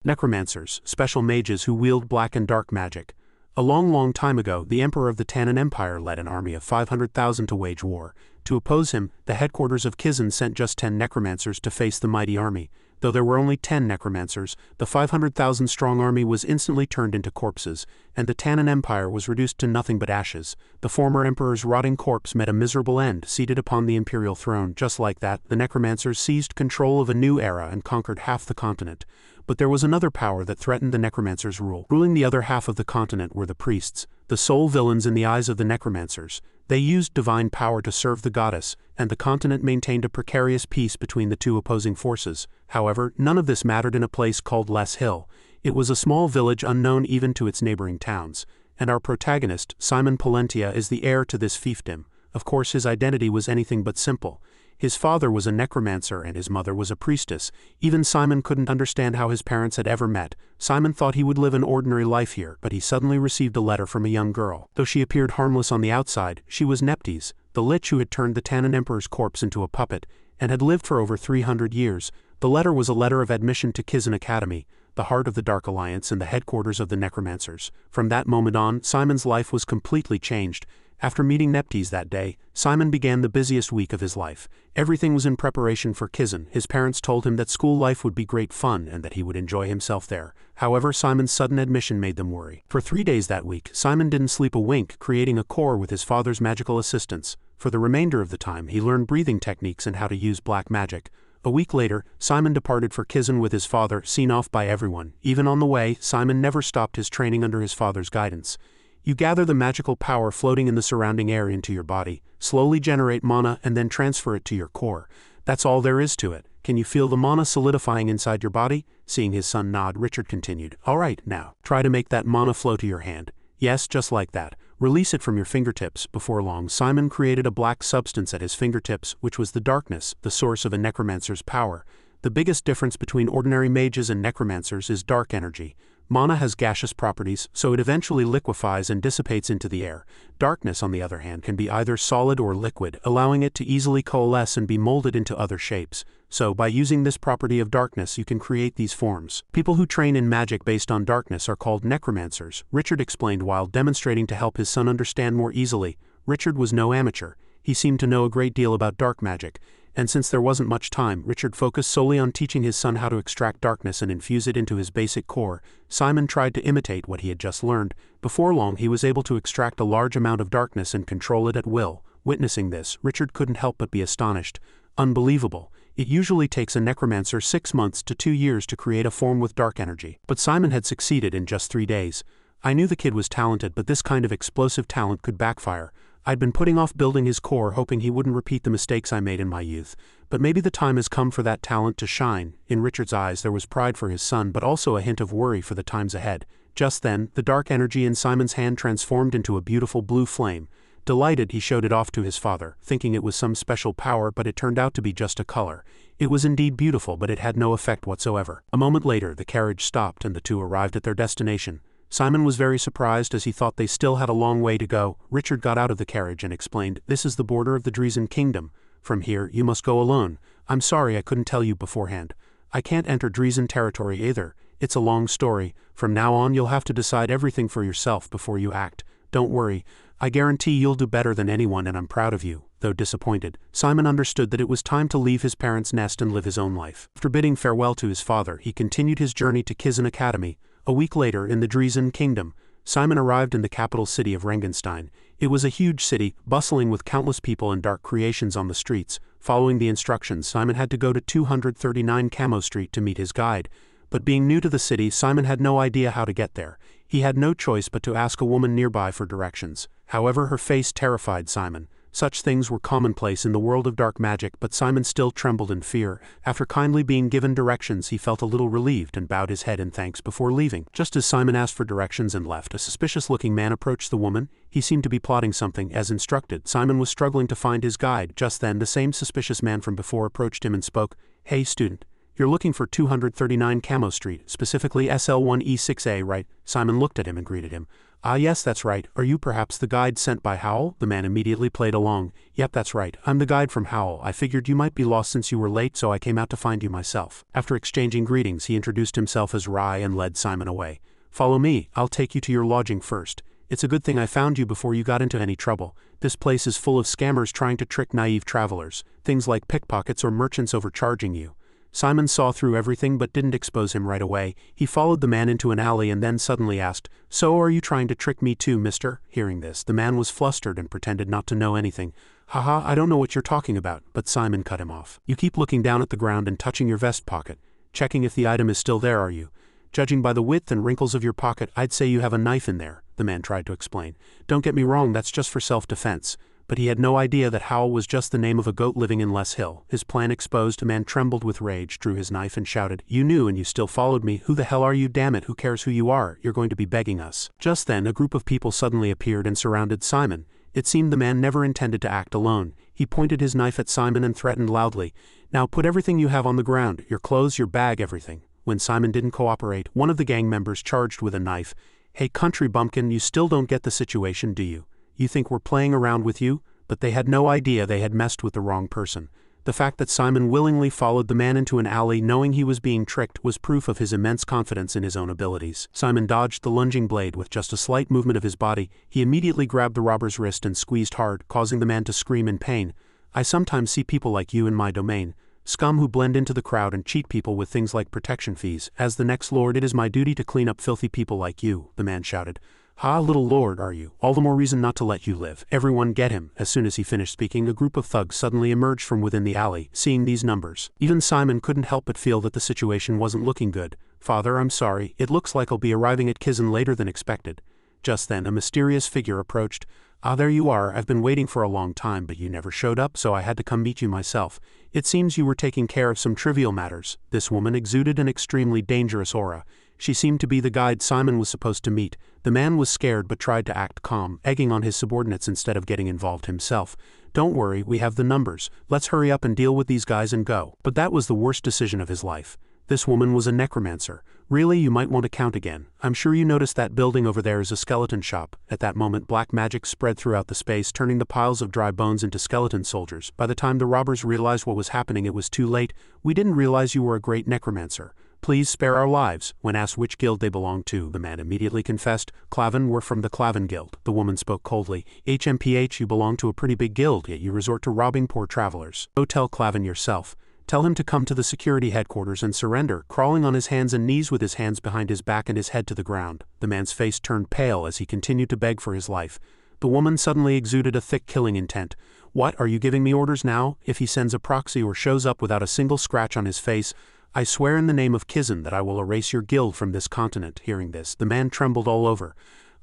Necromancers, special mages who wield black and dark magic. A long time ago, the Emperor of the Tannan Empire led an army of 500,000 to wage war. To oppose him, the headquarters of Kizen sent just 10 necromancers to face the mighty army. Though there were only 10 necromancers, the 500,000-strong army was instantly turned into corpses, and the Tannan Empire was reduced to nothing but ashes. The former emperor's rotting corpse met a miserable end, seated upon the imperial throne. Just like that, the necromancers seized control of a new era and conquered half the continent. But there was another power that threatened the necromancers' rule. Ruling the other half of the continent were the priests, the sole villains in the eyes of the necromancers. They used divine power to serve the goddess, and the continent maintained a precarious peace between the two opposing forces. However, none of this mattered in a place called Les Hill. It was a small village unknown even to its neighboring towns, and our protagonist, Simon Palentia, is the heir to this fiefdom. Of course, his identity was anything but simple. His father was a necromancer and his mother was a priestess. Even Simon couldn't understand how his parents had ever met. Simon thought he would live an ordinary life here, but he suddenly received a letter from a young girl. Though she appeared harmless on the outside, she was Neptes, the lich who had turned the Tannan Emperor's corpse into a puppet, and had lived for over 300 years. The letter was a letter of admission to Kizen Academy, the heart of the Dark Alliance and the headquarters of the necromancers. From that moment on, Simon's life was completely changed. After meeting Neptes that day, Simon began the busiest week of his life. Everything was in preparation for Kizen. His parents told him that school life would be great fun and that he would enjoy himself there. However, Simon's sudden admission made them worry. For 3 days that week, Simon didn't sleep a wink, creating a core with his father's magical assistance. For the remainder of the time, he learned breathing techniques and how to use black magic. A week later, Simon departed for Kizen with his father, seen off by everyone. Even on the way, Simon never stopped his training under his father's guidance. You gather the magical power floating in the surrounding air into your body, slowly generate mana and then transfer it to your core. That's all there is to it. Can you feel the mana solidifying inside your body? Seeing his son nod, Richard continued. Alright, now, try to make that mana flow to your hand. Yes, just like that. Release it from your fingertips. Before long, Simon created a black substance at his fingertips, which was the darkness, the source of a necromancer's power. The biggest difference between ordinary mages and necromancers is dark energy. Mana has gaseous properties, so it eventually liquefies and dissipates into the air. Darkness, on the other hand, can be either solid or liquid, allowing it to easily coalesce and be molded into other shapes. So, by using this property of darkness, you can create these forms. People who train in magic based on darkness are called necromancers, Richard explained while demonstrating to help his son understand more easily. Richard was no amateur. He seemed to know a great deal about dark magic. And since there wasn't much time, Richard focused solely on teaching his son how to extract darkness and infuse it into his basic core. Simon tried to imitate what he had just learned. Before long, he was able to extract a large amount of darkness and control it at will. Witnessing this, Richard couldn't help but be astonished. Unbelievable. It usually takes a necromancer 6 months to 2 years to create a form with dark energy. But Simon had succeeded in just 3 days. I knew the kid was talented, but this kind of explosive talent could backfire. I'd been putting off building his core, hoping he wouldn't repeat the mistakes I made in my youth. But maybe the time has come for that talent to shine. In Richard's eyes there was pride for his son, but also a hint of worry for the times ahead. Just then, the dark energy in Simon's hand transformed into a beautiful blue flame. Delighted, he showed it off to his father, thinking it was some special power, but it turned out to be just a color. It was indeed beautiful, but it had no effect whatsoever. A moment later, the carriage stopped and the two arrived at their destination. Simon was very surprised as he thought they still had a long way to go. Richard got out of the carriage and explained, "This is the border of the Drizen Kingdom. From here, you must go alone. I'm sorry I couldn't tell you beforehand. I can't enter Drizen territory either. It's a long story. From now on, you'll have to decide everything for yourself before you act. Don't worry. I guarantee you'll do better than anyone and I'm proud of you." Though disappointed, Simon understood that it was time to leave his parents' nest and live his own life. After bidding farewell to his father, he continued his journey to Kizen Academy. A week later, in the Drizen Kingdom, Simon arrived in the capital city of Rengenstein. It was a huge city, bustling with countless people and dark creations on the streets. Following the instructions, Simon had to go to 239 Camo Street to meet his guide. But being new to the city, Simon had no idea how to get there. He had no choice but to ask a woman nearby for directions. However, her face terrified Simon. Such things were commonplace in the world of dark magic, but Simon still trembled in fear. After kindly being given directions, he felt a little relieved and bowed his head in thanks before leaving. Just as Simon asked for directions and left, a suspicious-looking man approached the woman. He seemed to be plotting something. As instructed, Simon was struggling to find his guide. Just then, the same suspicious man from before approached him and spoke. "Hey, student. You're looking for 239 Camo Street, specifically SL1E6A, right?" Simon looked at him and greeted him. "Ah yes, that's right. Are you perhaps the guide sent by Howl?" The man immediately played along. "Yep, that's right. I'm the guide from Howl. I figured you might be lost since you were late, so I came out to find you myself." After exchanging greetings, he introduced himself as Rai and led Simon away. "Follow me. I'll take you to your lodging first. It's a good thing I found you before you got into any trouble. This place is full of scammers trying to trick naive travelers, things like pickpockets or merchants overcharging you." Simon saw through everything but didn't expose him right away. He followed the man into an alley and then suddenly asked, "So are you trying to trick me too, mister?" Hearing this, the man was flustered and pretended not to know anything. "Haha, I don't know what you're talking about," but Simon cut him off. "You keep looking down at the ground and touching your vest pocket. Checking if the item is still there, are you? Judging by the width and wrinkles of your pocket, I'd say you have a knife in there," the man tried to explain. "Don't get me wrong, that's just for self-defense." But he had no idea that Howl was just the name of a goat living in Les Hill. His plan exposed, a man trembled with rage, drew his knife and shouted, "You knew and you still followed me. Who the hell are you? Damn it, who cares who you are? You're going to be begging us." Just then, a group of people suddenly appeared and surrounded Simon. It seemed the man never intended to act alone. He pointed his knife at Simon and threatened loudly, "Now put everything you have on the ground, your clothes, your bag, everything." When Simon didn't cooperate, one of the gang members charged with a knife. "Hey country bumpkin, you still don't get the situation, do you? You think we're playing around with you?" But they had no idea they had messed with the wrong person. The fact that Simon willingly followed the man into an alley knowing he was being tricked was proof of his immense confidence in his own abilities. Simon dodged the lunging blade with just a slight movement of his body. He immediately grabbed the robber's wrist and squeezed hard, causing the man to scream in pain. "I sometimes see people like you in my domain. Scum who blend into the crowd and cheat people with things like protection fees. As the next lord, it is my duty to clean up filthy people like you," the man shouted. "Ha, little lord, are you? All the more reason not to let you live. Everyone get him." As soon as he finished speaking, a group of thugs suddenly emerged from within the alley, seeing these numbers. Even Simon couldn't help but feel that the situation wasn't looking good. "Father, I'm sorry. It looks like I'll be arriving at Kizen later than expected." Just then, a mysterious figure approached. "Ah, there you are. I've been waiting for a long time, but you never showed up, so I had to come meet you myself. It seems you were taking care of some trivial matters." This woman exuded an extremely dangerous aura. She seemed to be the guide Simon was supposed to meet. The man was scared but tried to act calm, egging on his subordinates instead of getting involved himself. "Don't worry, we have the numbers. Let's hurry up and deal with these guys and go." But that was the worst decision of his life. This woman was a necromancer. "Really, you might want to count again. I'm sure you noticed that building over there is a skeleton shop." At that moment, black magic spread throughout the space, turning the piles of dry bones into skeleton soldiers. By the time the robbers realized what was happening, it was too late. "We didn't realize you were a great necromancer. Please spare our lives." When asked which guild they belonged to, the man immediately confessed, "Clavan, we're from the Clavan Guild." The woman spoke coldly. "HMPH, you belong to a pretty big guild, yet you resort to robbing poor travelers. Go tell Clavan yourself. Tell him to come to the security headquarters and surrender," crawling on his hands and knees with his hands behind his back and his head to the ground. The man's face turned pale as he continued to beg for his life. The woman suddenly exuded a thick killing intent. "What, are you giving me orders now? If he sends a proxy or shows up without a single scratch on his face, I swear in the name of Kizen that I will erase your guild from this continent." Hearing this, the man trembled all over.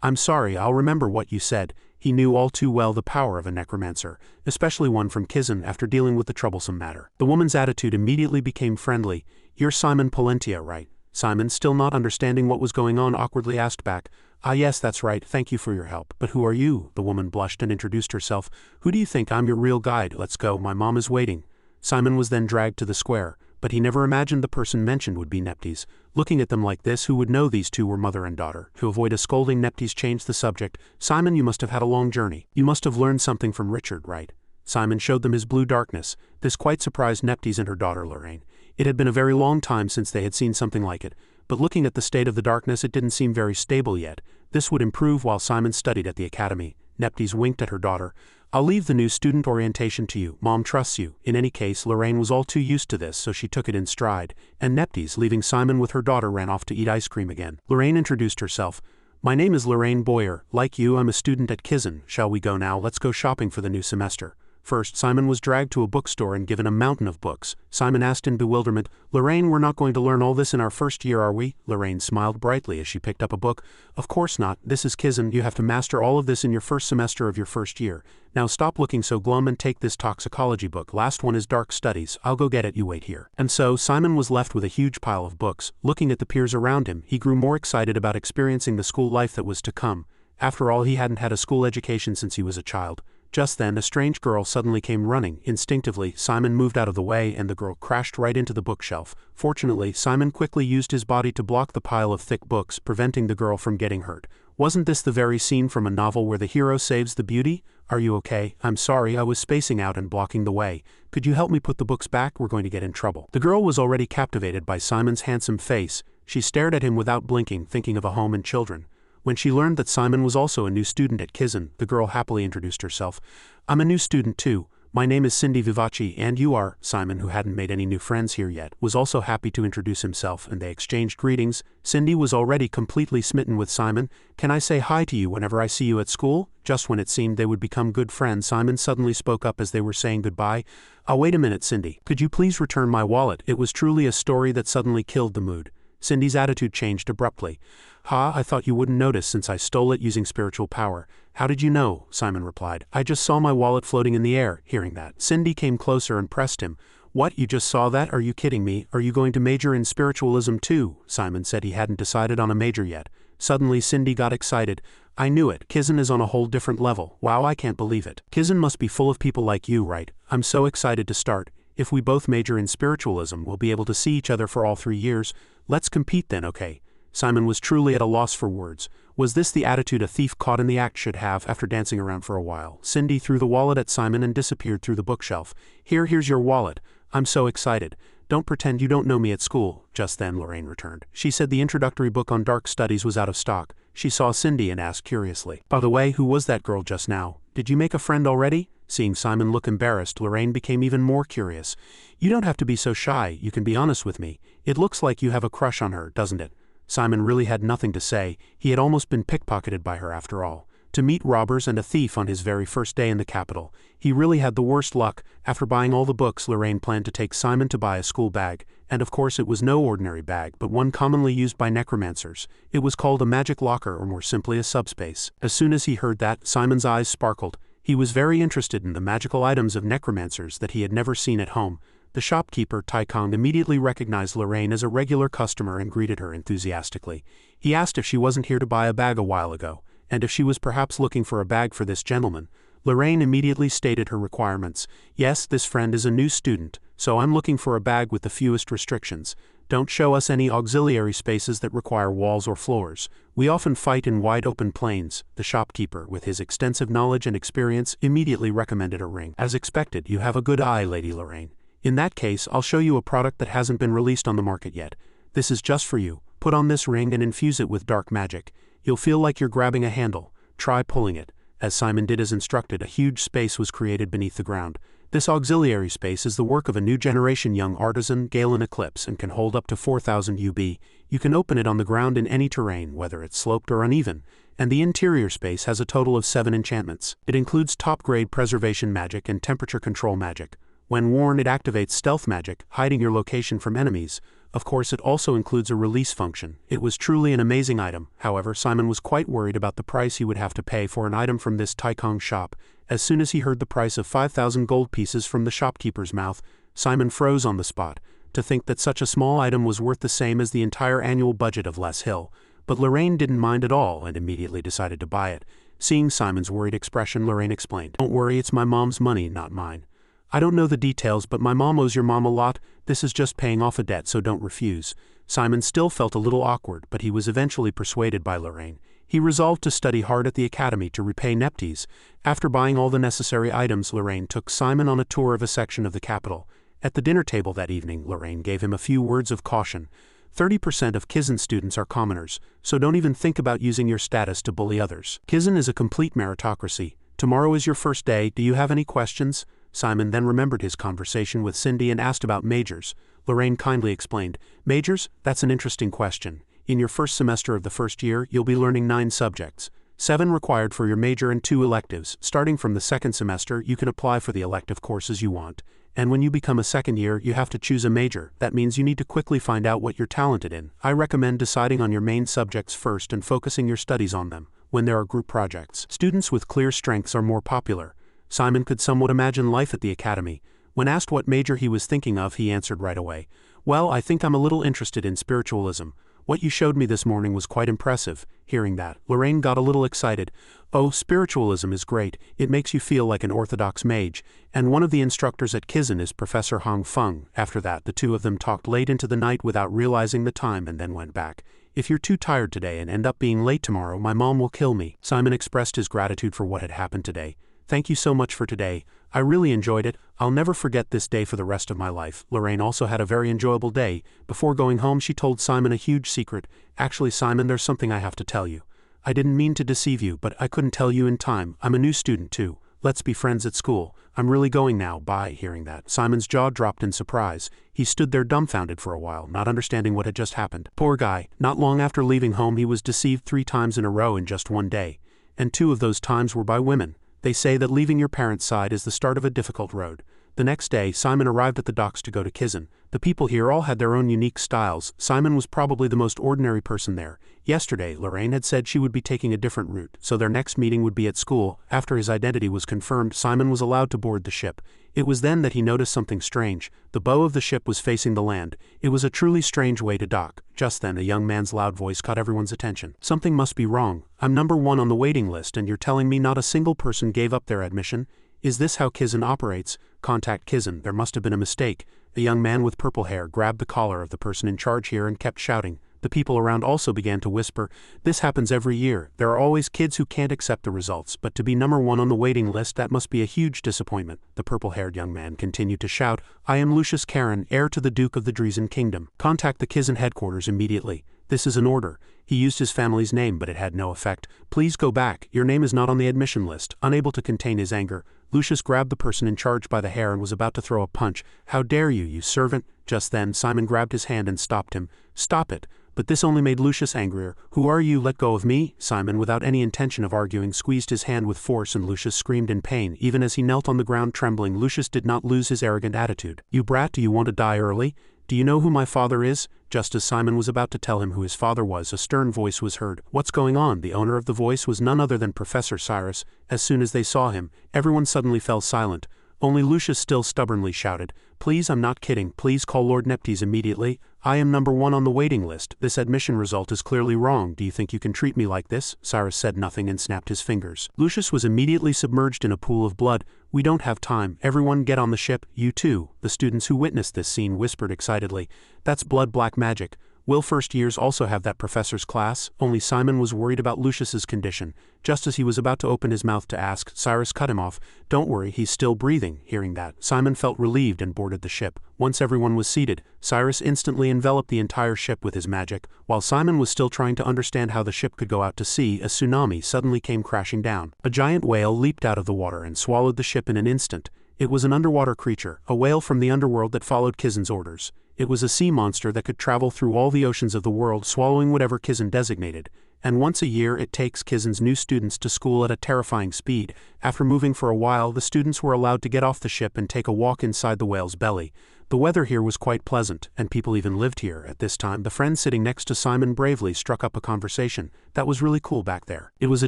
"I'm sorry, I'll remember what you said." He knew all too well the power of a necromancer, especially one from Kizen after dealing with the troublesome matter. The woman's attitude immediately became friendly. "You're Simon Palentia, right?" Simon, still not understanding what was going on, awkwardly asked back. "Ah yes, that's right, thank you for your help. But who are you?" The woman blushed and introduced herself. "Who do you think? I'm your real guide. Let's go, my mom is waiting." Simon was then dragged to the square. But he never imagined the person mentioned would be Neptes. Looking at them like this, who would know these two were mother and daughter? To avoid a scolding, Neptes changed the subject. "Simon, you must have had a long journey. You must have learned something from Richard, right?" Simon showed them his blue darkness. This quite surprised Neptes and her daughter Lorraine. It had been a very long time since they had seen something like it, but looking at the state of the darkness, it didn't seem very stable yet. This would improve while Simon studied at the academy. Neptes winked at her daughter. "I'll leave the new student orientation to you. Mom trusts you." In any case, Lorraine was all too used to this, so she took it in stride, and Neptes, leaving Simon with her daughter, ran off to eat ice cream again. Lorraine introduced herself. "My name is Lorraine Boyer. Like you, I'm a student at Kizen. Shall we go now? Let's go shopping for the new semester." First, Simon was dragged to a bookstore and given a mountain of books. Simon asked in bewilderment, "Lorraine, we're not going to learn all this in our first year, are we?" Lorraine smiled brightly as she picked up a book. "Of course not. This is Kizen. You have to master all of this in your first semester of your first year. Now stop looking so glum and take this toxicology book. Last one is dark studies. I'll go get it, you wait here." And so, Simon was left with a huge pile of books. Looking at the peers around him, he grew more excited about experiencing the school life that was to come. After all, he hadn't had a school education since he was a child. Just then a strange girl suddenly came running. Instinctively, Simon moved out of the way and the girl crashed right into the bookshelf. Fortunately, Simon quickly used his body to block the pile of thick books, preventing the girl from getting hurt. Wasn't this the very scene from a novel where the hero saves the beauty? Are you okay? I'm sorry, I was spacing out and blocking the way. Could you help me put the books back? We're going to get in trouble. The girl was already captivated by Simon's handsome face. She stared at him without blinking, thinking of a home and children. When she learned that Simon was also a new student at Kizen, the girl happily introduced herself. I'm a new student too. My name is Cindy Vivaci, and you are. Simon, who hadn't made any new friends here yet, was also happy to introduce himself, and they exchanged greetings. Cindy was already completely smitten with Simon. Can I say hi to you whenever I see you at school? Just when it seemed they would become good friends, Simon suddenly spoke up as they were saying goodbye. Wait a minute, Cindy. Could you please return my wallet? It was truly a story that suddenly killed the mood. Cindy's attitude changed abruptly. I thought you wouldn't notice since I stole it using spiritual power. How did you know? Simon replied. I just saw my wallet floating in the air. Hearing that, Cindy came closer and pressed him. What, you just saw that? Are you kidding me? Are you going to major in spiritualism too? Simon said he hadn't decided on a major yet. Suddenly Cindy got excited. I knew it. Kizen is on a whole different level. Wow, I can't believe it. Kizen must be full of people like you, right? I'm so excited to start. If we both major in spiritualism, we'll be able to see each other for all 3 years. Let's compete then, okay? Simon was truly at a loss for words. Was this the attitude a thief caught in the act should have after dancing around for a while? Cindy threw the wallet at Simon and disappeared through the bookshelf. Here's your wallet. I'm so excited. Don't pretend you don't know me at school. Just then Lorraine returned. She said the introductory book on dark studies was out of stock. She saw Cindy and asked curiously, by the way, who was that girl just now? Did you make a friend already? Seeing Simon look embarrassed, Lorraine became even more curious. You don't have to be so shy, you can be honest with me. It looks like you have a crush on her, doesn't it? Simon really had nothing to say. He had almost been pickpocketed by her after all. To meet robbers and a thief on his very first day in the capital. He really had the worst luck. After buying all the books, Lorraine planned to take Simon to buy a school bag, and of course it was no ordinary bag, but one commonly used by necromancers. It was called a magic locker, or more simply a subspace. As soon as he heard that, Simon's eyes sparkled. He was very interested in the magical items of necromancers that he had never seen at home. The shopkeeper, Taikong, immediately recognized Lorraine as a regular customer and greeted her enthusiastically. He asked if she wasn't here to buy a bag a while ago, and if she was perhaps looking for a bag for this gentleman. Lorraine immediately stated her requirements. Yes, this friend is a new student, so I'm looking for a bag with the fewest restrictions. Don't show us any auxiliary spaces that require walls or floors. We often fight in wide open plains. The shopkeeper, with his extensive knowledge and experience, immediately recommended a ring. As expected, you have a good eye, Lady Lorraine. In that case, I'll show you a product that hasn't been released on the market yet. This is just for you. Put on this ring and infuse it with dark magic. You'll feel like you're grabbing a handle. Try pulling it. As Simon did as instructed, a huge space was created beneath the ground. This auxiliary space is the work of a new generation young artisan, Galen Eclipse, and can hold up to 4,000 UB. You can open it on the ground in any terrain, whether it's sloped or uneven. And the interior space has a total of 7 enchantments. It includes top-grade preservation magic and temperature control magic. When worn, it activates stealth magic, hiding your location from enemies. Of course, it also includes a release function. It was truly an amazing item. However, Simon was quite worried about the price he would have to pay for an item from this Taikong shop. As soon as he heard the price of 5,000 gold pieces from the shopkeeper's mouth, Simon froze on the spot. To think that such a small item was worth the same as the entire annual budget of Les Hill. But Lorraine didn't mind at all and immediately decided to buy it. Seeing Simon's worried expression, Lorraine explained, "Don't worry, it's my mom's money, not mine. I don't know the details, but my mom owes your mom a lot. This is just paying off a debt, so don't refuse." Simon still felt a little awkward, but he was eventually persuaded by Lorraine. He resolved to study hard at the academy to repay Neptes. After buying all the necessary items, Lorraine took Simon on a tour of a section of the capital. At the dinner table that evening, Lorraine gave him a few words of caution. 30% of Kizen students are commoners, so don't even think about using your status to bully others. Kizen is a complete meritocracy. Tomorrow is your first day. Do you have any questions? Simon then remembered his conversation with Cindy and asked about majors. Lorraine kindly explained, "Majors? That's an interesting question. In your first semester of the first year, you'll be learning 9 subjects. 7 required for your major and 2 electives. Starting from the second semester, you can apply for the elective courses you want. And when you become a second year, you have to choose a major. That means you need to quickly find out what you're talented in. I recommend deciding on your main subjects first and focusing your studies on them. When there are group projects, students with clear strengths are more popular." Simon could somewhat imagine life at the academy. When asked what major he was thinking of, he answered right away, "Well, I think I'm a little interested in spiritualism. What you showed me this morning was quite impressive. Hearing that, Lorraine got a little excited. Oh, spiritualism is great, it makes you feel like an orthodox mage, and one of the instructors at Kizen is Professor Hong Feng. After that, the two of them talked late into the night without realizing the time and then went back. If you're too tired today and end up being late tomorrow, my mom will kill me. Simon expressed his gratitude for what had happened today. Thank you so much for today. I really enjoyed it. I'll never forget this day for the rest of my life. Lorraine also had a very enjoyable day. Before going home, she told Simon a huge secret. Actually, Simon, there's something I have to tell you. I didn't mean to deceive you, but I couldn't tell you in time. I'm a new student too. Let's be friends at school. I'm really going now. Bye. Hearing that, Simon's jaw dropped in surprise. He stood there dumbfounded for a while, not understanding what had just happened. Poor guy. Not long after leaving home, he was deceived 3 times in a row in just one day. And 2 of those times were by women. They say that leaving your parents' side is the start of a difficult road. The next day, Simon arrived at the docks to go to Kizen. The people here all had their own unique styles. Simon was probably the most ordinary person there. Yesterday, Lorraine had said she would be taking a different route, so their next meeting would be at school. After his identity was confirmed, Simon was allowed to board the ship. It was then that he noticed something strange. The bow of the ship was facing the land. It was a truly strange way to dock. Just then, a young man's loud voice caught everyone's attention. Something must be wrong. I'm number 1 on the waiting list, and you're telling me not a single person gave up their admission? Is this how Kizen operates? Contact Kizen. There must have been a mistake. A young man with purple hair grabbed the collar of the person in charge here and kept shouting. The people around also began to whisper, this happens every year. There are always kids who can't accept the results, but to be number 1 on the waiting list, that must be a huge disappointment. The purple-haired young man continued to shout, I am Lucius Karen, heir to the Duke of the Driesen Kingdom. Contact the Kizen headquarters immediately. This is an order. He used his family's name, but it had no effect. Please go back. Your name is not on the admission list. Unable to contain his anger, Lucius grabbed the person in charge by the hair and was about to throw a punch. How dare you, you servant? Just then, Simon grabbed his hand and stopped him. Stop it. But this only made Lucius angrier. Who are you? Let go of me. Simon, without any intention of arguing, squeezed his hand with force and Lucius screamed in pain. Even as he knelt on the ground trembling, Lucius did not lose his arrogant attitude. You brat, do you want to die early? Do you know who my father is? Just as Simon was about to tell him who his father was, a stern voice was heard. What's going on? The owner of the voice was none other than Professor Cyrus. As soon as they saw him, everyone suddenly fell silent. Only Lucius still stubbornly shouted, Please, I'm not kidding. Please call Lord Neptes immediately. I am number 1 on the waiting list. This admission result is clearly wrong. Do you think you can treat me like this? Cyrus said nothing and snapped his fingers. Lucius was immediately submerged in a pool of blood. We don't have time. Everyone get on the ship. You too. The students who witnessed this scene whispered excitedly. That's blood black magic. Will first years also have that professor's class? Only Simon was worried about Lucius's condition. Just as he was about to open his mouth to ask, Cyrus cut him off. Don't worry, he's still breathing. Hearing that, Simon felt relieved and boarded the ship. Once everyone was seated, Cyrus instantly enveloped the entire ship with his magic. While Simon was still trying to understand how the ship could go out to sea, a tsunami suddenly came crashing down. A giant whale leaped out of the water and swallowed the ship in an instant. It was an underwater creature, a whale from the underworld that followed Kizen's orders. It was a sea monster that could travel through all the oceans of the world, swallowing whatever Kizen designated. And once a year it takes Kizen's new students to school at a terrifying speed. After moving for a while, the students were allowed to get off the ship and take a walk inside the whale's belly. The weather here was quite pleasant, and people even lived here. At this time, the friend sitting next to Simon bravely struck up a conversation. That was really cool back there. It was a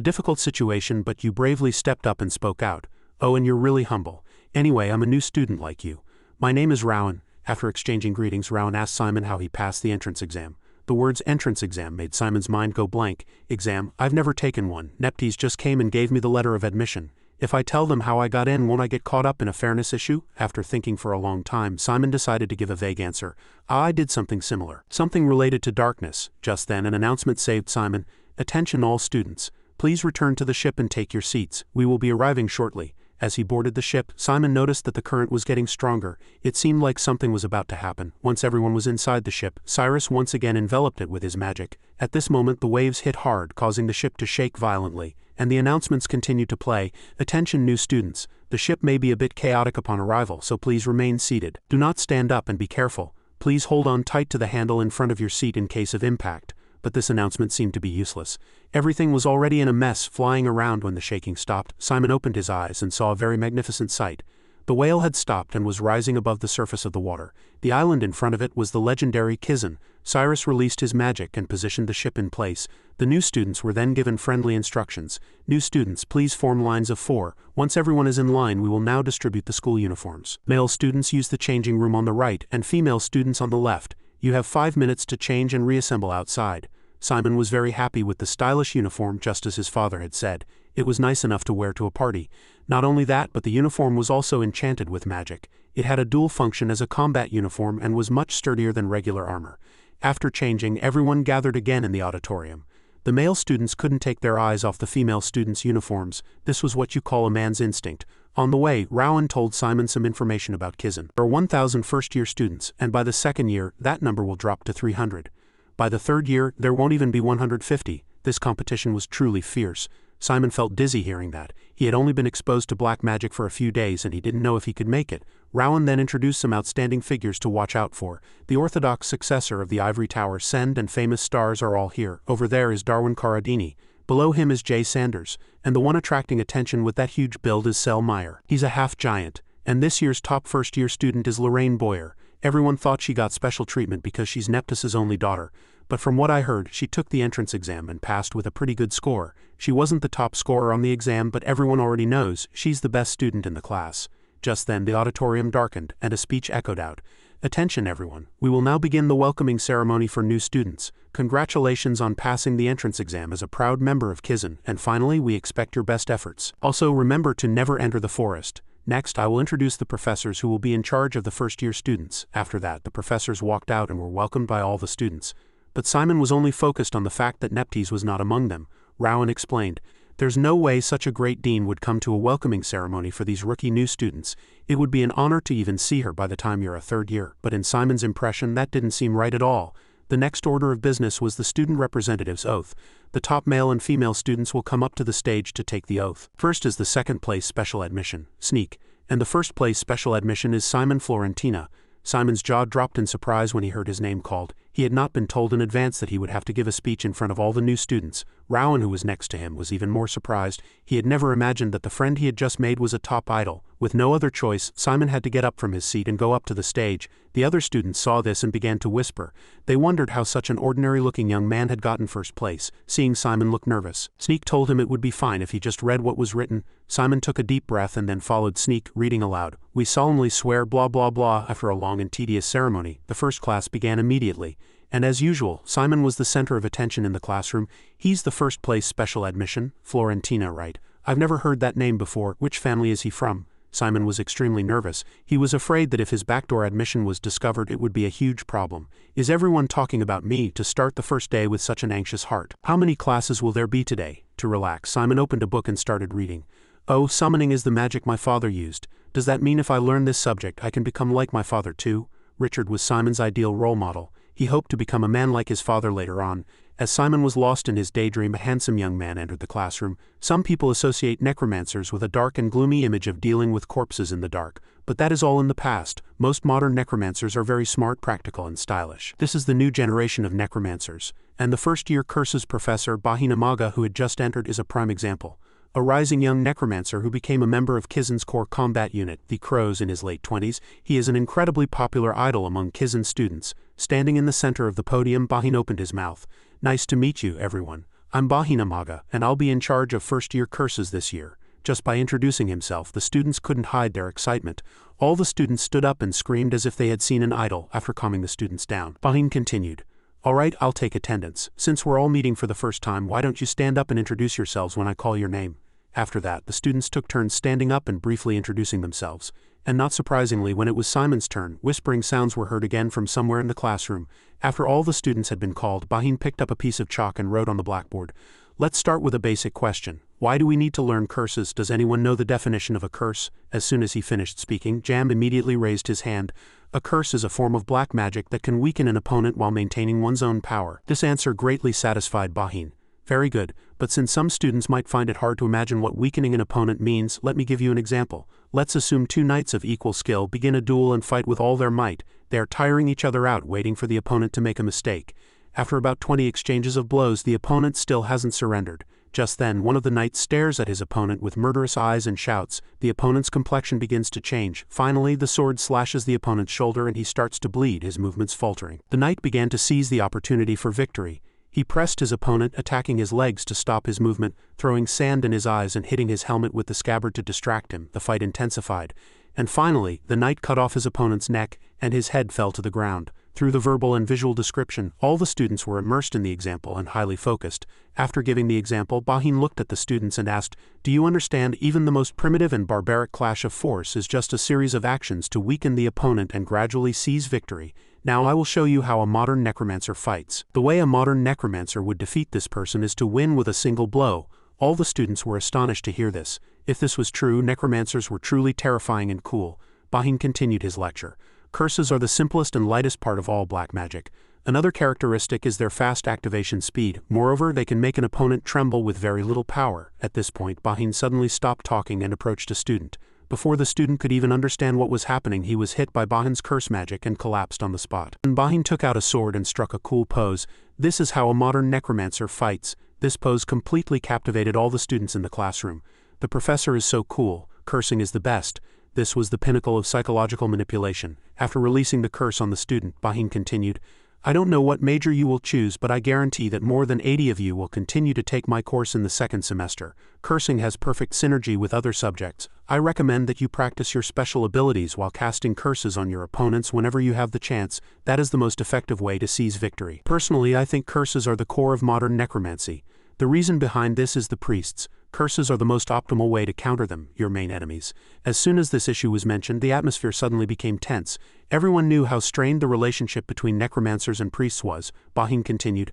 difficult situation, but you bravely stepped up and spoke out. Oh, and you're really humble. Anyway, I'm a new student like you. My name is Rowan. After exchanging greetings, Rowan asked Simon how he passed the entrance exam. The words entrance exam made Simon's mind go blank. Exam? I've never taken one. Neptes just came and gave me the letter of admission. If I tell them how I got in, won't I get caught up in a fairness issue? After thinking for a long time, Simon decided to give a vague answer. I did something similar. Something related to darkness. Just then, an announcement saved Simon. Attention all students. Please return to the ship and take your seats. We will be arriving shortly. As he boarded the ship, Simon noticed that the current was getting stronger. It seemed like something was about to happen. Once everyone was inside the ship, Cyrus once again enveloped it with his magic. At this moment, the waves hit hard, causing the ship to shake violently, and the announcements continued to play. Attention new students. The ship may be a bit chaotic upon arrival, so please remain seated. Do not stand up and be careful. Please hold on tight to the handle in front of your seat in case of impact. But this announcement seemed to be useless. Everything was already in a mess, flying around when the shaking stopped. Simon opened his eyes and saw a very magnificent sight. The whale had stopped and was rising above the surface of the water. The island in front of it was the legendary Kizen. Cyrus released his magic and positioned the ship in place. The new students were then given friendly instructions. New students, please form lines of 4. Once everyone is in line, we will now distribute the school uniforms. Male students use the changing room on the right and female students on the left. You have 5 minutes to change and reassemble outside. Simon was very happy with the stylish uniform, just as his father had said. It was nice enough to wear to a party. Not only that, but the uniform was also enchanted with magic. It had a dual function as a combat uniform and was much sturdier than regular armor. After changing, everyone gathered again in the auditorium. The male students couldn't take their eyes off the female students' uniforms. This was what you call a man's instinct. On the way, Rowan told Simon some information about Kizen. There are 1,000 first-year students, and by the second year, that number will drop to 300. By the third year, there won't even be 150. This competition was truly fierce. Simon felt dizzy hearing that. He had only been exposed to black magic for a few days and he didn't know if he could make it. Rowan then introduced some outstanding figures to watch out for. The orthodox successor of the Ivory Tower, Send, and famous stars are all here. Over there is Darwin Karadini. Below him is Jay Sanders. And the one attracting attention with that huge build is Sel Meyer. He's a half-giant. And this year's top first-year student is Lorraine Boyer. Everyone thought she got special treatment because she's Neptes' only daughter. But from what I heard, she took the entrance exam and passed with a pretty good score. She wasn't the top scorer on the exam, but everyone already knows she's the best student in the class. Just then the auditorium darkened, and a speech echoed out. Attention everyone, we will now begin the welcoming ceremony for new students. Congratulations on passing the entrance exam as a proud member of Kizen, and finally we expect your best efforts. Also remember to never enter the forest. Next, I will introduce the professors who will be in charge of the first-year students. After that, the professors walked out and were welcomed by all the students. But Simon was only focused on the fact that Neptes was not among them. Rowan explained, "There's no way such a great dean would come to a welcoming ceremony for these rookie new students. It would be an honor to even see her by the time you're a third year." But in Simon's impression, that didn't seem right at all. The next order of business was the student representative's oath. The top male and female students will come up to the stage to take the oath. First is the second place special admission, Sneak, and the first place special admission is Simon Florentina. Simon's jaw dropped in surprise when he heard his name called. He had not been told in advance that he would have to give a speech in front of all the new students. Rowan, who was next to him, was even more surprised. He had never imagined that the friend he had just made was a top idol. With no other choice, Simon had to get up from his seat and go up to the stage. The other students saw this and began to whisper. They wondered how such an ordinary-looking young man had gotten first place. Seeing Simon look nervous, Sneak told him it would be fine if he just read what was written. Simon took a deep breath and then followed Sneak, reading aloud. "We solemnly swear blah blah blah." After a long and tedious ceremony, the first class began immediately. And as usual, Simon was the center of attention in the classroom. "He's the first place special admission, Florentina, right? I've never heard that name before. Which family is he from?" Simon was extremely nervous. He was afraid that if his backdoor admission was discovered it would be a huge problem. "Is everyone talking about me?" To start the first day with such an anxious heart. "How many classes will there be today?" To relax, Simon opened a book and started reading. "Oh, summoning is the magic my father used. Does that mean if I learn this subject I can become like my father too?" Richard was Simon's ideal role model. He hoped to become a man like his father later on. As Simon was lost in his daydream, a handsome young man entered the classroom. Some people associate necromancers with a dark and gloomy image of dealing with corpses in the dark, but that is all in the past. Most modern necromancers are very smart, practical, and stylish. This is the new generation of necromancers, and the first-year curses professor Bahina Maga, who had just entered, is a prime example. A rising young necromancer who became a member of Kizen's core combat unit, the Crows, in his late 20s. He is an incredibly popular idol among Kizen students. Standing in the center of the podium, Bahin opened his mouth. "Nice to meet you, everyone. I'm Bahina Maga, and I'll be in charge of first-year curses this year." Just by introducing himself, the students couldn't hide their excitement. All the students stood up and screamed as if they had seen an idol. After calming the students down, Bahin continued. "All right, I'll take attendance. Since we're all meeting for the first time, why don't you stand up and introduce yourselves when I call your name?" After that, the students took turns standing up and briefly introducing themselves. And not surprisingly, when it was Simon's turn, whispering sounds were heard again from somewhere in the classroom. After all the students had been called, Bahin picked up a piece of chalk and wrote on the blackboard. "Let's start with a basic question. Why do we need to learn curses? Does anyone know the definition of a curse?" As soon as he finished speaking, Jam immediately raised his hand. "A curse is a form of black magic that can weaken an opponent while maintaining one's own power." This answer greatly satisfied Bahin. "Very good, but since some students might find it hard to imagine what weakening an opponent means, let me give you an example. Let's assume two knights of equal skill begin a duel and fight with all their might. They are tiring each other out, waiting for the opponent to make a mistake. After about 20 exchanges of blows, the opponent still hasn't surrendered. Just then, one of the knights stares at his opponent with murderous eyes and shouts. The opponent's complexion begins to change. Finally, the sword slashes the opponent's shoulder and he starts to bleed, his movements faltering. The knight began to seize the opportunity for victory. He pressed his opponent, attacking his legs to stop his movement, throwing sand in his eyes and hitting his helmet with the scabbard to distract him. The fight intensified. And finally, the knight cut off his opponent's neck, and his head fell to the ground. Through the verbal and visual description, all the students were immersed in the example and highly focused. After giving the example, Bahin looked at the students and asked, "Do you understand even the most primitive and barbaric clash of force is just a series of actions to weaken the opponent and gradually seize victory? Now I will show you how a modern necromancer fights. The way a modern necromancer would defeat this person is to win with a single blow." All the students were astonished to hear this. If this was true, necromancers were truly terrifying and cool. Bahin continued his lecture. Curses are the simplest and lightest part of all black magic. Another characteristic is their fast activation speed. Moreover, they can make an opponent tremble with very little power. At this point, Bahin suddenly stopped talking and approached a student. Before the student could even understand what was happening, he was hit by Bahin's curse magic and collapsed on the spot. And Bahin took out a sword and struck a cool pose. This is how a modern necromancer fights. This pose completely captivated all the students in the classroom. The professor is so cool. Cursing is the best. This was the pinnacle of psychological manipulation. After releasing the curse on the student, Bahin continued, "I don't know what major you will choose, but I guarantee that more than 80 of you will continue to take my course in the second semester. Cursing has perfect synergy with other subjects. I recommend that you practice your special abilities while casting curses on your opponents whenever you have the chance. That is the most effective way to seize victory. Personally, I think curses are the core of modern necromancy. The reason behind this is the priests. Curses are the most optimal way to counter them, your main enemies." As soon as this issue was mentioned, the atmosphere suddenly became tense. Everyone knew how strained the relationship between necromancers and priests was. Bahin continued,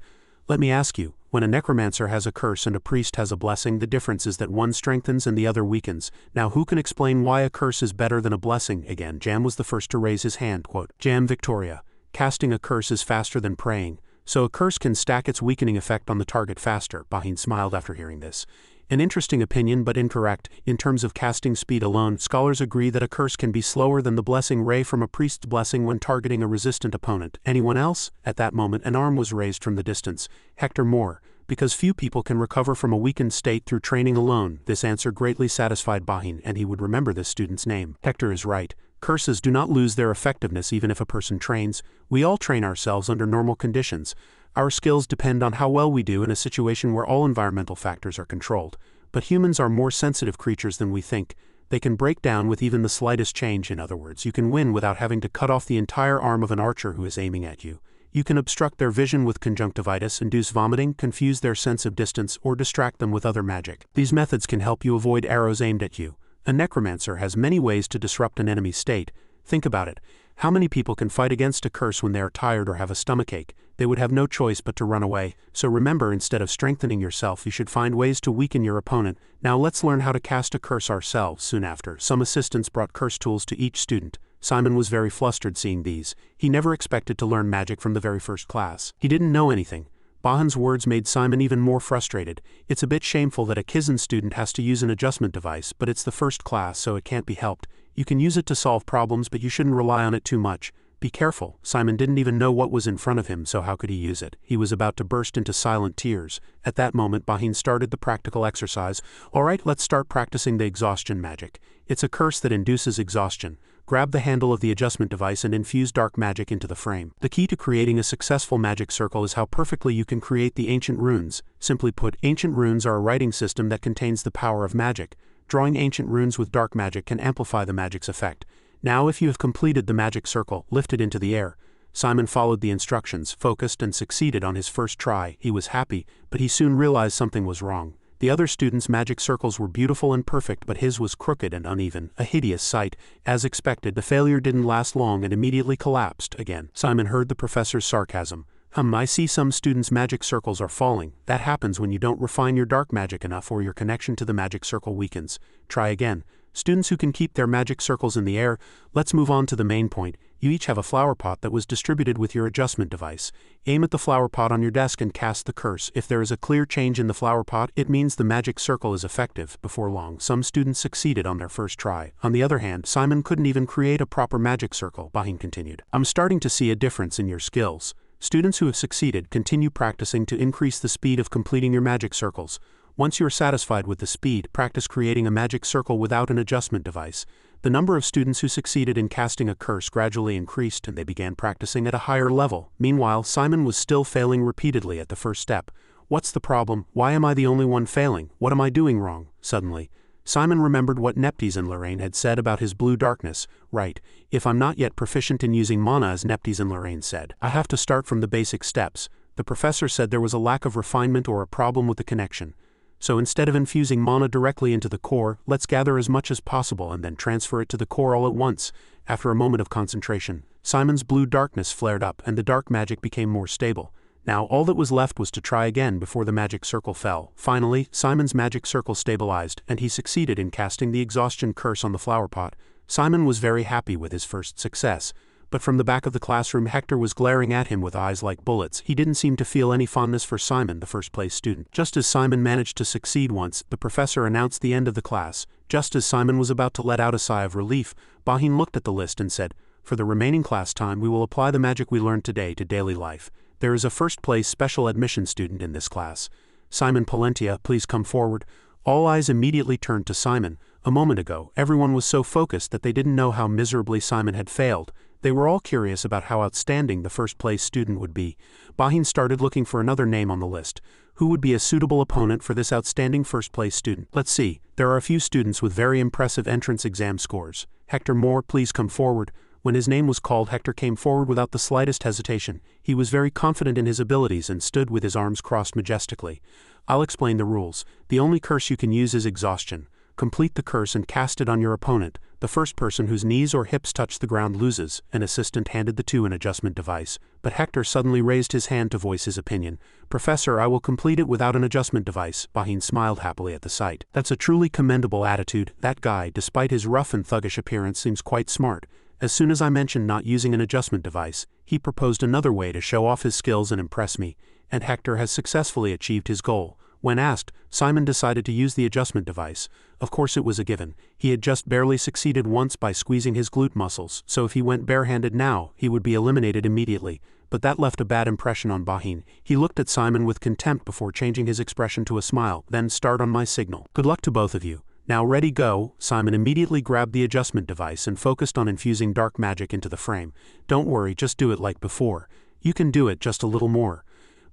"Let me ask you, when a necromancer has a curse and a priest has a blessing, the difference is that one strengthens and the other weakens. Now who can explain why a curse is better than a blessing?" Again, Jam was the first to raise his hand. Quote, "Jam Victoria. Casting a curse is faster than praying. So a curse can stack its weakening effect on the target faster." Bahin smiled after hearing this. An interesting opinion but incorrect. In terms of casting speed alone, scholars agree that a curse can be slower than the blessing ray from a priest's blessing when targeting a resistant opponent. Anyone else? At that moment an arm was raised from the distance. Hector Moore. Because few people can recover from a weakened state through training alone. This answer greatly satisfied Bahin, and he would remember this student's name. Hector is right. Curses do not lose their effectiveness even if a person trains. We all train ourselves under normal conditions. Our skills depend on how well we do in a situation where all environmental factors are controlled. But humans are more sensitive creatures than we think. They can break down with even the slightest change. In other words, you can win without having to cut off the entire arm of an archer who is aiming at you. You can obstruct their vision with conjunctivitis, induce vomiting, confuse their sense of distance, or distract them with other magic. These methods can help you avoid arrows aimed at you. A necromancer has many ways to disrupt an enemy's state. Think about it. How many people can fight against a curse when they are tired or have a stomachache? They would have no choice but to run away. So remember, instead of strengthening yourself, you should find ways to weaken your opponent. Now let's learn how to cast a curse ourselves. Soon after, some assistants brought curse tools to each student. Simon was very flustered seeing these. He never expected to learn magic from the very first class. He didn't know anything. Bahin's words made Simon even more frustrated. It's a bit shameful that a Kizen student has to use an adjustment device, but it's the first class, so it can't be helped. You can use it to solve problems, but you shouldn't rely on it too much. Be careful. Simon didn't even know what was in front of him, so how could he use it? He was about to burst into silent tears. At that moment, Bahin started the practical exercise. Alright, let's start practicing the exhaustion magic. It's a curse that induces exhaustion. Grab the handle of the adjustment device and infuse dark magic into the frame. The key to creating a successful magic circle is how perfectly you can create the ancient runes. Simply put, ancient runes are a writing system that contains the power of magic. Drawing ancient runes with dark magic can amplify the magic's effect. Now if you have completed the magic circle, lift it into the air. Simon followed the instructions, focused, and succeeded on his first try. He was happy, but he soon realized something was wrong. The other students' magic circles were beautiful and perfect, but his was crooked and uneven, a hideous sight. As expected, the failure didn't last long and immediately collapsed again. Simon heard the professor's sarcasm. I see some students' magic circles are falling. That happens when you don't refine your dark magic enough or your connection to the magic circle weakens. Try again. Students who can keep their magic circles in the air. Let's move on to the main point. You each have a flower pot that was distributed with your adjustment device. Aim at the flower pot on your desk and cast the curse. If there is a clear change in the flower pot, it means the magic circle is effective. Before long, some students succeeded on their first try. On the other hand, Simon couldn't even create a proper magic circle. Bahin continued. I'm starting to see a difference in your skills. Students who have succeeded continue practicing to increase the speed of completing your magic circles. Once you are satisfied with the speed, practice creating a magic circle without an adjustment device. The number of students who succeeded in casting a curse gradually increased and they began practicing at a higher level. Meanwhile, Simon was still failing repeatedly at the first step. What's the problem? Why am I the only one failing? What am I doing wrong? Suddenly, Simon remembered what Neptes and Lorraine had said about his blue darkness. Right, if I'm not yet proficient in using mana as Neptes and Lorraine said, I have to start from the basic steps. The professor said there was a lack of refinement or a problem with the connection. So instead of infusing mana directly into the core, let's gather as much as possible and then transfer it to the core all at once. After a moment of concentration, Simon's blue darkness flared up and the dark magic became more stable. Now all that was left was to try again before the magic circle fell. Finally, Simon's magic circle stabilized, and he succeeded in casting the exhaustion curse on the flower pot. Simon was very happy with his first success. But from the back of the classroom, Hector was glaring at him with eyes like bullets. He didn't seem to feel any fondness for Simon, the first-place student. Just as Simon managed to succeed once, the professor announced the end of the class. Just as Simon was about to let out a sigh of relief, Bahin looked at the list and said, "For the remaining class time, we will apply the magic we learned today to daily life. There is a first-place special admission student in this class. Simon Palentia, please come forward." All eyes immediately turned to Simon. A moment ago, everyone was so focused that they didn't know how miserably Simon had failed. They were all curious about how outstanding the first-place student would be. Bahin started looking for another name on the list. Who would be a suitable opponent for this outstanding first-place student? Let's see, there are a few students with very impressive entrance exam scores. Hector Moore, please come forward. When his name was called, Hector came forward without the slightest hesitation. He was very confident in his abilities and stood with his arms crossed majestically. I'll explain the rules. The only curse you can use is exhaustion. Complete the curse and cast it on your opponent. The first person whose knees or hips touch the ground loses. An assistant handed the two an adjustment device, but Hector suddenly raised his hand to voice his opinion. "Professor, I will complete it without an adjustment device." Bahin smiled happily at the sight. "That's a truly commendable attitude. That guy, despite his rough and thuggish appearance, seems quite smart." As soon as I mentioned not using an adjustment device, he proposed another way to show off his skills and impress me, and Hector has successfully achieved his goal. When asked, Simon decided to use the adjustment device. Of course it was a given. He had just barely succeeded once by squeezing his glute muscles, so if he went barehanded now, he would be eliminated immediately. But that left a bad impression on Bahin. He looked at Simon with contempt before changing his expression to a smile. "Then start on my signal. Good luck to both of you. Now ready, go." Simon immediately grabbed the adjustment device and focused on infusing dark magic into the frame. "Don't worry, just do it like before. You can do it just a little more."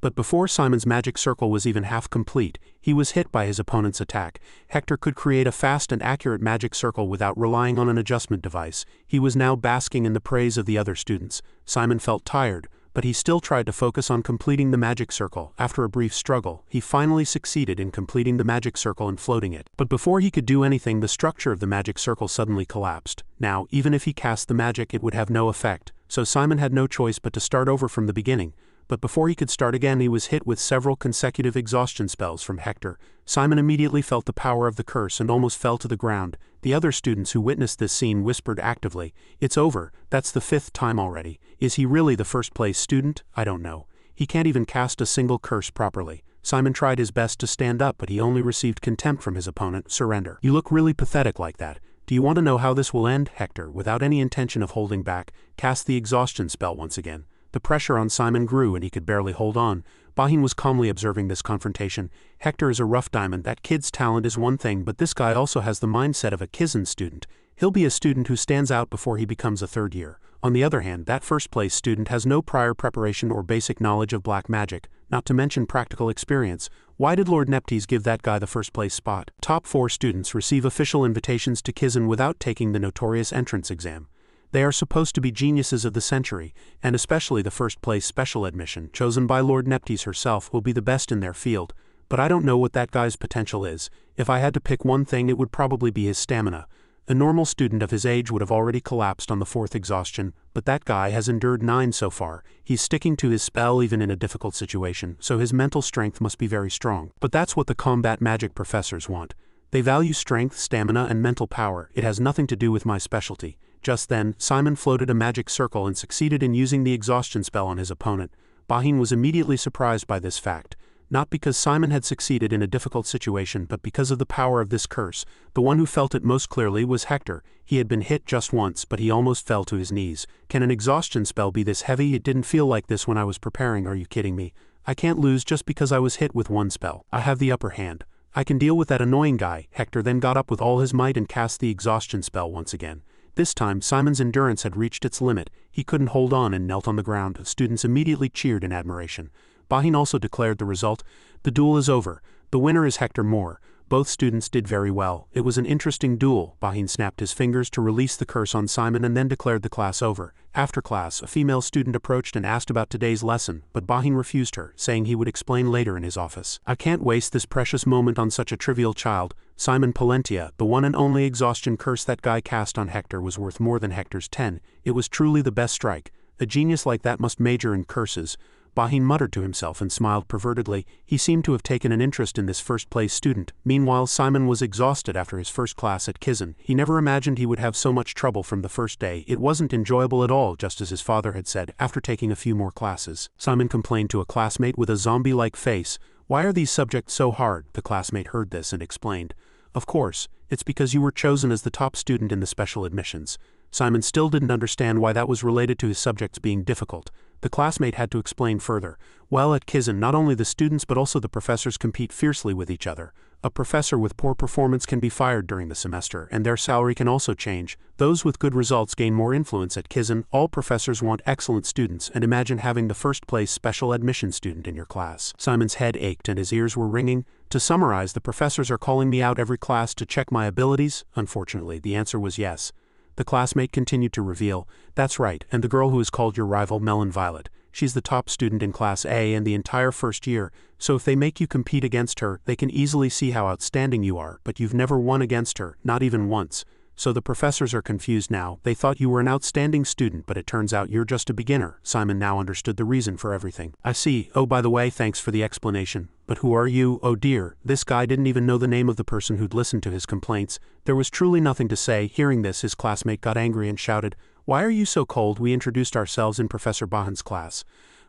But before Simon's magic circle was even half complete, he was hit by his opponent's attack. Hector could create a fast and accurate magic circle without relying on an adjustment device. He was now basking in the praise of the other students. Simon felt tired, but he still tried to focus on completing the magic circle. After a brief struggle, he finally succeeded in completing the magic circle and floating it. But before he could do anything, the structure of the magic circle suddenly collapsed. Now, even if he cast the magic, it would have no effect, so Simon had no choice but to start over from the beginning. But before he could start again, he was hit with several consecutive exhaustion spells from Hector. Simon immediately felt the power of the curse and almost fell to the ground. The other students who witnessed this scene whispered actively, "It's over, that's the 5th time already. Is he really the first-place student? I don't know. He can't even cast a single curse properly." Simon tried his best to stand up, but he only received contempt from his opponent. "Surrender. You look really pathetic like that. Do you want to know how this will end?" Hector, without any intention of holding back, cast the exhaustion spell once again. The pressure on Simon grew and he could barely hold on. Bahin was calmly observing this confrontation. Hector is a rough diamond. That kid's talent is one thing, but this guy also has the mindset of a Kizen student. He'll be a student who stands out before he becomes a third year. On the other hand, that first-place student has no prior preparation or basic knowledge of black magic, not to mention practical experience. Why did Lord Neptes give that guy the first-place spot? Top 4 students receive official invitations to Kizen without taking the notorious entrance exam. They are supposed to be geniuses of the century, and especially the first-place special admission, chosen by Lord Neptes herself, will be the best in their field. But I don't know what that guy's potential is. If I had to pick one thing, it would probably be his stamina. A normal student of his age would have already collapsed on the 4th exhaustion, but that guy has endured 9 so far. He's sticking to his spell even in a difficult situation, so his mental strength must be very strong. But that's what the combat magic professors want. They value strength, stamina, and mental power. It has nothing to do with my specialty. Just then, Simon floated a magic circle and succeeded in using the exhaustion spell on his opponent. Bahin was immediately surprised by this fact. Not because Simon had succeeded in a difficult situation, but because of the power of this curse. The one who felt it most clearly was Hector. He had been hit just once, but he almost fell to his knees. "Can an exhaustion spell be this heavy? It didn't feel like this when I was preparing. Are you kidding me? I can't lose just because I was hit with one spell. I have the upper hand. I can deal with that annoying guy." Hector then got up with all his might and cast the exhaustion spell once again. This time, Simon's endurance had reached its limit. He couldn't hold on and knelt on the ground. Students immediately cheered in admiration. Bahin also declared the result. "The duel is over. The winner is Hector Moore." Both students did very well. It was an interesting duel. Bati snapped his fingers to release the curse on Simon and then declared the class over. After class, a female student approached and asked about today's lesson, but Bati refused her, saying he would explain later in his office. I can't waste this precious moment on such a trivial child. Simon Palentia, the one and only exhaustion curse that guy cast on Hector was worth more than Hector's 10. It was truly the best strike. A genius like that must major in curses. Bati muttered to himself and smiled pervertedly. He seemed to have taken an interest in this first-place student. Meanwhile, Simon was exhausted after his first class at Kizen. He never imagined he would have so much trouble from the first day. It wasn't enjoyable at all, just as his father had said, after taking a few more classes. Simon complained to a classmate with a zombie-like face. "Why are these subjects so hard?" The classmate heard this and explained. "Of course, it's because you were chosen as the top student in the special admissions." Simon still didn't understand why that was related to his subjects being difficult. The classmate had to explain further. Well, at Kizen, not only the students but also the professors compete fiercely with each other. A professor with poor performance can be fired during the semester, and their salary can also change. Those with good results gain more influence at Kizen. All professors want excellent students, and imagine having the first-place special admission student in your class. Simon's head ached and his ears were ringing. To summarize, the professors are calling me out every class to check my abilities? Unfortunately, the answer was yes. The classmate continued to reveal, "That's right, and the girl who is called your rival Melon Violet. She's the top student in Class A and the entire first year, so if they make you compete against her, they can easily see how outstanding you are, but you've never won against her, not even once. So the professors are confused now. They thought you were an outstanding student, but it turns out you're just a beginner." Simon now understood the reason for everything. "I see. Oh, by the way, thanks for the explanation. But who are you?" Oh dear, this guy didn't even know the name of the person who'd listened to his complaints. There was truly nothing to say. Hearing this, his classmate got angry and shouted, "Why are you so cold? We introduced ourselves in Professor Bati's class."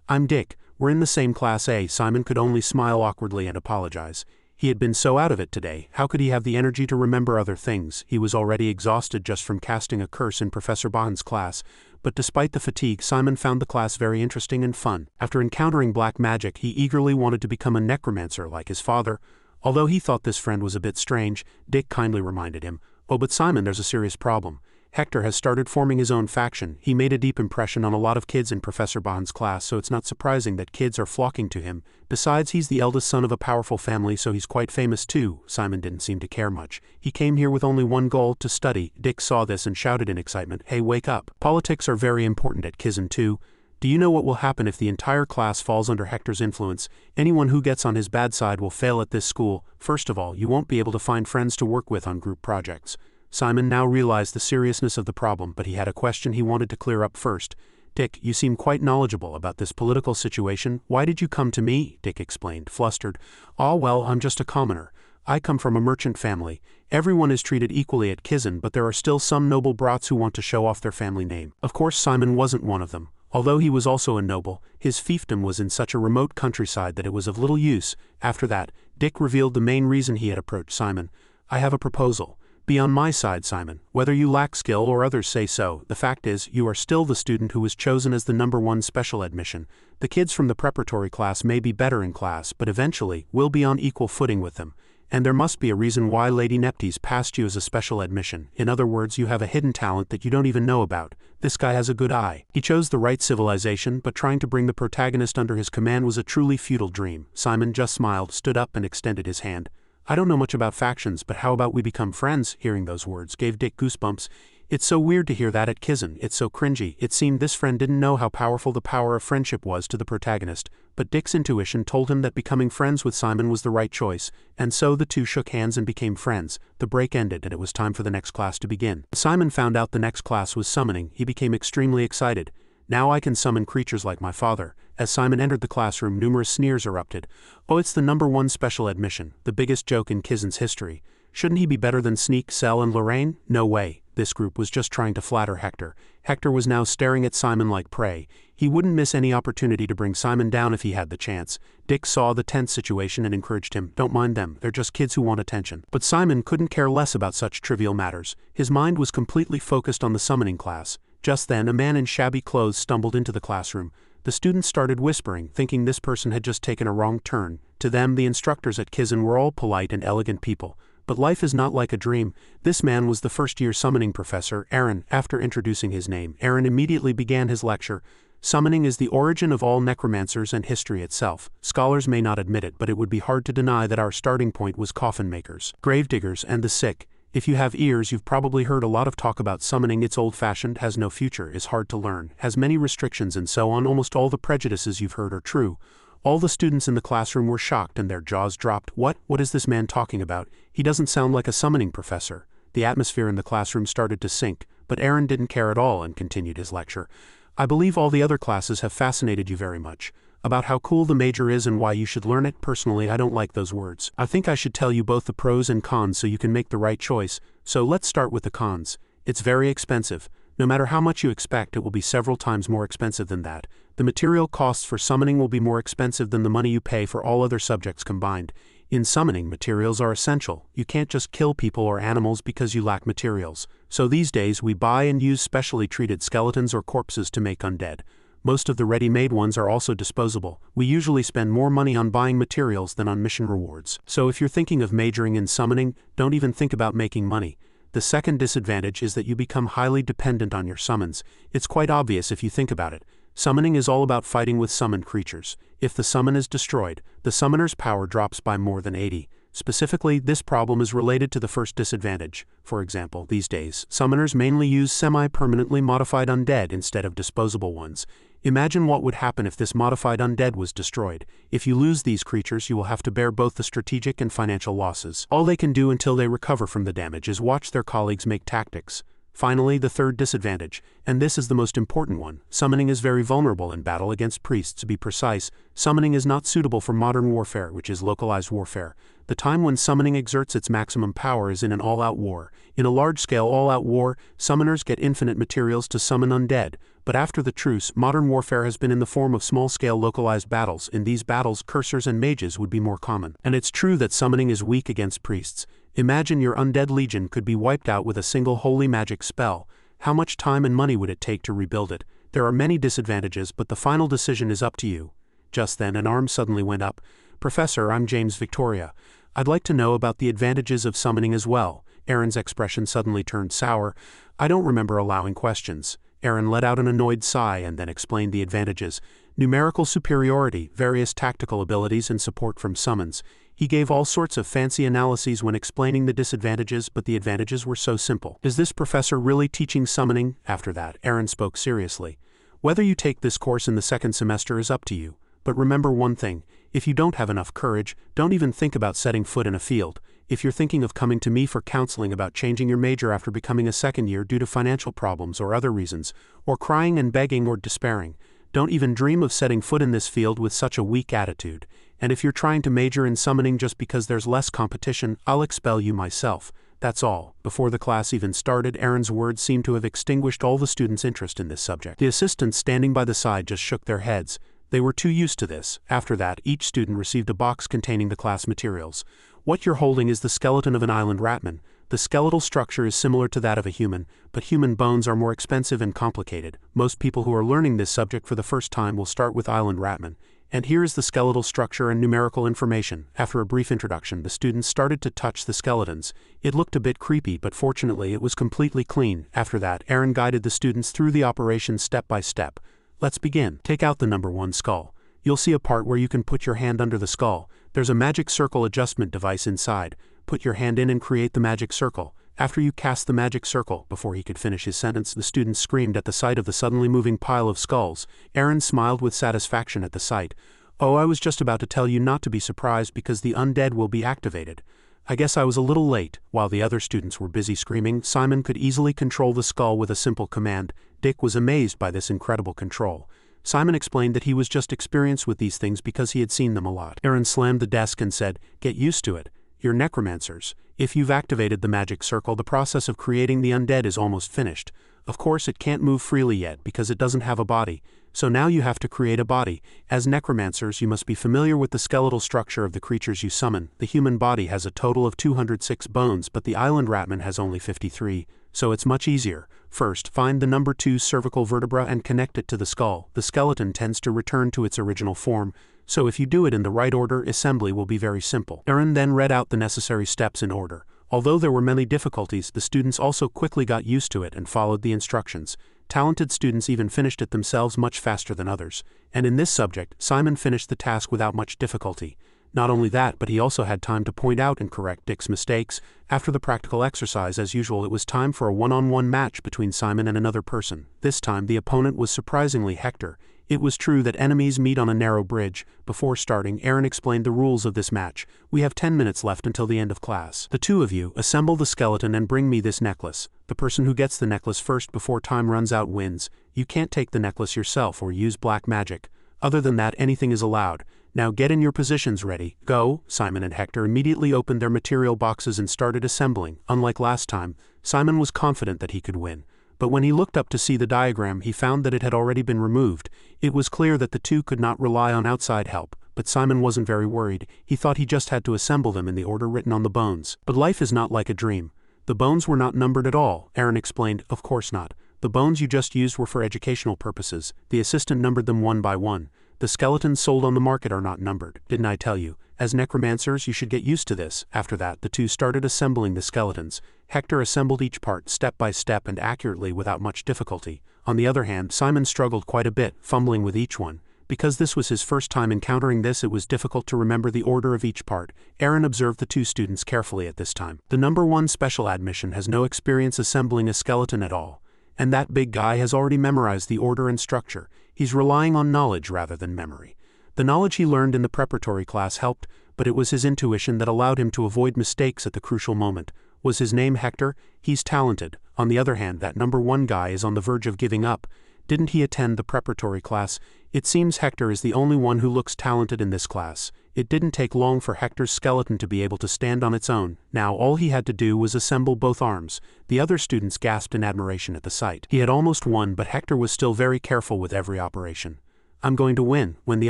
"I'm Dick. We're in the same Class A." Simon could only smile awkwardly and apologize. He had been so out of it today. How could he have the energy to remember other things? He was already exhausted just from casting a curse in Professor Bati's class. But despite the fatigue, Simon found the class very interesting and fun. After encountering black magic, he eagerly wanted to become a necromancer like his father. Although he thought this friend was a bit strange, Dick kindly reminded him, "Oh, but Simon, there's a serious problem. Hector has started forming his own faction. He made a deep impression on a lot of kids in Professor Bati's class, so it's not surprising that kids are flocking to him. Besides, he's the eldest son of a powerful family, so he's quite famous too." Simon didn't seem to care much. He came here with only one goal, to study. Dick saw this and shouted in excitement, "Hey, wake up. Politics are very important at Kizen too. Do you know what will happen if the entire class falls under Hector's influence? Anyone who gets on his bad side will fail at this school. First of all, you won't be able to find friends to work with on group projects." Simon now realized the seriousness of the problem, but he had a question he wanted to clear up first. "Dick, you seem quite knowledgeable about this political situation. Why did you come to me?" Dick explained, flustered. "Ah, well, I'm just a commoner. I come from a merchant family. Everyone is treated equally at Kizen, but there are still some noble brats who want to show off their family name." Of course, Simon wasn't one of them. Although he was also a noble, his fiefdom was in such a remote countryside that it was of little use. After that, Dick revealed the main reason he had approached Simon. "I have a proposal. Be on my side, Simon. Whether you lack skill or others say so, the fact is, you are still the student who was chosen as the #1 special admission. The kids from the preparatory class may be better in class, but eventually, we'll be on equal footing with them. And there must be a reason why Lady Neptes passed you as a special admission. In other words, you have a hidden talent that you don't even know about. This guy has a good eye." He chose the right civilization, but trying to bring the protagonist under his command was a truly futile dream. Simon just smiled, stood up and extended his hand. "I don't know much about factions, but how about we become friends?" Hearing those words gave Dick goosebumps. It's so weird to hear that at Kizen. It's so cringy. It seemed this friend didn't know how powerful the power of friendship was to the protagonist, but Dick's intuition told him that becoming friends with Simon was the right choice, and so the two shook hands and became friends. The break ended and it was time for the next class to begin. Simon found out the next class was summoning. He became extremely excited. "Now I can summon creatures like my father." As Simon entered the classroom, numerous sneers erupted. "Oh, it's the #1 special admission, the biggest joke in Kizen's history. Shouldn't he be better than Sneak, Cell, and Lorraine? No way." This group was just trying to flatter Hector. Hector was now staring at Simon like prey. He wouldn't miss any opportunity to bring Simon down if he had the chance. Dick saw the tense situation and encouraged him, "Don't mind them, they're just kids who want attention." But Simon couldn't care less about such trivial matters. His mind was completely focused on the summoning class. Just then, a man in shabby clothes stumbled into the classroom. The students started whispering, thinking this person had just taken a wrong turn. To them, the instructors at Kizen were all polite and elegant people. But life is not like a dream. This man was the first-year summoning professor, Aaron. After introducing his name, Aaron immediately began his lecture. Summoning is the origin of all necromancers and history itself. Scholars may not admit it, but it would be hard to deny that our starting point was coffin makers, gravediggers, and the sick. If you have ears, you've probably heard a lot of talk about summoning. It's old-fashioned, has no future, is hard to learn, has many restrictions, and so on. Almost all the prejudices you've heard are true. All the students in the classroom were shocked and their jaws dropped. What is this man talking about? He doesn't sound like a summoning professor. The atmosphere in the classroom started to sink, but Aaron didn't care at all and continued his lecture. I believe all the other classes have fascinated you very much. About how cool the major is and why you should learn it. Personally, I don't like those words. I think I should tell you both the pros and cons so you can make the right choice. So let's start with the cons. It's very expensive. No matter how much you expect, it will be several times more expensive than that. The material costs for summoning will be more expensive than the money you pay for all other subjects combined. In summoning, materials are essential. You can't just kill people or animals because you lack materials. So these days we buy and use specially treated skeletons or corpses to make undead. Most of the ready-made ones are also disposable. We usually spend more money on buying materials than on mission rewards. So if you're thinking of majoring in summoning, don't even think about making money. The second disadvantage is that you become highly dependent on your summons. It's quite obvious if you think about it. Summoning is all about fighting with summoned creatures. If the summon is destroyed, the summoner's power drops by more than 80. Specifically, this problem is related to the first disadvantage. For example, these days, summoners mainly use semi-permanently modified undead instead of disposable ones. Imagine what would happen if this modified undead was destroyed. If you lose these creatures, you will have to bear both the strategic and financial losses. All they can do until they recover from the damage is watch their colleagues make tactics. Finally, the third disadvantage, and this is the most important one, summoning is very vulnerable in battle against priests. To be precise, summoning is not suitable for modern warfare, which is localized warfare. The time when summoning exerts its maximum power is in an all-out war. In a large-scale all-out war, summoners get infinite materials to summon undead. But after the truce, modern warfare has been in the form of small-scale localized battles. In these battles, cursors and mages would be more common. And it's true that summoning is weak against priests. Imagine your undead legion could be wiped out with a single holy magic spell. How much time and money would it take to rebuild it? There are many disadvantages, but the final decision is up to you. Just then, an arm suddenly went up. Professor, I'm James Victoria. I'd like to know about the advantages of summoning as well. Aaron's expression suddenly turned sour. I don't remember allowing questions. Aaron let out an annoyed sigh and then explained the advantages. Numerical superiority, various tactical abilities, and support from summons. He gave all sorts of fancy analyses when explaining the disadvantages, but the advantages were so simple. Is this professor really teaching summoning? After that, Aaron spoke seriously. Whether you take this course in the second semester is up to you. But remember one thing, if you don't have enough courage, don't even think about setting foot in a field. If you're thinking of coming to me for counseling about changing your major after becoming a second year due to financial problems or other reasons, or crying and begging or despairing, don't even dream of setting foot in this field with such a weak attitude. And if you're trying to major in summoning just because there's less competition, I'll expel you myself. That's all. Before the class even started, Aaron's words seemed to have extinguished all the students' interest in this subject. The assistants standing by the side just shook their heads. They were too used to this. After that, each student received a box containing the class materials. What you're holding is the skeleton of an island ratman. The skeletal structure is similar to that of a human, but human bones are more expensive and complicated. Most people who are learning this subject for the first time will start with island ratman. And here is the skeletal structure and numerical information. After a brief introduction, the students started to touch the skeletons. It looked a bit creepy, but fortunately it was completely clean. After that, Aaron guided the students through the operation step by step. Let's begin. Take out the number 1 skull. You'll see a part where you can put your hand under the skull. There's a magic circle adjustment device inside. Put your hand in and create the magic circle. After you cast the magic circle, before he could finish his sentence, the student screamed at the sight of the suddenly moving pile of skulls. Aaron smiled with satisfaction at the sight. Oh, I was just about to tell you not to be surprised because the undead will be activated. I guess I was a little late. While the other students were busy screaming, Simon could easily control the skull with a simple command. Dick was amazed by this incredible control. Simon explained that he was just experienced with these things because he had seen them a lot. Aaron slammed the desk and said, "Get used to it. You're necromancers. If you've activated the magic circle, the process of creating the undead is almost finished. Of course, it can't move freely yet because it doesn't have a body. So now you have to create a body. As necromancers, you must be familiar with the skeletal structure of the creatures you summon. The human body has a total of 206 bones, but the island ratman has only 53. So it's much easier. First, find the number 2 cervical vertebra and connect it to the skull. The skeleton tends to return to its original form. So if you do it in the right order, assembly will be very simple. Aaron then read out the necessary steps in order. Although there were many difficulties, the students also quickly got used to it and followed the instructions. Talented students even finished it themselves much faster than others, and in this subject, Simon finished the task without much difficulty. Not only that, but he also had time to point out and correct Dick's mistakes. After the practical exercise, as usual, it was time for a one-on-one match between Simon and another person. This time, the opponent was surprisingly Hector. It was true that enemies meet on a narrow bridge. Before starting, Aaron explained the rules of this match. We have 10 minutes left until the end of class. The two of you assemble the skeleton and bring me this necklace. The person who gets the necklace first before time runs out wins. You can't take the necklace yourself or use black magic. Other than that, anything is allowed. Now get in your positions ready. Go! Simon and Hector immediately opened their material boxes and started assembling. Unlike last time, Simon was confident that he could win. But when he looked up to see the diagram, he found that it had already been removed. It was clear that the two could not rely on outside help, but Simon wasn't very worried. He thought he just had to assemble them in the order written on the bones. But life is not like a dream. The bones were not numbered at all, Aaron explained. Of course not. The bones you just used were for educational purposes. The assistant numbered them one by one. The skeletons sold on the market are not numbered. Didn't I tell you? As necromancers, you should get used to this. After that, the two started assembling the skeletons. Hector assembled each part step by step and accurately without much difficulty. On the other hand, Simon struggled quite a bit, fumbling with each one. Because this was his first time encountering this, it was difficult to remember the order of each part. Aaron observed the two students carefully at this time. The number 1 special admission has no experience assembling a skeleton at all. And that big guy has already memorized the order and structure. He's relying on knowledge rather than memory. The knowledge he learned in the preparatory class helped, but it was his intuition that allowed him to avoid mistakes at the crucial moment. Was his name Hector? He's talented. On the other hand, that number 1 guy is on the verge of giving up. Didn't he attend the preparatory class? It seems Hector is the only one who looks talented in this class. It didn't take long for Hector's skeleton to be able to stand on its own. Now all he had to do was assemble both arms. The other students gasped in admiration at the sight. He had almost won, but Hector was still very careful with every operation. I'm going to win. When the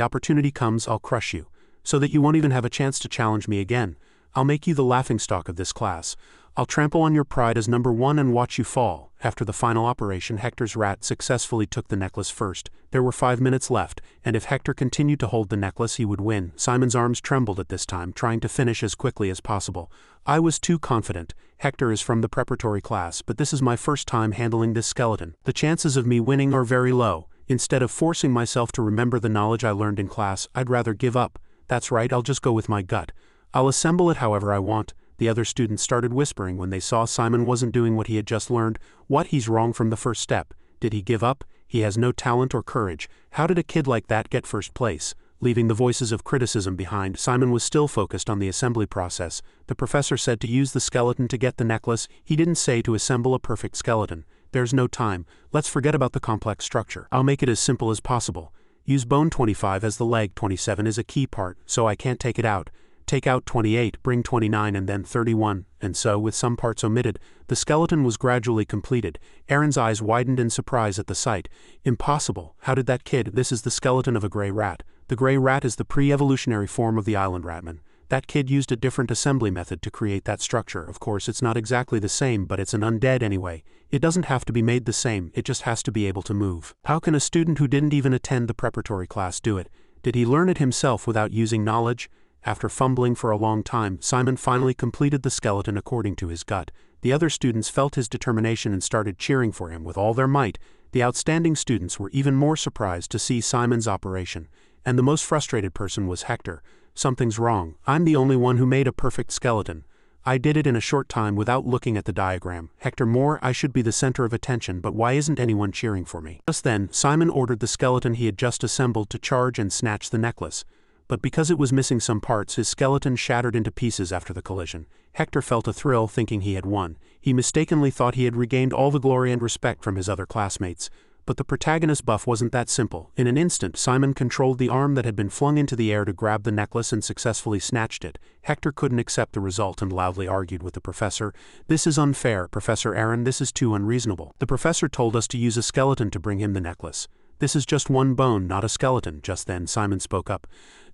opportunity comes, I'll crush you, so that you won't even have a chance to challenge me again. I'll make you the laughingstock of this class. I'll trample on your pride as number 1 and watch you fall. After the final operation, Hector's rat successfully took the necklace first. There were 5 minutes left, and if Hector continued to hold the necklace, he would win. Simon's arms trembled at this time, trying to finish as quickly as possible. I was too confident. Hector is from the preparatory class, but this is my first time handling this skeleton. The chances of me winning are very low. Instead of forcing myself to remember the knowledge I learned in class, I'd rather give up. That's right, I'll just go with my gut. I'll assemble it however I want. The other students started whispering when they saw Simon wasn't doing what he had just learned. What? He's wrong from the first step. Did he give up? He has no talent or courage. How did a kid like that get first place? Leaving the voices of criticism behind, Simon was still focused on the assembly process. The professor said to use the skeleton to get the necklace. He didn't say to assemble a perfect skeleton. There's no time. Let's forget about the complex structure. I'll make it as simple as possible. Use bone 25 as the leg. 27 is a key part, so I can't take it out. Take out 28, bring 29 and then 31, and so, with some parts omitted, the skeleton was gradually completed. Aaron's eyes widened in surprise at the sight. Impossible. How did that kid? This is the skeleton of a gray rat. The gray rat is the pre-evolutionary form of the island ratman. That kid used a different assembly method to create that structure. Of course, it's not exactly the same, but it's an undead anyway. It doesn't have to be made the same, it just has to be able to move. How can a student who didn't even attend the preparatory class do it? Did he learn it himself without using knowledge? After fumbling for a long time, Simon finally completed the skeleton according to his gut. The other students felt his determination and started cheering for him with all their might. The outstanding students were even more surprised to see Simon's operation. And the most frustrated person was Hector. Something's wrong. I'm the only one who made a perfect skeleton. I did it in a short time without looking at the diagram. Hector Moore, I should be the center of attention, but why isn't anyone cheering for me? Just then, Simon ordered the skeleton he had just assembled to charge and snatch the necklace. But because it was missing some parts, his skeleton shattered into pieces after the collision. Hector felt a thrill thinking he had won. He mistakenly thought he had regained all the glory and respect from his other classmates. But the protagonist buff wasn't that simple. In an instant, Simon controlled the arm that had been flung into the air to grab the necklace and successfully snatched it. Hector couldn't accept the result and loudly argued with the professor. This is unfair, Professor Aaron, this is too unreasonable. The professor told us to use a skeleton to bring him the necklace. This is just one bone, not a skeleton. Just then, Simon spoke up.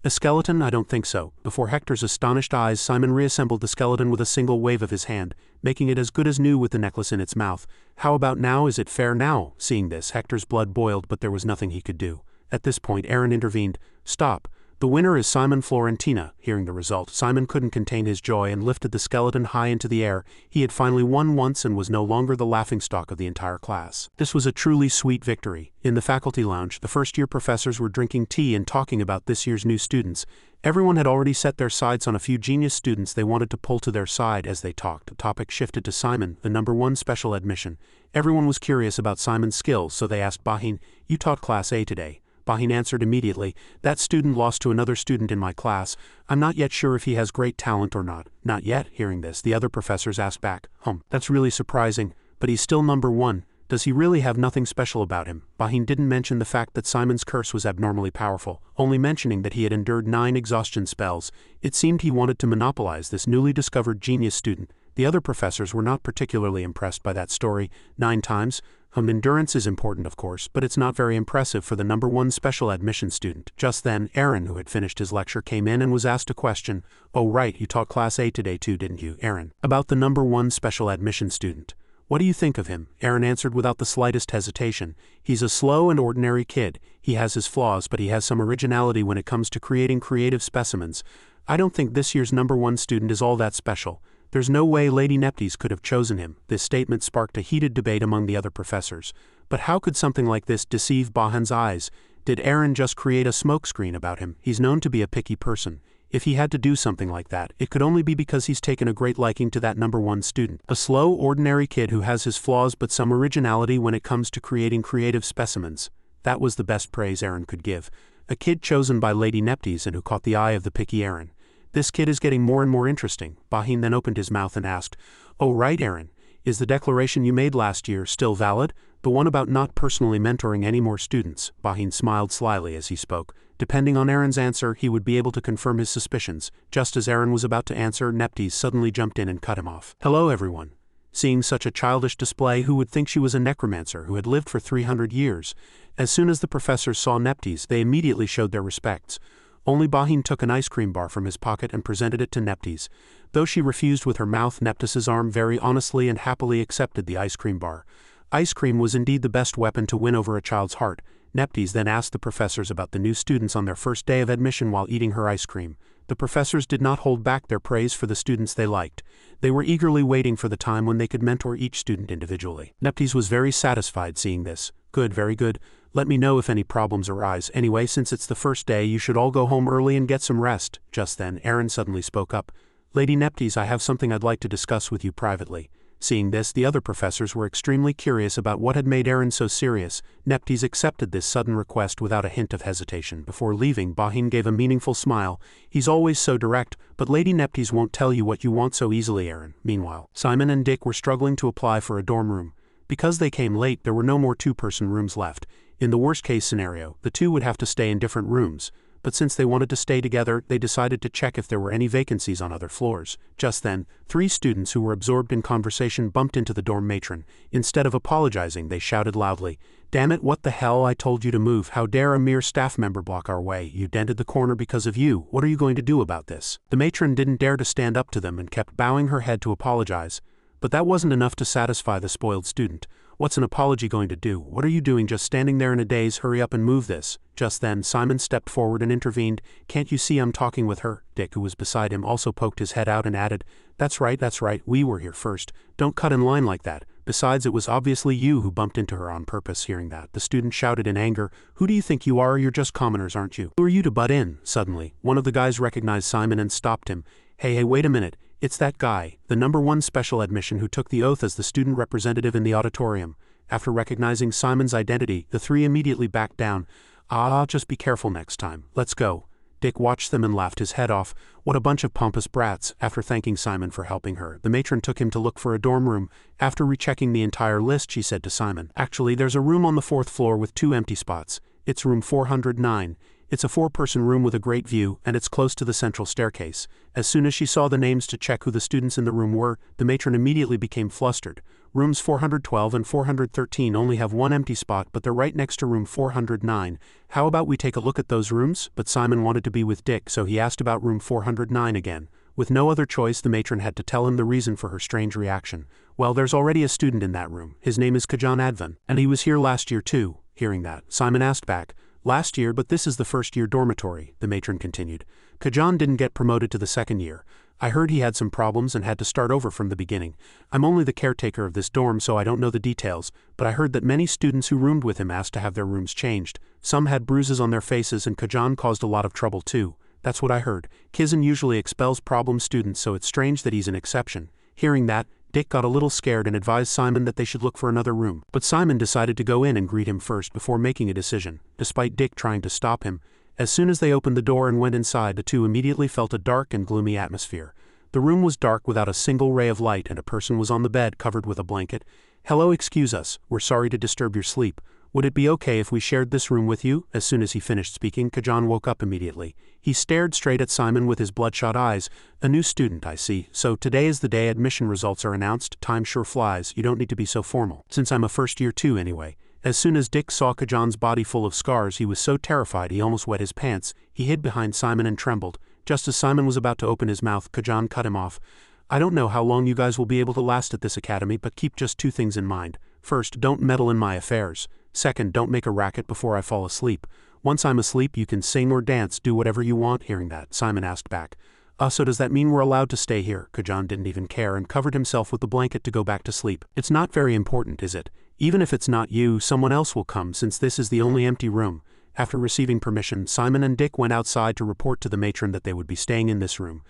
A skeleton? I don't think so. Before Hector's astonished eyes, Simon reassembled the skeleton with a single wave of his hand, making it as good as new with the necklace in its mouth. How about now? Is it fair now? Seeing this, Hector's blood boiled, but there was nothing he could do. At this point, Aaron intervened. Stop. The winner is Simon Florentina. Hearing the result, Simon couldn't contain his joy and lifted the skeleton high into the air. He had finally won once and was no longer the laughingstock of the entire class. This was a truly sweet victory. In the faculty lounge, the first-year professors were drinking tea and talking about this year's new students. Everyone had already set their sights on a few genius students they wanted to pull to their side. As they talked, the topic shifted to Simon, the #1 special admission. Everyone was curious about Simon's skills, so they asked Bahin, "You taught Class A today." Bahin answered immediately, "That student lost to another student in my class. I'm not yet sure if he has great talent or not." "Not yet?" Hearing this, the other professors asked back, "That's really surprising, but he's still #1. Does he really have nothing special about him?" Bahin didn't mention the fact that Simon's curse was abnormally powerful, only mentioning that he had endured 9 exhaustion spells. It seemed he wanted to monopolize this newly discovered genius student. The other professors were not particularly impressed by that story. 9 times? Endurance is important, of course, but it's not very impressive for the #1 special admission student. Just then, Aaron, who had finished his lecture, came in and was asked a question. "Oh right, you taught Class A today too, didn't you, Aaron? About the #1 special admission student. What do you think of him?" Aaron answered without the slightest hesitation. "He's a slow and ordinary kid. He has his flaws, but he has some originality when it comes to creating creative specimens. I don't think this year's #1 student is all that special. There's no way Lady Neptes could have chosen him." This statement sparked a heated debate among the other professors. But how could something like this deceive Bahan's eyes? Did Aaron just create a smokescreen about him? He's known to be a picky person. If he had to do something like that, it could only be because he's taken a great liking to that #1 student. A slow, ordinary kid who has his flaws but some originality when it comes to creating creative specimens. That was the best praise Aaron could give. A kid chosen by Lady Neptes and who caught the eye of the picky Aaron. This kid is getting more and more interesting. Bahin then opened his mouth and asked, "Oh right, Aaron, is the declaration you made last year still valid? The one about not personally mentoring any more students?" Bahin smiled slyly as he spoke. Depending on Aaron's answer, he would be able to confirm his suspicions. Just as Aaron was about to answer, Neptes suddenly jumped in and cut him off. "Hello everyone." Seeing such a childish display, who would think she was a necromancer who had lived for 300 years? As soon as the professors saw Neptes, they immediately showed their respects. Only Bahin took an ice cream bar from his pocket and presented it to Neptes. Though she refused with her mouth, Neptes' arm very honestly and happily accepted the ice cream bar. Ice cream was indeed the best weapon to win over a child's heart. Neptes then asked the professors about the new students on their first day of admission while eating her ice cream. The professors did not hold back their praise for the students they liked. They were eagerly waiting for the time when they could mentor each student individually. Neptes was very satisfied seeing this. "Good, very good. Let me know if any problems arise. Anyway, since it's the first day, you should all go home early and get some rest." Just then, Aaron suddenly spoke up. "Lady Neptes, I have something I'd like to discuss with you privately." Seeing this, the other professors were extremely curious about what had made Aaron so serious. Neptes accepted this sudden request without a hint of hesitation. Before leaving, Bahin gave a meaningful smile. "He's always so direct, but Lady Neptes won't tell you what you want so easily, Aaron." Meanwhile, Simon and Dick were struggling to apply for a dorm room. Because they came late, there were no more 2-person rooms left. In the worst-case scenario, the two would have to stay in different rooms. But since they wanted to stay together, they decided to check if there were any vacancies on other floors. Just then, 3 students who were absorbed in conversation bumped into the dorm matron. Instead of apologizing, they shouted loudly, "Damn it, what the hell, I told you to move. How dare a mere staff member block our way? You dented the corner because of you. What are you going to do about this?" The matron didn't dare to stand up to them and kept bowing her head to apologize. But that wasn't enough to satisfy the spoiled student. "What's an apology going to do? What are you doing just standing there in a daze? Hurry up and move this." Just then, Simon stepped forward and intervened. "Can't you see I'm talking with her?" Dick, who was beside him, also poked his head out and added, that's right, we were here first. Don't cut in line like that. Besides, it was obviously you who bumped into her on purpose." Hearing that, the student shouted in anger, "Who do you think you are? You're just commoners, aren't you? Who are you to butt in?" Suddenly, one of the guys recognized Simon and stopped him. Hey, wait a minute. It's that guy, the #1 special admission who took the oath as the student representative in the auditorium." After recognizing Simon's identity, the 3 immediately backed down. Just be careful next time. Let's go." Dick watched them and laughed his head off. What a bunch of pompous brats. After thanking Simon for helping her, the matron took him to look for a dorm room. After rechecking the entire list, she said to Simon, "Actually, there's a room on the 4th floor with 2 empty spots. It's room 409. It's a 4-person room with a great view, and it's close to the central staircase." As soon as she saw the names to check who the students in the room were, the matron immediately became flustered. Rooms 412 and 413 only have 1 empty spot, but they're right next to room 409. How about we take a look at those rooms? But Simon wanted to be with Dick, so he asked about room 409 again. With no other choice, the matron had to tell him the reason for her strange reaction. "Well, there's already a student in that room. His name is Kajan Advan, and he was here last year too." Hearing that, Simon asked back, Last year, but this is the first year dormitory, the matron continued. Kizen didn't get promoted to the second year. I heard he had some problems and had to start over from the beginning. I'm only the caretaker of this dorm, so I don't know the details, but I heard that many students who roomed with him asked to have their rooms changed. Some had bruises on their faces and Kizen caused a lot of trouble too. That's what I heard. Kizen usually expels problem students, so it's strange that he's an exception. Hearing that, Dick got a little scared and advised Simon that they should look for another room. But Simon decided to go in and greet him first before making a decision, despite Dick trying to stop him. As soon as they opened the door and went inside, the two immediately felt a dark and gloomy atmosphere. The room was dark without a single ray of light and a person was on the bed covered with a blanket. "Hello, excuse us, we're sorry to disturb your sleep. Would it be okay if we shared this room with you?" As soon as he finished speaking, Kizen woke up immediately. He stared straight at Simon with his bloodshot eyes. "A new student, I see. So today is the day admission results are announced. Time sure flies. You don't need to be so formal. Since I'm a first year too anyway." As soon as Dick saw Kizen's body full of scars, he was so terrified he almost wet his pants. He hid behind Simon and trembled. Just as Simon was about to open his mouth, Kizen cut him off. "I don't know how long you guys will be able to last at this academy, but keep just two things in mind. First, don't meddle in my affairs. Second, don't make a racket before I fall asleep. Once I'm asleep, you can sing or dance, do whatever you want." Hearing that, Simon asked back, So does that mean we're allowed to stay here?" Kizen didn't even care and covered himself with the blanket to go back to sleep. "It's not very important, is it? Even if it's not you, someone else will come since this is the only empty room." After receiving permission, Simon and Dick went outside to report to the matron that they would be staying in this room.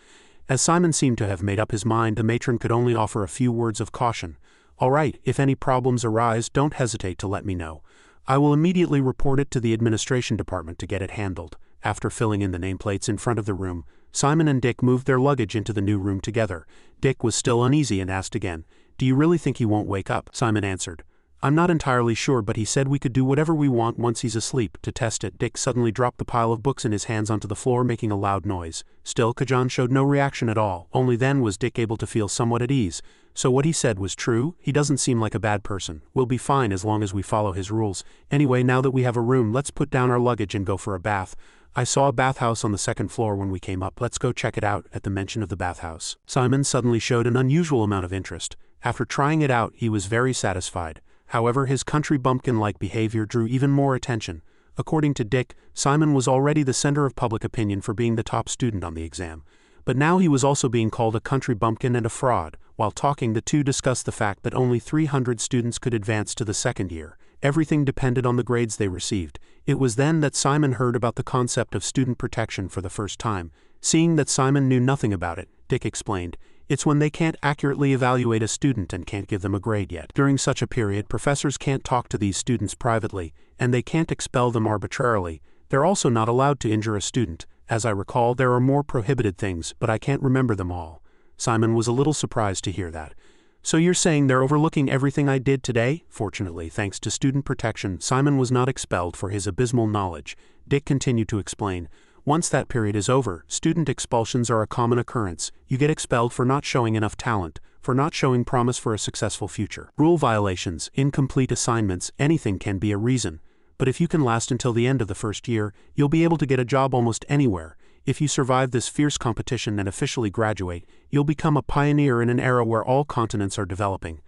As Simon seemed to have made up his mind, the matron could only offer a few words of caution. "All right, if any problems arise, don't hesitate to let me know. I will immediately report it to the administration department to get it handled." After filling in the nameplates in front of the room, Simon and Dick moved their luggage into the new room together. Dick was still uneasy and asked again, "Do you really think he won't wake up?" Simon answered, "I'm not entirely sure, but he said we could do whatever we want once he's asleep." To test it, Dick suddenly dropped the pile of books in his hands onto the floor, making a loud noise. Still, Kizen showed no reaction at all. Only then was Dick able to feel somewhat at ease. So what he said was true. He doesn't seem like a bad person. We'll be fine as long as we follow his rules. Anyway, now that we have a room, let's put down our luggage and go for a bath. I saw a bathhouse on the second floor when we came up. Let's go check it out." At the mention of the bathhouse, Simon suddenly showed an unusual amount of interest. After trying it out, he was very satisfied. However, his country bumpkin-like behavior drew even more attention. According to Dick, Simon was already the center of public opinion for being the top student on the exam. But now he was also being called a country bumpkin and a fraud. While talking, the two discussed the fact that only 300 students could advance to the second year. Everything depended on the grades they received. It was then that Simon heard about the concept of student protection for the first time. Seeing that Simon knew nothing about it, Dick explained, "It's when they can't accurately evaluate a student and can't give them a grade yet. During such a period, professors can't talk to these students privately, and they can't expel them arbitrarily. They're also not allowed to injure a student. As I recall, there are more prohibited things, but I can't remember them all." Simon was a little surprised to hear that. "So you're saying they're overlooking everything I did today?" Fortunately, thanks to student protection, Simon was not expelled for his abysmal knowledge. Dick continued to explain, "Once that period is over, student expulsions are a common occurrence. You get expelled for not showing enough talent, for not showing promise for a successful future. Rule violations, incomplete assignments, anything can be a reason. But if you can last until the end of the first year, you'll be able to get a job almost anywhere. If you survive this fierce competition and officially graduate, you'll become a pioneer in an era where all continents are developing.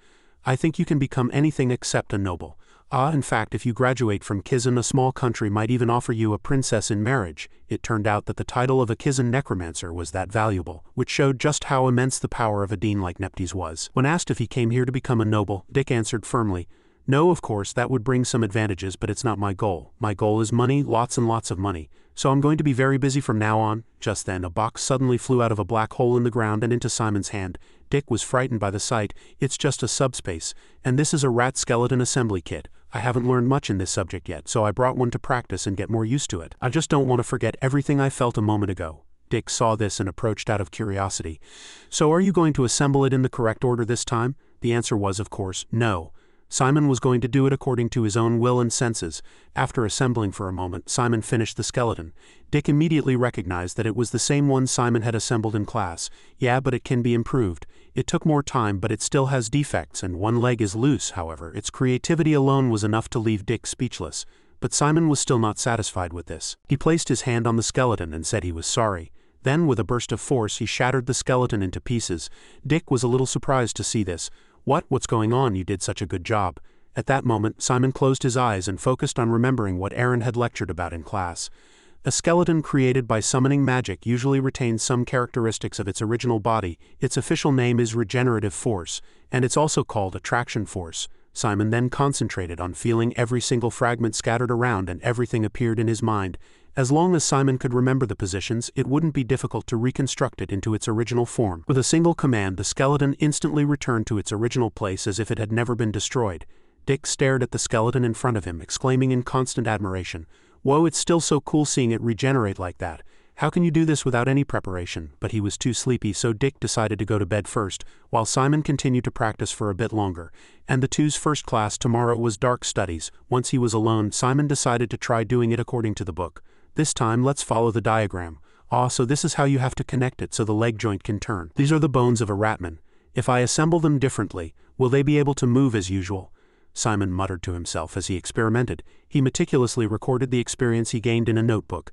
I think you can become anything except a noble. In fact, if you graduate from Kizen, a small country might even offer you a princess in marriage." It turned out that the title of a Kizen necromancer was that valuable, which showed just how immense the power of a dean like Neptes was. When asked if he came here to become a noble, Dick answered firmly, "No, of course, that would bring some advantages, but it's not my goal. My goal is money, lots and lots of money. So I'm going to be very busy from now on." Just then, a box suddenly flew out of a black hole in the ground and into Simon's hand. Dick was frightened by the sight. "It's just a subspace, and this is a rat skeleton assembly kit. I haven't learned much in this subject yet, so I brought one to practice and get more used to it. I just don't want to forget everything I felt a moment ago." Dick saw this and approached out of curiosity. "So are you going to assemble it in the correct order this time?" The answer was, of course, no. Simon was going to do it according to his own will and senses. After assembling for a moment, Simon finished the skeleton. Dick immediately recognized that it was the same one Simon had assembled in class. "Yeah, but it can be improved. It took more time, but it still has defects, and one leg is loose." However, its creativity alone was enough to leave Dick speechless. But Simon was still not satisfied with this. He placed his hand on the skeleton and said he was sorry. Then, with a burst of force, he shattered the skeleton into pieces. Dick was a little surprised to see this. What's going on? You did such a good job." At that moment, Simon closed his eyes and focused on remembering what Aaron had lectured about in class. A skeleton created by summoning magic usually retains some characteristics of its original body. Its official name is regenerative force, and it's also called attraction force. Simon then concentrated on feeling every single fragment scattered around, and everything appeared in his mind. As long as Simon could remember the positions, it wouldn't be difficult to reconstruct it into its original form. With a single command, the skeleton instantly returned to its original place as if it had never been destroyed. Dick stared at the skeleton in front of him, exclaiming in constant admiration, "Whoa, it's still so cool seeing it regenerate like that. How can you do this without any preparation?" But he was too sleepy, so Dick decided to go to bed first, while Simon continued to practice for a bit longer. And the two's first class tomorrow was dark studies. Once he was alone, Simon decided to try doing it according to the book. This time, let's follow the diagram. So this is how you have to connect it so the leg joint can turn. These are the bones of a ratman. If I assemble them differently, will they be able to move as usual? Simon muttered to himself as he experimented. He meticulously recorded the experience he gained in a notebook.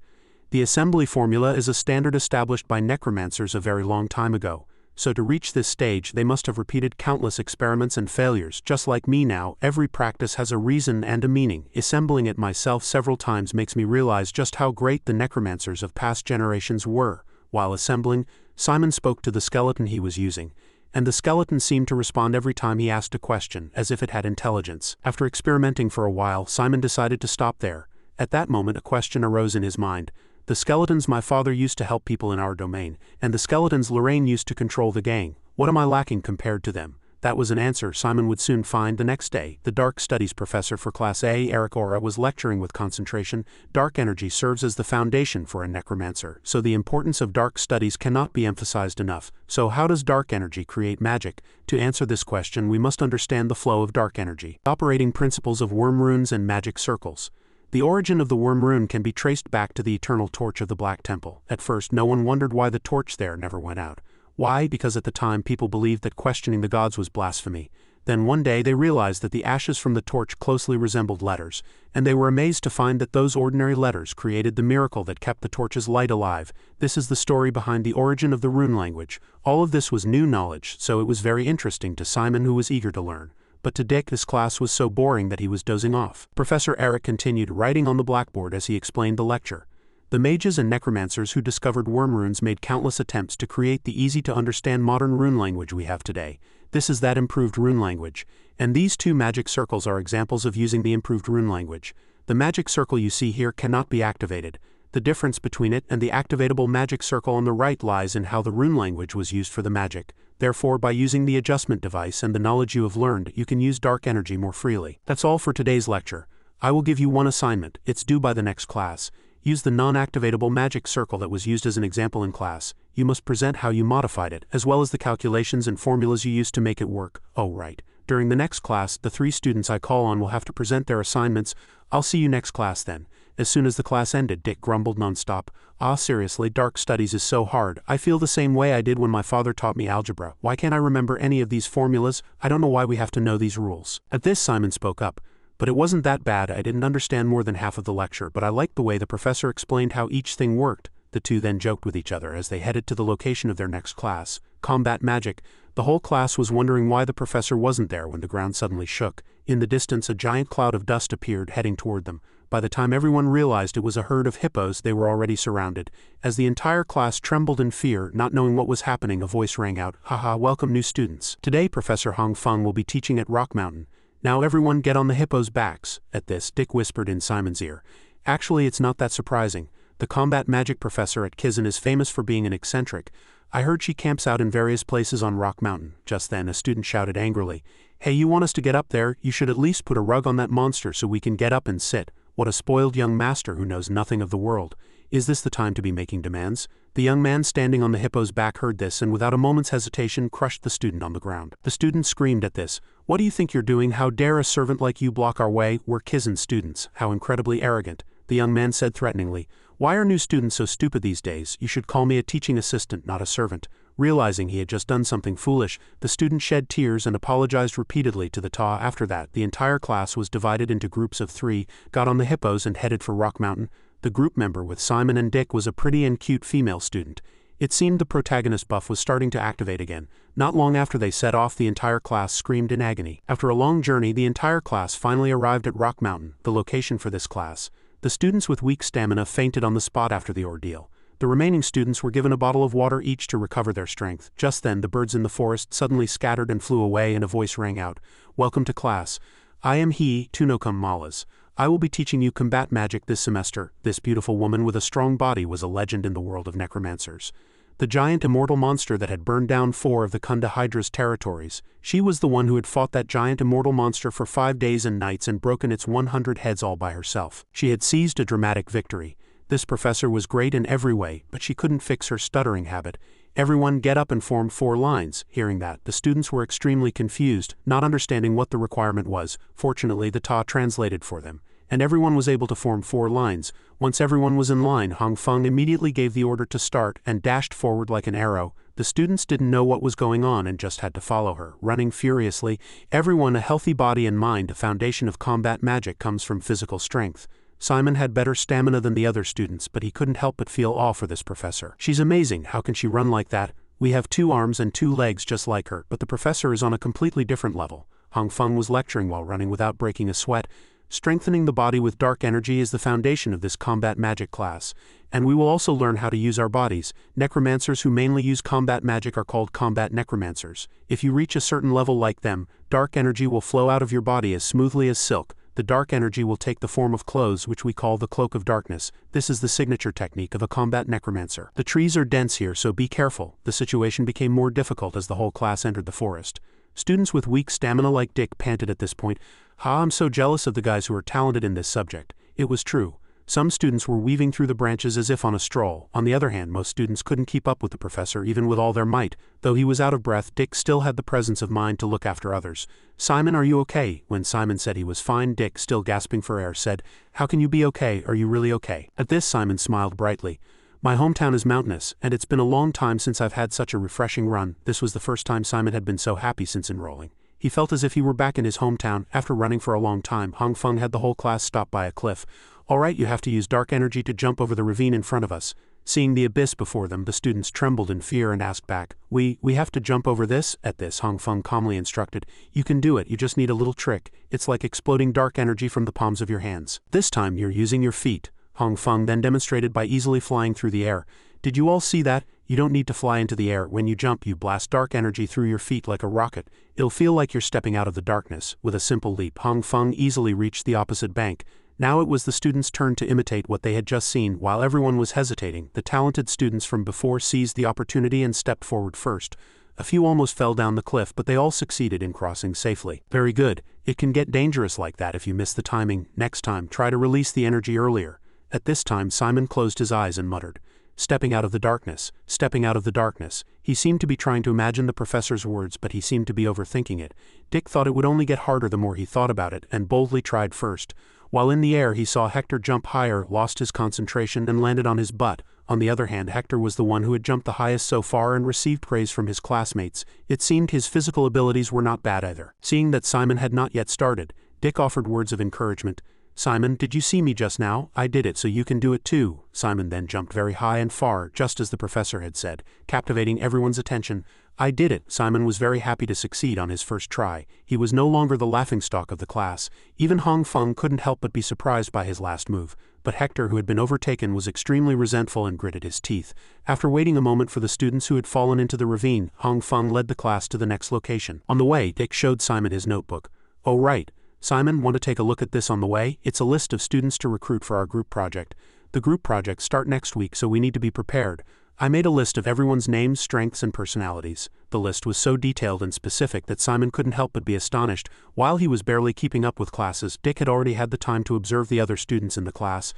The assembly formula is a standard established by necromancers a very long time ago. So to reach this stage, they must have repeated countless experiments and failures. Just like me now, every practice has a reason and a meaning. Assembling it myself several times makes me realize just how great the necromancers of past generations were. While assembling, Simon spoke to the skeleton he was using, and the skeleton seemed to respond every time he asked a question, as if it had intelligence. After experimenting for a while, Simon decided to stop there. At that moment, a question arose in his mind. The skeletons my father used to help people in our domain, and the skeletons Lorraine used to control the gang. What am I lacking compared to them? That was an answer Simon would soon find the next day. The Dark Studies professor for Class A, Eric Ora, was lecturing with concentration. Dark energy serves as the foundation for a necromancer, so the importance of dark studies cannot be emphasized enough. So how does dark energy create magic? To answer this question, we must understand the flow of dark energy. Operating principles of worm runes and magic circles. The origin of the worm rune can be traced back to the eternal torch of the Black Temple. At first, no one wondered why the torch there never went out. Why? Because at the time people believed that questioning the gods was blasphemy. Then one day they realized that the ashes from the torch closely resembled letters, and they were amazed to find that those ordinary letters created the miracle that kept the torch's light alive. This is the story behind the origin of the rune language. All of this was new knowledge, so it was very interesting to Simon, who was eager to learn. But to Dick, this class was so boring that he was dozing off. Professor Eric continued writing on the blackboard as he explained the lecture. The mages and necromancers who discovered worm runes made countless attempts to create the easy-to-understand modern rune language we have today. This is that improved rune language, and these two magic circles are examples of using the improved rune language. The magic circle you see here cannot be activated. The difference between it and the activatable magic circle on the right lies in how the rune language was used for the magic. Therefore, by using the adjustment device and the knowledge you have learned, you can use dark energy more freely. That's all for today's lecture. I will give you one assignment. It's due by the next class. Use the non-activatable magic circle that was used as an example in class. You must present how you modified it, as well as the calculations and formulas you used to make it work. Oh right. During the next class, the 3 students I call on will have to present their assignments. I'll see you next class then. As soon as the class ended, Dick grumbled nonstop. Seriously, dark studies is so hard. I feel the same way I did when my father taught me algebra. Why can't I remember any of these formulas? I don't know why we have to know these rules. At this, Simon spoke up. But it wasn't that bad. I didn't understand more than half of the lecture, but I liked the way the professor explained how each thing worked. The two then joked with each other as they headed to the location of their next class, combat magic. The whole class was wondering why the professor wasn't there when the ground suddenly shook. In the distance, a giant cloud of dust appeared, heading toward them. By the time everyone realized it was a herd of hippos, they were already surrounded. As the entire class trembled in fear, not knowing what was happening, a voice rang out, "Haha, welcome new students. Today Professor Hong Feng will be teaching at Rock Mountain. Now everyone get on the hippos' backs." At this, Dick whispered in Simon's ear, "Actually, it's not that surprising. The combat magic professor at Kizen is famous for being an eccentric. I heard she camps out in various places on Rock Mountain." Just then, a student shouted angrily, "Hey, you want us to get up there? You should at least put a rug on that monster so we can get up and sit. What a spoiled young master who knows nothing of the world. Is this the time to be making demands?" The young man standing on the hippo's back heard this and without a moment's hesitation crushed the student on the ground. The student screamed at this, "What do you think you're doing? How dare a servant like you block our way? We're Kizen students. How incredibly arrogant." The young man said threateningly, "Why are new students so stupid these days? You should call me a teaching assistant, not a servant." Realizing he had just done something foolish, the student shed tears and apologized repeatedly to the Ta. After that, the entire class was divided into groups of 3, got on the hippos and headed for Rock Mountain. The group member with Simon and Dick was a pretty and cute female student. It seemed the protagonist buff was starting to activate again. Not long after they set off, the entire class screamed in agony. After a long journey, the entire class finally arrived at Rock Mountain, the location for this class. The students with weak stamina fainted on the spot after the ordeal. The remaining students were given a bottle of water each to recover their strength. Just then, the birds in the forest suddenly scattered and flew away, and a voice rang out. "Welcome to class. I am he, Tunokam Malas. I will be teaching you combat magic this semester." This beautiful woman with a strong body was a legend in the world of necromancers. The giant immortal monster that had burned down 4 of the Kunda Hydra's territories. She was the one who had fought that giant immortal monster for 5 days and nights and broken its 100 heads all by herself. She had seized a dramatic victory. This professor was great in every way, but she couldn't fix her stuttering habit. Everyone get up and formed 4 lines. Hearing that, the students were extremely confused, not understanding what the requirement was. Fortunately, the Ta translated for them, and everyone was able to form 4 lines. Once everyone was in line, Hong Feng immediately gave the order to start and dashed forward like an arrow. The students didn't know what was going on and just had to follow her, running furiously. Everyone a healthy body and mind. The foundation of combat magic comes from physical strength. Simon had better stamina than the other students, but he couldn't help but feel awe for this professor. She's amazing. How can she run like that? We have 2 arms and 2 legs just like her, but the professor is on a completely different level. Hong Feng was lecturing while running without breaking a sweat. Strengthening the body with dark energy is the foundation of this combat magic class, and we will also learn how to use our bodies. Necromancers who mainly use combat magic are called combat necromancers. If you reach a certain level like them, dark energy will flow out of your body as smoothly as silk. The dark energy will take the form of clothes, which we call the cloak of darkness. This is the signature technique of a combat necromancer. The trees are dense here, so be careful. The situation became more difficult as the whole class entered the forest. Students with weak stamina like Dick panted at this point. I'm so jealous of the guys who are talented in this subject. It was true. Some students were weaving through the branches as if on a stroll. On the other hand, most students couldn't keep up with the professor even with all their might. Though he was out of breath, Dick still had the presence of mind to look after others. "Simon, are you okay?" When Simon said he was fine, Dick, still gasping for air, said, "How can you be okay? Are you really okay?" At this, Simon smiled brightly. "My hometown is mountainous, and it's been a long time since I've had such a refreshing run." This was the first time Simon had been so happy since enrolling. He felt as if he were back in his hometown. After running for a long time, Hong Feng had the whole class stop by a cliff. "All right, you have to use dark energy to jump over the ravine in front of us." Seeing the abyss before them, the students trembled in fear and asked back, We have to jump over this?" At this, Hong Feng calmly instructed, "You can do it, you just need a little trick. It's like exploding dark energy from the palms of your hands. This time you're using your feet." Hong Feng then demonstrated by easily flying through the air. "Did you all see that? You don't need to fly into the air. When you jump, you blast dark energy through your feet like a rocket. It'll feel like you're stepping out of the darkness." With a simple leap, Hong Feng easily reached the opposite bank. Now it was the students' turn to imitate what they had just seen. While everyone was hesitating, the talented students from before seized the opportunity and stepped forward first. A few almost fell down the cliff, but they all succeeded in crossing safely. "Very good. It can get dangerous like that if you miss the timing. Next time, try to release the energy earlier." At this time, Simon closed his eyes and muttered, "Stepping out of the darkness, stepping out of the darkness." He seemed to be trying to imagine the professor's words, but he seemed to be overthinking it. Dick thought it would only get harder the more he thought about it, and boldly tried first. While in the air, he saw Hector jump higher, lost his concentration, and landed on his butt. On the other hand, Hector was the one who had jumped the highest so far and received praise from his classmates. It seemed his physical abilities were not bad either. Seeing that Simon had not yet started, Dick offered words of encouragement. "Simon, did you see me just now? I did it, so you can do it too." Simon then jumped very high and far, just as the professor had said, captivating everyone's attention. "I did it." Simon was very happy to succeed on his first try. He was no longer the laughingstock of the class. Even Hong Feng couldn't help but be surprised by his last move. But Hector, who had been overtaken, was extremely resentful and gritted his teeth. After waiting a moment for the students who had fallen into the ravine, Hong Feng led the class to the next location. On the way, Dick showed Simon his notebook. "Oh right. Simon, want to take a look at this on the way? It's a list of students to recruit for our group project. The group projects start next week, so we need to be prepared. I made a list of everyone's names, strengths, and personalities." The list was so detailed and specific that Simon couldn't help but be astonished. While he was barely keeping up with classes, Dick had already had the time to observe the other students in the class.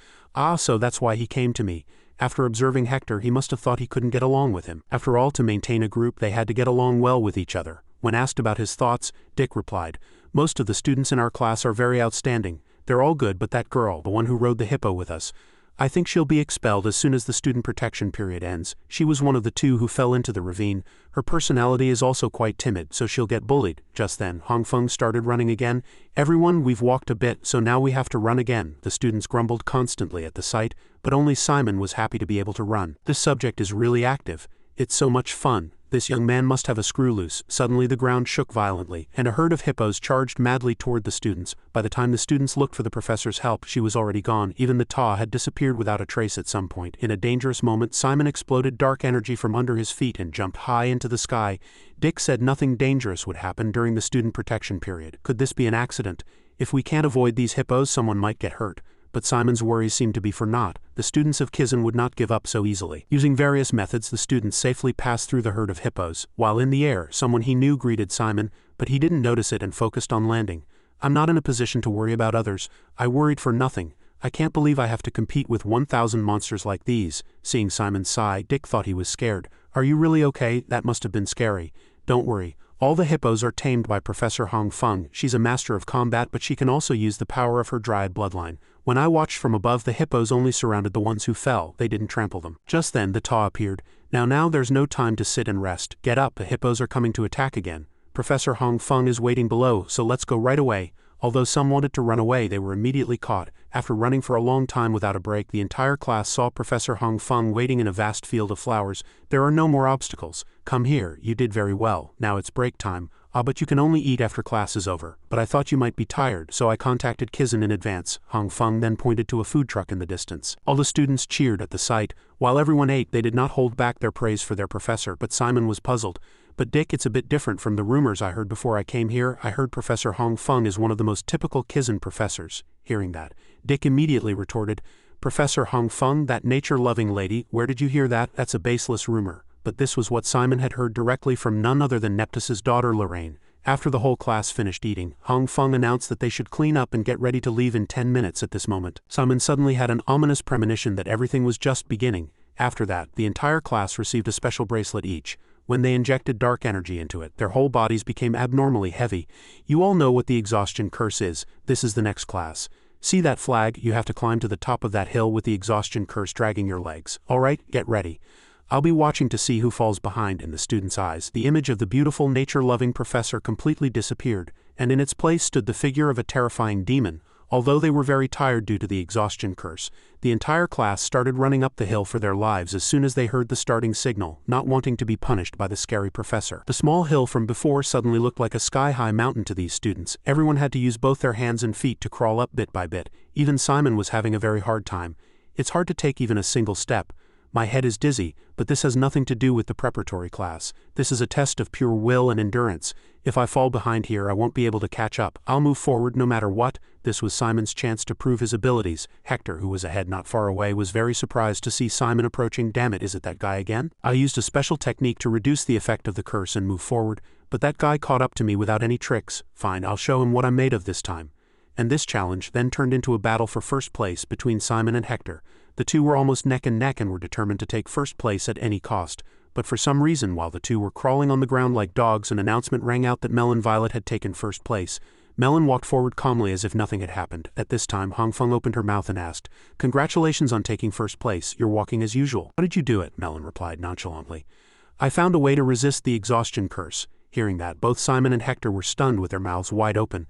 So that's why he came to me. After observing Hector, he must have thought he couldn't get along with him. After all, to maintain a group, they had to get along well with each other. When asked about his thoughts, Dick replied, "Most of the students in our class are very outstanding. They're all good, but that girl, the one who rode the hippo with us, I think she'll be expelled as soon as the student protection period ends. She was one of the 2 who fell into the ravine. Her personality is also quite timid, so she'll get bullied." Just then, Hong Feng started running again. "Everyone, we've walked a bit, so now we have to run again." The students grumbled constantly at the sight, but only Simon was happy to be able to run. "This subject is really active. It's so much fun. This young man must have a screw loose. Suddenly the ground shook violently, and a herd of hippos charged madly toward the students. By the time the students looked for the professor's help, she was already gone. Even the TA had disappeared without a trace at some point. In a dangerous moment, Simon exploded dark energy from under his feet and jumped high into the sky. Dick said nothing dangerous would happen during the student protection period. Could this be an accident? If we can't avoid these hippos, someone might get hurt. But Simon's worries seemed to be for naught. The students of Kizen would not give up so easily. Using various methods, the students safely passed through the herd of hippos. While in the air, someone he knew greeted Simon, but he didn't notice it and focused on landing. I'm not in a position to worry about others. I worried for nothing. I can't believe I have to compete with 1,000 monsters like these. Seeing Simon sigh, Dick thought he was scared. Are you really okay? That must have been scary. Don't worry. All the hippos are tamed by Professor Hong Feng. She's a master of combat, but she can also use the power of her dryad bloodline. When I watched from above, the hippos only surrounded the ones who fell. They didn't trample them. Just then, the TA appeared. Now there's no time to sit and rest. Get up, the hippos are coming to attack again. Professor Hong Feng is waiting below, so let's go right away. Although some wanted to run away, they were immediately caught. After running for a long time without a break, the entire class saw Professor Hong Feng waiting in a vast field of flowers. There are no more obstacles. Come here, you did very well. Now it's break time. But you can only eat after class is over. But I thought you might be tired, so I contacted Kizen in advance. Hong Feng then pointed to a food truck in the distance. All the students cheered at the sight. While everyone ate, they did not hold back their praise for their professor, but Simon was puzzled. But Dick, it's a bit different from the rumors I heard before I came here. I heard Professor Hong Feng is one of the most typical Kizen professors. Hearing that, Dick immediately retorted, Professor Hong Feng, that nature-loving lady, where did you hear that? That's a baseless rumor. But this was what Simon had heard directly from none other than Neptes' daughter Lorraine. After the whole class finished eating, Hong Feng announced that they should clean up and get ready to leave in 10 minutes. At this moment, Simon suddenly had an ominous premonition that everything was just beginning. After that, the entire class received a special bracelet each. When they injected dark energy into it, their whole bodies became abnormally heavy. You all know what the exhaustion curse is. This is the next class. See that flag? You have to climb to the top of that hill with the exhaustion curse dragging your legs. Alright, get ready. I'll be watching to see who falls behind. In the students' eyes, the image of the beautiful nature-loving professor completely disappeared, and in its place stood the figure of a terrifying demon. Although they were very tired due to the exhaustion curse, the entire class started running up the hill for their lives as soon as they heard the starting signal, not wanting to be punished by the scary professor. The small hill from before suddenly looked like a sky-high mountain to these students. Everyone had to use both their hands and feet to crawl up bit by bit. Even Simon was having a very hard time. It's hard to take even a single step. My head is dizzy, but this has nothing to do with the preparatory class. This is a test of pure will and endurance. If I fall behind here, I won't be able to catch up. I'll move forward no matter what. This was Simon's chance to prove his abilities. Hector, who was ahead not far away, was very surprised to see Simon approaching. Damn it, is it that guy again? I used a special technique to reduce the effect of the curse and move forward, but that guy caught up to me without any tricks. Fine, I'll show him what I'm made of this time. And this challenge then turned into a battle for first place between Simon and Hector. The two were almost neck and neck and were determined to take first place at any cost. But for some reason, while the two were crawling on the ground like dogs, an announcement rang out that Melon Violet had taken first place. Melon walked forward calmly as if nothing had happened. At this time, Hong Feng opened her mouth and asked, "Congratulations on taking first place. You're walking as usual." "How did you do it?" Melon replied nonchalantly. "I found a way to resist the exhaustion curse." Hearing that, both Simon and Hector were stunned with their mouths wide open.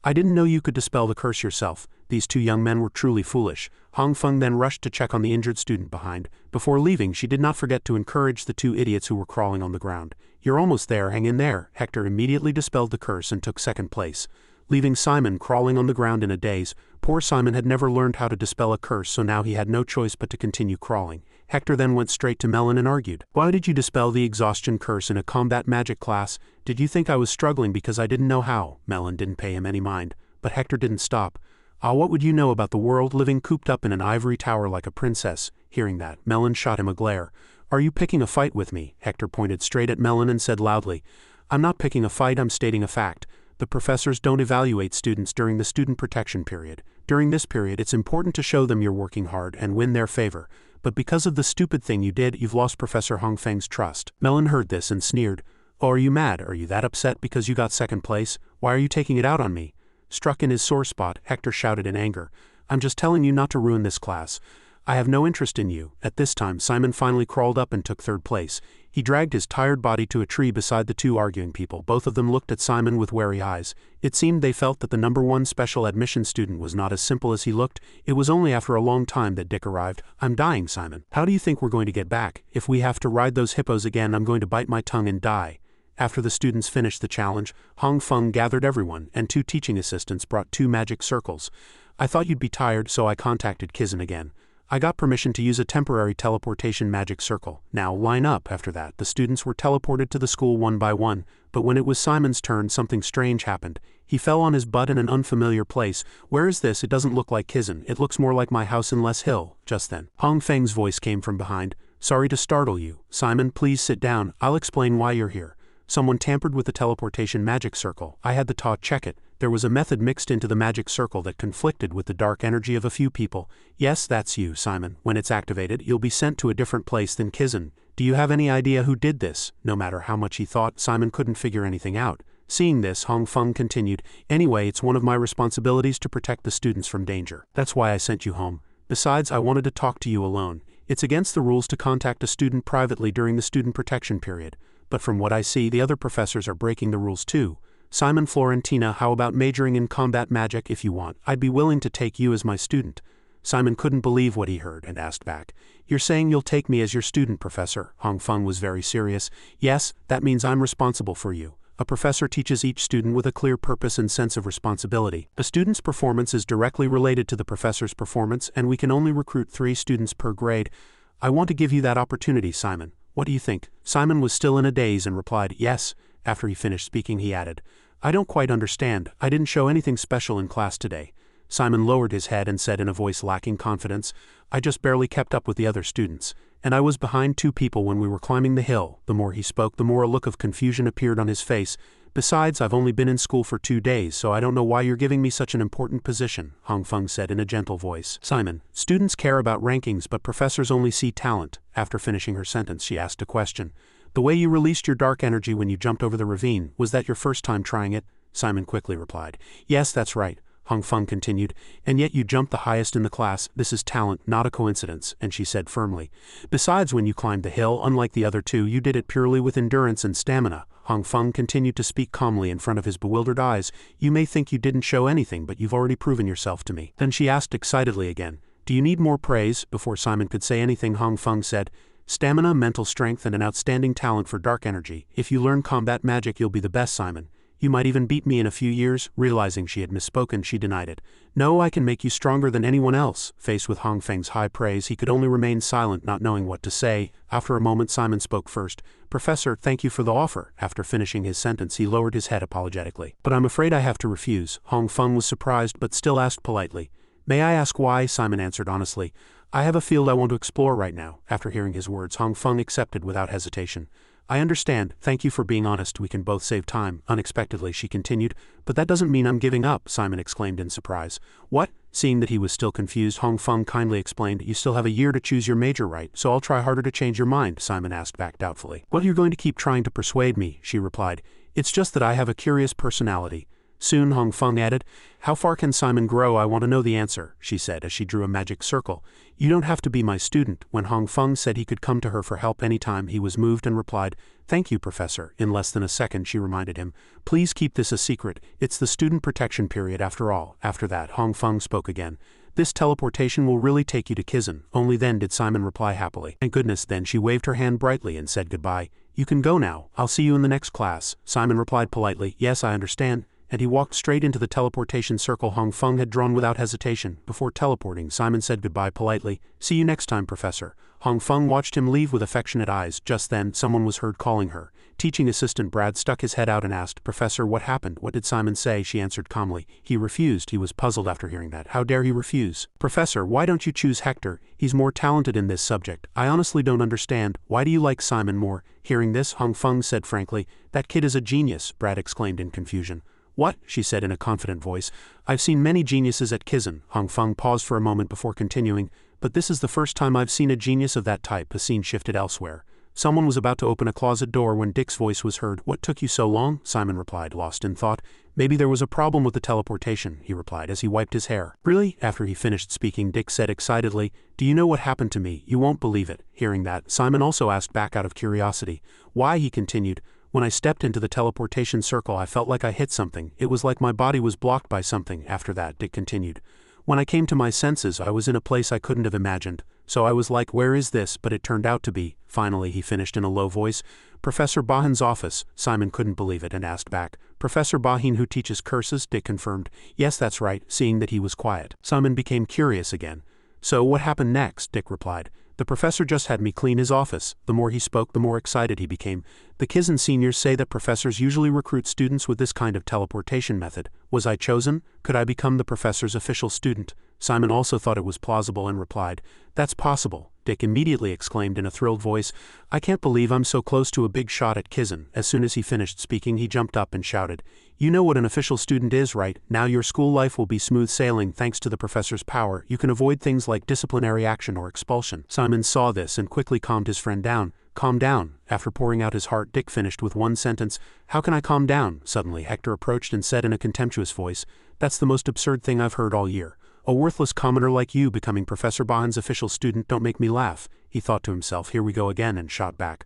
"I didn't know you could dispel the curse yourself." These two young men were truly foolish. Hong Feng then rushed to check on the injured student behind. Before leaving, she did not forget to encourage the two idiots who were crawling on the ground. "You're almost there, hang in there." Hector immediately dispelled the curse and took second place, leaving Simon crawling on the ground in a daze. Poor Simon had never learned how to dispel a curse, so now he had no choice but to continue crawling. Hector then went straight to Melon and argued, "Why did you dispel the exhaustion curse in a combat magic class? Did you think I was struggling because I didn't know how?" Melon didn't pay him any mind, but Hector didn't stop. What would you know about the world, living cooped up in an ivory tower like a princess?" Hearing that, Melon shot him a glare. "Are you picking a fight with me?" Hector pointed straight at Melon and said loudly, "I'm not picking a fight, I'm stating a fact. The professors don't evaluate students during the student protection period. During this period, it's important to show them you're working hard and win their favor. But because of the stupid thing you did, you've lost Professor Hong Feng's trust." Melon heard this and sneered. "Oh, are you mad? Are you that upset because you got second place? Why are you taking it out on me?" Struck in his sore spot, Hector shouted in anger, "I'm just telling you not to ruin this class. I have no interest in you." At this time, Simon finally crawled up and took third place. He dragged his tired body to a tree beside the two arguing people. Both of them looked at Simon with wary eyes. It seemed they felt that the #1 special admission student was not as simple as he looked. It was only after a long time that Dick arrived. "I'm dying, Simon. How do you think we're going to get back? If we have to ride those hippos again, I'm going to bite my tongue and die." After the students finished the challenge, Hong Feng gathered everyone, and 2 teaching assistants brought 2 magic circles. "I thought you'd be tired, so I contacted Kizen again. I got permission to use a temporary teleportation magic circle. Now line up." After that, the students were teleported to the school one by one, but when it was Simon's turn, something strange happened. He fell on his butt in an unfamiliar place. "Where is this? It doesn't look like Kizen. It looks more like my house in Les Hill." Just then, Hong Feng's voice came from behind. "Sorry to startle you. Simon, please sit down. I'll explain why you're here. Someone tampered with the teleportation magic circle. I had the Ta check it. There was a method mixed into the magic circle that conflicted with the dark energy of a few people." "Yes, that's you, Simon. When it's activated, you'll be sent to a different place than Kizen. Do you have any idea who did this?" No matter how much he thought, Simon couldn't figure anything out. Seeing this, Hong Feng continued, "Anyway, it's one of my responsibilities to protect the students from danger. That's why I sent you home. Besides, I wanted to talk to you alone. It's against the rules to contact a student privately during the student protection period. But from what I see, the other professors are breaking the rules too. Simon, Florentina, how about majoring in combat magic if you want? I'd be willing to take you as my student." Simon couldn't believe what he heard and asked back, "You're saying you'll take me as your student, Professor?" Hong Feng was very serious. "Yes, that means I'm responsible for you. A professor teaches each student with a clear purpose and sense of responsibility. A student's performance is directly related to the professor's performance, and we can only recruit 3 students per grade. I want to give you that opportunity, Simon. What do you think?" Simon was still in a daze and replied, "Yes." After he finished speaking, he added, "I don't quite understand. I didn't show anything special in class today." Simon lowered his head and said in a voice lacking confidence, "I just barely kept up with the other students. And I was behind 2 people when we were climbing the hill." The more he spoke, the more a look of confusion appeared on his face. "Besides, I've only been in school for 2 days, so I don't know why you're giving me such an important position," Hong Feng said in a gentle voice. "Simon, students care about rankings, but professors only see talent." After finishing her sentence, she asked a question. "The way you released your dark energy when you jumped over the ravine, was that your first time trying it?" Simon quickly replied, "Yes, that's right." Hong Feng continued, "And yet you jumped the highest in the class. This is talent, not a coincidence," and she said firmly. "Besides, when you climbed the hill, unlike the other 2, you did it purely with endurance and stamina." Hong Feng continued to speak calmly in front of his bewildered eyes. "You may think you didn't show anything, but you've already proven yourself to me." Then she asked excitedly again, "Do you need more praise?" Before Simon could say anything, Hong Feng said, "Stamina, mental strength, and an outstanding talent for dark energy. If you learn combat magic, you'll be the best, Simon. You might even beat me in a few years." Realizing she had misspoken, she denied it. "No, I can make you stronger than anyone else." Faced with Hong Feng's high praise, he could only remain silent, not knowing what to say. After a moment, Simon spoke first. "Professor, thank you for the offer." After finishing his sentence, he lowered his head apologetically. "But I'm afraid I have to refuse." Hong Feng was surprised but still asked politely, "May I ask why?" Simon answered honestly, "I have a field I want to explore right now." After hearing his words, Hong Feng accepted without hesitation. "I understand. Thank you for being honest. We can both save time." Unexpectedly, she continued, "But that doesn't mean I'm giving up," Simon exclaimed in surprise. "What?" Seeing that he was still confused, Hong Feng kindly explained, "You still have a year to choose your major, right? So I'll try harder to change your mind," Simon asked back doubtfully. "Well, you're going to keep trying to persuade me," she replied. "It's just that I have a curious personality." Soon Hong Feng added, "How far can Simon grow? I want to know the answer," she said as she drew a magic circle. "You don't have to be my student." When Hong Feng said he could come to her for help anytime, he was moved and replied, "Thank you, Professor." In less than a second, she reminded him, "Please keep this a secret. It's the student protection period after all." After that, Hong Feng spoke again. "This teleportation will really take you to Kizen." Only then did Simon reply happily, "Thank goodness." Then she waved her hand brightly and said goodbye. "You can go now. I'll see you in the next class." Simon replied politely, "Yes, I understand." And he walked straight into the teleportation circle Hong Feng had drawn without hesitation. Before teleporting, Simon said goodbye politely. "See you next time, Professor." Hong Feng watched him leave with affectionate eyes. Just then, someone was heard calling her. Teaching assistant Brad stuck his head out and asked, "Professor, what happened? What did Simon say?" She answered calmly, "He refused." He was puzzled after hearing that. How dare he refuse? "Professor, why don't you choose Hector? He's more talented in this subject." "I honestly don't understand. Why do you like Simon more?" Hearing this, Hong Feng said frankly, "That kid is a genius," Brad exclaimed in confusion. "What?" she said in a confident voice. "I've seen many geniuses at Kizen." Hong Feng paused for a moment before continuing, "But this is the first time I've seen a genius of that type." The scene shifted elsewhere. Someone was about to open a closet door when Dick's voice was heard. "What took you so long?" Simon replied, lost in thought. "Maybe there was a problem with the teleportation," he replied as he wiped his hair. "Really?" After he finished speaking, Dick said excitedly, "Do you know what happened to me? You won't believe it." Hearing that, Simon also asked back out of curiosity. "Why?" he continued. "When I stepped into the teleportation circle, I felt like I hit something. It was like my body was blocked by something." After that, Dick continued, "When I came to my senses, I was in a place I couldn't have imagined. So I was like, where is this? But it turned out to be." Finally, he finished in a low voice, "Professor Bahin's office." Simon couldn't believe it and asked back, "Professor Bahin who teaches curses?" Dick confirmed, "Yes, that's right," seeing that he was quiet. Simon became curious again. "So what happened next?" Dick replied. "The professor just had me clean his office." The more he spoke, the more excited he became. "The Kizen seniors say that professors usually recruit students with this kind of teleportation method. Was I chosen? Could I become the professor's official student?" Simon also thought it was plausible and replied, "That's possible." Dick immediately exclaimed in a thrilled voice, "I can't believe I'm so close to a big shot at Kizen." As soon as he finished speaking, he jumped up and shouted, "You know what an official student is, right? Now your school life will be smooth sailing thanks to the professor's power. You can avoid things like disciplinary action or expulsion." Simon saw this and quickly calmed his friend down. "Calm down." After pouring out his heart, Dick finished with one sentence, "How can I calm down?" Suddenly, Hector approached and said in a contemptuous voice, "That's the most absurd thing I've heard all year. A worthless commoner like you becoming Professor Bahin's official student. Don't make me laugh." He thought to himself, "Here we go again," and shot back,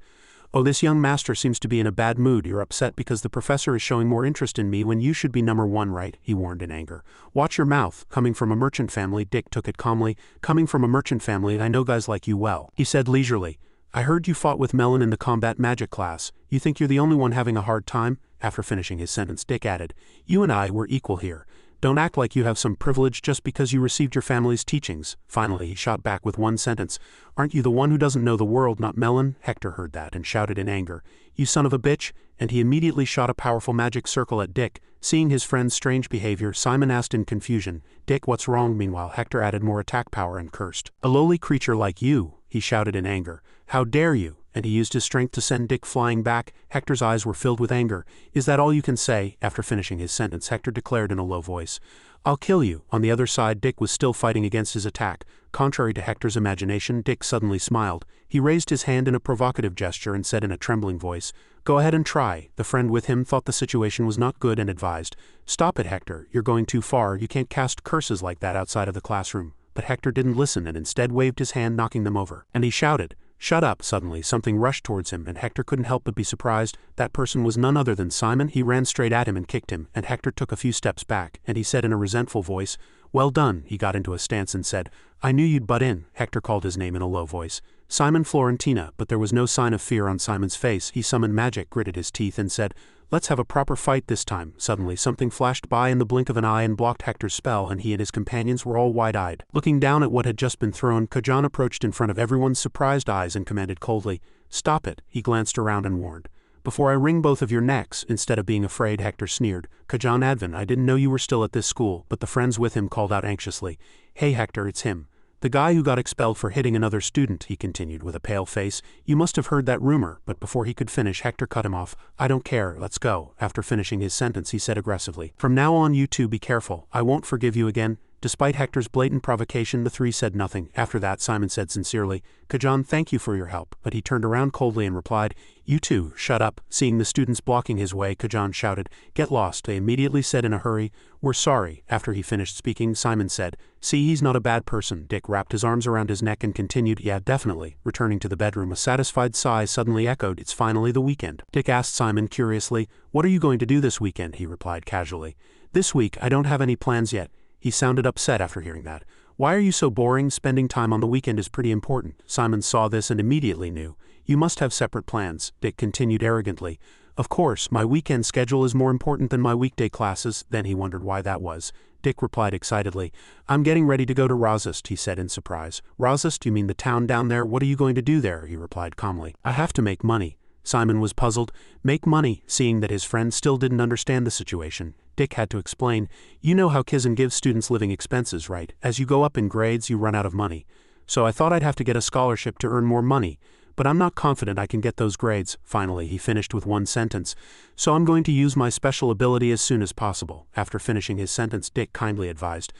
"Oh, this young master seems to be in a bad mood. You're upset because the professor is showing more interest in me when you should be number one, right?" he warned in anger. "Watch your mouth. Coming from a merchant family," Dick took it calmly, "coming from a merchant family, I know guys like you well," he said leisurely. "I heard you fought with Melon in the combat magic class. You think you're the only one having a hard time?" After finishing his sentence, Dick added, "You and I were equal here. Don't act like you have some privilege just because you received your family's teachings." Finally, he shot back with one sentence, "Aren't you the one who doesn't know the world, not Melon?" Hector heard that and shouted in anger, "You son of a bitch," and he immediately shot a powerful magic circle at Dick. Seeing his friend's strange behavior, Simon asked in confusion, "Dick, what's wrong?" Meanwhile, Hector added more attack power and cursed, "A lowly creature like you," he shouted in anger. "How dare you?" And he used his strength to send Dick flying back. Hector's eyes were filled with anger. "Is that all you can say?" After finishing his sentence, Hector declared in a low voice, "I'll kill you." On the other side, Dick was still fighting against his attack. Contrary to Hector's imagination, Dick suddenly smiled. He raised his hand in a provocative gesture and said in a trembling voice, "Go ahead and try." The friend with him thought the situation was not good and advised, "Stop it, Hector. You're going too far. You can't cast curses like that outside of the classroom." But Hector didn't listen and instead waved his hand, knocking them over. And he shouted, "Shut up!" Suddenly, something rushed towards him, and Hector couldn't help but be surprised. That person was none other than Simon. He ran straight at him and kicked him, and Hector took a few steps back, and he said in a resentful voice, "Well done." He got into a stance and said, "I knew you'd butt in." Hector called his name in a low voice, "Simon Florentina," but there was no sign of fear on Simon's face. He summoned magic, gritted his teeth, and said, "Let's have a proper fight this time." Suddenly, something flashed by in the blink of an eye and blocked Hector's spell, and he and his companions were all wide-eyed. Looking down at what had just been thrown, Kizen approached in front of everyone's surprised eyes and commanded coldly, "Stop it." He glanced around and warned, "Before I wring both of your necks." Instead of being afraid, Hector sneered, "Kizen Advin, I didn't know you were still at this school." But the friends with him called out anxiously, "Hey Hector, it's him. The guy who got expelled for hitting another student," he continued with a pale face. "You must have heard that rumor." But before he could finish, Hector cut him off. "I don't care, let's go." After finishing his sentence, he said aggressively, "From now on you two be careful. I won't forgive you again." Despite Hector's blatant provocation, the three said nothing. After that, Simon said sincerely, "Kizen, thank you for your help." But he turned around coldly and replied, "You two, shut up." Seeing the students blocking his way, Kizen shouted, "Get lost." They immediately said in a hurry, "We're sorry." After he finished speaking, Simon said, "See, he's not a bad person." Dick wrapped his arms around his neck and continued, "Yeah, definitely." Returning to the bedroom, a satisfied sigh suddenly echoed, "It's finally the weekend." Dick asked Simon curiously, "What are you going to do this weekend?" He replied casually, "This week, I don't have any plans yet." He sounded upset after hearing that. "Why are you so boring? Spending time on the weekend is pretty important." Simon saw this and immediately knew. "You must have separate plans." Dick continued arrogantly, "Of course, my weekend schedule is more important than my weekday classes." Then he wondered why that was. Dick replied excitedly, "I'm getting ready to go to Razist," he said in surprise. "Razist? You mean the town down there? What are you going to do there?" He replied calmly, "I have to make money." Simon was puzzled. Make money? Seeing that his friend still didn't understand the situation, Dick had to explain, "You know how Kizen gives students living expenses, right? As you go up in grades, you run out of money. So I thought I'd have to get a scholarship to earn more money, but I'm not confident I can get those grades." Finally, he finished with one sentence, "So I'm going to use my special ability as soon as possible." After finishing his sentence, Dick kindly advised,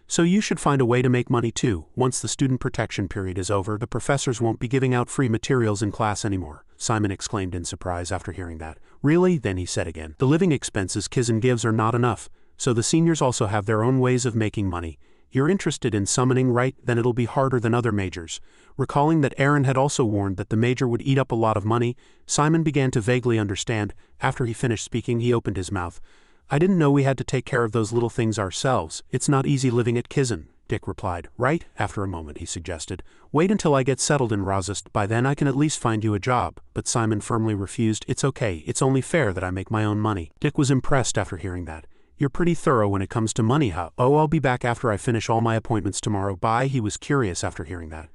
So you should find a way to make money too. Once the student protection period is over, the professors won't be giving out free materials in class anymore, Simon exclaimed in surprise after hearing that. Really? Then he said again. The living expenses Kizen gives are not enough, so the seniors also have their own ways of making money. You're interested in summoning, right? Then it'll be harder than other majors. Recalling that Aaron had also warned that the major would eat up a lot of money, Simon began to vaguely understand. After he finished speaking, he opened his mouth. I didn't know we had to take care of those little things ourselves. It's not easy living at Kizen, Dick replied. Right? After a moment, he suggested. Wait until I get settled in Razast. By then I can at least find you a job. But Simon firmly refused. It's okay. It's only fair that I make my own money. Dick was impressed after hearing that. You're pretty thorough when it comes to money, huh? Oh, I'll be back after I finish all my appointments tomorrow. Bye. He was curious after hearing that.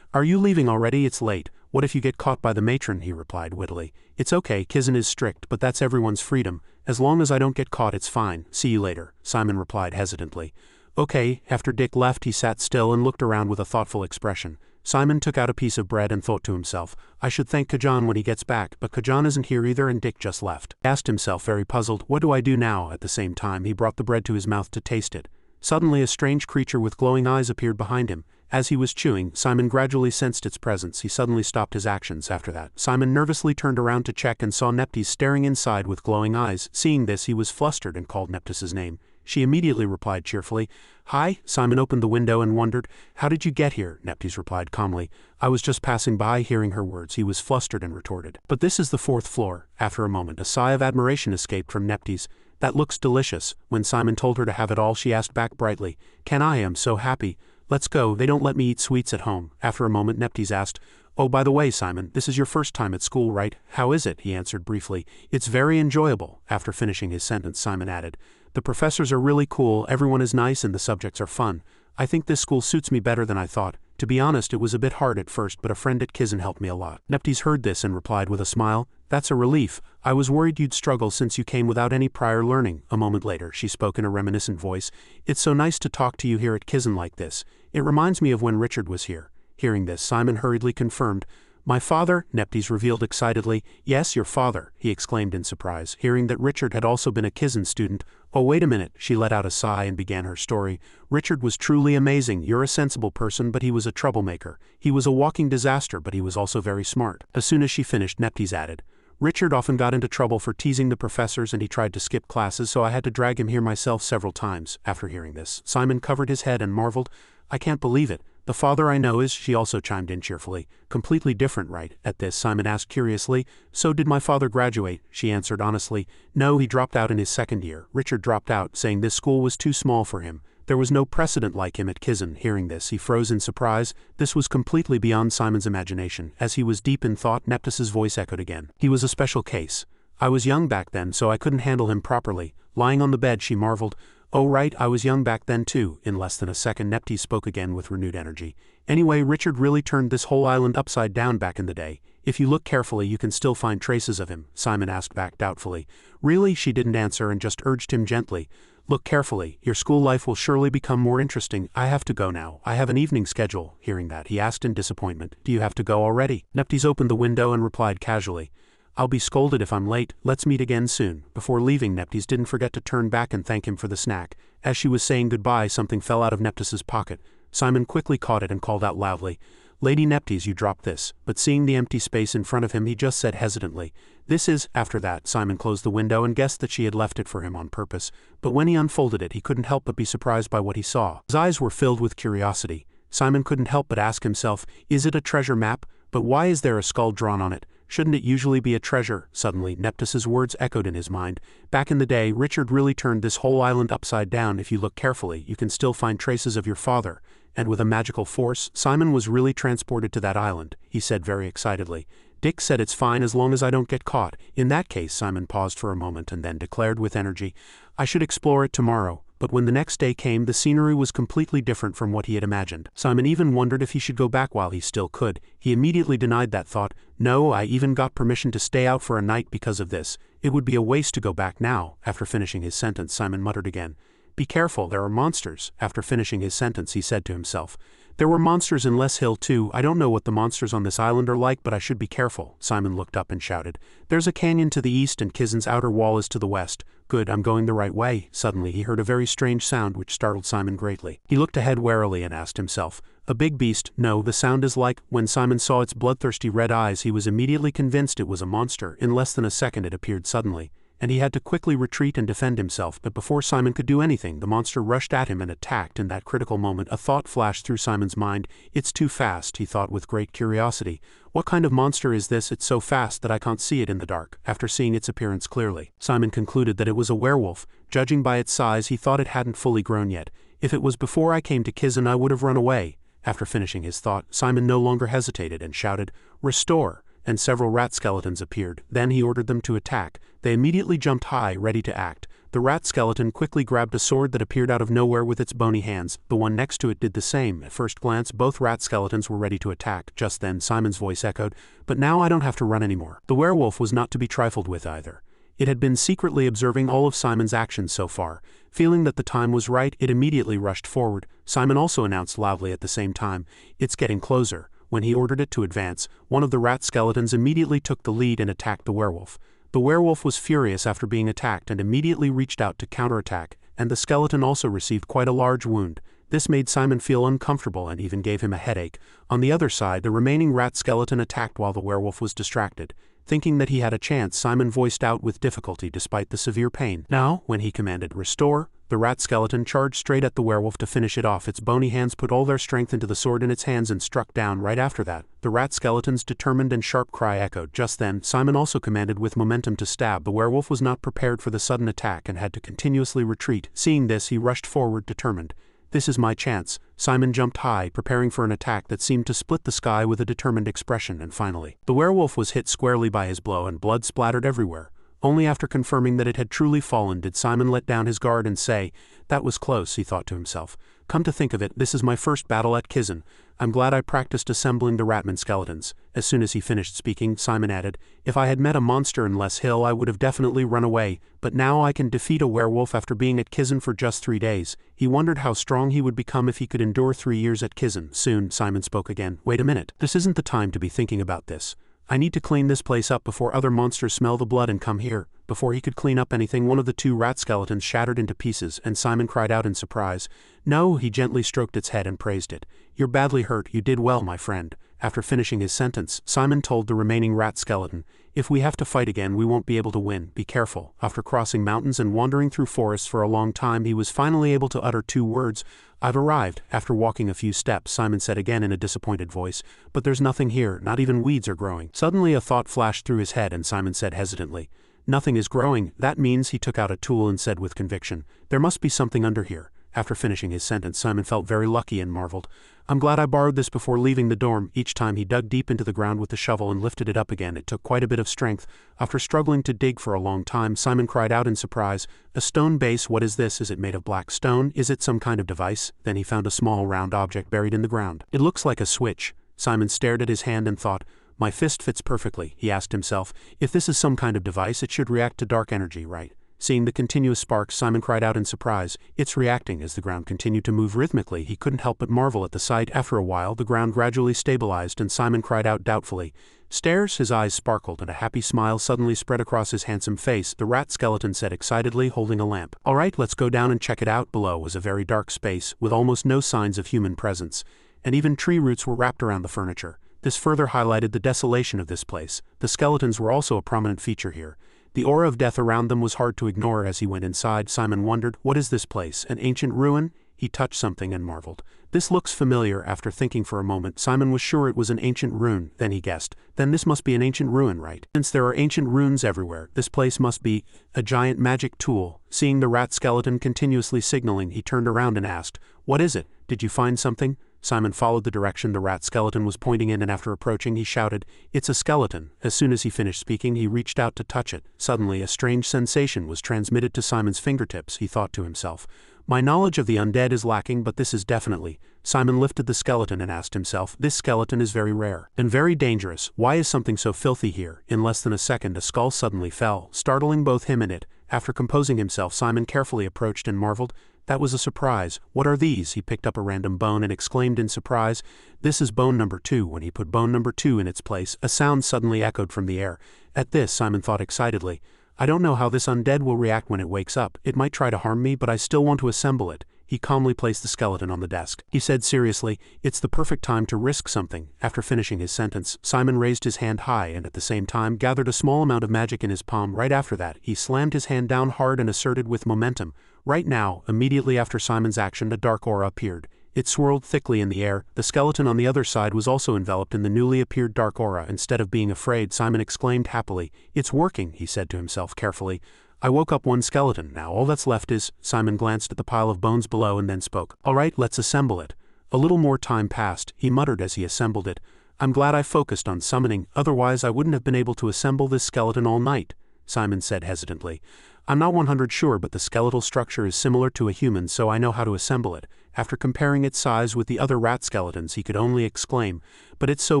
Are you leaving already? It's late. What if you get caught by the matron? He replied wittily. It's okay, Kizen is strict, but that's everyone's freedom. As long as I don't get caught, it's fine. See you later, Simon replied hesitantly. Okay. After Dick left, he sat still and looked around with a thoughtful expression. Simon took out a piece of bread and thought to himself, I should thank Kajan when he gets back, but Kajan isn't here either and Dick just left. He asked himself, very puzzled, what do I do now? At the same time, he brought the bread to his mouth to taste it. Suddenly a strange creature with glowing eyes appeared behind him. As he was chewing, Simon gradually sensed its presence. He suddenly stopped his actions after that. Simon nervously turned around to check and saw Neptes staring inside with glowing eyes. Seeing this, he was flustered and called Neptes' name. She immediately replied cheerfully, Hi. Simon opened the window and wondered, How did you get here? Neptes replied calmly. I was just passing by. Hearing her words, he was flustered and retorted. But this is the 4th floor. After a moment, a sigh of admiration escaped from Neptes. That looks delicious. When Simon told her to have it all, she asked back brightly, Can I? Am so happy. Let's go. They don't let me eat sweets at home. After a moment, Neptes asked, Oh, by the way, Simon, this is your first time at school, right? How is it? He answered briefly. It's very enjoyable. After finishing his sentence, Simon added, The professors are really cool, everyone is nice, and the subjects are fun. I think this school suits me better than I thought. To be honest, it was a bit hard at first, but a friend at Kizen helped me a lot. Neptes heard this and replied with a smile, That's a relief. I was worried you'd struggle since you came without any prior learning. A moment later, she spoke in a reminiscent voice. It's so nice to talk to you here at Kizen like this. It reminds me of when Richard was here. Hearing this, Simon hurriedly confirmed, My father? Neptes revealed excitedly. Yes, your father, he exclaimed in surprise, hearing that Richard had also been a Kizen student. Oh, wait a minute, she let out a sigh and began her story. Richard was truly amazing. You're a sensible person, but he was a troublemaker. He was a walking disaster, but he was also very smart. As soon as she finished, Neptes added, Richard often got into trouble for teasing the professors and he tried to skip classes, so I had to drag him here myself several times. After hearing this, Simon covered his head and marveled, I can't believe it. The father I know is, she also chimed in cheerfully, completely different, right? At this, Simon asked curiously, So did my father graduate? She answered honestly, No, he dropped out in his 2nd year. Richard dropped out, saying this school was too small for him. There was no precedent like him at Kizen. Hearing this, he froze in surprise. This was completely beyond Simon's imagination. As he was deep in thought, Neptes' voice echoed again. He was a special case. I was young back then, so I couldn't handle him properly. Lying on the bed, she marveled, Oh right, I was young back then too. In less than a second, Neptes spoke again with renewed energy. Anyway, Richard really turned this whole island upside down back in the day. If you look carefully, you can still find traces of him, Simon asked back doubtfully. Really? She didn't answer and just urged him gently. Look carefully, your school life will surely become more interesting. I have to go now. I have an evening schedule. Hearing that, he asked in disappointment, Do you have to go already? Neptes opened the window and replied casually, I'll be scolded if I'm late. Let's meet again soon. Before leaving, Neptes didn't forget to turn back and thank him for the snack. As she was saying goodbye, something fell out of Neptes' pocket. Simon quickly caught it and called out loudly, Lady Neptes, you dropped this. But seeing the empty space in front of him, he just said hesitantly, This is. After that, Simon closed the window and guessed that she had left it for him on purpose. But when he unfolded it, he couldn't help but be surprised by what he saw. His eyes were filled with curiosity. Simon couldn't help but ask himself, Is it a treasure map? But why is there a skull drawn on it? Shouldn't it usually be a treasure? Suddenly, Neptes' words echoed in his mind. Back in the day, Richard really turned this whole island upside down. If you look carefully, you can still find traces of your father. And with a magical force, Simon was really transported to that island, he said very excitedly. Dick said it's fine as long as I don't get caught. In that case, Simon paused for a moment and then declared with energy, I should explore it tomorrow. But when the next day came, the scenery was completely different from what he had imagined. Simon even wondered if he should go back while he still could. He immediately denied that thought. No, I even got permission to stay out for a night because of this. It would be a waste to go back now. After finishing his sentence, Simon muttered again, Be careful, there are monsters. After finishing his sentence, he said to himself, There were monsters in Les Hill too. I don't know what the monsters on this island are like, but I should be careful. Simon looked up and shouted, There's a canyon to the east and Kizen's outer wall is to the west. Good, I'm going the right way. Suddenly he heard a very strange sound which startled Simon greatly. He looked ahead warily and asked himself, a big beast? No, the sound is like… When Simon saw its bloodthirsty red eyes he was immediately convinced it was a monster. In less than a second it appeared suddenly, and he had to quickly retreat and defend himself, but before Simon could do anything the monster rushed at him and attacked. In that critical moment a thought flashed through Simon's mind. It's too fast, he thought with great curiosity. What kind of monster is this? It's so fast that I can't see it in the dark. After seeing its appearance clearly, Simon concluded that it was a werewolf. Judging by its size he thought it hadn't fully grown yet. If it was before I came to Kizen I would have run away. After finishing his thought, Simon no longer hesitated and shouted, "Restore!" and several rat skeletons appeared. Then he ordered them to attack. They immediately jumped high, ready to act. The rat skeleton quickly grabbed a sword that appeared out of nowhere with its bony hands. The one next to it did the same. At first glance, both rat skeletons were ready to attack. Just then, Simon's voice echoed, "But now I don't have to run anymore." The werewolf was not to be trifled with either. It had been secretly observing all of Simon's actions so far. Feeling that the time was right, it immediately rushed forward. Simon also announced loudly at the same time, "It's getting closer." When he ordered it to advance, one of the rat skeletons immediately took the lead and attacked the werewolf. The werewolf was furious after being attacked and immediately reached out to counterattack, and the skeleton also received quite a large wound. This made Simon feel uncomfortable and even gave him a headache. On the other side, the remaining rat skeleton attacked while the werewolf was distracted. Thinking that he had a chance, Simon voiced out with difficulty despite the severe pain. Now, when he commanded "Restore," the rat skeleton charged straight at the werewolf to finish it off. Its bony hands put all their strength into the sword in its hands and struck down. Right after that, the rat skeleton's determined and sharp cry echoed. Just then, Simon also commanded with momentum to stab. The werewolf was not prepared for the sudden attack and had to continuously retreat. Seeing this, he rushed forward determined. "This is my chance." Simon jumped high, preparing for an attack that seemed to split the sky with a determined expression, and finally, the werewolf was hit squarely by his blow and blood splattered everywhere. Only after confirming that it had truly fallen did Simon let down his guard and say, "That was close," he thought to himself. "Come to think of it, this is my first battle at Kizen. I'm glad I practiced assembling the ratman skeletons." As soon as he finished speaking, Simon added, "If I had met a monster in Les Hill I would have definitely run away, but now I can defeat a werewolf after being at Kizen for just 3 days. He wondered how strong he would become if he could endure 3 years at Kizen. Soon, Simon spoke again. "Wait a minute. This isn't the time to be thinking about this. I need to clean this place up before other monsters smell the blood and come here." Before he could clean up anything, one of the 2 rat skeletons shattered into pieces, and Simon cried out in surprise. "No," he gently stroked its head and praised it. "You're badly hurt. You did well, my friend." After finishing his sentence, Simon told the remaining rat skeleton, "If we have to fight again we won't be able to win. Be careful." After crossing mountains and wandering through forests for a long time he was finally able to utter 2 words. "I've arrived." After walking a few steps, Simon said again in a disappointed voice, "But there's nothing here, not even weeds are growing." Suddenly a thought flashed through his head and Simon said hesitantly, "Nothing is growing." That means, he took out a tool and said with conviction, "There must be something under here." After finishing his sentence, Simon felt very lucky and marveled, "I'm glad I borrowed this before leaving the dorm." Each time he dug deep into the ground with the shovel and lifted it up again, it took quite a bit of strength. After struggling to dig for a long time, Simon cried out in surprise, "A stone base? What is this? Is it made of black stone? Is it some kind of device?" Then he found a small round object buried in the ground. "It looks like a switch." Simon stared at his hand and thought, "My fist fits perfectly." He asked himself, "If this is some kind of device it should react to dark energy, right?" Seeing the continuous sparks, Simon cried out in surprise, "It's reacting." As the ground continued to move rhythmically, he couldn't help but marvel at the sight. After a while, the ground gradually stabilized and Simon cried out doubtfully, "Stairs?" His eyes sparkled and a happy smile suddenly spread across his handsome face. The rat skeleton said excitedly, holding a lamp. "All right, let's go down and check it out." Below was a very dark space, with almost no signs of human presence, and even tree roots were wrapped around the furniture. This further highlighted the desolation of this place. The skeletons were also a prominent feature here. The aura of death around them was hard to ignore. As he went inside, Simon wondered, "What is this place? An ancient ruin?" He touched something and marveled. "This looks familiar." After thinking for a moment, Simon was sure it was an ancient rune. Then he guessed, "Then this must be an ancient ruin, right? Since there are ancient runes everywhere, this place must be a giant magic tool." Seeing the rat skeleton continuously signaling, he turned around and asked, "What is it? Did you find something?" Simon followed the direction the rat skeleton was pointing in and after approaching he shouted, "It's a skeleton." As soon as he finished speaking he reached out to touch it. Suddenly a strange sensation was transmitted to Simon's fingertips. He thought to himself, "My knowledge of the undead is lacking, but this is definitely." Simon lifted the skeleton and asked himself, "This skeleton is very rare and very dangerous. Why is something so filthy here?" In less than a second a skull suddenly fell, startling both him and it. After composing himself, Simon carefully approached and marveled, "That was a surprise. What are these?" He picked up a random bone and exclaimed in surprise, "This is bone number 2. When he put bone number 2 in its place, a sound suddenly echoed from the air. At this, Simon thought excitedly, I don't know how this undead will react when it wakes up. It might try to harm me, but I still want to assemble it. He calmly placed the skeleton on the desk. He said seriously, it's the perfect time to risk something. After finishing his sentence, Simon raised his hand high and at the same time gathered a small amount of magic in his palm. Right after that, he slammed his hand down hard and asserted with momentum. Right now, immediately after Simon's action, a dark aura appeared. It swirled thickly in the air. The skeleton on the other side was also enveloped in the newly appeared dark aura. Instead of being afraid, Simon exclaimed happily. It's working, he said to himself carefully. I woke up one skeleton, now all that's left is… Simon glanced at the pile of bones below and then spoke. All right, let's assemble it. A little more time passed, he muttered as he assembled it. I'm glad I focused on summoning, otherwise I wouldn't have been able to assemble this skeleton all night, Simon said hesitantly. I'm not 100% sure, but the skeletal structure is similar to a human, so I know how to assemble it. After comparing its size with the other rat skeletons, he could only exclaim, but it's so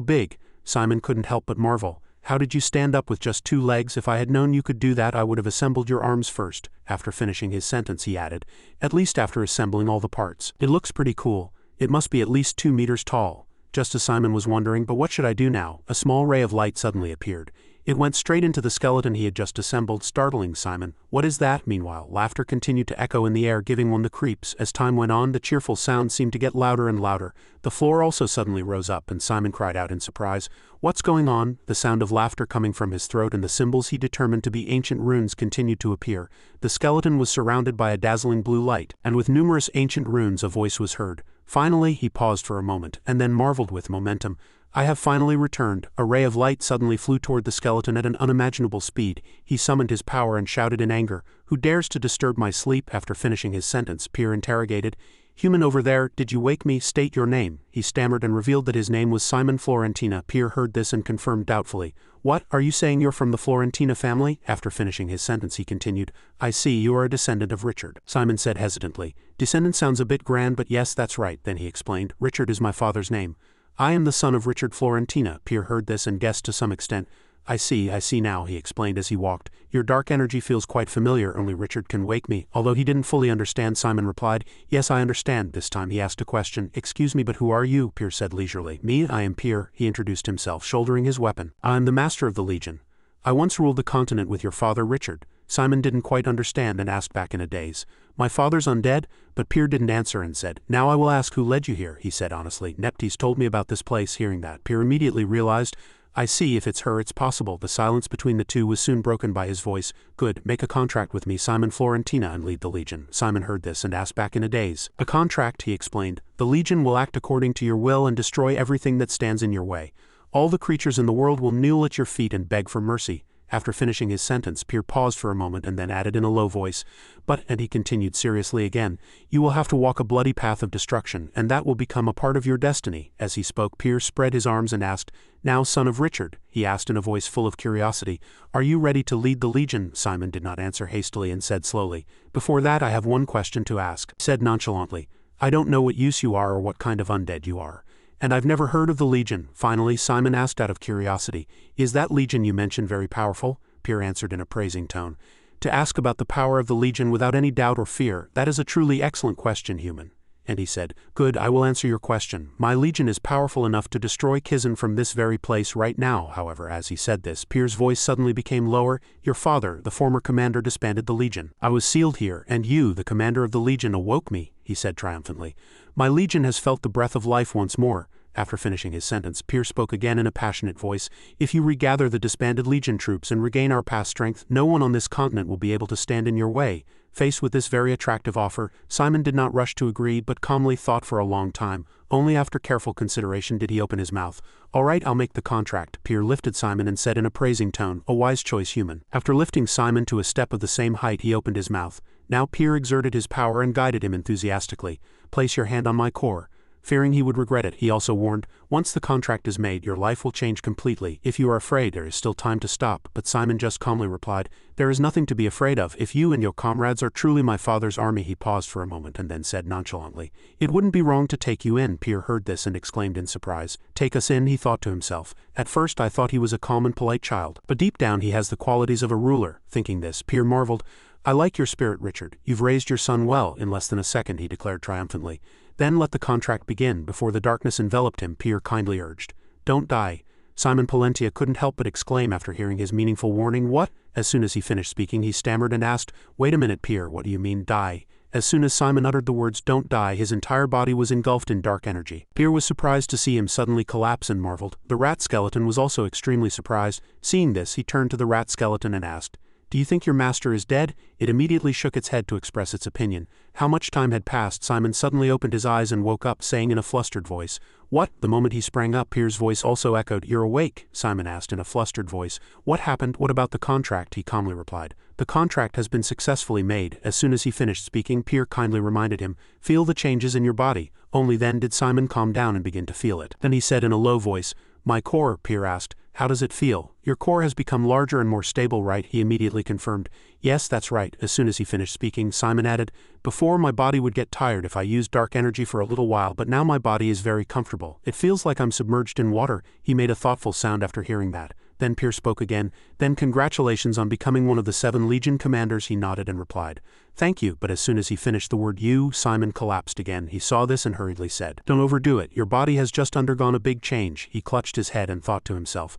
big. Simon couldn't help but marvel. How did you stand up with just 2 legs? If I had known you could do that, I would have assembled your arms first. After finishing his sentence, he added, at least after assembling all the parts. It looks pretty cool. It must be at least 2 meters tall. Just as Simon was wondering, but what should I do now? A small ray of light suddenly appeared. It went straight into the skeleton he had just assembled, startling Simon. What is that? Meanwhile, laughter continued to echo in the air, giving one the creeps. As time went on, the cheerful sound seemed to get louder and louder. The floor also suddenly rose up, and Simon cried out in surprise. What's going on? The sound of laughter coming from his throat and the symbols he determined to be ancient runes continued to appear. The skeleton was surrounded by a dazzling blue light, and with numerous ancient runes a voice was heard. Finally, he paused for a moment, and then marveled with momentum. I have finally returned. A ray of light suddenly flew toward the skeleton at an unimaginable speed. He summoned his power and shouted in anger, Who dares to disturb my sleep? After finishing his sentence, Pier interrogated, Human over there, did you wake me? State your name. He stammered and revealed that his name was Simon Florentina. Pier heard this and confirmed doubtfully. What, are you saying you're from the Florentina family? After finishing his sentence, he continued, I see you are a descendant of Richard. Simon said hesitantly. Descendant sounds a bit grand, but yes, that's right. Then he explained, Richard is my father's name. I am the son of Richard Florentina. Pier heard this and guessed to some extent. I see now, he explained as he walked. Your dark energy feels quite familiar, only Richard can wake me. Although he didn't fully understand, Simon replied, Yes, I understand. This time he asked a question. Excuse me, but who are you? Pier said leisurely. Me, I am Pier, he introduced himself, shouldering his weapon. I am the master of the Legion. I once ruled the continent with your father Richard. Simon didn't quite understand and asked back in a daze. My father's undead? But Pier didn't answer and said, Now I will ask who led you here, he said honestly. Neptes told me about this place. Hearing that, Pier immediately realized, I see, if it's her, it's possible. The silence between the two was soon broken by his voice. Good, make a contract with me, Simon Florentina, and lead the Legion. Simon heard this and asked back in a daze. A contract, he explained. The Legion will act according to your will and destroy everything that stands in your way. All the creatures in the world will kneel at your feet and beg for mercy. After finishing his sentence, Pier paused for a moment and then added in a low voice, But, and he continued seriously again, you will have to walk a bloody path of destruction, and that will become a part of your destiny. As he spoke, Pier spread his arms and asked, Now, son of Richard, he asked in a voice full of curiosity, are you ready to lead the Legion? Simon did not answer hastily and said slowly, Before that I have one question to ask. Said nonchalantly, I don't know what use you are or what kind of undead you are. And I've never heard of the Legion. Finally, Simon asked out of curiosity, Is that Legion you mentioned very powerful? Pier answered in a praising tone. To ask about the power of the Legion without any doubt or fear, that is a truly excellent question, human. And he said, Good, I will answer your question. My Legion is powerful enough to destroy Kizen from this very place right now. However, as he said this, Pier's voice suddenly became lower. Your father, the former commander, disbanded the Legion. I was sealed here, and you, the commander of the Legion, awoke me, he said triumphantly. My Legion has felt the breath of life once more. After finishing his sentence, Pier spoke again in a passionate voice. If you regather the disbanded Legion troops and regain our past strength, no one on this continent will be able to stand in your way. Faced with this very attractive offer, Simon did not rush to agree but calmly thought for a long time. Only after careful consideration did he open his mouth. All right, I'll make the contract. Pier lifted Simon and said in a praising tone, A wise choice, human. After lifting Simon to a step of the same height, he opened his mouth. Now Pier exerted his power and guided him enthusiastically. Place your hand on my core. Fearing he would regret it, he also warned, Once the contract is made, your life will change completely. If you are afraid, there is still time to stop. But Simon just calmly replied, There is nothing to be afraid of. If you and your comrades are truly my father's army. He paused for a moment and then said nonchalantly, It wouldn't be wrong to take you in. Pier heard this and exclaimed in surprise. Take us in, he thought to himself. At first I thought he was a calm and polite child, but deep down he has the qualities of a ruler. Thinking this, Pier marveled, I like your spirit, Richard. You've raised your son well. In less than a second, he declared triumphantly. Then let the contract begin. Before the darkness enveloped him, Pier kindly urged, Don't die. Simon Palentia couldn't help but exclaim after hearing his meaningful warning. What? As soon as he finished speaking, he stammered and asked, "Wait a minute, Pier, what do you mean, die?" As soon as Simon uttered the words "don't die," his entire body was engulfed in dark energy. Pier was surprised to see him suddenly collapse and marveled. The rat skeleton was also extremely surprised. Seeing this, he turned to the rat skeleton and asked, "Do you think your master is dead?" It immediately shook its head to express its opinion. How much time had passed? Simon suddenly opened his eyes and woke up, saying in a flustered voice, "What?" The moment he sprang up, Pier's voice also echoed, "You're awake?" Simon asked in a flustered voice. "What happened? What about the contract?" He calmly replied. "The contract has been successfully made." As soon as he finished speaking, Pier kindly reminded him, "Feel the changes in your body." Only then did Simon calm down and begin to feel it. Then he said in a low voice, "My core," Pier asked. "How does it feel?" "Your core has become larger and more stable, right?" He immediately confirmed. "Yes, that's right." As soon as he finished speaking, Simon added, "Before, my body would get tired if I used dark energy for a little while, but now my body is very comfortable. It feels like I'm submerged in water." He made a thoughtful sound after hearing that. Then Pier spoke again. "Then congratulations on becoming one of the 7 Legion commanders." He nodded and replied, "Thank you." But as soon as he finished the word "you," Simon collapsed again. He saw this and hurriedly said, "Don't overdo it. Your body has just undergone a big change." He clutched his head and thought to himself,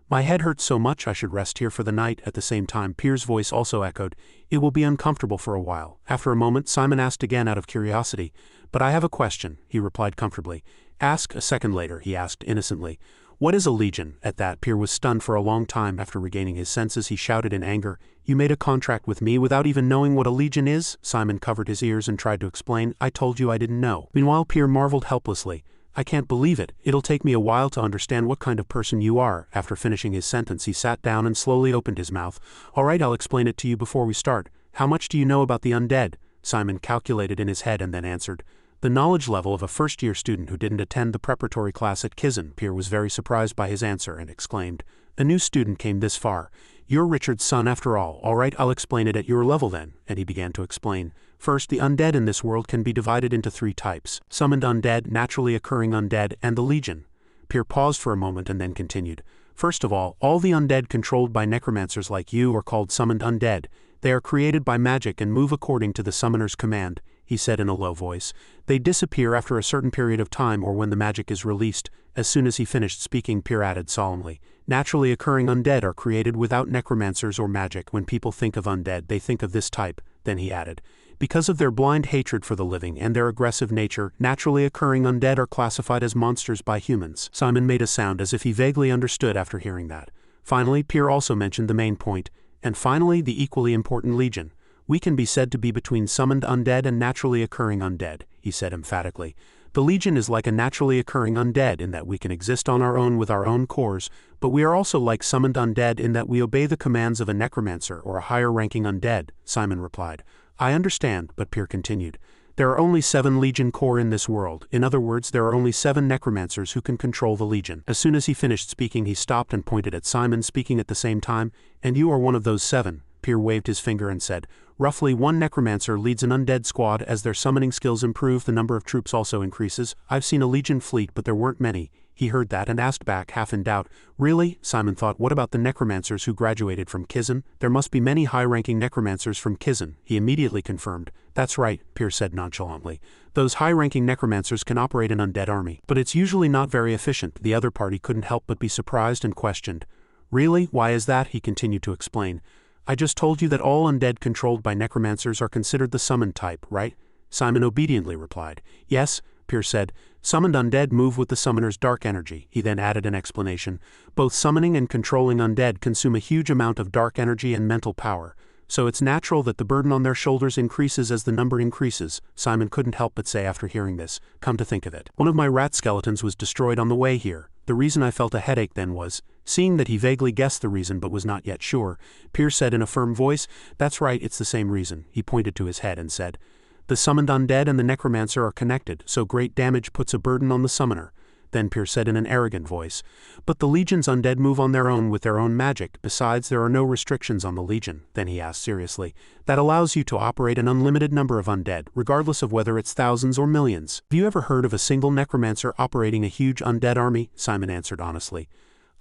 "My head hurts so much I should rest here for the night." At the same time, Pier's voice also echoed, "It will be uncomfortable for a while." After a moment, Simon asked again out of curiosity, "But I have a question." He replied comfortably. "Ask." A second later, he asked innocently, "What is a legion?" At that, Pier was stunned for a long time. After regaining his senses, he shouted in anger, "You made a contract with me without even knowing what a legion is?" Simon covered his ears and tried to explain, "I told you I didn't know." Meanwhile, Pier marveled helplessly, "I can't believe it. It'll take me a while to understand what kind of person you are." After finishing his sentence, he sat down and slowly opened his mouth. "All right, I'll explain it to you before we start. How much do you know about the undead?" Simon calculated in his head and then answered, "The knowledge level of a first-year student who didn't attend the preparatory class at Kizen." Pier was very surprised by his answer and exclaimed, "A new student came this far. You're Richard's son after all. All right, I'll explain it at your level then." And he began to explain. First, the undead in this world can be divided into 3 types: summoned undead, naturally occurring undead, and the legion. Pier paused for a moment and then continued. First of all the undead controlled by necromancers like you are called summoned undead. They are created by magic and move according to the summoner's command. He said in a low voice. They disappear after a certain period of time or when the magic is released. As soon as he finished speaking, Pier added solemnly, "Naturally occurring undead are created without necromancers or magic. When people think of undead, they think of this type." Then he added, "Because of their blind hatred for the living and their aggressive nature, naturally occurring undead are classified as monsters by humans." Simon made a sound as if he vaguely understood after hearing that. Finally, Pier also mentioned the main point. And finally, the equally important legion. "We can be said to be between summoned undead and naturally occurring undead," he said emphatically. "The legion is like a naturally occurring undead in that we can exist on our own with our own cores, but we are also like summoned undead in that we obey the commands of a necromancer or a higher-ranking undead." Simon replied, "I understand," but Pier continued, "There are only 7 legion core in this world. In other words, there are only 7 necromancers who can control the legion." As soon as he finished speaking, he stopped and pointed at Simon, speaking at the same time, "And you are one of those 7. Pier waved his finger and said, "Roughly 1 necromancer leads an undead squad. As their summoning skills improve, the number of troops also increases. I've seen a legion fleet, but there weren't many." He heard that and asked back, half in doubt, "Really?" Simon thought, "What about the necromancers who graduated from Kizen? There must be many high-ranking necromancers from Kizen." He immediately confirmed. "That's right," Pier said nonchalantly. "Those high-ranking necromancers can operate an undead army, but it's usually not very efficient." The other party couldn't help but be surprised and questioned. "Really? Why is that?" He continued to explain. "I just told you that all undead controlled by necromancers are considered the summoned type, right?" Simon obediently replied. "Yes," Pier said. "Summoned undead move with the summoner's dark energy." He then added an explanation. "Both summoning and controlling undead consume a huge amount of dark energy and mental power, so it's natural that the burden on their shoulders increases as the number increases." Simon couldn't help but say after hearing this, "Come to think of it, one of my rat skeletons was destroyed on the way here. The reason I felt a headache then was..." Seeing that he vaguely guessed the reason but was not yet sure, Pier said in a firm voice, "That's right, it's the same reason." He pointed to his head and said, "The summoned undead and the necromancer are connected, so great damage puts a burden on the summoner." Then Pier said in an arrogant voice, "But the legion's undead move on their own with their own magic. Besides, there are no restrictions on the legion." Then he asked seriously, "That allows you to operate an unlimited number of undead, regardless of whether it's thousands or millions. Have you ever heard of a single necromancer operating a huge undead army?" Simon answered honestly.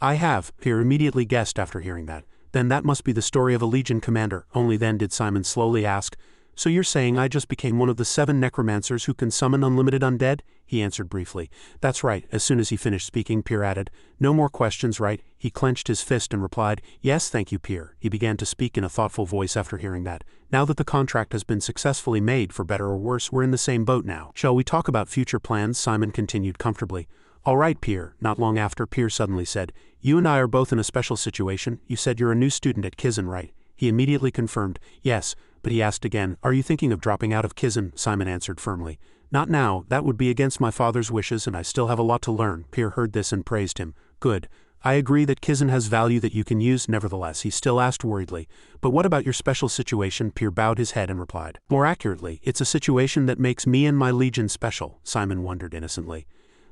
"I have," Pier immediately guessed after hearing that. "Then that must be the story of a legion commander." Only then did Simon slowly ask, So you're saying I just became one of the 7 necromancers who can summon unlimited undead? He answered briefly. That's right. As soon as he finished speaking, Pier added, no more questions, right? He clenched his fist and replied, yes, thank you, Pier. He began to speak in a thoughtful voice after hearing that. Now that the contract has been successfully made, for better or worse, we're in the same boat now. Shall we talk about future plans? Simon continued comfortably. All right, Pier. Not long after, Pier suddenly said, you and I are both in a special situation. You said you're a new student at Kizen, right? He immediately confirmed, yes, but he asked again, are you thinking of dropping out of Kizen? Simon answered firmly. Not now, that would be against my father's wishes and I still have a lot to learn. Pier heard this and praised him. Good. I agree that Kizen has value that you can use. Nevertheless, he still asked worriedly, but what about your special situation? Pier bowed his head and replied. More accurately, it's a situation that makes me and my legion special, Simon wondered innocently.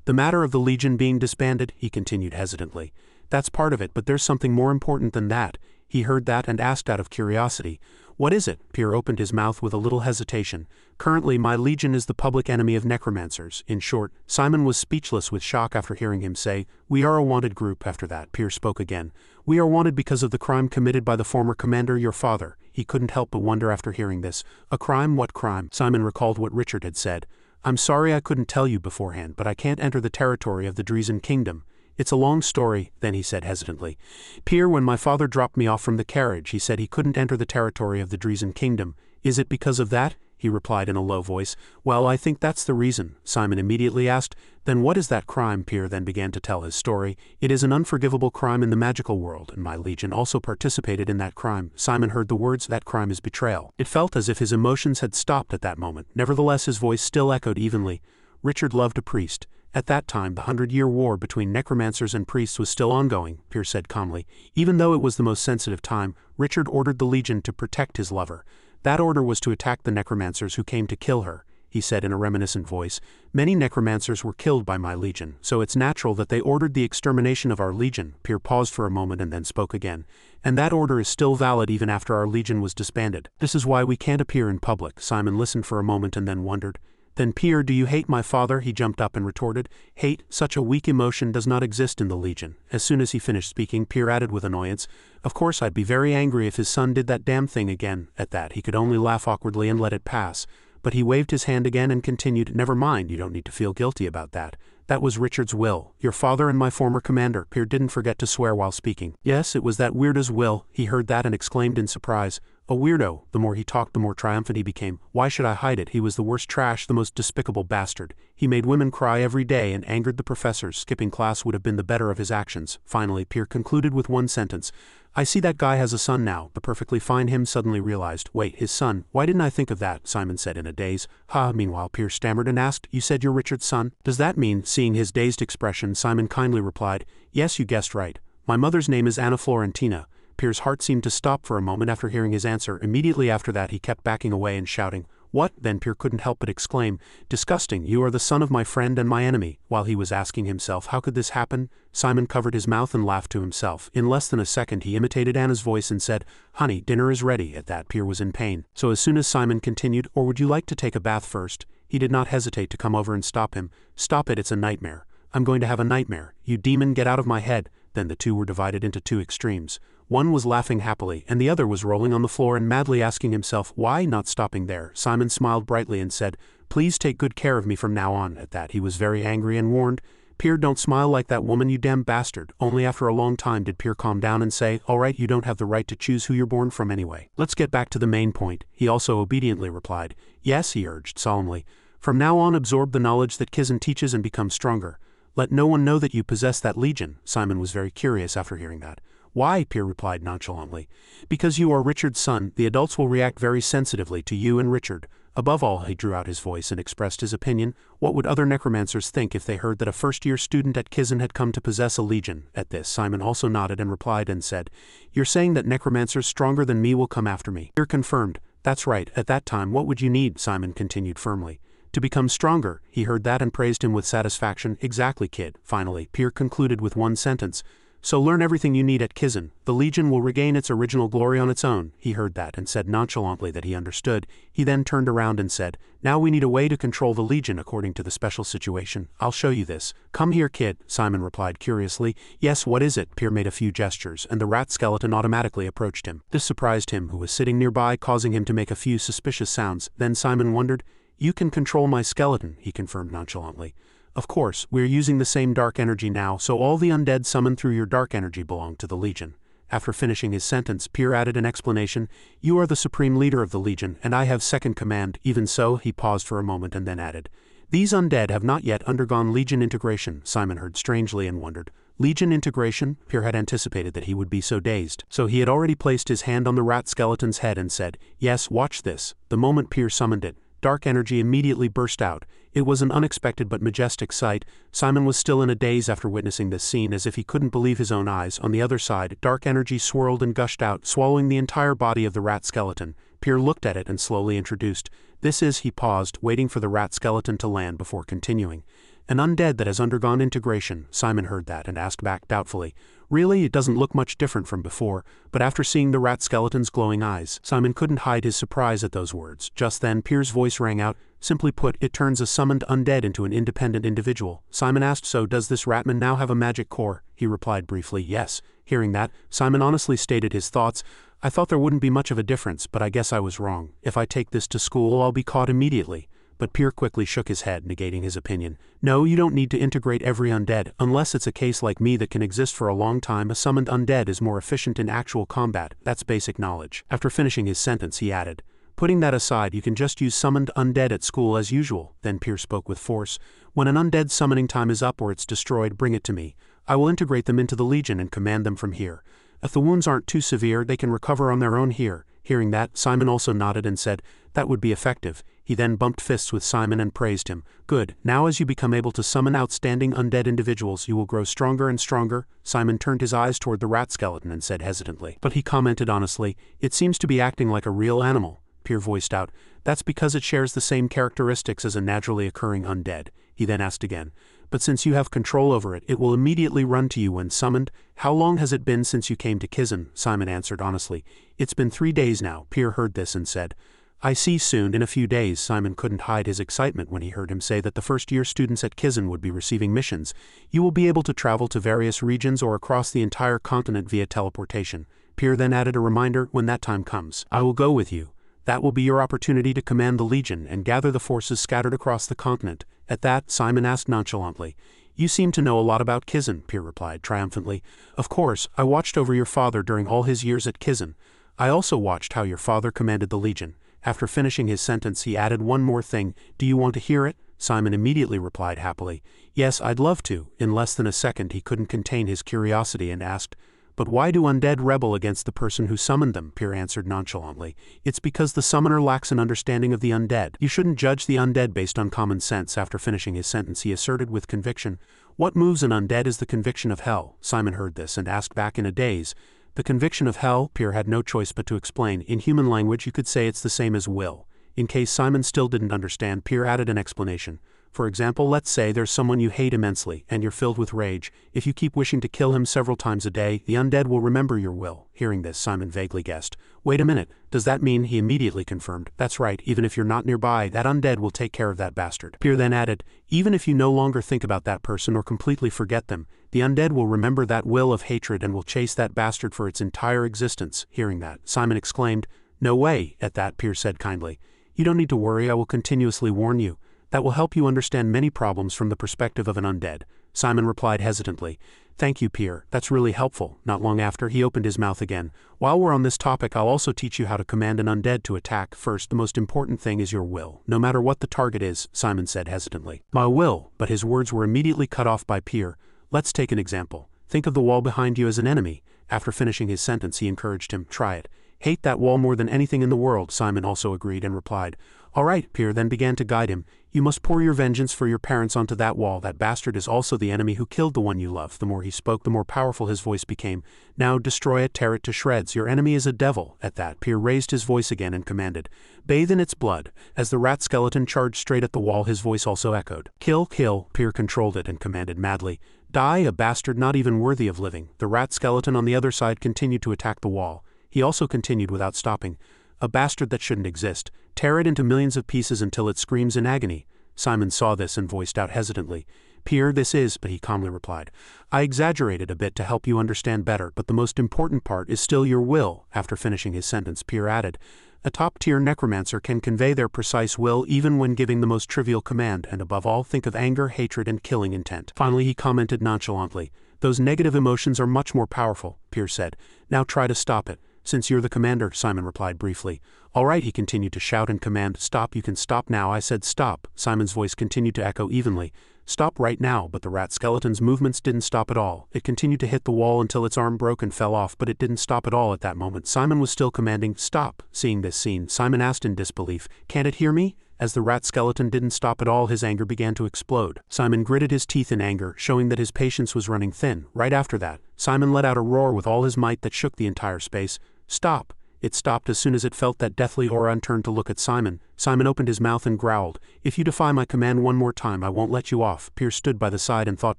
The matter of the legion being disbanded, he continued hesitantly. That's part of it, but there's something more important than that. He heard that and asked out of curiosity. What is it? Pier opened his mouth with a little hesitation. Currently, my legion is the public enemy of necromancers. In short, Simon was speechless with shock after hearing him say, we are a wanted group. After that, Pier spoke again. We are wanted because of the crime committed by the former commander, your father. He couldn't help but wonder after hearing this. A crime? What crime? Simon recalled what Richard had said. I'm sorry I couldn't tell you beforehand, but I can't enter the territory of the Drizen kingdom. It's a long story, then he said hesitantly. Pier, when my father dropped me off from the carriage, he said he couldn't enter the territory of the Drizen kingdom. Is it because of that? He replied in a low voice. Well, I think that's the reason, Simon immediately asked. Then what is that crime? Pier then began to tell his story. It is an unforgivable crime in the magical world, and my legion also participated in that crime. Simon heard the words, that crime is betrayal. It felt as if his emotions had stopped at that moment. Nevertheless, his voice still echoed evenly. Richard loved a priest. At that time, the 100-year war between necromancers and priests was still ongoing, Pier said calmly. Even though it was the most sensitive time, Richard ordered the legion to protect his lover. That order was to attack the necromancers who came to kill her, he said in a reminiscent voice. Many necromancers were killed by my legion, so it's natural that they ordered the extermination of our legion. Pier paused for a moment and then spoke again. And that order is still valid even after our legion was disbanded. This is why we can't appear in public. Simon listened for a moment and then wondered. Then Pier, do you hate my father? He jumped up and retorted. Hate, such a weak emotion, does not exist in the legion. As soon as he finished speaking, Pier added with annoyance, of course I'd be very angry if his son did that damn thing again. At that, he could only laugh awkwardly and let it pass. But he waved his hand again and continued, never mind, you don't need to feel guilty about that. That was Richard's will. Your father and my former commander. Pier didn't forget to swear while speaking. Yes, it was that weirdo's will. He heard that and exclaimed in surprise. A weirdo. The more he talked, the more triumphant he became. Why should I hide it? He was the worst trash, the most despicable bastard. He made women cry every day and angered the professors. Skipping class would have been the better of his actions. Finally, Pier concluded with one sentence. I see that guy has a son now. The perfectly fine him suddenly realized. Wait, his son? Why didn't I think of that? Simon said in a daze. Ha! Meanwhile, Pier stammered and asked, you said you're Richard's son? Does that mean? Seeing his dazed expression, Simon kindly replied, yes, you guessed right. My mother's name is Anna Florentina. Pier's heart seemed to stop for a moment after hearing his answer. Immediately after that, he kept backing away and shouting, what? Then Pier couldn't help but exclaim, disgusting, you are the son of my friend and my enemy. While he was asking himself, how could this happen? Simon covered his mouth and laughed to himself. In less than a second, he imitated Anna's voice and said, honey, dinner is ready. At that, Pier was in pain. So as soon as Simon continued, or would you like to take a bath first? He did not hesitate to come over and stop him. Stop it, it's a nightmare. I'm going to have a nightmare. You demon, get out of my head. Then the two were divided into two extremes. One was laughing happily, and the other was rolling on the floor and madly asking himself, why? Not stopping there, Simon smiled brightly and said, please take good care of me from now on. At that, he was very angry and warned, Pier, don't smile like that woman, you damn bastard. Only after a long time did Pier calm down and say, all right, you don't have the right to choose who you're born from anyway. Let's get back to the main point. He also obediently replied. Yes, he urged solemnly. From now on, absorb the knowledge that Kizen teaches and become stronger. Let no one know that you possess that legion. Simon was very curious after hearing that. Why? Pier replied nonchalantly. Because you are Richard's son, the adults will react very sensitively to you and Richard. Above all, he drew out his voice and expressed his opinion. What would other necromancers think if they heard that a first-year student at Kizen had come to possess a legion? At this, Simon also nodded and replied and said, you're saying that necromancers stronger than me will come after me. Pier confirmed. That's right. At that time, what would you need? Simon continued firmly. To become stronger. He heard that and praised him with satisfaction. Exactly, kid. Finally, Pier concluded with one sentence. So learn everything you need at Kizen. The Legion will regain its original glory on its own. He heard that and said nonchalantly that he understood. He then turned around and said, now we need a way to control the Legion according to the special situation. I'll show you this. Come here, kid, Simon replied curiously. Yes, what is it? Pier made a few gestures, and the rat skeleton automatically approached him. This surprised him, who was sitting nearby, causing him to make a few suspicious sounds. Then Simon wondered, you can control my skeleton, he confirmed nonchalantly. Of course, we're using the same dark energy now, so all the undead summoned through your dark energy belong to the Legion. After finishing his sentence, Pier added an explanation. You are the supreme leader of the Legion, and I have second command. Even so, he paused for a moment and then added, these undead have not yet undergone Legion integration. Simon heard strangely and wondered. Legion integration? Pier had anticipated that he would be so dazed. So he had already placed his hand on the rat skeleton's head and said, yes, watch this. The moment Pier summoned it, dark energy immediately burst out. It was an unexpected but majestic sight. Simon was still in a daze after witnessing this scene, as if he couldn't believe his own eyes. On the other side, dark energy swirled and gushed out, swallowing the entire body of the rat skeleton. Pier looked at it and slowly introduced. This is, he paused, waiting for the rat skeleton to land before continuing. An undead that has undergone integration. Simon heard that and asked back doubtfully. Really, it doesn't look much different from before, but after seeing the rat skeleton's glowing eyes, Simon couldn't hide his surprise at those words. Just then, Pier's voice rang out. Simply put, it turns a summoned undead into an independent individual. Simon asked, so does this ratman now have a magic core? He replied briefly, yes. Hearing that, Simon honestly stated his thoughts. I thought there wouldn't be much of a difference, but I guess I was wrong. If I take this to school, I'll be caught immediately. But Pier quickly shook his head, negating his opinion. No, you don't need to integrate every undead, unless it's a case like me that can exist for a long time. A summoned undead is more efficient in actual combat. That's basic knowledge. After finishing his sentence, he added, putting that aside, you can just use summoned undead at school as usual. Then Pier spoke with force. When an undead summoning time is up or it's destroyed, bring it to me. I will integrate them into the Legion and command them from here. If the wounds aren't too severe, they can recover on their own here. Hearing that, Simon also nodded and said, that would be effective. He then bumped fists with Simon and praised him. Good, now as you become able to summon outstanding undead individuals, you will grow stronger and stronger. Simon turned his eyes toward the rat skeleton and said hesitantly. But he commented honestly, it seems to be acting like a real animal. Pier voiced out, that's because it shares the same characteristics as a naturally occurring undead. He then asked again, but since you have control over it, it will immediately run to you when summoned. How long has it been since you came to Kizen? Simon answered honestly. It's been 3 days now. Pier heard this and said, I see soon, in a few days. Simon couldn't hide his excitement when he heard him say that the first-year students at Kizen would be receiving missions. You will be able to travel to various regions or across the entire continent via teleportation. Pier then added a reminder, when that time comes, I will go with you. That will be your opportunity to command the Legion and gather the forces scattered across the continent. At that, Simon asked nonchalantly, you seem to know a lot about Kizen, Pier replied triumphantly. Of course, I watched over your father during all his years at Kizen. I also watched how your father commanded the Legion. After finishing his sentence, he added one more thing. Do you want to hear it? Simon immediately replied happily. Yes, I'd love to. In less than a second, he couldn't contain his curiosity and asked, but why do undead rebel against the person who summoned them? Pier answered nonchalantly. It's because the summoner lacks an understanding of the undead. You shouldn't judge the undead based on common sense. After finishing his sentence, he asserted with conviction, what moves an undead is the conviction of hell. Simon heard this and asked back in a daze, the conviction of hell? Pier had no choice but to explain. In human language, you could say it's the same as will. In case Simon still didn't understand, Pier added an explanation. For example, let's say there's someone you hate immensely, and you're filled with rage. If you keep wishing to kill him several times a day, the undead will remember your will. Hearing this, Simon vaguely guessed. Wait a minute, does that mean? He immediately confirmed. That's right, even if you're not nearby, that undead will take care of that bastard. Pier then added, even if you no longer think about that person or completely forget them, the undead will remember that will of hatred and will chase that bastard for its entire existence. Hearing that, Simon exclaimed, no way. At that, Pier said kindly, you don't need to worry, I will continuously warn you. That will help you understand many problems from the perspective of an undead. Simon replied hesitantly, thank you, Pier, that's really helpful. Not long after, he opened his mouth again. While we're on this topic, I'll also teach you how to command an undead to attack. First, the most important thing is your will. No matter what the target is, Simon said hesitantly. My will, but his words were immediately cut off by Pier. Let's take an example. Think of the wall behind you as an enemy. After finishing his sentence, he encouraged him, try it. Hate that wall more than anything in the world, Simon also agreed and replied. All right, Pier then began to guide him. You must pour your vengeance for your parents onto that wall. That bastard is also the enemy who killed the one you love. The more he spoke, the more powerful his voice became. Now destroy it, tear it to shreds. Your enemy is a devil. At that, Pier raised his voice again and commanded, bathe in its blood. As the rat skeleton charged straight at the wall, his voice also echoed. Kill, kill. Pier controlled it and commanded madly. Die, a bastard not even worthy of living. The rat skeleton on the other side continued to attack the wall. He also continued without stopping. A bastard that shouldn't exist. Tear it into millions of pieces until it screams in agony. Simon saw this and voiced out hesitantly. Pier, this is, but he calmly replied. I exaggerated a bit to help you understand better, but the most important part is still your will. After finishing his sentence, Pier added, a top-tier necromancer can convey their precise will even when giving the most trivial command, and above all, think of anger, hatred, and killing intent. Finally, he commented nonchalantly, those negative emotions are much more powerful, Pier said. Now try to stop it. Since you're the commander, Simon replied briefly. All right, he continued to shout and command. Stop, you can stop now. I said stop. Simon's voice continued to echo evenly. Stop right now, but the rat skeleton's movements didn't stop at all. It continued to hit the wall until its arm broke and fell off, but it didn't stop at all at that moment. Simon was still commanding, stop. Seeing this scene, Simon asked in disbelief, can't it hear me? As the rat skeleton didn't stop at all, his anger began to explode. Simon gritted his teeth in anger, showing that his patience was running thin. Right after that, Simon let out a roar with all his might that shook the entire space. Stop! It stopped as soon as it felt that deathly aura and turned to look at Simon. Simon opened his mouth and growled, if you defy my command one more time, I won't let you off. Pier stood by the side and thought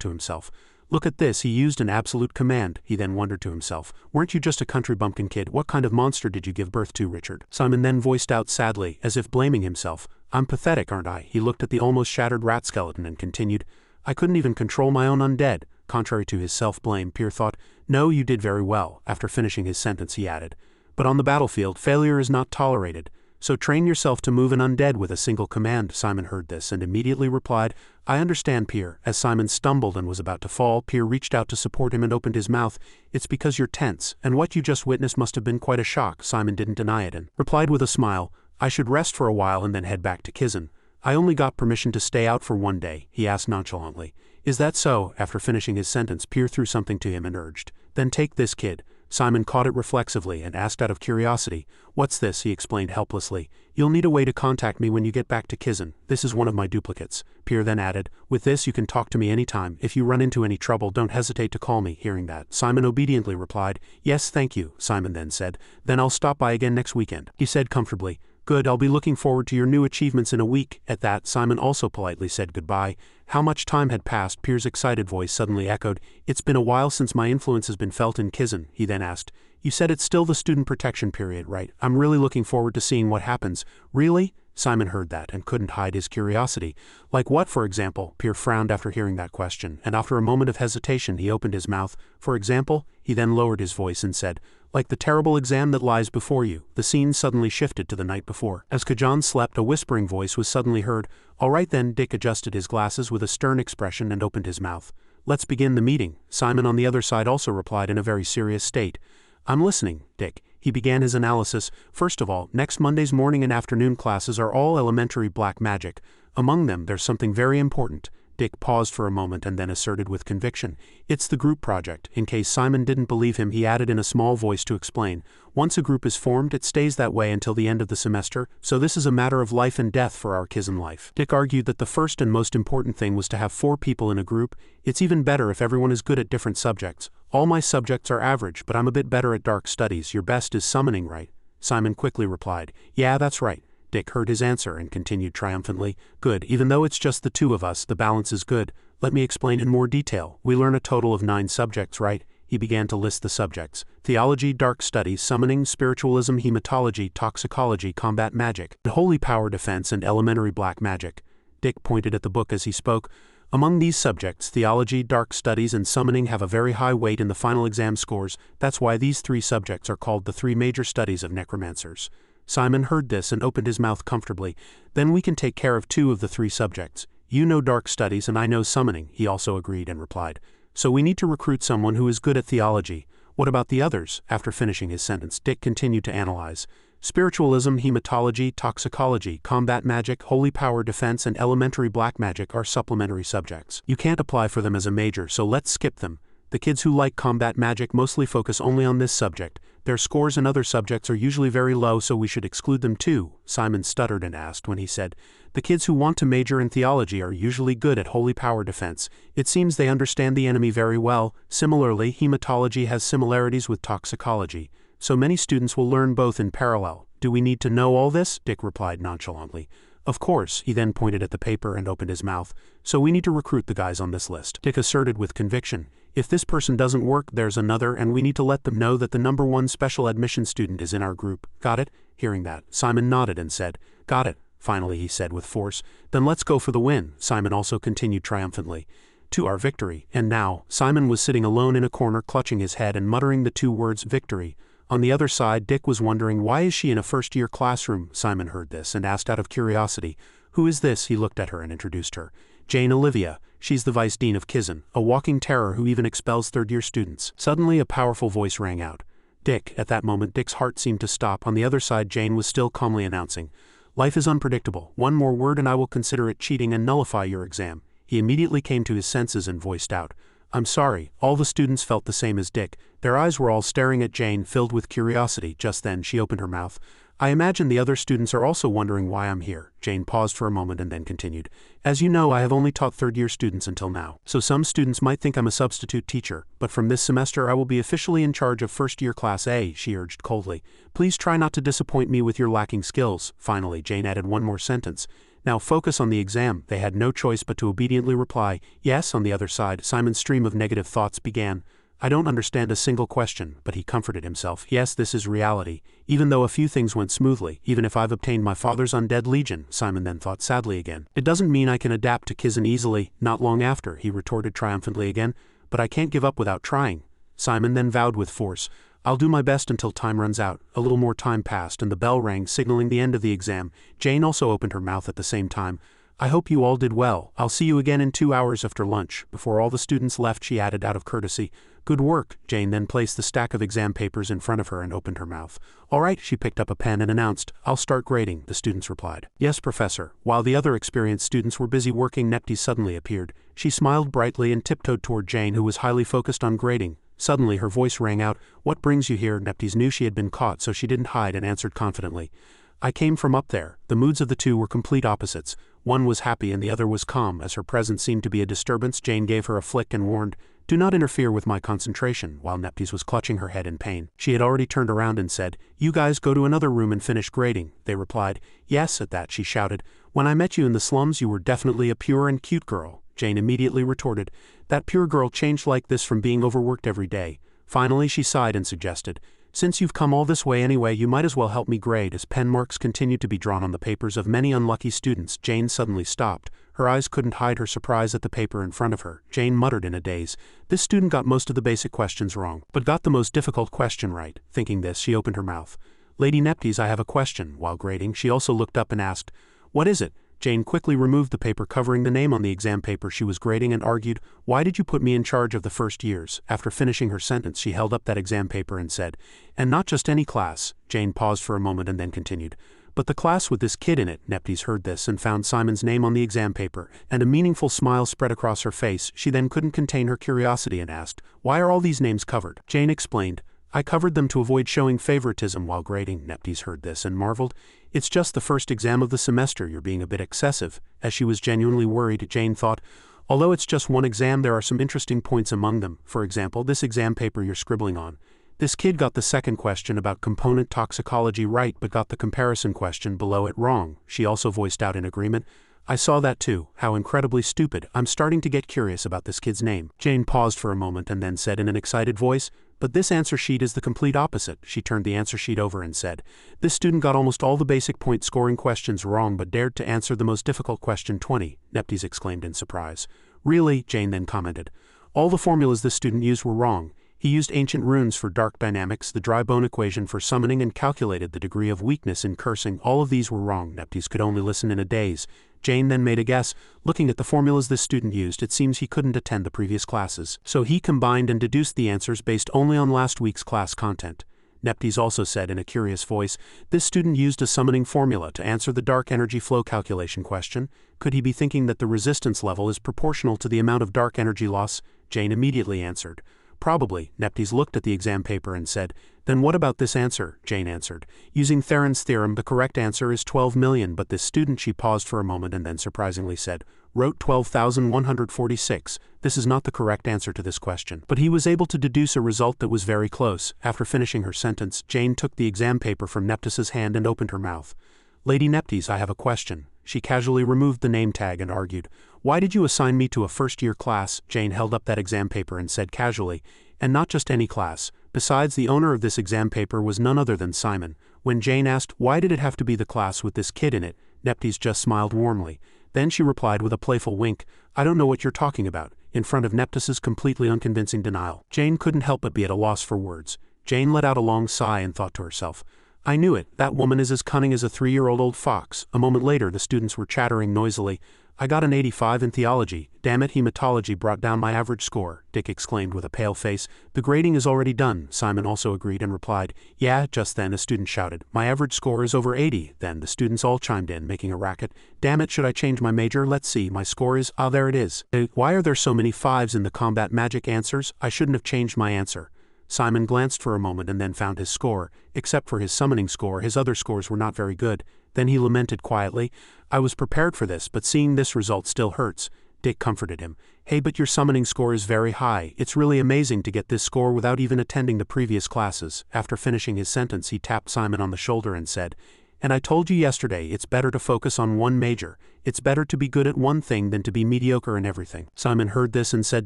to himself, look at this, he used an absolute command. He then wondered to himself, weren't you just a country bumpkin kid? What kind of monster did you give birth to, Richard? Simon then voiced out sadly, as if blaming himself, I'm pathetic, aren't I? He looked at the almost shattered rat skeleton and continued, I couldn't even control my own undead. Contrary to his self-blame, Pier thought, no, you did very well. After finishing his sentence, he added, but on the battlefield, failure is not tolerated, so train yourself to move an undead with a single command. Simon heard this and immediately replied, I understand, Pier. As Simon stumbled and was about to fall, Pier reached out to support him and opened his mouth. It's because you're tense, and what you just witnessed must have been quite a shock. Simon didn't deny it and replied with a smile, I should rest for a while and then head back to Kizen. I only got permission to stay out for one day, he asked nonchalantly. Is that so? After finishing his sentence, Pier threw something to him and urged, then take this, kid. Simon caught it reflexively and asked out of curiosity, what's this? He explained helplessly. You'll need a way to contact me when you get back to Kizen. This is one of my duplicates. Pier then added, with this you can talk to me anytime. If you run into any trouble, don't hesitate to call me. Hearing that, Simon obediently replied, yes, thank you. Simon then said, then I'll stop by again next weekend. He said comfortably, good, I'll be looking forward to your new achievements in a week. At that, Simon also politely said goodbye. How much time had passed? Pier's excited voice suddenly echoed, it's been a while since my influence has been felt in Kizen. He then asked, you said it's still the student protection period, right? I'm really looking forward to seeing what happens. Really? Simon heard that and couldn't hide his curiosity. Like what, for example? Pier frowned after hearing that question, and after a moment of hesitation he opened his mouth. For example? He then lowered his voice and said, like the terrible exam that lies before you. The scene suddenly shifted to the night before. As Kajan slept, a whispering voice was suddenly heard. All right then. Dick adjusted his glasses with a stern expression and opened his mouth. Let's begin the meeting. Simon on the other side also replied in a very serious state. I'm listening, Dick. He began his analysis. First of all, next Monday's morning and afternoon classes are all elementary black magic. Among them, there's something very important. Dick paused for a moment and then asserted with conviction, it's the group project. In case Simon didn't believe him, he added in a small voice to explain, once a group is formed, it stays that way until the end of the semester, so this is a matter of life and death for our Kizen life. Dick argued that the first and most important thing was to have 4 people in a group. It's even better if everyone is good at different subjects. All my subjects are average, but I'm a bit better at dark studies. Your best is summoning, right? Simon quickly replied, yeah, that's right. Dick heard his answer and continued triumphantly, good, even though it's just the 2 of us, the balance is good. Let me explain in more detail. We learn a total of 9 subjects, right? He began to list the subjects. Theology, dark studies, summoning, spiritualism, hematology, toxicology, combat magic, holy power defense, and elementary black magic. Dick pointed at the book as he spoke. Among these subjects, theology, dark studies, and summoning have a very high weight in the final exam scores. That's why these 3 subjects are called the 3 major studies of necromancers. Simon heard this and opened his mouth comfortably. Then we can take care of 2 of the 3 subjects. You know dark studies and I know summoning, he also agreed and replied. So we need to recruit someone who is good at theology. What about the others? After finishing his sentence, Dick continued to analyze. Spiritualism, hematology, toxicology, combat magic, holy power defense, and elementary black magic are supplementary subjects. You can't apply for them as a major, so let's skip them. The kids who like combat magic mostly focus only on this subject. Their scores in other subjects are usually very low, so we should exclude them too, Simon stuttered and asked when he said, the kids who want to major in theology are usually good at holy power defense. It seems they understand the enemy very well. Similarly, hematology has similarities with toxicology, so many students will learn both in parallel. Do we need to know all this? Dick replied nonchalantly. Of course. He then pointed at the paper and opened his mouth. So we need to recruit the guys on this list, Dick asserted with conviction. If this person doesn't work, there's another, and we need to let them know that the #1 special admission student is in our group. Got it? Hearing that, Simon nodded and said, got it. Finally, he said with force. Then let's go for the win, Simon also continued triumphantly. To our victory. And now, Simon was sitting alone in a corner clutching his head and muttering the two words victory. On the other side, Dick was wondering, why is she in a first-year classroom? Simon heard this and asked out of curiosity. Who is this? He looked at her and introduced her. Jane Olivia. She's the vice dean of Kizen, a walking terror who even expels third-year students. Suddenly a powerful voice rang out. Dick. At that moment Dick's heart seemed to stop. On the other side Jane was still calmly announcing. Life is unpredictable. One more word and I will consider it cheating and nullify your exam. He immediately came to his senses and voiced out. I'm sorry. All the students felt the same as Dick. Their eyes were all staring at Jane, filled with curiosity. Just then she opened her mouth. I imagine the other students are also wondering why I'm here. Jane paused for a moment and then continued. As you know, I have only taught third-year students until now, so some students might think I'm a substitute teacher, but from this semester I will be officially in charge of first-year Class A, she urged coldly. Please try not to disappoint me with your lacking skills. Finally, Jane added one more sentence. Now focus on the exam. They had no choice but to obediently reply, yes. On the other side, Simon's stream of negative thoughts began. I don't understand a single question, but he comforted himself. Yes, this is reality. Even though a few things went smoothly, even if I've obtained my father's undead legion, Simon then thought sadly again. It doesn't mean I can adapt to Kizen easily, not long after, he retorted triumphantly again, but I can't give up without trying. Simon then vowed with force. I'll do my best until time runs out. A little more time passed and the bell rang, signaling the end of the exam. Jane also opened her mouth at the same time. I hope you all did well. I'll see you again in 2 hours after lunch. Before all the students left, she added out of courtesy. Good work. Jane then placed the stack of exam papers in front of her and opened her mouth. All right, she picked up a pen and announced. I'll start grading, the students replied. Yes, Professor. While the other experienced students were busy working, Neptes suddenly appeared. She smiled brightly and tiptoed toward Jane, who was highly focused on grading. Suddenly her voice rang out. What brings you here? Neptes knew she had been caught, so she didn't hide and answered confidently. I came from up there. The moods of the two were complete opposites. One was happy and the other was calm. As her presence seemed to be a disturbance, Jane gave her a flick and warned, do not interfere with my concentration, while Neptes was clutching her head in pain. She had already turned around and said, you guys go to another room and finish grading. They replied, yes. At that she shouted, when I met you in the slums you were definitely a pure and cute girl. Jane immediately retorted, that pure girl changed like this from being overworked every day. Finally she sighed and suggested, since you've come all this way anyway, you might as well help me grade. As pen marks continued to be drawn on the papers of many unlucky students, Jane suddenly stopped. Her eyes couldn't hide her surprise at the paper in front of her. Jane muttered in a daze. This student got most of the basic questions wrong, but got the most difficult question right. Thinking this, she opened her mouth. Lady Neptes, I have a question. While grading, she also looked up and asked, what is it? Jane quickly removed the paper covering the name on the exam paper she was grading and argued, why did you put me in charge of the first years? After finishing her sentence, she held up that exam paper and said, and not just any class. Jane paused for a moment and then continued, but the class with this kid in it. Neptes heard this and found Simon's name on the exam paper, and a meaningful smile spread across her face. She then couldn't contain her curiosity and asked, why are all these names covered? Jane explained, I covered them to avoid showing favoritism while grading. Neptes heard this and marveled. It's just the first exam of the semester, you're being a bit excessive. As she was genuinely worried, Jane thought, although it's just one exam, there are some interesting points among them. For example, this exam paper you're scribbling on. This kid got the second question about component toxicology right but got the comparison question below it wrong. She also voiced out in agreement. I saw that too. How incredibly stupid. I'm starting to get curious about this kid's name. Jane paused for a moment and then said in an excited voice, but this answer sheet is the complete opposite. She turned the answer sheet over and said, this student got almost all the basic point scoring questions wrong but dared to answer the most difficult question 20, Neptes exclaimed in surprise. Really? Jane then commented. All the formulas this student used were wrong. He used ancient runes for dark dynamics, the dry bone equation for summoning, and calculated the degree of weakness in cursing. All of these were wrong. Neptes could only listen in a daze. Jane then made a guess. Looking at the formulas this student used, it seems he couldn't attend the previous classes. So he combined and deduced the answers based only on last week's class content. Neptes also said in a curious voice, this student used a summoning formula to answer the dark energy flow calculation question. Could he be thinking that the resistance level is proportional to the amount of dark energy loss? Jane immediately answered, Probably, Neptes looked at the exam paper and said. Then what about this answer? Jane answered. Using Theron's theorem, the correct answer is 12 million, but this student, she paused for a moment and then surprisingly said, wrote 12,146. This is not the correct answer to this question. But he was able to deduce a result that was very close. After finishing her sentence, Jane took the exam paper from Neptes' hand and opened her mouth. Lady Neptes, I have a question. She casually removed the name tag and argued. Why did you assign me to a first-year class? Jane held up that exam paper and said casually, and not just any class. Besides, the owner of this exam paper was none other than Simon. When Jane asked, why did it have to be the class with this kid in it, Neptes just smiled warmly. Then she replied with a playful wink, I don't know what you're talking about, in front of Neptes' completely unconvincing denial. Jane couldn't help but be at a loss for words. Jane let out a long sigh and thought to herself, I knew it, that woman is as cunning as a 3-year-old old fox. A moment later the students were chattering noisily. I got an 85 in theology. Damn it, hematology brought down my average score, Dick exclaimed with a pale face. The grading is already done, Simon also agreed and replied. Yeah, just then a student shouted. My average score is over 80. Then the students all chimed in, making a racket. Damn it, should I change my major? Let's see, my score is, there it is. Why are there so many 5s in the combat magic answers? I shouldn't have changed my answer. Simon glanced for a moment and then found his score. Except for his summoning score, his other scores were not very good. Then he lamented quietly, I was prepared for this, but seeing this result still hurts. Dick comforted him. Hey, but your summoning score is very high. It's really amazing to get this score without even attending the previous classes. After finishing his sentence, he tapped Simon on the shoulder and said, And I told you yesterday, it's better to focus on one major. It's better to be good at one thing than to be mediocre in everything. Simon heard this and said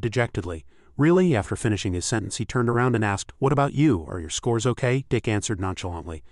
dejectedly, Really? After finishing his sentence, he turned around and asked, What about you? Are your scores okay? Dick answered nonchalantly.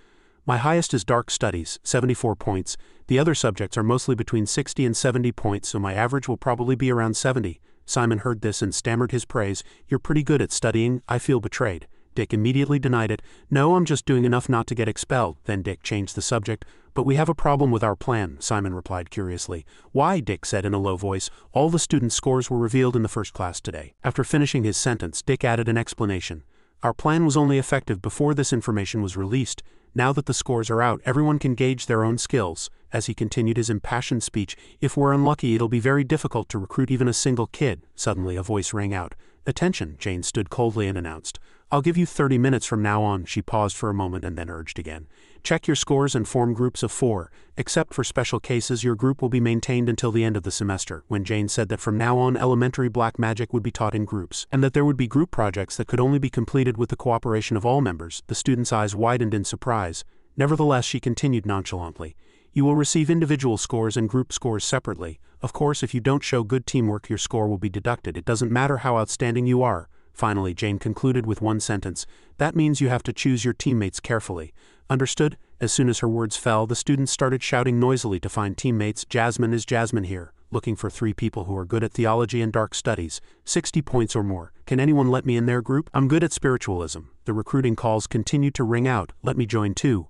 My highest is Dark Studies, 74 points. The other subjects are mostly between 60 and 70 points, so my average will probably be around 70. Simon heard this and stammered his praise. You're pretty good at studying. I feel betrayed. Dick immediately denied it. No, I'm just doing enough not to get expelled. Then Dick changed the subject. But we have a problem with our plan, Simon replied curiously. Why? Dick said in a low voice. All the students' scores were revealed in the first class today. After finishing his sentence, Dick added an explanation. Our plan was only effective before this information was released. Now that the scores are out, everyone can gauge their own skills. As he continued his impassioned speech, if we're unlucky, it'll be very difficult to recruit even a single kid. Suddenly a voice rang out. Attention, Jane stood coldly and announced. I'll give you 30 minutes from now on. She paused for a moment and then urged again. Check your scores and form groups of 4. Except for special cases, your group will be maintained until the end of the semester. When Jane said that from now on elementary black magic would be taught in groups, and that there would be group projects that could only be completed with the cooperation of all members, the students' eyes widened in surprise. Nevertheless, she continued nonchalantly. You will receive individual scores and group scores separately. Of course, if you don't show good teamwork, your score will be deducted. It doesn't matter how outstanding you are. Finally, Jane concluded with one sentence. That means you have to choose your teammates carefully. Understood? As soon as her words fell, the students started shouting noisily to find teammates. Jasmine is Jasmine here, looking for 3 people who are good at theology and dark studies, 60 points or more. Can anyone let me in their group? I'm good at spiritualism. The recruiting calls continued to ring out. Let me join too.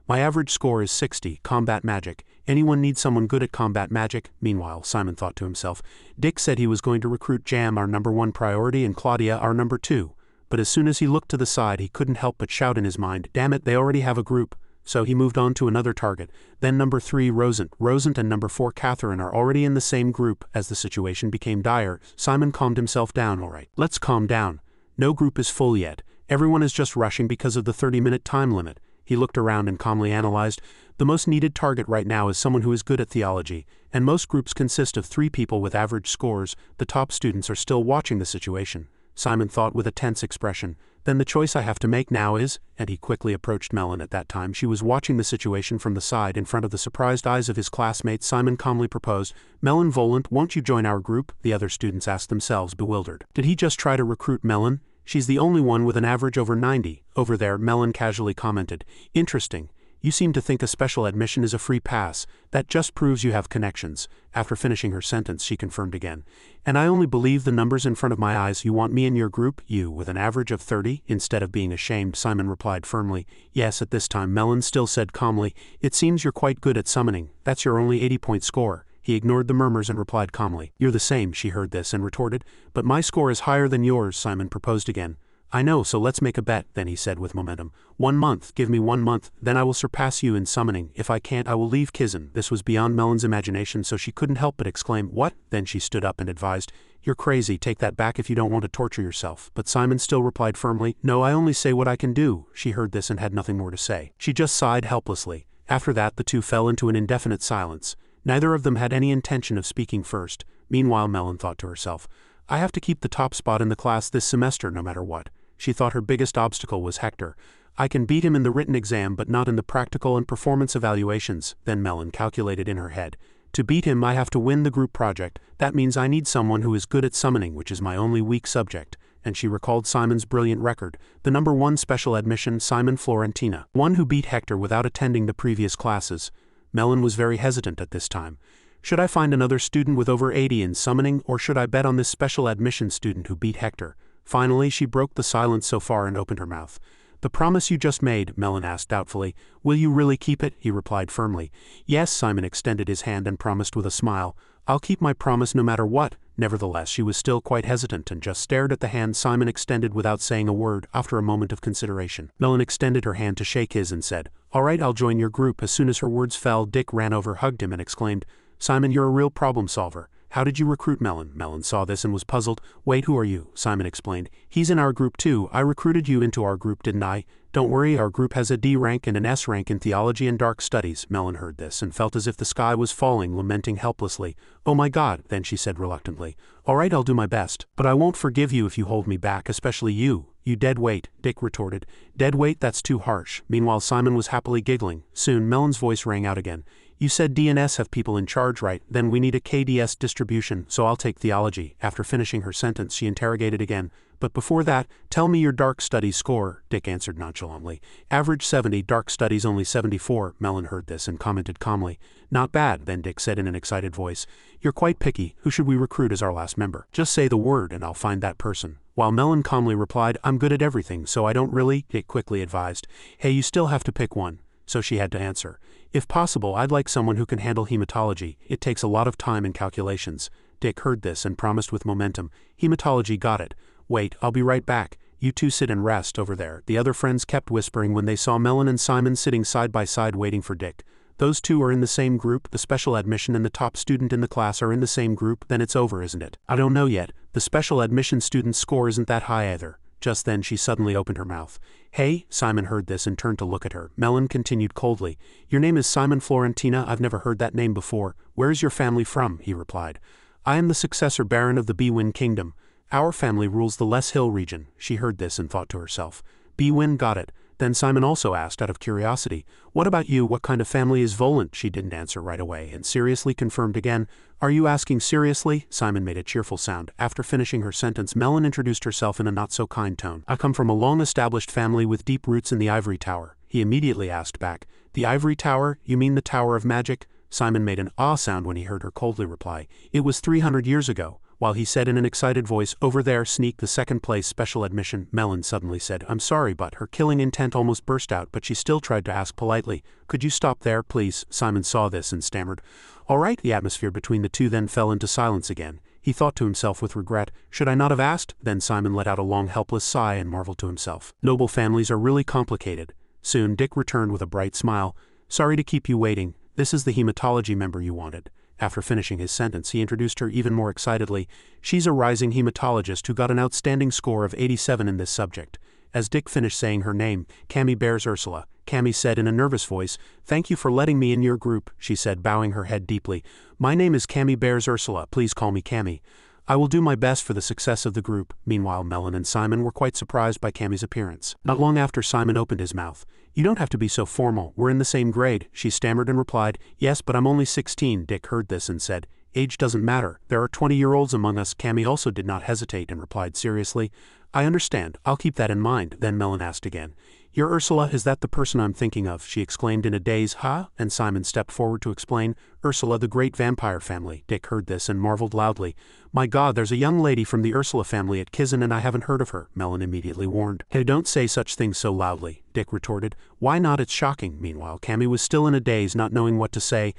My average score is 60, combat magic. Anyone need someone good at combat magic? Meanwhile, Simon thought to himself, Dick said he was going to recruit Jam, our #1 priority, and Claudia, our #2. But as soon as he looked to the side, he couldn't help but shout in his mind, damn it, they already have a group. So he moved on to another target. Then #3, Rosant and #4, Catherine are already in the same group. As the situation became dire, Simon calmed himself down. All right, let's calm down. No group is full yet. Everyone is just rushing because of the 30-minute time limit. He looked around and calmly analyzed. The most needed target right now is someone who is good at theology, and most groups consist of 3 people with average scores. The top students are still watching the situation. Simon thought with a tense expression. Then the choice I have to make now is, and he quickly approached Melon. At that time she was watching the situation from the side in front of the surprised eyes of his classmates. Simon calmly proposed, Melon Volant, won't you join our group? The other students asked themselves, bewildered. Did he just try to recruit Melon? She's the only one with an average over 90. Over there, Melon casually commented. Interesting. You seem to think a special admission is a free pass. That just proves you have connections. After finishing her sentence, she confirmed again. And I only believe the numbers in front of my eyes. You want me in your group? You, with an average of 30? Instead of being ashamed, Simon replied firmly. Yes, at this time Melon still said calmly, It seems you're quite good at summoning. That's your only 80-point score. He ignored the murmurs and replied calmly. You're the same. She heard this and retorted. But my score is higher than yours, Simon proposed again. I know, so let's make a bet, then he said with momentum. 1 month, give me 1 month, then I will surpass you in summoning. If I can't, I will leave Kizen. This was beyond Melon's imagination, so she couldn't help but exclaim, what? Then she stood up and advised, you're crazy, take that back if you don't want to torture yourself. But Simon still replied firmly, no, I only say what I can do. She heard this and had nothing more to say. She just sighed helplessly. After that, the two fell into an indefinite silence. Neither of them had any intention of speaking first. Meanwhile, Melon thought to herself, I have to keep the top spot in the class this semester no matter what. She thought her biggest obstacle was Hector. I can beat him in the written exam but not in the practical and performance evaluations, then Melon calculated in her head. To beat him I have to win the group project. That means I need someone who is good at summoning, which is my only weak subject. And she recalled Simon's brilliant record, the #1 special admission Simon Florentina, one who beat Hector without attending the previous classes. Melon was very hesitant at this time. Should I find another student with over 80 in summoning, or should I bet on this special admission student who beat Hector? Finally, she broke the silence so far and opened her mouth. The promise you just made, Melon asked doubtfully. Will you really keep it? He replied firmly. Yes, Simon extended his hand and promised with a smile. I'll keep my promise no matter what. Nevertheless, she was still quite hesitant and just stared at the hand Simon extended without saying a word. After a moment of consideration, Melon extended her hand to shake his and said, all right, I'll join your group. As soon as her words fell, Dick ran over, hugged him and exclaimed, Simon, you're a real problem solver. How did you recruit Melon? Melon saw this and was puzzled. Wait, who are you? Simon explained. He's in our group too. I recruited you into our group, didn't I? Don't worry, our group has a D rank and an S rank in theology and dark studies. Melon heard this and felt as if the sky was falling, lamenting helplessly. Oh my God, then she said reluctantly. All right, I'll do my best. But I won't forgive you if you hold me back, especially you. You dead weight, Dick retorted. Dead weight? That's too harsh. Meanwhile, Simon was happily giggling. Soon, Melon's voice rang out again. You said DNS have people in charge, right? Then we need a KDS distribution, so I'll take theology. After finishing her sentence, she interrogated again. But before that, tell me your dark studies score, Dick answered nonchalantly. Average 70, dark studies only 74. Melon heard this and commented calmly. Not bad, then Dick said in an excited voice. You're quite picky. Who should we recruit as our last member? Just say the word and I'll find that person. While Melon calmly replied, I'm good at everything, so I don't really, Dick quickly advised. Hey, you still have to pick one. So she had to answer. If possible, I'd like someone who can handle hematology. It takes a lot of time and calculations. Dick heard this and promised with momentum. Hematology, got it. Wait, I'll be right back. You two sit and rest over there. The other friends kept whispering when they saw Melon and Simon sitting side by side waiting for Dick. Those two are in the same group, the special admission and the top student in the class are in the same group, then it's over, isn't it? I don't know yet. The special admission student's score isn't that high either. Just then she suddenly opened her mouth. Hey, Simon heard this and turned to look at her. Melon continued coldly. Your name is Simon Florentina? I've never heard that name before. Where is your family from? He replied. I am the successor baron of the Bwin kingdom. Our family rules the Les Hill region. She heard this and thought to herself. Bwin, got it. Then Simon also asked out of curiosity, what about you? What kind of family is Volant? She didn't answer right away and seriously confirmed again. Are you asking seriously? Simon made a cheerful sound. After finishing her sentence, Melon introduced herself in a not-so-kind tone. I come from a long-established family with deep roots in the Ivory Tower. He immediately asked back. The Ivory Tower? You mean the Tower of Magic? Simon made an ah sound when he heard her coldly reply. It was 300 years ago. While he said in an excited voice, over there, sneak the second place special admission, Melon suddenly said, I'm sorry, but her killing intent almost burst out, but she still tried to ask politely, could you stop there, please? Simon saw this and stammered. All right. The atmosphere between the two then fell into silence again. He thought to himself with regret, should I not have asked? Then Simon let out a long helpless sigh and marveled to himself. Noble families are really complicated. Soon Dick returned with a bright smile. Sorry to keep you waiting. This is the hematology member you wanted. After finishing his sentence, he introduced her even more excitedly. She's a rising hematologist who got an outstanding score of 87 in this subject. As Dick finished saying her name, Cammy bears Ursula. Cammy said in a nervous voice, Thank you for letting me in your group, she said, bowing her head deeply. My name is Cammy bears Ursula, please call me Cammy. I will do my best for the success of the group. Meanwhile, Melon and Simon were quite surprised by Cammy's appearance. Not long after, Simon opened his mouth. You don't have to be so formal, we're in the same grade, she stammered and replied. Yes, but I'm only 16. Dick heard this and said, Age doesn't matter, there are 20-year-olds among us. Cammy also did not hesitate and replied seriously, I understand, I'll keep that in mind. Then Melon asked again, Your Ursula, is that the person I'm thinking of? She exclaimed in a daze. Huh? And Simon stepped forward to explain, Ursula, the great vampire family. Dick heard this and marveled loudly. My God, there's a young lady from the Ursula family at Kizen and I haven't heard of her, Melon immediately warned. Hey, don't say such things so loudly, Dick retorted. Why not? It's shocking. Meanwhile, Cammy was still in a daze, not knowing what to say.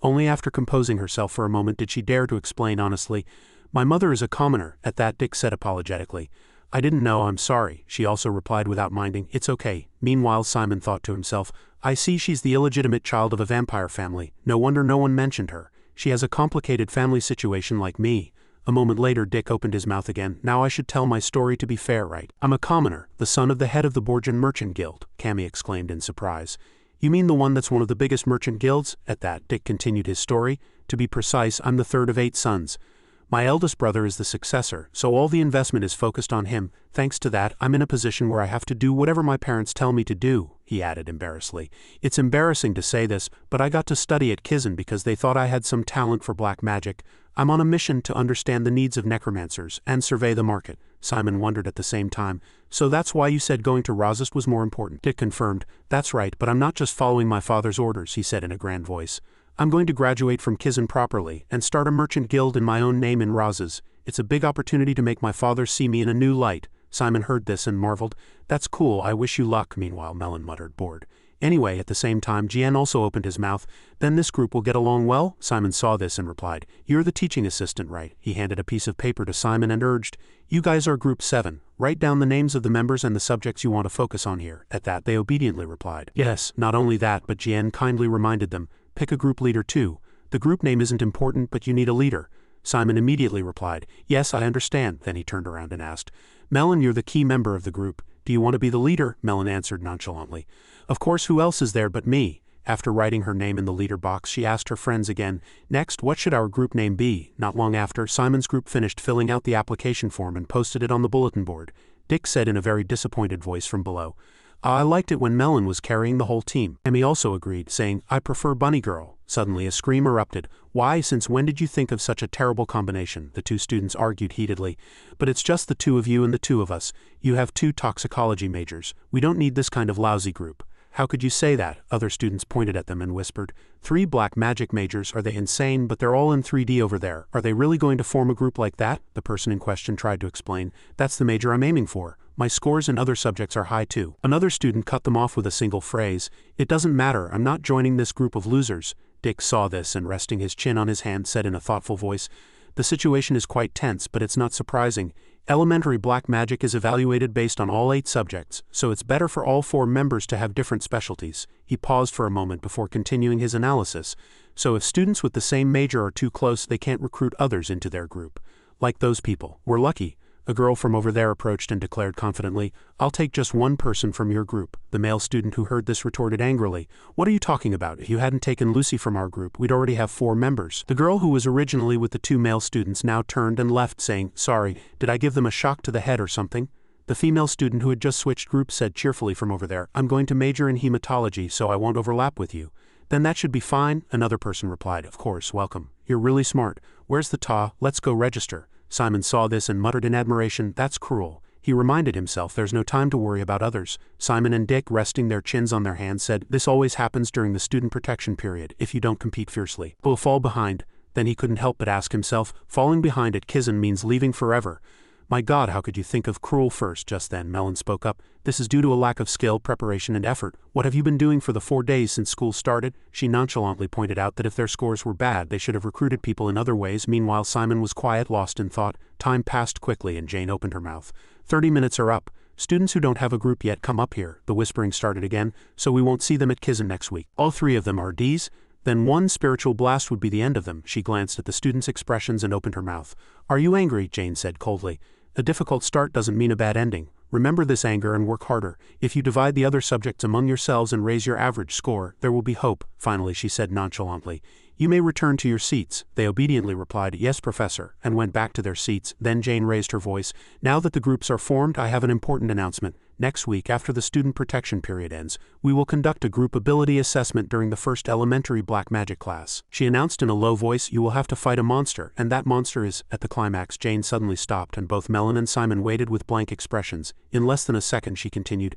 Only after composing herself for a moment did she dare to explain honestly. My mother is a commoner. At that, Dick said apologetically. I didn't know, I'm sorry, she also replied without minding. It's okay. Meanwhile, Simon thought to himself, I see she's the illegitimate child of a vampire family. No wonder no one mentioned her. She has a complicated family situation like me. A moment later, Dick opened his mouth again. Now I should tell my story to be fair, right? I'm a commoner, the son of the head of the Borgian Merchant Guild, Cammy exclaimed in surprise. You mean the one that's one of the biggest merchant guilds? At that, Dick continued his story. To be precise, I'm the third of 8 sons. My eldest brother is the successor, so all the investment is focused on him. Thanks to that, I'm in a position where I have to do whatever my parents tell me to do, he added embarrassedly. It's embarrassing to say this, but I got to study at Kizen because they thought I had some talent for black magic. I'm on a mission to understand the needs of necromancers and survey the market. Simon wondered at the same time. So that's why you said going to Razist was more important? Dick confirmed. That's right, but I'm not just following my father's orders, he said in a grand voice. I'm going to graduate from Kizen properly and start a merchant guild in my own name in Razis. It's a big opportunity to make my father see me in a new light. Simon heard this and marveled. That's cool, I wish you luck. Meanwhile, Melon muttered, bored. Anyway, at the same time, Jian also opened his mouth. Then this group will get along well? Simon saw this and replied, You're the teaching assistant, right? He handed a piece of paper to Simon and urged, You guys are group 7. Write down the names of the members and the subjects you want to focus on here. At that, they obediently replied. Yes, not only that, but Jian kindly reminded them, Pick a group leader too. The group name isn't important, but you need a leader. Simon immediately replied, Yes, I understand. Then he turned around and asked, Melon, you're the key member of the group. Do you want to be the leader? Melon answered nonchalantly. Of course, who else is there but me? After writing her name in the leader box, she asked her friends again, Next, what should our group name be? Not long after, Simon's group finished filling out the application form and posted it on the bulletin board. Dick said in a very disappointed voice from below, I liked it when Melon was carrying the whole team. Emmy also agreed, saying, I prefer Bunny Girl. Suddenly a scream erupted. Why, since when did you think of such a terrible combination? The 2 students argued heatedly. But it's just the 2 of you and the 2 of us. You have 2 toxicology majors. We don't need this kind of lousy group. How could you say that? Other students pointed at them and whispered. 3 black magic majors, are they insane? But they're all in 3D over there. Are they really going to form a group like that? The person in question tried to explain. That's the major I'm aiming for. My scores in other subjects are high too. Another student cut them off with a single phrase. It doesn't matter, I'm not joining this group of losers. Dick saw this and resting his chin on his hand said in a thoughtful voice, The situation is quite tense, but it's not surprising. Elementary black magic is evaluated based on all 8 subjects, so it's better for all 4 members to have different specialties. He paused for a moment before continuing his analysis. So if students with the same major are too close, they can't recruit others into their group. Like those people. We're lucky. A girl from over there approached and declared confidently, I'll take just 1 person from your group. The male student who heard this retorted angrily, What are you talking about? If you hadn't taken Lucy from our group, we'd already have 4 members. The girl who was originally with the 2 male students now turned and left, saying, Sorry, did I give them a shock to the head or something? The female student who had just switched groups said cheerfully from over there, I'm going to major in hematology, so I won't overlap with you. Then that should be fine, another person replied. Of course, welcome. You're really smart. Where's the TA? Let's go register. Simon saw this and muttered in admiration, That's cruel. He reminded himself there's no time to worry about others. Simon and Dick, resting their chins on their hands, said, This always happens during the student protection period, if you don't compete fiercely. We'll fall behind. Then he couldn't help but ask himself, falling behind at Kizen means leaving forever. My God, how could you think of cruel first? Just then Melon spoke up. This is due to a lack of skill, preparation, and effort. What have you been doing for the 4 days since school started? She nonchalantly pointed out that if their scores were bad, they should have recruited people in other ways. Meanwhile, Simon was quiet, lost in thought. Time passed quickly and Jane opened her mouth. 30 minutes are up. Students who don't have a group yet come up here. The whispering started again, so we won't see them at Kizen next week. All 3 of them are Ds? Then 1 spiritual blast would be the end of them. She glanced at the students' expressions and opened her mouth. Are you angry? Jane said coldly. A difficult start doesn't mean a bad ending. Remember this anger and work harder. If you divide the other subjects among yourselves and raise your average score, there will be hope. Finally, she said nonchalantly, You may return to your seats. They obediently replied, Yes, Professor, and went back to their seats. Then Jane raised her voice. Now that the groups are formed, I have an important announcement. Next week, after the student protection period ends, we will conduct a group ability assessment during the first elementary black magic class. She announced in a low voice, You will have to fight a monster, and that monster is... At the climax, Jane suddenly stopped and both Melon and Simon waited with blank expressions. In less than a second, she continued,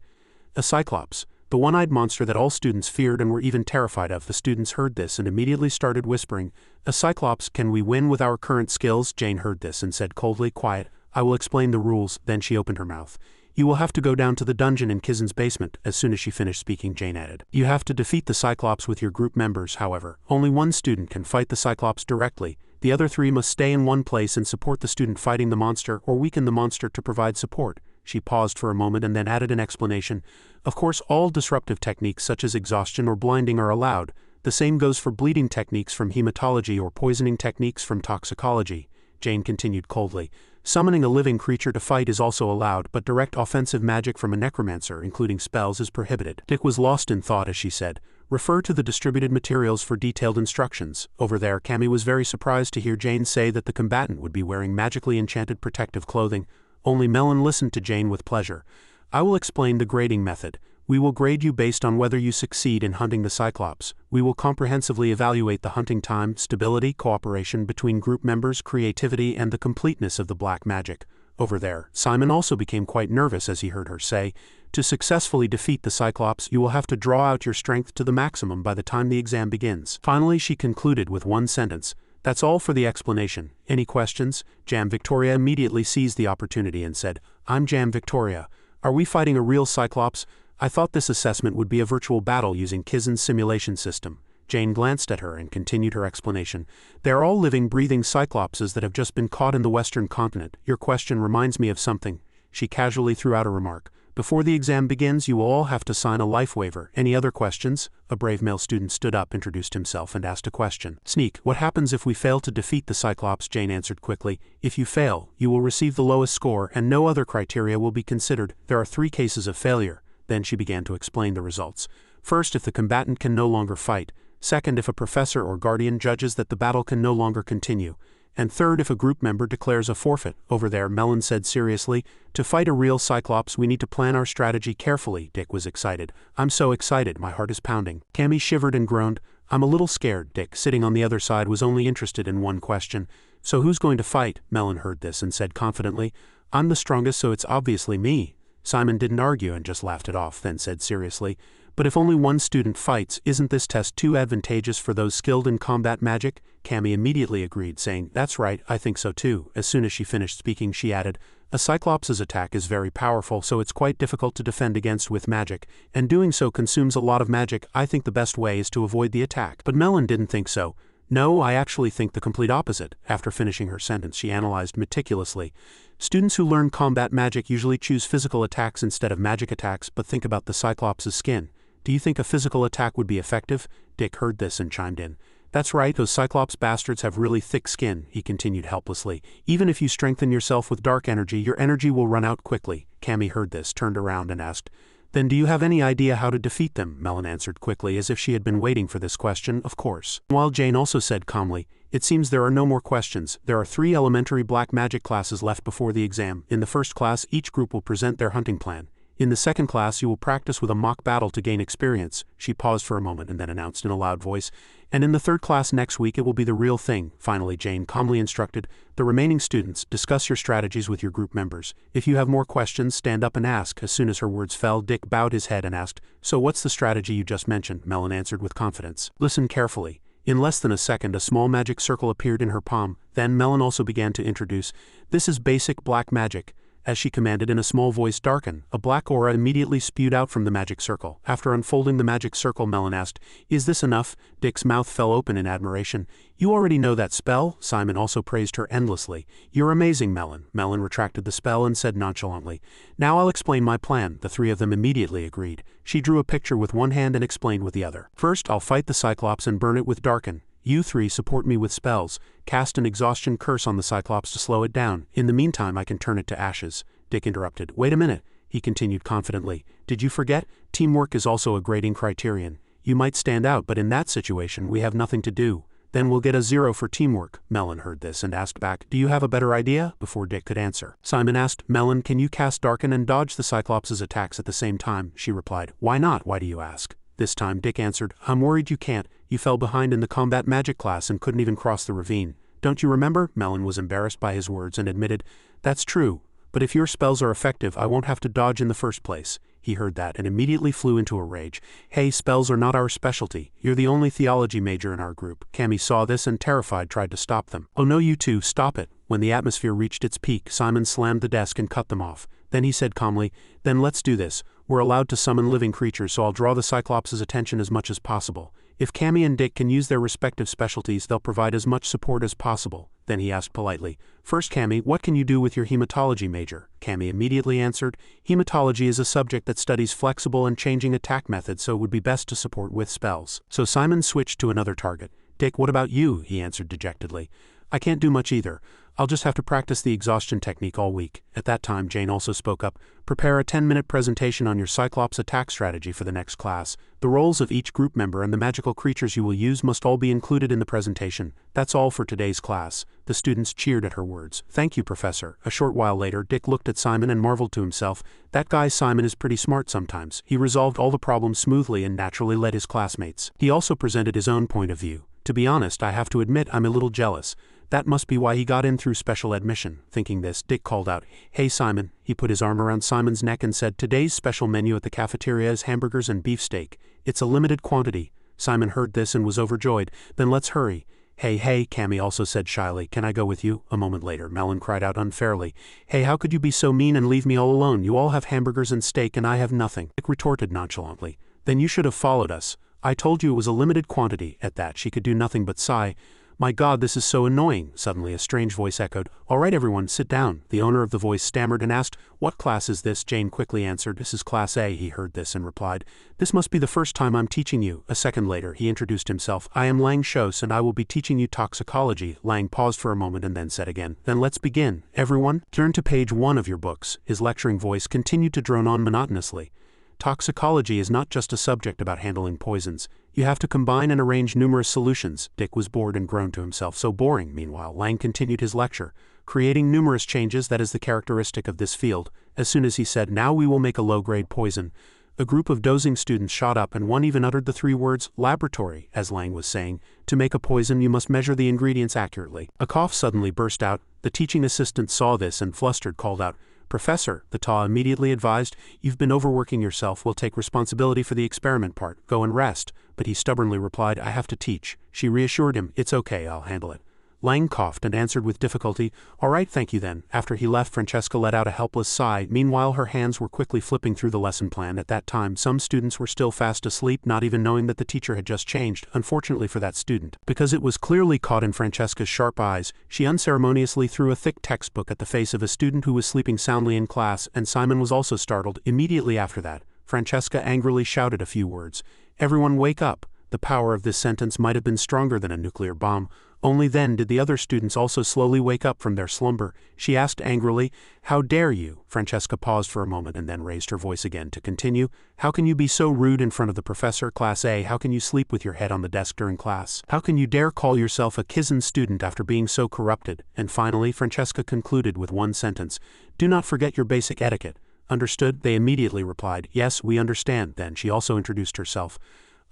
A Cyclops. The one-eyed monster that all students feared and were even terrified of. The students heard this and immediately started whispering, A Cyclops, can we win with our current skills? Jane heard this and said coldly, Quiet, I will explain the rules. Then she opened her mouth. You will have to go down to the dungeon in Kizen's basement. As soon as she finished speaking, Jane added, You have to defeat the Cyclops with your group members, however. Only 1 student can fight the Cyclops directly. The other 3 must stay in one place and support the student fighting the monster or weaken the monster to provide support. She paused for a moment and then added an explanation. Of course, all disruptive techniques such as exhaustion or blinding are allowed. The same goes for bleeding techniques from hematology or poisoning techniques from toxicology. Jane continued coldly. Summoning a living creature to fight is also allowed, but direct offensive magic from a necromancer, including spells, is prohibited. Dick was lost in thought as she said, "Refer to the distributed materials for detailed instructions." Over there, Cammy was very surprised to hear Jane say that the combatant would be wearing magically enchanted protective clothing. Only Melon listened to Jane with pleasure. "I will explain the grading method. We will grade you based on whether you succeed in hunting the Cyclops. We will comprehensively evaluate the hunting time, stability, cooperation between group members, creativity, and the completeness of the black magic." Over there, Simon also became quite nervous as he heard her say, "To successfully defeat the Cyclops, you will have to draw out your strength to the maximum by the time the exam begins." Finally, she concluded with one sentence, "That's all for the explanation. Any questions?" Jam Victoria immediately seized the opportunity and said, "I'm Jam Victoria. Are we fighting a real Cyclops? I thought this assessment would be a virtual battle using Kizen's simulation system." Jane glanced at her and continued her explanation. "They are all living, breathing Cyclopses that have just been caught in the Western continent. Your question reminds me of something." She casually threw out a remark. "Before the exam begins, you will all have to sign a life waiver. Any other questions?" A brave male student stood up, introduced himself, and asked a question. "Sneak, what happens if we fail to defeat the Cyclops?" Jane answered quickly. "If you fail, you will receive the lowest score, and no other criteria will be considered. There are 3 cases of failure." Then she began to explain the results. First, if the combatant can no longer fight. Second, if a professor or guardian judges that the battle can no longer continue. And third, if a group member declares a forfeit. Over there, Melon said seriously, "To fight a real Cyclops, we need to plan our strategy carefully." Dick was excited. "I'm so excited, my heart is pounding." Cammy shivered and groaned. "I'm a little scared." Dick, sitting on the other side, was only interested in one question. "So who's going to fight?" Melon heard this and said confidently, "I'm the strongest, so it's obviously me." Simon didn't argue and just laughed it off, then said seriously, "But if only one student fights, isn't this test too advantageous for those skilled in combat magic?" Cammy immediately agreed, saying, "That's right, I think so too." As soon as she finished speaking, she added, "A Cyclops' attack is very powerful, so it's quite difficult to defend against with magic, and doing so consumes a lot of magic. I think the best way is to avoid the attack." But Melon didn't think so. "No, I actually think the complete opposite." After finishing her sentence, she analyzed meticulously. "Students who learn combat magic usually choose physical attacks instead of magic attacks, but think about the Cyclops' skin. Do you think a physical attack would be effective?" Dick heard this and chimed in. "That's right, those Cyclops bastards have really thick skin," he continued helplessly. "Even if you strengthen yourself with dark energy, your energy will run out quickly." Cammy heard this, turned around and asked, "Then do you have any idea how to defeat them?" Melon answered quickly, as if she had been waiting for this question. "Of course." While Jane also said calmly, "It seems there are no more questions. There are 3 elementary black magic classes left before the exam. In the first class, each group will present their hunting plan. In the second class, you will practice with a mock battle to gain experience." She paused for a moment and then announced in a loud voice, "And in the third class next week, it will be the real thing." Finally, Jane calmly instructed, "The remaining students, discuss your strategies with your group members. If you have more questions, stand up and ask." As soon as her words fell, Dick bowed his head and asked, "So what's the strategy you just mentioned?" Melon answered with confidence. "Listen carefully." In less than a second, a small magic circle appeared in her palm. Then Melon also began to introduce, "This is basic black magic." As she commanded in a small voice, "Darken." A black aura immediately spewed out from the magic circle. After unfolding the magic circle, Melon asked, "Is this enough?" Dick's mouth fell open in admiration. "You already know that spell?" Simon also praised her endlessly. "You're amazing, Melon." Melon retracted the spell and said nonchalantly, "Now I'll explain my plan." The 3 of them immediately agreed. She drew a picture with one hand and explained with the other. "First, I'll fight the Cyclops and burn it with Darken. You 3 support me with spells. Cast an exhaustion curse on the Cyclops to slow it down. In the meantime, I can turn it to ashes." Dick interrupted. "Wait a minute," he continued confidently. "Did you forget? Teamwork is also a grading criterion. You might stand out, but in that situation, we have nothing to do. Then we'll get a 0 for teamwork." Melon heard this and asked back, "Do you have a better idea?" Before Dick could answer, Simon asked, "Melon, can you cast Darken and dodge the Cyclops' attacks at the same time?" She replied, "Why not? Why do you ask?" This time Dick answered, "I'm worried you can't. You fell behind in the combat magic class and couldn't even cross the ravine. Don't you remember?" Melon was embarrassed by his words and admitted, "That's true. But if your spells are effective, I won't have to dodge in the first place." He heard that and immediately flew into a rage. "Hey, spells are not our specialty. You're the only theology major in our group." Cammy saw this and, terrified, tried to stop them. "Oh no, you two, stop it." When the atmosphere reached its peak, Simon slammed the desk and cut them off. Then he said calmly, "Then let's do this. We're allowed to summon living creatures, so I'll draw the Cyclops' attention as much as possible. If Cammy and Dick can use their respective specialties, they'll provide as much support as possible. Then he asked politely, "First, Cammy, what can you do with your hematology major?" Cammy immediately answered, "Hematology is a subject that studies flexible and changing attack methods, so it would be best to support with spells." So Simon switched to another target. "Dick, what about you?" he answered dejectedly. "I can't do much either. I'll just have to practice the exhaustion technique all week." At that time, Jane also spoke up. "Prepare a 10-minute presentation on your Cyclops attack strategy for the next class. The roles of each group member and the magical creatures you will use must all be included in the presentation. That's all for today's class." The students cheered at her words. "Thank you, Professor." A short while later, Dick looked at Simon and marveled to himself. That guy Simon is pretty smart sometimes. He resolved all the problems smoothly and naturally led his classmates. He also presented his own point of view. "To be honest, I have to admit I'm a little jealous. That must be why he got in through special admission." Thinking this, Dick called out, "Hey Simon." He put his arm around Simon's neck and said, "Today's special menu at the cafeteria is hamburgers and beefsteak. It's a limited quantity." Simon heard this and was overjoyed. "Then let's hurry." Hey, Cammy also said shyly, "Can I go with you?" A moment later, Melon cried out unfairly, "Hey, how could you be so mean and leave me all alone? You all have hamburgers and steak and I have nothing." Dick retorted nonchalantly, "Then you should have followed us. I told you it was a limited quantity." At that, she could do nothing but sigh. "My God, this is so annoying." Suddenly a strange voice echoed, "All right everyone, sit down." The owner of the voice stammered and asked, "What class is this?" Jane quickly answered, "This is Class A." He heard this and replied, "This must be the first time I'm teaching you." A second later, he introduced himself, "I am Lang Shos and I will be teaching you toxicology." Lang paused for a moment and then said again, "Then let's begin. Everyone, turn to page 1 of your books." His lecturing voice continued to drone on monotonously. Toxicology is not just a subject about handling poisons. You have to combine and arrange numerous solutions. Dick was bored and groaned to himself, "So boring." Meanwhile, Lang continued his lecture. "Creating numerous changes, that is the characteristic of this field." As soon as he said, "Now we will make a low-grade poison," a group of dozing students shot up and one even uttered the 3 words, "laboratory." As Lang was saying, to make a poison you must measure the ingredients accurately. A cough suddenly burst out. The teaching assistant saw this and flustered called out, "Professor," the Ta immediately advised, "You've been overworking yourself. We'll take responsibility for the experiment part. Go and rest." But he stubbornly replied, "I have to teach." She reassured him, "It's okay, I'll handle it." Lang coughed and answered with difficulty, "All right, thank you then." After he left, Francesca let out a helpless sigh. Meanwhile, her hands were quickly flipping through the lesson plan. At that time, some students were still fast asleep, not even knowing that the teacher had just changed, unfortunately for that student. Because it was clearly caught in Francesca's sharp eyes, she unceremoniously threw a thick textbook at the face of a student who was sleeping soundly in class, and Simon was also startled. Immediately after that, Francesca angrily shouted a few words. "Everyone wake up." The power of this sentence might have been stronger than a nuclear bomb. Only then did the other students also slowly wake up from their slumber. She asked angrily, "How dare you?" Francesca paused for a moment and then raised her voice again to continue. "How can you be so rude in front of the professor? Class A, how can you sleep with your head on the desk during class? How can you dare call yourself a Kizen student after being so corrupted?" And finally, Francesca concluded with one sentence, "Do not forget your basic etiquette." "Understood?" They immediately replied, "Yes, we understand." Then she also introduced herself.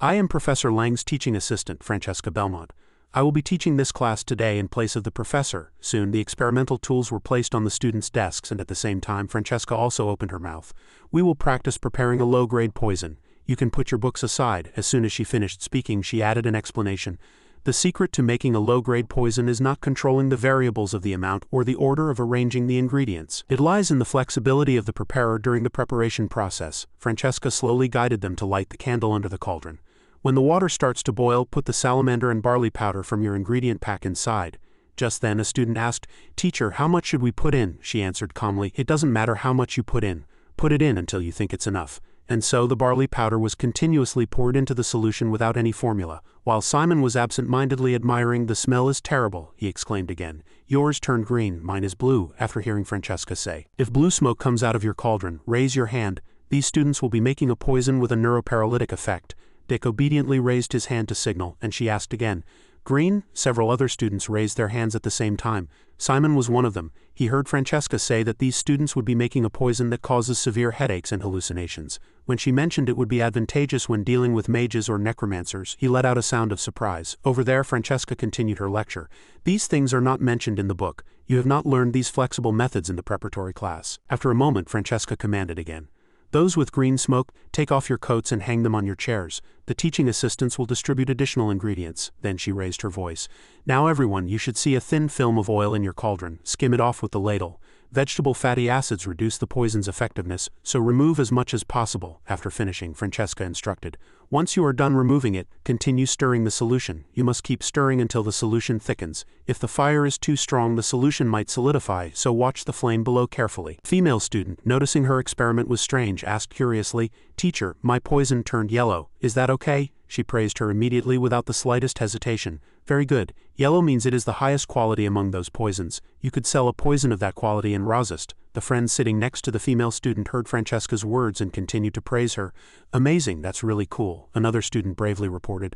"I am Professor Lang's teaching assistant, Francesca Belmont. I will be teaching this class today in place of the professor." Soon the experimental tools were placed on the students' desks and at the same time Francesca also opened her mouth. "We will practice preparing a low-grade poison. You can put your books aside." As soon as she finished speaking, she added an explanation. "The secret to making a low-grade poison is not controlling the variables of the amount or the order of arranging the ingredients. It lies in the flexibility of the preparer during the preparation process." Francesca slowly guided them to light the candle under the cauldron. "When the water starts to boil, put the salamander and barley powder from your ingredient pack inside." Just then a student asked, "Teacher, how much should we put in?" She answered calmly, "It doesn't matter how much you put in. Put it in until you think it's enough." And so the barley powder was continuously poured into the solution without any formula. While Simon was absent-mindedly admiring, "The smell is terrible," he exclaimed again. "Yours turned green, mine is blue," after hearing Francesca say, "If blue smoke comes out of your cauldron, raise your hand. These students will be making a poison with a neuroparalytic effect." Dick obediently raised his hand to signal, and she asked again, "Green?" Several other students raised their hands at the same time. Simon was one of them. He heard Francesca say that these students would be making a poison that causes severe headaches and hallucinations. When she mentioned it would be advantageous when dealing with mages or necromancers, he let out a sound of surprise. Over there, Francesca continued her lecture. "These things are not mentioned in the book. You have not learned these flexible methods in the preparatory class." After a moment, Francesca commanded again, "Those with green smoke, take off your coats and hang them on your chairs. The teaching assistants will distribute additional ingredients." Then she raised her voice. "Now everyone, you should see a thin film of oil in your cauldron. Skim it off with the ladle. Vegetable fatty acids reduce the poison's effectiveness, so remove as much as possible." After finishing, Francesca instructed, Once you are done removing it, continue stirring the solution. You must keep stirring until the solution thickens. If the fire is too strong, the solution might solidify, so watch the flame below carefully. Female student, noticing her experiment was strange, asked curiously, "Teacher, my poison turned yellow. Is that okay?" She praised her immediately without the slightest hesitation. "Very good. Yellow means it is the highest quality among those poisons. You could sell a poison of that quality in Razist." The friend sitting next to the female student heard Francesca's words and continued to praise her. "Amazing, that's really cool," another student bravely reported.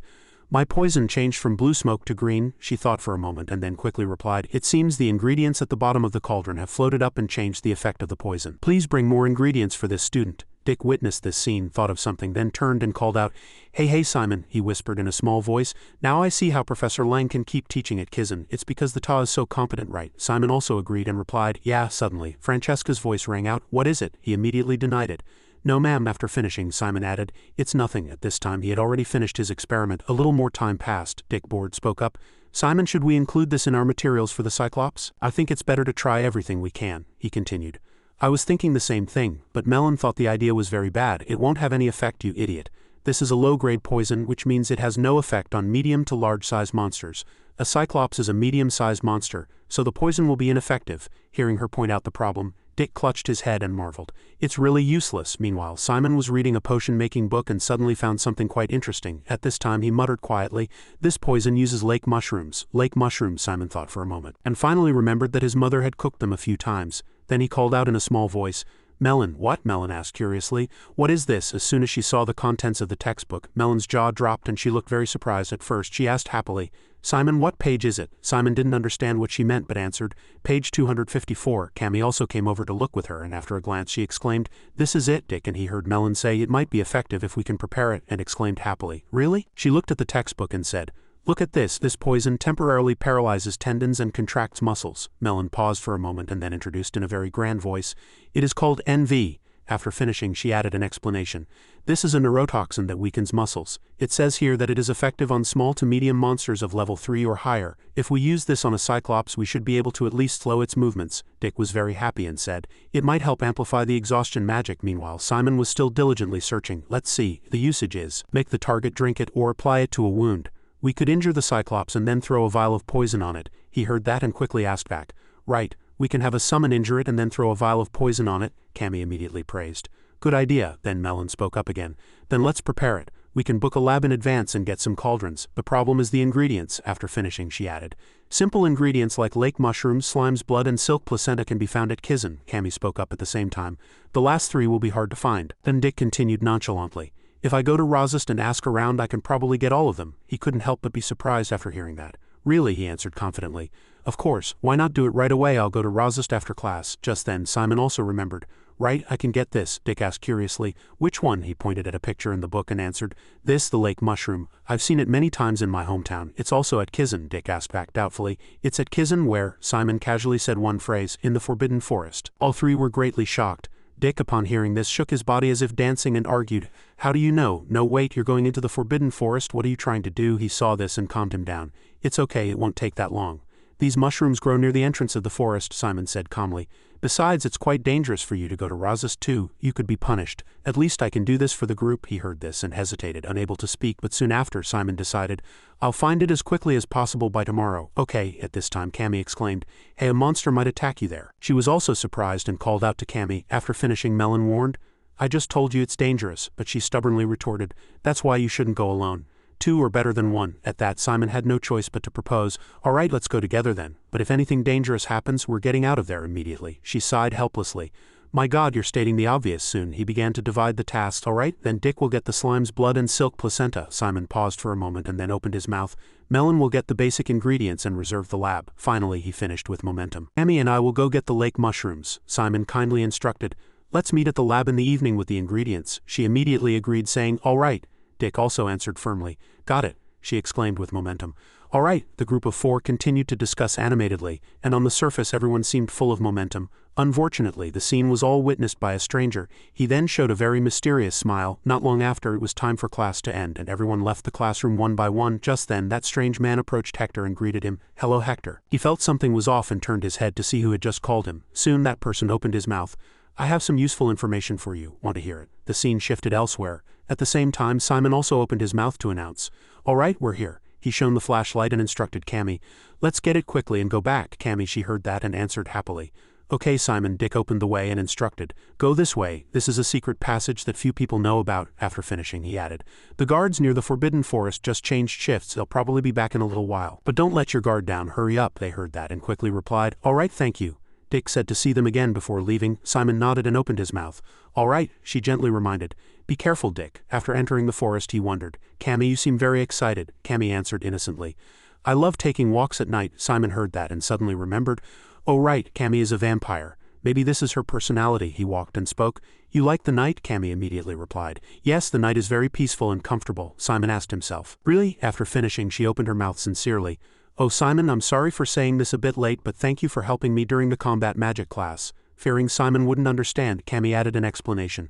"My poison changed from blue smoke to green." She thought for a moment and then quickly replied, "It seems the ingredients at the bottom of the cauldron have floated up and changed the effect of the poison. Please bring more ingredients for this student." Dick witnessed this scene, thought of something, then turned and called out, Hey Simon," he whispered in a small voice. "Now I see how Professor Lang can keep teaching at Kizen. It's because the Ta is so competent, right?" Simon also agreed and replied, "Yeah." Suddenly, Francesca's voice rang out, "What is it?" He immediately denied it. "No ma'am." After finishing, Simon added, "It's nothing." At this time he had already finished his experiment. A little more time passed. Dick, bored, spoke up. "Simon, should we include this in our materials for the Cyclops? I think it's better to try everything we can," he continued. "I was thinking the same thing, but Melon thought the idea was very bad. It won't have any effect, you idiot. This is a low-grade poison, which means it has no effect on medium to large-sized monsters. A Cyclops is a medium-sized monster, so the poison will be ineffective." Hearing her point out the problem, Dick clutched his head and marveled. "It's really useless." Meanwhile, Simon was reading a potion-making book and suddenly found something quite interesting. At this time he muttered quietly, "This poison uses lake mushrooms." Lake mushrooms, Simon thought for a moment, and finally remembered that his mother had cooked them a few times. Then he called out in a small voice, "Melon." "What?" Melon asked curiously. "What is this?" As soon as she saw the contents of the textbook, Melon's jaw dropped and she looked very surprised. At first she asked happily, "Simon, what page is it?" Simon didn't understand what she meant but answered, "Page 254. Cammy also came over to look with her, and after a glance she exclaimed, "This is it, Dick," and he heard Melon say, "It might be effective if we can prepare it," and exclaimed happily, "Really?" She looked at the textbook and said, "Look at this. This poison temporarily paralyzes tendons and contracts muscles." Melon paused for a moment and then introduced in a very grand voice, "It is called NV." After finishing, she added an explanation. "This is a neurotoxin that weakens muscles. It says here that it is effective on small to medium monsters of level 3 or higher. If we use this on a Cyclops, we should be able to at least slow its movements." Dick was very happy and said, "It might help amplify the exhaustion magic." Meanwhile, Simon was still diligently searching. "Let's see. The usage is, make the target drink it or apply it to a wound. We could injure the Cyclops and then throw a vial of poison on it." He heard that and quickly asked back, "Right, we can have a summon injure it and then throw a vial of poison on it," Cammy immediately praised. "Good idea." Then Melon spoke up again. "Then let's prepare it. We can book a lab in advance and get some cauldrons. The problem is the ingredients." After finishing, she added, "Simple ingredients like lake mushrooms, slime's blood and silk placenta can be found at Kizen." Cammy spoke up at the same time. "The last three will be hard to find." Then Dick continued nonchalantly, "If I go to Razist and ask around, I can probably get all of them." He couldn't help but be surprised after hearing that. "Really?" he answered confidently. "Of course, why not do it right away? I'll go to Razist after class." Just then Simon also remembered. "Right, I can get this." Dick asked curiously, "Which one?" He pointed at a picture in the book and answered, "This, the lake mushroom. I've seen it many times in my hometown." "It's also at Kizen." Dick asked back doubtfully. "It's at Kizen where?" Simon casually said one phrase, "In the Forbidden Forest." All three were greatly shocked. Dick, upon hearing this, shook his body as if dancing and argued, "How do you know? No, wait, you're going into the Forbidden Forest? What are you trying to do?" He saw this and calmed him down. "It's okay, it won't take that long. These mushrooms grow near the entrance of the forest," Simon said calmly. "Besides, it's quite dangerous for you to go to Razist too. You could be punished. At least I can do this for the group." He heard this and hesitated, unable to speak, but soon after Simon decided, "I'll find it as quickly as possible by tomorrow." "Okay." At this time Cammy exclaimed, "Hey, a monster might attack you there." She was also surprised and called out to Cammy. After finishing, Melon warned, "I just told you it's dangerous," but she stubbornly retorted, "That's why you shouldn't go alone. Two are better than one." At that, Simon had no choice but to propose, "All right, let's go together then. But if anything dangerous happens, we're getting out of there immediately." She sighed helplessly. "My God, you're stating the obvious." Soon he began to divide the tasks. "All right, then Dick will get the slime's blood and silk placenta." Simon paused for a moment and then opened his mouth. "Melon will get the basic ingredients and reserve the lab." Finally he finished with momentum. "Cammy and I will go get the lake mushrooms," Simon kindly instructed. "Let's meet at the lab in the evening with the ingredients." She immediately agreed, saying, "All right." Dick also answered firmly. "Got it," she exclaimed with momentum. All right, the group of four continued to discuss animatedly, and on the surface everyone seemed full of momentum. Unfortunately, the scene was all witnessed by a stranger. He then showed a very mysterious smile. Not long after, it was time for class to end, and everyone left the classroom one by one. Just then, that strange man approached Hector and greeted him. "Hello, Hector." He felt something was off and turned his head to see who had just called him. Soon that person opened his mouth. "I have some useful information for you. Want to hear it?" The scene shifted elsewhere. At the same time, Simon also opened his mouth to announce, "All right, we're here." He shone the flashlight and instructed Cammy, "Let's get it quickly and go back." Cammy, she heard that and answered happily. "Okay, Simon." Dick opened the way and instructed, "Go this way. This is a secret passage that few people know about." After finishing, he added, "The guards near the Forbidden Forest just changed shifts. They'll probably be back in a little while. But don't let your guard down. Hurry up." They heard that and quickly replied, "All right, thank you." Dick said to see them again before leaving. Simon nodded and opened his mouth. "All right," she gently reminded. "Be careful, Dick." After entering the forest, he wondered, "Cammy, you seem very excited." Cammy answered innocently, "I love taking walks at night." Simon heard that and suddenly remembered, "Oh right, Cammy is a vampire. Maybe this is her personality." He walked and spoke. "You like the night?" Cammy immediately replied. "Yes, the night is very peaceful and comfortable." Simon asked himself, "Really?" After finishing, she opened her mouth sincerely. "Oh Simon, I'm sorry for saying this a bit late, but thank you for helping me during the combat magic class." Fearing Simon wouldn't understand, Cammy added an explanation.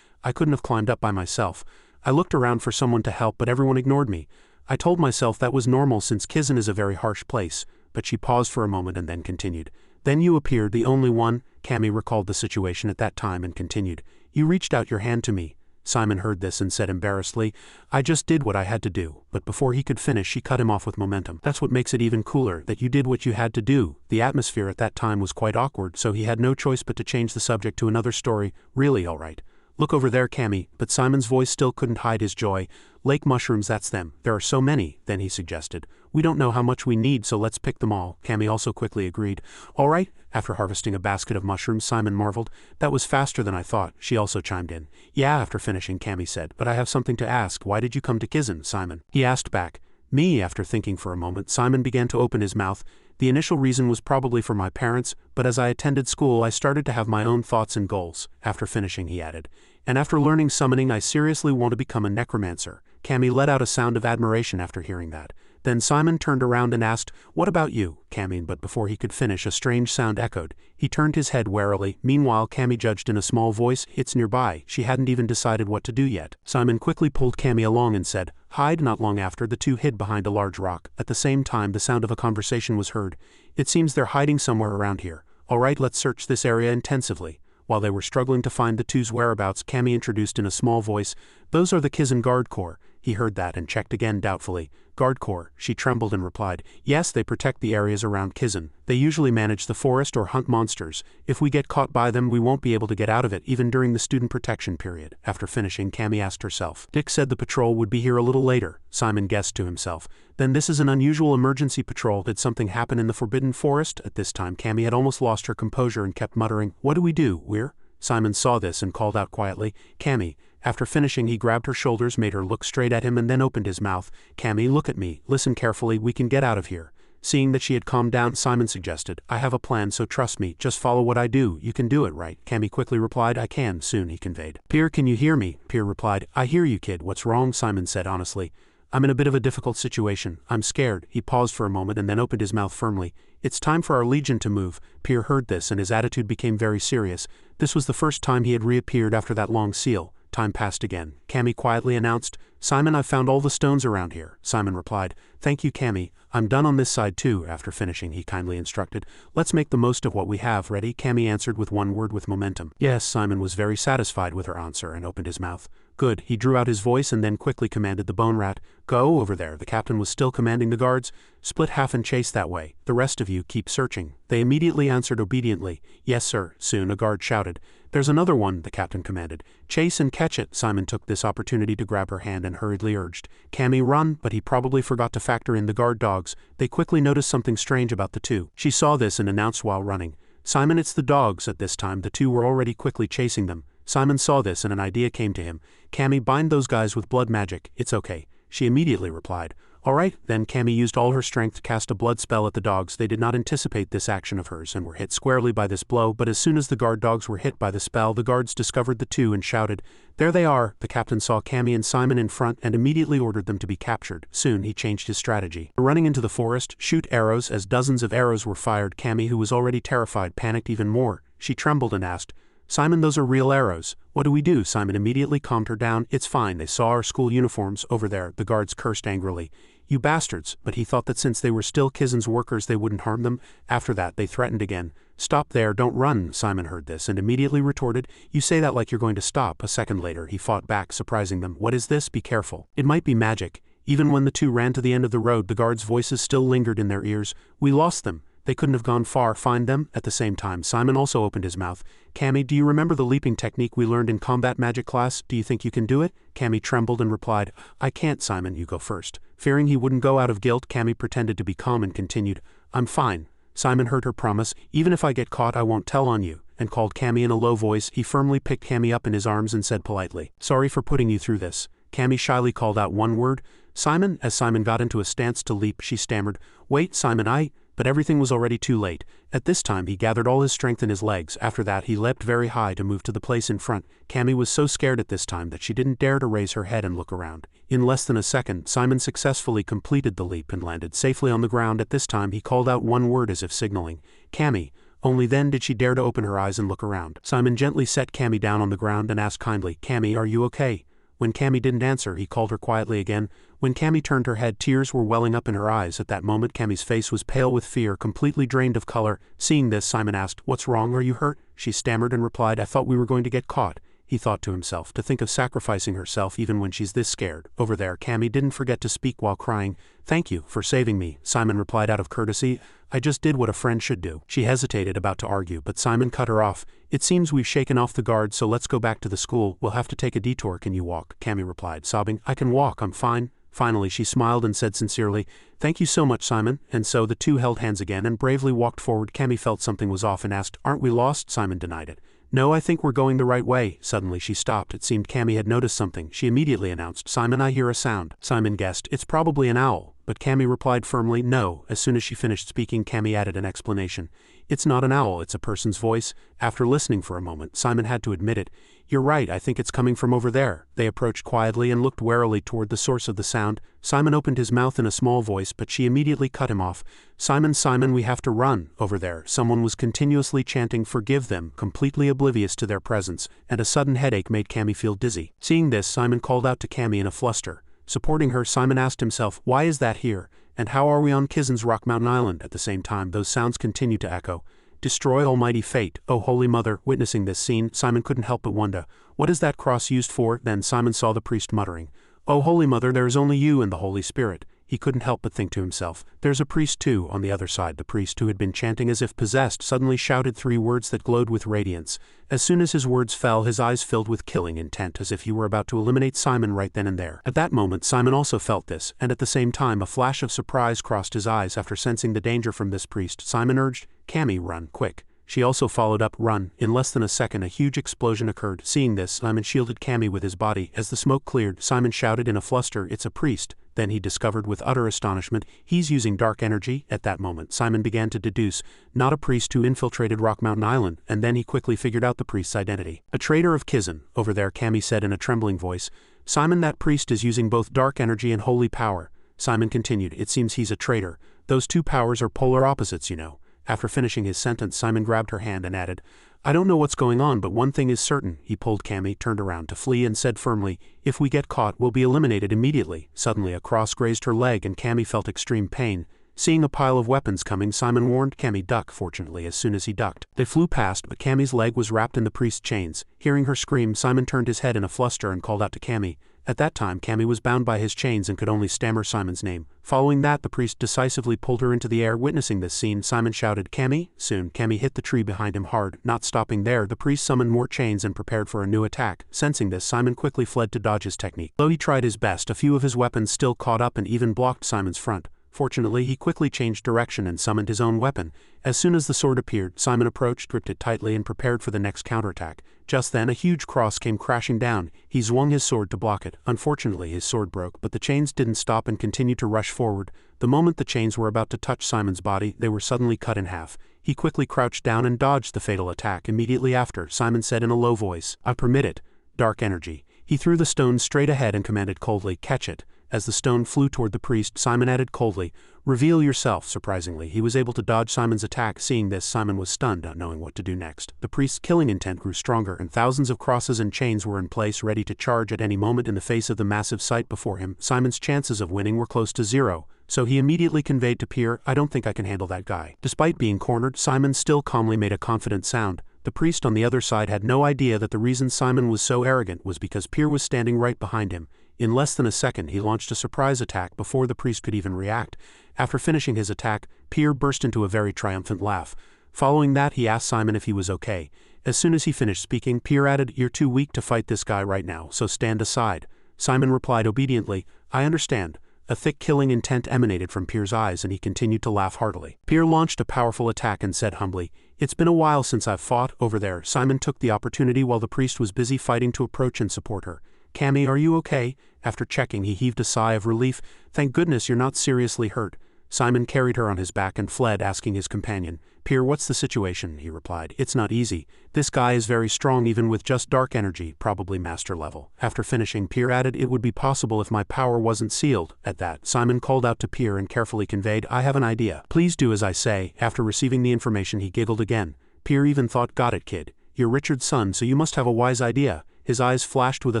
"I couldn't have climbed up by myself. I looked around for someone to help, but everyone ignored me. I told myself that was normal since Kizen is a very harsh place." But she paused for a moment and then continued. "Then you appeared, the only one." Cammy recalled the situation at that time and continued, "You reached out your hand to me." Simon heard this and said embarrassedly, "I just did what I had to do." But before he could finish, she cut him off with momentum. "That's what makes it even cooler, that you did what you had to do." The atmosphere at that time was quite awkward, so he had no choice but to change the subject to another story. "Really, all right. Look over there, Cammy." But Simon's voice still couldn't hide his joy. "Lake mushrooms, that's them. There are so many." Then he suggested, "We don't know how much we need, so let's pick them all." Cammy also quickly agreed. "All right." After harvesting a basket of mushrooms, Simon marveled, "That was faster than I thought." She also chimed in. "Yeah." After finishing, Cammy said, "But I have something to ask. Why did you come to Kizen, Simon?" He asked back. "Me?" After thinking for a moment, Simon began to open his mouth. "The initial reason was probably for my parents, but as I attended school I started to have my own thoughts and goals." After finishing, he added, "And after learning summoning, I seriously want to become a necromancer." Cammy let out a sound of admiration after hearing that. Then Simon turned around and asked, "What about you, Cammy?" But before he could finish, a strange sound echoed. He turned his head warily. Meanwhile, Cammy judged in a small voice, "It's nearby." She hadn't even decided what to do yet. Simon quickly pulled Cammy along and said, "Hide." Not long after, the two hid behind a large rock. At the same time, the sound of a conversation was heard. "It seems they're hiding somewhere around here. All right, let's search this area intensively." While they were struggling to find the two's whereabouts, Cammy introduced in a small voice, "Those are the Kizen Guard Corps." He heard that and checked again doubtfully. "Guard Corps?" She trembled and replied, "Yes, they protect the areas around Kizen. They usually manage the forest or hunt monsters. If we get caught by them, we won't be able to get out of it, even during the student protection period." After finishing, Cammy asked herself, "Dick said the patrol would be here a little later." Simon guessed to himself, "Then this is an unusual emergency patrol. Did something happen in the Forbidden Forest?" At this time, Cammy had almost lost her composure and kept muttering, "What do we do, We're?" Simon saw this and called out quietly, "Cammy." After finishing, he grabbed her shoulders, made her look straight at him and then opened his mouth. "Cammy, look at me. Listen carefully. We can get out of here." Seeing that she had calmed down, Simon suggested, "I have a plan, so trust me. Just follow what I do. You can do it, right?" Cammy quickly replied, "I can." Soon he conveyed, "Pier, can you hear me?" Pier replied, "I hear you, kid. What's wrong?" Simon said honestly, "I'm in a bit of a difficult situation. I'm scared." He paused for a moment and then opened his mouth firmly. "It's time for our legion to move." Pier heard this and his attitude became very serious. This was the first time he had reappeared after that long seal. Time passed again. Cammy quietly announced, "Simon, I've found all the stones around here." Simon replied, "Thank you, Cammy. I'm done on this side too." After finishing, he kindly instructed, "Let's make the most of what we have." "Ready?" Cammy answered with one word with momentum. "Yes." Simon was very satisfied with her answer and opened his mouth. "Good." He drew out his voice and then quickly commanded the bone rat, "Go over there." The captain was still commanding the guards, "Split half and chase that way. The rest of you keep searching." They immediately answered obediently, "Yes, sir." Soon a guard shouted, "There's another one," the captain commanded. "Chase and catch it." Simon took this opportunity to grab her hand and hurriedly urged, "Cammy, run," but he probably forgot to factor in the guard dogs. They quickly noticed something strange about the two. She saw this and announced while running, "Simon, it's the dogs." At this time, the two were already quickly chasing them. Simon saw this and an idea came to him. "Cammy, bind those guys with blood magic. It's okay." She immediately replied, "All right." Then Cammy used all her strength to cast a blood spell at the dogs. They did not anticipate this action of hers and were hit squarely by this blow, but as soon as the guard dogs were hit by the spell, the guards discovered the two and shouted, "There they are!" The captain saw Cammy and Simon in front and immediately ordered them to be captured. Soon he changed his strategy. Running into the forest, shoot arrows. As dozens of arrows were fired, Cammy, who was already terrified, panicked even more. She trembled and asked, "Simon, those are real arrows. What do we do?" Simon immediately calmed her down. "It's fine. They saw our school uniforms over there." The guards cursed angrily. "You bastards," but he thought that since they were still Kizen's workers they wouldn't harm them. After that they threatened again. "Stop there, don't run." Simon heard this and immediately retorted, "You say that like you're going to stop." A second later, he fought back, surprising them. "What is this? Be careful. It might be magic." Even when the two ran to the end of the road, the guards' voices still lingered in their ears. "We lost them. They couldn't have gone far. Find them." At the same time, Simon also opened his mouth. "Cammy, do you remember the leaping technique we learned in combat magic class? Do you think you can do it?" Cammy trembled and replied, "I can't." "Simon, you go first." Fearing he wouldn't go out of guilt, Cammy pretended to be calm and continued, "I'm fine." Simon heard her promise. "Even if I get caught, I won't tell on you," and called Cammy in a low voice. He firmly picked Cammy up in his arms and said politely, "Sorry for putting you through this." Cammy shyly called out one word, "Simon." As Simon got into a stance to leap, she stammered, "Wait, Simon, But everything was already too late. At this time he gathered all his strength in his legs. After that he leapt very high to move to the place in front. Cammy was so scared at this time that she didn't dare to raise her head and look around. In less than a second, Simon successfully completed the leap and landed safely on the ground. At this time he called out one word as if signaling, "Cammy." Only then did she dare to open her eyes and look around. Simon gently set Cammy down on the ground and asked kindly, "Cammy, are you okay?" When Cammy didn't answer, he called her quietly again. When Cammy turned her head, tears were welling up in her eyes. At that moment Cammy's face was pale with fear, completely drained of color. Seeing this, Simon asked, "What's wrong? Are you hurt?" She stammered and replied, "I thought we were going to get caught." He thought to himself, to think of sacrificing herself even when she's this scared. Over there, Cammy didn't forget to speak while crying. "Thank you for saving me," Simon replied out of courtesy. "I just did what a friend should do." She hesitated, about to argue, but Simon cut her off. "It seems we've shaken off the guards, so let's go back to the school. We'll have to take a detour. Can you walk?" Cammy replied, sobbing, "I can walk, I'm fine." Finally, she smiled and said sincerely, "Thank you so much, Simon." And so the two held hands again and bravely walked forward. Cammy felt something was off and asked, "Aren't we lost?" Simon denied it. "No, I think we're going the right way." Suddenly she stopped. It seemed Cammy had noticed something. She immediately announced, "Simon, I hear a sound." Simon guessed, "It's probably an owl." But Cammy replied firmly, "No." As soon as she finished speaking, Cammy added an explanation. "It's not an owl, it's a person's voice." After listening for a moment, Simon had to admit it. "You're right, I think it's coming from over there." They approached quietly and looked warily toward the source of the sound. Simon opened his mouth in a small voice, but she immediately cut him off. "Simon, Simon, we have to run." Over there, someone was continuously chanting, "Forgive them," completely oblivious to their presence, and a sudden headache made Cammy feel dizzy. Seeing this, Simon called out to Cammy in a fluster. Supporting her, Simon asked himself, "Why is that here? And how are we on Kizen's Rock Mountain Island?" At the same time, those sounds continued to echo. "Destroy Almighty Fate, O Holy Mother." Witnessing this scene, Simon couldn't help but wonder, "What is that cross used for?" Then Simon saw the priest muttering, "O Holy Mother, there is only you and the Holy Spirit." He couldn't help but think to himself, "There's a priest too." On the other side, the priest, who had been chanting as if possessed, suddenly shouted 3 words that glowed with radiance. As soon as his words fell, his eyes filled with killing intent, as if he were about to eliminate Simon right then and there. At that moment, Simon also felt this, and at the same time a flash of surprise crossed his eyes. After sensing the danger from this priest, Simon urged, "Cammy, run, quick." She also followed up, "Run." In less than a second, a huge explosion occurred. Seeing this, Simon shielded Cammy with his body. As the smoke cleared, Simon shouted in a fluster, "It's a priest." Then he discovered with utter astonishment, he's using dark energy. At that moment, Simon began to deduce, not a priest who infiltrated Rock Mountain Island, and then he quickly figured out the priest's identity. "A traitor of Kizen." Over there, Cammy said in a trembling voice, "Simon, that priest is using both dark energy and holy power." Simon continued, "It seems he's a traitor. Those two powers are polar opposites, you know." After finishing his sentence, Simon grabbed her hand and added, "I don't know what's going on, but one thing is certain." He pulled Cammy, turned around to flee, and said firmly, "If we get caught, we'll be eliminated immediately." Suddenly a cross grazed her leg and Cammy felt extreme pain. Seeing a pile of weapons coming, Simon warned Cammy, "Duck." Fortunately, as soon as he ducked, they flew past, but Cammy's leg was wrapped in the priest's chains. Hearing her scream, Simon turned his head in a fluster and called out to Cammy. At that time, Cammy was bound by his chains and could only stammer Simon's name. Following that, the priest decisively pulled her into the air. Witnessing this scene, Simon shouted, "Cammy!" Soon, Cammy hit the tree behind him hard. Not stopping there, the priest summoned more chains and prepared for a new attack. Sensing this, Simon quickly fled to dodge his technique. Though he tried his best, a few of his weapons still caught up and even blocked Simon's front. Fortunately, he quickly changed direction and summoned his own weapon. As soon as the sword appeared, Simon approached, gripped it tightly, and prepared for the next counterattack. Just then, a huge cross came crashing down. He swung his sword to block it. Unfortunately, his sword broke, but the chains didn't stop and continued to rush forward. The moment the chains were about to touch Simon's body, they were suddenly cut in half. He quickly crouched down and dodged the fatal attack. Immediately after, Simon said in a low voice, "I permit it." Dark energy. He threw the stone straight ahead and commanded coldly, "Catch it." As the stone flew toward the priest, Simon added coldly, "Reveal yourself." Surprisingly, he was able to dodge Simon's attack. Seeing this, Simon was stunned, not knowing what to do next. The priest's killing intent grew stronger, and thousands of crosses and chains were in place, ready to charge at any moment. In the face of the massive sight before him, Simon's chances of winning were close to 0. So he immediately conveyed to Pier, I don't think I can handle that guy. Despite being cornered, Simon still calmly made a confident sound. The priest on the other side had no idea that the reason Simon was so arrogant was because Pier was standing right behind him. In less than a second he launched a surprise attack before the priest could even react. After finishing his attack, Pier burst into a very triumphant laugh. Following that he asked Simon if he was okay. As soon as he finished speaking, Pier added, You're too weak to fight this guy right now, so stand aside. Simon replied obediently, I understand. A thick killing intent emanated from Pier's eyes and he continued to laugh heartily. Pier launched a powerful attack and said humbly, It's been a while since I've fought. Over there. Simon took the opportunity while the priest was busy fighting to approach and support her. Cammy, are you okay? After checking, he heaved a sigh of relief. Thank goodness you're not seriously hurt. Simon carried her on his back and fled, asking his companion, Pier, what's the situation? He replied, It's not easy. This guy is very strong even with just dark energy, probably master level. After finishing, Pier added, It would be possible if my power wasn't sealed. At that, Simon called out to Pier and carefully conveyed, I have an idea. Please do as I say. After receiving the information he giggled again. Pier even thought, Got it, kid. You're Richard's son, so you must have a wise idea. His eyes flashed with a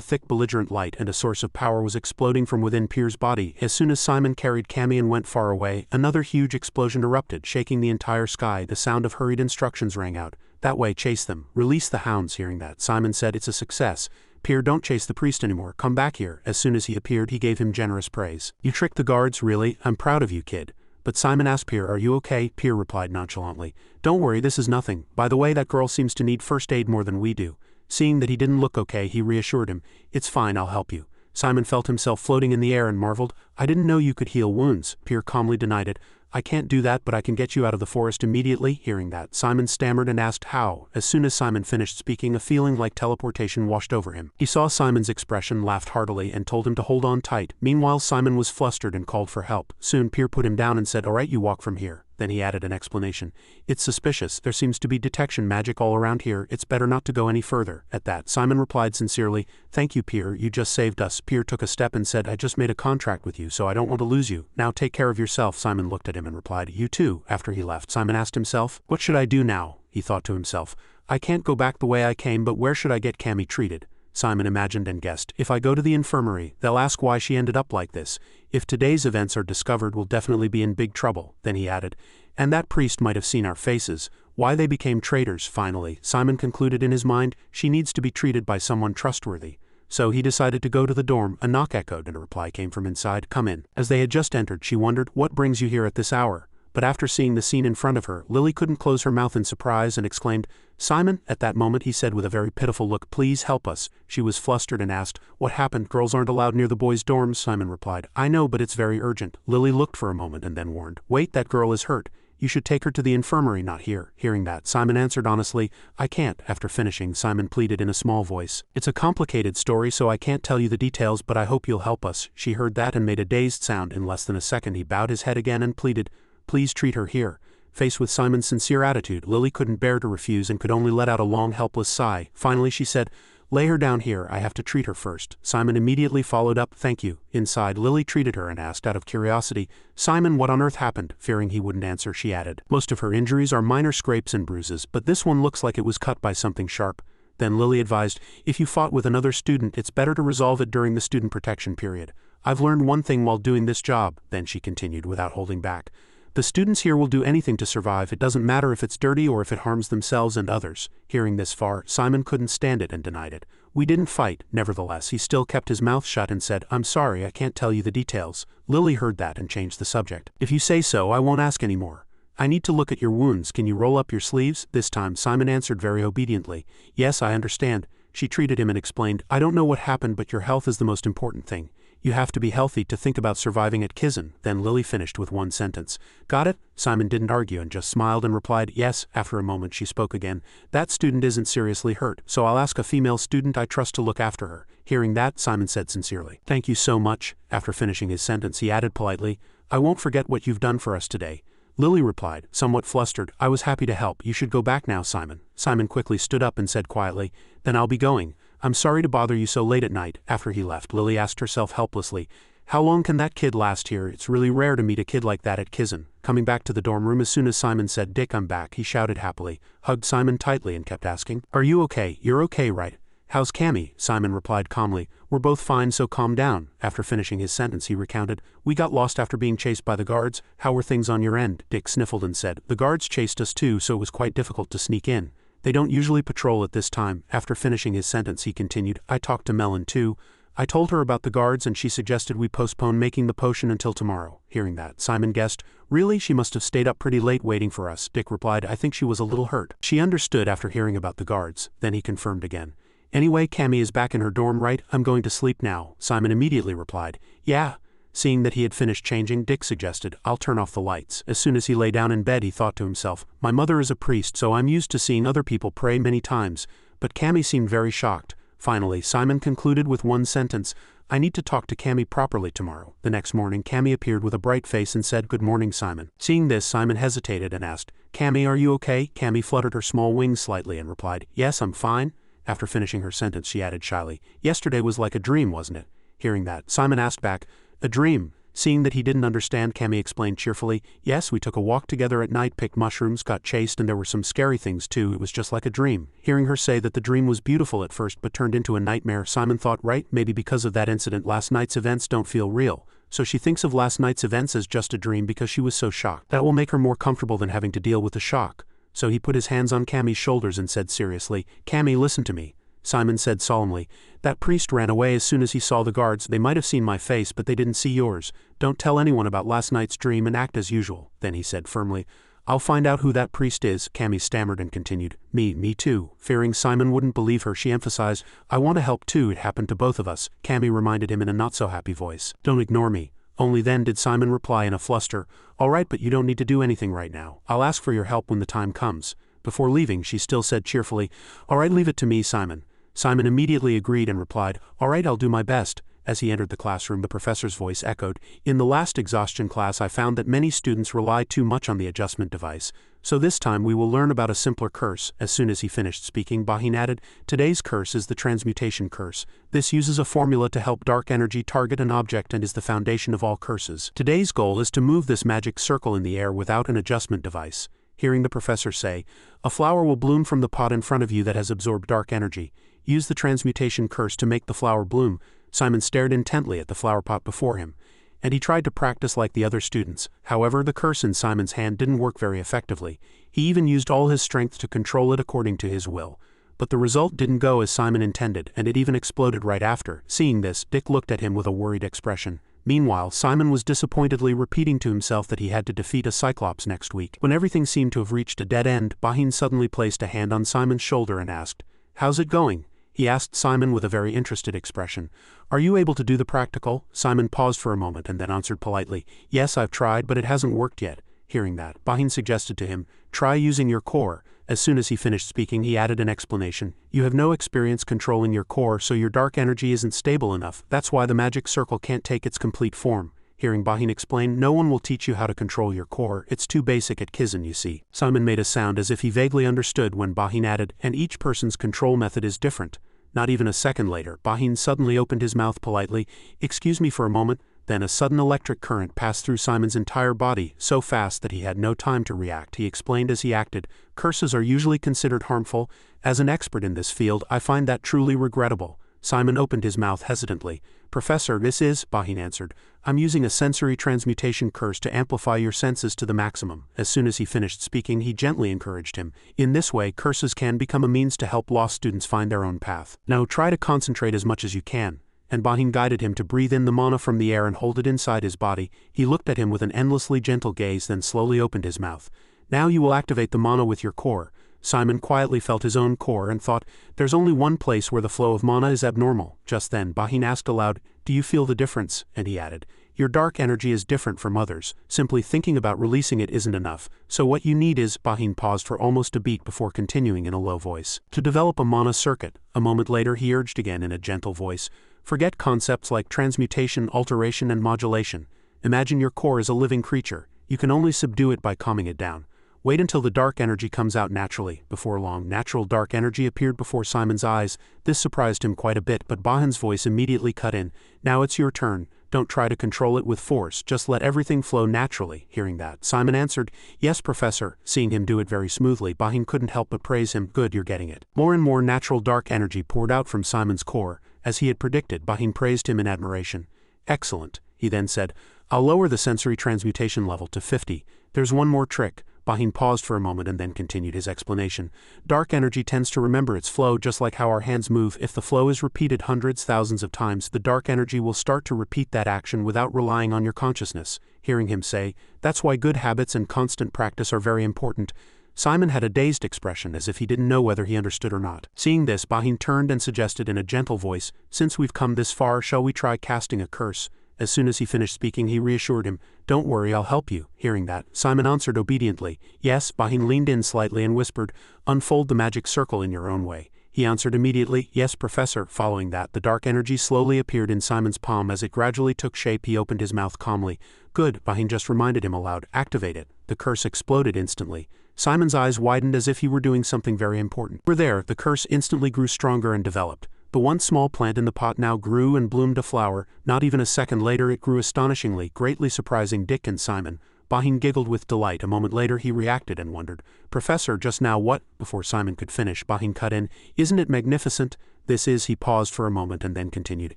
thick belligerent light and a source of power was exploding from within Pier's body. As soon as Simon carried Cammy and went far away, another huge explosion erupted, shaking the entire sky. The sound of hurried instructions rang out. That way, chase them. Release the hounds. Hearing that, Simon said, It's a success. Pier, don't chase the priest anymore. Come back here. As soon as he appeared, he gave him generous praise. You tricked the guards, really? I'm proud of you, kid. But Simon asked Pier, Are you okay? Pier replied nonchalantly, Don't worry, this is nothing. By the way, that girl seems to need first aid more than we do. Seeing that he didn't look okay, he reassured him, It's fine, I'll help you. Simon felt himself floating in the air and marveled, I didn't know you could heal wounds. Pier calmly denied it. I can't do that, but I can get you out of the forest immediately. Hearing that, Simon stammered and asked how. As soon as Simon finished speaking, a feeling like teleportation washed over him. He saw Simon's expression, laughed heartily, and told him to hold on tight. Meanwhile, Simon was flustered and called for help. Soon Pier put him down and said, All right, you walk from here. Then he added an explanation. It's suspicious. There seems to be detection magic all around here. It's better not to go any further. At that, Simon replied sincerely, Thank you, Pier. You just saved us. Pier took a step and said, I just made a contract with you, so I don't want to lose you. Now take care of yourself. Simon looked at him and replied, You too. After he left, Simon asked himself, What should I do now? He thought to himself, I can't go back the way I came, but where should I get Cammy treated? Simon imagined and guessed, If I go to the infirmary, they'll ask why she ended up like this. If today's events are discovered, we'll definitely be in big trouble. Then he added, And that priest might have seen our faces. Why they became traitors. Finally, Simon concluded in his mind, She needs to be treated by someone trustworthy. So he decided to go to the dorm. A knock echoed and a reply came from inside, Come in. As they had just entered, she wondered, What brings you here at this hour? But after seeing the scene in front of her, Lily couldn't close her mouth in surprise and exclaimed, Simon? At that moment he said with a very pitiful look, Please help us. She was flustered and asked, What happened? Girls aren't allowed near the boys' dorms. Simon replied, I know, but it's very urgent. Lily looked for a moment and then warned, Wait, that girl is hurt. You should take her to the infirmary, not here. Hearing that, Simon answered honestly, I can't. After finishing, Simon pleaded in a small voice, It's a complicated story, so I can't tell you the details, but I hope you'll help us. She heard that and made a dazed sound. In less than a second he bowed his head again and pleaded, Please treat her here. Faced with Simon's sincere attitude, Lily couldn't bear to refuse and could only let out a long helpless sigh. Finally she said, Lay her down here, I have to treat her first. Simon immediately followed up, Thank you. Inside, Lily treated her and asked out of curiosity, Simon, what on earth happened? Fearing he wouldn't answer, she added, Most of her injuries are minor scrapes and bruises, but this one looks like it was cut by something sharp. Then Lily advised, If you fought with another student, it's better to resolve it during the student protection period. I've learned one thing while doing this job. Then she continued without holding back. The students here will do anything to survive. It doesn't matter if it's dirty or if it harms themselves and others. Hearing this far, Simon couldn't stand it and denied it. We didn't fight. Nevertheless, he still kept his mouth shut and said, I'm sorry, I can't tell you the details. Lily heard that and changed the subject. If you say so, I won't ask any more. I need to look at your wounds. Can you roll up your sleeves? This time, Simon answered very obediently. Yes, I understand. She treated him and explained, I don't know what happened, but your health is the most important thing. You have to be healthy to think about surviving at Kizen. Then Lily finished with one sentence. Got it? Simon didn't argue and just smiled and replied, Yes. After a moment she spoke again. That student isn't seriously hurt, so I'll ask a female student I trust to look after her. Hearing that, Simon said sincerely, Thank you so much. After finishing his sentence he added politely, I won't forget what you've done for us today. Lily replied, somewhat flustered, I was happy to help. You should go back now, Simon. Simon quickly stood up and said quietly, Then I'll be going. I'm sorry to bother you so late at night. After he left, Lily asked herself helplessly, How long can that kid last here? It's really rare to meet a kid like that at Kizen. Coming back to the dorm room as soon as Simon said, Dick, I'm back, he shouted happily, hugged Simon tightly and kept asking, Are you okay? You're okay, right? "How's Cammy?" Simon replied calmly. "We're both fine, so calm down." After finishing his sentence he recounted, "We got lost after being chased by the guards. How were things on your end?" Dick sniffled and said, "The guards chased us too, so it was quite difficult to sneak in. They don't usually patrol at this time." After finishing his sentence he continued, "I talked to Melon too. I told her about the guards and she suggested we postpone making the potion until tomorrow." Hearing that, Simon guessed, "Really? She must have stayed up pretty late waiting for us." Dick replied, "I think she was a little hurt." She understood after hearing about the guards. Then he confirmed again, "Anyway, Cammy is back in her dorm, right? I'm going to sleep now." Simon immediately replied, "Yeah." Seeing that he had finished changing, Dick suggested, "I'll turn off the lights." As soon as he lay down in bed he thought to himself, "My mother is a priest, so I'm used to seeing other people pray many times." But Cammy seemed very shocked. Finally, Simon concluded with one sentence, "I need to talk to Cammy properly tomorrow." The next morning Cammy appeared with a bright face and said, "Good morning, Simon." Seeing this, Simon hesitated and asked, "Cammy, are you okay?" Cammy fluttered her small wings slightly and replied, "Yes, I'm fine." After finishing her sentence she added shyly, "Yesterday was like a dream, wasn't it?" Hearing that, Simon asked back, "A dream?" Seeing that he didn't understand, Cammy explained cheerfully, "Yes, we took a walk together at night, picked mushrooms, got chased, and there were some scary things too. It was just like a dream." Hearing her say that the dream was beautiful at first but turned into a nightmare, Simon thought, right, maybe because of that incident last night's events don't feel real. So she thinks of last night's events as just a dream because she was so shocked. That will make her more comfortable than having to deal with the shock. So he put his hands on Cammy's shoulders and said seriously, "Cammy, listen to me." Simon said solemnly, "That priest ran away as soon as he saw the guards. They might have seen my face, but they didn't see yours. Don't tell anyone about last night's dream and act as usual." Then he said firmly, "I'll find out who that priest is." Cammy stammered and continued, Me too." Fearing Simon wouldn't believe her, she emphasized, "I want to help too, it happened to both of us." Cammy reminded him in a not-so-happy voice, "Don't ignore me." Only then did Simon reply in a fluster, "All right, but you don't need to do anything right now. I'll ask for your help when the time comes." Before leaving she still said cheerfully, "All right, leave it to me, Simon." Simon immediately agreed and replied, "All right, I'll do my best." As he entered the classroom the professor's voice echoed, "In the last exhaustion class I found that many students rely too much on the adjustment device. So this time we will learn about a simpler curse." As soon as he finished speaking, Bahin added, "Today's curse is the transmutation curse. This uses a formula to help dark energy target an object and is the foundation of all curses. Today's goal is to move this magic circle in the air without an adjustment device." Hearing the professor say, "A flower will bloom from the pot in front of you that has absorbed dark energy. Use the transmutation curse to make the flower bloom." Simon stared intently at the flower pot before him, and he tried to practice like the other students. However, the curse in Simon's hand didn't work very effectively. He even used all his strength to control it according to his will. But the result didn't go as Simon intended, and it even exploded right after. Seeing this, Dick looked at him with a worried expression. Meanwhile, Simon was disappointedly repeating to himself that he had to defeat a Cyclops next week. When everything seemed to have reached a dead end, Bahin suddenly placed a hand on Simon's shoulder and asked, "How's it going?" He asked Simon with a very interested expression. "Are you able to do the practical?" Simon paused for a moment and then answered politely, "Yes, I've tried, but it hasn't worked yet." Hearing that, Bahin suggested to him, "Try using your core." As soon as he finished speaking he added an explanation, "You have no experience controlling your core, so your dark energy isn't stable enough. That's why the magic circle can't take its complete form." Hearing Bahin explain, "No one will teach you how to control your core, it's too basic at Kizen, you see." Simon made a sound as if he vaguely understood when Bahin added, "And each person's control method is different." Not even a second later, Bahin suddenly opened his mouth politely, "Excuse me for a moment." Then a sudden electric current passed through Simon's entire body, so fast that he had no time to react. He explained as he acted, "Curses are usually considered harmful. As an expert in this field, I find that truly regrettable." Simon opened his mouth hesitantly. "Professor, this is," Bahin answered, "I'm using a sensory transmutation curse to amplify your senses to the maximum." As soon as he finished speaking he gently encouraged him, "In this way curses can become a means to help lost students find their own path. Now try to concentrate as much as you can." And Bahin guided him to breathe in the mana from the air and hold it inside his body. He looked at him with an endlessly gentle gaze, then slowly opened his mouth. "Now you will activate the mana with your core." Simon quietly felt his own core and thought, "There's only one place where the flow of mana is abnormal." Just then Bahin asked aloud, "Do you feel the difference?" And he added, "Your dark energy is different from others. Simply thinking about releasing it isn't enough. So what you need is—" Bahin paused for almost a beat before continuing in a low voice, "to develop a mana circuit." A moment later he urged again in a gentle voice, "Forget concepts like transmutation, alteration and modulation. Imagine your core as a living creature. You can only subdue it by calming it down. Wait until the dark energy comes out naturally." Before long, natural dark energy appeared before Simon's eyes. This surprised him quite a bit, but Bahin's voice immediately cut in, "Now it's your turn." Don't try to control it with force, just let everything flow naturally. Hearing that, Simon answered, yes, Professor. Seeing him do it very smoothly, Bahin couldn't help but praise him. Good, you're getting it. More and more natural dark energy poured out from Simon's core. As he had predicted, Bahin praised him in admiration. Excellent, he then said. I'll lower the sensory transmutation level to 50. There's one more trick. Bahin paused for a moment and then continued his explanation. Dark energy tends to remember its flow just like how our hands move. If the flow is repeated hundreds, thousands of times, the dark energy will start to repeat that action without relying on your consciousness. Hearing him say, that's why good habits and constant practice are very important. Simon had a dazed expression as if he didn't know whether he understood or not. Seeing this, Bahin turned and suggested in a gentle voice, since we've come this far, shall we try casting a curse? As soon as he finished speaking, he reassured him, don't worry, I'll help you. Hearing that, Simon answered obediently. Yes. Bahin leaned in slightly and whispered, unfold the magic circle in your own way. He answered immediately, yes, Professor. Following that, the dark energy slowly appeared in Simon's palm. As it gradually took shape, he opened his mouth calmly. Good, Bahin just reminded him aloud. Activate it. The curse exploded instantly. Simon's eyes widened as if he were doing something very important. The curse instantly grew stronger and developed. The once small plant in the pot now grew and bloomed a flower. Not even a second later it grew astonishingly, greatly surprising Dick and Simon. Bahin giggled with delight. A moment later he reacted and wondered, Professor, just now what? Before Simon could finish, Bahin cut in, isn't it magnificent? This is, he paused for a moment and then continued,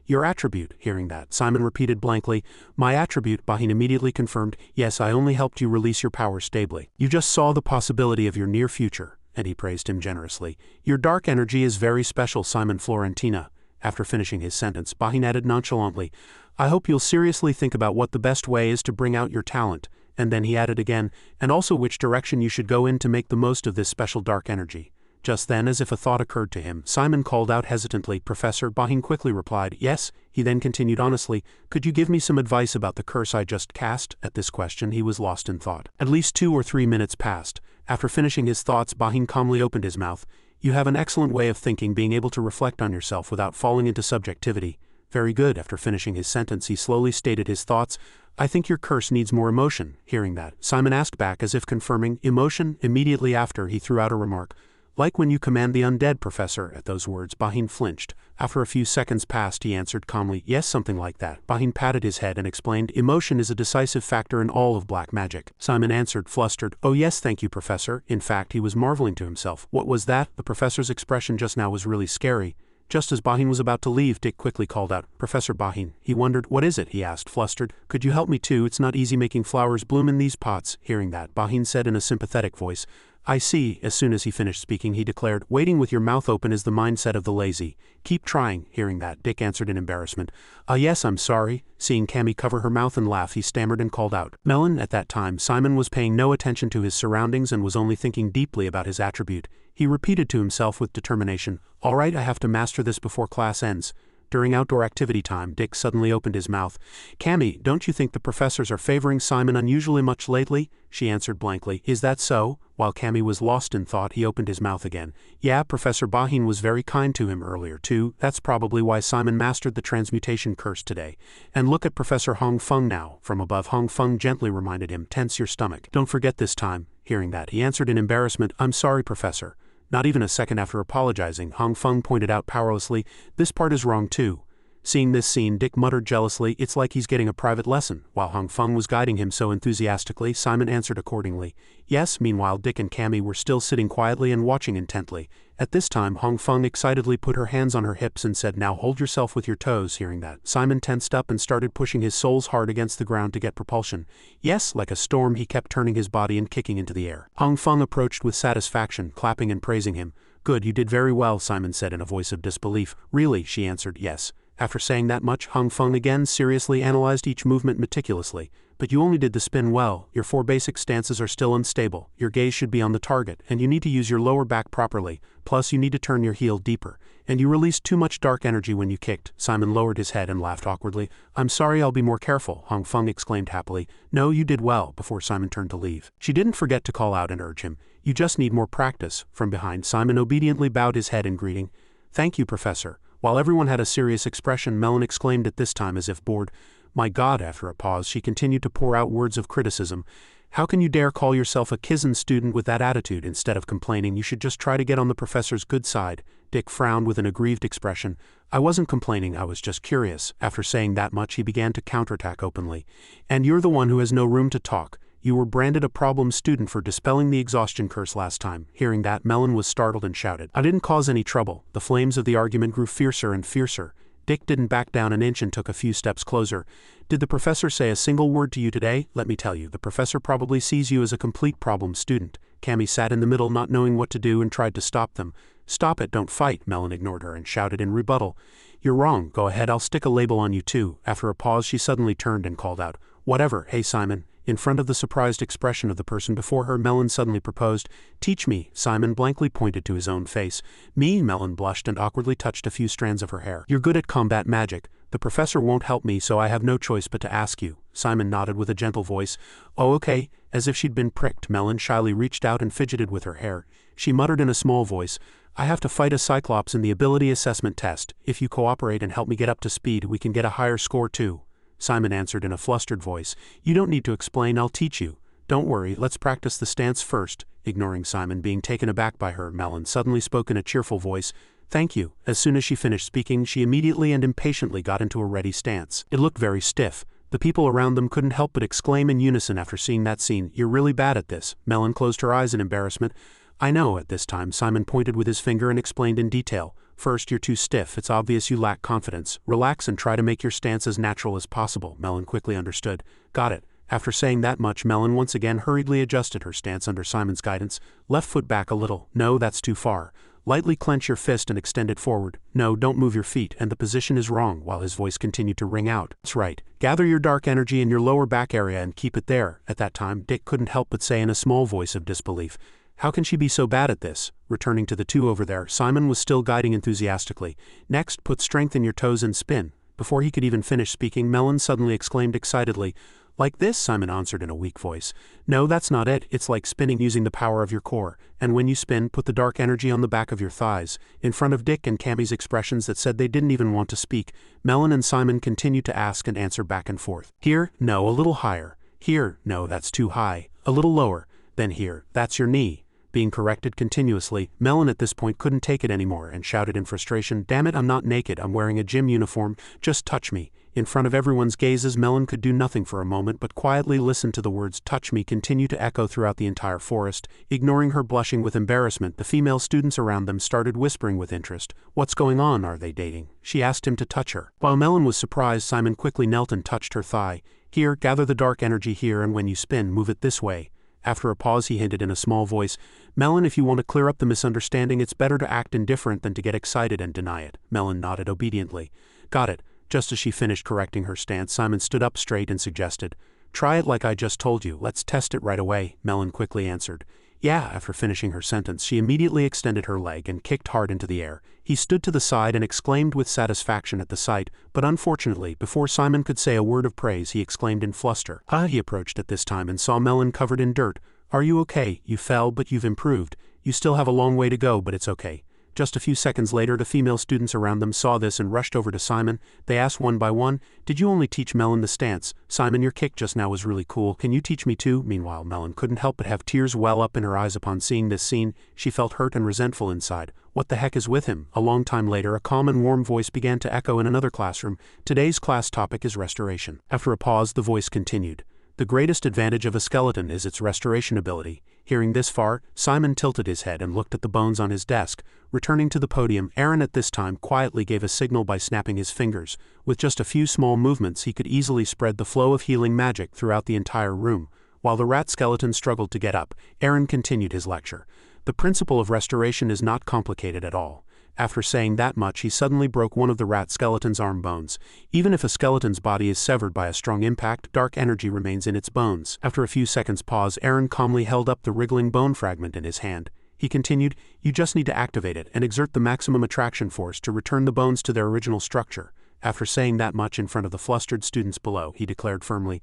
your attribute. Hearing that, Simon repeated blankly, my attribute. Bahin immediately confirmed, yes, I only helped you release your power stably. You just saw the possibility of your near future. And he praised him generously. Your dark energy is very special, Simon Florentina. After finishing his sentence, Bahin added nonchalantly, I hope you'll seriously think about what the best way is to bring out your talent. And then he added again, and also which direction you should go in to make the most of this special dark energy. Just then, as if a thought occurred to him, Simon called out hesitantly, Professor. Bahin quickly replied, yes. He then continued honestly, could you give me some advice about the curse I just cast? At this question he was lost in thought. At least 2 or 3 minutes passed. After finishing his thoughts, Bahin calmly opened his mouth. You have an excellent way of thinking, being able to reflect on yourself without falling into subjectivity. Very good. After finishing his sentence, he slowly stated his thoughts. I think your curse needs more emotion. Hearing that, Simon asked back as if confirming, emotion? Immediately after, he threw out a remark. Like when you command the undead, Professor. At those words, Bahin flinched. After a few seconds passed, he answered calmly, yes, something like that. Bahin patted his head and explained, emotion is a decisive factor in all of black magic. Simon answered, flustered, oh yes, thank you, Professor. In fact, he was marveling to himself. What was that? The professor's expression just now was really scary. Just as Bahin was about to leave, Dick quickly called out, Professor Bahin. He wondered, what is it? He asked, flustered. Could you help me too? It's not easy making flowers bloom in these pots. Hearing that, Bahin said in a sympathetic voice, I see. As soon as he finished speaking, he declared, waiting with your mouth open is the mindset of the lazy. Keep trying. Hearing that, Dick answered in embarrassment, yes, I'm sorry. Seeing Cammy cover her mouth and laugh, he stammered and called out, Melon. At that time, Simon was paying no attention to his surroundings and was only thinking deeply about his attribute. He repeated to himself with determination, all right, I have to master this before class ends. During outdoor activity time, Dick suddenly opened his mouth. Cammy, don't you think the professors are favoring Simon unusually much lately? She answered blankly, is that so? While Cammy was lost in thought, he opened his mouth again. Yeah, Professor Bahin was very kind to him earlier too. That's probably why Simon mastered the transmutation curse today. And look at Professor Hong Feng now. From above, Hong Feng gently reminded him, tense your stomach. Don't forget this time. Hearing that, he answered in embarrassment, I'm sorry, Professor. Not even a second after apologizing, Hong Feng pointed out powerlessly, this part is wrong too. Seeing this scene, Dick muttered jealously, it's like he's getting a private lesson. While Hong Feng was guiding him so enthusiastically, Simon answered accordingly. Yes. Meanwhile, Dick and Cammy were still sitting quietly and watching intently. At this time, Hong Feng excitedly put her hands on her hips and said, now hold yourself with your toes. Hearing that, Simon tensed up and started pushing his soles hard against the ground to get propulsion. Yes, like a storm, he kept turning his body and kicking into the air. Hong Feng approached with satisfaction, clapping and praising him. Good, you did very well, Simon said in a voice of disbelief. Really? She answered, yes. After saying that much, Hong Feng again seriously analyzed each movement meticulously. But you only did the spin well. Your 4 basic stances are still unstable. Your gaze should be on the target, and you need to use your lower back properly. Plus, you need to turn your heel deeper. And you released too much dark energy when you kicked. Simon lowered his head and laughed awkwardly. I'm sorry, I'll be more careful, Hong Feng exclaimed happily. No, you did well, before Simon turned to leave. She didn't forget to call out and urge him. You just need more practice. From behind, Simon obediently bowed his head in greeting. Thank you, Professor. While everyone had a serious expression, Melon exclaimed at this time as if bored. My God. After a pause, she continued to pour out words of criticism. How can you dare call yourself a Kizen student with that attitude? Instead of complaining, you should just try to get on the professor's good side. Dick frowned with an aggrieved expression. I wasn't complaining, I was just curious. After saying that much, he began to counterattack openly. And you're the one who has no room to talk. You were branded a problem student for dispelling the exhaustion curse last time. Hearing that, Melon was startled and shouted. I didn't cause any trouble. The flames of the argument grew fiercer and fiercer. Dick didn't back down an inch and took a few steps closer. Did the professor say a single word to you today? Let me tell you, the professor probably sees you as a complete problem student. Cammy sat in the middle not knowing what to do and tried to stop them. Stop it, don't fight, Melon ignored her and shouted in rebuttal. You're wrong, go ahead, I'll stick a label on you too. After a pause she suddenly turned and called out, whatever, hey Simon. In front of the surprised expression of the person before her, Melon suddenly proposed, teach me. Simon blankly pointed to his own face. Me? Melon blushed and awkwardly touched a few strands of her hair. You're good at combat magic. The professor won't help me, so I have no choice but to ask you. Simon nodded with a gentle voice. Oh, okay. As if she'd been pricked, Melon shyly reached out and fidgeted with her hair. She muttered in a small voice, I have to fight a Cyclops in the ability assessment test. If you cooperate and help me get up to speed, we can get a higher score too. Simon answered in a flustered voice. You don't need to explain, I'll teach you. Don't worry, let's practice the stance first. Ignoring Simon being taken aback by her, Melon suddenly spoke in a cheerful voice. Thank you. As soon as she finished speaking, she immediately and impatiently got into a ready stance. It looked very stiff. The people around them couldn't help but exclaim in unison after seeing that scene. You're really bad at this. Melon closed her eyes in embarrassment. I know. At this time, Simon pointed with his finger and explained in detail. First, you're too stiff. It's obvious you lack confidence. Relax and try to make your stance as natural as possible. Melon quickly understood. Got it. After saying that much, Melon once again hurriedly adjusted her stance under Simon's guidance. Left foot back a little. No, that's too far. Lightly clench your fist and extend it forward. No, don't move your feet, and the position is wrong, while his voice continued to ring out. That's right. Gather your dark energy in your lower back area and keep it there. At that time, Dick couldn't help but say in a small voice of disbelief, how can she be so bad at this? Returning to the two over there, Simon was still guiding enthusiastically. Next, put strength in your toes and spin. Before he could even finish speaking, Melon suddenly exclaimed excitedly, like this, Simon answered in a weak voice. No, that's not it. It's like spinning using the power of your core. And when you spin, put the dark energy on the back of your thighs. In front of Dick and Cammy's expressions that said they didn't even want to speak, Melon and Simon continued to ask and answer back and forth. Here? No, a little higher. Here? No, that's too high. A little lower. Then here. That's your knee. Being corrected continuously, Melon at this point couldn't take it anymore and shouted in frustration, damn it, I'm not naked, I'm wearing a gym uniform, just touch me. In front of everyone's gazes, Melon could do nothing for a moment but quietly listen to the words touch me continue to echo throughout the entire forest. Ignoring her blushing with embarrassment, the female students around them started whispering with interest. What's going on? Are they dating? She asked him to touch her. While Melon was surprised, Simon quickly knelt and touched her thigh. Here, gather the dark energy here, and when you spin, move it this way. After a pause, he hinted in a small voice, Melon, if you want to clear up the misunderstanding, it's better to act indifferent than to get excited and deny it. Melon nodded obediently. Got it. Just as she finished correcting her stance, Simon stood up straight and suggested, try it like I just told you, let's test it right away. Melon quickly answered. Yeah. After finishing her sentence, she immediately extended her leg and kicked hard into the air. He stood to the side and exclaimed with satisfaction at the sight, but unfortunately, before Simon could say a word of praise, he exclaimed in fluster. He approached at this time and saw Melon covered in dirt. Are you okay? You fell, but you've improved. You still have a long way to go, but it's okay. Just a few seconds later, the female students around them saw this and rushed over to Simon. They asked one by one, did you only teach Melon the stance? Simon, your kick just now was really cool. Can you teach me too? Meanwhile, Melon couldn't help but have tears well up in her eyes upon seeing this scene. She felt hurt and resentful inside. What the heck is with him? A long time later, a calm and warm voice began to echo in another classroom. Today's class topic is restoration. After a pause, the voice continued. The greatest advantage of a skeleton is its restoration ability. Hearing this far, Simon tilted his head and looked at the bones on his desk. Returning to the podium, Aaron at this time quietly gave a signal by snapping his fingers. With just a few small movements, he could easily spread the flow of healing magic throughout the entire room. While the rat skeleton struggled to get up, Aaron continued his lecture. The principle of restoration is not complicated at all. After saying that much, he suddenly broke one of the rat skeleton's arm bones. Even if a skeleton's body is severed by a strong impact, dark energy remains in its bones. After a few seconds' pause, Aaron calmly held up the wriggling bone fragment in his hand. He continued, you just need to activate it and exert the maximum attraction force to return the bones to their original structure. After saying that much in front of the flustered students below, he declared firmly,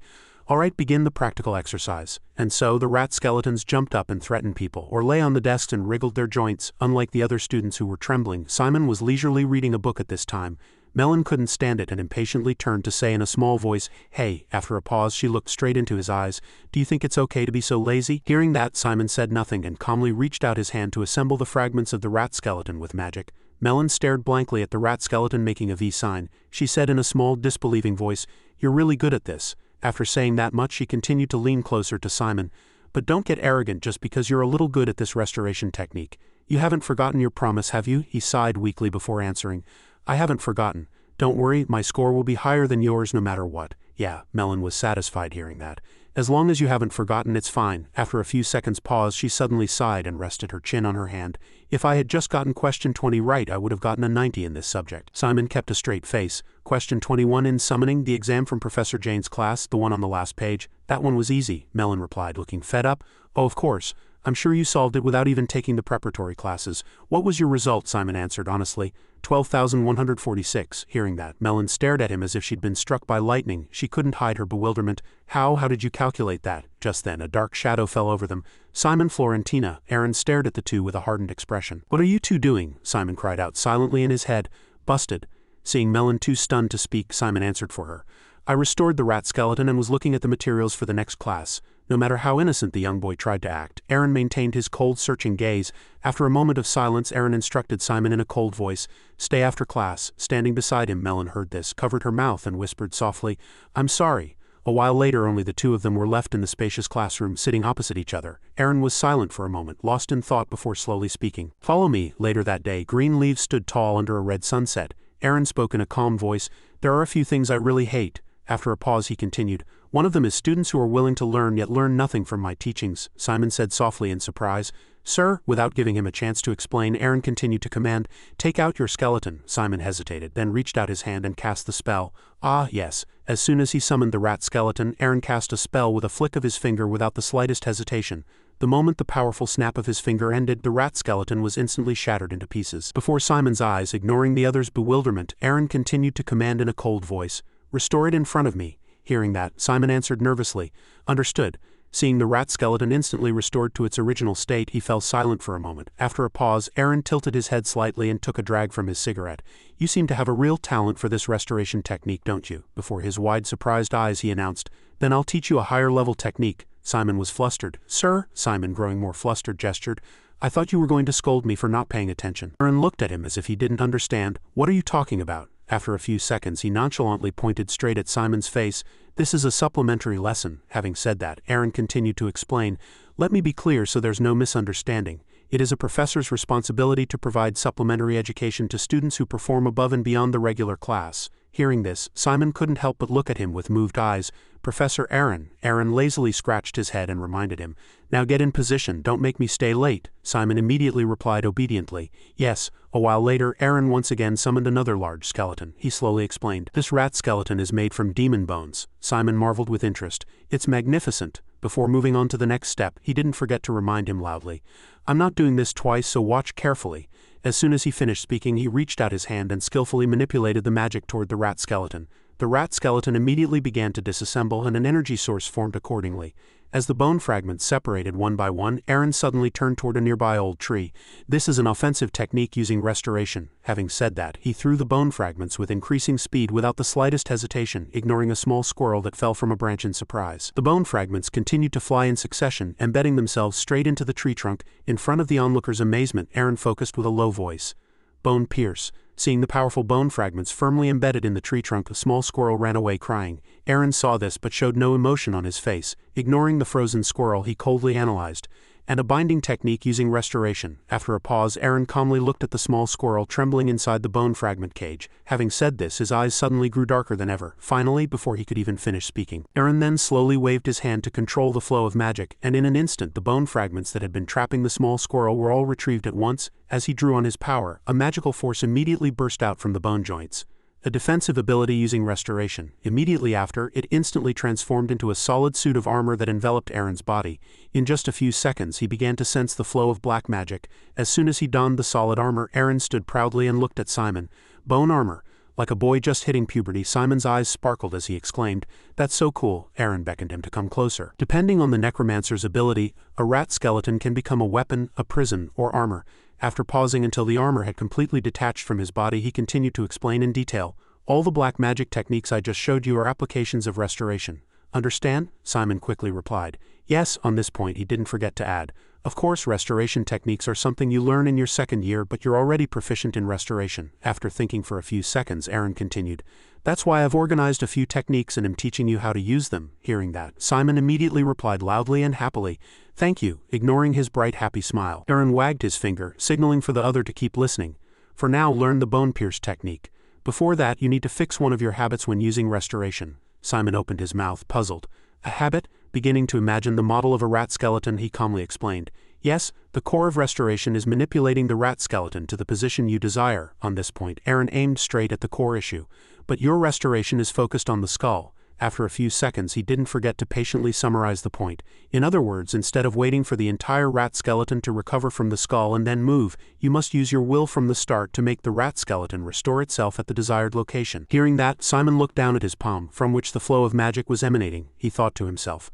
all right, begin the practical exercise. And so the rat skeletons jumped up and threatened people, or lay on the desks and wriggled their joints. Unlike the other students who were trembling, Simon was leisurely reading a book at this time. Melon couldn't stand it and impatiently turned to say in a small voice, hey. After a pause, she looked straight into his eyes. Do you think it's okay to be so lazy? Hearing that, Simon said nothing and calmly reached out his hand to assemble the fragments of the rat skeleton with magic. Melon stared blankly at the rat skeleton making a V sign. She said in a small, disbelieving voice, "You're really good at this." After saying that much, she continued to lean closer to Simon. "But don't get arrogant just because you're a little good at this restoration technique. You haven't forgotten your promise, have you?" He sighed weakly before answering. "I haven't forgotten. Don't worry, my score will be higher than yours no matter what." "Yeah," Melon was satisfied hearing that. "As long as you haven't forgotten, it's fine." After a few seconds' pause, she suddenly sighed and rested her chin on her hand. "If I had just gotten question 20 right, I would have gotten a 90 in this subject." Simon kept a straight face. "Question 21 in summoning, the exam from Professor Jane's class, the one on the last page. That one was easy," Melon replied, looking fed up. "Oh, of course. I'm sure you solved it without even taking the preparatory classes." "What was your result?" Simon answered honestly. 12,146. Hearing that, Melon stared at him as if she'd been struck by lightning. She couldn't hide her bewilderment. How did you calculate that?" Just then, a dark shadow fell over them. Simon, Florentina, Aaron stared at the two with a hardened expression. "What are you two doing?" Simon cried out silently in his head. "Busted." Seeing Melon too stunned to speak, Simon answered for her. "I restored the rat skeleton and was looking at the materials for the next class." No matter how innocent the young boy tried to act, Aaron maintained his cold, searching gaze. After a moment of silence, Aaron instructed Simon in a cold voice, "Stay after class." Standing beside him, Melon heard this, covered her mouth and whispered softly, "I'm sorry." A while later, only the two of them were left in the spacious classroom, sitting opposite each other. Aaron was silent for a moment, lost in thought before slowly speaking. "Follow me." Later that day, green leaves stood tall under a red sunset. Aaron spoke in a calm voice, "There are a few things I really hate." After a pause, he continued, "One of them is students who are willing to learn yet learn nothing from my teachings." Simon said softly in surprise, "Sir?" Without giving him a chance to explain, Aaron continued to command, "Take out your skeleton." Simon hesitated, then reached out his hand and cast the spell. Ah, yes. As soon as he summoned the rat skeleton, Aaron cast a spell with a flick of his finger without the slightest hesitation. The moment the powerful snap of his finger ended, the rat skeleton was instantly shattered into pieces. Before Simon's eyes, ignoring the other's bewilderment, Aaron continued to command in a cold voice, "Restore it in front of me." Hearing that, Simon answered nervously, "Understood." Seeing the rat skeleton instantly restored to its original state, he fell silent for a moment. After a pause, Aaron tilted his head slightly and took a drag from his cigarette. "You seem to have a real talent for this restoration technique, don't you?" Before his wide, surprised eyes, he announced, "Then I'll teach you a higher-level technique." Simon was flustered. "Sir?" Simon, growing more flustered, gestured, "I thought you were going to scold me for not paying attention." Aaron looked at him as if he didn't understand. "What are you talking about?" After a few seconds, he nonchalantly pointed straight at Simon's face. "This is a supplementary lesson." Having said that, Aaron continued to explain, "Let me be clear so there's no misunderstanding. It is a professor's responsibility to provide supplementary education to students who perform above and beyond the regular class." Hearing this, Simon couldn't help but look at him with moved eyes. "Professor Aaron." Aaron lazily scratched his head and reminded him, "Now get in position, don't make me stay late." Simon immediately replied obediently, "Yes." A while later, Aaron once again summoned another large skeleton. He slowly explained, "This rat skeleton is made from demon bones." Simon marveled with interest. "It's magnificent." Before moving on to the next step, he didn't forget to remind him loudly, "I'm not doing this twice, so watch carefully." As soon as he finished speaking, he reached out his hand and skillfully manipulated the magic toward the rat skeleton. The rat skeleton immediately began to disassemble and an energy source formed accordingly. As the bone fragments separated one by one, Aaron suddenly turned toward a nearby old tree. "This is an offensive technique using restoration." Having said that, he threw the bone fragments with increasing speed without the slightest hesitation, ignoring a small squirrel that fell from a branch in surprise. The bone fragments continued to fly in succession, embedding themselves straight into the tree trunk. In front of the onlooker's amazement, Aaron focused with a low voice, "Bone pierce." Seeing the powerful bone fragments firmly embedded in the tree trunk, a small squirrel ran away crying. Aaron saw this but showed no emotion on his face. Ignoring the frozen squirrel, he coldly analyzed, "And a binding technique using restoration." After a pause, Aaron calmly looked at the small squirrel trembling inside the bone fragment cage. Having said this, his eyes suddenly grew darker than ever. Finally, before he could even finish speaking, Aaron then slowly waved his hand to control the flow of magic, and in an instant the bone fragments that had been trapping the small squirrel were all retrieved at once. As he drew on his power, a magical force immediately burst out from the bone joints. A defensive ability using restoration. Immediately after, it instantly transformed into a solid suit of armor that enveloped Aaron's body. In just a few seconds, he began to sense the flow of black magic. As soon as he donned the solid armor, Aaron stood proudly and looked at Simon. "Bone armor." Like a boy just hitting puberty, Simon's eyes sparkled as he exclaimed, "That's so cool." Aaron beckoned him to come closer. Depending on the necromancer's ability, a rat skeleton can become a weapon, a prison, or armor. After pausing until the armor had completely detached from his body, he continued to explain in detail, "All the black magic techniques I just showed you are applications of restoration. Understand?" Simon quickly replied, Yes, on this point he didn't forget to add, of course restoration techniques are something you learn in your second year, but you're already proficient in restoration. After thinking for a few seconds, Aaron continued, that's why I've organized a few techniques and am teaching you how to use them. Hearing that, Simon immediately replied loudly and happily, thank you, ignoring his bright happy smile. Aaron wagged his finger, signaling for the other to keep listening. For now, learn the bone pierce technique. Before that, you need to fix one of your habits when using restoration. Simon opened his mouth, puzzled. A habit? Beginning to imagine the model of a rat skeleton, he calmly explained. Yes, the core of restoration is manipulating the rat skeleton to the position you desire. On this point, Aaron aimed straight at the core issue. But your restoration is focused on the skull. After a few seconds, he didn't forget to patiently summarize the point. In other words, instead of waiting for the entire rat skeleton to recover from the skull and then move, you must use your will from the start to make the rat skeleton restore itself at the desired location. Hearing that, Simon looked down at his palm, from which the flow of magic was emanating. He thought to himself,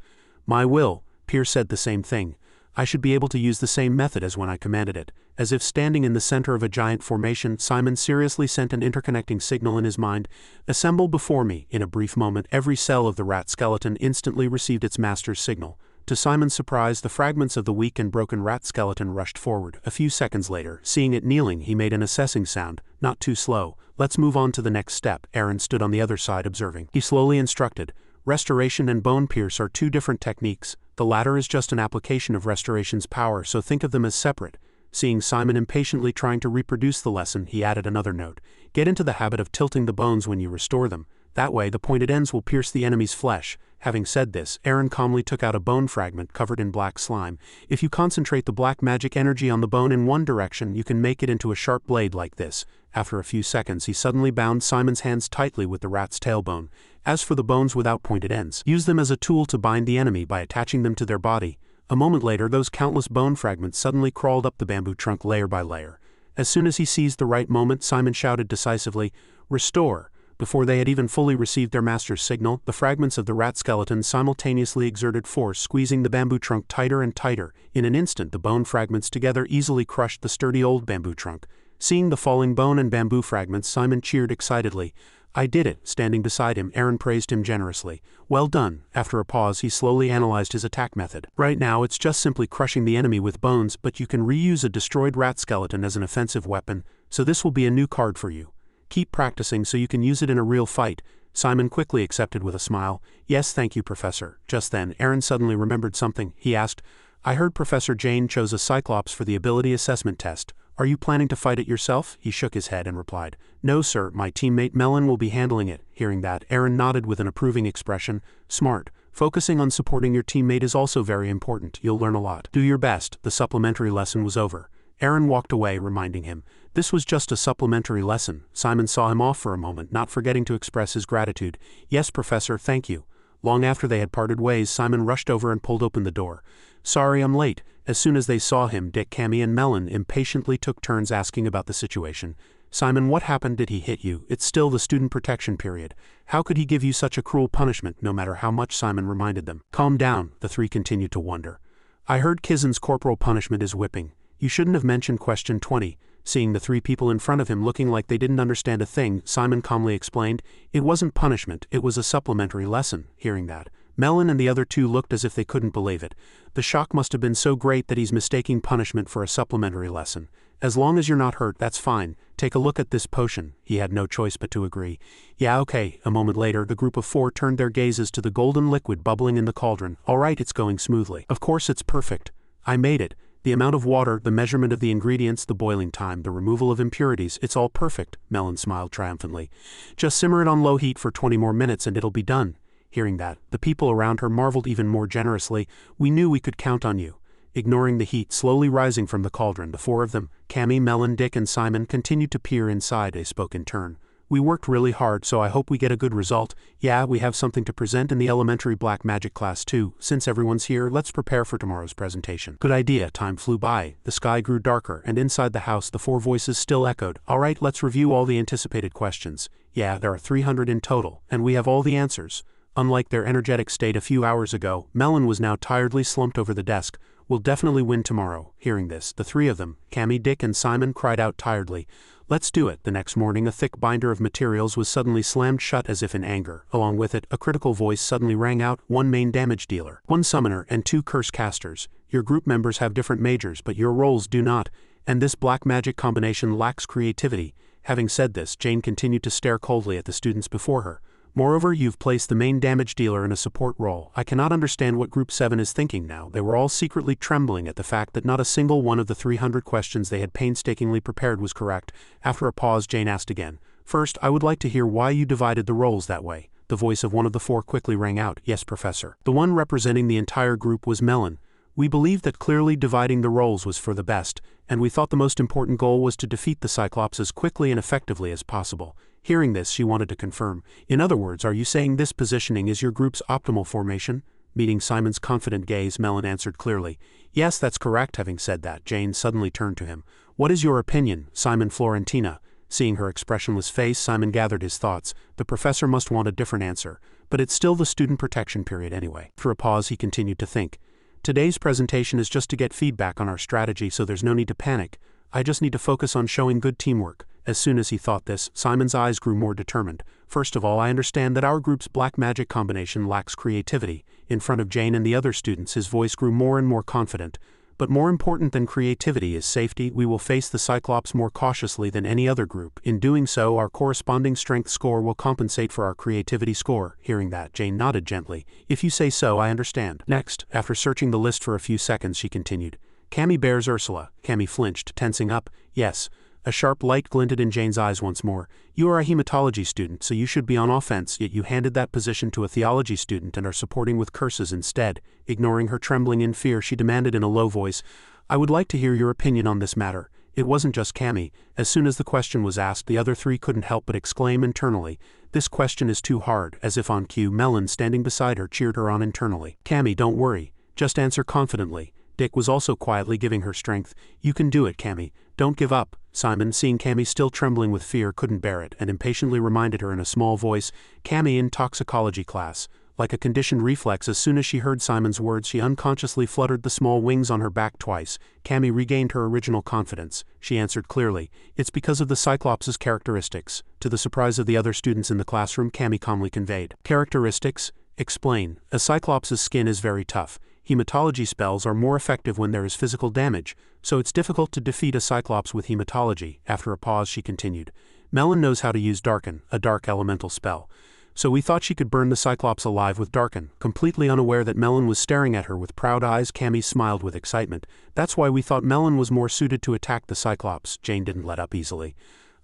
my will. Pier said the same thing. I should be able to use the same method as when I commanded it. As if standing in the center of a giant formation, Simon seriously sent an interconnecting signal in his mind. Assemble before me. In a brief moment, every cell of the rat skeleton instantly received its master's signal. To Simon's surprise, the fragments of the weak and broken rat skeleton rushed forward. A few seconds later, seeing it kneeling, he made an assessing sound. Not too slow. Let's move on to the next step. Aaron stood on the other side observing. He slowly instructed. Restoration and bone pierce are two different techniques. The latter is just an application of restoration's power, so think of them as separate. Seeing Simon impatiently trying to reproduce the lesson, he added another note. Get into the habit of tilting the bones when you restore them. That way, the pointed ends will pierce the enemy's flesh. Having said this, Aaron calmly took out a bone fragment covered in black slime. If you concentrate the black magic energy on the bone in one direction, you can make it into a sharp blade like this. After a few seconds, he suddenly bound Simon's hands tightly with the rat's tailbone. As for the bones without pointed ends, use them as a tool to bind the enemy by attaching them to their body. A moment later, those countless bone fragments suddenly crawled up the bamboo trunk layer by layer. As soon as he seized the right moment, Simon shouted decisively, "Restore!" Before they had even fully received their master's signal, the fragments of the rat skeleton simultaneously exerted force, squeezing the bamboo trunk tighter and tighter. In an instant, the bone fragments together easily crushed the sturdy old bamboo trunk. Seeing the falling bone and bamboo fragments, Simon cheered excitedly. I did it. Standing beside him, Aaron praised him generously. Well done. After a pause, he slowly analyzed his attack method. Right now, it's just simply crushing the enemy with bones, but you can reuse a destroyed rat skeleton as an offensive weapon, so this will be a new card for you. Keep practicing so you can use it in a real fight. Simon quickly accepted with a smile. Yes, thank you, Professor. Just then, Aaron suddenly remembered something. He asked, I heard Professor Jane chose a Cyclops for the ability assessment test. Are you planning to fight it yourself? He shook his head and replied, No, sir, my teammate Melon will be handling it. Hearing that, Aaron nodded with an approving expression. Smart. Focusing on supporting your teammate is also very important. You'll learn a lot. Do your best. The supplementary lesson was over. Aaron walked away, reminding him, this was just a supplementary lesson. Simon saw him off for a moment, not forgetting to express his gratitude. Yes, Professor, thank you. Long after they had parted ways, Simon rushed over and pulled open the door. Sorry I'm late. As soon as they saw him, Dick, Cammy, and Melon impatiently took turns asking about the situation. Simon, what happened? Did he hit you? It's still the student protection period. How could he give you such a cruel punishment? No matter how much Simon reminded them. Calm down, the three continued to wonder. I heard Kizen's corporal punishment is whipping. You shouldn't have mentioned question 20. Seeing the three people in front of him looking like they didn't understand a thing, Simon calmly explained, it wasn't punishment, it was a supplementary lesson. Hearing that, Melon and the other two looked as if they couldn't believe it. The shock must have been so great that he's mistaking punishment for a supplementary lesson. As long as you're not hurt, that's fine. Take a look at this potion. He had no choice but to agree. Yeah, okay. A moment later, the group of four turned their gazes to the golden liquid bubbling in the cauldron. All right, it's going smoothly. Of course it's perfect. I made it. The amount of water, the measurement of the ingredients, the boiling time, the removal of impurities, it's all perfect. Melon smiled triumphantly. Just simmer it on low heat for 20 more minutes and it'll be done. Hearing that, the people around her marveled even more generously. We knew we could count on you. Ignoring the heat slowly rising from the cauldron, the four of them, Cammy, Melon, Dick, and Simon, continued to peer inside. They spoke in turn. We worked really hard, so I hope we get a good result. Yeah, we have something to present in the elementary black magic class too. Since everyone's here, let's prepare for tomorrow's presentation. Good idea. Time flew by. The sky grew darker, and inside the house the four voices still echoed. All right, let's review all the anticipated questions. Yeah, there are 300 in total, and we have all the answers. Unlike their energetic state a few hours ago, Melon was now tiredly slumped over the desk. We'll definitely win tomorrow. Hearing this, the three of them, Cammy, Dick and Simon, cried out tiredly, "Let's do it." The next morning a thick binder of materials was suddenly slammed shut as if in anger. Along with it, a critical voice suddenly rang out, "One main damage dealer, one summoner and two curse casters. Your group members have different majors but your roles do not, and this black magic combination lacks creativity." Having said this, Jane continued to stare coldly at the students before her. "Moreover, you've placed the main damage dealer in a support role. I cannot understand what Group 7 is thinking now." They were all secretly trembling at the fact that not a single one of the 300 questions they had painstakingly prepared was correct. After a pause, Jane asked again, "First, I would like to hear why you divided the roles that way." The voice of one of the four quickly rang out, "Yes, Professor." The one representing the entire group was Melon. "We believed that clearly dividing the roles was for the best, and we thought the most important goal was to defeat the Cyclops as quickly and effectively as possible." Hearing this, she wanted to confirm. "In other words, are you saying this positioning is your group's optimal formation?" Meeting Simon's confident gaze, Melon answered clearly, "Yes, that's correct." Having said that, Jane suddenly turned to him. "What is your opinion, Simon Florentina?" Seeing her expressionless face, Simon gathered his thoughts. The professor must want a different answer, but it's still the student protection period anyway. For a pause, he continued to think. "Today's presentation is just to get feedback on our strategy, so there's no need to panic. I just need to focus on showing good teamwork." As soon as he thought this, Simon's eyes grew more determined. "First of all, I understand that our group's black magic combination lacks creativity." In front of Jane and the other students, his voice grew more and more confident. "But more important than creativity is safety. We will face the Cyclops more cautiously than any other group. In doing so, our corresponding strength score will compensate for our creativity score." Hearing that, Jane nodded gently. "If you say so, I understand." Next, after searching the list for a few seconds, she continued, "Cammy bears Ursula." Cammy flinched, tensing up. "Yes." A sharp light glinted in Jane's eyes once more. "You are a hematology student, so you should be on offense, yet you handed that position to a theology student and are supporting with curses instead." Ignoring her trembling in fear, she demanded in a low voice, "I would like to hear your opinion on this matter." It wasn't just Cammy. As soon as the question was asked, the other three couldn't help but exclaim internally, "This question is too hard." As if on cue, Melon, standing beside her, cheered her on internally. "Cammy, don't worry. Just answer confidently." Dick was also quietly giving her strength. "You can do it, Cammy. Don't give up." Simon, seeing Cammy still trembling with fear, couldn't bear it, and impatiently reminded her in a small voice, "Cammy in toxicology class." Like a conditioned reflex, as soon as she heard Simon's words, she unconsciously fluttered the small wings on her back twice. Cammy regained her original confidence. She answered clearly, "It's because of the Cyclops' characteristics." To the surprise of the other students in the classroom, Cammy calmly conveyed, "Characteristics? Explain." "A Cyclops' skin is very tough. Hematology spells are more effective when there is physical damage, so it's difficult to defeat a Cyclops with hematology." After a pause, she continued, "Melon knows how to use Darken, a dark elemental spell. So we thought she could burn the Cyclops alive with Darken." Completely unaware that Melon was staring at her with proud eyes, Cammy smiled with excitement. "That's why we thought Melon was more suited to attack the Cyclops." Jane didn't let up easily.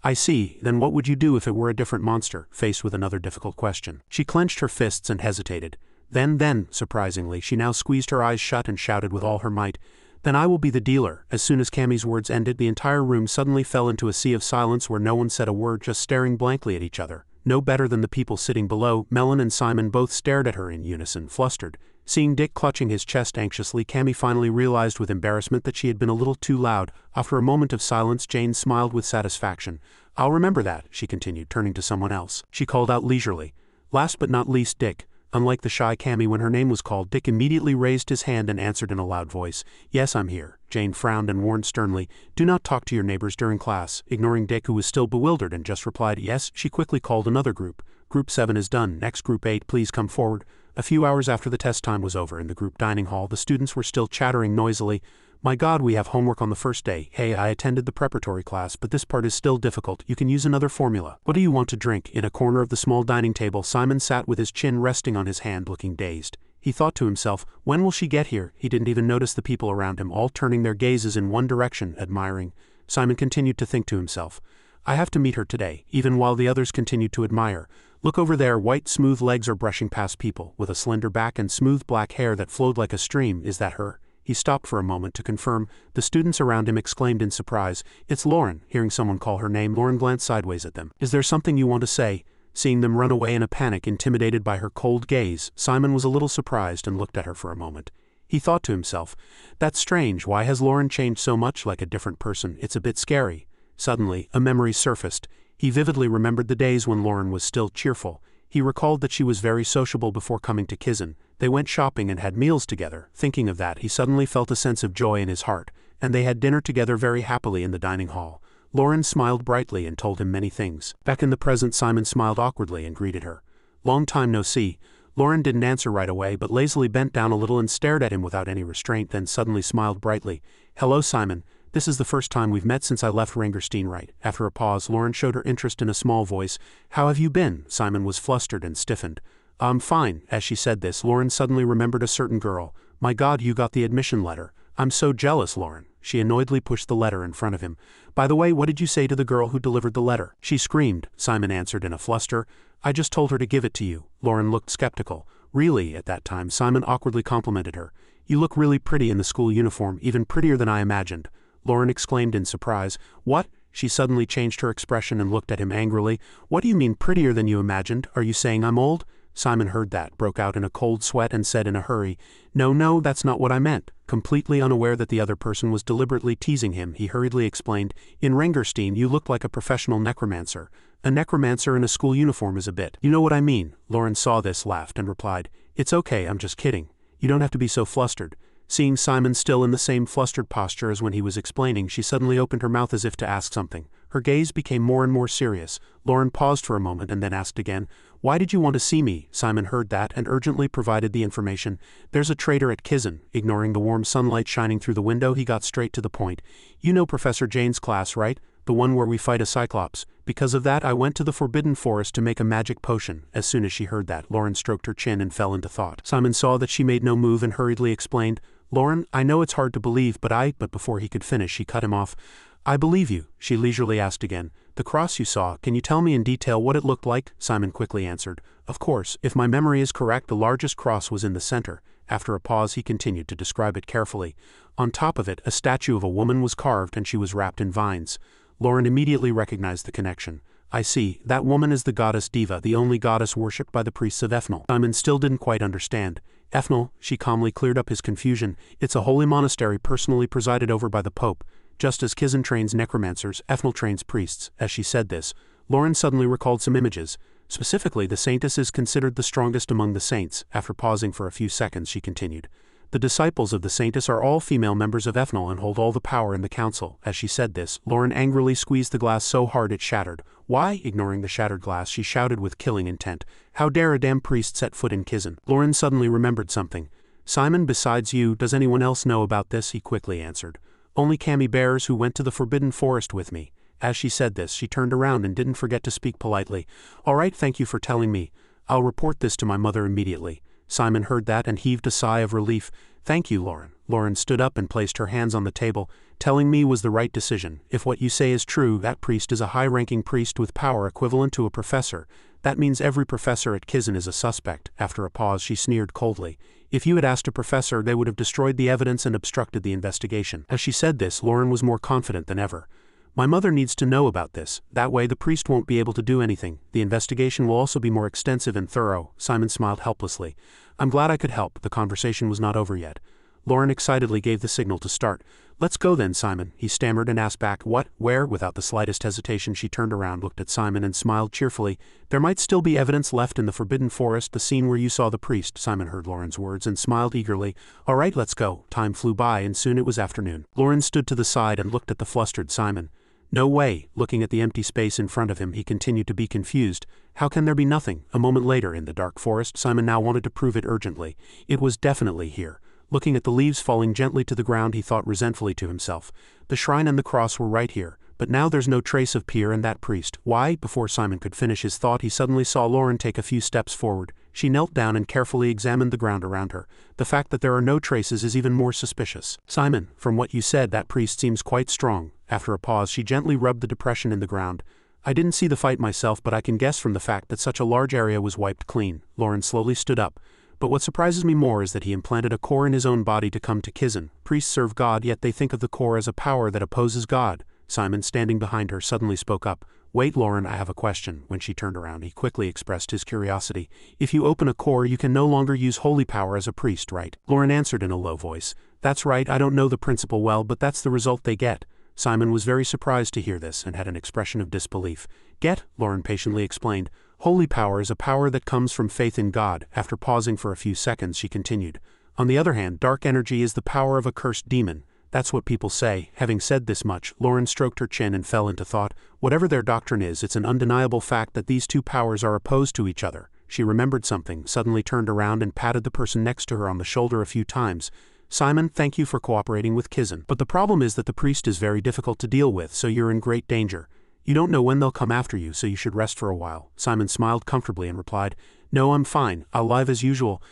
"I see. Then what would you do if it were a different monster?" Faced with another difficult question, she clenched her fists and hesitated. Then, surprisingly, she now squeezed her eyes shut and shouted with all her might, "Then I will be the dealer." As soon as Cammy's words ended, the entire room suddenly fell into a sea of silence where no one said a word, just staring blankly at each other. No better than the people sitting below, Melon and Simon both stared at her in unison, flustered. Seeing Dick clutching his chest anxiously, Cammy finally realized with embarrassment that she had been a little too loud. After a moment of silence, Jane smiled with satisfaction. "I'll remember that," she continued, turning to someone else. She called out leisurely, "Last but not least, Dick." Unlike the shy Cammy, when her name was called, Dick immediately raised his hand and answered in a loud voice, "Yes, I'm here." Jane frowned and warned sternly, "Do not talk to your neighbors during class." Ignoring Dick, who was still bewildered and just replied, "Yes," she quickly called another group. "Group 7 is done. Next, Group 8, please come forward." A few hours after the test time was over in the group dining hall, the students were still chattering noisily. "My God, we have homework on the first day. Hey, I attended the preparatory class, but this part is still difficult. You can use another formula. What do you want to drink?" In a corner of the small dining table, Simon sat with his chin resting on his hand, looking dazed. He thought to himself, "When will she get here?" He didn't even notice the people around him, all turning their gazes in one direction, admiring. Simon continued to think to himself, "I have to meet her today," even while the others continued to admire. "Look over there, white smooth legs are brushing past people, with a slender back and smooth black hair that flowed like a stream. Is that her?" He stopped for a moment to confirm. The students around him exclaimed in surprise, "It's Lauren." Hearing someone call her name, Lauren glanced sideways at them. "Is there something you want to say?" Seeing them run away in a panic, intimidated by her cold gaze, Simon was a little surprised and looked at her for a moment. He thought to himself, "That's strange. Why has Lauren changed so much, like a different person? It's a bit scary." Suddenly, a memory surfaced. He vividly remembered the days when Lauren was still cheerful. He recalled that she was very sociable before coming to Kizen. They went shopping and had meals together. Thinking of that, he suddenly felt a sense of joy in his heart, and they had dinner together very happily in the dining hall. Lauren smiled brightly and told him many things. Back in the present, Simon smiled awkwardly and greeted her. "Long time no see." Lauren didn't answer right away but lazily bent down a little and stared at him without any restraint, then suddenly smiled brightly. "Hello, Simon. This is the first time we've met since I left Rangerstein, right?" After a pause, Lauren showed her interest in a small voice. "How have you been?" Simon was flustered and stiffened. "I'm fine." As she said this, Lauren suddenly remembered a certain girl. "My God, you got the admission letter. I'm so jealous, Lauren." She annoyedly pushed the letter in front of him. "By the way, what did you say to the girl who delivered the letter?" "She screamed," Simon answered in a fluster. "I just told her to give it to you." Lauren looked skeptical. "Really?" At that time, Simon awkwardly complimented her. "You look really pretty in the school uniform, even prettier than I imagined." Lauren exclaimed in surprise. "What?" She suddenly changed her expression and looked at him angrily. "What do you mean prettier than you imagined? Are you saying I'm old?" Simon heard that, broke out in a cold sweat and said in a hurry, No, that's not what I meant." Completely unaware that the other person was deliberately teasing him, he hurriedly explained, "In Rangerstein you look like a professional necromancer. A necromancer in a school uniform is a bit. You know what I mean." Lauren saw this, laughed, and replied, "It's okay, I'm just kidding. You don't have to be so flustered." Seeing Simon still in the same flustered posture as when he was explaining, she suddenly opened her mouth as if to ask something. Her gaze became more and more serious. Lauren paused for a moment and then asked again, "Why did you want to see me?" Simon heard that and urgently provided the information. "There's a traitor at Kizen." Ignoring the warm sunlight shining through the window, he got straight to the point. "You know Professor Jane's class, right? The one where we fight a Cyclops. Because of that, I went to the Forbidden Forest to make a magic potion." As soon as she heard that, Lauren stroked her chin and fell into thought. Simon saw that she made no move and hurriedly explained, "Lauren, I know it's hard to believe, but before he could finish, she cut him off. "I believe you," she leisurely asked again. "The cross you saw, can you tell me in detail what it looked like?" Simon quickly answered, "Of course, if my memory is correct, the largest cross was in the center." After a pause, he continued to describe it carefully. On top of it, a statue of a woman was carved and she was wrapped in vines. Lauren immediately recognized the connection. "I see, that woman is the goddess Diva, the only goddess worshipped by the priests of Ethnal." Simon still didn't quite understand. "Ethnal," she calmly cleared up his confusion, "it's a holy monastery personally presided over by the Pope. Just as Kizen trains necromancers, Ethnal trains priests." As she said this, Lauren suddenly recalled some images. Specifically, the saintess is considered the strongest among the saints. After pausing for a few seconds, she continued, "The disciples of the saintess are all female members of Ethnal and hold all the power in the council." As she said this, Lauren angrily squeezed the glass so hard it shattered. "Why?" Ignoring the shattered glass, she shouted with killing intent, "How dare a damn priest set foot in Kizen?" Lauren suddenly remembered something. "Simon, besides you, does anyone else know about this?" he quickly answered. "Only Cammy Bears, who went to the Forbidden Forest with me." As she said this, she turned around and didn't forget to speak politely. "All right, thank you for telling me. I'll report this to my mother immediately." Simon heard that and heaved a sigh of relief. "Thank you, Lauren." Lauren stood up and placed her hands on the table. "Telling me was the right decision. If what you say is true, that priest is a high-ranking priest with power equivalent to a professor. That means every professor at Kizen is a suspect." After a pause, she sneered coldly. "If you had asked a professor, they would have destroyed the evidence and obstructed the investigation." As she said this, Lauren was more confident than ever. "My mother needs to know about this. That way the priest won't be able to do anything. The investigation will also be more extensive and thorough." Simon smiled helplessly. "I'm glad I could help. The conversation was not over yet." Lauren excitedly gave the signal to start. "Let's go then, Simon," he stammered and asked back, "What? Where?" Without the slightest hesitation, she turned around, looked at Simon and smiled cheerfully. "There might still be evidence left in the Forbidden Forest, the scene where you saw the priest." Simon heard Lauren's words and smiled eagerly. "All right, let's go." Time flew by and soon it was afternoon. Lauren stood to the side and looked at the flustered Simon. "No way." Looking at the empty space in front of him, he continued to be confused. "How can there be nothing?" A moment later, in the dark forest, Simon now wanted to prove it urgently. It was definitely here. Looking at the leaves falling gently to the ground, he thought resentfully to himself. The shrine and the cross were right here, but now there's no trace of Pier and that priest. Why? Before Simon could finish his thought, he suddenly saw Lauren take a few steps forward. She knelt down and carefully examined the ground around her. "The fact that there are no traces is even more suspicious. Simon, from what you said, that priest seems quite strong." After a pause, she gently rubbed the depression in the ground. "I didn't see the fight myself, but I can guess from the fact that such a large area was wiped clean." Lauren slowly stood up. "But what surprises me more is that he implanted a core in his own body to come to Kizen. Priests serve God, yet they think of the core as a power that opposes God." Simon, standing behind her, suddenly spoke up. "Wait, Lauren, I have a question." When she turned around, he quickly expressed his curiosity. "If you open a core, you can no longer use holy power as a priest, right?" Lauren answered in a low voice. "That's right, I don't know the principle well, but that's the result they get." Simon was very surprised to hear this and had an expression of disbelief. "Get?" Lauren patiently explained. Holy power is a power that comes from faith in God. After pausing for a few seconds, she continued. On the other hand, dark energy is the power of a cursed demon. That's what people say. Having said this much, Lauren stroked her chin and fell into thought. Whatever their doctrine is, it's an undeniable fact that these two powers are opposed to each other. She remembered something, suddenly turned around and patted the person next to her on the shoulder a few times. Simon, thank you for cooperating with Kizen. But the problem is that the priest is very difficult to deal with, so you're in great danger. You don't know when they'll come after you, so you should rest for a while. Simon smiled comfortably and replied, No, I'm fine. I'll live as usual.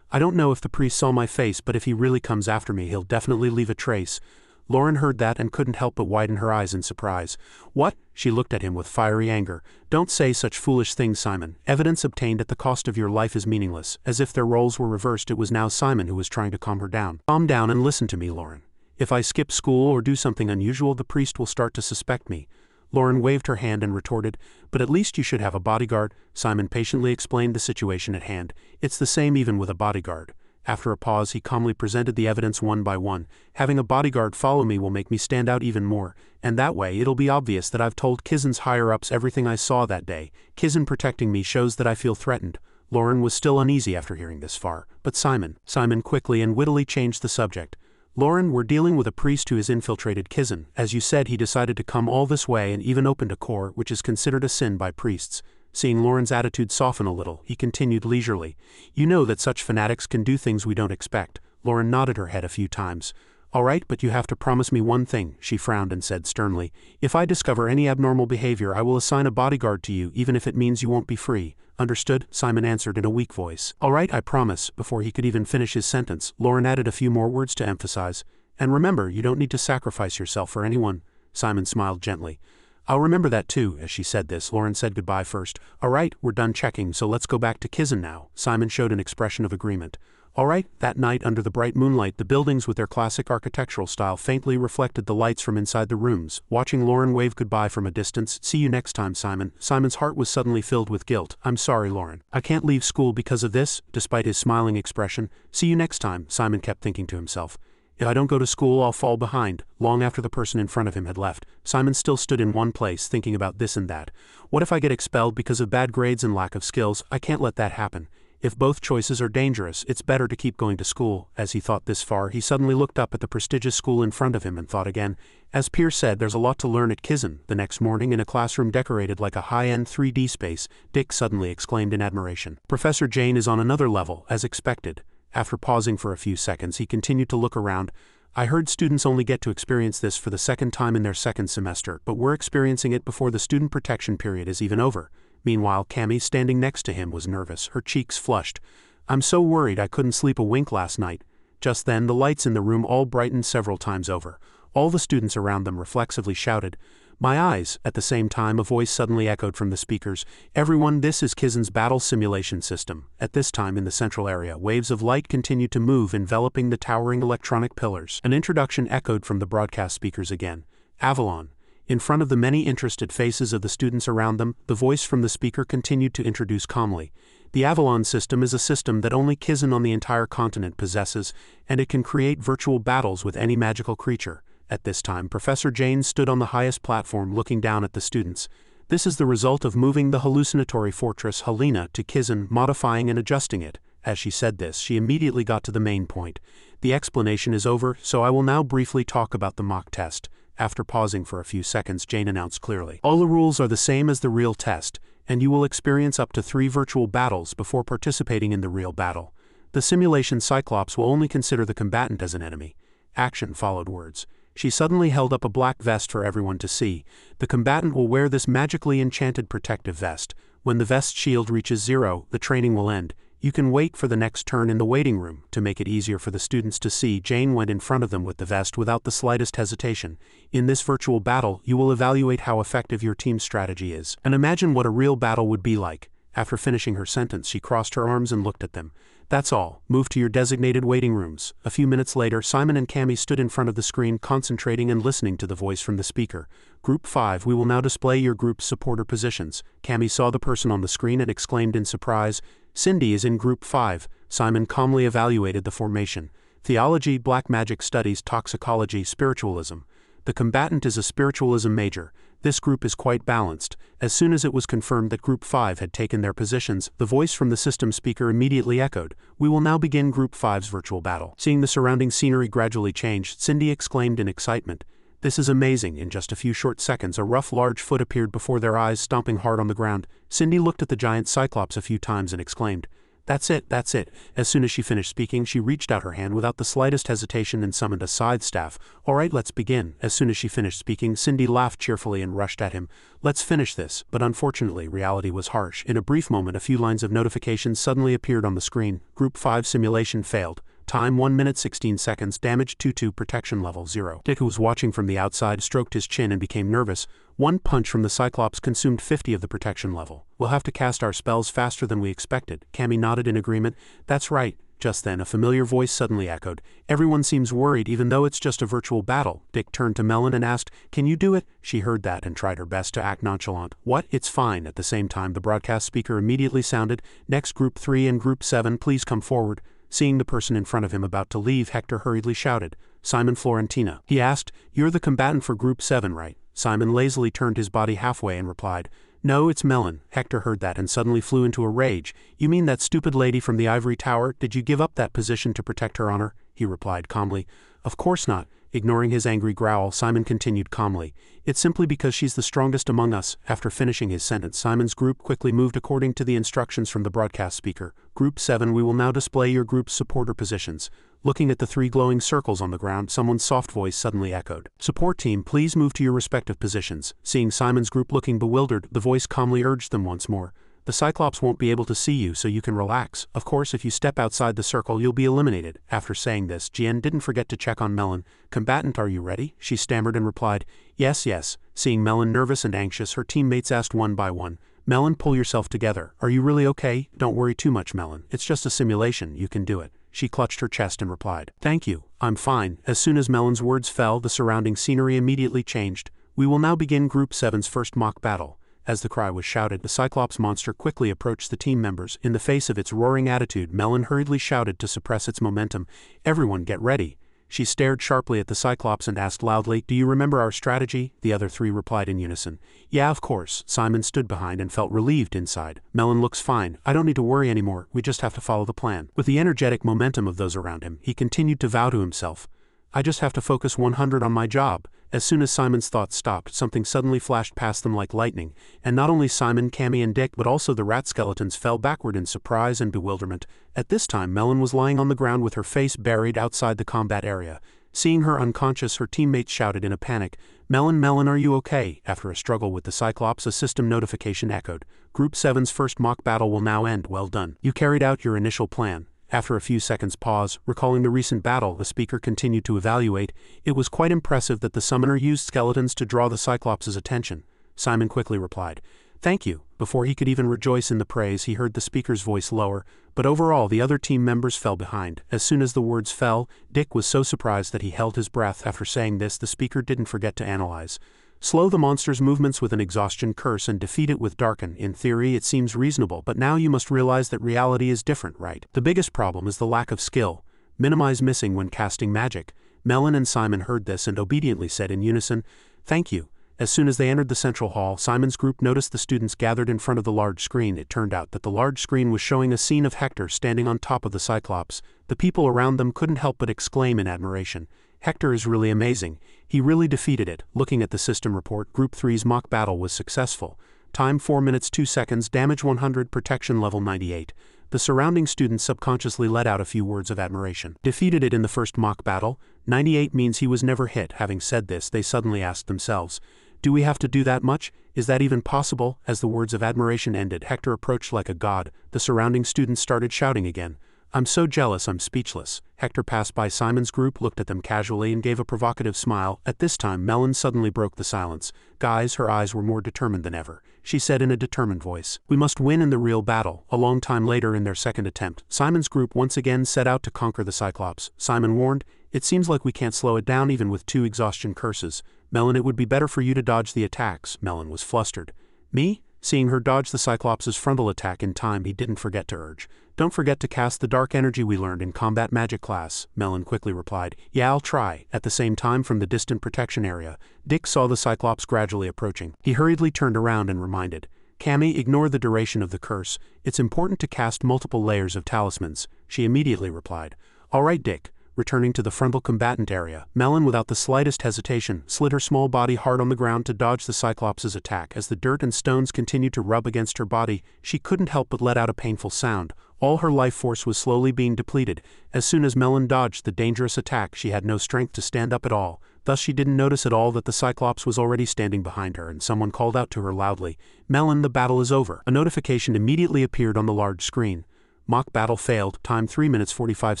I don't know if the priest saw my face, but if he really comes after me, he'll definitely leave a trace. Lauren heard that and couldn't help but widen her eyes in surprise. What? She looked at him with fiery anger. Don't say such foolish things, Simon. Evidence obtained at the cost of your life is meaningless. As if their roles were reversed, it was now Simon who was trying to calm her down. Calm down and listen to me, Lauren. If I skip school or do something unusual, the priest will start to suspect me. Lauren waved her hand and retorted, But at least you should have a bodyguard. Simon patiently explained the situation at hand. It's the same even with a bodyguard. After a pause, he calmly presented the evidence one by one. Having a bodyguard follow me will make me stand out even more, and that way it'll be obvious that I've told Kizen's higher-ups everything I saw that day. Kizen protecting me shows that I feel threatened. Lauren was still uneasy after hearing this far, but Simon quickly and wittily changed the subject. Lauren, we're dealing with a priest who has infiltrated Kizen. As you said, he decided to come all this way and even opened a core, which is considered a sin by priests. Seeing Lauren's attitude soften a little, he continued leisurely. You know that such fanatics can do things we don't expect. Lauren nodded her head a few times. All right, but you have to promise me one thing, she frowned and said sternly. If I discover any abnormal behavior, I will assign a bodyguard to you, even if it means you won't be free. Understood? Simon answered in a weak voice. All right, I promise. Before he could even finish his sentence, Lauren added a few more words to emphasize. And remember, you don't need to sacrifice yourself for anyone. Simon smiled gently. I'll remember that too. As she said this, Lauren said goodbye first. All right, we're done checking, so let's go back to Kizen now. Simon showed an expression of agreement. All right, that night under the bright moonlight, the buildings with their classic architectural style faintly reflected the lights from inside the rooms. Watching Lauren wave goodbye from a distance, see you next time, Simon. Simon's heart was suddenly filled with guilt. I'm sorry, Lauren. I can't leave school because of this, despite his smiling expression. See you next time, Simon kept thinking to himself. If I don't go to school, I'll fall behind. Long after the person in front of him had left, Simon still stood in one place, thinking about this and that. What if I get expelled because of bad grades and lack of skills? I can't let that happen. If both choices are dangerous, it's better to keep going to school. As he thought this far, he suddenly looked up at the prestigious school in front of him and thought again. As Pier said, there's a lot to learn at Kizen. The next morning, in a classroom decorated like a high-end 3D space, Dick suddenly exclaimed in admiration. Professor Jane is on another level, as expected. After pausing for a few seconds, he continued to look around. I heard students only get to experience this for the second time in their second semester, but we're experiencing it before the student protection period is even over. Meanwhile, Cammy, standing next to him, was nervous, her cheeks flushed. I'm so worried I couldn't sleep a wink last night. Just then, the lights in the room all brightened several times over. All the students around them reflexively shouted, My eyes! At the same time, a voice suddenly echoed from the speakers. Everyone, this is Kizen's battle simulation system. At this time, in the central area, waves of light continued to move, enveloping the towering electronic pillars. An introduction echoed from the broadcast speakers again. Avalon. In front of the many interested faces of the students around them, the voice from the speaker continued to introduce calmly. The Avalon system is a system that only Kizen on the entire continent possesses, and it can create virtual battles with any magical creature. At this time, Professor Jane stood on the highest platform looking down at the students. This is the result of moving the hallucinatory fortress Helena to Kizen, modifying and adjusting it. As she said this, she immediately got to the main point. The explanation is over, so I will now briefly talk about the mock test. After pausing for a few seconds, Jane announced clearly. All the rules are the same as the real test, and you will experience up to 3 virtual battles before participating in the real battle. The simulation Cyclops will only consider the combatant as an enemy. Action followed words. She suddenly held up a black vest for everyone to see. The combatant will wear this magically enchanted protective vest. When the vest shield reaches 0, the training will end. You can wait for the next turn in the waiting room. To make it easier for the students to see, Jane went in front of them with the vest without the slightest hesitation. In this virtual battle, you will evaluate how effective your team's strategy is. And imagine what a real battle would be like. After finishing her sentence, she crossed her arms and looked at them. That's all. Move to your designated waiting rooms. A few minutes later, Simon and Cammy stood in front of the screen, concentrating and listening to the voice from the speaker. Group 5, we will now display your group's supporter positions. Cammy saw the person on the screen and exclaimed in surprise, Cindy is in Group 5. Simon calmly evaluated the formation. Theology, Black Magic Studies, Toxicology, Spiritualism. The combatant is a spiritualism major. This group is quite balanced. As soon as it was confirmed that Group 5 had taken their positions, the voice from the system speaker immediately echoed, "We will now begin Group 5's virtual battle." Seeing the surrounding scenery gradually change, Cindy exclaimed in excitement, "This is amazing." In just a few short seconds, a rough, large foot appeared before their eyes, stomping hard on the ground. Cindy looked at the giant Cyclops a few times and exclaimed, "That's it, that's it." As soon as she finished speaking, she reached out her hand without the slightest hesitation and summoned a side staff. "All right, let's begin." As soon as she finished speaking, Cindy laughed cheerfully and rushed at him. "Let's finish this." But unfortunately, reality was harsh. In a brief moment, a few lines of notification suddenly appeared on the screen. Group 5 simulation failed. Time 1 minute 16 seconds, damage 2-2, protection level 0. Dick, who was watching from the outside, stroked his chin and became nervous. One punch from the Cyclops consumed 50 of the protection level. "We'll have to cast our spells faster than we expected." Cammy nodded in agreement. "That's right." Just then, a familiar voice suddenly echoed. "Everyone seems worried even though it's just a virtual battle." Dick turned to Melon and asked, "Can you do it?" She heard that and tried her best to act nonchalant. "What? It's fine." At the same time, the broadcast speaker immediately sounded, "Next, Group 3 and Group 7, please come forward." Seeing the person in front of him about to leave, Hector hurriedly shouted, "Simon Florentina." He asked, "You're the combatant for Group 7, right?" Simon lazily turned his body halfway and replied, "No, it's Melon." Hector heard that and suddenly flew into a rage. "You mean that stupid lady from the ivory tower? Did you give up that position to protect her honor?" He replied calmly, "Of course not." Ignoring his angry growl, Simon continued calmly, "It's simply because she's the strongest among us." After finishing his sentence, Simon's group quickly moved according to the instructions from the broadcast speaker. "Group 7, we will now display your group's supporter positions." Looking at the 3 glowing circles on the ground, someone's soft voice suddenly echoed, "Support team, please move to your respective positions." Seeing Simon's group looking bewildered, the voice calmly urged them once more, "The Cyclops won't be able to see you, so you can relax. Of course, if you step outside the circle, you'll be eliminated." After saying this, Jian didn't forget to check on Melon. "Combatant, are you ready?" She stammered and replied, "Yes, yes." Seeing Melon nervous and anxious, her teammates asked one by one, "Melon, pull yourself together. Are you really okay? Don't worry too much, Melon. It's just a simulation. You can do it." She clutched her chest and replied, "Thank you. I'm fine." As soon as Melon's words fell, the surrounding scenery immediately changed. "We will now begin Group 7's first mock battle." As the cry was shouted, the Cyclops monster quickly approached the team members. In the face of its roaring attitude, Melon hurriedly shouted to suppress its momentum, "Everyone get ready." She stared sharply at the Cyclops and asked loudly, "Do you remember our strategy?" The other 3 replied in unison, "Yeah, of course." Simon stood behind and felt relieved inside. "Melon looks fine. I don't need to worry anymore. We just have to follow the plan." With the energetic momentum of those around him, he continued to vow to himself, "I just have to focus 100 on my job." As soon as Simon's thoughts stopped, something suddenly flashed past them like lightning, and not only Simon, Cammy, and Dick, but also the rat skeletons fell backward in surprise and bewilderment. At this time, Melon was lying on the ground with her face buried outside the combat area. Seeing her unconscious, her teammates shouted in a panic, "Melon, Melon, are you okay?" After a struggle with the Cyclops, a system notification echoed, "Group 7's first mock battle will now end. Well done. You carried out your initial plan." After a few seconds' pause, recalling the recent battle, the speaker continued to evaluate. It was quite impressive that the summoner used skeletons to draw the Cyclops' attention. Simon quickly replied, "Thank you." Before he could even rejoice in the praise, he heard the speaker's voice lower, but overall the other team members fell behind. As soon as the words fell, Dick was so surprised that he held his breath. After saying this, the speaker didn't forget to analyze. "Slow the monster's movements with an exhaustion curse and defeat it with darken. In theory, it seems reasonable, but now you must realize that reality is different, right? The biggest problem is the lack of skill. Minimize missing when casting magic." Melon and Simon heard this and obediently said in unison, "Thank you." As soon as they entered the central hall, Simon's group noticed the students gathered in front of the large screen. It turned out that the large screen was showing a scene of Hector standing on top of the Cyclops. The people around them couldn't help but exclaim in admiration, "Hector is really amazing. He really defeated it." Looking at the system report, Group 3's mock battle was successful. Time 4 minutes 2 seconds, damage 100, protection level 98. The surrounding students subconsciously let out a few words of admiration. "Defeated it in the first mock battle. 98 means he was never hit." Having said this, they suddenly asked themselves, "Do we have to do that much? Is that even possible?" As the words of admiration ended, Hector approached like a god. The surrounding students started shouting again, "I'm so jealous, I'm speechless." Hector passed by Simon's group, looked at them casually, and gave a provocative smile. At this time, Melon suddenly broke the silence. "Guys," her eyes were more determined than ever. She said in a determined voice, "We must win in the real battle." A long time later, in their second attempt, Simon's group once again set out to conquer the Cyclops. Simon warned, "It seems like we can't slow it down even with 2 exhaustion curses. Melon, it would be better for you to dodge the attacks." Melon was flustered. "Me?" Seeing her dodge the Cyclops' frontal attack in time, he didn't forget to urge, Don't forget to cast the dark energy we learned in combat magic class, Melon quickly replied. Yeah, I'll try. At the same time, from the distant protection area, Dick saw the Cyclops gradually approaching. He hurriedly turned around and reminded Cammy, ignore the duration of the curse. It's important to cast multiple layers of talismans. She immediately replied. All right, Dick. Returning to the frontal combatant area, Melon, without the slightest hesitation, slid her small body hard on the ground to dodge the Cyclops' attack. As the dirt and stones continued to rub against her body, she couldn't help but let out a painful sound. All her life force was slowly being depleted. As soon as Melon dodged the dangerous attack, she had no strength to stand up at all. Thus she didn't notice at all that the Cyclops was already standing behind her, and someone called out to her loudly, Melon, the battle is over. A notification immediately appeared on the large screen. Mock battle failed, time 3 minutes 45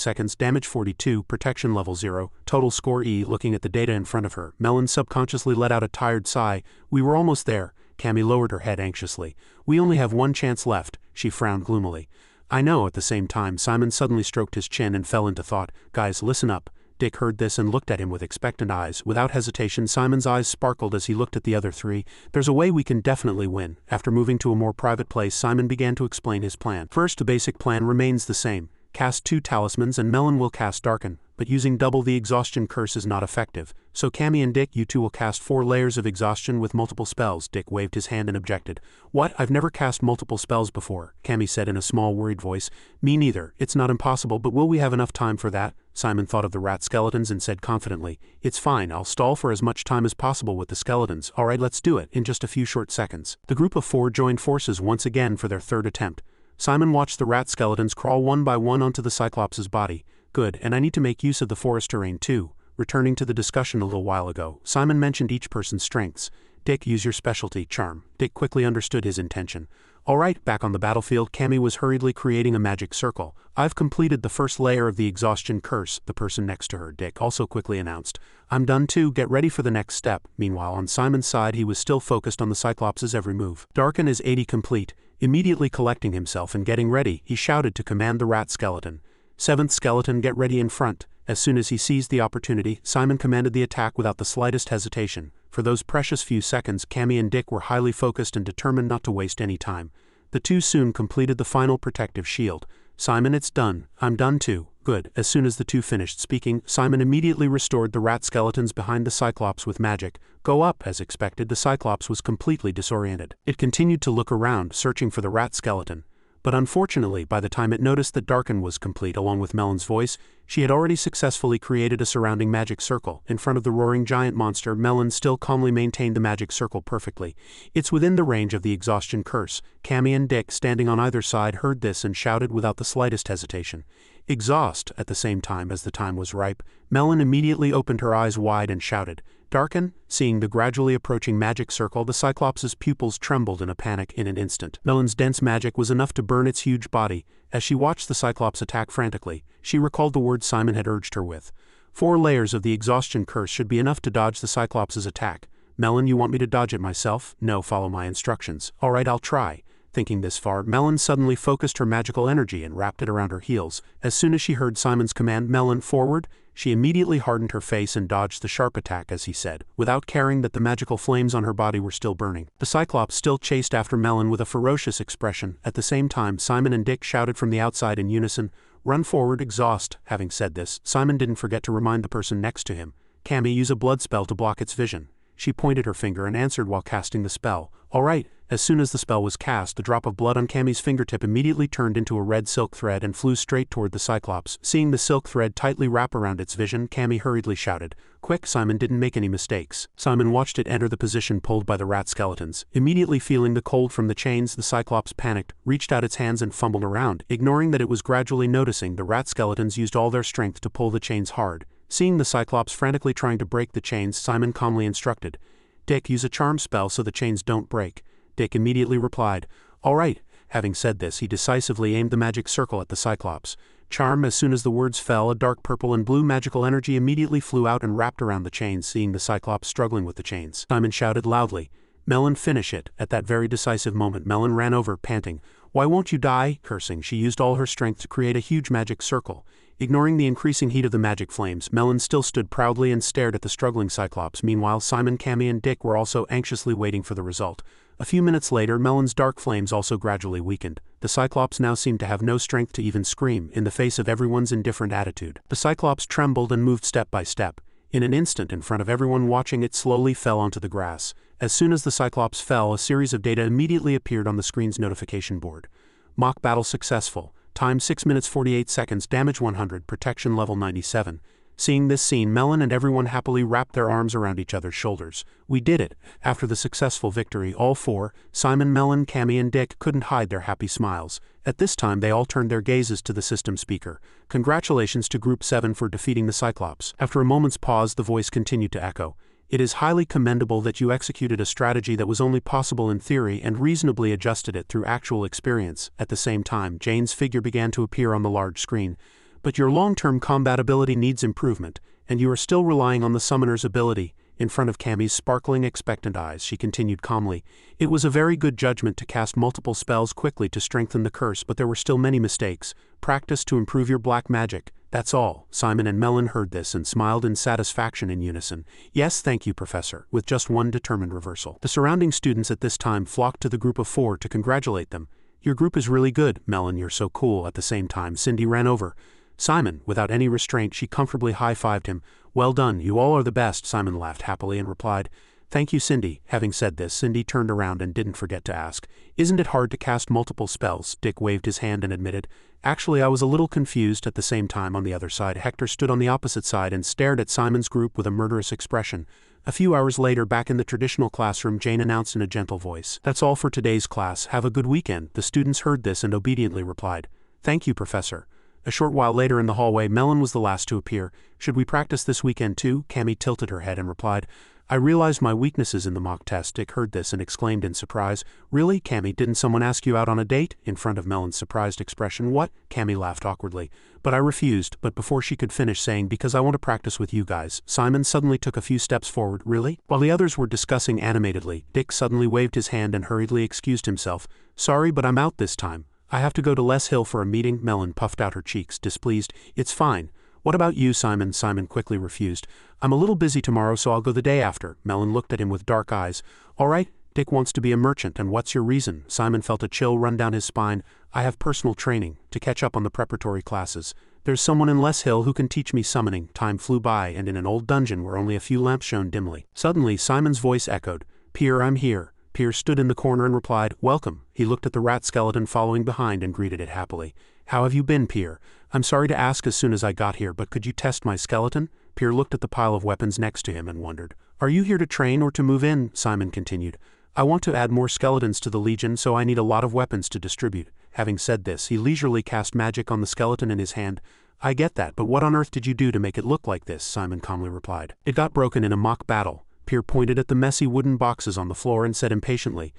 seconds, damage 42, protection level 0, total score E. Looking at the data in front of her, Melon subconsciously let out a tired sigh. We were almost there. Cammy lowered her head anxiously. We only have one chance left, she frowned gloomily. I know. At the same time, Simon suddenly stroked his chin and fell into thought. Guys, listen up. Dick heard this and looked at him with expectant eyes. Without hesitation, Simon's eyes sparkled as he looked at the other three. There's a way we can definitely win. After moving to a more private place, Simon began to explain his plan. First, the basic plan remains the same. Cast 2 talismans and Melon will cast Darken, but using double the exhaustion curse is not effective. So Cammy and Dick, you two will cast 4 layers of exhaustion with multiple spells. Dick waved his hand and objected. What? I've never cast multiple spells before, Cammy said in a small worried voice. Me neither. It's not impossible, but will we have enough time for that? Simon thought of the rat skeletons and said confidently, It's fine, I'll stall for as much time as possible with the skeletons. Alright, let's do it, in just a few short seconds. The group of 4 joined forces once again for their third attempt. Simon watched the rat skeletons crawl one by one onto the Cyclops' body. Good, and I need to make use of the forest terrain too. Returning to the discussion a little while ago, Simon mentioned each person's strengths. Dick, use your specialty, charm. Dick quickly understood his intention. Alright, back on the battlefield, Cammy was hurriedly creating a magic circle. I've completed the first layer of the exhaustion curse, the person next to her, Dick, also quickly announced. I'm done too, get ready for the next step. Meanwhile, on Simon's side, he was still focused on the Cyclops' every move. Darken is 80 complete. Immediately collecting himself and getting ready, he shouted to command the rat skeleton. 7th skeleton, get ready in front. As soon as he seized the opportunity, Simon commanded the attack without the slightest hesitation. For those precious few seconds, Cammy and Dick were highly focused and determined not to waste any time. The two soon completed the final protective shield. Simon, it's done. I'm done too. Good. As soon as the two finished speaking, Simon immediately restored the rat skeletons behind the Cyclops with magic. Go up. As expected, the Cyclops was completely disoriented. It continued to look around, searching for the rat skeleton. But unfortunately, by the time it noticed that Darken was complete along with Melon's voice, she had already successfully created a surrounding magic circle. In front of the roaring giant monster, Melon still calmly maintained the magic circle perfectly. It's within the range of the exhaustion curse. Cammy and Dick, standing on either side, heard this and shouted without the slightest hesitation. Exhaust. At the same time, as the time was ripe, Melon immediately opened her eyes wide and shouted, Darken. Seeing the gradually approaching magic circle, the Cyclops' pupils trembled in a panic in an instant. Melon's dense magic was enough to burn its huge body. As she watched the Cyclops attack frantically, she recalled the words Simon had urged her with. 4 layers of the exhaustion curse should be enough to dodge the Cyclops' attack. Melon, you want me to dodge it myself? No, follow my instructions. Alright, I'll try. Thinking this far, Melon suddenly focused her magical energy and wrapped it around her heels. As soon as she heard Simon's command, Melon, forward, she immediately hardened her face and dodged the sharp attack as he said, without caring that the magical flames on her body were still burning. The Cyclops still chased after Melon with a ferocious expression. At the same time, Simon and Dick shouted from the outside in unison, Run forward, exhaust. Having said this, Simon didn't forget to remind the person next to him, Cammy, use a blood spell to block its vision. She pointed her finger and answered while casting the spell. Alright. As soon as the spell was cast, the drop of blood on Cammy's fingertip immediately turned into a red silk thread and flew straight toward the Cyclops. Seeing the silk thread tightly wrap around its vision, Cammy hurriedly shouted, Quick! Simon didn't make any mistakes. Simon watched it enter the position pulled by the rat skeletons. Immediately feeling the cold from the chains, the Cyclops panicked, reached out its hands and fumbled around. Ignoring that it was gradually noticing, the rat skeletons used all their strength to pull the chains hard. Seeing the Cyclops frantically trying to break the chains, Simon calmly instructed, Dick, use a charm spell so the chains don't break. Dick immediately replied, Alright. Having said this, he decisively aimed the magic circle at the Cyclops. Charm. As soon as the words fell, a dark purple and blue magical energy immediately flew out and wrapped around the chains. Seeing the Cyclops struggling with the chains, Simon shouted loudly, Melon, finish it. At that very decisive moment, Melon ran over, panting. Why won't you die? Cursing, she used all her strength to create a huge magic circle. Ignoring the increasing heat of the magic flames, Melon still stood proudly and stared at the struggling Cyclops. Meanwhile, Simon, Cammy, and Dick were also anxiously waiting for the result. A few minutes later, Melon's dark flames also gradually weakened. The Cyclops now seemed to have no strength to even scream in the face of everyone's indifferent attitude. The Cyclops trembled and moved step by step. In an instant, in front of everyone watching, it slowly fell onto the grass. As soon as the Cyclops fell, a series of data immediately appeared on the screen's notification board. Mock battle successful. Time 6 minutes 48 seconds, damage 100, protection level 97. Seeing this scene, Melon and everyone happily wrapped their arms around each other's shoulders. We did it! After the successful victory, all four, Simon, Melon, Cammy, and Dick, couldn't hide their happy smiles. At this time, they all turned their gazes to the system speaker. Congratulations to Group 7 for defeating the Cyclops. After a moment's pause, the voice continued to echo. It is highly commendable that you executed a strategy that was only possible in theory and reasonably adjusted it through actual experience. At the same time, Jane's figure began to appear on the large screen. But your long-term combat ability needs improvement, and you are still relying on the summoner's ability. In front of Cammy's sparkling, expectant eyes, she continued calmly. It was a very good judgment to cast multiple spells quickly to strengthen the curse, but there were still many mistakes. Practice to improve your black magic. That's all. Simon and Melon heard this and smiled in satisfaction in unison. Yes, thank you, Professor, with just one determined reversal. The surrounding students at this time flocked to the group of four to congratulate them. Your group is really good, Melon, you're so cool. At the same time, Cindy ran over Simon. Without any restraint, she comfortably high-fived him. Well done, you all are the best, Simon laughed happily and replied. Thank you, Cindy. Having said this, Cindy turned around and didn't forget to ask, isn't it hard to cast multiple spells? Dick waved his hand and admitted, actually I was a little confused. At the same time, on the other side, Hector stood on the opposite side and stared at Simon's group with a murderous expression. A few hours later, back in the traditional classroom, Jane announced in a gentle voice, that's all for today's class, have a good weekend. The students heard this and obediently replied, thank you, Professor. A short while later in the hallway, Melon was the last to appear. Should we practice this weekend too? Cammy tilted her head and replied, I realized my weaknesses in the mock test. Dick heard this and exclaimed in surprise, really, Cammy, didn't someone ask you out on a date? In front of Melon's surprised expression, what? Cammy laughed awkwardly. But I refused, but before she could finish saying, because I want to practice with you guys, Simon suddenly took a few steps forward. Really? While the others were discussing animatedly, Dick suddenly waved his hand and hurriedly excused himself. Sorry, but I'm out this time. I have to go to Les Hill for a meeting. Melon puffed out her cheeks, displeased. It's fine. What about you, Simon? Simon quickly refused. I'm a little busy tomorrow, so I'll go the day after. Melon looked at him with dark eyes. All right, Dick wants to be a merchant, and what's your reason? Simon felt a chill run down his spine. I have personal training, to catch up on the preparatory classes. There's someone in Les Hill who can teach me summoning. Time flew by, and in an old dungeon where only a few lamps shone dimly. Suddenly, Simon's voice echoed. Pier, I'm here. Pier stood in the corner and replied, welcome. He looked at the rat skeleton following behind and greeted it happily. How have you been, Pier? I'm sorry to ask as soon as I got here, but could you test my skeleton? Pier looked at the pile of weapons next to him and wondered. Are you here to train or to move in? Simon continued. I want to add more skeletons to the Legion, so I need a lot of weapons to distribute. Having said this, he leisurely cast magic on the skeleton in his hand. I get that, but what on earth did you do to make it look like this? Simon calmly replied. It got broken in a mock battle. Pier pointed at the messy wooden boxes on the floor and said impatiently,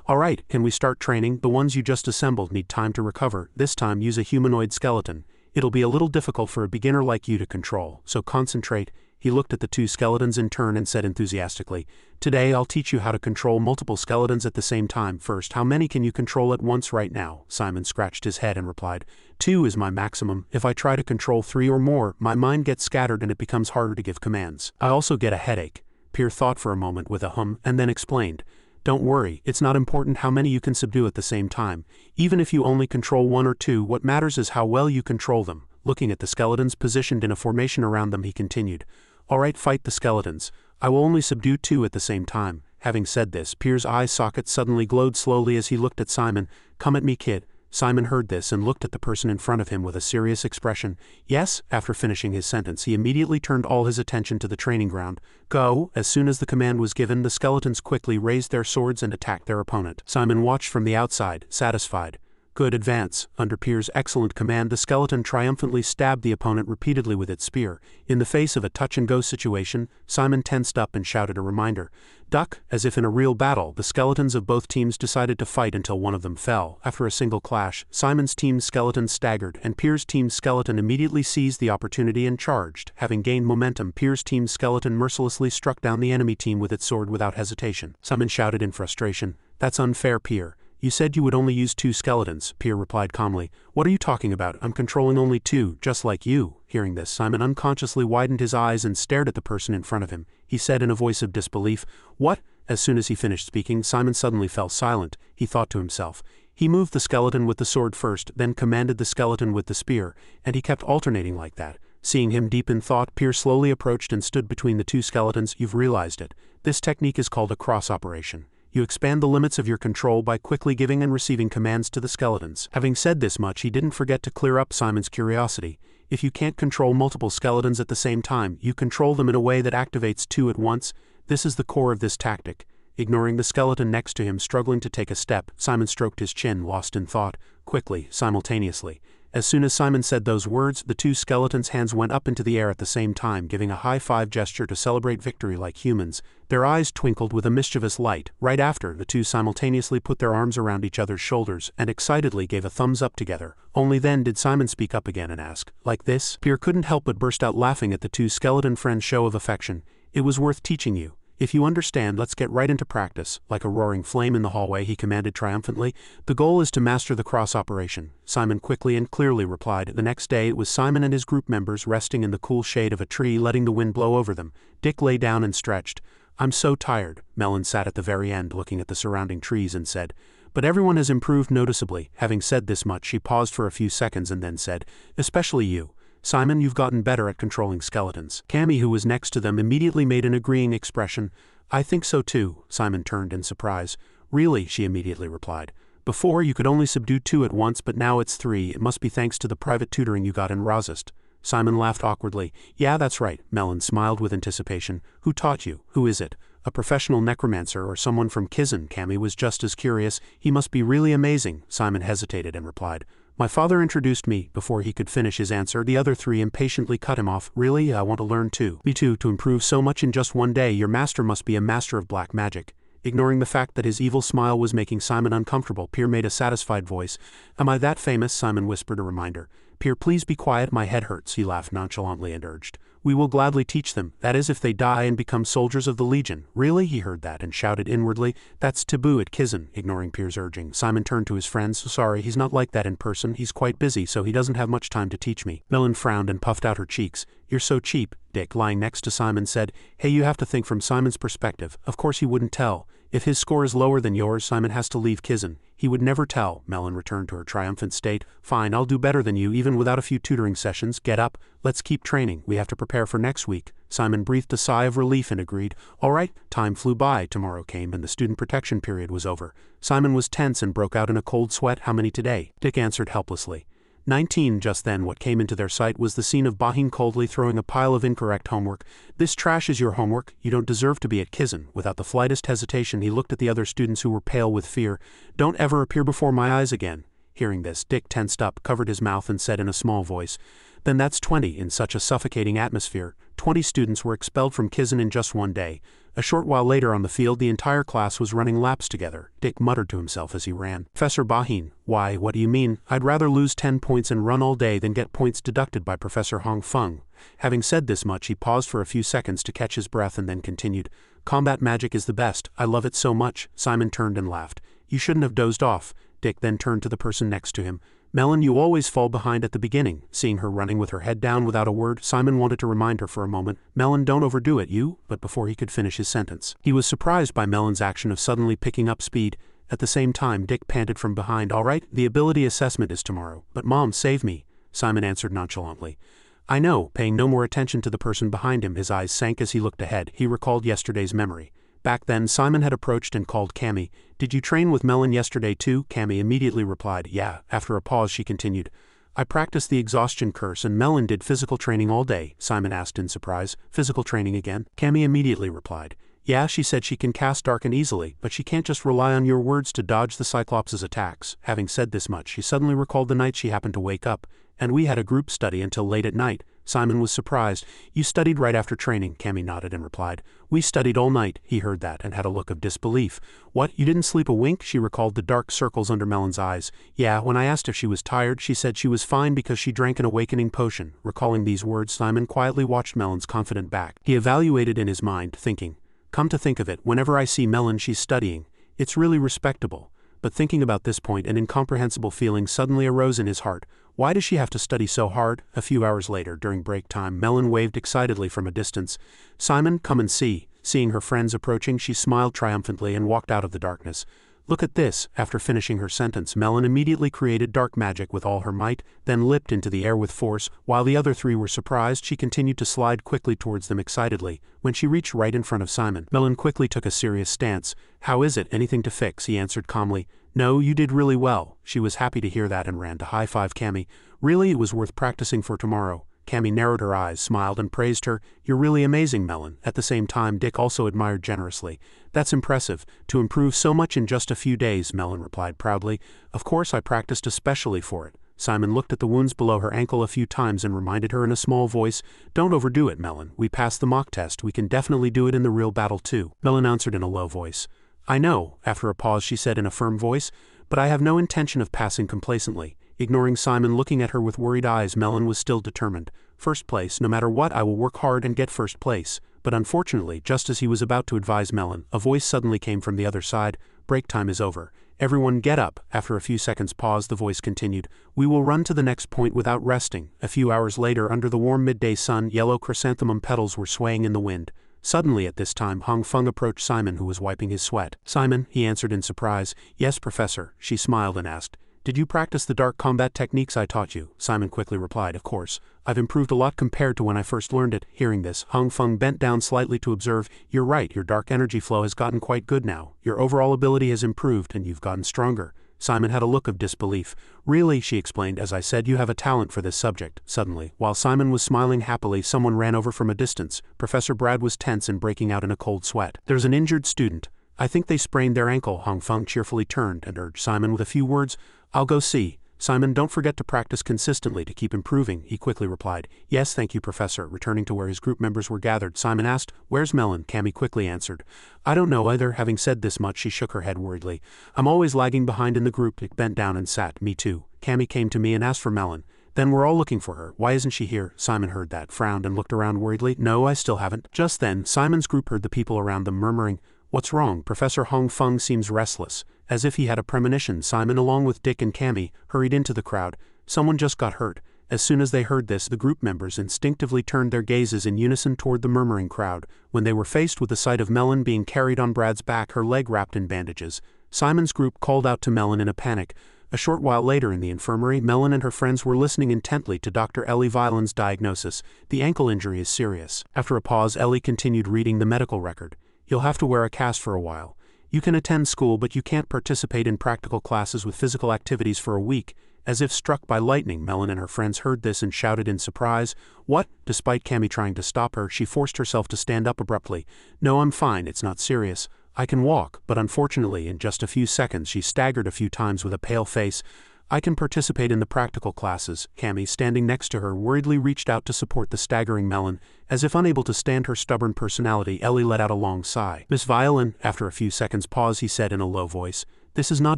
all right, can we start training? The ones you just assembled need time to recover. This time use a humanoid skeleton. It'll be a little difficult for a beginner like you to control, so concentrate. He looked at the two skeletons in turn and said enthusiastically, today I'll teach you how to control multiple skeletons at the same time. First, how many can you control at once right now? Simon scratched his head and replied, 2 is my maximum. If I try to control 3 or more, my mind gets scattered and it becomes harder to give commands. I also get a headache. Pier thought for a moment with a hum and then explained, don't worry, it's not important how many you can subdue at the same time. Even if you only control 1 or 2, what matters is how well you control them. Looking at the skeletons positioned in a formation around them, he continued, all right, fight the skeletons. I will only subdue 2 at the same time. Having said this, Pier's eye socket suddenly glowed slowly as he looked at Simon. Come at me, kid. Simon heard this and looked at the person in front of him with a serious expression. Yes, after finishing his sentence, he immediately turned all his attention to the training ground. Go! As soon as the command was given, the skeletons quickly raised their swords and attacked their opponent. Simon watched from the outside, satisfied. Good advance. Under Pier's excellent command, the skeleton triumphantly stabbed the opponent repeatedly with its spear. In the face of a touch-and-go situation, Simon tensed up and shouted a reminder. Duck! As if in a real battle, the skeletons of both teams decided to fight until one of them fell. After a single clash, Simon's team's skeleton staggered, and Pier's team's skeleton immediately seized the opportunity and charged. Having gained momentum, Pier's team's skeleton mercilessly struck down the enemy team with its sword without hesitation. Simon shouted in frustration, That's unfair, Pier. You said you would only use 2 skeletons, Pier replied calmly. What are you talking about? I'm controlling only 2, just like you. Hearing this, Simon unconsciously widened his eyes and stared at the person in front of him. He said in a voice of disbelief, What? As soon as he finished speaking, Simon suddenly fell silent. He thought to himself. He moved the skeleton with the sword first, then commanded the skeleton with the spear, and he kept alternating like that. Seeing him deep in thought, Pier slowly approached and stood between the two skeletons. You've realized it. This technique is called a cross operation. You expand the limits of your control by quickly giving and receiving commands to the skeletons. Having said this much, he didn't forget to clear up Simon's curiosity. If you can't control multiple skeletons at the same time, you control them in a way that activates two at once. This is the core of this tactic. Ignoring the skeleton next to him struggling to take a step, Simon stroked his chin, lost in thought, quickly, simultaneously. As soon as Simon said those words, the two skeletons' hands went up into the air at the same time, giving a high-five gesture to celebrate victory like humans. Their eyes twinkled with a mischievous light. Right after, the two simultaneously put their arms around each other's shoulders and excitedly gave a thumbs up together. Only then did Simon speak up again and ask, like this? Pier couldn't help but burst out laughing at the two skeleton friends' show of affection. It was worth teaching you. If you understand, let's get right into practice. Like a roaring flame in the hallway, he commanded triumphantly. The goal is to master the cross operation. Simon quickly and clearly replied. The next day it was Simon and his group members resting in the cool shade of a tree, letting the wind blow over them. Dick lay down and stretched. I'm so tired. Melon sat at the very end looking at the surrounding trees and said. But everyone has improved noticeably. Having said this much, she paused for a few seconds and then said, especially you. Simon, you've gotten better at controlling skeletons. Cammy, who was next to them, immediately made an agreeing expression. I think so too. Simon turned in surprise. Really, she immediately replied. Before, you could only subdue 2 at once, but now it's 3. It must be thanks to the private tutoring you got in Razist. Simon laughed awkwardly. Yeah, that's right. Melon smiled with anticipation. Who taught you? Who is it? A professional necromancer or someone from Kizen? Cammy was just as curious. He must be really amazing. Simon hesitated and replied. My father introduced me. Before he could finish his answer, the other 3 impatiently cut him off. Really? I want to learn too. Me too. To improve so much in just one day, your master must be a master of black magic. Ignoring the fact that his evil smile was making Simon uncomfortable, Pier made a satisfied voice. Am I that famous? Simon whispered a reminder. Pier, please be quiet, my head hurts, he laughed nonchalantly and urged. We will gladly teach them, that is if they die and become soldiers of the Legion. Really? He heard that and shouted inwardly. That's taboo at Kizen. Ignoring Pier's urging, Simon turned to his friends. Sorry, he's not like that in person, he's quite busy, so he doesn't have much time to teach me. Melon frowned and puffed out her cheeks. You're so cheap. Dick, lying next to Simon, said. Hey, you have to think from Simon's perspective. Of course he wouldn't tell. If his score is lower than yours, Simon has to leave Kizen. He would never tell. Melon returned to her triumphant state. Fine, I'll do better than you, even without a few tutoring sessions. Get up. Let's keep training. We have to prepare for next week. Simon breathed a sigh of relief and agreed. All right. Time flew by. Tomorrow came and the student protection period was over. Simon was tense and broke out in a cold sweat. How many today? Dick answered helplessly. 19. Just then what came into their sight was the scene of Bati coldly throwing a pile of incorrect homework. This trash is your homework. You don't deserve to be at Kizen. Without the slightest hesitation, he looked at the other students who were pale with fear. Don't ever appear before my eyes again. Hearing this, Dick tensed up, covered his mouth and said in a small voice, Then that's 20. In such a suffocating atmosphere, 20 students were expelled from Kizen in just one day. A short while later on the field, the entire class was running laps together. Dick muttered to himself as he ran. Professor Bati, why, what do you mean? I'd rather lose 10 points and run all day than get points deducted by Professor Hong Feng. Having said this much, he paused for a few seconds to catch his breath and then continued. Combat magic is the best. I love it so much. Simon turned and laughed. You shouldn't have dozed off. Dick then turned to the person next to him. Melon, you always fall behind at the beginning. Seeing her running with her head down without a word, Simon wanted to remind her for a moment. Melon, don't overdo it, you. But before he could finish his sentence, he was surprised by Melon's action of suddenly picking up speed. At the same time, Dick panted from behind. All right, the ability assessment is tomorrow. But Mom, save me. Simon answered nonchalantly. I know. Paying no more attention to the person behind him, his eyes sank as he looked ahead. He recalled yesterday's memory. Back then, Simon had approached and called Cammy. Did you train with Melon yesterday too? Cammy immediately replied, yeah. After a pause, she continued. I practiced the exhaustion curse and Melon did physical training all day. Simon asked in surprise. Physical training again? Cammy immediately replied. Yeah, she said she can cast darken easily, but she can't just rely on your words to dodge the Cyclops' attacks. Having said this much, she suddenly recalled the night she happened to wake up, and we had a group study until late at night. Simon was surprised. You studied right after training, Cammy nodded and replied. We studied all night. He heard that and had a look of disbelief. What, you didn't sleep a wink? She recalled the dark circles under Melon's eyes. Yeah, when I asked if she was tired, she said she was fine because she drank an awakening potion. Recalling these words, Simon quietly watched Melon's confident back. He evaluated in his mind, thinking, come to think of it, whenever I see Melon she's studying. It's really respectable. But thinking about this point, an incomprehensible feeling suddenly arose in his heart. Why does she have to study so hard? A few hours later, during break time, Melon waved excitedly from a distance. Simon, come and see. Seeing her friends approaching, she smiled triumphantly and walked out of the darkness. Look at this. After finishing her sentence, Melon immediately created dark magic with all her might, then leapt into the air with force. While the other three were surprised, she continued to slide quickly towards them excitedly. When she reached right in front of Simon, Melon quickly took a serious stance. How is it? Anything to fix? He answered calmly. No, you did really well. She was happy to hear that and ran to high-five Cammy. Really, it was worth practicing for tomorrow. Cammy narrowed her eyes, smiled, and praised her. You're really amazing, Melon. At the same time, Dick also admired generously. That's impressive. To improve so much in just a few days, Melon replied proudly. Of course I practiced especially for it. Simon looked at the wounds below her ankle a few times and reminded her in a small voice, Don't overdo it, Melon. We passed the mock test. We can definitely do it in the real battle too. Melon answered in a low voice. I know. After a pause she said in a firm voice, but I have no intention of passing complacently. Ignoring Simon looking at her with worried eyes, Melon was still determined. First place, no matter what, I will work hard and get first place. But unfortunately, just as he was about to advise Melon, a voice suddenly came from the other side. Break time is over. Everyone get up. After a few seconds pause, the voice continued. We will run to the next point without resting. A few hours later, under the warm midday sun, yellow chrysanthemum petals were swaying in the wind. Suddenly at this time, Hong Feng approached Simon, who was wiping his sweat. Simon, he answered in surprise. Yes, Professor. She smiled and asked. Did you practice the dark combat techniques I taught you? Simon quickly replied, Of course. I've improved a lot compared to when I first learned it. Hearing this, Hong Feng bent down slightly to observe. You're right, your dark energy flow has gotten quite good now. Your overall ability has improved and you've gotten stronger. Simon had a look of disbelief. Really, she explained, as I said, you have a talent for this subject. Suddenly, while Simon was smiling happily, someone ran over from a distance. Professor Brad was tense and breaking out in a cold sweat. There's an injured student. I think they sprained their ankle. Hong Feng cheerfully turned and urged Simon with a few words. I'll go see. Simon, don't forget to practice consistently to keep improving, he quickly replied. Yes, thank you, Professor. Returning to where his group members were gathered, Simon asked, Where's Melon? Cammy quickly answered. I don't know either. Having said this much, she shook her head worriedly. I'm always lagging behind in the group. Dick bent down and sat. Me too. Cammy came to me and asked for Melon. Then we're all looking for her. Why isn't she here? Simon heard that, frowned and looked around worriedly. No, I still haven't. Just then, Simon's group heard the people around them murmuring, What's wrong? Professor Hong Feng seems restless. As if he had a premonition, Simon, along with Dick and Cammy, hurried into the crowd. Someone just got hurt. As soon as they heard this, the group members instinctively turned their gazes in unison toward the murmuring crowd. When they were faced with the sight of Melon being carried on Brad's back, her leg wrapped in bandages, Simon's group called out to Melon in a panic. A short while later in the infirmary, Melon and her friends were listening intently to Dr. Ellie Violon's diagnosis. The ankle injury is serious. After a pause, Ellie continued reading the medical record. You'll have to wear a cast for a while. You can attend school, but you can't participate in practical classes with physical activities for a week. As if struck by lightning, Melon and her friends heard this and shouted in surprise. What? Despite Cammy trying to stop her, she forced herself to stand up abruptly. No, I'm fine, it's not serious. I can walk, but unfortunately, in just a few seconds, she staggered a few times with a pale face. I can participate in the practical classes. Cammy, standing next to her, worriedly reached out to support the staggering Melon. As if unable to stand her stubborn personality, Ellie let out a long sigh. Miss Violin, after a few seconds' pause, he said in a low voice, This is not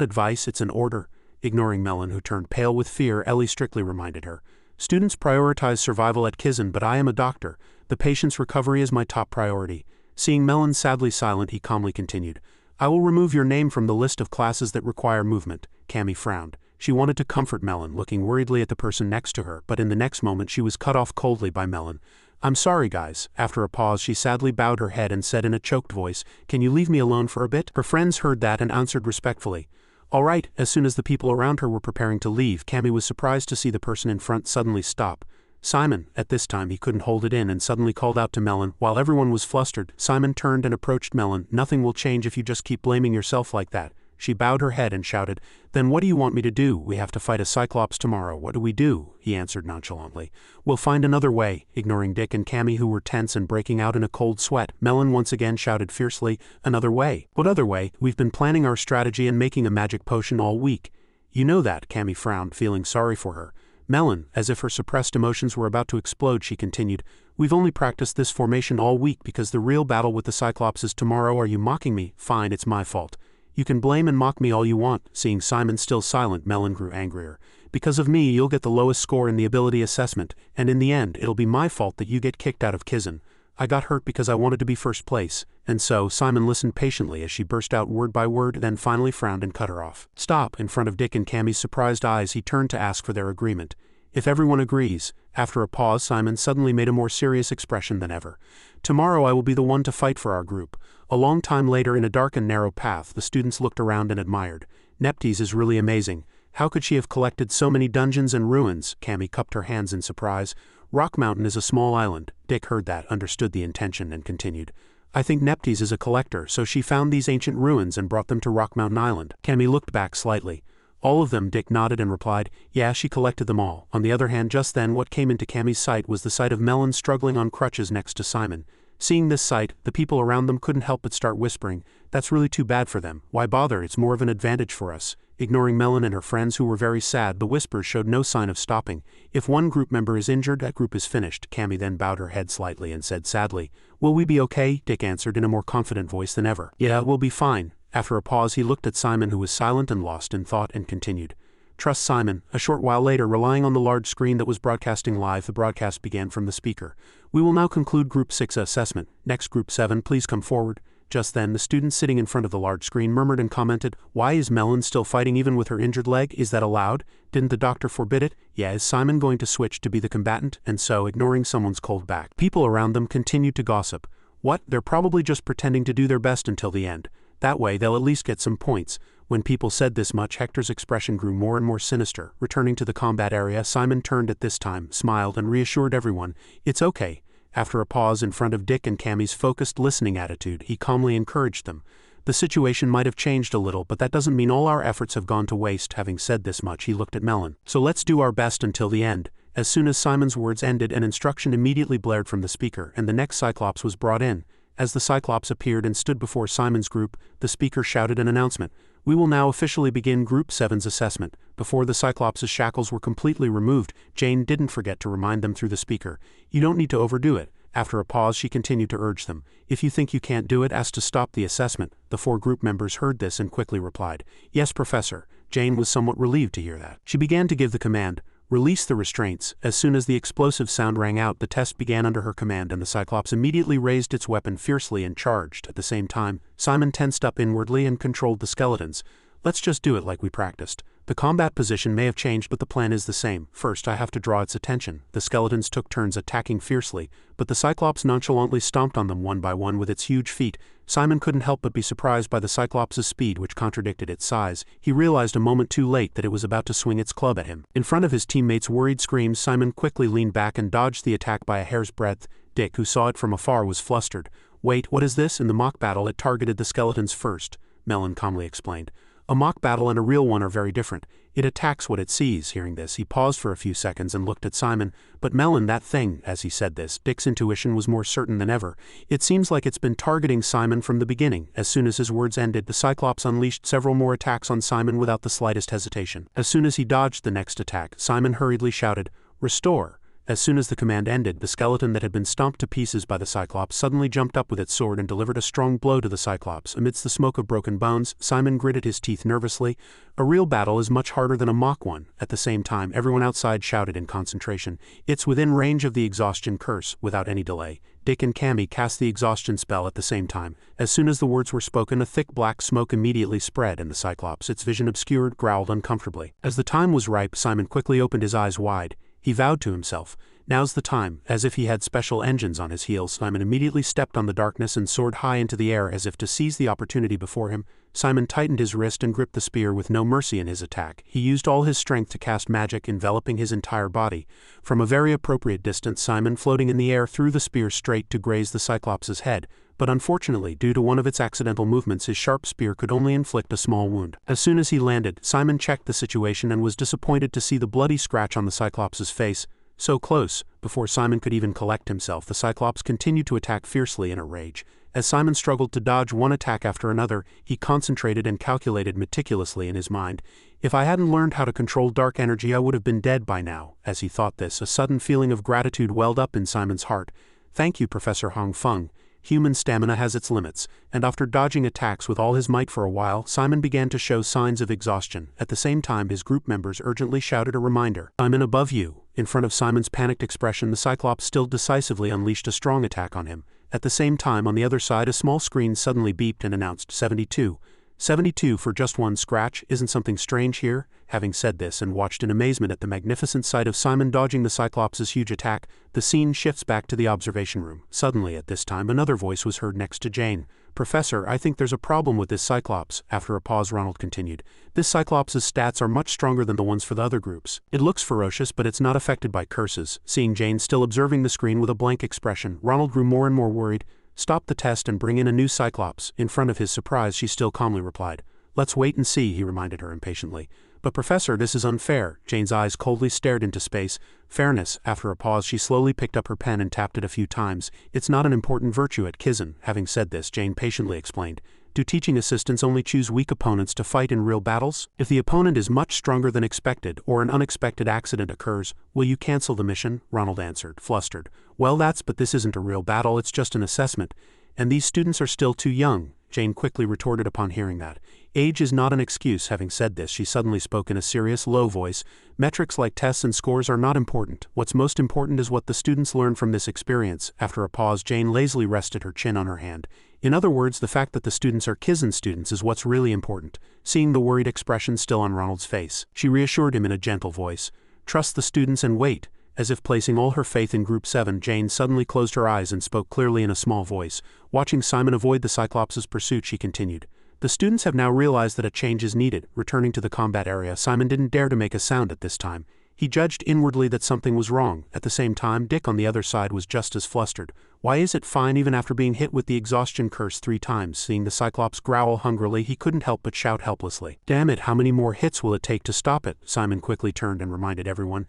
advice, it's an order. Ignoring Melon, who turned pale with fear, Ellie strictly reminded her. Students prioritize survival at Kizen, but I am a doctor. The patient's recovery is my top priority. Seeing Melon sadly silent, he calmly continued. I will remove your name from the list of classes that require movement. Cammy frowned. She wanted to comfort Melon, looking worriedly at the person next to her, but in the next moment she was cut off coldly by Melon. I'm sorry, guys. After a pause, she sadly bowed her head and said in a choked voice, Can you leave me alone for a bit? Her friends heard that and answered respectfully. All right. As soon as the people around her were preparing to leave, Cammy was surprised to see the person in front suddenly stop. Simon. At this time he couldn't hold it in and suddenly called out to Melon. While everyone was flustered, Simon turned and approached Melon. Nothing will change if you just keep blaming yourself like that. She bowed her head and shouted, Then what do you want me to do? We have to fight a Cyclops tomorrow. What do we do? He answered nonchalantly. We'll find another way. Ignoring Dick and Cammy, who were tense and breaking out in a cold sweat, Melon once again shouted fiercely, Another way? What other way? We've been planning our strategy and making a magic potion all week. You know that, Cammy frowned, feeling sorry for her. Melon, as if her suppressed emotions were about to explode, she continued, We've only practiced this formation all week because the real battle with the Cyclops is tomorrow. Are you mocking me? Fine, it's my fault. You can blame and mock me all you want. Seeing Simon still silent, Melon grew angrier. Because of me, you'll get the lowest score in the ability assessment, and in the end, it'll be my fault that you get kicked out of Kizen. I got hurt because I wanted to be first place. And so, Simon listened patiently as she burst out word by word, then finally frowned and cut her off. Stop! In front of Dick and Cammy's surprised eyes, he turned to ask for their agreement. If everyone agrees. After a pause, Simon suddenly made a more serious expression than ever. Tomorrow I will be the one to fight for our group. A long time later, in a dark and narrow path, the students looked around and admired. Neptes is really amazing. How could she have collected so many dungeons and ruins? Cammy cupped her hands in surprise. Rock Mountain is a small island. Dick heard that, understood the intention, and continued. I think Neptes is a collector, so she found these ancient ruins and brought them to Rock Mountain Island. Cammy looked back slightly. All of them, Dick nodded and replied, yeah, she collected them all. On the other hand, just then what came into Cammy's sight was the sight of Melon struggling on crutches next to Simon. Seeing this sight, the people around them couldn't help but start whispering, that's really too bad for them. Why bother? It's more of an advantage for us. Ignoring Melon and her friends who were very sad, the whispers showed no sign of stopping. If one group member is injured, that group is finished. Cammy then bowed her head slightly and said sadly, will we be okay? Dick answered in a more confident voice than ever. Yeah, we'll be fine. After a pause, he looked at Simon, who was silent and lost in thought, and continued. Trust Simon. A short while later, relying on the large screen that was broadcasting live, the broadcast began from the speaker. We will now conclude Group 6 assessment. Next, Group 7, please come forward. Just then, the student sitting in front of the large screen murmured and commented, why is Melon still fighting even with her injured leg? Is that allowed? Didn't the doctor forbid it? Yeah, is Simon going to switch to be the combatant? And so, ignoring someone's cold back, people around them continued to gossip. What? They're probably just pretending to do their best until the end. That way, they'll at least get some points. When people said this much, Hector's expression grew more and more sinister. Returning to the combat area, Simon turned at this time, smiled, and reassured everyone, it's okay. After a pause in front of Dick and Cammy's focused listening attitude, he calmly encouraged them. The situation might have changed a little, but that doesn't mean all our efforts have gone to waste. Having said this much, he looked at Melon. So let's do our best until the end. As soon as Simon's words ended, an instruction immediately blared from the speaker, and the next Cyclops was brought in. As the Cyclops appeared and stood before Simon's group, the speaker shouted an announcement. We will now officially begin Group 7's assessment. Before the Cyclops' shackles were completely removed, Jane didn't forget to remind them through the speaker. You don't need to overdo it. After a pause, she continued to urge them. If you think you can't do it, ask to stop the assessment. The 4 group members heard this and quickly replied, yes, Professor. Jane was somewhat relieved to hear that. She began to give the command, release the restraints. As soon as the explosive sound rang out, the test began under her command, and the Cyclops immediately raised its weapon fiercely and charged. At the same time, Simon tensed up inwardly and controlled the skeletons. Let's just do it like we practiced. The combat position may have changed, but the plan is the same. First, I have to draw its attention. The skeletons took turns attacking fiercely, but the Cyclops nonchalantly stomped on them one by one with its huge feet. Simon couldn't help but be surprised by the Cyclops' speed, which contradicted its size. He realized a moment too late that it was about to swing its club at him. In front of his teammates' worried screams, Simon quickly leaned back and dodged the attack by a hair's breadth. Dick, who saw it from afar, was flustered. Wait, what is this? In the mock battle, it targeted the skeletons first, Melon calmly explained. A mock battle and a real one are very different. It attacks what it sees. Hearing this, he paused for a few seconds and looked at Simon. But Melon, that thing, as he said this, Dick's intuition was more certain than ever. It seems like it's been targeting Simon from the beginning. As soon as his words ended, the Cyclops unleashed several more attacks on Simon without the slightest hesitation. As soon as he dodged the next attack, Simon hurriedly shouted, Restore! As soon as the command ended, the skeleton that had been stomped to pieces by the Cyclops suddenly jumped up with its sword and delivered a strong blow to the Cyclops. Amidst the smoke of broken bones, Simon gritted his teeth nervously. A real battle is much harder than a mock one. At the same time, everyone outside shouted in concentration, it's within range of the exhaustion curse. Without any delay, Dick and Cammy cast the exhaustion spell at the same time. As soon as the words were spoken, a thick black smoke immediately spread, and the Cyclops, its vision obscured, growled uncomfortably. As the time was ripe, Simon quickly opened his eyes wide. He vowed to himself, now's the time. As if he had special engines on his heels, Simon immediately stepped on the darkness and soared high into the air as if to seize the opportunity before him. Simon tightened his wrist and gripped the spear with no mercy in his attack. He used all his strength to cast magic, enveloping his entire body. From a very appropriate distance, Simon, floating in the air, threw the spear straight to graze the Cyclops' head. But unfortunately, due to one of its accidental movements, his sharp spear could only inflict a small wound. As soon as he landed, Simon checked the situation and was disappointed to see the bloody scratch on the Cyclops' face. So close. Before Simon could even collect himself, the Cyclops continued to attack fiercely in a rage. As Simon struggled to dodge one attack after another, he concentrated and calculated meticulously in his mind. If I hadn't learned how to control dark energy, I would have been dead by now. As he thought this, a sudden feeling of gratitude welled up in Simon's heart. Thank you, Professor Hong Feng. Human stamina has its limits, and after dodging attacks with all his might for a while, Simon began to show signs of exhaustion. At the same time, his group members urgently shouted a reminder. Simon, above you. In front of Simon's panicked expression, the Cyclops still decisively unleashed a strong attack on him. At the same time, on the other side, a small screen suddenly beeped and announced 72. 72 for just one scratch, isn't something strange here? Having said this and watched in amazement at the magnificent sight of Simon dodging the Cyclops' huge attack, the scene shifts back to the observation room. Suddenly at this time another voice was heard next to Jane. Professor, I think there's a problem with this Cyclops. After a pause, Ronald continued. This Cyclops' stats are much stronger than the ones for the other groups. It looks ferocious, but it's not affected by curses. Seeing Jane still observing the screen with a blank expression, Ronald grew more and more worried. Stop the test and bring in a new Cyclops. In front of his surprise, she still calmly replied. Let's wait and see, he reminded her impatiently. But Professor, this is unfair. Jane's eyes coldly stared into space. Fairness. After a pause, she slowly picked up her pen and tapped it a few times. It's not an important virtue at Kizen. Having said this, Jane patiently explained. Do teaching assistants only choose weak opponents to fight in real battles? If the opponent is much stronger than expected, or an unexpected accident occurs, will you cancel the mission? Ronald answered, flustered. Well, but this isn't a real battle, it's just an assessment. And these students are still too young, Jane quickly retorted upon hearing that. Age is not an excuse. Having said this, she suddenly spoke in a serious, low voice. Metrics like tests and scores are not important. What's most important is what the students learn from this experience. After a pause, Jane lazily rested her chin on her hand. In other words, the fact that the students are Kizen students is what's really important. Seeing the worried expression still on Ronald's face, she reassured him in a gentle voice. Trust the students and wait. As if placing all her faith in Group 7, Jane suddenly closed her eyes and spoke clearly in a small voice. Watching Simon avoid the Cyclops' pursuit, she continued. The students have now realized that a change is needed. Returning to the combat area, Simon didn't dare to make a sound at this time. He judged inwardly that something was wrong. At the same time, Dick on the other side was just as flustered. Why is it fine even after being hit with the exhaustion curse 3 times? Seeing the Cyclops growl hungrily, he couldn't help but shout helplessly. Damn it, how many more hits will it take to stop it? Simon quickly turned and reminded everyone.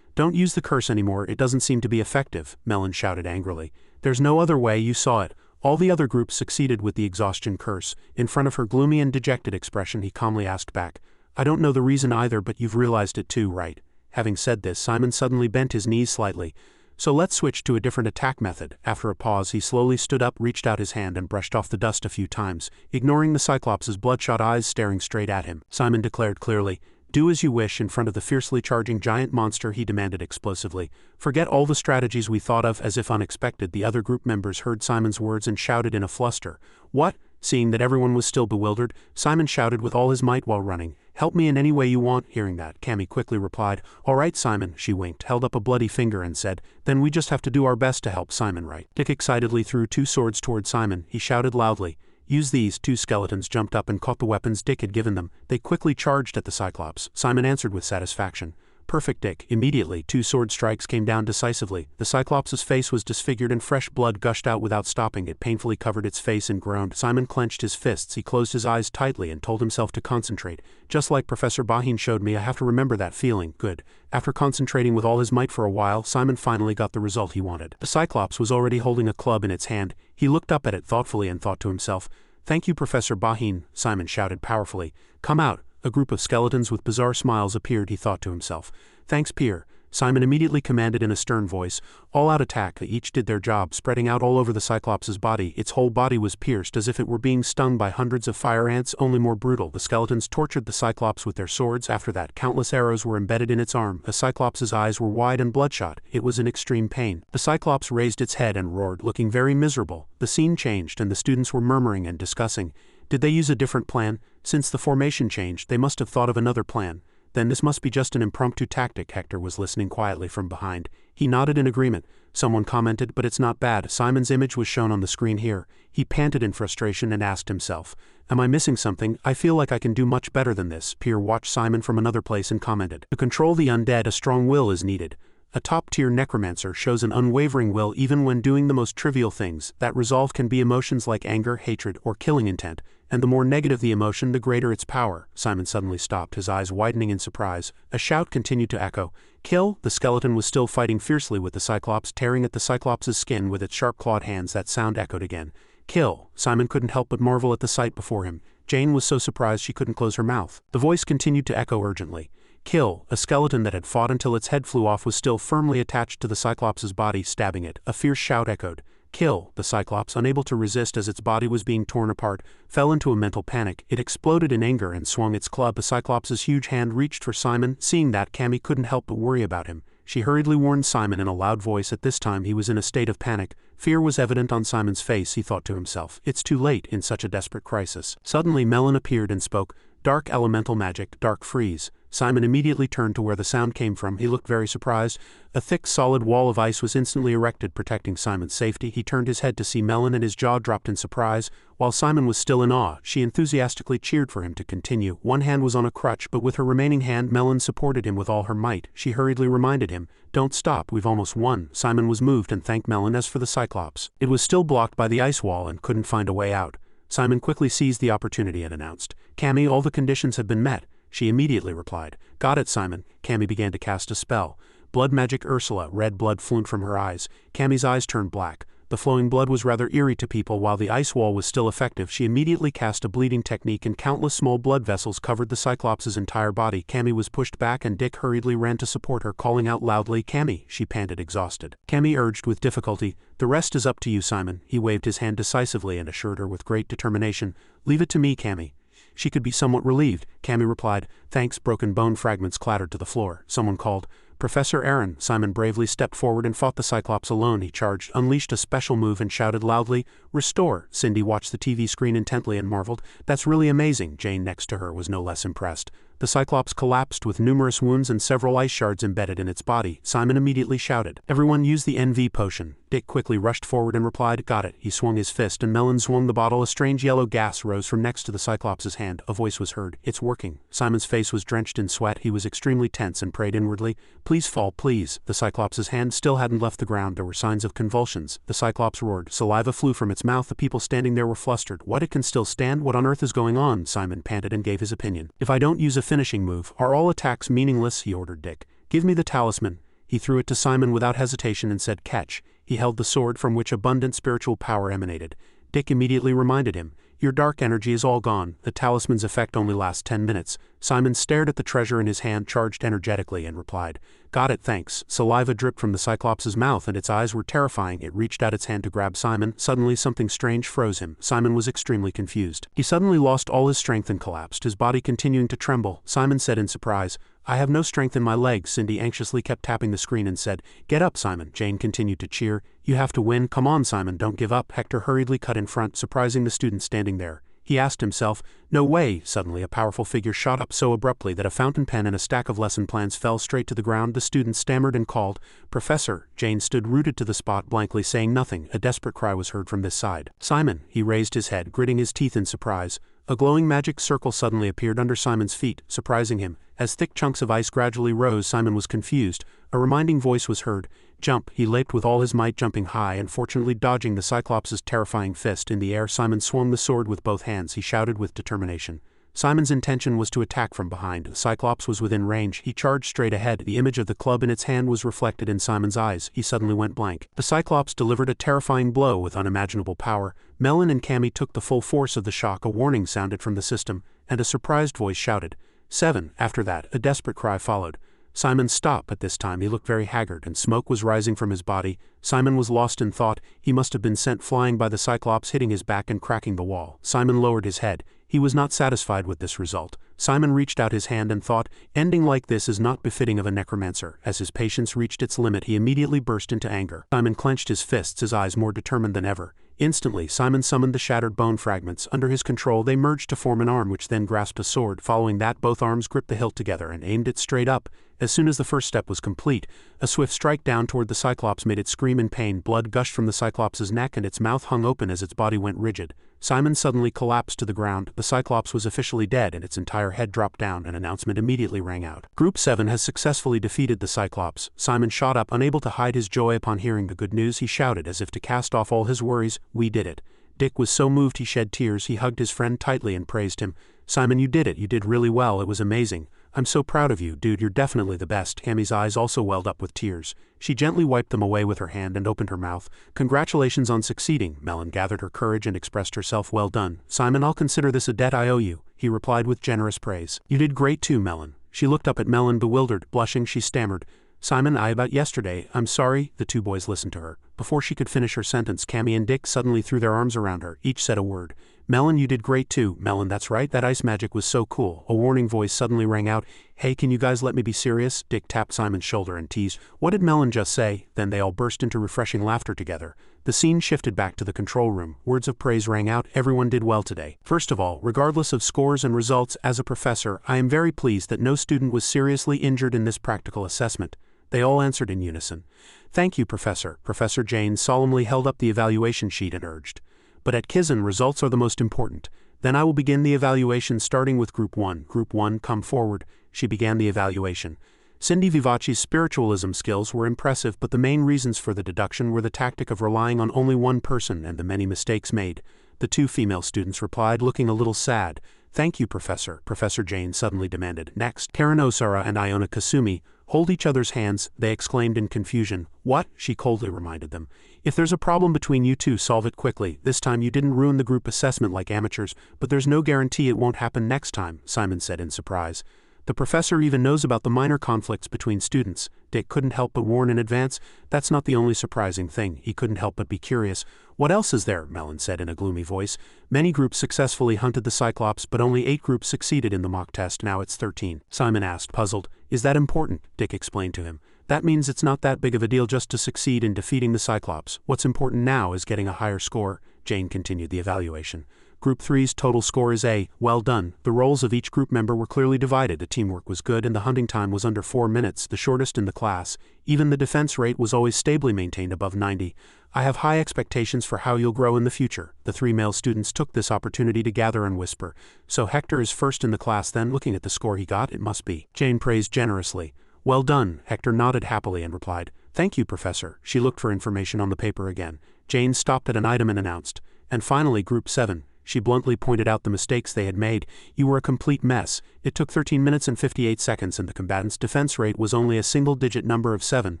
Don't use the curse anymore, it doesn't seem to be effective, Melon shouted angrily. There's no other way, you saw it. All the other groups succeeded with the exhaustion curse. In front of her gloomy and dejected expression, he calmly asked back. I don't know the reason either, but you've realized it too, right? Having said this, Simon suddenly bent his knees slightly. So let's switch to a different attack method. After a pause, he slowly stood up, reached out his hand and brushed off the dust a few times, ignoring the Cyclops' bloodshot eyes staring straight at him. Simon declared clearly. Do as you wish. In front of the fiercely charging giant monster, he demanded explosively. Forget all the strategies we thought of. As if unexpected, the other group members heard Simon's words and shouted in a fluster. What? Seeing that everyone was still bewildered, Simon shouted with all his might while running. Help me in any way you want. Hearing that, Cammy quickly replied. All right, Simon. She winked, held up a bloody finger and said, Then we just have to do our best to help Simon, right? Dick excitedly threw 2 swords toward Simon. He shouted loudly. Use these. 2 skeletons jumped up and caught the weapons Dick had given them. They quickly charged at the Cyclops. Simon answered with satisfaction. Perfect, Dick. Immediately, 2 sword strikes came down decisively. The Cyclops' face was disfigured and fresh blood gushed out without stopping. It painfully covered its face and groaned. Simon clenched his fists. He closed his eyes tightly and told himself to concentrate. Just like Professor Bahin showed me, I have to remember that feeling. Good. After concentrating with all his might for a while, Simon finally got the result he wanted. The Cyclops was already holding a club in its hand. He looked up at it thoughtfully and thought to himself, Thank you, Professor Bahin, Simon shouted powerfully. Come out. A group of skeletons with bizarre smiles appeared, he thought to himself. Thanks, Pier. Simon immediately commanded in a stern voice. All-out attack. They each did their job, spreading out all over the Cyclops' body. Its whole body was pierced as if it were being stung by hundreds of fire ants, only more brutal. The skeletons tortured the Cyclops with their swords. After that, countless arrows were embedded in its arm. The Cyclops' eyes were wide and bloodshot. It was in extreme pain. The Cyclops raised its head and roared, looking very miserable. The scene changed, and the students were murmuring and discussing. Did they use a different plan? Since the formation changed, they must have thought of another plan. Then this must be just an impromptu tactic. Hector was listening quietly from behind. He nodded in agreement. Someone commented, but it's not bad. Simon's image was shown on the screen here. He panted in frustration and asked himself, Am I missing something? I feel like I can do much better than this. Pier watched Simon from another place and commented, To control the undead, a strong will is needed. A top-tier necromancer shows an unwavering will even when doing the most trivial things. That resolve can be emotions like anger, hatred, or killing intent. And the more negative the emotion, the greater its power. Simon suddenly stopped, his eyes widening in surprise. A shout continued to echo. Kill! The skeleton was still fighting fiercely with the Cyclops, tearing at the Cyclops' skin with its sharp-clawed hands. That sound echoed again. Kill! Simon couldn't help but marvel at the sight before him. Jane was so surprised she couldn't close her mouth. The voice continued to echo urgently. Kill! A skeleton that had fought until its head flew off was still firmly attached to the Cyclops' body, stabbing it. A fierce shout echoed. Kill! The Cyclops, unable to resist as its body was being torn apart, fell into a mental panic. It exploded in anger and swung its club. The Cyclops' huge hand reached for Simon. Seeing that, Cammy couldn't help but worry about him. she hurriedly warned Simon in a loud voice. At this time he was in a state of panic. Fear was evident on Simon's face. He thought to himself, it's too late in such a desperate crisis. Suddenly Melon appeared and spoke, "Dark elemental magic, dark freeze." Simon immediately turned to where the sound came from. He looked very surprised. A thick, solid wall of ice was instantly erected, protecting Simon's safety. He turned his head to see Melon and his jaw dropped in surprise. While Simon was still in awe, she enthusiastically cheered for him to continue. One hand was on a crutch, but with her remaining hand Melon supported him with all her might. She hurriedly reminded him, "Don't stop, we've almost won." Simon was moved and thanked Melon. As for the Cyclops, it was still blocked by the ice wall and couldn't find a way out. Simon quickly seized the opportunity and announced, "Cammy, all the conditions have been met." She immediately replied, "Got it, Simon." Cammy began to cast a spell. Blood magic Ursula. Red blood flowed from her eyes. Cammy's eyes turned black. The flowing blood was rather eerie to people. While the ice wall was still effective, she immediately cast a bleeding technique and countless small blood vessels covered the Cyclops' entire body. Cammy was pushed back and Dick hurriedly ran to support her, calling out loudly, "Cammy," she panted, exhausted. Cammy urged with difficulty, "The rest is up to you, Simon." He waved his hand decisively and assured her with great determination, "Leave it to me, Cammy." She could be somewhat relieved. Cammy replied, "Thanks." Broken bone fragments clattered to the floor. Someone called, "Professor Aaron." Simon bravely stepped forward and fought the Cyclops alone. He charged, unleashed a special move and shouted loudly, "Restore." Cindy watched the TV screen intently and marveled, "That's really amazing." Jane next to her was no less impressed. The Cyclops collapsed with numerous wounds and several ice shards embedded in its body. Simon immediately shouted, "Everyone use the NV potion." Dick quickly rushed forward and replied, "Got it." He swung his fist and Melon swung the bottle. A strange yellow gas rose from next to the Cyclops' hand. A voice was heard, "It's working." Simon's face was drenched in sweat. He was extremely tense and prayed inwardly, "Please fall, please." The Cyclops' hand still hadn't left the ground. There were signs of convulsions. The Cyclops roared. Saliva flew from its mouth. The people standing there were flustered. "What, it can still stand? What on earth is going on?" Simon panted and gave his opinion. "If I don't use a finishing move, are all attacks meaningless?" he ordered Dick. "Give me the talisman." He threw it to Simon without hesitation and said, "Catch." He held the sword from which abundant spiritual power emanated. Dick immediately reminded him, "Your dark energy is all gone. The talisman's effect only lasts 10 minutes. Simon stared at the treasure in his hand, charged energetically, and replied, "Got it, thanks." Saliva dripped from the Cyclops' mouth and its eyes were terrifying. It reached out its hand to grab Simon. Suddenly something strange froze him. Simon was extremely confused. He suddenly lost all his strength and collapsed, his body continuing to tremble. Simon said in surprise, "I have no strength in my legs." Cindy anxiously kept tapping the screen and said, "Get up, Simon." Jane continued to cheer, "You have to win. Come on, Simon, don't give up." Hector hurriedly cut in front, surprising the students standing there. He asked himself, "No way." Suddenly a powerful figure shot up so abruptly that a fountain pen and a stack of lesson plans fell straight to the ground. The students stammered and called, "Professor." Jane stood rooted to the spot, blankly saying nothing. A desperate cry was heard from this side. "Simon." He raised his head, gritting his teeth in surprise. A glowing magic circle suddenly appeared under Simon's feet, surprising him. As thick chunks of ice gradually rose, Simon was confused. A reminding voice was heard, "Jump." He leaped with all his might, jumping high and fortunately dodging the Cyclops' terrifying fist. In the air, Simon swung the sword with both hands. He shouted with determination. Simon's intention was to attack from behind. The Cyclops was within range. He charged straight ahead. The image of the club in its hand was reflected in Simon's eyes. He suddenly went blank. The Cyclops delivered a terrifying blow with unimaginable power. Melon and Cammy took the full force of the shock. A warning sounded from the system, and a surprised voice shouted, "7." After that, a desperate cry followed. Simon stopped. At this time he looked very haggard, and smoke was rising from his body. Simon was lost in thought. He must have been sent flying by the Cyclops, hitting his back and cracking the wall. Simon lowered his head. He was not satisfied with this result. Simon reached out his hand and thought, "Ending like this is not befitting of a necromancer." As his patience reached its limit, he immediately burst into anger. Simon clenched his fists, his eyes more determined than ever. Instantly, Simon summoned the shattered bone fragments. Under his control, they merged to form an arm which then grasped a sword. Following that, both arms gripped the hilt together and aimed it straight up. As soon as the first step was complete, a swift strike down toward the Cyclops made it scream in pain. Blood gushed from the Cyclops' neck and its mouth hung open as its body went rigid. Simon suddenly collapsed to the ground. The Cyclops was officially dead and its entire head dropped down. An announcement immediately rang out. Group 7 has successfully defeated the Cyclops. Simon shot up, unable to hide his joy upon hearing the good news. He shouted as if to cast off all his worries, "We did it." Dick was so moved he shed tears. He hugged his friend tightly and praised him. "Simon, you did it. You did really well. It was amazing. I'm so proud of you, dude. You're definitely the best." Cammy's eyes also welled up with tears. She gently wiped them away with her hand and opened her mouth. "Congratulations on succeeding." Melon gathered her courage and expressed herself, "Well done, Simon. I'll consider this a debt I owe you," he replied with generous praise. "You did great too, Melon." She looked up at Melon, bewildered. Blushing, she stammered, "Simon, about yesterday, I'm sorry." The two boys listened to her. Before she could finish her sentence, Cammy and Dick suddenly threw their arms around her. Each said a word. Melon, you did great too. Melon, that's right, that ice magic was so cool. A warning voice suddenly rang out. Hey, can you guys let me be serious? Dick tapped Simon's shoulder and teased. What did Melon just say? Then they all burst into refreshing laughter together. The scene shifted back to the control room. Words of praise rang out. Everyone did well today. First of all, regardless of scores and results, as a professor, I am very pleased that no student was seriously injured in this practical assessment. They all answered in unison. Thank you, Professor. Professor Jane solemnly held up the evaluation sheet and urged. But at Kizen, results are the most important. Then I will begin the evaluation starting with Group 1. Group 1, come forward. She began the evaluation. Cindy Vivaci's spiritualism skills were impressive, but the main reasons for the deduction were the tactic of relying on only one person and the many mistakes made. The two female students replied, looking a little sad. Thank you, Professor. Professor Jane suddenly demanded. Next, Karen Osara and Iona Kasumi. Hold each other's hands, they exclaimed in confusion. What? She coldly reminded them. If there's a problem between you two, solve it quickly. This time you didn't ruin the group assessment like amateurs, but there's no guarantee it won't happen next time, Simon said in surprise. The professor even knows about the minor conflicts between students. Dick couldn't help but warn in advance. That's not the only surprising thing. He couldn't help but be curious. What else is there? Melon said in a gloomy voice. Many groups successfully hunted the Cyclops, but only 8 groups succeeded in the mock test. Now it's 13. Simon asked, puzzled. Is that important? Dick explained to him. That means it's not that big of a deal just to succeed in defeating the Cyclops. What's important now is getting a higher score. Jane continued the evaluation. Group 3's total score is A. Well done. The roles of each group member were clearly divided. The teamwork was good and the hunting time was under 4 minutes, the shortest in the class. Even the defense rate was always stably maintained above 90. I have high expectations for how you'll grow in the future. The 3 male students took this opportunity to gather and whisper. So Hector is first in the class then? Looking at the score he got, it must be. Jane praised generously. Well done. Hector nodded happily and replied. Thank you, Professor. She looked for information on the paper again. Jane stopped at an item and announced. And finally, Group 7. She bluntly pointed out the mistakes they had made. You were a complete mess. It took 13 minutes and 58 seconds and the combatants' defense rate was only a single-digit number of 7.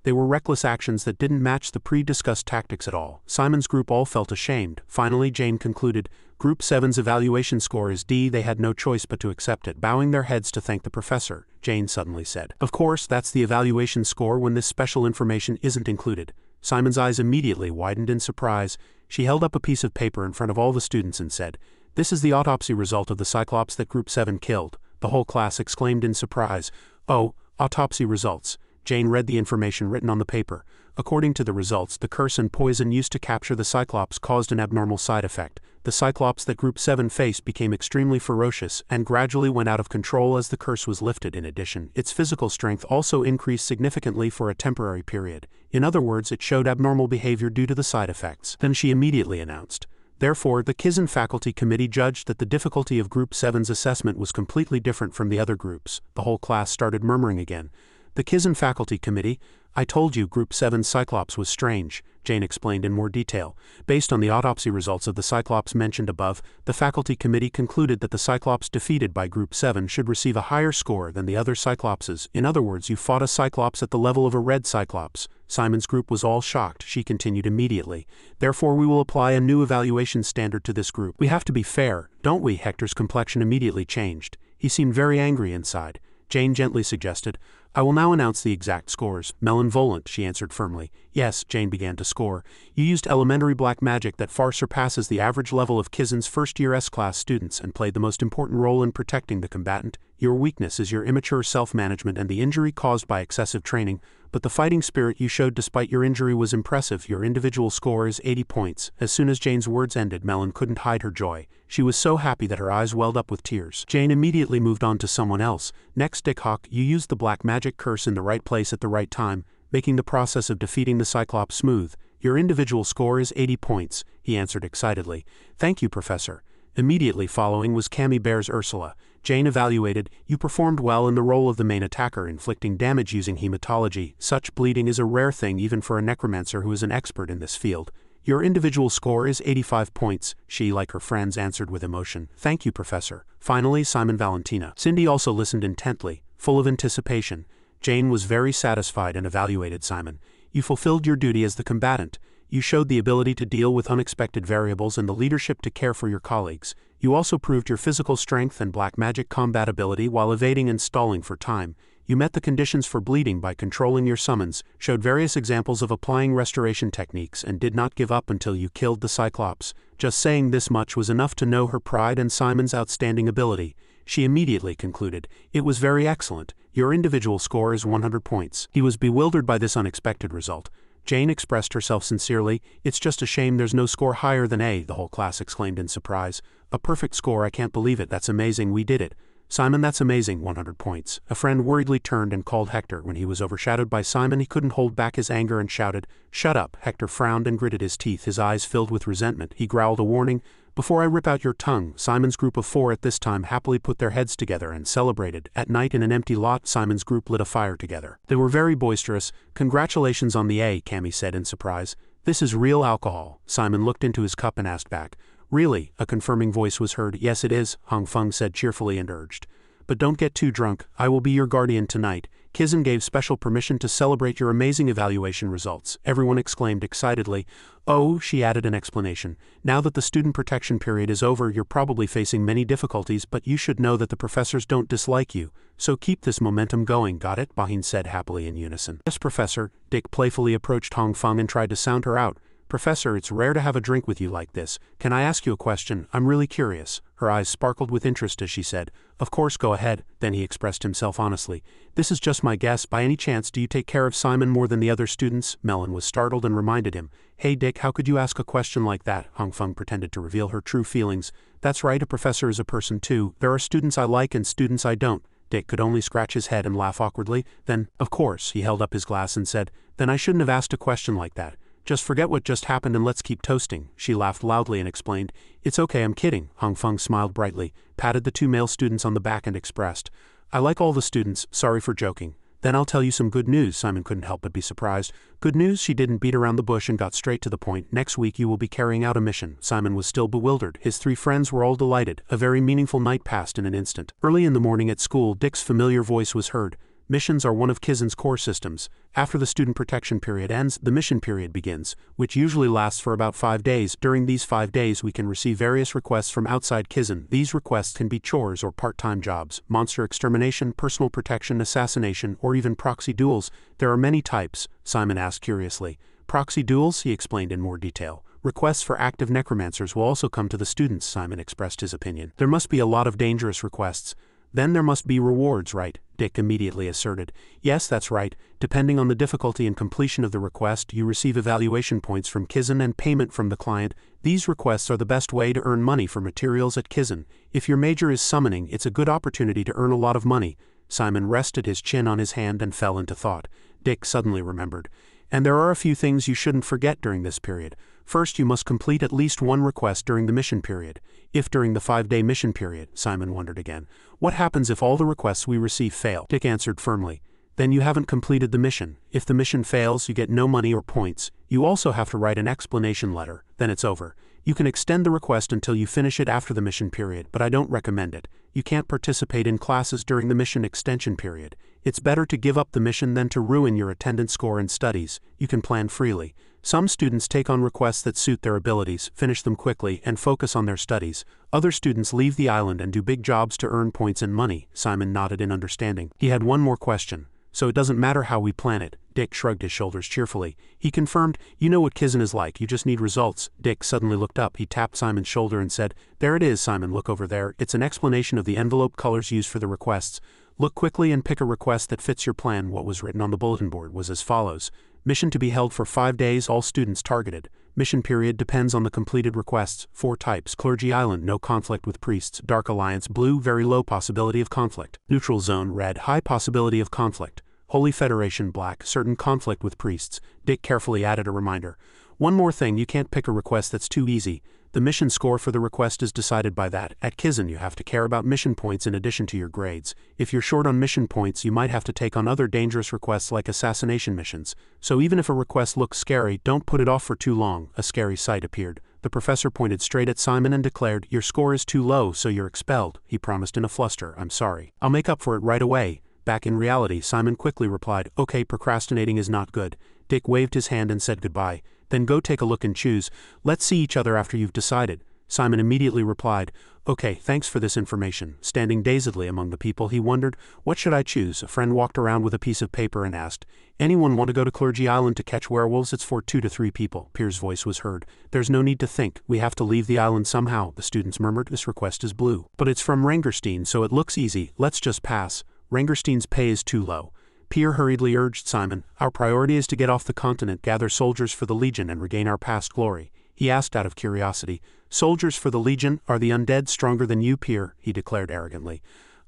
They were reckless actions that didn't match the pre-discussed tactics at all. Simon's group all felt ashamed. Finally, Jane concluded, Group 7's evaluation score is D. They had no choice but to accept it. Bowing their heads to thank the professor, Jane suddenly said. Of course, that's the evaluation score when this special information isn't included. Simon's eyes immediately widened in surprise. She held up a piece of paper in front of all the students and said, This is the autopsy result of the Cyclops that Group 7 killed. The whole class exclaimed in surprise. Oh, autopsy results. Jane read the information written on the paper. According to the results, the curse and poison used to capture the Cyclops caused an abnormal side effect. The Cyclops that Group 7 faced became extremely ferocious and gradually went out of control as the curse was lifted. In addition, its physical strength also increased significantly for a temporary period. In other words, it showed abnormal behavior due to the side effects. Then she immediately announced. Therefore, the Kizen faculty committee judged that the difficulty of Group 7's assessment was completely different from the other groups. The whole class started murmuring again. The Kizen faculty committee, I told you Group 7's Cyclops was strange, Jane explained in more detail. Based on the autopsy results of the Cyclops mentioned above, the faculty committee concluded that the Cyclops defeated by Group 7 should receive a higher score than the other Cyclopses. In other words, you fought a Cyclops at the level of a red Cyclops. Simon's group was all shocked. She continued immediately. Therefore, we will apply a new evaluation standard to this group. We have to be fair, don't we? Hector's complexion immediately changed. He seemed very angry inside. Jane gently suggested, I will now announce the exact scores. Malevolent, she answered firmly. Yes, Jane began to score. You used elementary black magic that far surpasses the average level of Kizen's first-year S-class students and played the most important role in protecting the combatant. Your weakness is your immature self-management and the injury caused by excessive training, but the fighting spirit you showed despite your injury was impressive. Your individual score is 80 points. As soon as Jane's words ended, Melon couldn't hide her joy. She was so happy that her eyes welled up with tears. Jane immediately moved on to someone else. Next, Dick Hawk, you used the black magic curse in the right place at the right time, making the process of defeating the Cyclops smooth. Your individual score is 80 points, he answered excitedly. Thank you, Professor. Immediately following was Cammy Bear's Ursula. Jane evaluated, you performed well in the role of the main attacker, inflicting damage using hematology. Such bleeding is a rare thing even for a necromancer who is an expert in this field. Your individual score is 85 points, she, like her friends, answered with emotion. Thank you, Professor. Finally, Simon Valentina. Cindy also listened intently, full of anticipation. Jane was very satisfied and evaluated Simon. You fulfilled your duty as the combatant. You showed the ability to deal with unexpected variables and the leadership to care for your colleagues. You also proved your physical strength and black magic combat ability while evading and stalling for time. You met the conditions for bleeding by controlling your summons, showed various examples of applying restoration techniques, and did not give up until you killed the Cyclops. Just saying this much was enough to know her pride and Simon's outstanding ability. She immediately concluded, "It was very excellent. Your individual score is 100 points." He was bewildered by this unexpected result. Jane expressed herself sincerely. "It's just a shame there's no score higher than A," the whole class exclaimed in surprise. "A perfect score, I can't believe it, that's amazing, we did it." "Simon, that's amazing, 100 points." A friend worriedly turned and called Hector. When he was overshadowed by Simon, he couldn't hold back his anger and shouted, "Shut up." Hector frowned and gritted his teeth, his eyes filled with resentment. He growled a warning, "Before I rip out your tongue." Simon's group of 4 at this time happily put their heads together and celebrated. At night in an empty lot, Simon's group lit a fire together. They were very boisterous. "Congratulations on the A," Cammy said in surprise. "This is real alcohol." Simon looked into his cup and asked back. "Really?" A confirming voice was heard. "Yes, it is," Hong Feng said cheerfully and urged. "But don't get too drunk. I will be your guardian tonight." Kizen gave special permission to celebrate your amazing evaluation results. Everyone exclaimed excitedly. "Oh," she added an explanation. "Now that the student protection period is over, you're probably facing many difficulties, but you should know that the professors don't dislike you. So keep this momentum going, got it?" Bahin said happily in unison. "Yes, Professor." Dick playfully approached Hong Feng and tried to sound her out. "Professor, it's rare to have a drink with you like this. Can I ask you a question? I'm really curious." Her eyes sparkled with interest as she said, "Of course, go ahead." Then he expressed himself honestly. "This is just my guess. By any chance, do you take care of Simon more than the other students?" Melon was startled and reminded him. "Hey Dick, how could you ask a question like that?" Hong Feng pretended to reveal her true feelings. "That's right, a professor is a person too. There are students I like and students I don't." Dick could only scratch his head and laugh awkwardly. Then, "Of course," he held up his glass and said, "Then I shouldn't have asked a question like that. Just forget what just happened and let's keep toasting." She laughed loudly and explained, "It's okay, I'm kidding." Hong Feng smiled brightly, patted the 2 male students on the back and expressed, "I like all the students, sorry for joking." "Then I'll tell you some good news." Simon couldn't help but be surprised. "Good news?" She didn't beat around the bush and got straight to the point. "Next week you will be carrying out a mission." Simon was still bewildered. His 3 friends were all delighted. A very meaningful night passed in an instant. Early in the morning at school, Dick's familiar voice was heard. Missions are one of Kizen's core systems. After the student protection period ends, the mission period begins, which usually lasts for about 5 days. During these 5 days we can receive various requests from outside Kizen. These requests can be chores or part-time jobs, monster extermination, personal protection, assassination, or even proxy duels. There are many types, Simon asked curiously. "Proxy duels?" he explained in more detail. "Requests for active necromancers will also come to the students," Simon expressed his opinion. "There must be a lot of dangerous requests." "Then there must be rewards, right?" Dick immediately asserted. "Yes, that's right. Depending on the difficulty and completion of the request, you receive evaluation points from Kizen and payment from the client. These requests are the best way to earn money for materials at Kizen. If your major is summoning, it's a good opportunity to earn a lot of money." Simon rested his chin on his hand and fell into thought. Dick suddenly remembered. "And there are a few things you shouldn't forget during this period. First, you must complete at least 1 request during the mission period." "If during the 5-day mission period," Simon wondered again. "What happens if all the requests we receive fail?" Dick answered firmly. "Then you haven't completed the mission. If the mission fails, you get no money or points. You also have to write an explanation letter. Then it's over. You can extend the request until you finish it after the mission period, but I don't recommend it. You can't participate in classes during the mission extension period. It's better to give up the mission than to ruin your attendance score and studies. You can plan freely. Some students take on requests that suit their abilities, finish them quickly, and focus on their studies. Other students leave the island and do big jobs to earn points and money." Simon nodded in understanding. He had one more question. "So it doesn't matter how we plan it?" Dick shrugged his shoulders cheerfully. He confirmed, "You know what Kizen is like, you just need results." Dick suddenly looked up. He tapped Simon's shoulder and said, "There it is, Simon, look over there. It's an explanation of the envelope colors used for the requests. Look quickly and pick a request that fits your plan." What was written on the bulletin board was as follows. "Mission to be held for 5 days, all students targeted. Mission period depends on the completed requests. 4 types. Clergy Island, no conflict with priests. Dark Alliance, blue, very low possibility of conflict. Neutral Zone, red, high possibility of conflict. Holy Federation, black, certain conflict with priests." Dick carefully added a reminder. "One more thing, you can't pick a request that's too easy. The mission score for the request is decided by that. At Kizen you have to care about mission points in addition to your grades. If you're short on mission points, you might have to take on other dangerous requests like assassination missions. So even if a request looks scary, don't put it off for too long." A scary sight appeared. The professor pointed straight at Simon and declared, "Your score is too low, so you're expelled." He promised in a fluster, "I'm sorry. I'll make up for it right away." Back in reality, Simon quickly replied, "Okay, procrastinating is not good." Dick waved his hand and said goodbye. "Then go take a look and choose. Let's see each other after you've decided." Simon immediately replied, "Okay, thanks for this information." Standing dazedly among the people, he wondered, "What should I choose?" A friend walked around with a piece of paper and asked, "Anyone want to go to Clergy Island to catch werewolves? It's for 2 to 3 people." Pier's voice was heard. "There's no need to think. We have to leave the island somehow," the students murmured. "This request is blue. But it's from Rangerstein, so it looks easy. Let's just pass. Rangerstein's pay is too low." Pier hurriedly urged Simon, "Our priority is to get off the continent, gather soldiers for the Legion, and regain our past glory." He asked out of curiosity, "Soldiers for the Legion? Are the undead stronger than you, Pier?" he declared arrogantly.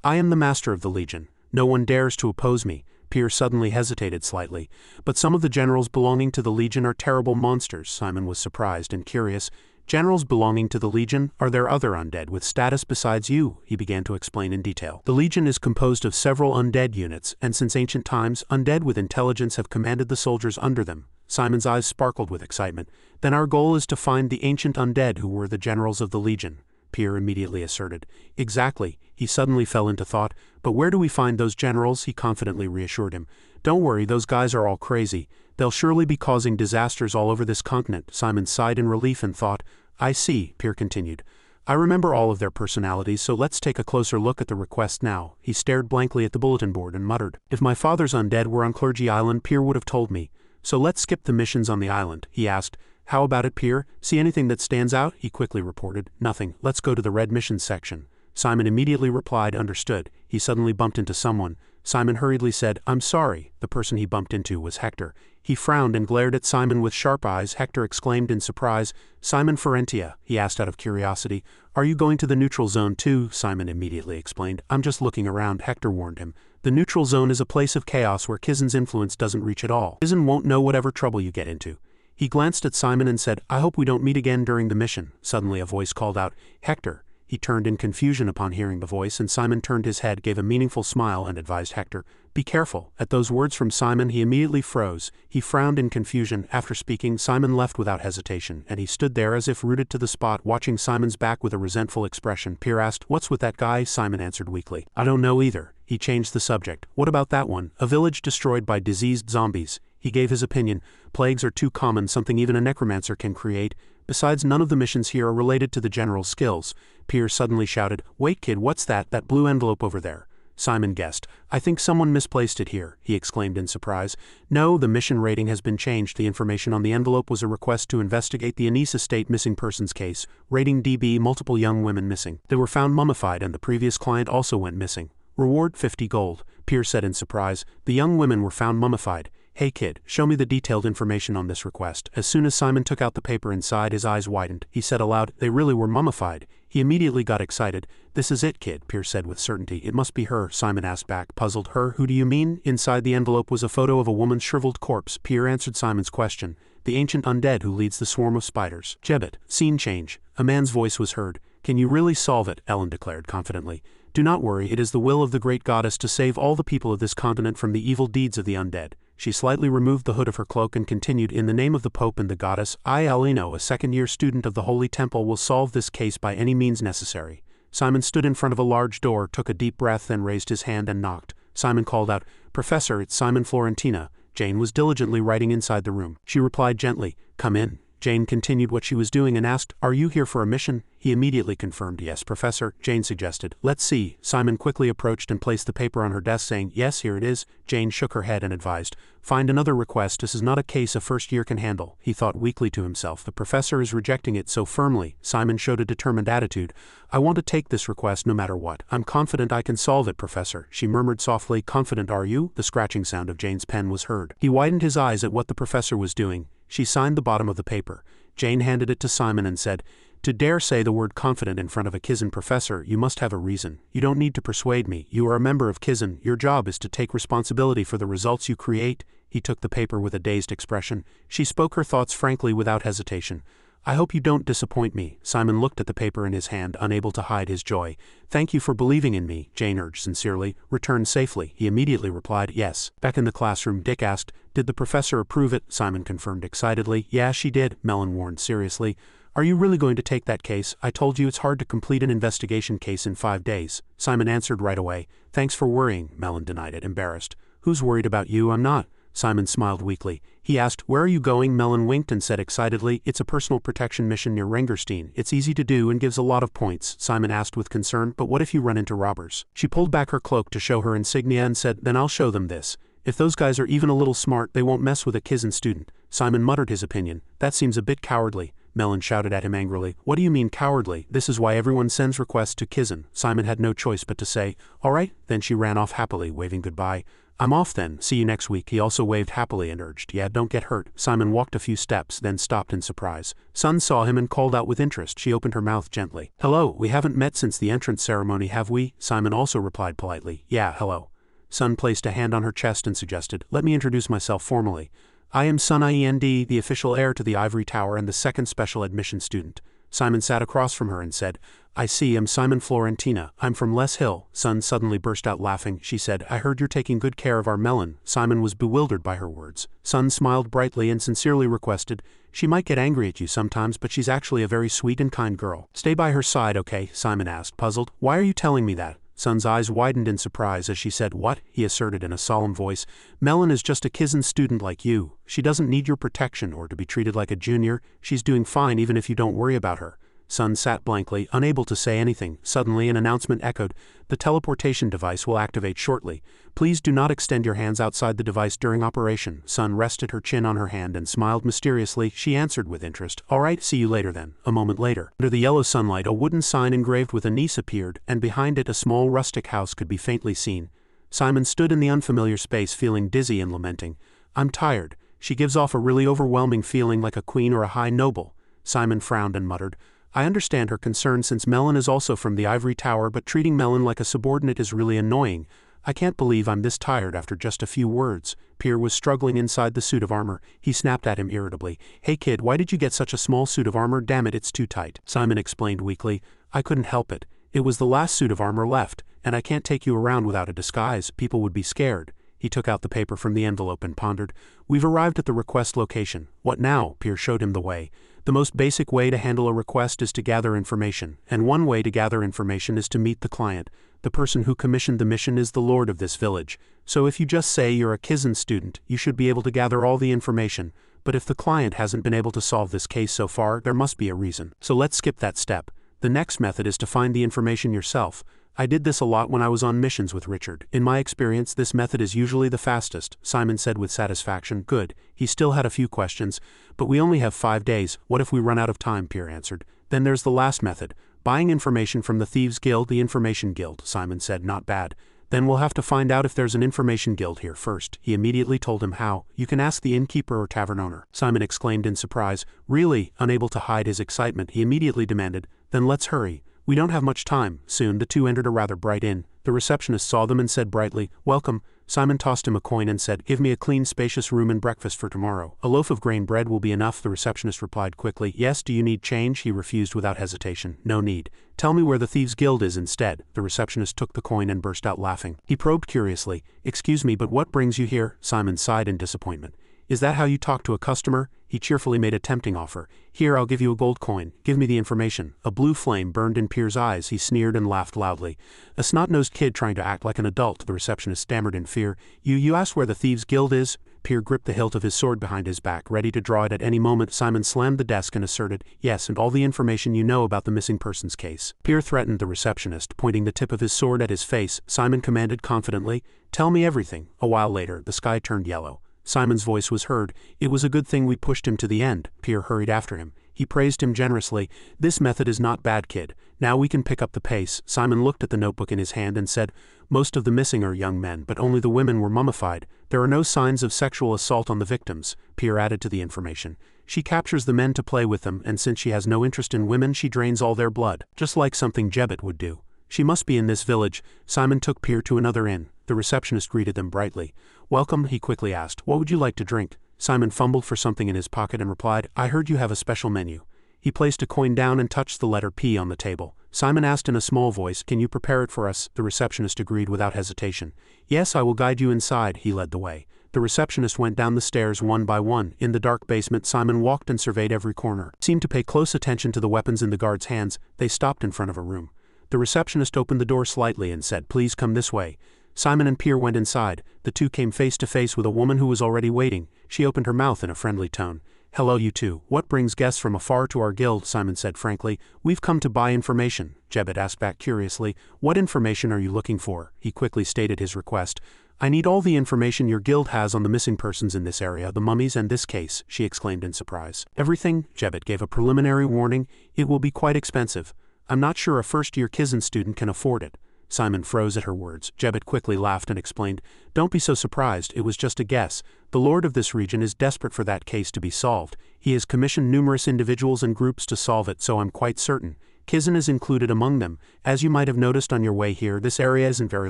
"I am the master of the Legion. No one dares to oppose me." Pier suddenly hesitated slightly. "But some of the generals belonging to the Legion are terrible monsters." Simon was surprised and curious. "Generals belonging to the Legion? Are there other undead with status besides you?" he began to explain in detail. "The Legion is composed of several undead units, and since ancient times, undead with intelligence have commanded the soldiers under them." Simon's eyes sparkled with excitement. "Then our goal is to find the ancient undead who were the generals of the Legion," Pier immediately asserted. "Exactly." He suddenly fell into thought. "But where do we find those generals?" he confidently reassured him. "Don't worry, those guys are all crazy. They'll surely be causing disasters all over this continent." Simon sighed in relief and thought, "I see," Pier continued. "I remember all of their personalities, so let's take a closer look at the request now." He stared blankly at the bulletin board and muttered, "If my father's undead were on Clergy Island, Pier would have told me. So let's skip the missions on the island," he asked. "How about it, Pier? See anything that stands out?" He quickly reported. "Nothing. Let's go to the red missions section." Simon immediately replied, "Understood." He suddenly bumped into someone. Simon hurriedly said, "I'm sorry." The person he bumped into was Hector. He frowned and glared at Simon with sharp eyes. Hector exclaimed in surprise, "Simon Ferentia," he asked out of curiosity. "Are you going to the neutral zone too?" Simon immediately explained. "I'm just looking around," Hector warned him. "The neutral zone is a place of chaos where Kizen's influence doesn't reach at all. Kizen won't know whatever trouble you get into." He glanced at Simon and said, "I hope we don't meet again during the mission." Suddenly a voice called out, "Hector." He turned in confusion upon hearing the voice, and Simon turned his head, gave a meaningful smile, and advised Hector, "Be careful." At those words from Simon, he immediately froze. He frowned in confusion. After speaking, Simon left without hesitation, and he stood there as if rooted to the spot, watching Simon's back with a resentful expression. Pier asked, "What's with that guy?" Simon answered weakly, "I don't know either." He changed the subject. "What about that one? A village destroyed by diseased zombies." He gave his opinion. "Plagues are too common, something even a necromancer can create. Besides, none of the missions here are related to the general's skills." Pier suddenly shouted, "Wait kid, what's that blue envelope over there?" Simon guessed. "I think someone misplaced it here," he exclaimed in surprise. "No, the mission rating has been changed. The information on the envelope was a request to investigate the Anise Estate missing persons case. Rating DB, multiple young women missing. They were found mummified and the previous client also went missing. Reward 50 gold, Pier said in surprise. "The young women were found mummified. Hey kid, show me the detailed information on this request." As soon as Simon took out the paper inside, his eyes widened. He said aloud, "They really were mummified." He immediately got excited. "This is it, kid," Pier said with certainty. "It must be her," Simon asked back, puzzled. "Her? Who do you mean?" Inside the envelope was a photo of a woman's shriveled corpse. Pier answered Simon's question. "The ancient undead who leads the swarm of spiders." Gibbet. Scene change. A man's voice was heard. "Can you really solve it?" Ellen declared confidently. "Do not worry, it is the will of the great goddess to save all the people of this continent from the evil deeds of the undead." She slightly removed the hood of her cloak and continued, "In the name of the Pope and the goddess, I, Alino, a second-year student of the Holy Temple, will solve this case by any means necessary." Simon stood in front of a large door, took a deep breath, then raised his hand and knocked. Simon called out, "Professor, it's Simon Florentina." Jane was diligently writing inside the room. She replied gently, "Come in." Jane continued what she was doing and asked, "Are you here for a mission?" He immediately confirmed, "Yes, Professor." Jane suggested, "Let's see." Simon quickly approached and placed the paper on her desk, saying, "Yes, here it is." Jane shook her head and advised, "Find another request. This is not a case a first year can handle." He thought weakly to himself, "The professor is rejecting it so firmly." Simon showed a determined attitude. "I want to take this request no matter what. I'm confident I can solve it, Professor." She murmured softly, "Confident are you?" The scratching sound of Jane's pen was heard. He widened his eyes at what the professor was doing. She signed the bottom of the paper. Jane handed it to Simon and said, "To dare say the word confident in front of a Kizen professor, you must have a reason. You don't need to persuade me. You are a member of Kizen. Your job is to take responsibility for the results you create." He took the paper with a dazed expression. She spoke her thoughts frankly without hesitation. "I hope you don't disappoint me." Simon looked at the paper in his hand, unable to hide his joy. "Thank you for believing in me," Jane urged sincerely. "Return safely." He immediately replied, "Yes." Back in the classroom, Dick asked, "Did the professor approve it?" Simon confirmed excitedly. "Yeah, she did," Mellon warned seriously. "Are you really going to take that case? I told you it's hard to complete an investigation case in 5 days. Simon answered right away. "Thanks for worrying," Mellon denied it, embarrassed. "Who's worried about you? I'm not." Simon smiled weakly. He asked, "Where are you going?" Melon winked and said excitedly, "It's a personal protection mission near Rengerstein. It's easy to do and gives a lot of points." Simon asked with concern, "But what if you run into robbers?" She pulled back her cloak to show her insignia and said, "Then I'll show them this. If those guys are even a little smart, they won't mess with a Kizen student." Simon muttered his opinion. "That seems a bit cowardly." Melon shouted at him angrily. "What do you mean cowardly? This is why everyone sends requests to Kizen." Simon had no choice but to say, "All right." Then she ran off happily, waving goodbye. "I'm off then, see you next week." He also waved happily and urged, "Yeah, don't get hurt." Simon walked a few steps, then stopped in surprise. Sun saw him and called out with interest. She opened her mouth gently. "Hello, we haven't met since the entrance ceremony, have we?" Simon also replied politely, "Yeah, hello." Sun placed a hand on her chest and suggested, "Let me introduce myself formally. I am Sun Iend, the official heir to the Ivory Tower and the second special admission student." Simon sat across from her and said, "I see, I'm Simon Florentina. I'm from Les Hill." Sun suddenly burst out laughing. She said, "I heard you're taking good care of our Melon." Simon was bewildered by her words. Sun smiled brightly and sincerely requested, "She might get angry at you sometimes, but she's actually a very sweet and kind girl." "Stay by her side, okay?" Simon asked, puzzled. "Why are you telling me that?" Sun's eyes widened in surprise as she said, "What?" he asserted in a solemn voice. "Melon is just a Kizen student like you. She doesn't need your protection or to be treated like a junior. She's doing fine even if you don't worry about her." Sun sat blankly, unable to say anything. Suddenly an announcement echoed, "The teleportation device will activate shortly. Please do not extend your hands outside the device during operation." Sun rested her chin on her hand and smiled mysteriously. She answered with interest, "All right, see you later then." A moment later, under the yellow sunlight, a wooden sign engraved with a niece appeared, and behind it a small rustic house could be faintly seen. Simon stood in the unfamiliar space feeling dizzy and lamenting. "I'm tired. She gives off a really overwhelming feeling like a queen or a high noble." Simon frowned and muttered, "I understand her concern since Melon is also from the Ivory Tower, but treating Melon like a subordinate is really annoying. I can't believe I'm this tired after just a few words." Pier was struggling inside the suit of armor. He snapped at him irritably. "Hey kid, why did you get such a small suit of armor? Damn it, it's too tight." Simon explained weakly, "I couldn't help it. It was the last suit of armor left, and I can't take you around without a disguise. People would be scared." He took out the paper from the envelope and pondered. "We've arrived at the request location. What now?" Pier showed him the way. "The most basic way to handle a request is to gather information, and one way to gather information is to meet the client. The person who commissioned the mission is the lord of this village. So if you just say you're a Kizen student, you should be able to gather all the information, but if the client hasn't been able to solve this case so far, there must be a reason. So let's skip that step. The next method is to find the information yourself. I did this a lot when I was on missions with Richard. In my experience, this method is usually the fastest," Simon said with satisfaction. "Good." He still had a few questions. "But we only have 5 days. What if we run out of time?" Pier answered. "Then there's the last method. Buying information from the Thieves Guild, the Information Guild," Simon said. "Not bad. Then we'll have to find out if there's an Information Guild here first." He immediately told him how. "You can ask the innkeeper or tavern owner." Simon exclaimed in surprise. "Really?" Unable to hide his excitement, he immediately demanded, "Then let's hurry. We don't have much time." Soon the two entered a rather bright inn. The receptionist saw them and said brightly, "Welcome." Simon tossed him a coin and said, "Give me a clean, spacious room and breakfast for tomorrow." "A loaf of grain bread will be enough," the receptionist replied quickly. "Yes, do you need change?" He refused without hesitation. "No need. Tell me where the Thieves Guild is instead." The receptionist took the coin and burst out laughing. He probed curiously, "Excuse me, but what brings you here?" Simon sighed in disappointment. "Is that how you talk to a customer?" He cheerfully made a tempting offer. "Here, I'll give you a gold coin. Give me the information." A blue flame burned in Pier's eyes. He sneered and laughed loudly. "A snot-nosed kid trying to act like an adult," the receptionist stammered in fear. You asked where the Thieves Guild is?" Pier gripped the hilt of his sword behind his back, ready to draw it at any moment. Simon slammed the desk and asserted, "Yes, and all the information you know about the missing persons case." Pier threatened the receptionist, pointing the tip of his sword at his face. Simon commanded confidently, "Tell me everything." A while later, the sky turned yellow. Simon's voice was heard. "It was a good thing we pushed him to the end." Pier hurried after him. He praised him generously. "This method is not bad, kid. Now we can pick up the pace." Simon looked at the notebook in his hand and said, "Most of the missing are young men, but only the women were mummified. There are no signs of sexual assault on the victims." Pier added to the information. "She captures the men to play with them, and since she has no interest in women, she drains all their blood, just like something Jebbet would do. She must be in this village." Simon took Pier to another inn. The receptionist greeted them brightly. "Welcome," he quickly asked. "What would you like to drink?" Simon fumbled for something in his pocket and replied, "I heard you have a special menu." He placed a coin down and touched the letter P on the table. Simon asked in a small voice, "Can you prepare it for us?" The receptionist agreed without hesitation. "Yes, I will guide you inside." He led the way. The receptionist went down the stairs one by one. In the dark basement, Simon walked and surveyed every corner. He seemed to pay close attention to the weapons in the guards' hands. They stopped in front of a room. The receptionist opened the door slightly and said, "Please come this way." Simon and Pier went inside. The two came face to face with a woman who was already waiting. She opened her mouth in a friendly tone. "Hello you two. What brings guests from afar to our guild?" Simon said frankly. "We've come to buy information." Jebet asked back curiously. "What information are you looking for?" He quickly stated his request. "I need all the information your guild has on the missing persons in this area, the mummies and this case," she exclaimed in surprise. "Everything?" Jebet gave a preliminary warning. "It will be quite expensive. I'm not sure a first-year Kizen student can afford it." Simon froze at her words. Jebet quickly laughed and explained, "Don't be so surprised, it was just a guess. The lord of this region is desperate for that case to be solved. He has commissioned numerous individuals and groups to solve it, so I'm quite certain Kizen is included among them. As you might have noticed on your way here, this area isn't very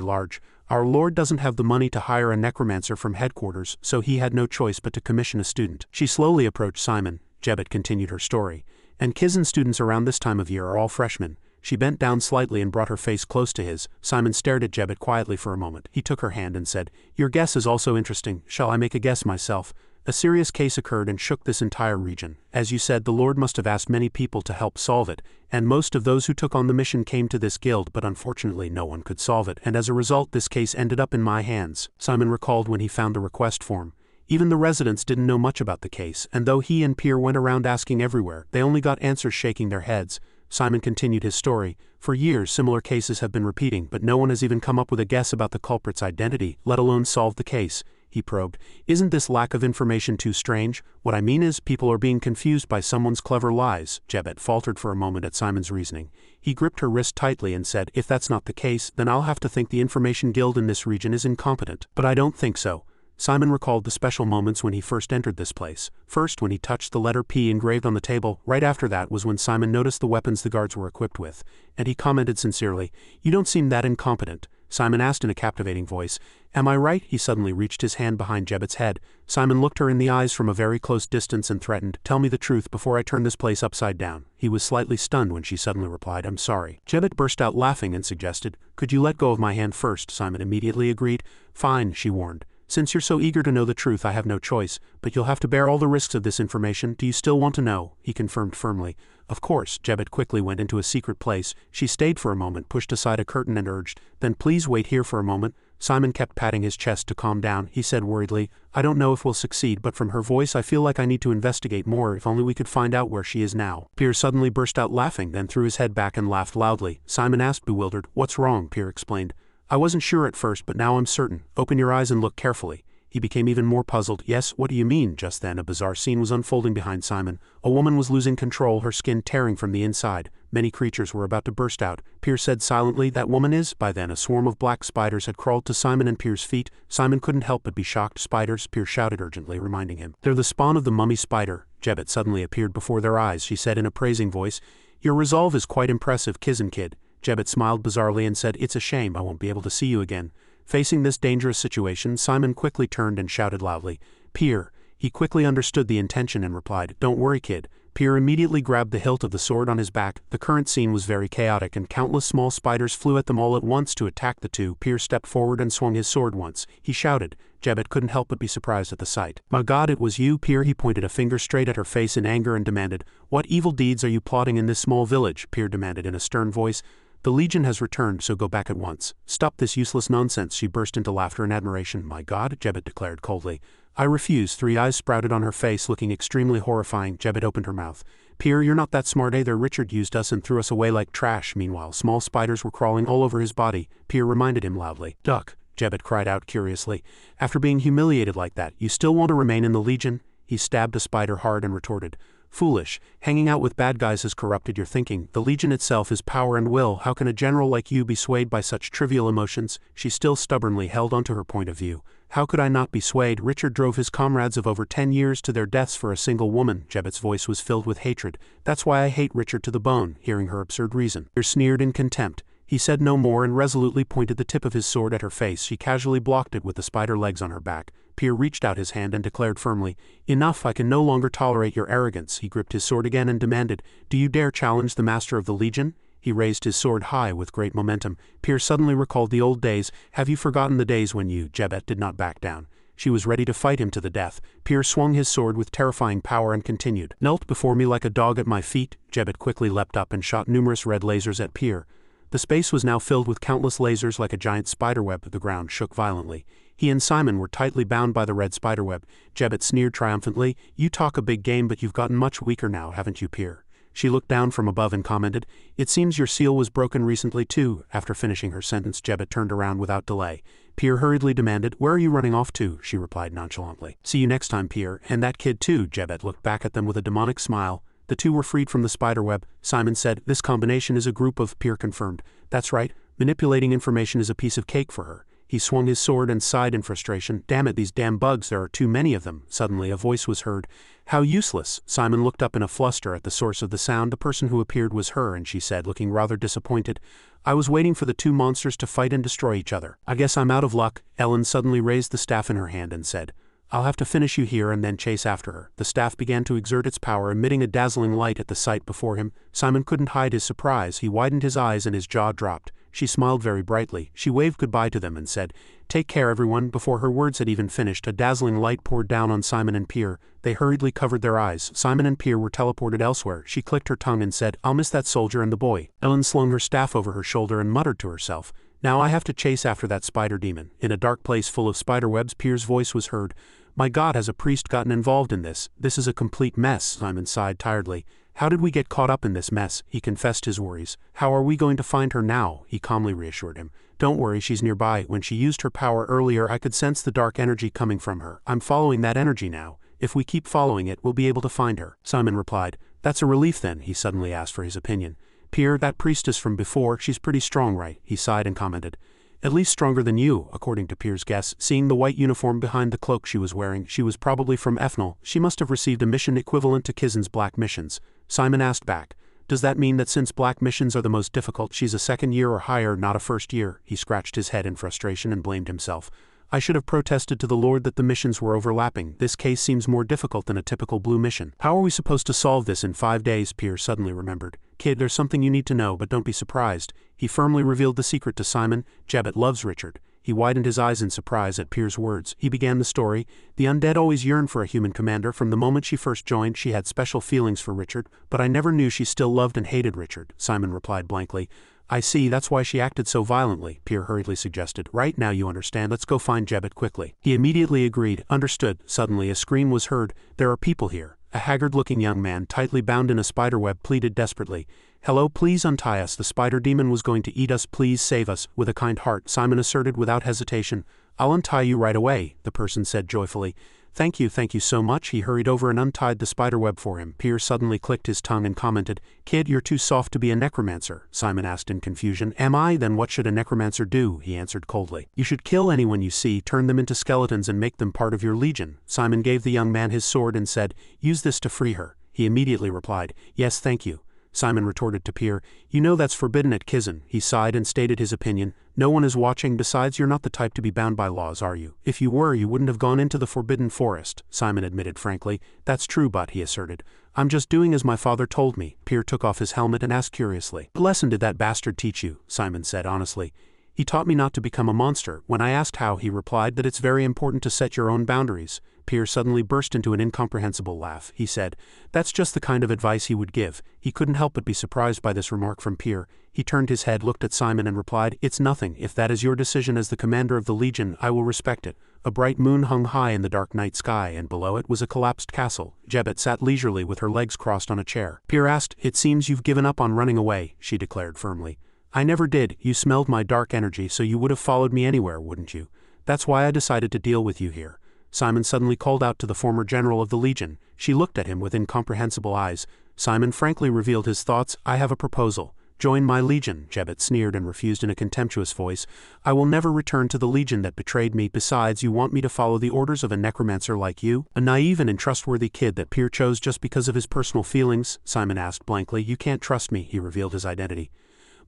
large. Our lord doesn't have the money to hire a necromancer from headquarters, so he had no choice but to commission a student." She slowly approached Simon. Jebet continued her story. "And Kizen students around this time of year are all freshmen." She bent down slightly and brought her face close to his. Simon stared at Jebet quietly for a moment. He took her hand and said, "Your guess is also interesting. Shall I make a guess myself? A serious case occurred and shook this entire region. As you said, the Lord must have asked many people to help solve it, and most of those who took on the mission came to this guild, but unfortunately no one could solve it, and as a result this case ended up in my hands." Simon recalled when he found the request form. Even the residents didn't know much about the case, and though he and Pier went around asking everywhere, they only got answers shaking their heads. Simon continued his story. "For years similar cases have been repeating, but no one has even come up with a guess about the culprit's identity, let alone solved the case." He probed. "Isn't this lack of information too strange? What I mean is, people are being confused by someone's clever lies." Jebet faltered for a moment at Simon's reasoning. He gripped her wrist tightly and said, "If that's not the case, then I'll have to think the information guild in this region is incompetent. But I don't think so." Simon recalled the special moments when he first entered this place. First, when he touched the letter P engraved on the table. Right after that was when Simon noticed the weapons the guards were equipped with. And he commented sincerely, "You don't seem that incompetent." Simon asked in a captivating voice, "Am I right?" He suddenly reached his hand behind Jebet's head. Simon looked her in the eyes from a very close distance and threatened, "Tell me the truth before I turn this place upside down." He was slightly stunned when she suddenly replied, "I'm sorry." Jebet burst out laughing and suggested, "Could you let go of my hand first?" Simon immediately agreed. "Fine," she warned. "Since you're so eager to know the truth, I have no choice, but you'll have to bear all the risks of this information. Do you still want to know?" He confirmed firmly. "Of course." Jebet quickly went into a secret place. She stayed for a moment, pushed aside a curtain and urged, "Then please wait here for a moment." Simon kept patting his chest to calm down. He said worriedly, "I don't know if we'll succeed, but from her voice I feel like I need to investigate more. If only we could find out where she is now." Pier suddenly burst out laughing, then threw his head back and laughed loudly. Simon asked bewildered, "What's wrong?" Pier explained. "I wasn't sure at first, but now I'm certain. Open your eyes and look carefully." He became even more puzzled. "Yes, what do you mean?" Just then a bizarre scene was unfolding behind Simon. A woman was losing control, her skin tearing from the inside. Many creatures were about to burst out. Pier said silently, "That woman is?" By then a swarm of black spiders had crawled to Simon and Pier's feet. Simon couldn't help but be shocked. "Spiders?" Pier shouted urgently, reminding him. "They're the spawn of the mummy spider." Jebet suddenly appeared before their eyes. She said in a praising voice, "Your resolve is quite impressive, Kizen kid." Jebet smiled bizarrely and said, "It's a shame I won't be able to see you again." Facing this dangerous situation, Simon quickly turned and shouted loudly, "Pier." He quickly understood the intention and replied, "Don't worry, kid." Pier immediately grabbed the hilt of the sword on his back. The current scene was very chaotic and countless small spiders flew at them all at once to attack the two. Pier stepped forward and swung his sword once. He shouted. Jebet couldn't help but be surprised at the sight. "My God, it was you, Pier." He pointed a finger straight at her face in anger and demanded, "What evil deeds are you plotting in this small village?" Pier demanded in a stern voice. "The Legion has returned, so go back at once. Stop this useless nonsense." She burst into laughter and admiration. "My God," Jebet declared coldly. "I refuse." Three eyes sprouted on her face, looking extremely horrifying. Jebet opened her mouth. "Pier, you're not that smart either. Richard used us and threw us away like trash." Meanwhile, small spiders were crawling all over his body. Pier reminded him loudly. "Duck," Jebet cried out curiously. "After being humiliated like that, you still want to remain in the Legion?" He stabbed a spider hard and retorted, "Foolish. Hanging out with bad guys has corrupted your thinking. The Legion itself is power and will. How can a general like you be swayed by such trivial emotions?" She still stubbornly held onto her point of view. "How could I not be swayed? Richard drove his comrades of over 10 years to their deaths for a single woman." Jebet's voice was filled with hatred. "That's why I hate Richard to the bone." Hearing her absurd reason, Pier sneered in contempt. He said no more and resolutely pointed the tip of his sword at her face. She casually blocked it with the spider legs on her back. Pier reached out his hand and declared firmly, "Enough, I can no longer tolerate your arrogance." He gripped his sword again and demanded, "Do you dare challenge the master of the Legion?" He raised his sword high with great momentum. Pier suddenly recalled the old days. "Have you forgotten the days when you?" Jebet did not back down. She was ready to fight him to the death. Pier swung his sword with terrifying power and continued, "Knelt before me like a dog at my feet." Jebet quickly leapt up and shot numerous red lasers at Pier. The space was now filled with countless lasers like a giant spiderweb. The ground shook violently. He and Simon were tightly bound by the red spiderweb. Jebet sneered triumphantly. You talk a big game, but you've gotten much weaker now, haven't you, Pier? She looked down from above and commented, It seems your seal was broken recently too. After finishing her sentence, Jebet turned around without delay. Pier hurriedly demanded, Where are you running off to? She replied nonchalantly. See you next time, Pier, and that kid too. Jebet looked back at them with a demonic smile. The two were freed from the spiderweb. Simon said, This combination is a group of. Pier confirmed. That's right, manipulating information is a piece of cake for her. He swung his sword and sighed in frustration. Damn it, these damn bugs, there are too many of them. Suddenly a voice was heard. How useless. Simon looked up in a fluster at the source of the sound. The person who appeared was her, and she said, looking rather disappointed, I was waiting for the two monsters to fight and destroy each other. I guess I'm out of luck. Ellen suddenly raised the staff in her hand and said, I'll have to finish you here and then chase after her. The staff began to exert its power, emitting a dazzling light at the sight before him. Simon couldn't hide his surprise. He widened his eyes and his jaw dropped. She smiled very brightly. She waved goodbye to them and said, Take care, everyone. Before her words had even finished, a dazzling light poured down on Simon and Pier. They hurriedly covered their eyes. Simon and Pier were teleported elsewhere. She clicked her tongue and said, I'll miss that soldier and the boy. Ellen slung her staff over her shoulder and muttered to herself, Now I have to chase after that spider demon. In a dark place full of spiderwebs, Pier's voice was heard. My God, has a priest gotten involved in this? This is a complete mess. Simon sighed tiredly. How did we get caught up in this mess? He confessed his worries. How are we going to find her now? He calmly reassured him. Don't worry, she's nearby. When she used her power earlier, I could sense the dark energy coming from her. I'm following that energy now. If we keep following it, we'll be able to find her. Simon replied. That's a relief then, he suddenly asked for his opinion. Pier, that priestess from before, she's pretty strong, right? He sighed and commented. At least stronger than you, according to Pier's guess. Seeing the white uniform behind the cloak she was wearing, she was probably from Ethnal. She must have received a mission equivalent to Kizen's black missions. Simon asked back, Does that mean that since black missions are the most difficult, she's a second year or higher, not a first year? He scratched his head in frustration and blamed himself. I should have protested to the Lord that the missions were overlapping. This case seems more difficult than a typical blue mission. How are we supposed to solve this in 5 days? Pier suddenly remembered. Kid, there's something you need to know, but don't be surprised. He firmly revealed the secret to Simon. Jebet loves Richard. He widened his eyes in surprise at Pier's words. He began the story. The undead always yearned for a human commander. From the moment she first joined, she had special feelings for Richard, but I never knew she still loved and hated Richard. Simon replied blankly. I see, that's why she acted so violently, Pier hurriedly suggested. Right, now you understand, let's go find Jebet quickly. He immediately agreed. Understood. Suddenly a scream was heard. There are people here. A haggard-looking young man, tightly bound in a spiderweb, pleaded desperately. Hello, please untie us. The spider demon was going to eat us. Please save us. With a kind heart, Simon asserted without hesitation. I'll untie you right away, the person said joyfully. Thank you so much. He hurried over and untied the spiderweb for him. Pier suddenly clicked his tongue and commented, Kid, you're too soft to be a necromancer. Simon asked in confusion. Am I? Then what should a necromancer do? He answered coldly. You should kill anyone you see, turn them into skeletons and make them part of your legion. Simon gave the young man his sword and said, Use this to free her. He immediately replied, Yes, thank you. Simon retorted to Pier, You know that's forbidden at Kizen. He sighed and stated his opinion. No one is watching. Besides, you're not the type to be bound by laws, are you? If you were, you wouldn't have gone into the forbidden forest. Simon admitted frankly. That's true, but he asserted. I'm just doing as my father told me. Pier took off his helmet and asked curiously. What lesson did that bastard teach you? Simon said honestly. He taught me not to become a monster. When I asked how, he replied that it's very important to set your own boundaries. Pier suddenly burst into an incomprehensible laugh. He said, That's just the kind of advice he would give. He couldn't help but be surprised by this remark from Pier. He turned his head, looked at Simon and replied, It's nothing. If that is your decision as the commander of the Legion, I will respect it. A bright moon hung high in the dark night sky, and below it was a collapsed castle. Jebet sat leisurely with her legs crossed on a chair. Pier asked, It seems you've given up on running away, she declared firmly. I never did. You smelled my dark energy, so you would have followed me anywhere, wouldn't you? That's why I decided to deal with you here. Simon suddenly called out to the former general of the Legion. She looked at him with incomprehensible eyes. Simon frankly revealed his thoughts. I have a proposal. Join my Legion. Jebet sneered and refused in a contemptuous voice. I will never return to the Legion that betrayed me. Besides, you want me to follow the orders of a necromancer like you? A naive and untrustworthy kid that Pier chose just because of his personal feelings? Simon asked blankly. You can't trust me. He revealed his identity.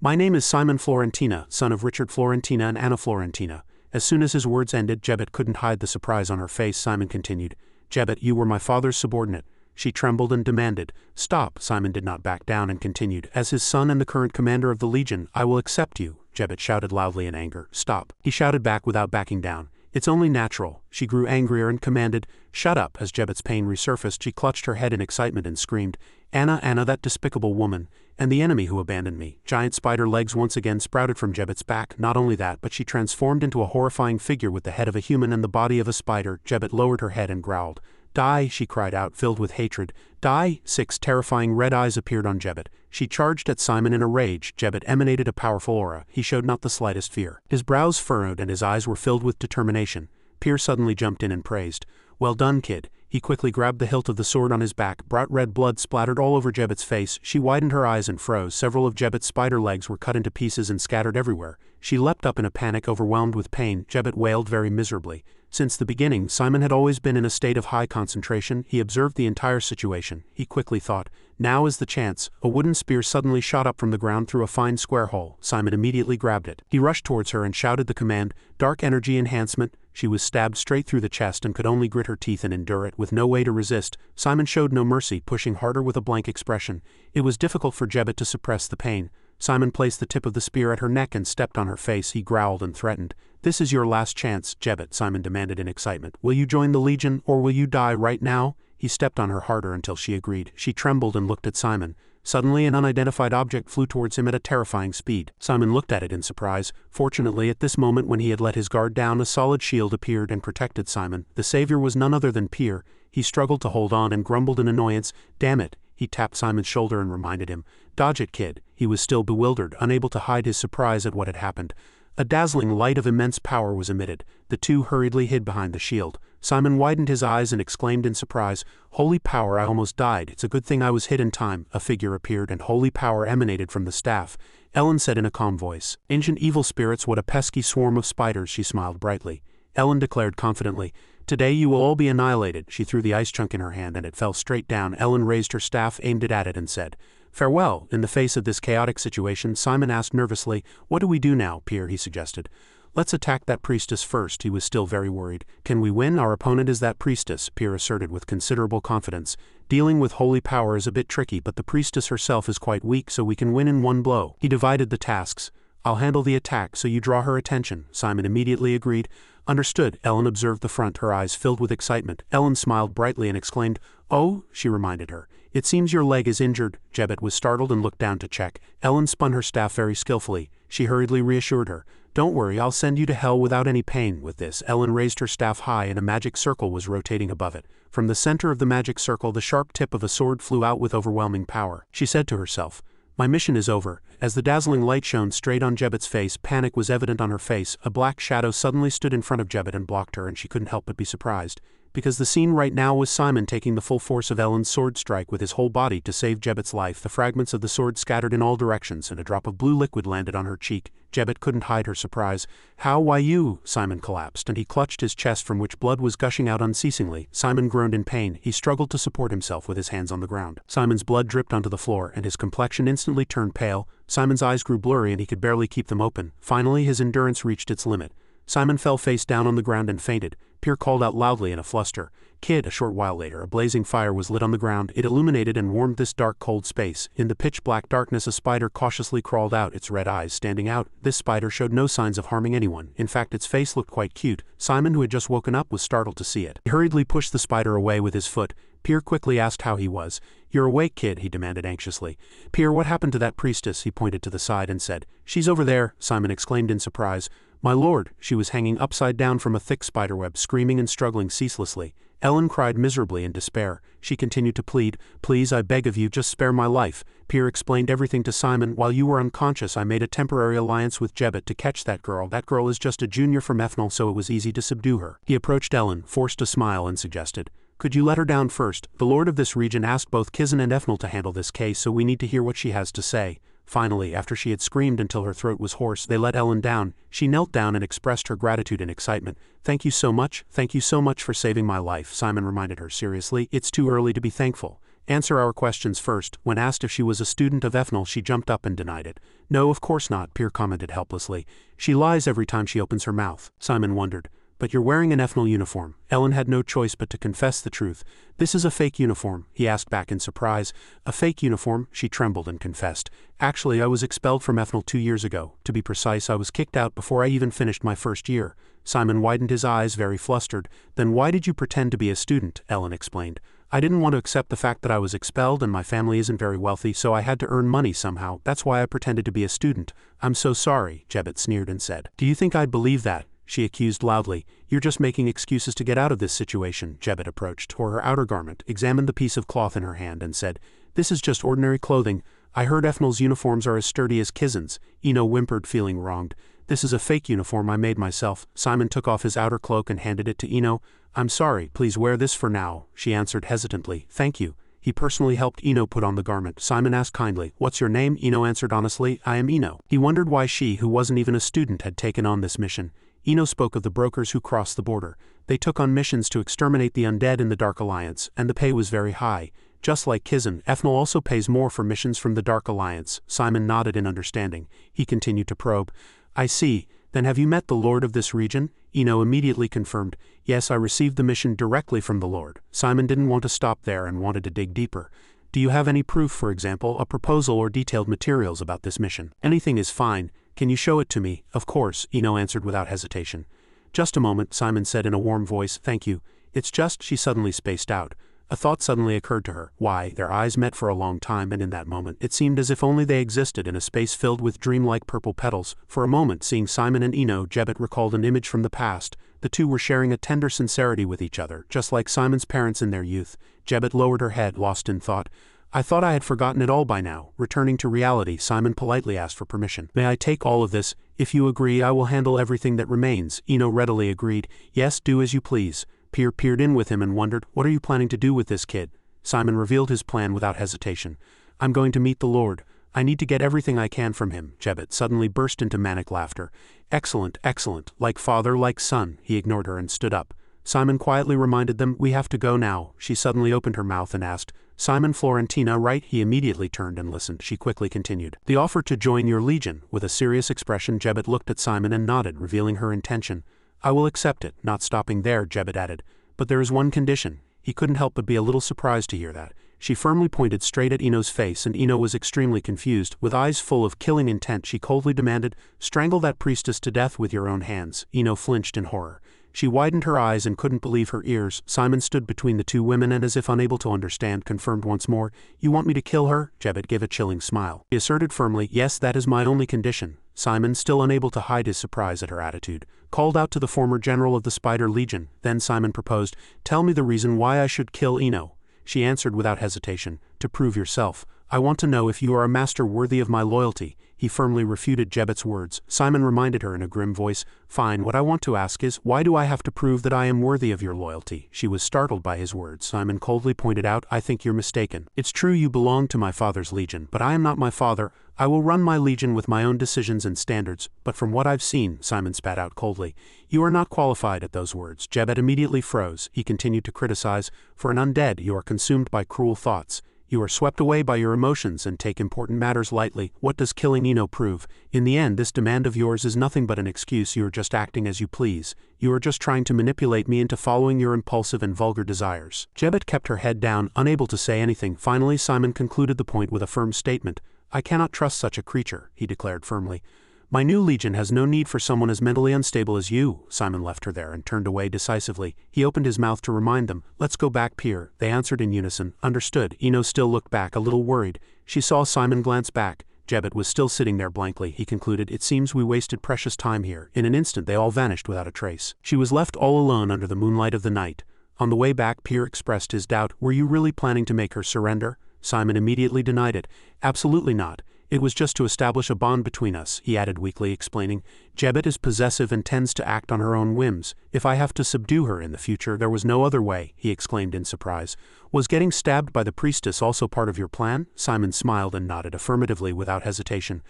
My name is Simon Florentina, son of Richard Florentina and Anna Florentina. As soon as his words ended, Jebet couldn't hide the surprise on her face. Simon continued, Jebet, you were my father's subordinate. She trembled and demanded, Stop. Simon did not back down and continued, As his son and the current commander of the Legion, I will accept you. Jebet shouted loudly in anger, Stop. He shouted back without backing down. It's only natural. She grew angrier and commanded, "Shut up." As Jebet's pain resurfaced, she clutched her head in excitement and screamed, "Anna, Anna, that despicable woman, and the enemy who abandoned me." Giant spider legs once again sprouted from Jebet's back. Not only that, but she transformed into a horrifying figure with the head of a human and the body of a spider. Jebet lowered her head and growled. "Die," she cried out, filled with hatred. "Die!" 6 terrifying red eyes appeared on Jebet. She charged at Simon in a rage. Jebet emanated a powerful aura. He showed not the slightest fear. His brows furrowed and his eyes were filled with determination. Pier suddenly jumped in and praised. "Well done, kid." He quickly grabbed the hilt of the sword on his back. Bright red blood splattered all over Jebet's face. She widened her eyes and froze. Several of Jebet's spider legs were cut into pieces and scattered everywhere. She leapt up in a panic, overwhelmed with pain. Jebet wailed very miserably. Since the beginning, Simon had always been in a state of high concentration. He observed the entire situation. He quickly thought, now is the chance. A wooden spear suddenly shot up from the ground through a fine square hole. Simon immediately grabbed it. He rushed towards her and shouted the command, "Dark energy enhancement." She was stabbed straight through the chest and could only grit her teeth and endure it, with no way to resist. Simon showed no mercy, pushing harder with a blank expression. It was difficult for Jebet to suppress the pain. Simon placed the tip of the spear at her neck and stepped on her face. He growled and threatened. "This is your last chance, Jebet," Simon demanded in excitement. "Will you join the Legion, or will you die right now?" He stepped on her harder until she agreed. She trembled and looked at Simon. Suddenly an unidentified object flew towards him at a terrifying speed. Simon looked at it in surprise. Fortunately, at this moment when he had let his guard down, a solid shield appeared and protected Simon. The savior was none other than Pier. He struggled to hold on and grumbled in annoyance. "Damn it." He tapped Simon's shoulder and reminded him. "Dodge it, kid." He was still bewildered, unable to hide his surprise at what had happened. A dazzling light of immense power was emitted. The two hurriedly hid behind the shield. Simon widened his eyes and exclaimed in surprise, "Holy power, I almost died. It's a good thing I was hit in time." A figure appeared and holy power emanated from the staff. Ellen said in a calm voice, "Ancient evil spirits, what a pesky swarm of spiders." She smiled brightly. Ellen declared confidently, "Today you will all be annihilated." She threw the ice chunk in her hand and it fell straight down. Ellen raised her staff, aimed it at it and said, "Farewell." In the face of this chaotic situation, Simon asked nervously, "What do we do now, Pier?" he suggested. "Let's attack that priestess first." He was still very worried. "Can we win? Our opponent is that priestess," Pier asserted with considerable confidence. "Dealing with holy power is a bit tricky, but the priestess herself is quite weak, so we can win in one blow." He divided the tasks. "I'll handle the attack, so you draw her attention." Simon immediately agreed. "Understood." Ellen observed the front, her eyes filled with excitement. Ellen smiled brightly and exclaimed, "Oh," she reminded her. "It seems your leg is injured." Jebet was startled and looked down to check. Ellen spun her staff very skillfully. She hurriedly reassured her. "Don't worry, I'll send you to hell without any pain." With this, Ellen raised her staff high and a magic circle was rotating above it. From the center of the magic circle, the sharp tip of a sword flew out with overwhelming power. She said to herself, "My mission is over." As the dazzling light shone straight on Jebet's face, panic was evident on her face. A black shadow suddenly stood in front of Jebet and blocked her, and she couldn't help but be surprised. Because the scene right now was Simon taking the full force of Ellen's sword strike with his whole body to save Jebet's life. The fragments of the sword scattered in all directions, and a drop of blue liquid landed on her cheek. Jebet couldn't hide her surprise. "How, why you?" Simon collapsed, and he clutched his chest from which blood was gushing out unceasingly. Simon groaned in pain. He struggled to support himself with his hands on the ground. Simon's blood dripped onto the floor, and his complexion instantly turned pale. Simon's eyes grew blurry and he could barely keep them open. Finally, his endurance reached its limit. Simon fell face down on the ground and fainted. Pier called out loudly in a fluster, "Kid!" A short while later, a blazing fire was lit on the ground. It illuminated and warmed this dark, cold space. In the pitch-black darkness, a spider cautiously crawled out, its red eyes standing out. This spider showed no signs of harming anyone. In fact, its face looked quite cute. Simon, who had just woken up, was startled to see it. He hurriedly pushed the spider away with his foot. Pier quickly asked how he was. "You're awake, kid?" he demanded anxiously. "Pier, what happened to that priestess?" He pointed to the side and said. "She's over there," Simon exclaimed in surprise. "My lord!" She was hanging upside down from a thick spiderweb, screaming and struggling ceaselessly. Ellen cried miserably in despair. She continued to plead, "Please, I beg of you, just spare my life." Pier explained everything to Simon. "While you were unconscious, I made a temporary alliance with Jebet to catch that girl. That girl is just a junior from Ethnal, so it was easy to subdue her." He approached Ellen, forced a smile, and suggested, "Could you let her down first? The lord of this region asked both Kizen and Ethnal to handle this case, so we need to hear what she has to say." Finally, after she had screamed until her throat was hoarse, they let Ellen down. She knelt down and expressed her gratitude and excitement. "Thank you so much for saving my life," Simon reminded her seriously. "It's too early to be thankful. Answer our questions first." When asked if she was a student of Ethnal, she jumped up and denied it. "No, of course not," Pier commented helplessly. "She lies every time she opens her mouth." Simon wondered. "But you're wearing an Ethnal uniform." Ellen had no choice but to confess the truth. "This is a fake uniform," he asked back in surprise. "A fake uniform?" She trembled and confessed. "Actually, I was expelled from Ethnal 2 years ago. To be precise, I was kicked out before I even finished my first year." Simon widened his eyes, very flustered. Then why did you pretend to be a student? Ellen explained. I didn't want to accept the fact that I was expelled and my family isn't very wealthy, so I had to earn money somehow. That's why I pretended to be a student. I'm so sorry, Jebet sneered and said. Do you think I'd believe that? She accused loudly. You're just making excuses to get out of this situation. Jebet approached, tore her outer garment, examined the piece of cloth in her hand and said, This is just ordinary clothing. I heard Ethnal's uniforms are as sturdy as Kizen's. Eno whimpered, feeling wronged. This is a fake uniform I made myself. Simon took off his outer cloak and handed it to Eno. I'm sorry, please wear this for now, she answered hesitantly. Thank you. He personally helped Eno put on the garment. Simon asked kindly, What's your name? Eno answered honestly, I am Eno. He wondered why she, who wasn't even a student, had taken on this mission. Eno spoke of the brokers who crossed the border. They took on missions to exterminate the undead in the Dark Alliance, and the pay was very high. Just like Kizen, Ethnal also pays more for missions from the Dark Alliance. Simon nodded in understanding. He continued to probe. I see. Then have you met the Lord of this region? Eno immediately confirmed. Yes, I received the mission directly from the Lord. Simon didn't want to stop there and wanted to dig deeper. Do you have any proof, for example, a proposal or detailed materials about this mission? Anything is fine. Can you show it to me? Of course, Eno answered without hesitation. Just a moment, Simon said in a warm voice. Thank you. It's just, she suddenly spaced out. A thought suddenly occurred to her. Why, their eyes met for a long time, and in that moment it seemed as if only they existed in a space filled with dreamlike purple petals. For a moment, seeing Simon and Eno, Jebet recalled an image from the past. The two were sharing a tender sincerity with each other, just like Simon's parents in their youth. Jebet lowered her head, lost in thought. I thought I had forgotten it all by now. Returning to reality, Simon politely asked for permission. May I take all of this? If you agree, I will handle everything that remains. Eno readily agreed. Yes, do as you please. Pier peered in with him and wondered, What are you planning to do with this kid? Simon revealed his plan without hesitation. I'm going to meet the Lord. I need to get everything I can from him. Jebet suddenly burst into manic laughter. Excellent, excellent. Like father, like son. He ignored her and stood up. Simon quietly reminded them, We have to go now. She suddenly opened her mouth and asked, Simon, Florentina, right? He immediately turned and listened. She quickly continued. The offer to join your legion. With a serious expression, Jebet looked at Simon and nodded, revealing her intention. I will accept it. Not stopping there, Jebet added. But there is one condition. He couldn't help but be a little surprised to hear that. She firmly pointed straight at Eno's face, and Eno was extremely confused. With eyes full of killing intent, she coldly demanded, Strangle that priestess to death with your own hands. Eno flinched in horror. She widened her eyes and couldn't believe her ears. Simon stood between the two women and, as if unable to understand, confirmed once more, You want me to kill her? Jebet gave a chilling smile. He asserted firmly, Yes, that is my only condition. Simon, still unable to hide his surprise at her attitude, called out to the former general of the Spider Legion. Then Simon proposed, Tell me the reason why I should kill Eno. She answered without hesitation, To prove yourself. I want to know if you are a master worthy of my loyalty. He firmly refuted Jebet's words. Simon reminded her in a grim voice, Fine, what I want to ask is, why do I have to prove that I am worthy of your loyalty? She was startled by his words. Simon coldly pointed out, I think you're mistaken. It's true you belong to my father's legion, but I am not my father. I will run my legion with my own decisions and standards, but from what I've seen, Simon spat out coldly. You are not qualified. At those words, Jebet immediately froze. He continued to criticize, For an undead, you are consumed by cruel thoughts. You are swept away by your emotions and take important matters lightly. What does killing Eno prove? In the end, this demand of yours is nothing but an excuse. You are just acting as you please. You are just trying to manipulate me into following your impulsive and vulgar desires. Jebet kept her head down, unable to say anything. Finally, Simon concluded the point with a firm statement. I cannot trust such a creature, he declared firmly. My new legion has no need for someone as mentally unstable as you. Simon left her there and turned away decisively. He opened his mouth to remind them, Let's go back, Pier. They answered in unison. Understood. Eno still looked back, a little worried. She saw Simon glance back. Jebet was still sitting there blankly. He concluded, It seems we wasted precious time here. In an instant they all vanished without a trace. She was left all alone under the moonlight of the night. On the way back, Pier expressed his doubt. Were you really planning to make her surrender? Simon immediately denied it. Absolutely not. It was just to establish a bond between us, he added weakly, explaining. Jebet is possessive and tends to act on her own whims. If I have to subdue her in the future, there was no other way, he exclaimed in surprise. Was getting stabbed by the priestess also part of your plan? Simon smiled and nodded affirmatively without hesitation.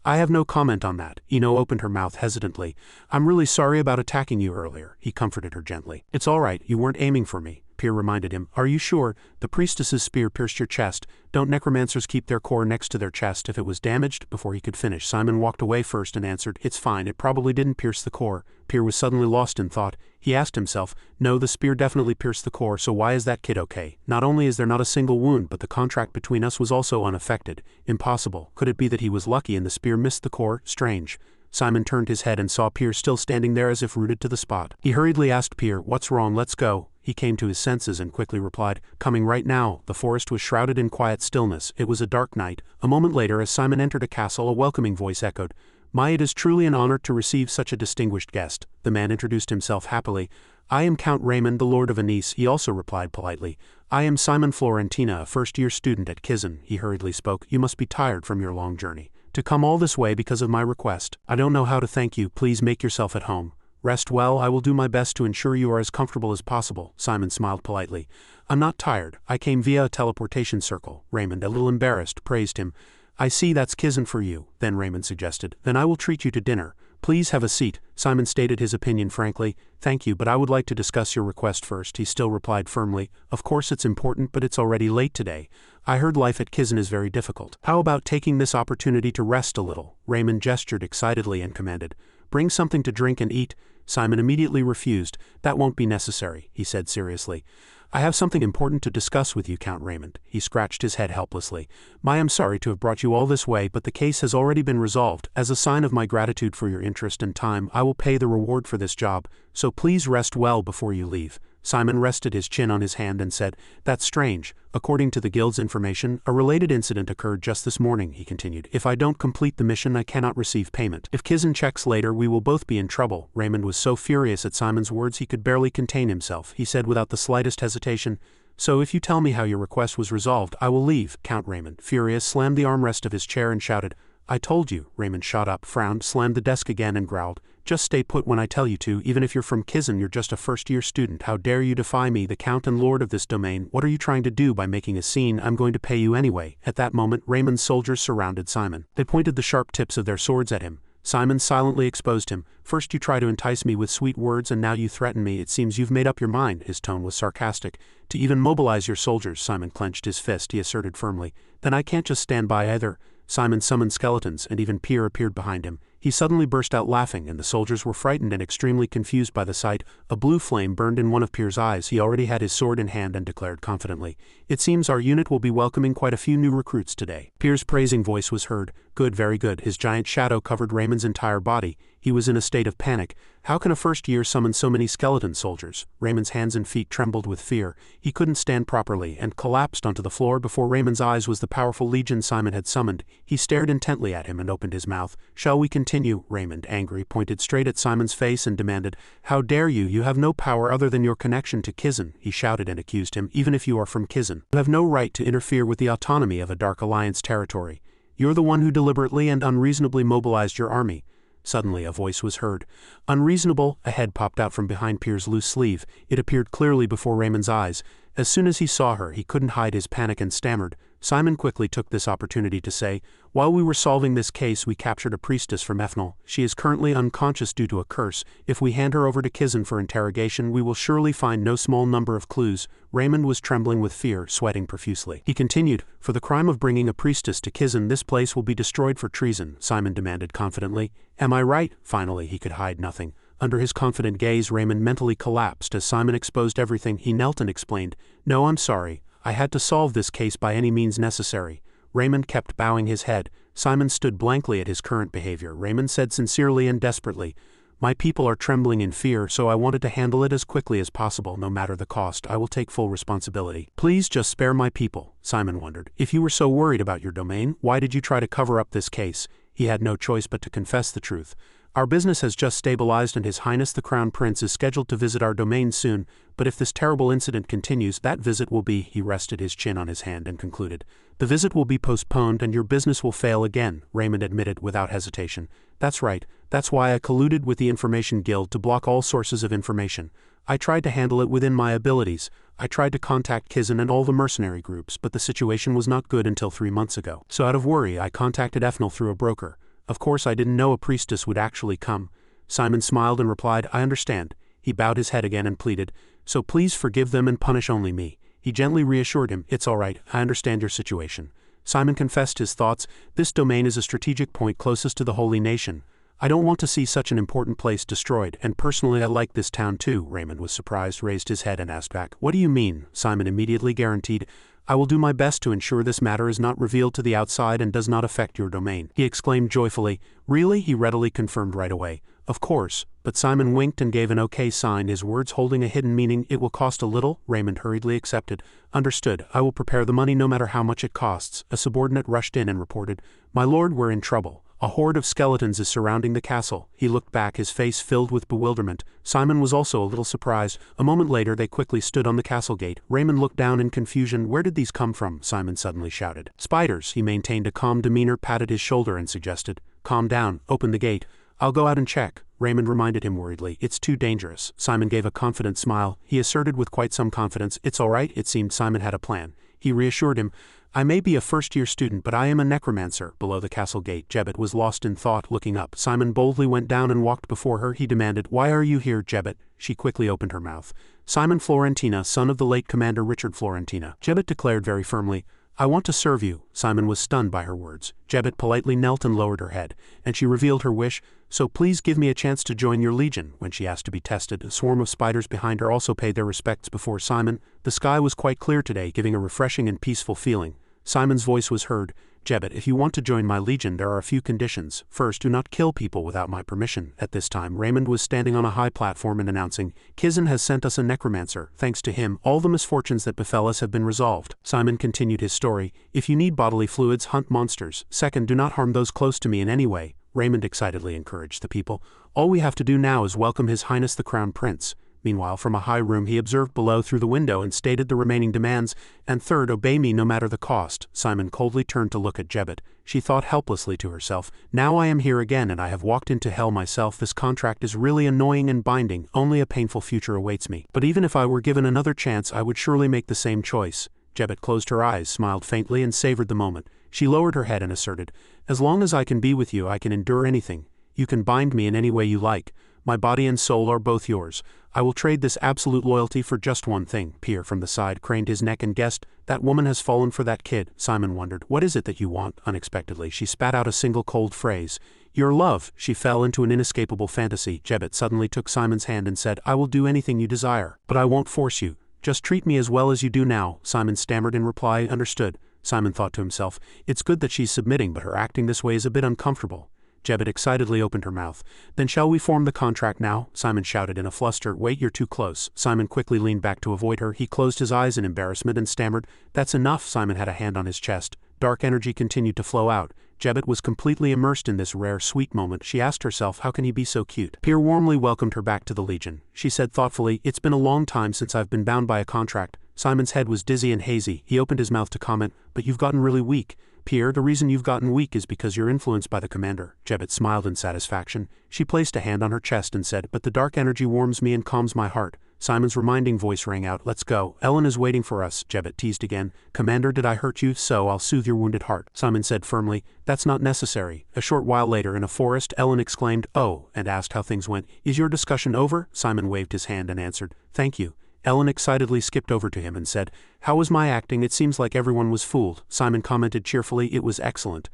I have no comment on that. Eno opened her mouth hesitantly. I'm really sorry about attacking you earlier, he comforted her gently. It's all right, you weren't aiming for me. Pier reminded him. Are you sure? The priestess's spear pierced your chest. Don't necromancers keep their core next to their chest if it was damaged? Before he could finish, Simon walked away first and answered, It's fine, it probably didn't pierce the core. Pier was suddenly lost in thought. He asked himself, No, the spear definitely pierced the core, so why is that kid okay? Not only is there not a single wound, but the contract between us was also unaffected. Impossible. Could it be that he was lucky and the spear missed the core? Strange. Simon turned his head and saw Pier still standing there as if rooted to the spot. He hurriedly asked Pier, "What's wrong? Let's go." He came to his senses and quickly replied, "Coming right now." The forest was shrouded in quiet stillness. It was a dark night. A moment later, as Simon entered a castle, a welcoming voice echoed, "It is truly an honor to receive such a distinguished guest." The man introduced himself happily. "I am Count Raymond, the Lord of Anise." He also replied politely, "I am Simon Florentina, a first-year student at Kizen." He hurriedly spoke, "You must be tired from your long journey to come all this way because of my request. I don't know how to thank you. Please make yourself at home. Rest well. I will do my best to ensure you are as comfortable as possible." Simon smiled politely. "I'm not tired. I came via a teleportation circle." Raymond, a little embarrassed, praised him. "I see, that's Kizen for you." Then Raymond suggested, "Then I will treat you to dinner. Please have a seat." Simon stated his opinion frankly. "Thank you, but I would like to discuss your request first." He still replied firmly, "Of course it's important, but it's already late today. I heard life at Kizen is very difficult. How about taking this opportunity to rest a little?" Raymond gestured excitedly and commanded, "Bring something to drink and eat." Simon immediately refused. "That won't be necessary," he said seriously. "I have something important to discuss with you, Count Raymond." He scratched his head helplessly. "I am sorry to have brought you all this way, but the case has already been resolved. As a sign of my gratitude for your interest and time, I will pay the reward for this job, so please rest well before you leave." Simon rested his chin on his hand and said, "That's strange. According to the guild's information, a related incident occurred just this morning," he continued. "If I don't complete the mission, I cannot receive payment. If Kizen checks later, we will both be in trouble." Raymond was so furious at Simon's words he could barely contain himself. He said without the slightest hesitation, "So if you tell me how your request was resolved, I will leave." Count Raymond, furious, slammed the armrest of his chair and shouted, "I told you." Raymond shot up, frowned, slammed the desk again and growled, "Just stay put when I tell you to. Even if you're from Kizen, you're just a first-year student. How dare you defy me, the Count and Lord of this domain? What are you trying to do by making a scene? I'm going to pay you anyway." At that moment, Raymond's soldiers surrounded Simon. They pointed the sharp tips of their swords at him. Simon silently exposed him. "First you try to entice me with sweet words and now you threaten me. It seems you've made up your mind." His tone was sarcastic. "To even mobilize your soldiers." Simon clenched his fist. He asserted firmly, "Then I can't just stand by either." Simon summoned skeletons, and even Pier appeared behind him. He suddenly burst out laughing, and the soldiers were frightened and extremely confused by the sight. A blue flame burned in one of Pier's eyes. He already had his sword in hand and declared confidently, "It seems our unit will be welcoming quite a few new recruits today." Pier's praising voice was heard. "Good, very good." His giant shadow covered Raymond's entire body. He was in a state of panic. How can a first year summon so many skeleton soldiers? Raymond's hands and feet trembled with fear. He couldn't stand properly and collapsed onto the floor. Before Raymond's eyes was the powerful legion Simon had summoned. He stared intently at him and opened his mouth. "Shall we continue?" Raymond, angry, pointed straight at Simon's face and demanded, "How dare you? You have no power other than your connection to Kizen." He shouted and accused him, "Even if you are from Kizen, you have no right to interfere with the autonomy of a Dark Alliance territory. You're the one who deliberately and unreasonably mobilized your army." Suddenly a voice was heard. "Unreasonable?" A head popped out from behind Pier's loose sleeve. It appeared clearly before Raymond's eyes. As soon as he saw her, he couldn't hide his panic and stammered. Simon quickly took this opportunity to say, "While we were solving this case, we captured a priestess from Webnovel. She is currently unconscious due to a curse. If we hand her over to Kizen for interrogation, we will surely find no small number of clues." Raymond was trembling with fear, sweating profusely. He continued, "For the crime of bringing a priestess to Kizen, this place will be destroyed for treason," Simon demanded confidently. "Am I right?" Finally, he could hide nothing. Under his confident gaze, Raymond mentally collapsed as Simon exposed everything. He knelt and explained, "No, I'm sorry. I had to solve this case by any means necessary." Raymond kept bowing his head. Simon stood blankly at his current behavior. Raymond said sincerely and desperately, "My people are trembling in fear, so I wanted to handle it as quickly as possible, no matter the cost. I will take full responsibility. Please just spare my people." Simon wondered, "If you were so worried about your domain, why did you try to cover up this case?" He had no choice but to confess the truth. "Our business has just stabilized and His Highness the Crown Prince is scheduled to visit our domain soon, but if this terrible incident continues, that visit will be—" He rested his chin on his hand and concluded, "The visit will be postponed and your business will fail again," Raymond admitted without hesitation. "That's right. That's why I colluded with the Information Guild to block all sources of information. I tried to handle it within my abilities. I tried to contact Kizen and all the mercenary groups, but the situation was not good until 3 months ago. So out of worry, I contacted Webnovel through a broker. Of course I didn't know a priestess would actually come." Simon smiled and replied, "I understand." He bowed his head again and pleaded, "So please forgive them and punish only me." He gently reassured him, "It's all right, I understand your situation." Simon confessed his thoughts. "This domain is a strategic point closest to the Holy Nation. I don't want to see such an important place destroyed, and personally I like this town too." Raymond was surprised, raised his head and asked back, "What do you mean?" Simon immediately guaranteed, I will do my best to ensure this matter is not revealed to the outside and does not affect your domain," he exclaimed joyfully. "Really?" he readily confirmed right away. "Of course," but Simon winked and gave an okay sign, his words holding a hidden meaning. "It will cost a little," Raymond hurriedly accepted. "Understood. I will prepare the money no matter how much it costs." A subordinate rushed in and reported, "My lord, we're in trouble. A horde of skeletons is surrounding the castle." He looked back, his face filled with bewilderment. Simon was also a little surprised. A moment later they quickly stood on the castle gate. Raymond looked down in confusion. "Where did these come from?" Simon suddenly shouted. "Spiders." He maintained a calm demeanor, patted his shoulder and suggested, "Calm down, open the gate." "I'll go out and check," Raymond reminded him worriedly. "It's too dangerous." Simon gave a confident smile. He asserted with quite some confidence, "It's all right." It seemed Simon had a plan. He reassured him, "I may be a first-year student, but I am a necromancer." Below the castle gate, Jebbet was lost in thought, looking up. Simon boldly went down and walked before her. He demanded, "Why are you here, Jebbet?" She quickly opened her mouth. "Simon Florentina, son of the late Commander Richard Florentina," Jebbet declared very firmly. "I want to serve you." Simon was stunned by her words. Jebbet politely knelt and lowered her head, and she revealed her wish. "So please give me a chance to join your legion." When she asked to be tested, a swarm of spiders behind her also paid their respects before Simon. The sky was quite clear today, giving a refreshing and peaceful feeling. Simon's voice was heard. "Jebbet, if you want to join my legion, there are a few conditions. First, do not kill people without my permission." At this time, Raymond was standing on a high platform and announcing, "Kizen has sent us a necromancer. Thanks to him, all the misfortunes that befell us have been resolved." Simon continued his story. "If you need bodily fluids, hunt monsters. Second, do not harm those close to me in any way." Raymond excitedly encouraged the people. "All we have to do now is welcome His Highness the Crown Prince." Meanwhile, from a high room he observed below through the window and stated the remaining demands. "And third, obey me no matter the cost." Simon coldly turned to look at Jebbet. She thought helplessly to herself, "Now I am here again and I have walked into hell myself. This contract is really annoying and binding. Only a painful future awaits me. But even if I were given another chance, I would surely make the same choice." Jebbet closed her eyes, smiled faintly and savored the moment. She lowered her head and asserted, "As long as I can be with you, I can endure anything. You can bind me in any way you like. My body and soul are both yours. I will trade this absolute loyalty for just one thing." Pier from the side craned his neck and guessed, "That woman has fallen for that kid." Simon wondered, "What is it that you want?" Unexpectedly, she spat out a single cold phrase. "Your love." She fell into an inescapable fantasy. Jebbet suddenly took Simon's hand and said, "I will do anything you desire. But I won't force you. Just treat me as well as you do now." Simon stammered in reply, "Understood." Simon thought to himself, "It's good that she's submitting, but her acting this way is a bit uncomfortable." Jebbet excitedly opened her mouth. "Then shall we form the contract now?" Simon shouted in a fluster. "Wait, you're too close." Simon quickly leaned back to avoid her. He closed his eyes in embarrassment and stammered, "That's enough." Simon had a hand on his chest. Dark energy continued to flow out. Jebbet was completely immersed in this rare, sweet moment. She asked herself, how can he be so cute? Pier warmly welcomed her back to the Legion. She said thoughtfully, "It's been a long time since I've been bound by a contract." Simon's head was dizzy and hazy. He opened his mouth to comment, "But you've gotten really weak." "Pier, the reason you've gotten weak is because you're influenced by the commander." Jebbet smiled in satisfaction. She placed a hand on her chest and said, "But the dark energy warms me and calms my heart." Simon's reminding voice rang out, "Let's go. Ellen is waiting for us." Jebbet teased again. "Commander, did I hurt you? So I'll soothe your wounded heart." Simon said firmly, "That's not necessary." A short while later in a forest, Ellen exclaimed, "Oh," and asked how things went. "Is your discussion over?" Simon waved his hand and answered, "Thank you." Ellen excitedly skipped over to him and said, "How was my acting? It seems like everyone was fooled." Simon commented cheerfully, "It was excellent."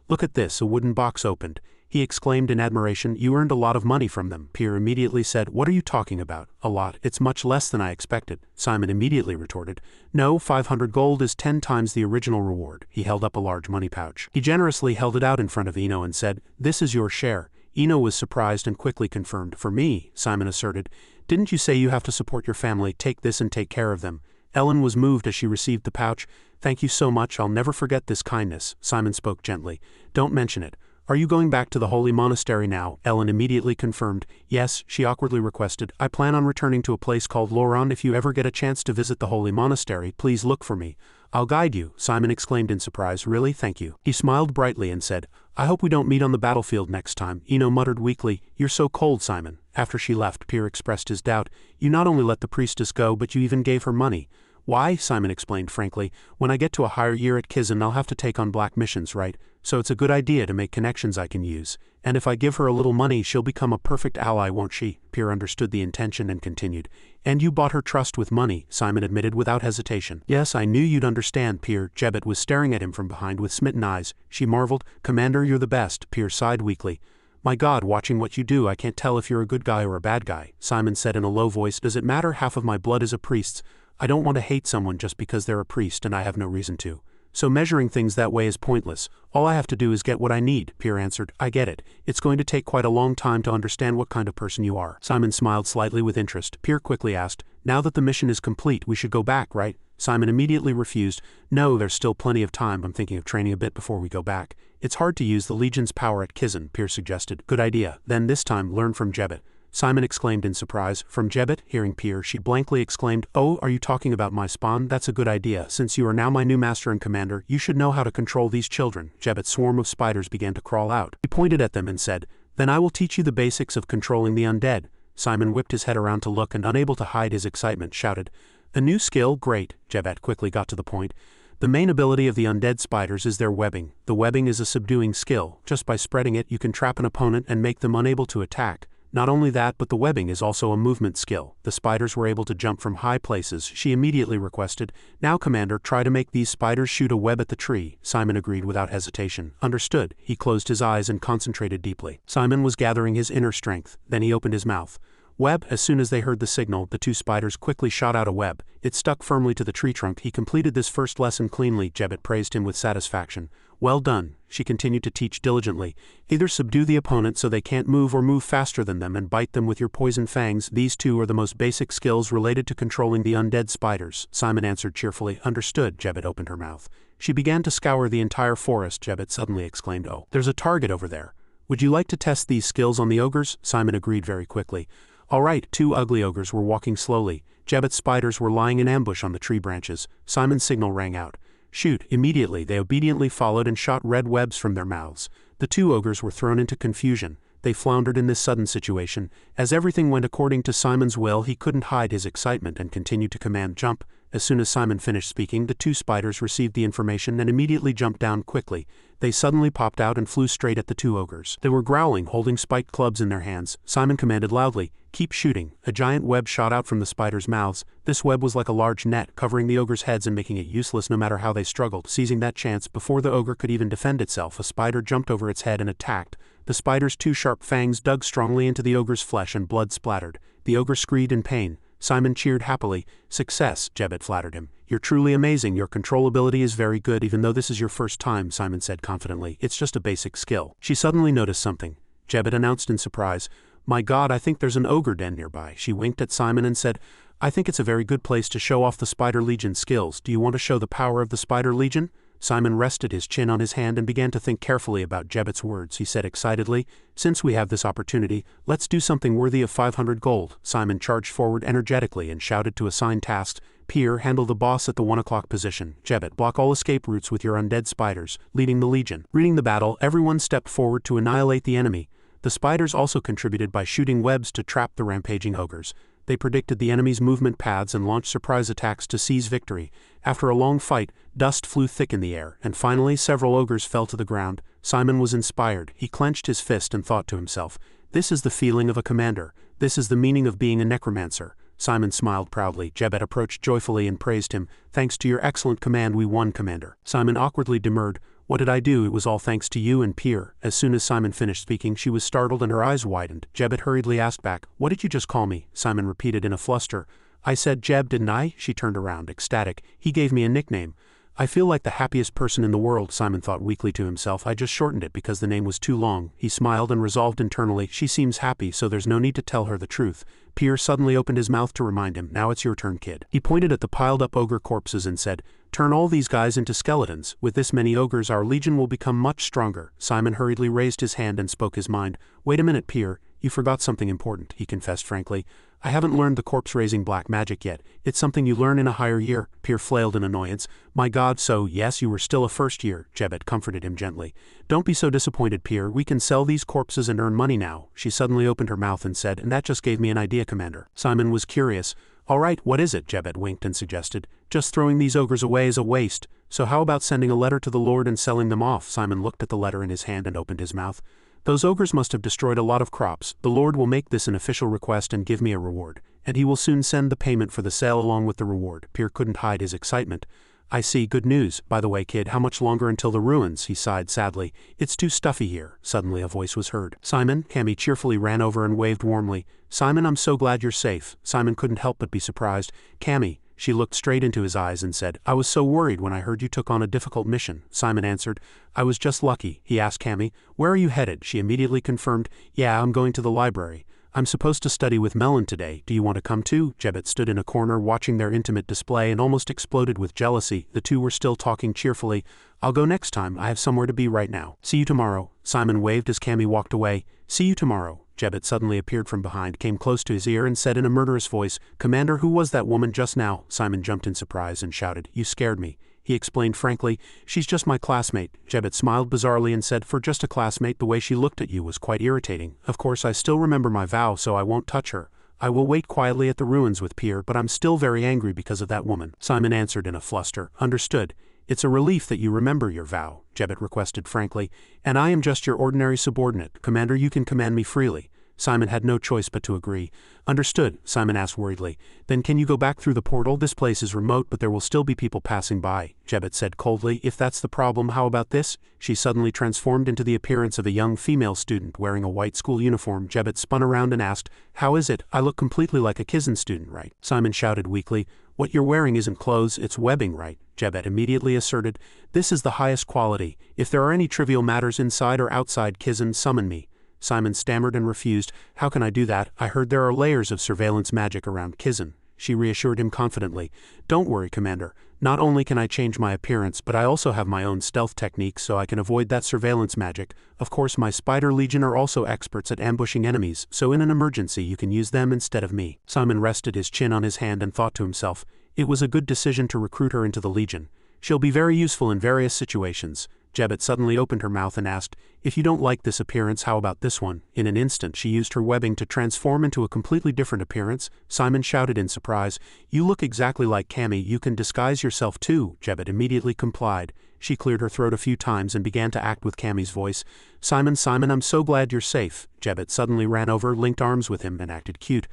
"Look at this," a wooden box opened. He exclaimed in admiration, "You earned a lot of money from them." Pier immediately said, "What are you talking about?" "A lot. It's much less than I expected." Simon immediately retorted, "No, 500 gold is 10 times the original reward." He held up a large money pouch. He generously held it out in front of Eno and said, "This is your share." Eno was surprised and quickly confirmed. "For me," Simon asserted. "Didn't you say you have to support your family? Take this and take care of them." Ellen was moved as she received the pouch. "Thank you so much. I'll never forget this kindness." Simon spoke gently. "Don't mention it. Are you going back to the holy monastery now?" Ellen immediately confirmed. "Yes," she awkwardly requested. "I plan on returning to a place called Loran. If you ever get a chance to visit the holy monastery, please look for me. I'll guide you." Simon exclaimed in surprise, "Really? Thank you." He smiled brightly and said, "I hope we don't meet on the battlefield next time." Eno muttered weakly, "You're so cold, Simon." After she left, Pier expressed his doubt. "You not only let the priestess go, but you even gave her money." "Why?" Simon explained frankly. "When I get to a higher year at Kizen, I'll have to take on black missions, right? So it's a good idea to make connections I can use. And if I give her a little money, she'll become a perfect ally, won't she?" Pier understood the intention and continued. "And you bought her trust with money," Simon admitted without hesitation. "Yes, I knew you'd understand, Pier." Jebbet was staring at him from behind with smitten eyes. She marveled, "Commander, you're the best." Pier sighed weakly. "My God, watching what you do, I can't tell if you're a good guy or a bad guy." Simon said in a low voice, "Does it matter? Half of my blood is a priest's." I don't want to hate someone just because they're a priest and I have no reason to. So measuring things that way is pointless. All I have to do is get what I need, Pier answered. I get it. It's going to take quite a long time to understand what kind of person you are. Simon smiled slightly with interest. Pier quickly asked, now that the mission is complete, we should go back, right? Simon immediately refused. No, there's still plenty of time. I'm thinking of training a bit before we go back. It's hard to use the Legion's power at Kizen, Pier suggested. Good idea. Then this time, learn from Jebet. Simon exclaimed in surprise. From Jebet? Hearing Pier, she blankly exclaimed, oh, are you talking about my spawn? That's a good idea. Since you are now my new master and commander, you should know how to control these children. Jebet's swarm of spiders began to crawl out. He pointed at them and said, then I will teach you the basics of controlling the undead. Simon whipped his head around to look and, unable to hide his excitement, shouted, a new skill? Great. Jebet quickly got to the point. The main ability of the undead spiders is their webbing. The webbing is a subduing skill. Just by spreading it, you can trap an opponent and make them unable to attack. Not only that, but the webbing is also a movement skill. The spiders were able to jump from high places. She immediately requested, now Commander, try to make these spiders shoot a web at the tree. Simon agreed without hesitation. Understood. He closed his eyes and concentrated deeply. Simon was gathering his inner strength. Then he opened his mouth. Web. As soon as they heard the signal, the two spiders quickly shot out a web. It stuck firmly to the tree trunk. He completed this first lesson cleanly. Jebet praised him with satisfaction. Well done. She continued to teach diligently. Either subdue the opponent so they can't move or move faster than them and bite them with your poison fangs. These two are the most basic skills related to controlling the undead spiders. Simon answered cheerfully. Understood. Jebet opened her mouth. She began to scour the entire forest. Jebet suddenly exclaimed, oh, there's a target over there. Would you like to test these skills on the ogres? Simon agreed very quickly. All right. Two ugly ogres were walking slowly. Jebet's spiders were lying in ambush on the tree branches. Simon's signal rang out. Shoot. Immediately they obediently followed and shot red webs from their mouths. The two ogres were thrown into confusion. They floundered in this sudden situation. As everything went according to Simon's will, he couldn't hide his excitement and continued to command jump. As soon as Simon finished speaking, the two spiders received the information and immediately jumped down quickly. They suddenly popped out and flew straight at the two ogres. They were growling, holding spiked clubs in their hands. Simon commanded loudly, keep shooting. A giant web shot out from the spiders' mouths. This web was like a large net, covering the ogres' heads and making it useless no matter how they struggled. Seizing that chance, before the ogre could even defend itself, a spider jumped over its head and attacked. The spider's two sharp fangs dug strongly into the ogre's flesh and blood splattered. The ogre screamed in pain. Simon cheered happily. Success, Jebet flattered him. You're truly amazing. Your control ability is very good even though this is your first time, Simon said confidently. It's just a basic skill. She suddenly noticed something. Jebet announced in surprise. My God, I think there's an ogre den nearby. She winked at Simon and said, I think it's a very good place to show off the Spider Legion skills. Do you want to show the power of the Spider Legion? Simon rested his chin on his hand and began to think carefully about Jebet's words. He said excitedly, since we have this opportunity, let's do something worthy of 500 gold. Simon charged forward energetically and shouted to assign tasks. Pier, handle the boss at the 1 o'clock position. Jebet, block all escape routes with your undead spiders, leading the Legion. Reading the battle, everyone stepped forward to annihilate the enemy. The spiders also contributed by shooting webs to trap the rampaging ogres. They predicted the enemy's movement paths and launched surprise attacks to seize victory. After a long fight, dust flew thick in the air, and finally several ogres fell to the ground. Simon was inspired. He clenched his fist and thought to himself, this is the feeling of a commander. This is the meaning of being a necromancer. Simon smiled proudly. Jebet approached joyfully and praised him. Thanks to your excellent command we won, Commander. Simon awkwardly demurred. What did I do? It was all thanks to you and Pier. As soon as Simon finished speaking, she was startled and her eyes widened. Jebet hurriedly asked back, what did you just call me? Simon repeated in a fluster. I said Jeb, didn't I? She turned around, ecstatic. He gave me a nickname. I feel like the happiest person in the world, Simon thought weakly to himself. I just shortened it because the name was too long. He smiled and resolved internally, she seems happy, so there's no need to tell her the truth. Pier suddenly opened his mouth to remind him, now it's your turn, kid. He pointed at the piled-up ogre corpses and said, turn all these guys into skeletons. With this many ogres our legion will become much stronger. Simon hurriedly raised his hand and spoke his mind. Wait a minute, Pier. You forgot something important, he confessed frankly. I haven't learned the corpse-raising black magic yet. It's something you learn in a higher year. Pier flailed in annoyance. My God, so yes, you were still a first year. Jebet comforted him gently. Don't be so disappointed, Pier. We can sell these corpses and earn money now. She suddenly opened her mouth and said, and that just gave me an idea, Commander. Simon was curious. All right, what is it? Jebet winked and suggested. Just throwing these ogres away is a waste. So how about sending a letter to the Lord and selling them off? Simon looked at the letter in his hand and opened his mouth. Those ogres must have destroyed a lot of crops. The Lord will make this an official request and give me a reward. And he will soon send the payment for the sale along with the reward. Pier couldn't hide his excitement. I see, good news. By the way, kid, how much longer until the ruins? He sighed sadly. It's too stuffy here. Suddenly a voice was heard. Simon? Cammy cheerfully ran over and waved warmly. Simon, I'm so glad you're safe. Simon couldn't help but be surprised. Cammy, She looked straight into his eyes and said, I was so worried when I heard you took on a difficult mission. Simon answered, I was just lucky. He asked Cammy, where are you headed? She immediately confirmed, yeah, I'm going to the library. I'm supposed to study with Melon today. Do you want to come too? Jebet stood in a corner watching their intimate display and almost exploded with jealousy. The two were still talking cheerfully. I'll go next time. I have somewhere to be right now. See you tomorrow. Simon waved as Cammy walked away. See you tomorrow. Jebet suddenly appeared from behind, came close to his ear and said in a murderous voice, Commander, who was that woman just now? Simon jumped in surprise and shouted, You scared me. He explained frankly, she's just my classmate. Jebet smiled bizarrely and said, for just a classmate, the way she looked at you was quite irritating. Of course I still remember my vow, so I won't touch her. I will wait quietly at the ruins with Pier, but I'm still very angry because of that woman. Simon answered in a fluster, Understood. It's a relief that you remember your vow, Jebet requested frankly, and I am just your ordinary subordinate. Commander, you can command me freely. Simon had no choice but to agree. Understood, Simon asked worriedly. Then can you go back through the portal? This place is remote, but there will still be people passing by, Jebet said coldly. If that's the problem, how about this? She suddenly transformed into the appearance of a young female student wearing a white school uniform. Jebet spun around and asked, How is it? I look completely like a Kizen student, right? Simon shouted weakly, What you're wearing isn't clothes, it's webbing, right? Jebet immediately asserted, This is the highest quality. If there are any trivial matters inside or outside Kizen, summon me. Simon stammered and refused. How can I do that? I heard there are layers of surveillance magic around Kizen. She reassured him confidently. Don't worry, Commander. Not only can I change my appearance, but I also have my own stealth techniques so I can avoid that surveillance magic. Of course, my Spider Legion are also experts at ambushing enemies, so in an emergency you can use them instead of me. Simon rested his chin on his hand and thought to himself, it was a good decision to recruit her into the Legion. She'll be very useful in various situations. Jebet suddenly opened her mouth and asked, If you don't like this appearance, how about this one? In an instant she used her webbing to transform into a completely different appearance. Simon shouted in surprise, You look exactly like Cammy, you can disguise yourself too. Jebet immediately complied. She cleared her throat a few times and began to act with Cammy's voice. Simon, I'm so glad you're safe. Jebet suddenly ran over, linked arms with him and acted cute.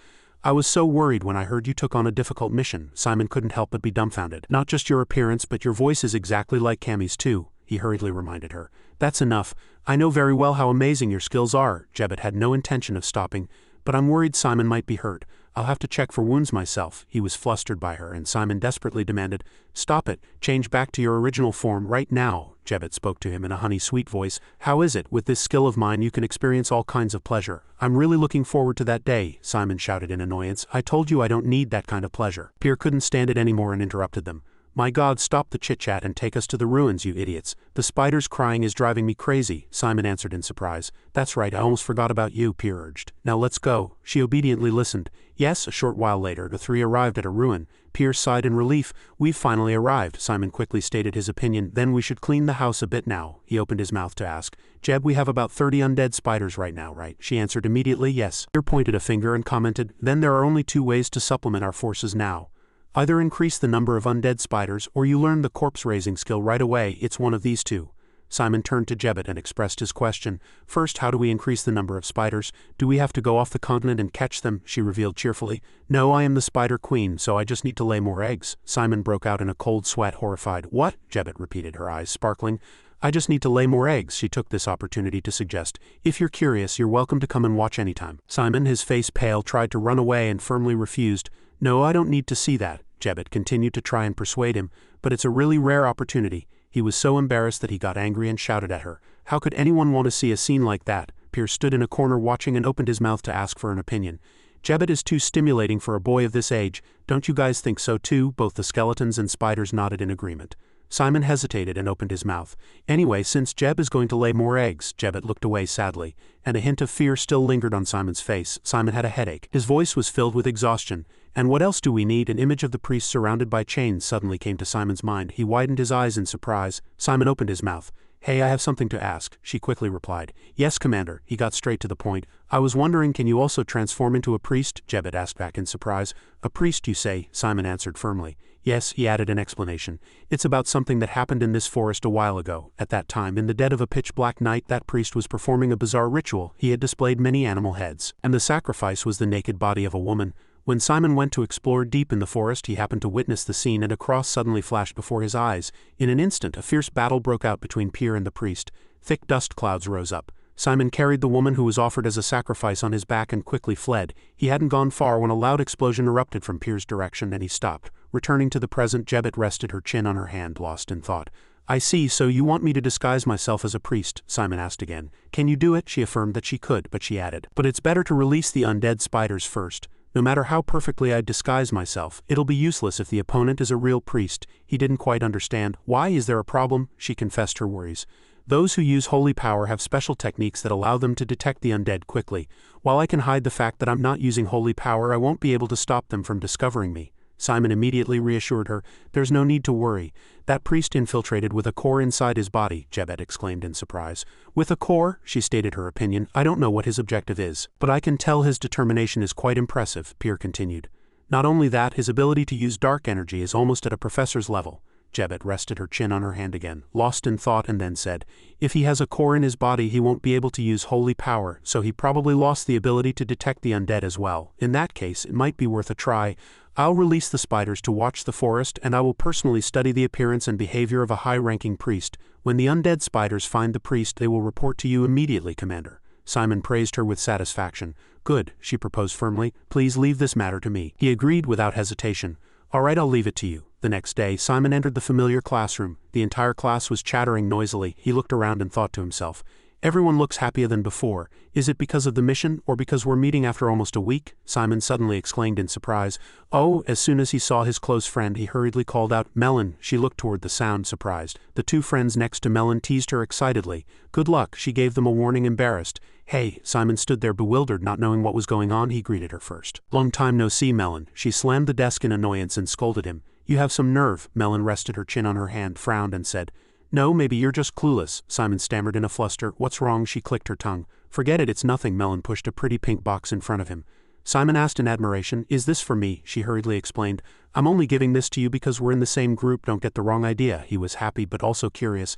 I was so worried when I heard you took on a difficult mission. Simon couldn't help but be dumbfounded. Not just your appearance, but your voice is exactly like Cammy's too. He hurriedly reminded her. That's enough. I know very well how amazing your skills are. Jebet had no intention of stopping, but I'm worried Simon might be hurt. I'll have to check for wounds myself. He was flustered by her, and Simon desperately demanded, Stop it. Change back to your original form right now. Jebet spoke to him in a honey-sweet voice. How is it? With this skill of mine you can experience all kinds of pleasure. I'm really looking forward to that day, Simon shouted in annoyance. I told you I don't need that kind of pleasure. Pier couldn't stand it anymore and interrupted them. My God, stop the chit-chat and take us to the ruins, you idiots. The spiders crying is driving me crazy, Simon answered in surprise. That's right, I almost forgot about you, Pier urged. Now let's go. She obediently listened. Yes, a short while later, the three arrived at a ruin. Pier sighed in relief. We've finally arrived, Simon quickly stated his opinion. Then we should clean the house a bit now. He opened his mouth to ask. Jeb, we have about 30 undead spiders right now, right? She answered immediately yes. Pier pointed a finger and commented, Then there are only two ways to supplement our forces now. Either increase the number of undead spiders, or you learn the corpse-raising skill right away. It's one of these two. Simon turned to Jebet and expressed his question. First, how do we increase the number of spiders? Do we have to go off the continent and catch them? She revealed cheerfully. No, I am the spider queen, so I just need to lay more eggs. Simon broke out in a cold sweat, horrified. What? Jebet repeated, her eyes sparkling. I just need to lay more eggs, she took this opportunity to suggest. If you're curious, you're welcome to come and watch anytime. Simon, his face pale, tried to run away and firmly refused. No, I don't need to see that. Jebet continued to try and persuade him, but it's a really rare opportunity. He was so embarrassed that he got angry and shouted at her. How could anyone want to see a scene like that? Pier stood in a corner watching and opened his mouth to ask for an opinion. Jebet is too stimulating for a boy of this age. Don't you guys think so too? Both the skeletons and spiders nodded in agreement. Simon hesitated and opened his mouth. Anyway, since Jeb is going to lay more eggs, Jebet looked away sadly, and a hint of fear still lingered on Simon's face. Simon had a headache. His voice was filled with exhaustion. And what else do we need? An image of the priest surrounded by chains suddenly came to Simon's mind. He widened his eyes in surprise. Simon opened his mouth. Hey, I have something to ask, she quickly replied. Yes, Commander. He got straight to the point. I was wondering, can you also transform into a priest? Jebet asked back in surprise. A priest, you say? Simon answered firmly. Yes, he added an explanation. It's about something that happened in this forest a while ago. At that time, in the dead of a pitch-black night, that priest was performing a bizarre ritual. He had displayed many animal heads, and the sacrifice was the naked body of a woman. When Simon went to explore deep in the forest, he happened to witness the scene, and a cross suddenly flashed before his eyes. In an instant, a fierce battle broke out between Pier and the priest. Thick dust clouds rose up. Simon carried the woman who was offered as a sacrifice on his back and quickly fled. He hadn't gone far when a loud explosion erupted from Pier's direction, and he stopped, Returning to the present, Jebet rested her chin on her hand, lost in thought. I see, so you want me to disguise myself as a priest, Simon asked again. Can you do it? She affirmed that she could, but she added, but it's better to release the undead spiders first. No matter how perfectly I disguise myself, it'll be useless if the opponent is a real priest. He didn't quite understand. Why, is there a problem? She confessed her worries. Those who use holy power have special techniques that allow them to detect the undead quickly. While I can hide the fact that I'm not using holy power, I won't be able to stop them from discovering me. Simon immediately reassured her. There's no need to worry. That priest infiltrated with a core inside his body, Jebet exclaimed in surprise. With a core? She stated her opinion. I don't know what his objective is, but I can tell his determination is quite impressive, Pier continued. Not only that, his ability to use dark energy is almost at a professor's level. Jebet rested her chin on her hand again, lost in thought, and then said, if he has a core in his body, he won't be able to use holy power, so he probably lost the ability to detect the undead as well. In that case, it might be worth a try. I'll release the spiders to watch the forest, and I will personally study the appearance and behavior of a high-ranking priest. When the undead spiders find the priest, they will report to you immediately, Commander. Simon praised her with satisfaction. Good, she proposed firmly. Please leave this matter to me. He agreed without hesitation. All right, I'll leave it to you. The next day, Simon entered the familiar classroom. The entire class was chattering noisily. He looked around and thought to himself, everyone looks happier than before. Is it because of the mission, or because we're meeting after almost a week? Simon suddenly exclaimed in surprise. Oh, as soon as he saw his close friend, he hurriedly called out, Melon. She looked toward the sound, surprised. The two friends next to Melon teased her excitedly. Good luck, she gave them a warning, embarrassed. Hey, Simon stood there bewildered, not knowing what was going on. He greeted her first. Long time no see, Melon. She slammed the desk in annoyance and scolded him. You have some nerve. Melon rested her chin on her hand, frowned, and said, No, maybe you're just clueless. Simon stammered in a fluster. What's wrong? She clicked her tongue. Forget it, it's nothing. Melon pushed a pretty pink box in front of him. Simon asked in admiration, Is this for me? She hurriedly explained, I'm only giving this to you because we're in the same group, don't get the wrong idea. He was happy but also curious.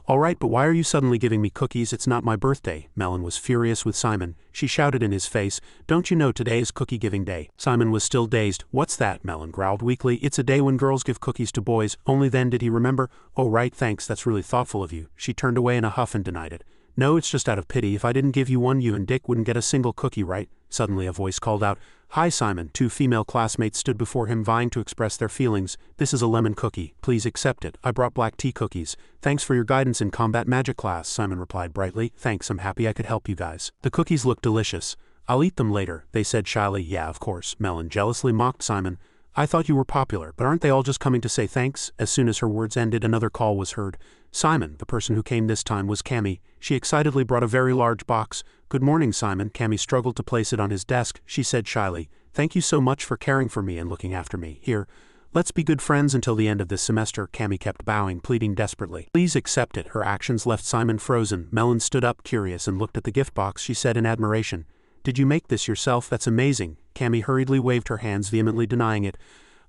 All right, but why are you suddenly giving me cookies? It's not my birthday. Melon was furious with Simon. She shouted in his face, Don't you know today is cookie giving day? Simon was still dazed. What's that? Melon growled weakly. It's a day when girls give cookies to boys. Only then did he remember. Oh right, thanks, that's really thoughtful of you. She turned away in a huff and denied it. No, it's just out of pity. If I didn't give you one, you and Dick wouldn't get a single cookie, right? Suddenly a voice called out, Hi Simon. Two female classmates stood before him, vying to express their feelings. This is a lemon cookie. Please accept it. I brought black tea cookies. Thanks for your guidance in combat magic class, Simon replied brightly. Thanks, I'm happy I could help you guys. The cookies looked delicious. I'll eat them later, they said shyly. Yeah, of course. Melon jealously mocked Simon. I thought you were popular, but aren't they all just coming to say thanks? As soon as her words ended, another call was heard. Simon, the person who came this time, was Cammy. She excitedly brought a very large box. Good morning, Simon. Cammy struggled to place it on his desk. She said shyly, Thank you so much for caring for me and looking after me. Here, let's be good friends until the end of this semester. Cammy kept bowing, pleading desperately. Please accept it. Her actions left Simon frozen. Melon stood up, curious, and looked at the gift box. She said in admiration, Did you make this yourself? That's amazing. Cammy hurriedly waved her hands, vehemently denying it.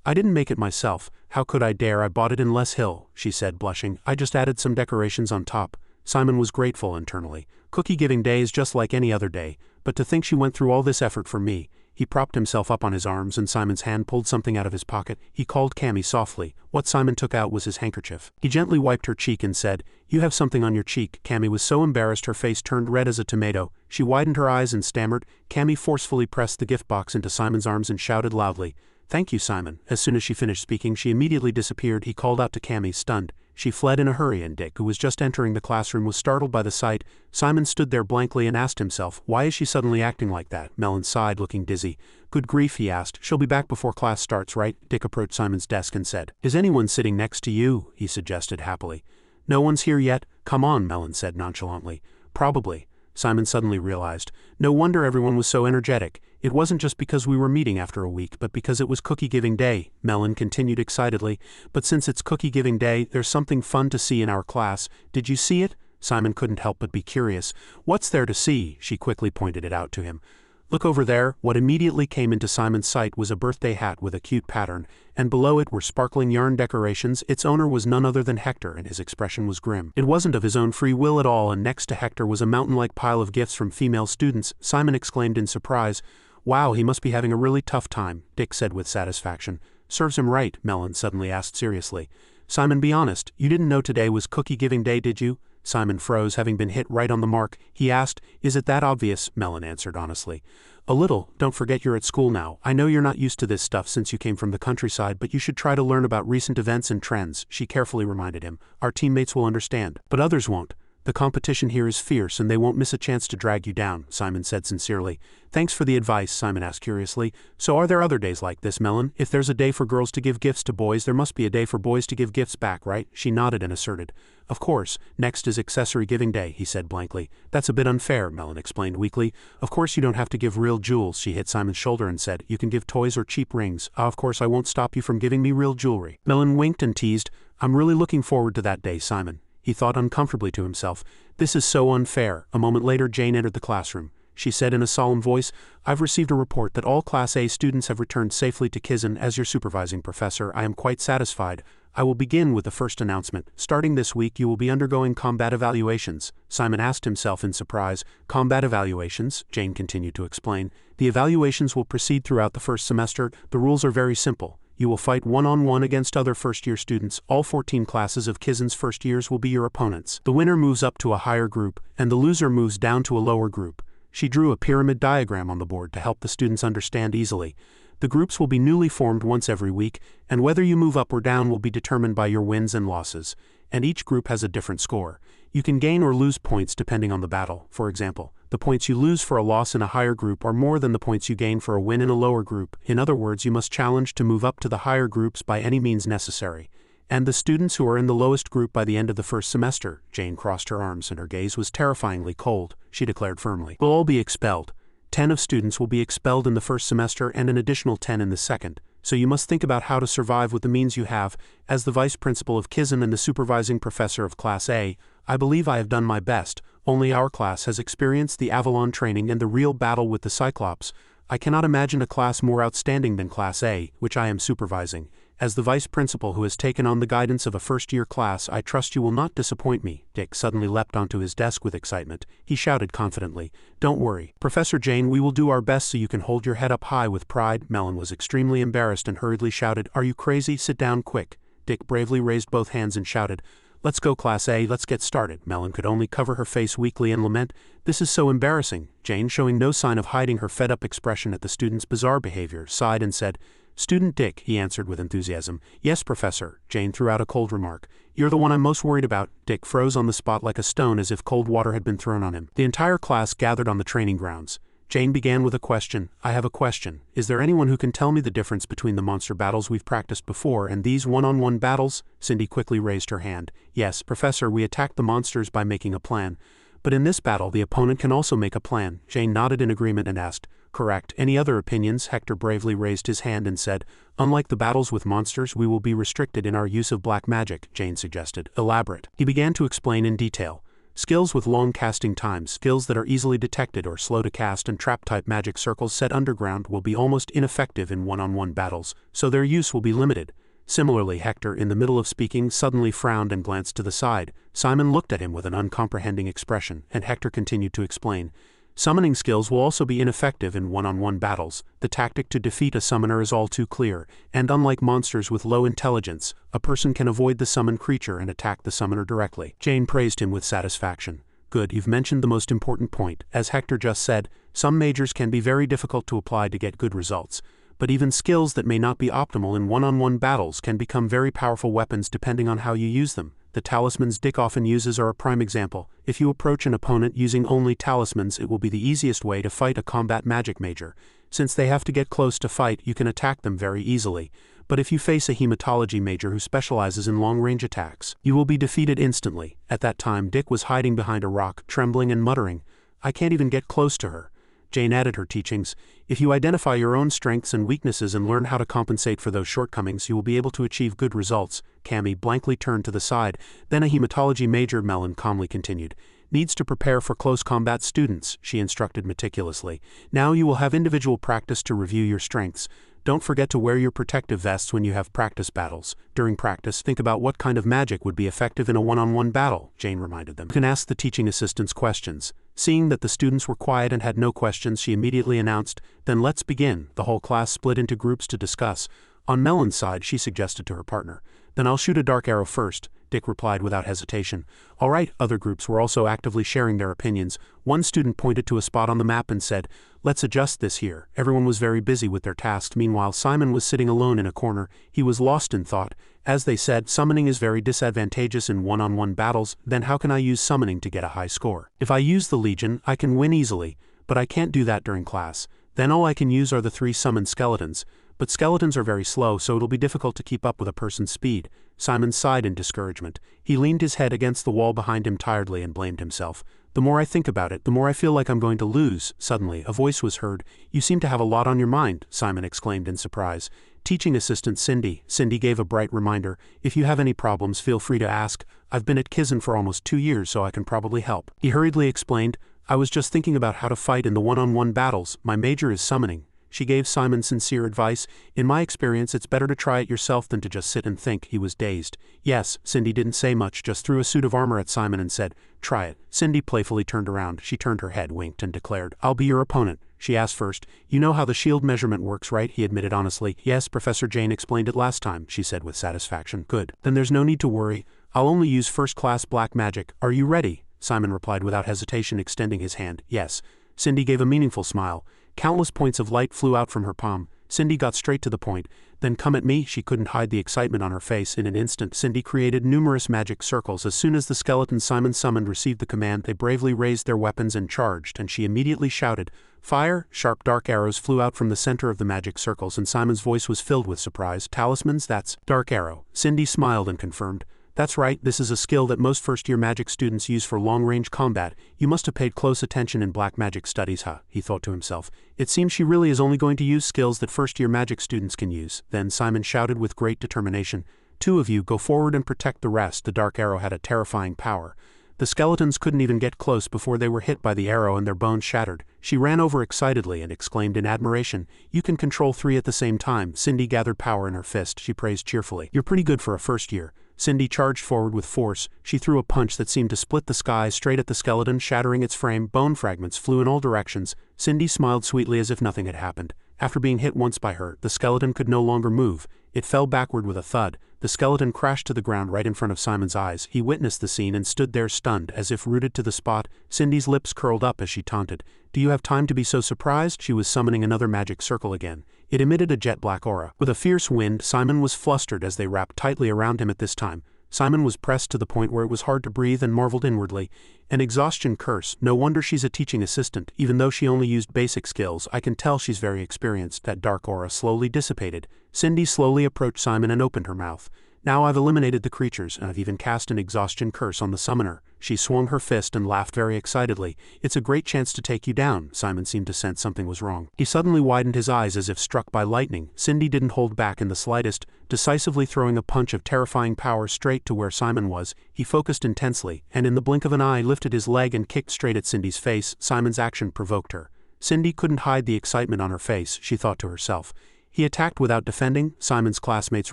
I didn't make it myself. How could I dare? I bought it in Les Hill, she said, blushing. I just added some decorations on top. Simon was grateful internally. Cookie giving day is just like any other day, but to think she went through all this effort for me. He propped himself up on his arms and Simon's hand pulled something out of his pocket. He called Cammy softly. What Simon took out was his handkerchief. He gently wiped her cheek and said, You have something on your cheek. Cammy was so embarrassed her face turned red as a tomato. She widened her eyes and stammered. Cammy forcefully pressed the gift box into Simon's arms and shouted loudly, Thank you, Simon. As soon as she finished speaking, she immediately disappeared. He called out to Cammy, stunned. She fled in a hurry and Dick, who was just entering the classroom, was startled by the sight. Simon stood there blankly and asked himself, Why is she suddenly acting like that? Melon sighed, looking dizzy. Good grief, he asked. She'll be back before class starts, right? Dick approached Simon's desk and said, Is anyone sitting next to you? He suggested happily. No one's here yet? Come on, Melon said nonchalantly. Probably. Simon suddenly realized. No wonder everyone was so energetic. It wasn't just because we were meeting after a week, but because it was cookie-giving day, Melon continued excitedly. But since it's cookie-giving day, there's something fun to see in our class. Did you see it? Simon couldn't help but be curious. What's there to see? She quickly pointed it out to him. Look over there. What immediately came into Simon's sight was a birthday hat with a cute pattern, and below it were sparkling yarn decorations. Its owner was none other than Hector, and his expression was grim. It wasn't of his own free will at all, and next to Hector was a mountain-like pile of gifts from female students. Simon exclaimed in surprise, Wow, he must be having a really tough time, Dick said with satisfaction. Serves him right, Melon suddenly asked seriously. Simon, be honest, you didn't know today was cookie-giving day, did you? Simon froze, having been hit right on the mark. He asked, Is it that obvious? Melon answered honestly. A little. Don't forget you're at school now. I know you're not used to this stuff since you came from the countryside, but you should try to learn about recent events and trends, she carefully reminded him. Our teammates will understand, but others won't. The competition here is fierce and they won't miss a chance to drag you down, Simon said sincerely. Thanks for the advice, Simon asked curiously. So are there other days like this, Melon? If there's a day for girls to give gifts to boys, there must be a day for boys to give gifts back, right? She nodded and asserted. Of course, next is accessory giving day, he said blankly. That's a bit unfair, Melon explained weakly. Of course you don't have to give real jewels, she hit Simon's shoulder and said. You can give toys or cheap rings. Of course I won't stop you from giving me real jewelry. Melon winked and teased. I'm really looking forward to that day, Simon. He thought uncomfortably to himself. This is so unfair. A moment later Jane entered the classroom. She said in a solemn voice, I've received a report that all Class A students have returned safely to Kizen. As your supervising professor, I am quite satisfied. I will begin with the first announcement. Starting this week you will be undergoing combat evaluations. Simon asked himself in surprise. Combat evaluations, Jane continued to explain. The evaluations will proceed throughout the first semester. The rules are very simple. You will fight one-on-one against other first-year students. All 14 classes of Kizen's first years will be your opponents. The winner moves up to a higher group, and the loser moves down to a lower group. She drew a pyramid diagram on the board to help the students understand easily. The groups will be newly formed once every week, and whether you move up or down will be determined by your wins and losses. And each group has a different score. You can gain or lose points depending on the battle. For example, the points you lose for a loss in a higher group are more than the points you gain for a win in a lower group. In other words, you must challenge to move up to the higher groups by any means necessary. And the students who are in the lowest group by the end of the first semester, Jane crossed her arms and her gaze was terrifyingly cold, she declared firmly, will all be expelled. 10 of students will be expelled in the first semester and an additional 10 in the second. So you must think about how to survive with the means you have. As the vice principal of Kizen and the supervising professor of Class A, I believe I have done my best. Only our class has experienced the Avalon training and the real battle with the Cyclops. I cannot imagine a class more outstanding than Class A, which I am supervising. As the vice principal who has taken on the guidance of a first-year class, I trust you will not disappoint me. Dick suddenly leapt onto his desk with excitement. He shouted confidently, Don't worry, Professor Jane, we will do our best so you can hold your head up high with pride. Melon was extremely embarrassed and hurriedly shouted, Are you crazy? Sit down quick. Dick bravely raised both hands and shouted, Let's go, Class A, let's get started. Melon could only cover her face weakly and lament, This is so embarrassing. Jane, showing no sign of hiding her fed-up expression at the student's bizarre behavior, sighed and said, Student Dick, he answered with enthusiasm. Yes, Professor. Jane threw out a cold remark. You're the one I'm most worried about. Dick froze on the spot like a stone as if cold water had been thrown on him. The entire class gathered on the training grounds. Jane began with a question. I have a question. Is there anyone who can tell me the difference between the monster battles we've practiced before and these one-on-one battles? Cindy quickly raised her hand. Yes, Professor, we attacked the monsters by making a plan. But in this battle, the opponent can also make a plan. Jane nodded in agreement and asked, Correct. Any other opinions? Hector bravely raised his hand and said, Unlike the battles with monsters, we will be restricted in our use of black magic, Jane suggested. Elaborate. He began to explain in detail. Skills with long casting times, skills that are easily detected or slow to cast, and trap-type magic circles set underground will be almost ineffective in one-on-one battles, so their use will be limited. Similarly, Hector, in the middle of speaking, suddenly frowned and glanced to the side. Simon looked at him with an uncomprehending expression, and Hector continued to explain. Summoning skills will also be ineffective in one-on-one battles. The tactic to defeat a summoner is all too clear, and unlike monsters with low intelligence, a person can avoid the summoned creature and attack the summoner directly. Jane praised him with satisfaction. Good, you've mentioned the most important point. As Hector just said, some majors can be very difficult to apply to get good results. But even skills that may not be optimal in one-on-one battles can become very powerful weapons depending on how you use them. The talismans Dick often uses are a prime example. If you approach an opponent using only talismans, it will be the easiest way to fight a combat magic major. Since they have to get close to fight, you can attack them very easily. But if you face a hematology major who specializes in long-range attacks, you will be defeated instantly. At that time, Dick was hiding behind a rock, trembling and muttering, I can't even get close to her. Jane added her teachings. If you identify your own strengths and weaknesses and learn how to compensate for those shortcomings, you will be able to achieve good results. Cammy blankly turned to the side. Then a hematology major, Melon calmly continued. Needs to prepare for close combat students, she instructed meticulously. Now you will have individual practice to review your strengths. Don't forget to wear your protective vests when you have practice battles. During practice, think about what kind of magic would be effective in a one-on-one battle, Jane reminded them. You can ask the teaching assistants questions. Seeing that the students were quiet and had no questions, she immediately announced, Then let's begin. The whole class split into groups to discuss. On Melon's side, she suggested to her partner. Then I'll shoot a dark arrow first. Dick replied without hesitation. All right, other groups were also actively sharing their opinions. One student pointed to a spot on the map and said, let's adjust this here. Everyone was very busy with their tasks. Meanwhile, Simon was sitting alone in a corner. He was lost in thought. As they said, summoning is very disadvantageous in one-on-one battles. Then how can I use summoning to get a high score? If I use the Legion, I can win easily, but I can't do that during class. Then all I can use are the 3 summoned skeletons. But skeletons are very slow, so it'll be difficult to keep up with a person's speed. Simon sighed in discouragement. He leaned his head against the wall behind him tiredly and blamed himself. The more I think about it, the more I feel like I'm going to lose. Suddenly, a voice was heard. You seem to have a lot on your mind, Simon exclaimed in surprise. Teaching assistant Cindy. Cindy gave a bright reminder. If you have any problems, feel free to ask. I've been at Kizen for almost 2 years, so I can probably help. He hurriedly explained. I was just thinking about how to fight in the one-on-one battles. My major is summoning. She gave Simon sincere advice. In my experience, it's better to try it yourself than to just sit and think. He was dazed. Yes, Cindy didn't say much, just threw a suit of armor at Simon and said, try it. Cindy playfully turned around. She turned her head, winked, and declared, I'll be your opponent. She asked first, you know how the shield measurement works, right? He admitted honestly. Yes, Professor Jane explained it last time, she said with satisfaction. Good. Then there's no need to worry. I'll only use first-class black magic. Are you ready? Simon replied without hesitation, extending his hand. Yes. Cindy gave a meaningful smile. Countless points of light flew out from her palm. Cindy got straight to the point. Then come at me. She couldn't hide the excitement on her face. In an instant, Cindy created numerous magic circles. As soon as the skeletons Simon summoned received the command, they bravely raised their weapons and charged, and she immediately shouted, Fire! Sharp dark arrows flew out from the center of the magic circles, and Simon's voice was filled with surprise. Talismans? That's dark arrow. Cindy smiled and confirmed. That's right, this is a skill that most first-year magic students use for long-range combat. You must have paid close attention in black magic studies, huh? He thought to himself. It seems she really is only going to use skills that first-year magic students can use. Then Simon shouted with great determination, 2 of you, go forward and protect the rest. The dark arrow had a terrifying power. The skeletons couldn't even get close before they were hit by the arrow and their bones shattered. She ran over excitedly and exclaimed in admiration, you can control 3 at the same time. Cindy gathered power in her fist. She praised cheerfully. You're pretty good for a first year. Cindy charged forward with force. She threw a punch that seemed to split the sky straight at the skeleton, shattering its frame. Bone fragments flew in all directions. Cindy smiled sweetly as if nothing had happened. After being hit once by her, the skeleton could no longer move. It fell backward with a thud. The skeleton crashed to the ground right in front of Simon's eyes. He witnessed the scene and stood there stunned, as if rooted to the spot. Cindy's lips curled up as she taunted. Do you have time to be so surprised? She was summoning another magic circle again. It emitted a jet-black aura. With a fierce wind, Simon was flustered as they wrapped tightly around him at this time. Simon was pressed to the point where it was hard to breathe and marveled inwardly. An exhaustion curse. No wonder she's a teaching assistant. Even though she only used basic skills, I can tell she's very experienced. That dark aura slowly dissipated. Cindy slowly approached Simon and opened her mouth. Now I've eliminated the creatures, and I've even cast an exhaustion curse on the summoner. She swung her fist and laughed very excitedly. It's a great chance to take you down. Simon seemed to sense something was wrong. He suddenly widened his eyes as if struck by lightning. Cindy didn't hold back in the slightest, decisively throwing a punch of terrifying power straight to where Simon was. He focused intensely, and in the blink of an eye lifted his leg and kicked straight at Cindy's face. Simon's action provoked her. Cindy couldn't hide the excitement on her face, she thought to herself. He attacked without defending. Simon's classmates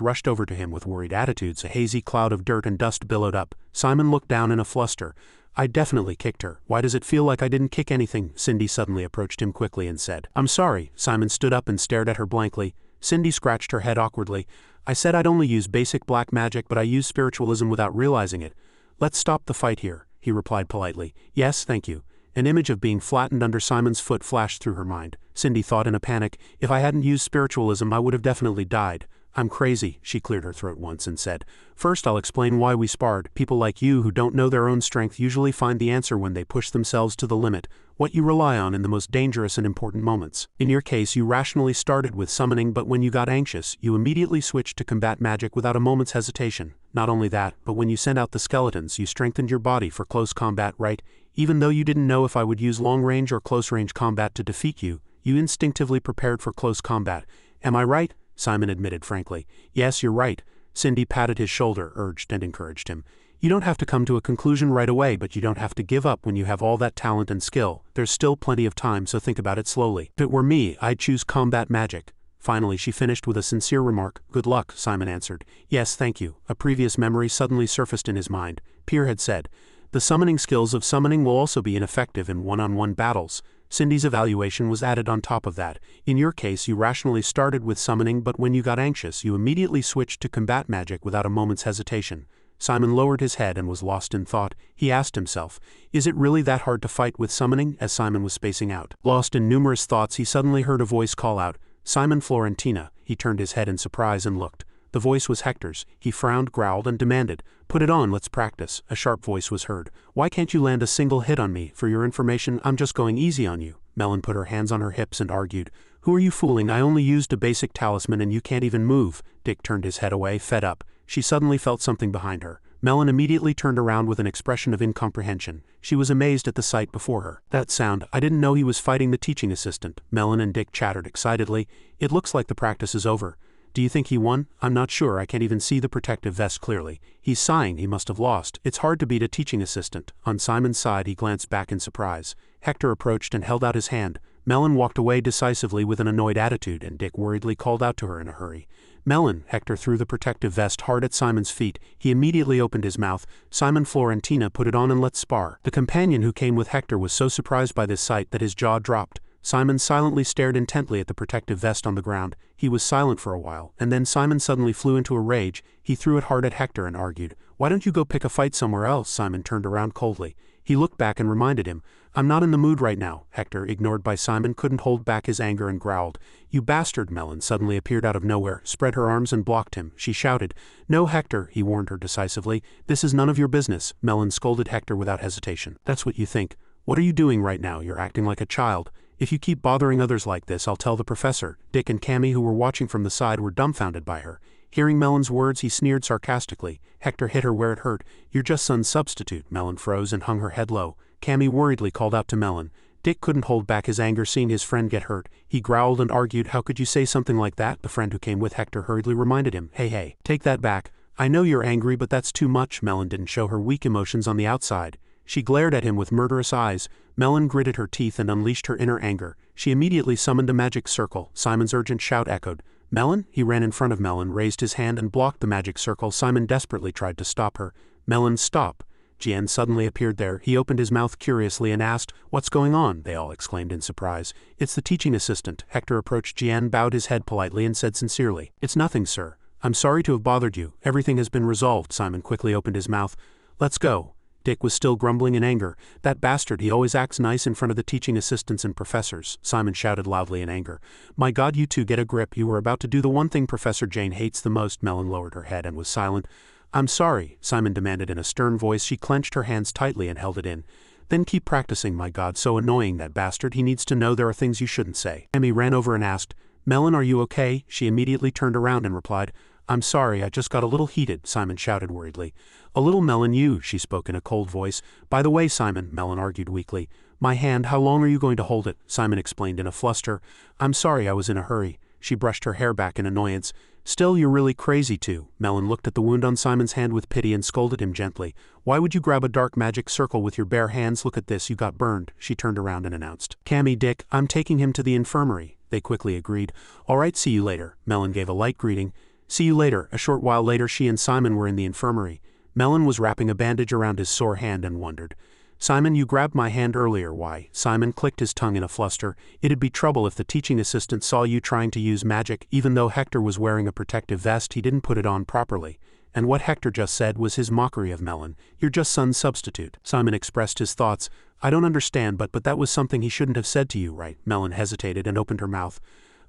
rushed over to him with worried attitudes. A hazy cloud of dirt and dust billowed up. Simon looked down in a fluster. I definitely kicked her. Why does it feel like I didn't kick anything? Cindy suddenly approached him quickly and said, I'm sorry. Simon stood up and stared at her blankly. Cindy scratched her head awkwardly. I said I'd only use basic black magic, but I use spiritualism without realizing it. Let's stop the fight here, he replied politely. Yes, thank you. An image of being flattened under Simon's foot flashed through her mind. Cindy thought in a panic, if I hadn't used spiritualism, I would have definitely died. I'm crazy, she cleared her throat once and said. First I'll explain why we sparred. People like you who don't know their own strength usually find the answer when they push themselves to the limit, what you rely on in the most dangerous and important moments. In your case, you rationally started with summoning, but when you got anxious, you immediately switched to combat magic without a moment's hesitation. Not only that, but when you sent out the skeletons, you strengthened your body for close combat, right? Even though you didn't know if I would use long-range or close-range combat to defeat you, you instinctively prepared for close combat. Am I right? Simon admitted frankly. Yes, you're right. Cindy patted his shoulder, urged and encouraged him. You don't have to come to a conclusion right away, but you don't have to give up when you have all that talent and skill. There's still plenty of time, so think about it slowly. If it were me, I'd choose combat magic. Finally, she finished with a sincere remark. Good luck, Simon answered. Yes, thank you. A previous memory suddenly surfaced in his mind. Pier had said, the summoning skills of summoning will also be ineffective in one-on-one battles. Cindy's evaluation was added on top of that. In your case, you rationally started with summoning, but when you got anxious, you immediately switched to combat magic without a moment's hesitation. Simon lowered his head and was lost in thought. He asked himself, is it really that hard to fight with summoning? As Simon was spacing out. Lost in numerous thoughts, he suddenly heard a voice call out, Simon Florentina. He turned his head in surprise and looked. The voice was Hector's. He frowned, growled, and demanded, put it on, let's practice. A sharp voice was heard. Why can't you land a single hit on me? For your information, I'm just going easy on you. Melon put her hands on her hips and argued, who are you fooling? I only used a basic talisman and you can't even move. Dick turned his head away, fed up. She suddenly felt something behind her. Melon immediately turned around with an expression of incomprehension. She was amazed at the sight before her. That sound, I didn't know he was fighting the teaching assistant. Melon and Dick chattered excitedly. It looks like the practice is over. Do you think he won? I'm not sure, I can't even see the protective vest clearly. He's sighing, he must have lost. It's hard to beat a teaching assistant. On Simon's side, he glanced back in surprise. Hector approached and held out his hand. Melon walked away decisively with an annoyed attitude, and Dick worriedly called out to her in a hurry. Melon, Hector threw the protective vest hard at Simon's feet. He immediately opened his mouth. Simon Florentina, put it on and let's spar. The companion who came with Hector was so surprised by this sight that his jaw dropped. Simon silently stared intently at the protective vest on the ground. He was silent for a while, and then Simon suddenly flew into a rage. He threw it hard at Hector and argued, why don't you go pick a fight somewhere else? Simon turned around coldly. He looked back and reminded him, I'm not in the mood right now. Hector, ignored by Simon, couldn't hold back his anger and growled. You bastard! Melon suddenly appeared out of nowhere, spread her arms and blocked him. She shouted, no Hector, he warned her decisively. This is none of your business. Melon scolded Hector without hesitation. That's what you think. What are you doing right now? You're acting like a child. If you keep bothering others like this, I'll tell the professor. Dick and Cammy, who were watching from the side, were dumbfounded by her. Hearing Melon's words, he sneered sarcastically. Hector hit her where it hurt. You're just Son's substitute. Melon froze and hung her head low. Cammy worriedly called out to Melon. Dick couldn't hold back his anger seeing his friend get hurt. He growled and argued, how could you say something like that? The friend who came with Hector hurriedly reminded him, hey, take that back. I know you're angry, but that's too much. Melon didn't show her weak emotions on the outside. She glared at him with murderous eyes. Melon gritted her teeth and unleashed her inner anger. She immediately summoned a magic circle. Simon's urgent shout echoed. Melon? He ran in front of Melon, raised his hand and blocked the magic circle. Simon desperately tried to stop her. Melon, stop. Jian suddenly appeared there. He opened his mouth curiously and asked, what's going on? They all exclaimed in surprise. It's the teaching assistant. Hector approached Jian, bowed his head politely and said sincerely, it's nothing, sir. I'm sorry to have bothered you. Everything has been resolved. Simon quickly opened his mouth. Let's go. Dick was still grumbling in anger. That bastard, he always acts nice in front of the teaching assistants and professors. Simon shouted loudly in anger. My God, you two, get a grip. You were about to do the one thing Professor Jane hates the most. Melon lowered her head and was silent. I'm sorry, Simon demanded in a stern voice. She clenched her hands tightly and held it in. Then keep practicing, my God, so annoying, that bastard. He needs to know there are things you shouldn't say. Emmy ran over and asked, Melon, are you okay? She immediately turned around and replied, I'm sorry, I just got a little heated, Simon shouted worriedly. A little, Melon, you, she spoke in a cold voice. By the way, Simon, Melon argued weakly. My hand, how long are you going to hold it? Simon explained in a fluster. I'm sorry, I was in a hurry. She brushed her hair back in annoyance. Still, you're really crazy too. Melon looked at the wound on Simon's hand with pity and scolded him gently. Why would you grab a dark magic circle with your bare hands? Look at this, you got burned. She turned around and announced. Cammy, Dick, I'm taking him to the infirmary. They quickly agreed. All right, see you later. Melon gave a light greeting. See you later. A short while later, she and Simon were in the infirmary. Melon was wrapping a bandage around his sore hand and wondered. Simon, you grabbed my hand earlier, why? Simon clicked his tongue in a fluster. It'd be trouble if the teaching assistant saw you trying to use magic. Even though Hector was wearing a protective vest, he didn't put it on properly. And what Hector just said was his mockery of Melon. You're just Son's substitute. Simon expressed his thoughts. I don't understand, but that was something he shouldn't have said to you, right? Melon hesitated and opened her mouth.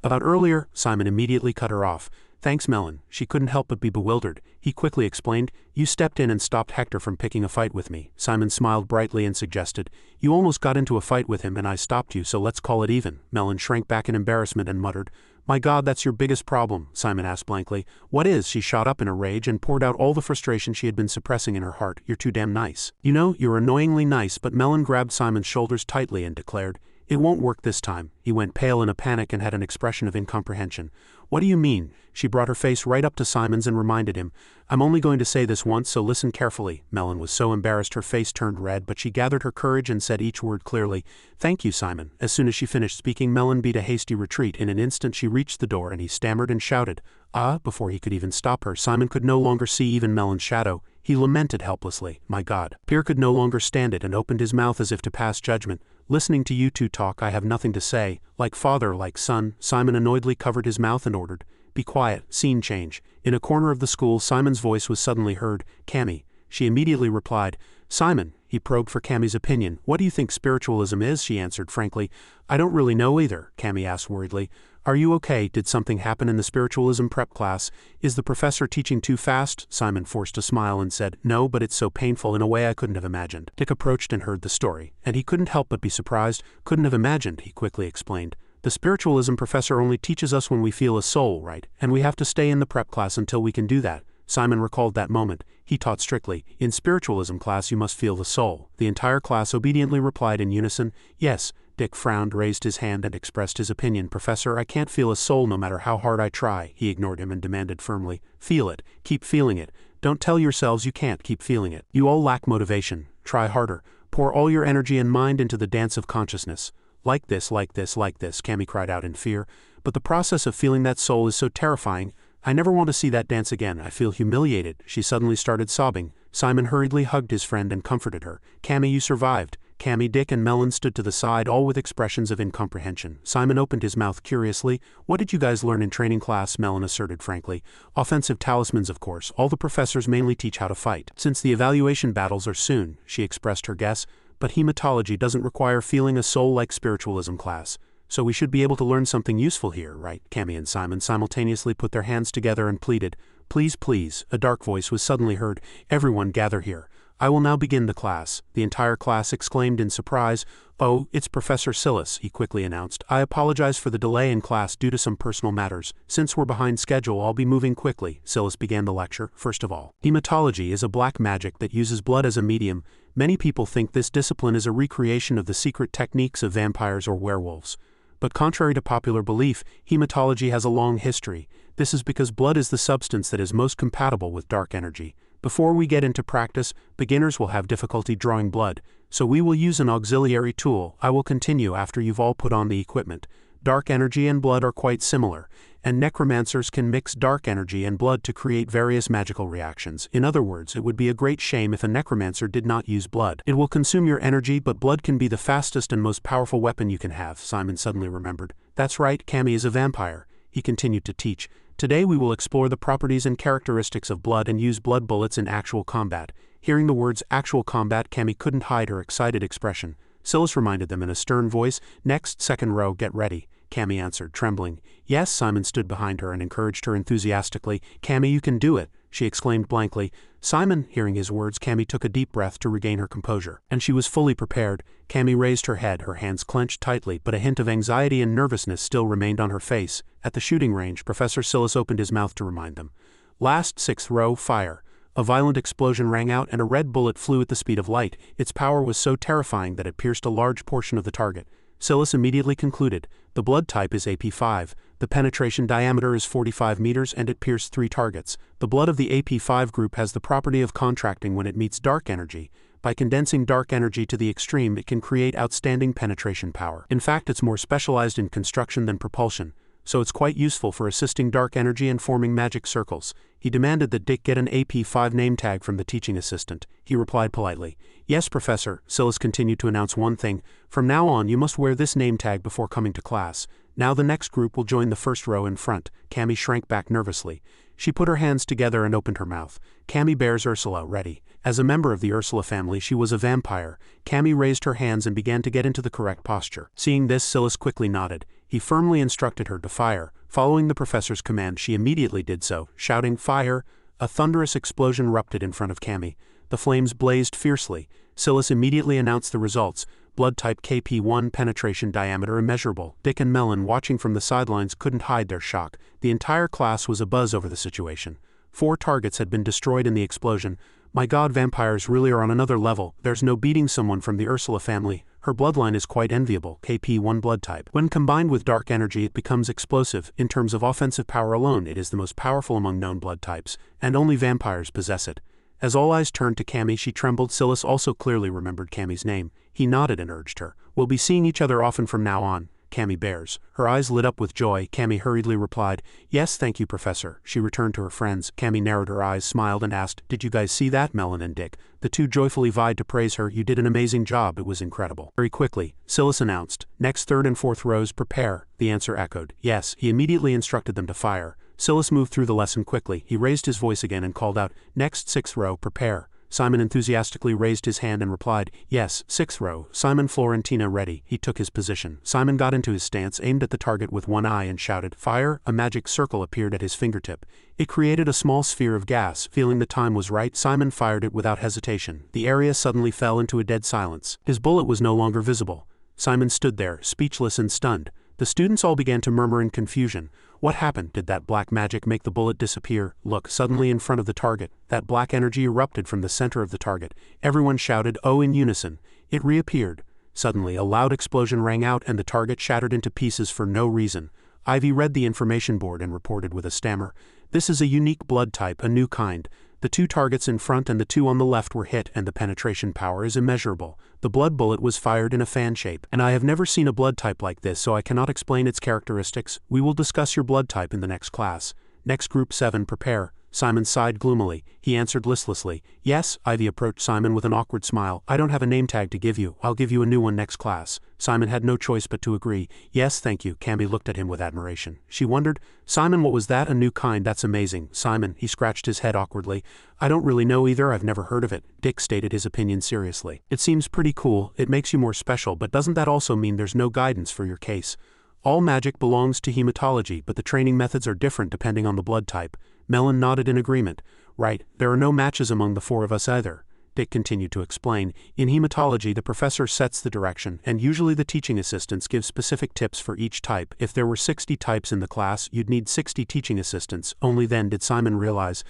About earlier, Simon immediately cut her off. Thanks, Melon. She couldn't help but be bewildered. He quickly explained, you stepped in and stopped Hector from picking a fight with me. Simon smiled brightly and suggested, you almost got into a fight with him and I stopped you, so let's call it even. Melon shrank back in embarrassment and muttered, my God, that's your biggest problem, Simon asked blankly. What is? She shot up in a rage and poured out all the frustration she had been suppressing in her heart. You're too damn nice. You know, you're annoyingly nice, but Melon grabbed Simon's shoulders tightly and declared, it won't work this time. He went pale in a panic and had an expression of incomprehension. What do you mean? She brought her face right up to Simon's and reminded him, I'm only going to say this once, so listen carefully. Melon was so embarrassed her face turned red, but she gathered her courage and said each word clearly. Thank you, Simon. As soon as she finished speaking, Melon beat a hasty retreat. In an instant she reached the door and he stammered and shouted, ah! Before he could even stop her, Simon could no longer see even Melon's shadow. He lamented helplessly, my God. Pier could no longer stand it and opened his mouth as if to pass judgment. Listening to you two talk, I have nothing to say. Like father, like son. Simon annoyedly covered his mouth and ordered, be quiet, scene change. In a corner of the school, Simon's voice was suddenly heard. Cammy. She immediately replied. Simon. He probed for Cammy's opinion. What do you think spiritualism is? She answered frankly. I don't really know either, Cammy asked worriedly. Are you okay? Did something happen in the spiritualism prep class? Is the professor teaching too fast? Simon forced a smile and said, No, but it's so painful in a way I couldn't have imagined. Dick approached and heard the story, and he couldn't help but be surprised. Couldn't have imagined, he quickly explained. The spiritualism professor only teaches us when we feel a soul, right? And we have to stay in the prep class until we can do that. Simon recalled that moment. He taught strictly. In spiritualism class you must feel the soul. The entire class obediently replied in unison, Yes. Dick frowned, raised his hand and expressed his opinion. Professor, I can't feel a soul no matter how hard I try. He ignored him and demanded firmly. Feel it. Keep feeling it. Don't tell yourselves you can't keep feeling it. You all lack motivation. Try harder. Pour all your energy and mind into the dance of consciousness. Like this, like this, like this, Cammy cried out in fear. But the process of feeling that soul is so terrifying. I never want to see that dance again. I feel humiliated. She suddenly started sobbing. Simon hurriedly hugged his friend and comforted her. Cammy, you survived. Cammy, Dick and Melon stood to the side, all with expressions of incomprehension. Simon opened his mouth curiously. What did you guys learn in training class? Melon asserted frankly. Offensive talismans, of course. All the professors mainly teach how to fight. Since the evaluation battles are soon, she expressed her guess, but hematology doesn't require feeling a soul like spiritualism class. So we should be able to learn something useful here, right? Cammy and Simon simultaneously put their hands together and pleaded. Please, please. A dark voice was suddenly heard. Everyone gather here. I will now begin the class. The entire class exclaimed in surprise. Oh, it's Professor Silas, he quickly announced. I apologize for the delay in class due to some personal matters. Since we're behind schedule, I'll be moving quickly. Silas began the lecture. First of all, hematology is a black magic that uses blood as a medium. Many people think this discipline is a recreation of the secret techniques of vampires or werewolves. But contrary to popular belief, hematology has a long history. This is because blood is the substance that is most compatible with dark energy. Before we get into practice, beginners will have difficulty drawing blood, so we will use an auxiliary tool. I will continue after you've all put on the equipment. Dark energy and blood are quite similar, and necromancers can mix dark energy and blood to create various magical reactions. In other words, it would be a great shame if a necromancer did not use blood. It will consume your energy, but blood can be the fastest and most powerful weapon you can have, Simon suddenly remembered. That's right, Cammy is a vampire. He continued to teach. Today we will explore the properties and characteristics of blood and use blood bullets in actual combat. Hearing the words actual combat, Cammy couldn't hide her excited expression. Silas reminded them in a stern voice. Next, second row, get ready. Cammy answered, trembling. Yes, Simon stood behind her and encouraged her enthusiastically. Cammy, you can do it, she exclaimed blankly. Simon, hearing his words, Cammy took a deep breath to regain her composure. And she was fully prepared. Cammy raised her head, her hands clenched tightly, but a hint of anxiety and nervousness still remained on her face. At the shooting range, Professor Silas opened his mouth to remind them. Last, sixth row, fire. A violent explosion rang out and a red bullet flew at the speed of light. Its power was so terrifying that it pierced a large portion of the target. Silas immediately concluded. The blood type is AP5, the penetration diameter is 45 meters and it pierced 3 targets. The blood of the AP5 group has the property of contracting when it meets dark energy. By condensing dark energy to the extreme, it can create outstanding penetration power. In fact, it's more specialized in construction than propulsion, so it's quite useful for assisting dark energy and forming magic circles. He demanded that Dick get an AP5 name tag from the teaching assistant. He replied politely. Yes, Professor. Silas continued to announce one thing. From now on, you must wear this name tag before coming to class. Now the next group will join the first row in front. Cammy shrank back nervously. She put her hands together and opened her mouth. Cammy bears Ursula, ready. As a member of the Ursula family, she was a vampire. Cammy raised her hands and began to get into the correct posture. Seeing this, Silas quickly nodded. He firmly instructed her to fire. Following the professor's command, she immediately did so, shouting, Fire! A thunderous explosion erupted in front of Cammy. The flames blazed fiercely. Silas immediately announced the results. Blood type KP1, penetration diameter immeasurable. Dick and Melon, watching from the sidelines, couldn't hide their shock. The entire class was abuzz over the situation. 4 targets had been destroyed in the explosion. My god, vampires really are on another level. There's no beating someone from the Ursula family. Her bloodline is quite enviable, KP1 blood type. When combined with dark energy, it becomes explosive. In terms of offensive power alone, it is the most powerful among known blood types, and only vampires possess it. As all eyes turned to Cammy, she trembled. Silas also clearly remembered Cammy's name. He nodded and urged her. We'll be seeing each other often from now on. Cammy bears. Her eyes lit up with joy. Cammy hurriedly replied, Yes, thank you, Professor. She returned to her friends. Cammy narrowed her eyes, smiled, and asked, Did you guys see that? Melon and Dick. The two joyfully vied to praise her. You did an amazing job. It was incredible. Very quickly, Silas announced, Next, third and fourth rows, prepare. The answer echoed. Yes. He immediately instructed them to fire. Silas moved through the lesson quickly. He raised his voice again and called out, "Next, 6th row, prepare." Simon enthusiastically raised his hand and replied, "Yes, 6th row, Simon Florentina ready." He took his position. Simon got into his stance, aimed at the target with one eye and shouted, "Fire!" A magic circle appeared at his fingertip. It created a small sphere of gas. Feeling the time was right, Simon fired it without hesitation. The area suddenly fell into a dead silence. His bullet was no longer visible. Simon stood there, speechless and stunned. The students all began to murmur in confusion. What happened? Did that black magic make the bullet disappear? Look, suddenly in front of the target, that black energy erupted from the center of the target. Everyone shouted, "Oh," in unison. It reappeared. Suddenly, a loud explosion rang out and the target shattered into pieces for no reason. Ivy read the information board and reported with a stammer, "This is a unique blood type, a new kind. The 2 targets in front and the 2 on the left were hit and the penetration power is immeasurable. The blood bullet was fired in a fan shape, and I have never seen a blood type like this, so I cannot explain its characteristics. We will discuss your blood type in the next class. Next, Group 7, prepare." Simon sighed gloomily. He answered listlessly, "Yes." Ivy approached Simon with an awkward smile. "I don't have a name tag to give you. I'll give you a new one next class." Simon had no choice but to agree. "Yes, thank you." Camby looked at him with admiration. She wondered, "Simon, what was that? A new kind? That's amazing." "Simon," he scratched his head awkwardly, "I don't really know either. I've never heard of it." Dick stated his opinion seriously. "It seems pretty cool. It makes you more special, but doesn't that also mean there's no guidance for your case? All magic belongs to hematology, but the training methods are different depending on the blood type." Mellon nodded in agreement. "Right, there are no matches among the 4 of us either." Dick continued to explain. "In hematology, the professor sets the direction, and usually the teaching assistants give specific tips for each type. If there were 60 types in the class, you'd need 60 teaching assistants." Only then did Simon realize,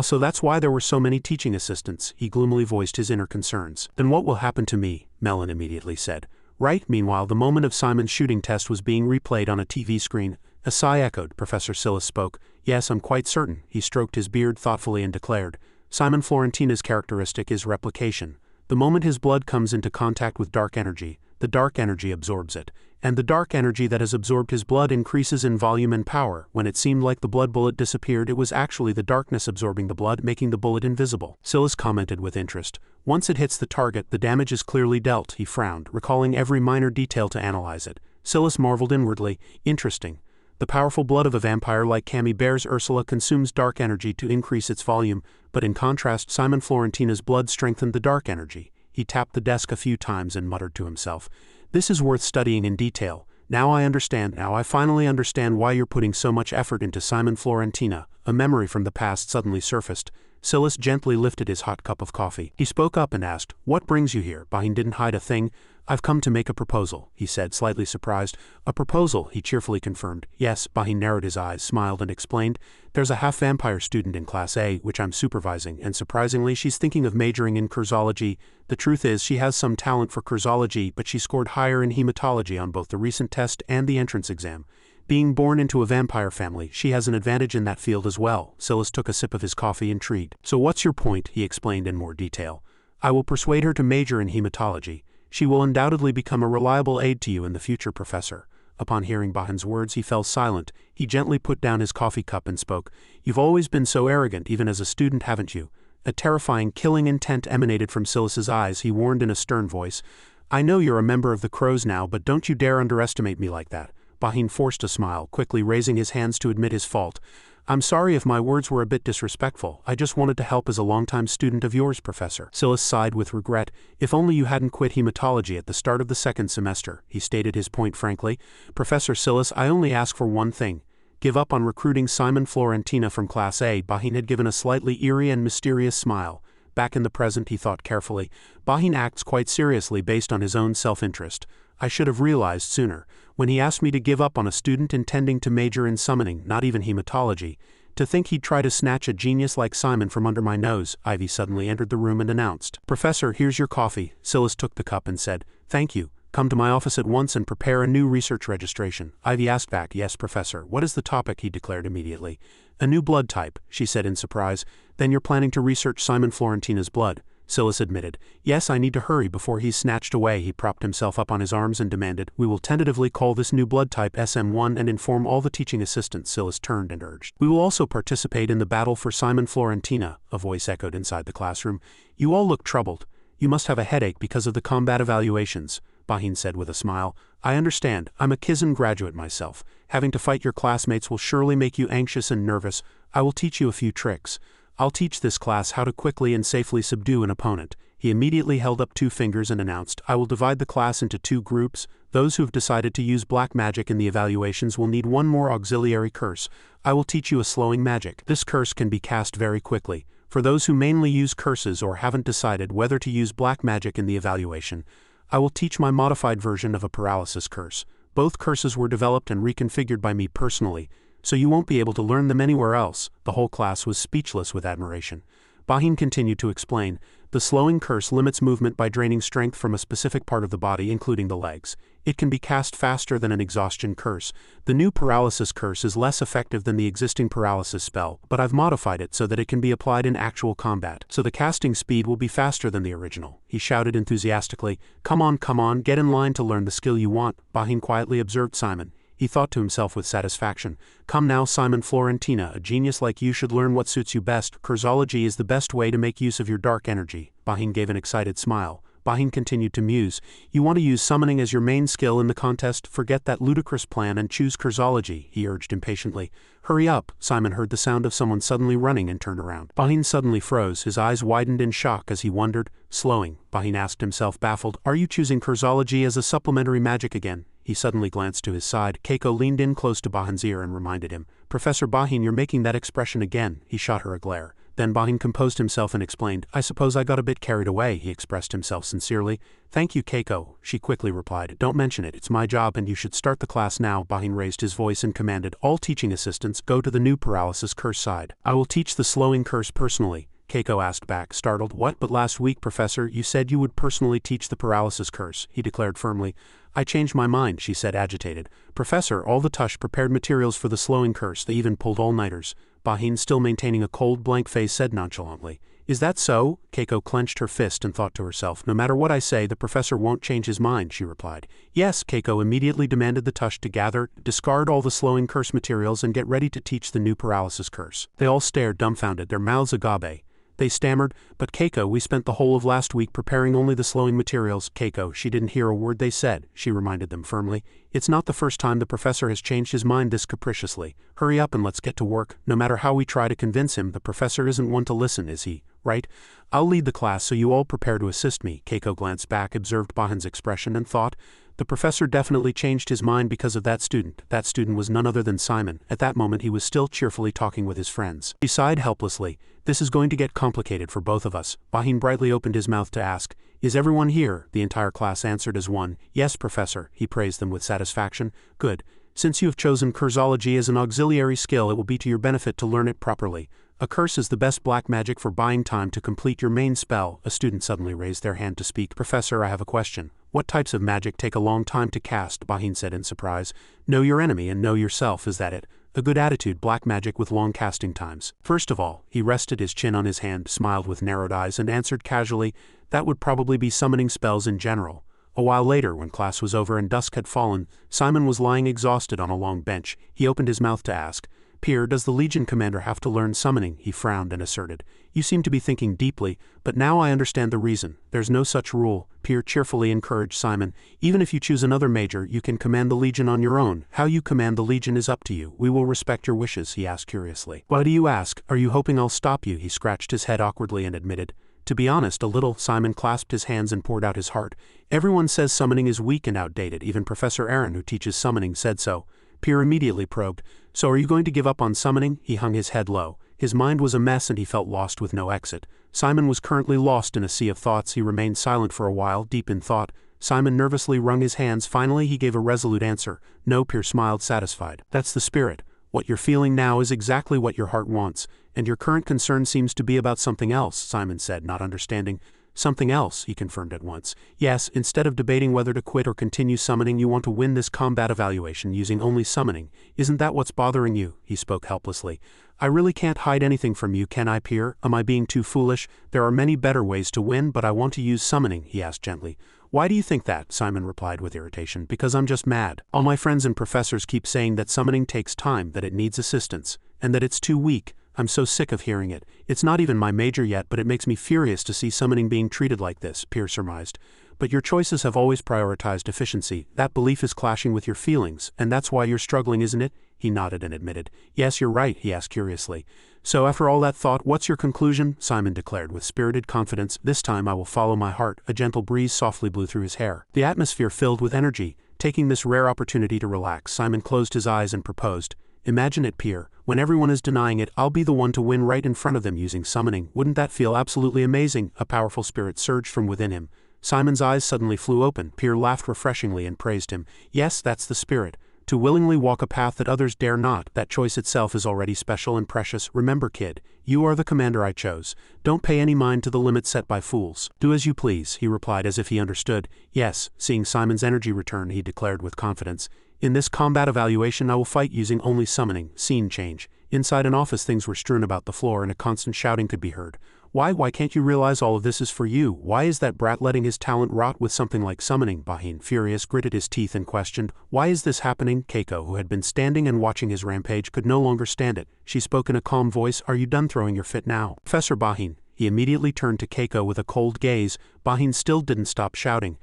so that's why there were so many teaching assistants. He gloomily voiced his inner concerns. "Then what will happen to me?" Mellon immediately said. "Right." Meanwhile, the moment of Simon's shooting test was being replayed on a TV screen. A sigh echoed. Professor Silas spoke. "Yes, I'm quite certain." He stroked his beard thoughtfully and declared, "Simon Florentina's characteristic is replication. The moment his blood comes into contact with dark energy, the dark energy absorbs it, and the dark energy that has absorbed his blood increases in volume and power. When it seemed like the blood bullet disappeared, it was actually the darkness absorbing the blood, making the bullet invisible." Silas commented with interest. "Once it hits the target, the damage is clearly dealt." He frowned, recalling every minor detail to analyze it. Silas marveled inwardly. Interesting. The powerful blood of a vampire like Cammy Bear's Ursula consumes dark energy to increase its volume, but in contrast, Simon Florentina's blood strengthened the dark energy. He tapped the desk a few times and muttered to himself, "This is worth studying in detail. Now I understand. Now I finally understand why you're putting so much effort into Simon Florentina." A memory from the past suddenly surfaced. Silas gently lifted his hot cup of coffee. He spoke up and asked, "What brings you here?" Bahin didn't hide a thing. "I've come to make a proposal," he said, slightly surprised. "A proposal," he cheerfully confirmed. "Yes." Bahin narrowed his eyes, smiled, and explained, "There's a half-vampire student in Class A, which I'm supervising, and surprisingly she's thinking of majoring in cursology. The truth is, she has some talent for cursology, but she scored higher in hematology on both the recent test and the entrance exam. Being born into a vampire family, she has an advantage in that field as well." Silas took a sip of his coffee, intrigued. "So what's your point?" he explained in more detail. "I will persuade her to major in hematology. She will undoubtedly become a reliable aid to you in the future, Professor." Upon hearing Bahin's words, he fell silent. He gently put down his coffee cup and spoke. "You've always been so arrogant, even as a student, haven't you?" A terrifying, killing intent emanated from Silas's eyes. He warned in a stern voice, "I know you're a member of the Crows now, but don't you dare underestimate me like that." Bahin forced a smile, quickly raising his hands to admit his fault. "I'm sorry if my words were a bit disrespectful. I just wanted to help as a longtime student of yours, Professor." Silas sighed with regret. "If only you hadn't quit hematology at the start of the 2nd semester," he stated his point frankly. "Professor Silas, I only ask for one thing. Give up on recruiting Simon Florentina from Class A." Bahin had given a slightly eerie and mysterious smile. Back in the present, he thought carefully. Bahin acts quite seriously based on his own self-interest. I should have realized sooner. When he asked me to give up on a student intending to major in summoning, not even hematology, to think he'd try to snatch a genius like Simon from under my nose. Ivy suddenly entered the room and announced, "Professor, here's your coffee." Silas took the cup and said, "Thank you. Come to my office at once and prepare a new research registration." Ivy asked back, "Yes, Professor. What is the topic?" He declared immediately. "A new blood type," she said in surprise. "Then you're planning to research Simon Florentina's blood?" Silas admitted. "Yes, I need to hurry before he's snatched away." He propped himself up on his arms and demanded, "We will tentatively call this new blood type SM1 and inform all the teaching assistants." Silas turned and urged, "We will also participate in the battle for Simon Florentina." A voice echoed inside the classroom. "You all look troubled. You must have a headache because of the combat evaluations." Bahin said with a smile. I understand, I'm a Kizen graduate myself. Having to fight your classmates will surely make you anxious and nervous. I will teach you a few tricks. I'll teach this class how to quickly and safely subdue an opponent. He immediately held up 2 fingers and announced, I will divide the class into 2 groups. Those who have decided to use black magic in the evaluations will need 1 more auxiliary curse. I will teach you a slowing magic. This curse can be cast very quickly. For those who mainly use curses or haven't decided whether to use black magic in the evaluation, I will teach my modified version of a paralysis curse. Both curses were developed and reconfigured by me personally, so you won't be able to learn them anywhere else. The whole class was speechless with admiration. Bahin continued to explain, the slowing curse limits movement by draining strength from a specific part of the body, including the legs. It can be cast faster than an exhaustion curse. The new paralysis curse is less effective than the existing paralysis spell, but I've modified it so that it can be applied in actual combat, so the casting speed will be faster than the original. He shouted enthusiastically, come on, get in line to learn the skill you want. Bahin quietly observed Simon. He thought to himself with satisfaction, come now Simon Florentina, a genius like you should learn what suits you best. Cursology is the best way to make use of your dark energy. Bahin gave an excited smile. Bahin continued to muse, you want to use summoning as your main skill in the contest? Forget that ludicrous plan and choose Cursology, he urged impatiently. Hurry up. Simon heard the sound of someone suddenly running and turned around. Bahin suddenly froze, his eyes widened in shock as he wondered, slowing. Bahin asked himself baffled, are you choosing Cursology as a supplementary magic again? He suddenly glanced to his side. Keiko leaned in close to Bahin's ear and reminded him, Professor Bahin, you're making that expression again. He shot her a glare. Then Bahin composed himself and explained, I suppose I got a bit carried away. He expressed himself sincerely. Thank you, Keiko, she quickly replied. Don't mention it, it's my job and you should start the class now. Bahin raised his voice and commanded, all teaching assistants, go to the new paralysis curse side. I will teach the slowing curse personally. Keiko asked back, startled. What? But last week, Professor, you said you would personally teach the paralysis curse, he declared firmly. I changed my mind, she said agitated. Professor, all the Tush prepared materials for the slowing curse, they even pulled all-nighters. Bahin, still maintaining a cold, blank face, said nonchalantly. Is that so? Keiko clenched her fist and thought to herself, no matter what I say, the professor won't change his mind, she replied. Yes, Keiko immediately demanded the Tush to gather, discard all the slowing curse materials and get ready to teach the new paralysis curse. They all stared dumbfounded, their mouths agape. They stammered, but Keiko, we spent the whole of last week preparing only the slowing materials. Keiko, she didn't hear a word they said, she reminded them firmly. It's not the first time the professor has changed his mind this capriciously. Hurry up and let's get to work. No matter how we try to convince him, the professor isn't one to listen, is he? Right? I'll lead the class so you all prepare to assist me. Keiko glanced back, observed Bahin's expression and thought, the professor definitely changed his mind because of that student. That student was none other than Simon. At that moment he was still cheerfully talking with his friends. He sighed helplessly. This is going to get complicated for both of us. Bahin brightly opened his mouth to ask, is everyone here? The entire class answered as one. Yes, Professor. He praised them with satisfaction. Good. Since you have chosen Cursology as an auxiliary skill, it will be to your benefit to learn it properly. A curse is the best black magic for buying time to complete your main spell. A student suddenly raised their hand to speak. Professor, I have a question. What types of magic take a long time to cast? Bahin said in surprise. Know your enemy and know yourself, is that it? A good attitude, black magic with long casting times. First of all, he rested his chin on his hand, smiled with narrowed eyes and answered casually, that would probably be summoning spells in general. A while later, when class was over and dusk had fallen, Simon was lying exhausted on a long bench. He opened his mouth to ask, Pier, does the Legion commander have to learn summoning? He frowned and asserted. You seem to be thinking deeply, but now I understand the reason. There's no such rule. Pier cheerfully encouraged Simon. Even if you choose another major, you can command the Legion on your own. How you command the Legion is up to you. We will respect your wishes, he asked curiously. Why do you ask? Are you hoping I'll stop you? He scratched his head awkwardly and admitted. To be honest, a little. Simon clasped his hands and poured out his heart. Everyone says summoning is weak and outdated. Even Professor Aaron, who teaches summoning, said so. Pier immediately probed. So are you going to give up on summoning? He hung his head low. His mind was a mess and he felt lost with no exit. Simon was currently lost in a sea of thoughts. He remained silent for a while, deep in thought. Simon nervously wrung his hands. Finally he gave a resolute answer. No, Pier smiled, satisfied. That's the spirit. What you're feeling now is exactly what your heart wants, and your current concern seems to be about something else, Simon said, not understanding. Something else, he confirmed at once. Yes, instead of debating whether to quit or continue summoning, you want to win this combat evaluation using only summoning. Isn't that what's bothering you? He spoke helplessly. I really can't hide anything from you, can I, Pier? Am I being too foolish? There are many better ways to win, but I want to use summoning, he asked gently. Why do you think that? Simon replied with irritation. Because I'm just mad. All my friends and professors keep saying that summoning takes time, that it needs assistance, and that it's too weak. I'm so sick of hearing it. It's not even my major yet, but it makes me furious to see summoning being treated like this, Pier surmised. but your choices have always prioritized efficiency. That belief is clashing with your feelings, and that's why you're struggling, isn't it? He nodded and admitted. Yes, you're right, he asked curiously. So after all that thought, what's your conclusion? Simon declared with spirited confidence. This time I will follow my heart. A gentle breeze softly blew through his hair. The atmosphere filled with energy. Taking this rare opportunity to relax, Simon closed his eyes and proposed. Imagine it, Pier. When everyone is denying it, I'll be the one to win right in front of them using summoning. Wouldn't that feel absolutely amazing? A powerful spirit surged from within him. Simon's eyes suddenly flew open. Pier laughed refreshingly and praised him. Yes, that's the spirit. To willingly walk a path that others dare not, that choice itself is already special and precious. Remember, kid, you are the commander I chose. Don't pay any mind to the limits set by fools. Do as you please, he replied as if he understood. Yes, seeing Simon's energy return, he declared with confidence. In this combat evaluation I will fight using only summoning. Scene change. Inside an office things were strewn about the floor and a constant shouting could be heard. Why can't you realize all of this is for you? Why is that brat letting his talent rot with something like summoning? Bahin, furious, gritted his teeth and questioned. Why is this happening? Keiko, who had been standing and watching his rampage, could no longer stand it. She spoke in a calm voice. Are you done throwing your fit now? Professor Bahin. He immediately turned to Keiko with a cold gaze. Bahin still didn't stop shouting.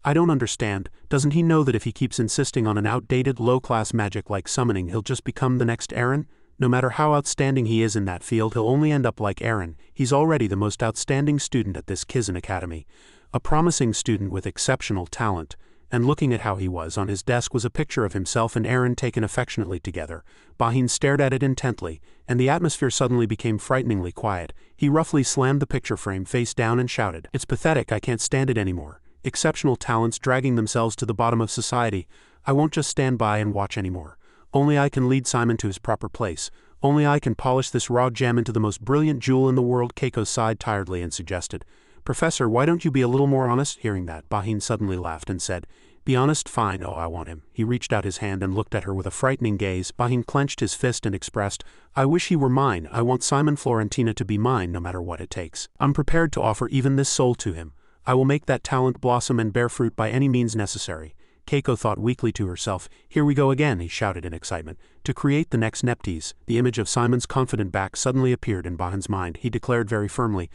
I don't understand. Doesn't he know that if he keeps insisting on an outdated, low-class magic like summoning, he'll just become the next Aaron? No matter how outstanding he is in that field, he'll only end up like Aaron. He's already the most outstanding student at this Kizen Academy. A promising student with exceptional talent. And looking at how he was on his desk was a picture of himself and Aaron taken affectionately together. Bahin stared at it intently, and the atmosphere suddenly became frighteningly quiet. He roughly slammed the picture frame face down and shouted, It's pathetic, I can't stand it anymore. Exceptional talents dragging themselves to the bottom of society. I won't just stand by and watch anymore. Only I can lead Simon to his proper place. Only I can polish this raw gem into the most brilliant jewel in the world. Keiko sighed tiredly and suggested, Professor, why don't you be a little more honest? Hearing that, Bahin suddenly laughed and said, Be honest? Fine. Oh, I want him. He reached out his hand and looked at her with a frightening gaze. Bahin clenched his fist and expressed, I wish he were mine. I want Simon Florentina to be mine no matter what it takes. I'm prepared to offer even this soul to him. I will make that talent blossom and bear fruit by any means necessary. Keiko thought weakly to herself. Here we go again, he shouted in excitement. To create the next Neptes. The image of Simon's confident back suddenly appeared in Bahin's mind. He declared very firmly,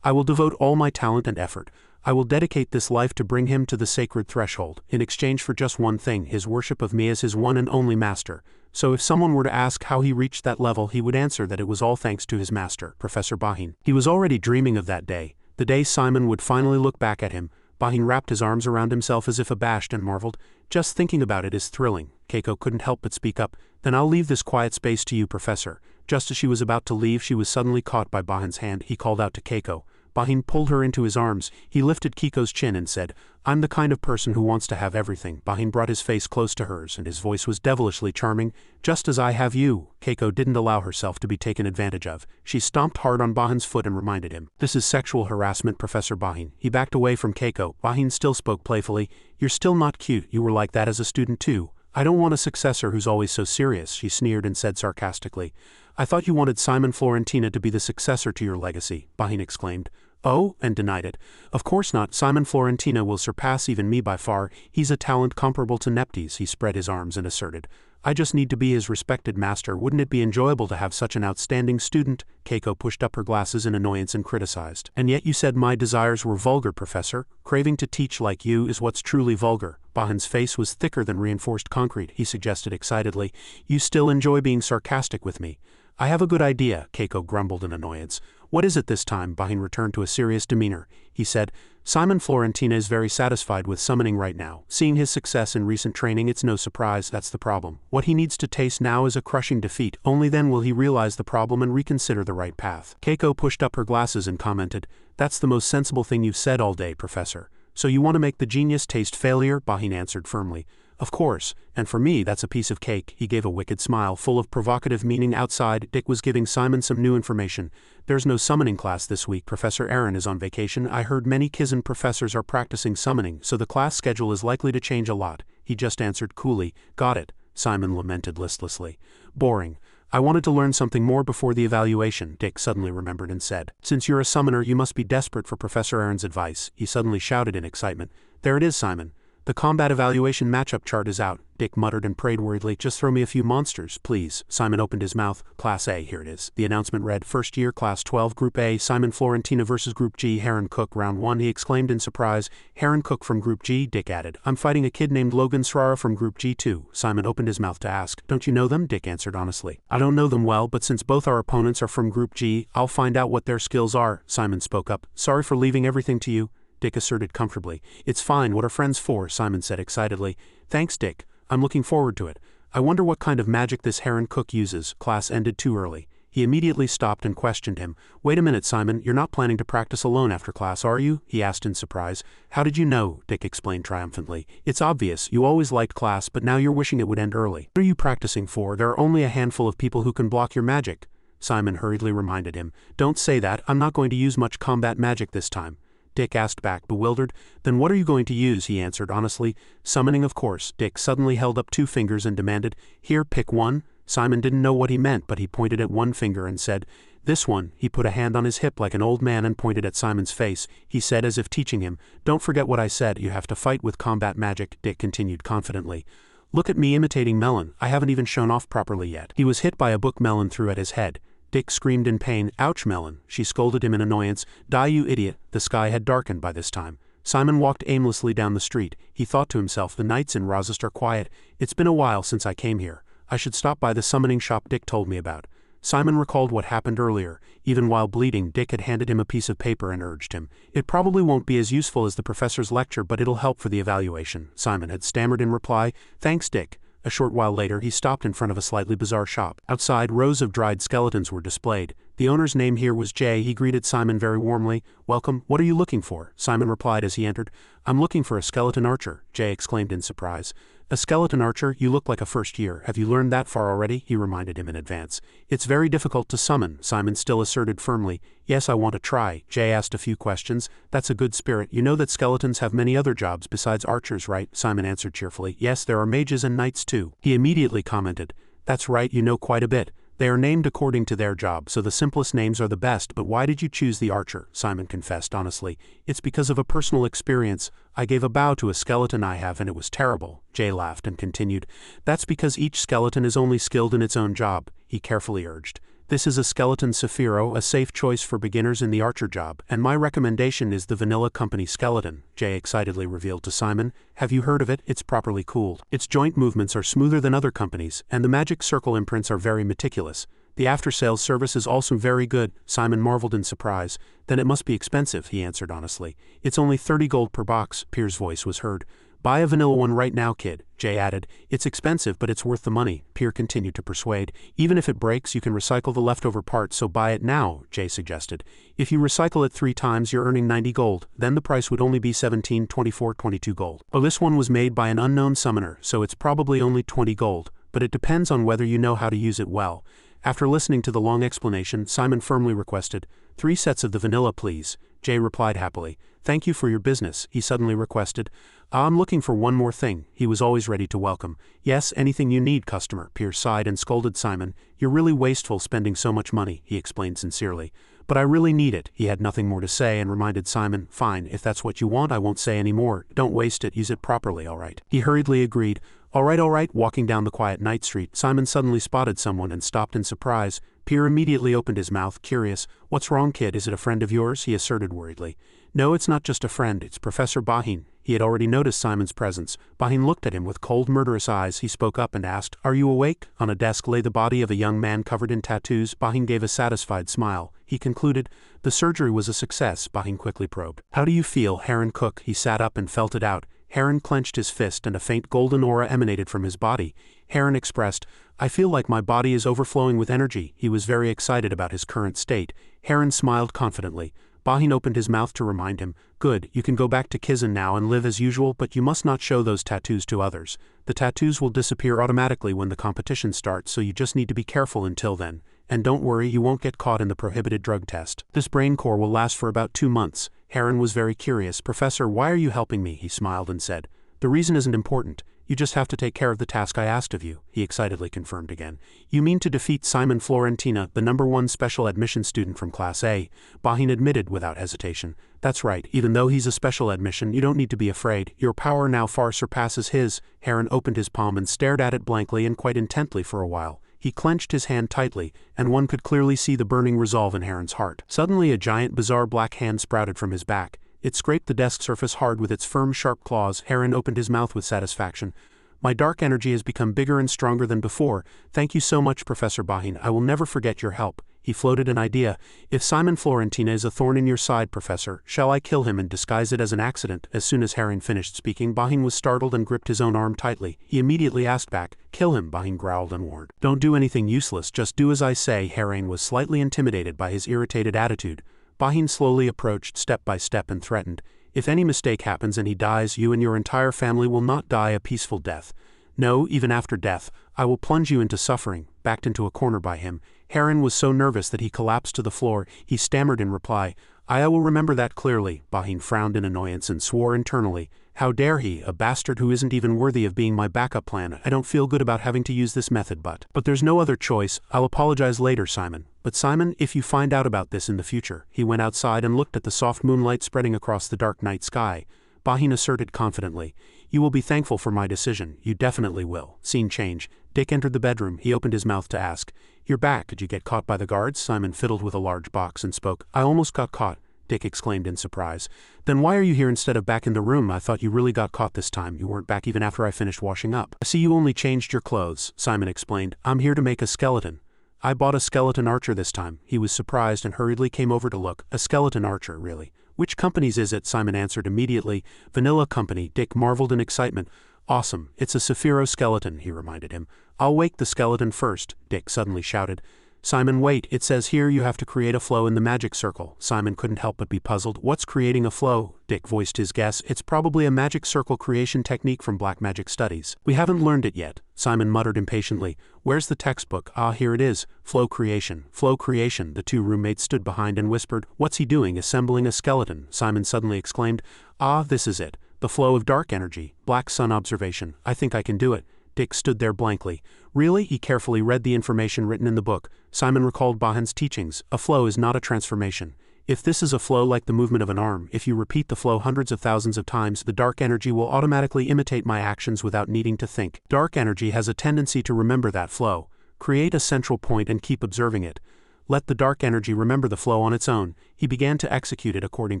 I will devote all my talent and effort. I will dedicate this life to bring him to the sacred threshold, in exchange for just one thing, his worship of me as his one and only master. So if someone were to ask how he reached that level, he would answer that it was all thanks to his master, Professor Bahin. He was already dreaming of that day, the day Simon would finally look back at him. Bahin wrapped his arms around himself as if abashed and marveled. Just thinking about it is thrilling. Keiko couldn't help but speak up. Then I'll leave this quiet space to you, Professor. Just as she was about to leave, she was suddenly caught by Bahin's hand. He called out to Keiko. Bahin pulled her into his arms. He lifted Keiko's chin and said, I'm the kind of person who wants to have everything. Bahin brought his face close to hers and his voice was devilishly charming. Just as I have you. Keiko didn't allow herself to be taken advantage of. She stomped hard on Bahin's foot and reminded him. This is sexual harassment, Professor Bahin. He backed away from Keiko. Bahin still spoke playfully. You're still not cute. You were like that as a student too. I don't want a successor who's always so serious, she sneered and said sarcastically. I thought you wanted Simon Florentina to be the successor to your legacy, Bahin exclaimed. Oh, and denied it. Of course not. Simon Florentina will surpass even me by far. He's a talent comparable to Neptes. He spread his arms and asserted. I just need to be his respected master. Wouldn't it be enjoyable to have such an outstanding student? Keiko pushed up her glasses in annoyance and criticized. And yet you said my desires were vulgar, Professor. Craving to teach like you is what's truly vulgar. Bahin's face was thicker than reinforced concrete. He suggested excitedly. You still enjoy being sarcastic with me. I have a good idea, Keiko grumbled in annoyance. What is it this time? Bahin returned to a serious demeanor. He said, Simon Florentina is very satisfied with summoning right now. Seeing his success in recent training, it's no surprise that's the problem. What he needs to taste now is a crushing defeat. Only then will he realize the problem and reconsider the right path. Keiko pushed up her glasses and commented, That's the most sensible thing you've said all day, Professor. So you want to make the genius taste failure? Bahin answered firmly. Of course, and for me that's a piece of cake. He gave a wicked smile full of provocative meaning. Outside, Dick was giving Simon some new information. There's no summoning class this week. Professor Aaron is on vacation. I heard many Kizen professors are practicing summoning, so the class schedule is likely to change a lot. He just answered coolly. Got it, Simon lamented listlessly. Boring. I wanted to learn something more before the evaluation, Dick suddenly remembered and said. Since you're a summoner, you must be desperate for Professor Aaron's advice. He suddenly shouted in excitement. There it is, Simon. The combat evaluation matchup chart is out, Dick muttered and prayed worriedly. Just throw me a few monsters, please. Simon opened his mouth. Class A, here it is. The announcement read, First Year, Class 12, Group A, Simon Florentina vs. Group G, Heron Cook, Round 1, he exclaimed in surprise. Heron Cook from Group G, Dick added. I'm fighting a kid named Logan Srara from Group G2. Simon opened his mouth to ask. Don't you know them? Dick answered honestly. I don't know them well, but since both our opponents are from Group G, I'll find out what their skills are, Simon spoke up. Sorry for leaving everything to you, Dick asserted comfortably. It's fine, what are friends for? Simon said excitedly. Thanks, Dick. I'm looking forward to it. I wonder what kind of magic this Heron Cook uses. Class ended too early. He immediately stopped and questioned him. Wait a minute, Simon, you're not planning to practice alone after class, are you? He asked in surprise. How did you know? Dick explained triumphantly. It's obvious, you always liked class, but now you're wishing it would end early. What are you practicing for? There are only a handful of people who can block your magic. Simon hurriedly reminded him. Don't say that, I'm not going to use much combat magic this time. Dick asked back, bewildered. Then what are you going to use? He answered honestly. Summoning, of course. Dick suddenly held up 2 fingers and demanded, Here, pick one. Simon didn't know what he meant, but he pointed at one finger and said, This one. He put a hand on his hip like an old man and pointed at Simon's face. He said as if teaching him, Don't forget what I said, you have to fight with combat magic, Dick continued confidently. Look at me imitating Melon, I haven't even shown off properly yet. He was hit by a book Melon threw at his head. Dick screamed in pain. Ouch, Melon. She scolded him in annoyance. Die, you idiot. The sky had darkened by this time. Simon walked aimlessly down the street. He thought to himself, the nights in Razast are quiet. It's been a while since I came here. I should stop by the summoning shop Dick told me about. Simon recalled what happened earlier. Even while bleeding, Dick had handed him a piece of paper and urged him. It probably won't be as useful as the professor's lecture, but it'll help for the evaluation. Simon had stammered in reply. Thanks, Dick. A short while later, he stopped in front of a slightly bizarre shop. Outside, rows of dried skeletons were displayed. The owner's name here was Jay. He greeted Simon very warmly. Welcome. What are you looking for? Simon replied as he entered. I'm looking for a skeleton archer, Jay exclaimed in surprise. A skeleton archer? You look like a first year. Have you learned that far already? He reminded him in advance. It's very difficult to summon, Simon still asserted firmly. Yes, I want to try. Jay asked a few questions. That's a good spirit. You know that skeletons have many other jobs besides archers, right? Simon answered cheerfully. Yes, there are mages and knights too. He immediately commented. That's right, you know quite a bit. They are named according to their job, so the simplest names are the best, but why did you choose the archer? Simon confessed honestly. It's because of a personal experience. I gave a bow to a skeleton I have and it was terrible. Jay laughed and continued. That's because each skeleton is only skilled in its own job, he carefully urged. This is a skeleton Saphiro, a safe choice for beginners in the archer job, and my recommendation is the Vanilla Company skeleton, Jay excitedly revealed to Simon. Have you heard of it? It's properly cooled. Its joint movements are smoother than other companies, and the magic circle imprints are very meticulous. The after-sales service is also very good. Simon marveled in surprise. Then it must be expensive, he answered honestly. It's only 30 gold per box, Pier's voice was heard. Buy a vanilla one right now, kid, Jay added. It's expensive, but it's worth the money, Pier continued to persuade. Even if it breaks, you can recycle the leftover parts, so buy it now, Jay suggested. If you recycle it 3 times, you're earning 90 gold, then the price would only be 17, 24, 22 gold. Oh, this one was made by an unknown summoner, so it's probably only 20 gold, but it depends on whether you know how to use it well. After listening to the long explanation, Simon firmly requested, 3 sets of the vanilla, please. Jay replied happily. Thank you for your business, he suddenly requested. I'm looking for one more thing. He was always ready to welcome. Yes, anything you need, customer. Pier sighed and scolded Simon. You're really wasteful spending so much money, he explained sincerely. But I really need it. He had nothing more to say and reminded Simon, fine, if that's what you want, I won't say any more. Don't waste it, use it properly, all right. He hurriedly agreed. All right. Walking down the quiet night street, Simon suddenly spotted someone and stopped in surprise. Pier immediately opened his mouth, curious. What's wrong, kid? Is it a friend of yours? He asserted worriedly. No, it's not just a friend, it's Professor Bahin. He had already noticed Simon's presence. Bahin looked at him with cold, murderous eyes. He spoke up and asked, Are you awake? On a desk lay the body of a young man covered in tattoos. Bahin gave a satisfied smile. He concluded, The surgery was a success, Bahin quickly probed. How do you feel, Heron Cook? He sat up and felt it out. Heron clenched his fist and a faint golden aura emanated from his body. Heron expressed, I feel like my body is overflowing with energy. He was very excited about his current state. Heron smiled confidently. Bahin opened his mouth to remind him, Good, you can go back to Kizen now and live as usual, but you must not show those tattoos to others. The tattoos will disappear automatically when the competition starts, so you just need to be careful until then. And don't worry, you won't get caught in the prohibited drug test. This brain core will last for about 2 months. Heron was very curious. Professor, why are you helping me? He smiled and said. The reason isn't important. You just have to take care of the task I asked of you, he excitedly confirmed again. You mean to defeat Simon Florentina, the #1 special admission student from Class A, Bahin admitted without hesitation. That's right, even though he's a special admission, you don't need to be afraid. Your power now far surpasses his. Heron opened his palm and stared at it blankly and quite intently for a while. He clenched his hand tightly, and one could clearly see the burning resolve in Heron's heart. Suddenly a giant bizarre black hand sprouted from his back. It scraped the desk surface hard with its firm sharp claws. Heron opened his mouth with satisfaction. My dark energy has become bigger and stronger than before. Thank you so much, Professor Bahin. I will never forget your help. He floated an idea. If Simon Florentina is a thorn in your side, Professor, shall I kill him and disguise it as an accident? As soon as Heron finished speaking, Bahin was startled and gripped his own arm tightly. He immediately asked back. Kill him, Bahin growled and warned. Don't do anything useless, just do as I say. Heron was slightly intimidated by his irritated attitude. Bahin slowly approached step by step and threatened. If any mistake happens and he dies, you and your entire family will not die a peaceful death. No, even after death, I will plunge you into suffering. Backed into a corner by him, Heron was so nervous that he collapsed to the floor. He stammered in reply. I will remember that clearly. Bahin frowned in annoyance and swore internally. How dare he, a bastard who isn't even worthy of being my backup plan. I don't feel good about having to use this method, but there's no other choice. I'll apologize later, Simon. But Simon, if you find out about this in the future. He went outside and looked at the soft moonlight spreading across the dark night sky. Bahin asserted confidently. You will be thankful for my decision. You definitely will. Scene change. Dick entered the bedroom. He opened his mouth to ask. You're back. Did you get caught by the guards? Simon fiddled with a large box and spoke. I almost got caught, Dick exclaimed in surprise. Then why are you here instead of back in the room? I thought you really got caught this time. You weren't back even after I finished washing up. I see you only changed your clothes, Simon explained. I'm here to make a skeleton. I bought a skeleton archer this time. He was surprised and hurriedly came over to look. A skeleton archer, really? Which company's is it? Simon answered immediately. Vanilla Company. Dick marveled in excitement. Awesome. It's a Saphiro skeleton, he reminded him. I'll wake the skeleton first, Dick suddenly shouted. Simon, wait, it says here you have to create a flow in the magic circle. Simon couldn't help but be puzzled. What's creating a flow? Dick voiced his guess. It's probably a magic circle creation technique from black magic studies. We haven't learned it yet, Simon muttered impatiently. Where's the textbook? Ah, here it is. Flow creation. Flow creation. The two roommates stood behind and whispered. What's he doing? Assembling a skeleton, Simon suddenly exclaimed. Ah, this is it. The flow of dark energy. Black sun observation. I think I can do it. Dick stood there blankly. Really? He carefully read the information written in the book. Simon recalled Bahin's teachings. A flow is not a transformation. If this is a flow like the movement of an arm, if you repeat the flow hundreds of thousands of times, the dark energy will automatically imitate my actions without needing to think. Dark energy has a tendency to remember that flow. Create a central point and keep observing it. Let the dark energy remember the flow on its own. He began to execute it according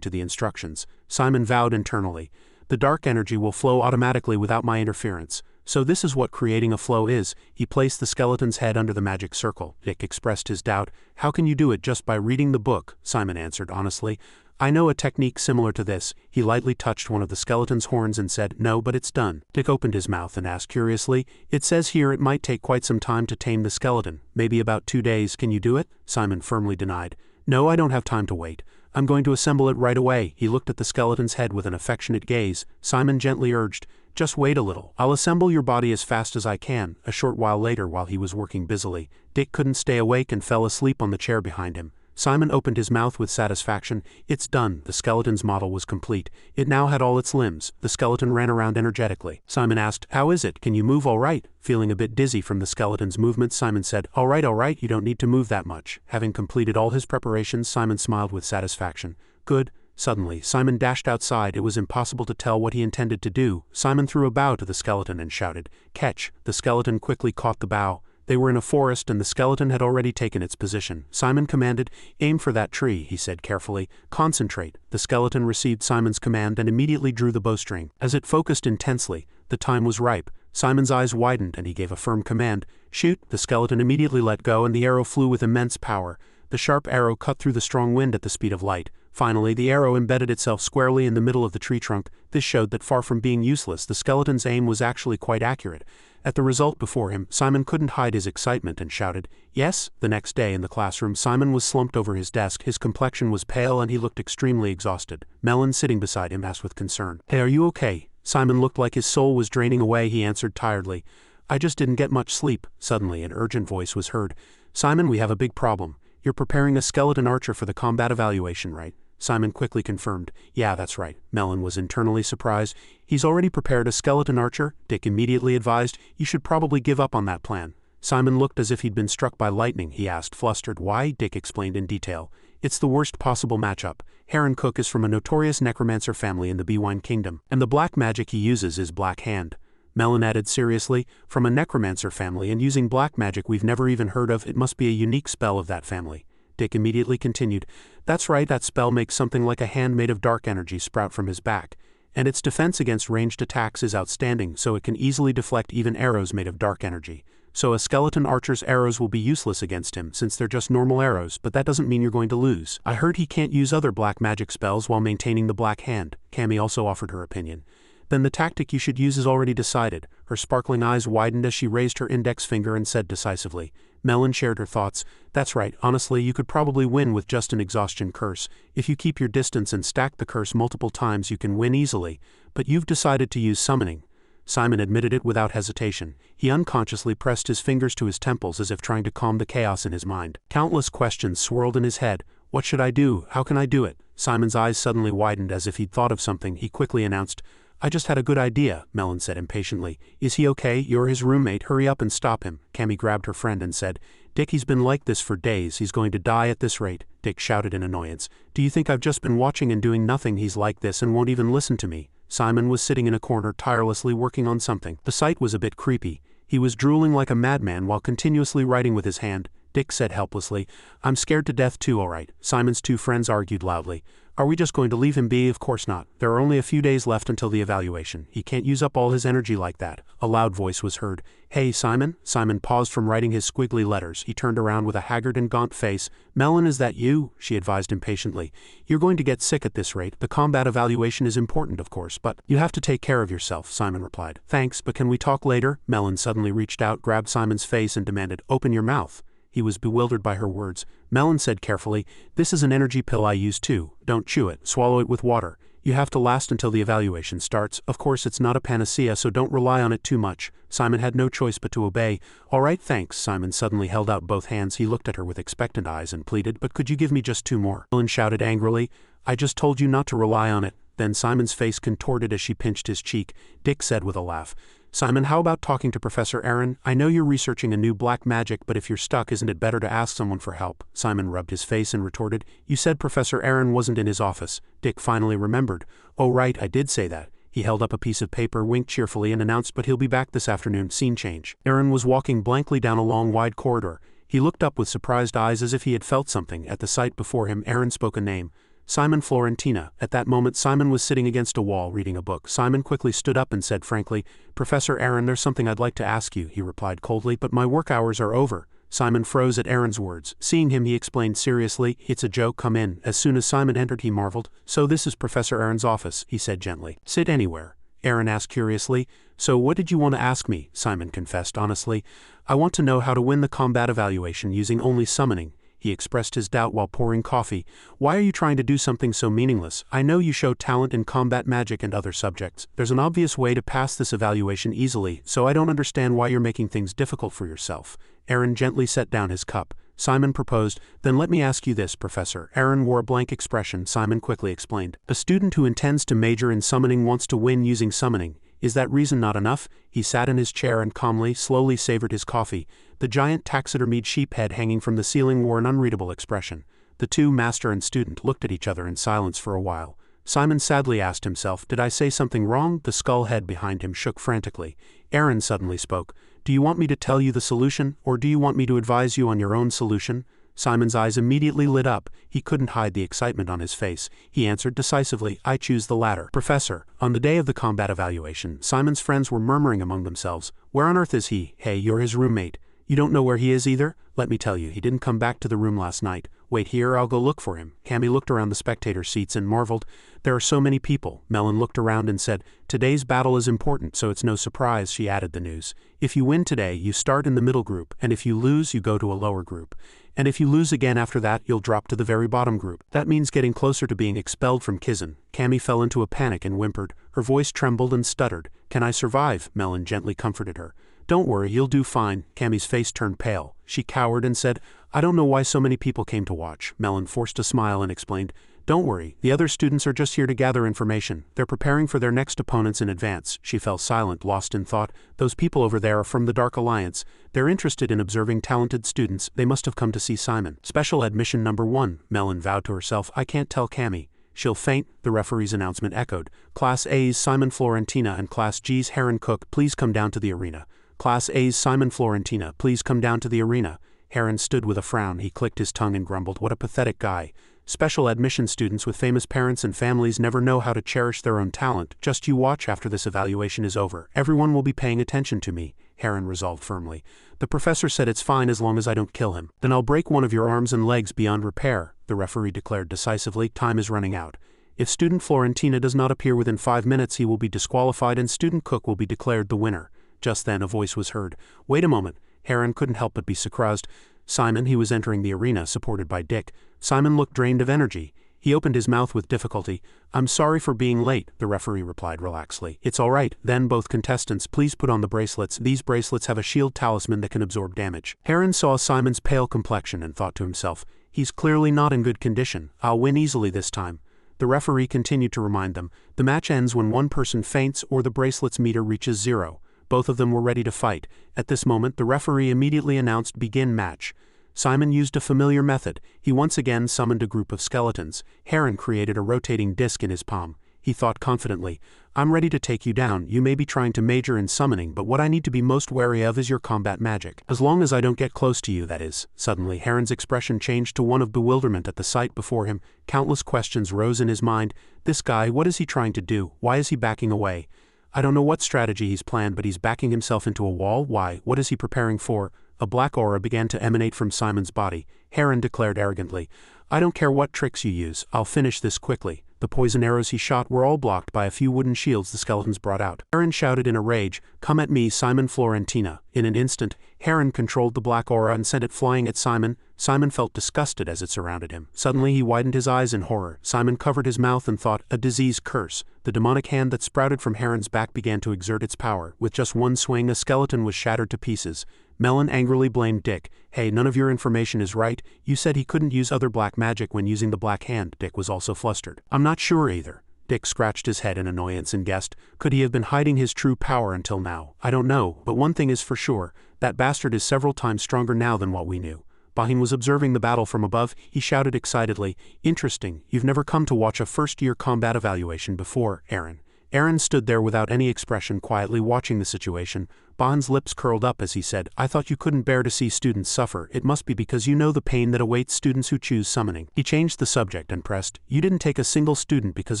to the instructions. Simon vowed internally. The dark energy will flow automatically without my interference. So this is what creating a flow is. He placed the skeleton's head under the magic circle. Dick expressed his doubt. How can you do it just by reading the book? Simon answered honestly. I know a technique similar to this. He lightly touched one of the skeleton's horns and said, no, but it's done. Dick opened his mouth and asked curiously, it says here it might take quite some time to tame the skeleton. Maybe about 2 days. Can you do it? Simon firmly denied. No, I don't have time to wait. I'm going to assemble it right away. He looked at the skeleton's head with an affectionate gaze. Simon gently urged, just wait a little. I'll assemble your body as fast as I can. A short while later, while he was working busily, Dick couldn't stay awake and fell asleep on the chair behind him. Simon opened his mouth with satisfaction. It's done. The skeleton's model was complete. It now had all its limbs. The skeleton ran around energetically. Simon asked, how is it? Can you move all right? Feeling a bit dizzy from the skeleton's movements, Simon said, all right, you don't need to move that much. Having completed all his preparations, Simon smiled with satisfaction. Good. Suddenly, Simon dashed outside. It was impossible to tell what he intended to do. Simon threw a bow to the skeleton and shouted, catch. The skeleton quickly caught the bow. They were in a forest and the skeleton had already taken its position. Simon commanded, aim for that tree, he said carefully. Concentrate. The skeleton received Simon's command and immediately drew the bowstring. As it focused intensely, the time was ripe. Simon's eyes widened and he gave a firm command. Shoot. The skeleton immediately let go and the arrow flew with immense power. The sharp arrow cut through the strong wind at the speed of light. Finally, the arrow embedded itself squarely in the middle of the tree trunk. This showed that far from being useless, the skeleton's aim was actually quite accurate. At the result before him, Simon couldn't hide his excitement and shouted, yes? The next day in the classroom, Simon was slumped over his desk. His complexion was pale and he looked extremely exhausted. Melon, sitting beside him, asked with concern, hey, are you okay? Simon looked like his soul was draining away. He answered tiredly, I just didn't get much sleep. Suddenly, an urgent voice was heard. Simon, we have a big problem. You're preparing a skeleton archer for the combat evaluation, right? Simon quickly confirmed. Yeah, that's right. Melon was internally surprised. He's already prepared a skeleton archer, Dick immediately advised. You should probably give up on that plan. Simon looked as if he'd been struck by lightning. He asked, flustered. Why? Dick explained in detail. It's the worst possible matchup. Heron Cook is from a notorious necromancer family in the Bewine Kingdom, and the black magic he uses is Black Hand. Melon added seriously, from a necromancer family and using black magic we've never even heard of, it must be a unique spell of that family. Dick immediately continued. That's right, that spell makes something like a hand made of dark energy sprout from his back, and its defense against ranged attacks is outstanding, so it can easily deflect even arrows made of dark energy. So a skeleton archer's arrows will be useless against him since they're just normal arrows, but that doesn't mean you're going to lose. I heard he can't use other black magic spells while maintaining the Black Hand. Cammy also offered her opinion. Then the tactic you should use is already decided. Her sparkling eyes widened as she raised her index finger and said decisively. Melon shared her thoughts. That's right, honestly you could probably win with just an exhaustion curse. If you keep your distance and stack the curse multiple times you can win easily, but you've decided to use summoning. Simon admitted it without hesitation. He unconsciously pressed his fingers to his temples as if trying to calm the chaos in his mind. Countless questions swirled in his head. What should I do? How can I do it? Simon's eyes suddenly widened as if he'd thought of something. He quickly announced, I just had a good idea, Melon said impatiently. Is he okay? You're his roommate, hurry up and stop him. Cammy grabbed her friend and said, Dick, he's been like this for days, he's going to die at this rate. Dick shouted in annoyance. Do you think I've just been watching and doing nothing? He's like this and won't even listen to me. Simon was sitting in a corner tirelessly working on something. The sight was a bit creepy. He was drooling like a madman while continuously writing with his hand. Dick said helplessly, I'm scared to death too, alright. Simon's two friends argued loudly. Are we just going to leave him be? Of course not. There are only a few days left until the evaluation. He can't use up all his energy like that. A loud voice was heard. Hey, Simon? Simon paused from writing his squiggly letters. He turned around with a haggard and gaunt face. Melon, is that you? She advised impatiently. You're going to get sick at this rate. The combat evaluation is important, of course, but you have to take care of yourself, Simon replied. Thanks, but can we talk later? Melon suddenly reached out, grabbed Simon's face and demanded, Open your mouth. He was bewildered by her words. Melon said carefully, This is an energy pill I use too. Don't chew it, swallow it with water. You have to last until the evaluation starts. Of course it's not a panacea, so don't rely on it too much. Simon had no choice but to obey. All right, thanks. Simon suddenly held out both hands. He looked at her with expectant eyes and pleaded, But could you give me just 2 more? Melon shouted angrily, I just told you not to rely on it. Then Simon's face contorted as she pinched his cheek. Dick said with a laugh, Simon, how about talking to Professor Aaron? I know you're researching a new black magic, but if you're stuck, isn't it better to ask someone for help? Simon rubbed his face and retorted, You said Professor Aaron wasn't in his office. Dick finally remembered. Oh right, I did say that. He held up a piece of paper, winked cheerfully and announced, But he'll be back this afternoon. Scene change. Aaron was walking blankly down a long wide corridor. He looked up with surprised eyes as if he had felt something. At the sight before him, Aaron spoke a name. Simon Florentina. At that moment Simon was sitting against a wall reading a book. Simon quickly stood up and said frankly, Professor Aaron, there's something I'd like to ask you. He replied coldly, but my work hours are over. Simon froze at Aaron's words. Seeing him, he explained seriously, It's a joke, come in. As soon as Simon entered, he marveled. So this is Professor Aaron's office, he said gently. Sit anywhere. Aaron asked curiously. So what did you want to ask me? Simon confessed honestly. I want to know how to win the combat evaluation using only summoning. He expressed his doubt while pouring coffee. Why are you trying to do something so meaningless? I know you show talent in combat magic and other subjects. There's an obvious way to pass this evaluation easily, so I don't understand why you're making things difficult for yourself. Aaron gently set down his cup. Simon proposed, Then let me ask you this, Professor. Aaron wore a blank expression. Simon quickly explained. A student who intends to major in summoning wants to win using summoning. Is that reason not enough? He sat in his chair and calmly, slowly savored his coffee. The giant taxidermied sheep head hanging from the ceiling wore an unreadable expression. The two, master and student, looked at each other in silence for a while. Simon sadly asked himself, Did I say something wrong? The skull head behind him shook frantically. Aaron suddenly spoke. Do you want me to tell you the solution, or do you want me to advise you on your own solution? Simon's eyes immediately lit up. He couldn't hide the excitement on his face. He answered decisively, I choose the latter. Professor, on the day of the combat evaluation, Simon's friends were murmuring among themselves. Where on earth is he? Hey, you're his roommate. You don't know where he is either? Let me tell you, he didn't come back to the room last night. Wait here, I'll go look for him. Cammy looked around the spectator seats and marveled. There are so many people. Melon looked around and said, Today's battle is important, so it's no surprise, she added the news. If you win today, you start in the middle group, and if you lose, you go to a lower group. And if you lose again after that, you'll drop to the very bottom group. That means getting closer to being expelled from Kizen. Cammy fell into a panic and whimpered. Her voice trembled and stuttered. Can I survive? Melon gently comforted her. Don't worry, you'll do fine. Cammy's face turned pale. She cowered and said, I don't know why so many people came to watch. Melon forced a smile and explained, Don't worry, the other students are just here to gather information. They're preparing for their next opponents in advance. She fell silent, lost in thought. Those people over there are from the Dark Alliance. They're interested in observing talented students. They must have come to see Simon. Special admission number 1, Melon vowed to herself. I can't tell Cammy. She'll faint, the referee's announcement echoed. Class A's Simon Florentina and Class G's Heron Cook, please come down to the arena. Class A's Simon Florentina, please come down to the arena. Heron stood with a frown. He clicked his tongue and grumbled, what a pathetic guy. Special admission students with famous parents and families never know how to cherish their own talent. Just you watch after this evaluation is over. Everyone will be paying attention to me, Heron resolved firmly. The professor said it's fine as long as I don't kill him. Then I'll break one of your arms and legs beyond repair, the referee declared decisively. Time is running out. If student Florentina does not appear within 5 minutes, he will be disqualified and student Cook will be declared the winner. Just then a voice was heard. Wait a moment. Heron couldn't help but be surprised. Simon, he was entering the arena, supported by Dick. Simon looked drained of energy. He opened his mouth with difficulty. I'm sorry for being late, the referee replied relaxedly. It's all right. Then both contestants, please put on the bracelets. These bracelets have a shield talisman that can absorb damage. Heron saw Simon's pale complexion and thought to himself, he's clearly not in good condition. I'll win easily this time. The referee continued to remind them, the match ends when one person faints or the bracelet's meter reaches 0. Both of them were ready to fight. At this moment, the referee immediately announced begin match. Simon used a familiar method. He once again summoned a group of skeletons. Heron created a rotating disc in his palm. He thought confidently, I'm ready to take you down. You may be trying to major in summoning, but what I need to be most wary of is your combat magic. As long as I don't get close to you, that is. Suddenly, Heron's expression changed to one of bewilderment at the sight before him. Countless questions rose in his mind. This guy, what is he trying to do? Why is he backing away? I don't know what strategy he's planned, but he's backing himself into a wall. Why? What is he preparing for? A black aura began to emanate from Simon's body. Heron declared arrogantly, I don't care what tricks you use, I'll finish this quickly. The poison arrows he shot were all blocked by a few wooden shields the skeletons brought out. Heron shouted in a rage, come at me, Simon Florentina. In an instant, Heron controlled the black aura and sent it flying at Simon. Simon felt disgusted as it surrounded him. Suddenly he widened his eyes in horror. Simon covered his mouth and thought, a disease curse. The demonic hand that sprouted from Heron's back began to exert its power. With just one swing, a skeleton was shattered to pieces. Melon angrily blamed Dick. Hey, none of your information is right. You said he couldn't use other black magic when using the black hand. Dick was also flustered. I'm not sure either. Dick scratched his head in annoyance and guessed, could he have been hiding his true power until now? I don't know, but one thing is for sure, that bastard is several times stronger now than what we knew. Bahin was observing the battle from above. He shouted excitedly, interesting, you've never come to watch a first-year combat evaluation before, Aaron. Aaron stood there without any expression, quietly watching the situation. Bahin's lips curled up as he said, I thought you couldn't bear to see students suffer. It must be because you know the pain that awaits students who choose summoning. He changed the subject and pressed, you didn't take a single student because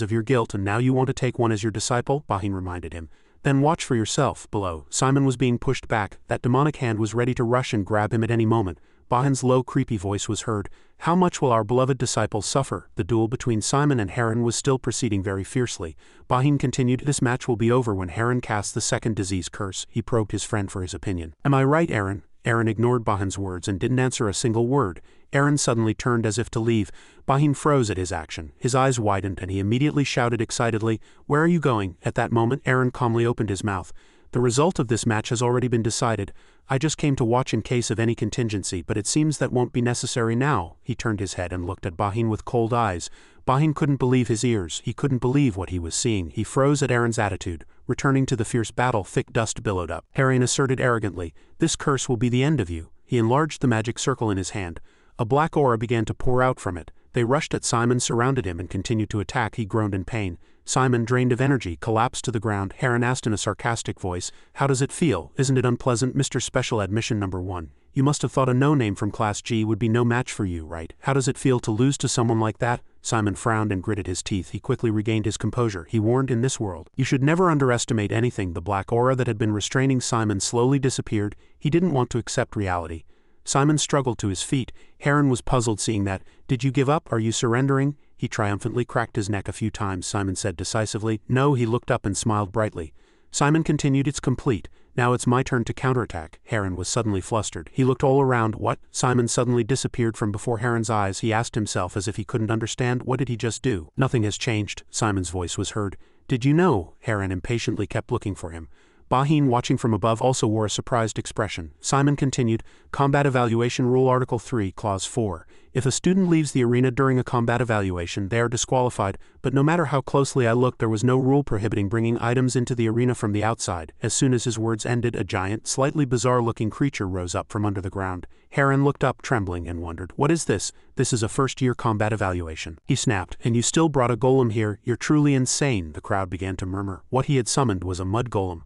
of your guilt and now you want to take one as your disciple? Bahin reminded him. Then watch for yourself. Below, Simon was being pushed back. That demonic hand was ready to rush and grab him at any moment. Bahin's low, creepy voice was heard. How much will our beloved disciple suffer? The duel between Simon and Heron was still proceeding very fiercely. Bahin continued, this match will be over when Heron casts the second disease curse. He probed his friend for his opinion. Am I right, Aaron? Aaron ignored Bahin's words and didn't answer a single word. Aaron suddenly turned as if to leave. Bahin froze at his action. His eyes widened and he immediately shouted excitedly, where are you going? At that moment, Aaron calmly opened his mouth. The result of this match has already been decided. I just came to watch in case of any contingency, but it seems that won't be necessary now. He turned his head and looked at Bahin with cold eyes. Bahin couldn't believe his ears. He couldn't believe what he was seeing. He froze at Aaron's attitude. Returning to the fierce battle, thick dust billowed up. Aaron asserted arrogantly, this curse will be the end of you. He enlarged the magic circle in his hand. A black aura began to pour out from it. They rushed at Simon, surrounded him, and continued to attack. He groaned in pain. Simon, drained of energy, collapsed to the ground. Heron asked in a sarcastic voice, how does it feel? Isn't it unpleasant, Mr. Special Admission Number 1? You must have thought a no-name from Class G would be no match for you, right? How does it feel to lose to someone like that? Simon frowned and gritted his teeth. He quickly regained his composure. He warned, in this world, you should never underestimate anything. The black aura that had been restraining Simon slowly disappeared. He didn't want to accept reality. Simon struggled to his feet. Heron was puzzled seeing that. Did you give up? Are you surrendering? He triumphantly cracked his neck a few times. Simon said decisively. No, he looked up and smiled brightly. Simon continued, it's complete. Now it's my turn to counterattack. Heron was suddenly flustered. He looked all around. What? Simon suddenly disappeared from before Heron's eyes. He asked himself as if he couldn't understand. What did he just do? Nothing has changed. Simon's voice was heard. Did you know? Heron impatiently kept looking for him. Baheen, watching from above, also wore a surprised expression. Simon continued, Combat Evaluation Rule Article 3, Clause 4. If a student leaves the arena during a combat evaluation, they are disqualified, but no matter how closely I looked, there was no rule prohibiting bringing items into the arena from the outside. As soon as his words ended, a giant, slightly bizarre-looking creature rose up from under the ground. Heron looked up, trembling, and wondered, What is this? This is a first-year combat evaluation. He snapped, And you still brought a golem here? You're truly insane, the crowd began to murmur. What he had summoned was a mud golem.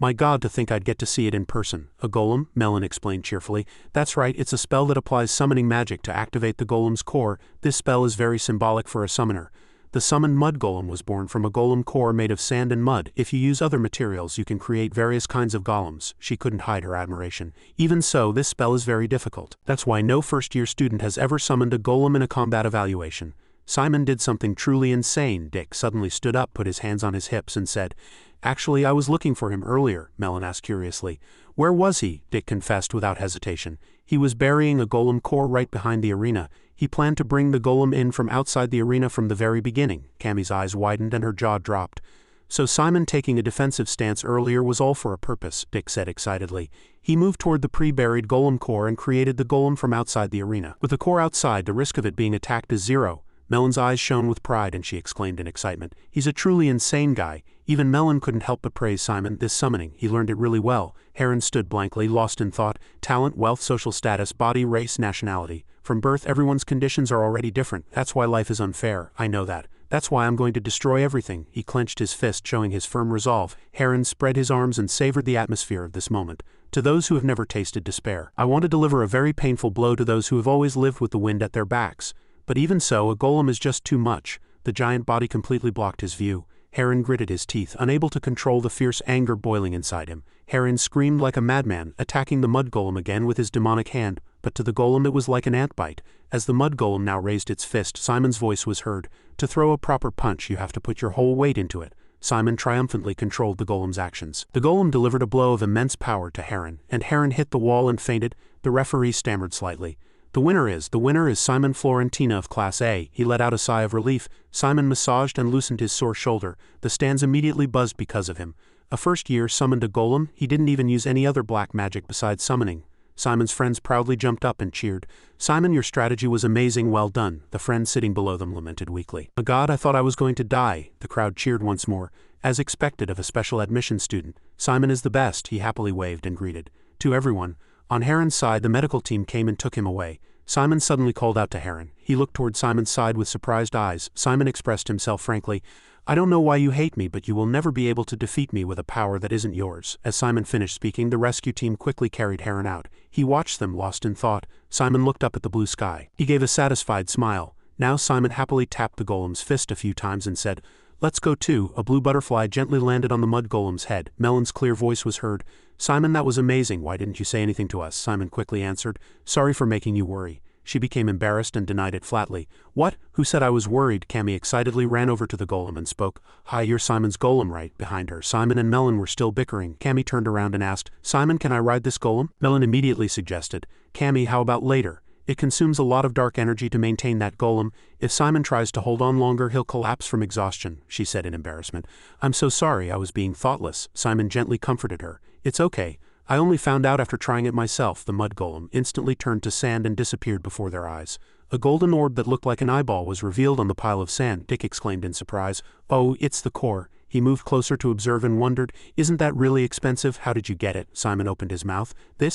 My God, to think I'd get to see it in person. A golem, Melon explained cheerfully. That's right, it's a spell that applies summoning magic to activate the golem's core. This spell is very symbolic for a summoner. The summoned mud golem was born from a golem core made of sand and mud. If you use other materials, you can create various kinds of golems. She couldn't hide her admiration. Even so, this spell is very difficult. That's why no first-year student has ever summoned a golem in a combat evaluation. Simon did something truly insane. Dick suddenly stood up, put his hands on his hips, and said, Actually, I was looking for him earlier, Melon asked curiously. Where was he? Dick confessed without hesitation. He was burying a golem core right behind the arena. He planned to bring the golem in from outside the arena from the very beginning. Cammie's eyes widened and her jaw dropped. So Simon taking a defensive stance earlier was all for a purpose, Dick said excitedly. He moved toward the pre-buried golem core and created the golem from outside the arena. With the core outside, the risk of it being attacked is zero. Melon's eyes shone with pride and she exclaimed in excitement, He's a truly insane guy. Even Melon couldn't help but praise Simon. This summoning, he learned it really well. Heron stood blankly, lost in thought. Talent, wealth, social status, body, race, nationality. From birth, everyone's conditions are already different. That's why life is unfair. I know that. That's why I'm going to destroy everything. He clenched his fist, showing his firm resolve. Heron spread his arms and savored the atmosphere of this moment. To those who have never tasted despair, I want to deliver a very painful blow to those who have always lived with the wind at their backs. But even so, a golem is just too much. The giant body completely blocked his view. Heron gritted his teeth, unable to control the fierce anger boiling inside him. Heron screamed like a madman, attacking the mud golem again with his demonic hand, but to the golem it was like an ant bite. As the mud golem now raised its fist, Simon's voice was heard. To throw a proper punch, you have to put your whole weight into it. Simon triumphantly controlled the golem's actions. The golem delivered a blow of immense power to Heron, and Heron hit the wall and fainted. The referee stammered slightly. The winner is Simon Florentina of Class A. He let out a sigh of relief. Simon massaged and loosened his sore shoulder. The stands immediately buzzed because of him. A first year summoned a golem. He didn't even use any other black magic besides summoning. Simon's friends proudly jumped up and cheered. Simon, your strategy was amazing, well done. The friend sitting below them lamented weakly. My God, I thought I was going to die. The crowd cheered once more. As expected of a special admission student, Simon is the best, he happily waved and greeted. To everyone. On Heron's side, the medical team came and took him away. Simon suddenly called out to Heron. He looked toward Simon's side with surprised eyes. Simon expressed himself frankly. I don't know why you hate me, but you will never be able to defeat me with a power that isn't yours. As Simon finished speaking, the rescue team quickly carried Heron out. He watched them, lost in thought. Simon looked up at the blue sky. He gave a satisfied smile. Now Simon happily tapped the golem's fist a few times and said, Let's go too. A blue butterfly gently landed on the mud golem's head. Melon's clear voice was heard. Simon, that was amazing. Why didn't you say anything to us? Simon quickly answered. Sorry for making you worry. She became embarrassed and denied it flatly. What? Who said I was worried? Cammie excitedly ran over to the golem and spoke. Hi, you're Simon's golem, right? Behind her, Simon and Melon were still bickering. Cammie turned around and asked, Simon, can I ride this golem? Melon immediately suggested. Cammie, how about later? It consumes a lot of dark energy to maintain that golem. If Simon tries to hold on longer, he'll collapse from exhaustion, she said in embarrassment. I'm so sorry, I was being thoughtless. Simon gently comforted her. It's okay. I only found out after trying it myself. The mud golem instantly turned to sand and disappeared before their eyes. A golden orb that looked like an eyeball was revealed on the pile of sand. Dick exclaimed in surprise. Oh, it's the core. He moved closer to observe and wondered, Isn't that really expensive? How did you get it? Simon opened his mouth.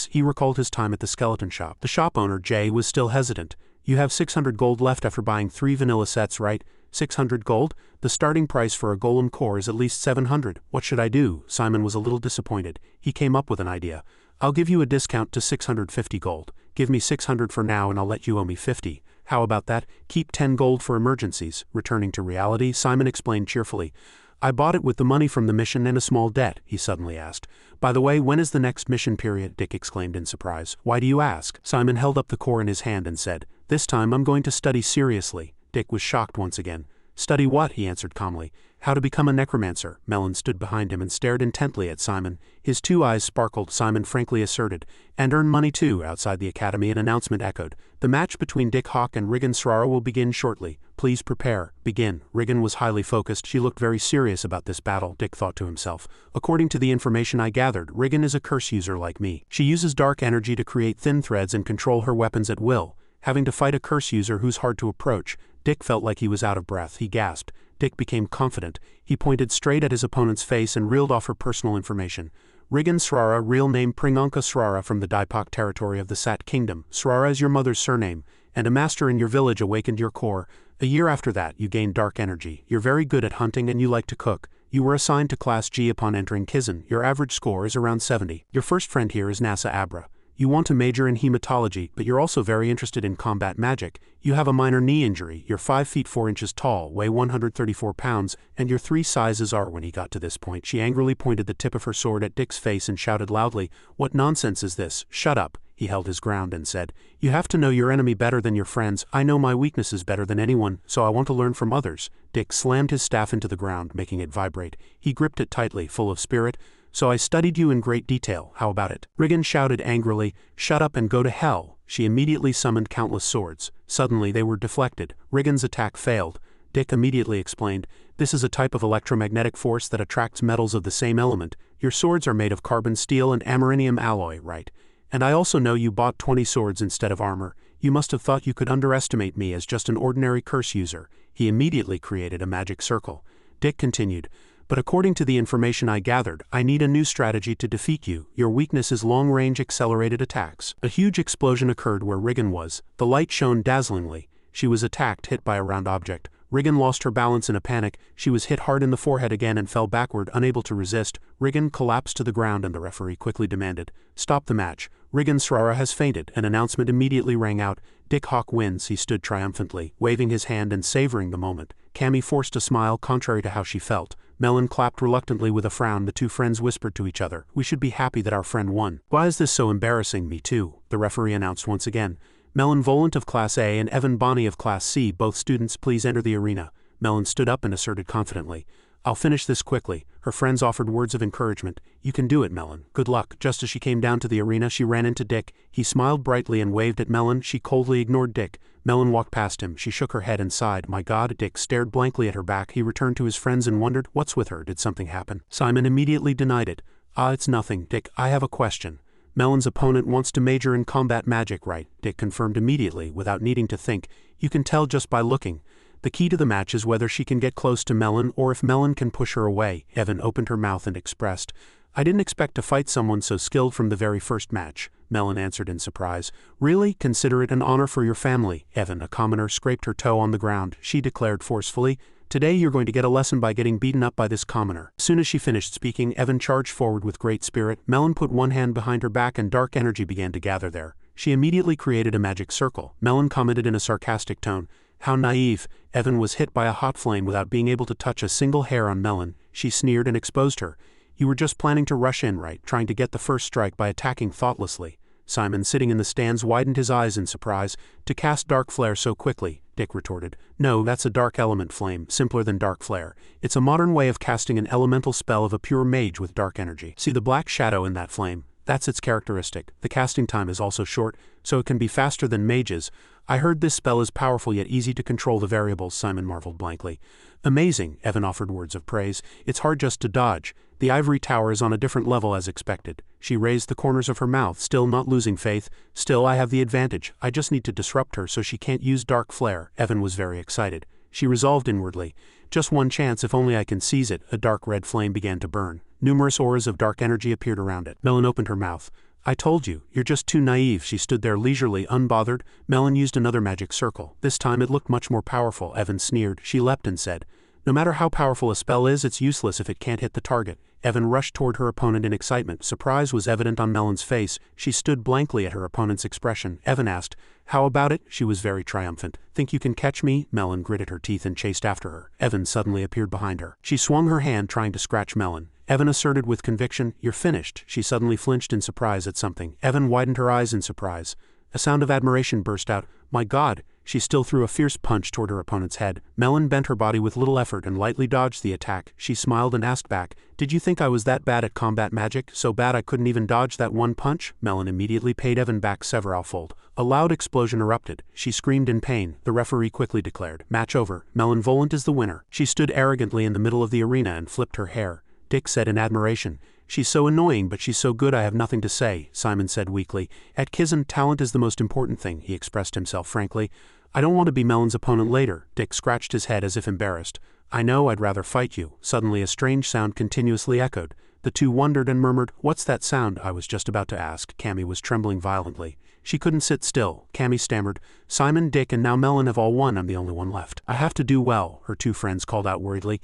He recalled his time at the skeleton shop. The shop owner, Jay, was still hesitant. You have 600 gold left after buying 3 vanilla sets, right? 600 gold? The starting price for a golem core is at least 700. What should I do? Simon was a little disappointed. He came up with an idea. I'll give you a discount to 650 gold. Give me 600 for now and I'll let you owe me 50. How about that? Keep 10 gold for emergencies. Returning to reality, Simon explained cheerfully. I bought it with the money from the mission and a small debt, he suddenly asked. By the way, when is the next mission period? Dick exclaimed in surprise. Why do you ask? Simon held up the core in his hand and said, This time I'm going to study seriously. Dick was shocked once again. Study what? He answered calmly. How to become a necromancer. Melon stood behind him and stared intently at Simon. His 2 eyes sparkled. Simon frankly asserted. And earn money too. Outside the academy an announcement echoed. The match between Dick Hawk and Rigan Srara will begin shortly. Please please prepare. Begin. Riggin was highly focused. She looked very serious about this battle, Dick thought to himself. According to the information I gathered, Riggin is a curse user like me. She uses dark energy to create thin threads and control her weapons at will. Having to fight a curse user who's hard to approach, Dick felt like he was out of breath. He gasped. Dick became confident. He pointed straight at his opponent's face and reeled off her personal information. Riggin Srara, real name Pringanka Srara, from the Daipak territory of the Sat Kingdom. Srara is your mother's surname, and a master in your village awakened your core. A year after that, you gained dark energy. You're very good at hunting and you like to cook. You were assigned to Class G upon entering Kizen. Your average score is around 70. Your first friend here is Nasa Abra. You want to major in hematology, but you're also very interested in combat magic. You have a minor knee injury. You're 5 feet 4 inches tall, weigh 134 pounds, and your 3 sizes are. When he got to this point, she angrily pointed the tip of her sword at Dick's face and shouted loudly, "What nonsense is this? Shut up." He held his ground and said, "You have to know your enemy better than your friends. I know my weaknesses better than anyone, so I want to learn from others." Dick slammed his staff into the ground, making it vibrate. He gripped it tightly, full of spirit. "So I studied you in great detail. How about it?" Riggin shouted angrily, "Shut up and go to hell." She immediately summoned countless swords. Suddenly they were deflected. Riggin's attack failed. Dick immediately explained, "This is a type of electromagnetic force that attracts metals of the same element. Your swords are made of carbon steel and amerinium alloy, right? And I also know you bought 20 swords instead of armor. You must have thought you could underestimate me as just an ordinary curse user." He immediately created a magic circle. Dick continued, "But according to the information I gathered, I need a new strategy to defeat you. Your weakness is long-range accelerated attacks." A huge explosion occurred where Riggin was. The light shone dazzlingly. She was attacked, hit by a round object. Riggin lost her balance in a panic. She was hit hard in the forehead again and fell backward, unable to resist. Riggin collapsed to the ground and the referee quickly demanded, "Stop the match. Riggin Srara has fainted." An announcement immediately rang out. "Dick Hawk wins." He stood triumphantly, waving his hand and savoring the moment. Cammy forced a smile contrary to how she felt. Melon clapped reluctantly with a frown. The two friends whispered to each other, "We should be happy that our friend won." "Why is this so embarrassing? Me too," the referee announced once again. "Melon Volant of Class A and Evan Bonney of Class C, both students, please enter the arena." Melon stood up and asserted confidently, "I'll finish this quickly." Her friends offered words of encouragement. "You can do it, Melon. Good luck." Just as she came down to the arena, she ran into Dick. He smiled brightly and waved at Melon. She coldly ignored Dick. Melon walked past him. She shook her head and sighed. "My God." Dick stared blankly at her back. He returned to his friends and wondered, "What's with her? Did something happen?" Simon immediately denied it. It's nothing." "Dick, I have a question. Melon's opponent wants to major in combat magic, right?" Dick confirmed immediately, without needing to think. "You can tell just by looking. The key to the match is whether she can get close to Melon or if Melon can push her away." Evan opened her mouth and expressed, "I didn't expect to fight someone so skilled from the very first match." Melon answered in surprise, "Really? Consider it an honor for your family." Evan, a commoner, scraped her toe on the ground. She declared forcefully, "Today you're going to get a lesson by getting beaten up by this commoner." As soon as she finished speaking, Evan charged forward with great spirit. Melon put one hand behind her back and dark energy began to gather there. She immediately created a magic circle. Melon commented in a sarcastic tone, "How naive." Evan was hit by a hot flame without being able to touch a single hair on Melon. She sneered and exposed her. "You were just planning to rush in, right? Trying to get the first strike by attacking thoughtlessly." Simon, sitting in the stands, widened his eyes in surprise. "To cast dark flare so quickly," Dick retorted. "No, that's a dark element flame, simpler than dark flare. It's a modern way of casting an elemental spell of a pure mage with dark energy. See the black shadow in that flame? That's its characteristic. The casting time is also short, so it can be faster than mages. I heard this spell is powerful yet easy to control the variables." Simon marveled blankly. "Amazing," Evan offered words of praise. "It's hard just to dodge. The ivory tower is on a different level as expected." She raised the corners of her mouth, still not losing faith. "Still, I have the advantage. I just need to disrupt her so she can't use dark flare." Evan was very excited. She resolved inwardly, "Just one chance, if only I can seize it." A dark red flame began to burn. Numerous auras of dark energy appeared around it. Melon opened her mouth. "I told you, you're just too naive." She stood there leisurely, unbothered. Melon used another magic circle. This time it looked much more powerful. Evan sneered. She leapt and said, "No matter how powerful a spell is, it's useless if it can't hit the target." Evan rushed toward her opponent in excitement. Surprise was evident on Melon's face. She stood blankly at her opponent's expression. Evan asked, "How about it?" She was very triumphant. "Think you can catch me?" Melon gritted her teeth and chased after her. Evan suddenly appeared behind her. She swung her hand, trying to scratch Melon. Evan asserted with conviction, "You're finished." She suddenly flinched in surprise at something. Evan widened her eyes in surprise. A sound of admiration burst out. "My God, She still threw a fierce punch toward her opponent's head. Melon bent her body with little effort and lightly dodged the attack. She smiled and asked back, "Did you think I was that bad at combat magic? So bad I couldn't even dodge that one punch?" Melon immediately paid Evan back severalfold. A loud explosion erupted. She screamed in pain. The referee quickly declared, "Match over. Melon Volant is the winner." She stood arrogantly in the middle of the arena and flipped her hair. Dick said in admiration, "She's so annoying, but she's so good I have nothing to say," Simon said weakly. "At Kizen, talent is the most important thing," he expressed himself frankly. "I don't want to be Melon's opponent later." Dick scratched his head as if embarrassed. "I know, I'd rather fight you." Suddenly a strange sound continuously echoed. The two wondered and murmured, "What's that sound?" "I was just about to ask." Cammy was trembling violently. She couldn't sit still. Cammy stammered, "Simon, Dick, and now Melon have all won. I'm the only one left. I have to do well," her two friends called out worriedly.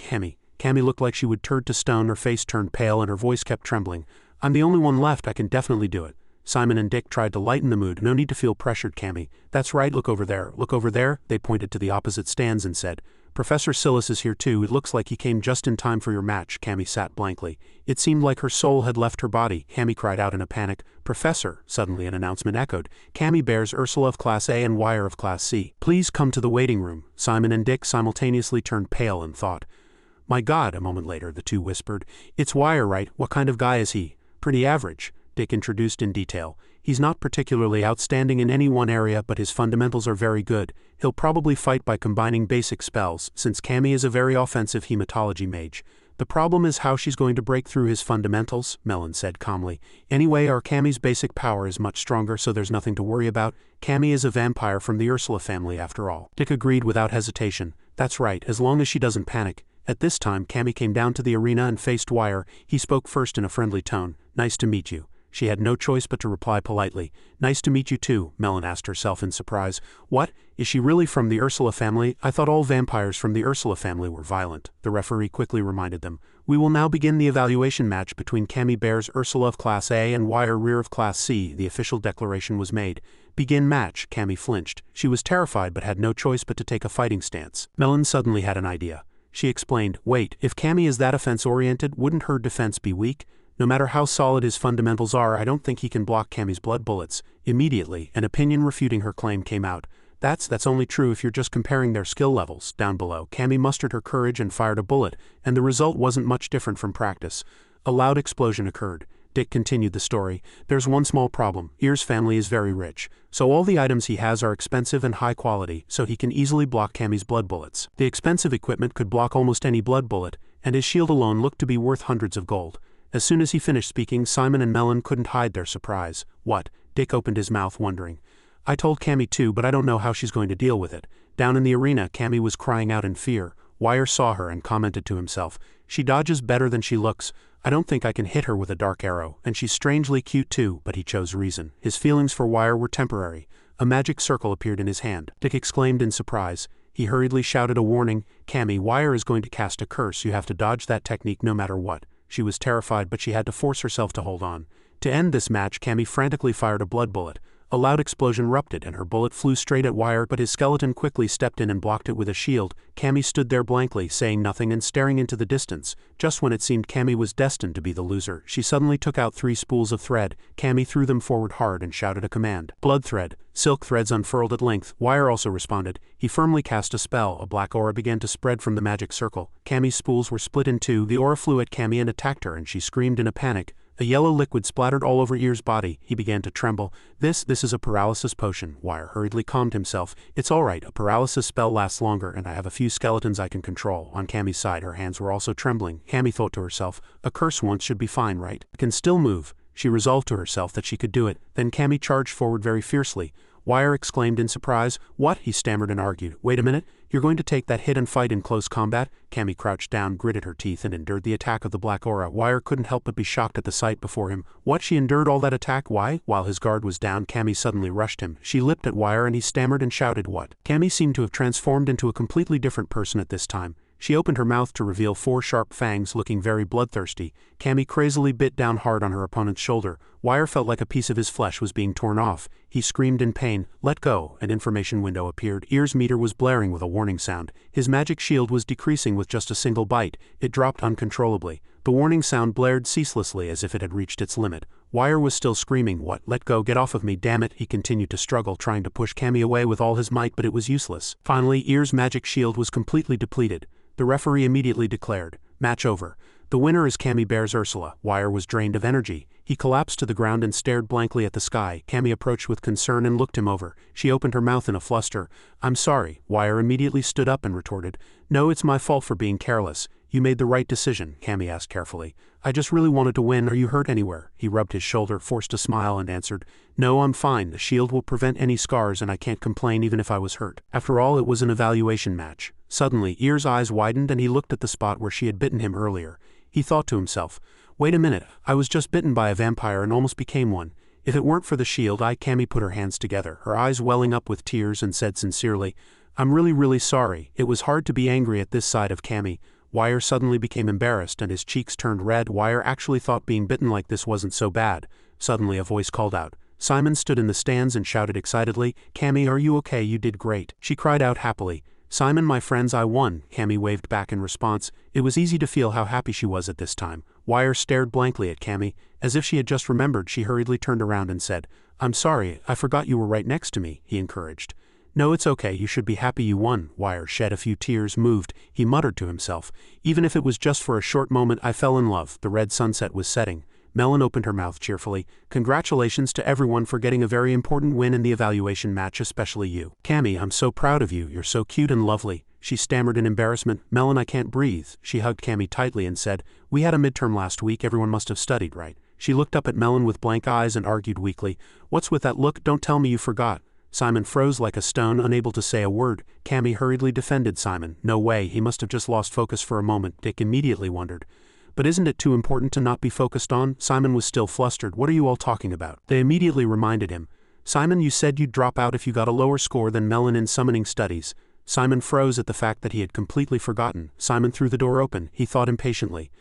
Cammy looked like she would turn to stone. Her face turned pale and her voice kept trembling. "I'm the only one left. I can definitely do it." Simon and Dick tried to lighten the mood. "No need to feel pressured, Cammy. That's right, look over there. Look over there." They pointed to the opposite stands and said, "Professor Silas is here too. It looks like he came just in time for your match." Cammy sat blankly. It seemed like her soul had left her body. Cammy cried out in a panic, "Professor!" Suddenly an announcement echoed. "Cammy bears Ursula of Class A and Wire of Class C. Please come to the waiting room." Simon and Dick simultaneously turned pale and thought, "My God," a moment later the two whispered, "It's Wire, right? What kind of guy is he?" "Pretty average," Dick introduced in detail. "He's not particularly outstanding in any one area, but his fundamentals are very good. He'll probably fight by combining basic spells, since Cammy is a very offensive hematology mage. The problem is how she's going to break through his fundamentals," Melon said calmly. "Anyway, our Cammy's basic power is much stronger, so there's nothing to worry about. Cammy is a vampire from the Ursula family after all." Dick agreed without hesitation. "That's right, as long as she doesn't panic." At this time Cammy came down to the arena and faced Wire. He spoke first in a friendly tone, "Nice to meet you." She had no choice but to reply politely. "Nice to meet you too," Melon asked herself in surprise. "What? Is she really from the Ursula family? I thought all vampires from the Ursula family were violent." The referee quickly reminded them, "We will now begin the evaluation match between Cammy Bear's Ursula of Class A and Wire Rear of Class C." The official declaration was made. "Begin match." Cammy flinched. She was terrified but had no choice but to take a fighting stance. Melon suddenly had an idea. She explained, "Wait, if Cammy is that offense-oriented, wouldn't her defense be weak? No matter how solid his fundamentals are, I don't think he can block Cammy's blood bullets." Immediately, an opinion refuting her claim came out. That's only true if you're just comparing their skill levels." Down below, Cammy mustered her courage and fired a bullet, and the result wasn't much different from practice. A loud explosion occurred. Dick continued the story. "There's one small problem. Ear's family is very rich, so all the items he has are expensive and high quality, so he can easily block Cammy's blood bullets. The expensive equipment could block almost any blood bullet, and his shield alone looked to be worth hundreds of gold." As soon as he finished speaking, Simon and Melon couldn't hide their surprise. "What?" Dick opened his mouth wondering. "I told Cammy too, but I don't know how she's going to deal with it." Down in the arena, Cammy was crying out in fear. Wire saw her and commented to himself, "She dodges better than she looks. I don't think I can hit her with a dark arrow, and she's strangely cute too." But he chose reason. His feelings for Wire were temporary. A magic circle appeared in his hand. Dick exclaimed in surprise. He hurriedly shouted a warning, "Cammy, Wire is going to cast a curse. You have to dodge that technique no matter what." She was terrified, but she had to force herself to hold on. To end this match, Cammy frantically fired a blood bullet. A loud explosion erupted and her bullet flew straight at Wire, but his skeleton quickly stepped in and blocked it with a shield. Cammy stood there blankly, saying nothing and staring into the distance. Just when it seemed Cammy was destined to be the loser, she suddenly took out 3 spools of thread. Cammy threw them forward hard and shouted a command. "Blood thread." Silk threads unfurled at length. Wire also responded. He firmly cast a spell. A black aura began to spread from the magic circle. Cammy's spools were split in 2. The aura flew at Cammy and attacked her, and she screamed in a panic. A yellow liquid splattered all over Ear's body. He began to tremble. This is a paralysis potion." Wire hurriedly calmed himself. "It's all right. A paralysis spell lasts longer, and I have a few skeletons I can control." On Cammy's side, her hands were also trembling. Cammy thought to herself, "A curse once should be fine, right? I can still move." She resolved to herself that she could do it. Then Cammy charged forward very fiercely. Wire exclaimed in surprise. "What?" he stammered and argued. "Wait a minute. You're going to take that hit and fight in close combat?" Cammy crouched down, gritted her teeth, and endured the attack of the black aura. Wire couldn't help but be shocked at the sight before him. What? She endured all that attack? Why? While his guard was down, Cammy suddenly rushed him. She leapt at Wire and he stammered and shouted, "What?" Cammy seemed to have transformed into a completely different person at this time. She opened her mouth to reveal 4 sharp fangs, looking very bloodthirsty. Cammy crazily bit down hard on her opponent's shoulder. Wire felt like a piece of his flesh was being torn off. He screamed in pain. "Let go!" An information window appeared. Ear's meter was blaring with a warning sound. His magic shield was decreasing with just a single bite. It dropped uncontrollably. The warning sound blared ceaselessly as if it had reached its limit. Wire was still screaming, "What? Let go, get off of me, damn it." He continued to struggle, trying to push Cammy away with all his might, but it was useless. Finally, Ear's magic shield was completely depleted. The referee immediately declared, "Match over. The winner is Cammy Bears Ursula." Wire was drained of energy. He collapsed to the ground and stared blankly at the sky. Cammy approached with concern and looked him over. She opened her mouth in a fluster. "I'm sorry." Wire immediately stood up and retorted, "No, it's my fault for being careless." "You made the right decision," Cammy asked carefully. "I just really wanted to win. Are you hurt anywhere?" He rubbed his shoulder, forced a smile, and answered, "No, I'm fine. The shield will prevent any scars and I can't complain even if I was hurt." After all, it was an evaluation match. Suddenly, Ear's eyes widened and he looked at the spot where she had bitten him earlier. He thought to himself, "Wait a minute, I was just bitten by a vampire and almost became one. If it weren't for the shield." Cammy put her hands together, her eyes welling up with tears, and said sincerely, "I'm really sorry." It was hard to be angry at this side of Cammy. Wire suddenly became embarrassed and his cheeks turned red. Wire actually thought being bitten like this wasn't so bad. Suddenly a voice called out. Simon stood in the stands and shouted excitedly, "Cammy, are you okay? You did great." She cried out happily, "Simon, my friends, I won." Cammy waved back in response. It was easy to feel how happy she was at this time. Wire stared blankly at Cammy. As if she had just remembered, she hurriedly turned around and said, "I'm sorry, I forgot you were right next to me," he encouraged. "No, it's okay, you should be happy you won." Wire shed a few tears, moved. He muttered to himself, "Even if it was just for a short moment, I fell in love." The red sunset was setting. Melon opened her mouth cheerfully. "Congratulations to everyone for getting a very important win in the evaluation match, especially you. Cammy, I'm so proud of you, you're so cute and lovely." She stammered in embarrassment, "Melon, I can't breathe." She hugged Cammy tightly and said, "We had a midterm last week, everyone must have studied, right?" She looked up at Melon with blank eyes and argued weakly, "What's with that look? Don't tell me you forgot." Simon froze like a stone, unable to say a word. Cammy hurriedly defended Simon. "No way, he must have just lost focus for a moment." Dick immediately wondered, "But isn't it too important to not be focused on?" Simon was still flustered. "What are you all talking about?" They immediately reminded him. "Simon, you said you'd drop out if you got a lower score than Melon in summoning studies." Simon froze at the fact that he had completely forgotten. Simon threw the door open. He thought impatiently,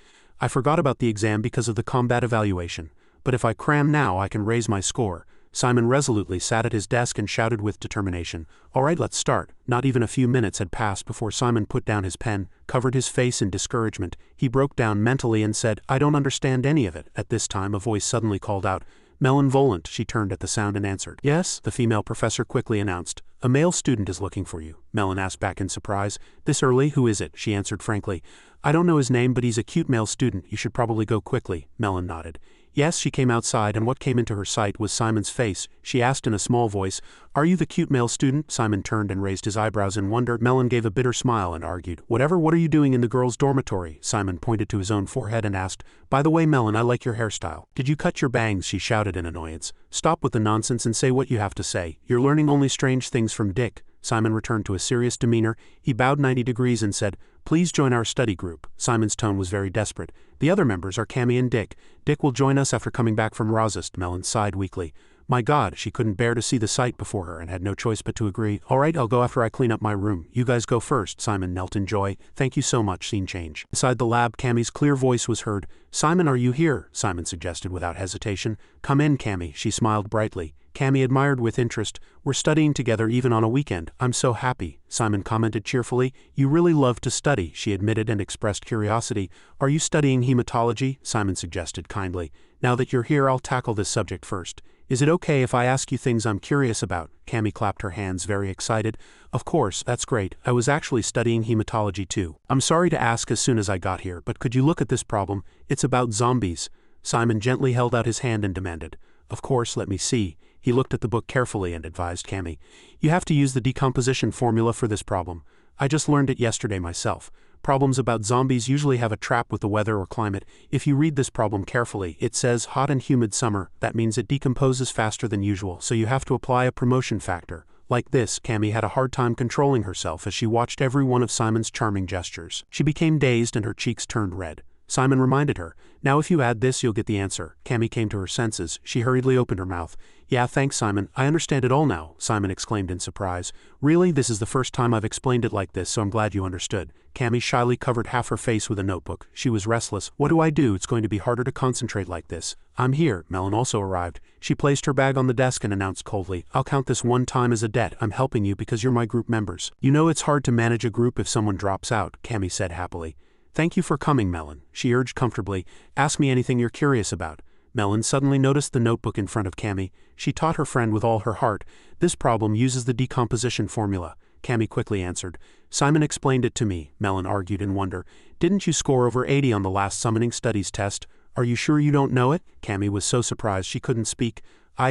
"I forgot about the exam because of the combat evaluation. But if I cram now, I can raise my score." Simon resolutely sat at his desk and shouted with determination, "All right, let's start." Not even a few minutes had passed before Simon put down his pen, covered his face in discouragement. He broke down mentally and said, "I don't understand any of it." At this time a voice suddenly called out, "Melon Volant." She turned at the sound and answered. "Yes," the female professor quickly announced. "A male student is looking for you." Melon asked back in surprise. "This early? Who is it?" She answered frankly, "I don't know his name, but he's a cute male student. You should probably go quickly." Melon nodded. Yes, she came outside, and what came into her sight was Simon's face. She asked in a small voice, "Are you the cute male student?" Simon turned and raised his eyebrows in wonder. Melon gave a bitter smile and argued, "What are you doing in the girls' dormitory?" Simon pointed to his own forehead and asked, "By the way, Melon, I like your hairstyle." "Did you cut your bangs?" she shouted in annoyance. "Stop with the nonsense and say what you have to say. You're learning only strange things from Dick." Simon returned to a serious demeanor. He bowed 90 degrees and said, "Please join our study group." Simon's tone was very desperate. "The other members are Cammy and Dick. Dick will join us after coming back from Razist." Melon sighed weakly. My God, she couldn't bear to see the sight before her and had no choice but to agree. "All right, I'll go after I clean up my room. You guys go first." Simon knelt in joy. "Thank you so much." Scene change. Inside the lab, Cammy's clear voice was heard. "Simon, are you here?" Simon suggested without hesitation. "Come in, Cammy." She smiled brightly. Cammy admired with interest. "We're studying together even on a weekend. I'm so happy." Simon commented cheerfully. "You really love to study," she admitted and expressed curiosity. "Are you studying hematology?" Simon suggested kindly. "Now that you're here, I'll tackle this subject first. Is it okay if I ask you things I'm curious about?" Cammy clapped her hands, very excited. "Of course, that's great. I was actually studying hematology too. I'm sorry to ask as soon as I got here, but could you look at this problem? It's about zombies." Simon gently held out his hand and demanded, "Of course, let me see." He looked at the book carefully and advised Cammy, "You have to use the decomposition formula for this problem. I just learned it yesterday myself. Problems about zombies usually have a trap with the weather or climate. If you read this problem carefully, it says hot and humid summer. That means it decomposes faster than usual, so you have to apply a promotion factor. Like this." Cammy had a hard time controlling herself as she watched every one of Simon's charming gestures. She became dazed and her cheeks turned red. Simon reminded her, "Now if you add this, you'll get the answer." Cammy came to her senses. She hurriedly opened her mouth. "Yeah, thanks, Simon. I understand it all now," Simon exclaimed in surprise. "Really? This is the first time I've explained it like this, so I'm glad you understood." Cammy shyly covered half her face with a notebook. She was restless. "What do I do? It's going to be harder to concentrate like this." "I'm here." Melon also arrived. She placed her bag on the desk and announced coldly, "I'll count this one time as a debt. I'm helping you because you're my group members." "You know it's hard to manage a group if someone drops out," Cammy said happily. "Thank you for coming, Melon," she urged comfortably. "Ask me anything you're curious about." Melon suddenly noticed the notebook in front of Cammy. She taught her friend with all her heart. This problem uses the decomposition formula. Cammy quickly answered. Simon explained it to me, Melon argued in wonder. Didn't you score over 80 on the last summoning studies test? Are you sure you don't know it? Cammy was so surprised she couldn't speak.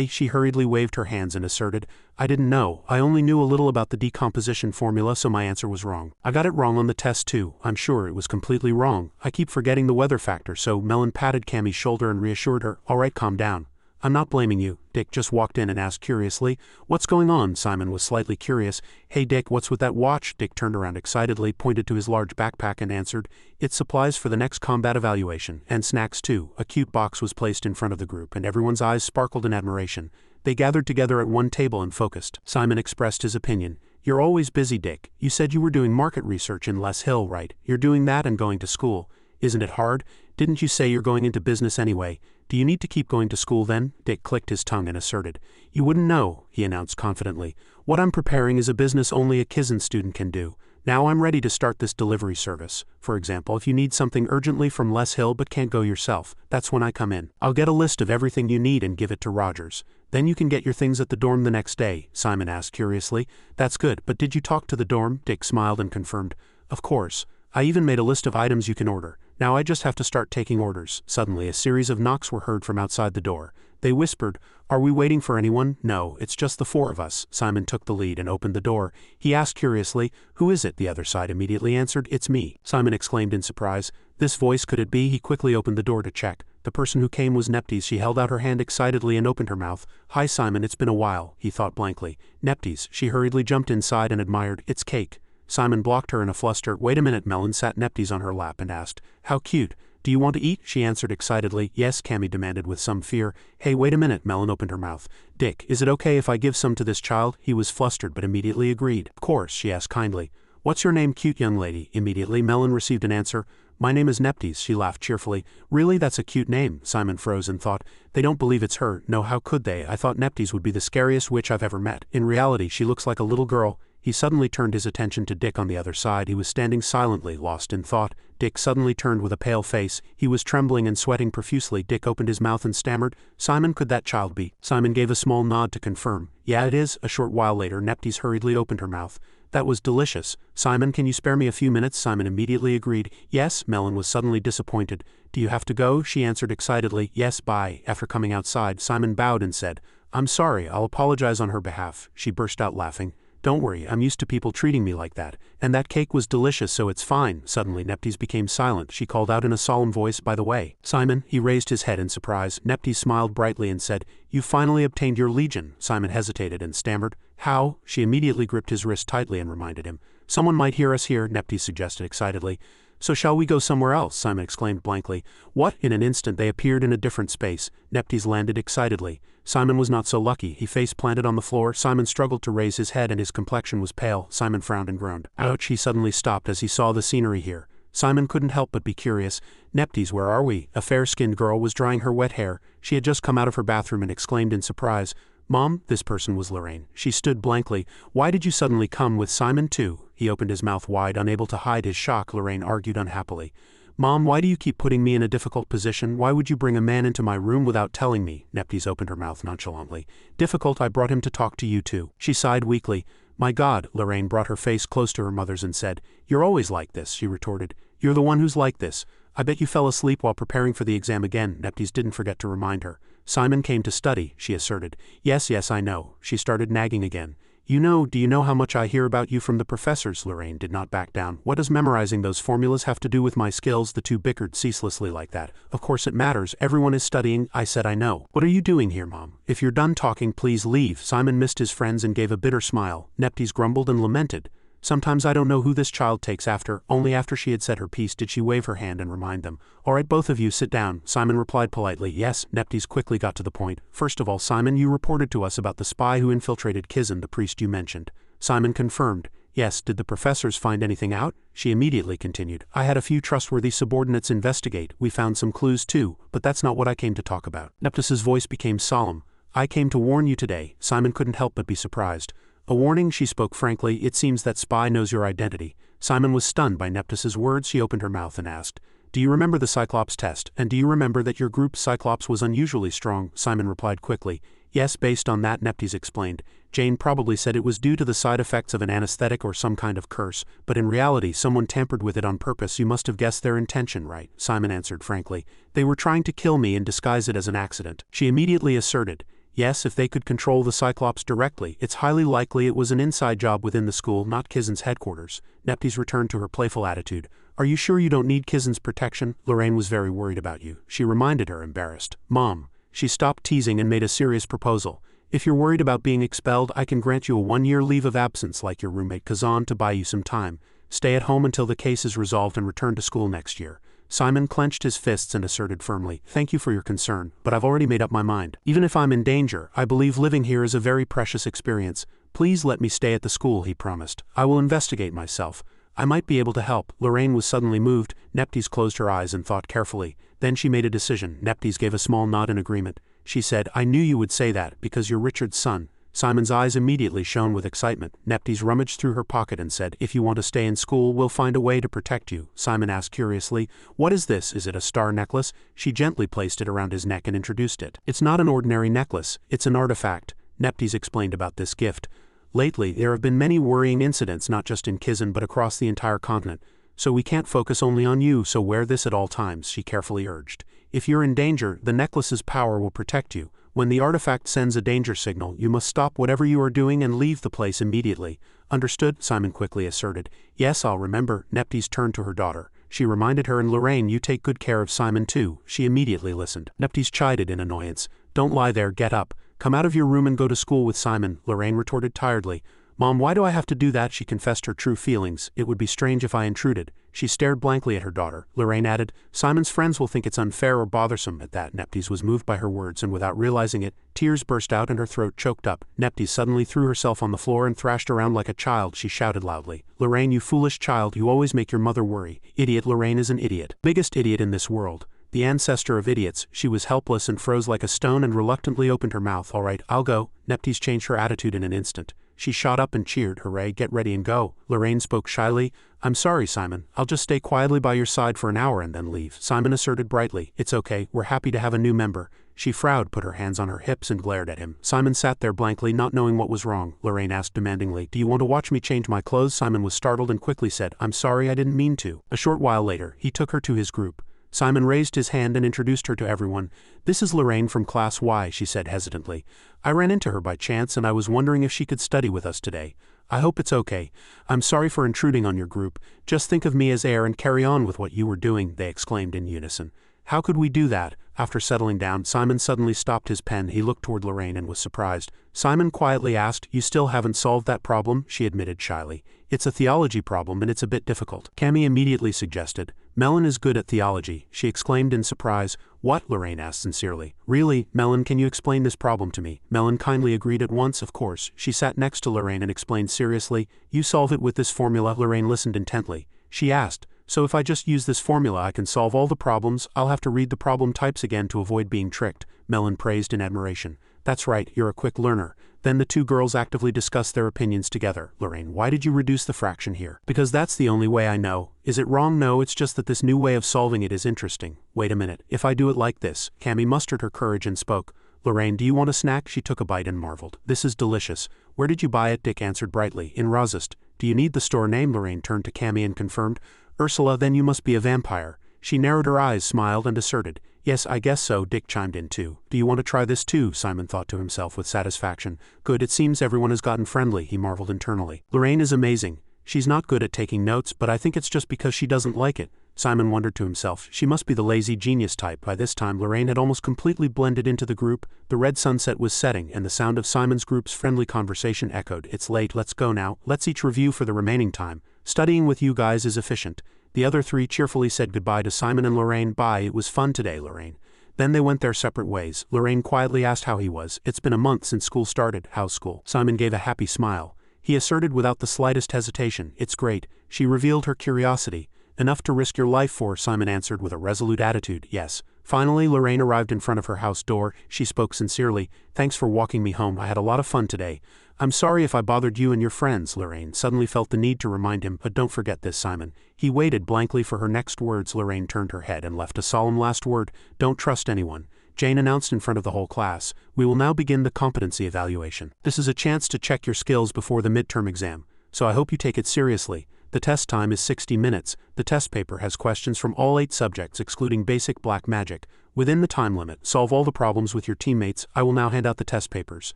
She hurriedly waved her hands and asserted. I didn't know. I only knew a little about the decomposition formula, so my answer was wrong. I got it wrong on the test too. I'm sure it was completely wrong. I keep forgetting the weather factor, so Melon patted Cammy's shoulder and reassured her. All right, calm down. I'm not blaming you. Dick just walked in and asked curiously. What's going on? Simon was slightly curious. Hey Dick, what's with that watch? Dick turned around excitedly, pointed to his large backpack and answered. It's supplies for the next combat evaluation, and snacks too. A cute box was placed in front of the group, and everyone's eyes sparkled in admiration. They gathered together at one table and focused. Simon expressed his opinion. You're always busy, Dick. You said you were doing market research in Les Hill, right? You're doing that and going to school. Isn't it hard? Didn't you say you're going into business anyway? Do you need to keep going to school then? Dick clicked his tongue and asserted. You wouldn't know, he announced confidently. What I'm preparing is a business only a Kizen student can do. Now I'm ready to start this delivery service. For example, if you need something urgently from Les Hill but can't go yourself, that's when I come in. I'll get a list of everything you need and give it to Rogers. Then you can get your things at the dorm the next day, Simon asked curiously. That's good, but did you talk to the dorm? Dick smiled and confirmed. Of course. I even made a list of items you can order. Now I just have to start taking orders. Suddenly a series of knocks were heard from outside the door. They whispered, Are we waiting for anyone? No, it's just the four of us. Simon took the lead and opened the door. He asked curiously, Who is it? The other side immediately answered, It's me. Simon exclaimed in surprise. This voice, could it be? He quickly opened the door to check. The person who came was Neptes. She held out her hand excitedly and opened her mouth. Hi Simon, it's been a while, he thought blankly. Neptes. She hurriedly jumped inside and admired. It's cake. Simon blocked her in a fluster. Wait a minute. Melon sat Neptes on her lap and asked, How cute. Do you want to eat? She answered excitedly. Yes, Cammy demanded with some fear. Hey, wait a minute. Melon opened her mouth. Dick, is it okay if I give some to this child? He was flustered but immediately agreed. Of course, she asked kindly. What's your name, cute young lady? Immediately Melon received an answer. My name is Neptes. She laughed cheerfully. Really, that's a cute name. Simon froze and thought, They don't believe it's her. No, how could they? I thought Neptes would be the scariest witch I've ever met. In reality, she looks like a little girl. He suddenly turned his attention to Dick on the other side. He was standing silently, lost in thought. Dick suddenly turned with a pale face. He was trembling and sweating profusely. Dick opened his mouth and stammered, Simon, could that child be? Simon gave a small nod to confirm. Yeah, it is. A short while later, Neptes hurriedly opened her mouth. That was delicious. Simon, can you spare me a few minutes? Simon immediately agreed. Yes. Melon was suddenly disappointed. Do you have to go? She answered excitedly. Yes, bye. After coming outside, Simon bowed and said, I'm sorry, I'll apologize on her behalf. She burst out laughing. Don't worry, I'm used to people treating me like that. And that cake was delicious, so it's fine. Suddenly Neptes became silent. She called out in a solemn voice, By the way, Simon. He raised his head in surprise. Neptes smiled brightly and said, You finally obtained your legion. Simon hesitated and stammered. How? She immediately gripped his wrist tightly and reminded him. Someone might hear us here, Neptes suggested excitedly. So shall we go somewhere else? Simon exclaimed blankly. What? In an instant they appeared in a different space. Neptes landed excitedly. Simon was not so lucky. He face planted on the floor. Simon struggled to raise his head and his complexion was pale. Simon frowned and groaned. Ouch, he suddenly stopped as he saw the scenery here. Simon couldn't help but be curious. Neptes, where are we? A fair-skinned girl was drying her wet hair. She had just come out of her bathroom and exclaimed in surprise, Mom, this person was Lorraine. She stood blankly. Why did you suddenly come with Simon too? He opened his mouth wide, unable to hide his shock. Lorraine argued unhappily. Mom, why do you keep putting me in a difficult position? Why would you bring a man into my room without telling me? Neptes opened her mouth nonchalantly. Difficult, I brought him to talk to you too. She sighed weakly. My God, Lorraine brought her face close to her mother's and said, You're always like this, she retorted. You're the one who's like this. I bet you fell asleep while preparing for the exam again. Neptes didn't forget to remind her. Simon came to study, she asserted. Yes, I know. She started nagging again. Do you know how much I hear about you from the professors? Lorraine did not back down. What does memorizing those formulas have to do with my skills? The two bickered ceaselessly like that. Of course it matters. Everyone is studying. I said I know. What are you doing here, Mom? If you're done talking, please leave. Simon missed his friends and gave a bitter smile. Neptes grumbled and lamented. Sometimes I don't know who this child takes after. Only after she had said her piece did she wave her hand and remind them. All right, both of you sit down. Simon replied politely. Yes. Neptes quickly got to the point. First of all, Simon, you reported to us about the spy who infiltrated Kizen, the priest you mentioned. Simon confirmed. Yes. Did the professors find anything out? She immediately continued. I had a few trustworthy subordinates investigate. We found some clues too, but that's not what I came to talk about. Neptes' voice became solemn. I came to warn you today. Simon couldn't help but be surprised. A warning, she spoke frankly. It seems that spy knows your identity. Simon was stunned by Neptes' words. She opened her mouth and asked, Do you remember the Cyclops test, and do you remember that your group's Cyclops was unusually strong? Simon replied quickly. Yes, based on that, Neptes explained. Jane probably said it was due to the side effects of an anesthetic or some kind of curse, but in reality someone tampered with it on purpose. You must have guessed their intention, right? Simon answered frankly. They were trying to kill me and disguise it as an accident. She immediately asserted. Yes, if they could control the Cyclops directly, it's highly likely it was an inside job within the school, not Kizen's headquarters. Neptes returned to her playful attitude. Are you sure you don't need Kizen's protection? Lorraine was very worried about you. She reminded her, embarrassed. Mom. She stopped teasing and made a serious proposal. If you're worried about being expelled, I can grant you a 1-year leave of absence like your roommate Kazan to buy you some time. Stay at home until the case is resolved and return to school next year. Simon clenched his fists and asserted firmly, Thank you for your concern, but I've already made up my mind. Even if I'm in danger, I believe living here is a very precious experience. Please let me stay at the school, he promised. I will investigate myself. I might be able to help. Lorraine was suddenly moved. Neptes closed her eyes and thought carefully. Then she made a decision. Neptes gave a small nod in agreement. She said, I knew you would say that, because you're Richard's son. Simon's eyes immediately shone with excitement. Neptes rummaged through her pocket and said, If you want to stay in school, we'll find a way to protect you. Simon asked curiously, What is this? Is it a star necklace? She gently placed it around his neck and introduced it. It's not an ordinary necklace. It's an artifact. Neptes explained about this gift. Lately, there have been many worrying incidents not just in Kizen but across the entire continent. So we can't focus only on you, so wear this at all times, she carefully urged. If you're in danger, the necklace's power will protect you. When the artifact sends a danger signal, you must stop whatever you are doing and leave the place immediately. Understood? Simon quickly asserted. Yes, I'll remember. Neptes turned to her daughter. She reminded her, and Lorraine, you take good care of Simon too. She immediately listened. Neptes chided in annoyance. Don't lie there, get up. Come out of your room and go to school with Simon, Lorraine retorted tiredly. Mom, why do I have to do that? She confessed her true feelings. It would be strange if I intruded. She stared blankly at her daughter. Lorraine added, Simon's friends will think it's unfair or bothersome. At that, Neptes was moved by her words, and without realizing it, tears burst out and her throat choked up. Neptes suddenly threw herself on the floor and thrashed around like a child. She shouted loudly, Lorraine, you foolish child, you always make your mother worry. Idiot. Lorraine is an idiot. Biggest idiot in this world. The ancestor of idiots. She was helpless and froze like a stone and reluctantly opened her mouth. All right, I'll go. Neptes changed her attitude in an instant. She shot up and cheered, Hooray, get ready and go. Lorraine spoke shyly. I'm sorry, Simon. I'll just stay quietly by your side for an hour and then leave. Simon asserted brightly. It's okay, we're happy to have a new member. She frowned, put her hands on her hips and glared at him. Simon sat there blankly, not knowing what was wrong. Lorraine asked demandingly, Do you want to watch me change my clothes? Simon was startled and quickly said, I'm sorry, I didn't mean to. A short while later, he took her to his group. Simon raised his hand and introduced her to everyone. This is Lorraine from Class Y, she said hesitantly. I ran into her by chance and I was wondering if she could study with us today. I hope it's okay. I'm sorry for intruding on your group. Just think of me as heir and carry on with what you were doing, they exclaimed in unison. How could we do that? After settling down, Simon suddenly stopped his pen. He looked toward Lorraine and was surprised. Simon quietly asked, You still haven't solved that problem? She admitted shyly. It's a theology problem and it's a bit difficult. Cammy immediately suggested. Melon is good at theology, she exclaimed in surprise. What? Lorraine asked sincerely. Really, Melon, can you explain this problem to me? Melon kindly agreed at once, of course. She sat next to Lorraine and explained seriously. You solve it with this formula. Lorraine listened intently. She asked, So if I just use this formula I can solve all the problems? I'll have to read the problem types again to avoid being tricked. Melon praised in admiration. That's right, you're a quick learner. Then the two girls actively discussed their opinions together. Lorraine, why did you reduce the fraction here? Because that's the only way I know. Is it wrong? No, it's just that this new way of solving it is interesting. Wait a minute, if I do it like this. Cammy mustered her courage and spoke. Lorraine, do you want a snack? She took a bite and marveled. This is delicious. Where did you buy it? Dick answered brightly. In Razist. Do you need the store name? Lorraine turned to Cammy and confirmed. Ursula, then you must be a vampire. She narrowed her eyes, smiled, and asserted. Yes, I guess so. Dick chimed in too. Do you want to try this too? Simon thought to himself with satisfaction. Good, it seems everyone has gotten friendly, he marveled internally. Lorraine is amazing. She's not good at taking notes, but I think it's just because she doesn't like it. Simon wondered to himself. She must be the lazy genius type. By this time, Lorraine had almost completely blended into the group. The red sunset was setting, and the sound of Simon's group's friendly conversation echoed. It's late, let's go now. Let's each review for the remaining time. Studying with you guys is efficient. The other three cheerfully said goodbye to Simon and Lorraine. Bye, it was fun today, Lorraine. Then they went their separate ways. Lorraine quietly asked how he was. It's been a month since school started. How's school? Simon gave a happy smile. He asserted without the slightest hesitation. It's great. She revealed her curiosity. Enough to risk your life for, Simon answered with a resolute attitude. Yes, Finally, Lorraine arrived in front of her house door. She spoke sincerely. Thanks for walking me home. I had a lot of fun today. I'm sorry if I bothered you and your friends. Lorraine suddenly felt the need to remind him, but don't forget this, Simon. He waited blankly for her next words. Lorraine turned her head and left a solemn last word. Don't trust anyone. Jane announced in front of the whole class. We will now begin the competency evaluation. This is a chance to check your skills before the midterm exam, so I hope you take it seriously. The test time is 60 minutes. The test paper has questions from all 8 subjects excluding basic black magic. Within the time limit, solve all the problems with your teammates. I will now hand out the test papers.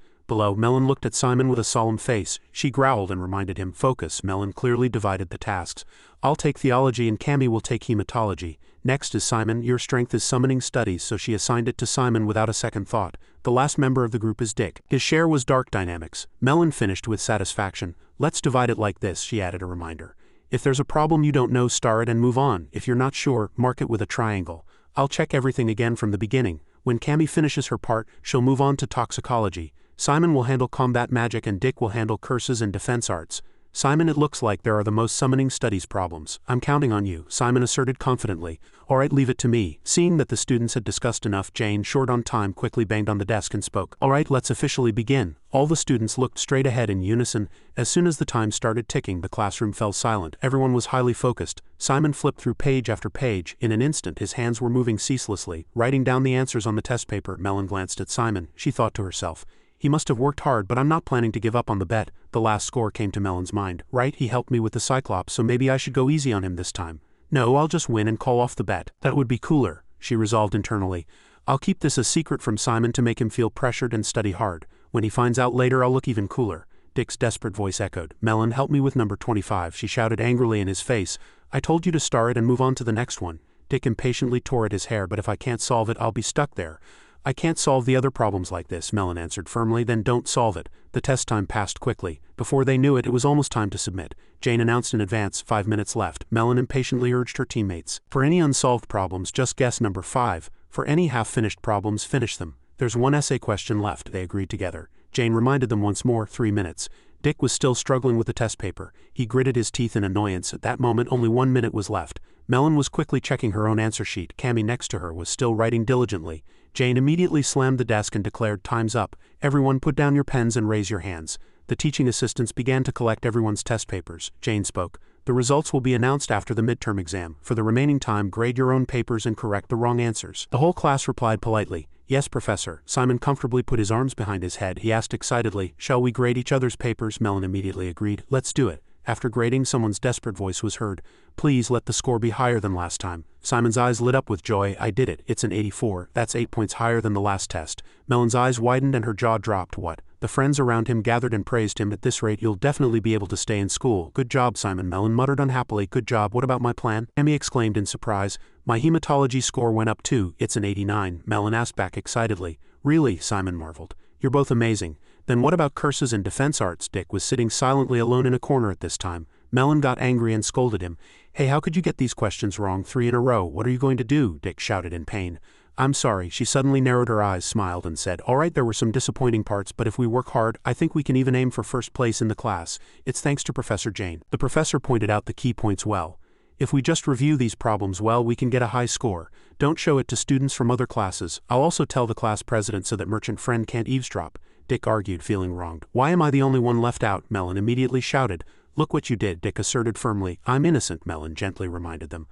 Below, Melon looked at Simon with a solemn face. She growled and reminded him, focus. Melon clearly divided the tasks. I'll take theology and Cammy will take hematology. Next is Simon. Your strength is summoning studies, so she assigned it to Simon without a second thought. The last member of the group is Dick. His share was dark dynamics. Melon finished with satisfaction. Let's divide it like this, she added a reminder. If there's a problem you don't know, star it and move on. If you're not sure, mark it with a triangle. I'll check everything again from the beginning. When Cammy finishes her part, she'll move on to toxicology. Simon will handle combat magic and Dick will handle curses and defense arts. Simon, it looks like there are the most summoning studies problems. I'm counting on you, Simon asserted confidently. Alright, leave it to me. Seeing that the students had discussed enough, Jane, short on time, quickly banged on the desk and spoke. Alright, let's officially begin. All the students looked straight ahead in unison. As soon as the time started ticking, the classroom fell silent. Everyone was highly focused. Simon flipped through page after page. In an instant, his hands were moving ceaselessly, writing down the answers on the test paper. Melon glanced at Simon. She thought to herself, he must have worked hard, but I'm not planning to give up on the bet. The last score came to Melon's mind. Right, he helped me with the Cyclops, so maybe I should go easy on him this time. No, I'll just win and call off the bet. That would be cooler, she resolved internally. I'll keep this a secret from Simon to make him feel pressured and study hard. When he finds out later, I'll look even cooler. Dick's desperate voice echoed. Melon, help me with number 25, she shouted angrily in his face. I told you to star it and move on to the next one. Dick impatiently tore at his hair. But if I can't solve it, I'll be stuck there. I can't solve the other problems like this, Melon answered firmly. Then don't solve it. The test time passed quickly. Before they knew it, it was almost time to submit. Jane announced in advance, 5 minutes left. Melon impatiently urged her teammates. For any unsolved problems, just guess number 5. For any half-finished problems, finish them. There's one essay question left, they agreed together. Jane reminded them once more, 3 minutes. Dick was still struggling with the test paper. He gritted his teeth in annoyance. At that moment, only 1 minute was left. Melon was quickly checking her own answer sheet. Cammy next to her was still writing diligently. Jane immediately slammed the desk and declared, time's up. Everyone put down your pens and raise your hands. The teaching assistants began to collect everyone's test papers. Jane spoke. The results will be announced after the midterm exam. For the remaining time, grade your own papers and correct the wrong answers. The whole class replied politely. Yes, Professor. Simon comfortably put his arms behind his head. He asked excitedly, shall we grade each other's papers? Melon immediately agreed. Let's do it. After grading, someone's desperate voice was heard. Please let the score be higher than last time. Simon's eyes lit up with joy. I did it. It's an 84. That's 8 points higher than the last test. Melon's eyes widened and her jaw dropped. What? The friends around him gathered and praised him. At this rate, you'll definitely be able to stay in school. Good job, Simon. Melon muttered unhappily. Good job. What about my plan? Emmy exclaimed in surprise. My hematology score went up too. It's an 89. Melon asked back excitedly. Really? Simon marveled. You're both amazing. Then what about curses and defense arts? Dick was sitting silently alone in a corner at this time. Melon got angry and scolded him. Hey, how could you get these questions wrong 3 in a row? What are you going to do? Dick shouted in pain. I'm sorry. She suddenly narrowed her eyes, smiled and said, all right, there were some disappointing parts, but if we work hard, I think we can even aim for first place in the class. It's thanks to Professor Jane. The professor pointed out the key points well. If we just review these problems well, we can get a high score. Don't show it to students from other classes. I'll also tell the class president so that merchant friend can't eavesdrop. Dick argued, feeling wronged. Why am I the only one left out? Melon immediately shouted. Look what you did, Dick asserted firmly. I'm innocent, Melon gently reminded them.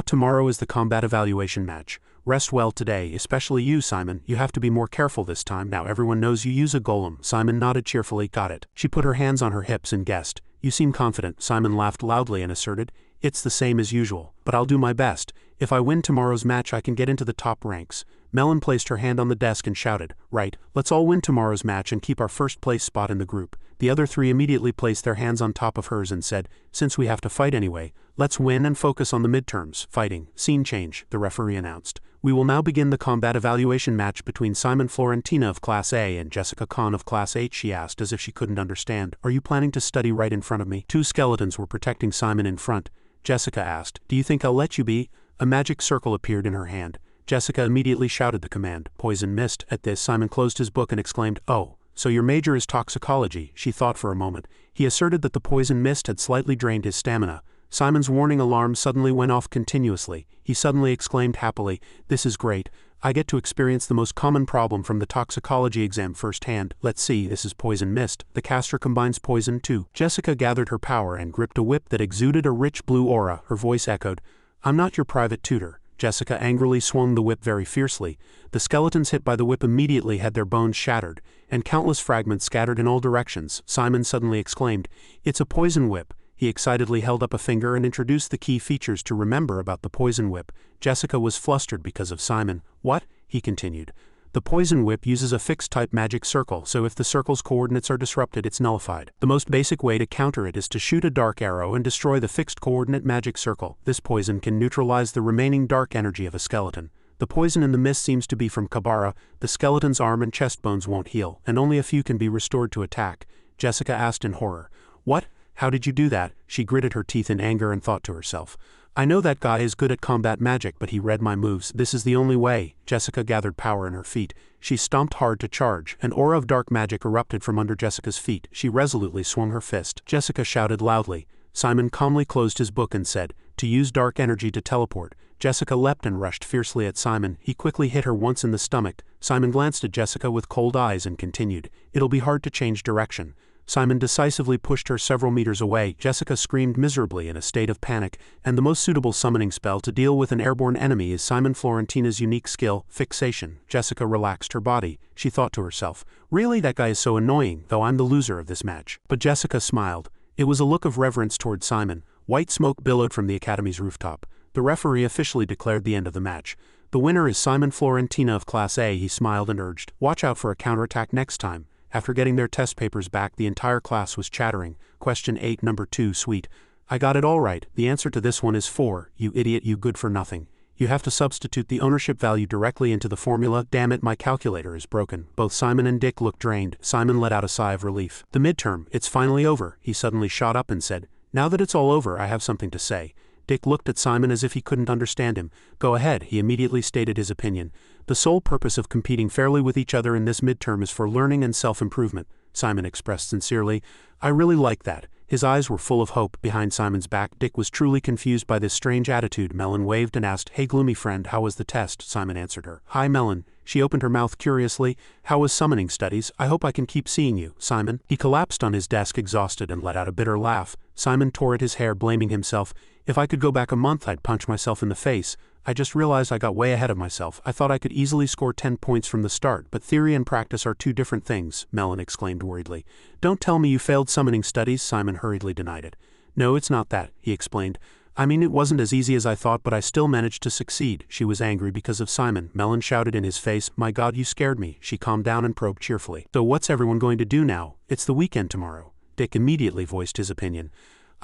Tomorrow is the combat evaluation match. Rest well today, especially you, Simon. You have to be more careful this time. Now everyone knows you use a golem. Simon nodded cheerfully. Got it. She put her hands on her hips and guessed. You seem confident. Simon laughed loudly and asserted. It's the same as usual, but I'll do my best. If I win tomorrow's match, I can get into the top ranks. Melon placed her hand on the desk and shouted, right, let's all win tomorrow's match and keep our first place spot in the group. The other 3 immediately placed their hands on top of hers and said, since we have to fight anyway, let's win and focus on the midterms. Fighting. Scene change, the referee announced. We will now begin the combat evaluation match between Simon Florentina of Class A and Jessica Kahn of Class H, she asked as if she couldn't understand. Are you planning to study right in front of me? 2 skeletons were protecting Simon in front. Jessica asked, do you think I'll let you be? A magic circle appeared in her hand. Jessica immediately shouted the command, poison mist. At this, Simon closed his book and exclaimed, oh, so your major is toxicology. She thought for a moment. He asserted that the poison mist had slightly drained his stamina. Simon's warning alarm suddenly went off continuously. He suddenly exclaimed happily, "This is great. I get to experience the most common problem from the toxicology exam firsthand. Let's see, this is poison mist. The caster combines poison too." Jessica gathered her power and gripped a whip that exuded a rich blue aura. Her voice echoed, "I'm not your private tutor." Jessica angrily swung the whip very fiercely. The skeletons hit by the whip immediately had their bones shattered, and countless fragments scattered in all directions. Simon suddenly exclaimed, "It's a poison whip." He excitedly held up a finger and introduced the key features to remember about the poison whip. Jessica was flustered because of Simon. "What?" he continued. "The poison whip uses a fixed-type magic circle, so if the circle's coordinates are disrupted, it's nullified. The most basic way to counter it is to shoot a dark arrow and destroy the fixed-coordinate magic circle. This poison can neutralize the remaining dark energy of a skeleton. The poison in the mist seems to be from Kabara. The skeleton's arm and chest bones won't heal, and only a few can be restored to attack." Jessica asked in horror. "What? How did you do that?" She gritted her teeth in anger and thought to herself, "I know that guy is good at combat magic, but he read my moves. This is the only way." Jessica gathered power in her feet. She stomped hard to charge. An aura of dark magic erupted from under Jessica's feet. She resolutely swung her fist. Jessica shouted loudly. Simon calmly closed his book and said, "To use dark energy to teleport." Jessica leapt and rushed fiercely at Simon. He quickly hit her once in the stomach. Simon glanced at Jessica with cold eyes and continued, "It'll be hard to change direction." Simon decisively pushed her several meters away. Jessica screamed miserably in a state of panic, and the most suitable summoning spell to deal with an airborne enemy is Simon Florentina's unique skill, fixation. Jessica relaxed her body. She thought to herself, "Really, that guy is so annoying, though I'm the loser of this match." But Jessica smiled. It was a look of reverence toward Simon. White smoke billowed from the academy's rooftop. The referee officially declared the end of the match. "The winner is Simon Florentina of Class A," he smiled and urged. "Watch out for a counterattack next time." After getting their test papers back, the entire class was chattering. Question 8, number 2, sweet. "I got it all right. The answer to this one is 4, you idiot, you good for nothing. You have to substitute the ownership value directly into the formula. Damn it, my calculator is broken." Both Simon and Dick looked drained. Simon let out a sigh of relief. "The midterm, it's finally over." He suddenly shot up and said, "Now that it's all over, I have something to say." Dick looked at Simon as if he couldn't understand him. "Go ahead," he immediately stated his opinion. "The sole purpose of competing fairly with each other in this midterm is for learning and self-improvement," Simon expressed sincerely. "I really like that." His eyes were full of hope. Behind Simon's back, Dick was truly confused by this strange attitude. Melon waved and asked, "Hey gloomy friend, how was the test?" Simon answered her. "Hi Melon." She opened her mouth curiously. "How was summoning studies? I hope I can keep seeing you, Simon." He collapsed on his desk exhausted and let out a bitter laugh. Simon tore at his hair, blaming himself. "If I could go back a month, I'd punch myself in the face. I just realized I got way ahead of myself. I thought I could easily score 10 points from the start, but theory and practice are two different things," Melon exclaimed worriedly. "Don't tell me you failed summoning studies," Simon hurriedly denied it. "No, it's not that," he explained. "I mean, it wasn't as easy as I thought, but I still managed to succeed." She was angry because of Simon. Melon shouted in his face, "My God, you scared me." She calmed down and probed cheerfully. "So what's everyone going to do now? It's the weekend tomorrow." Dick immediately voiced his opinion.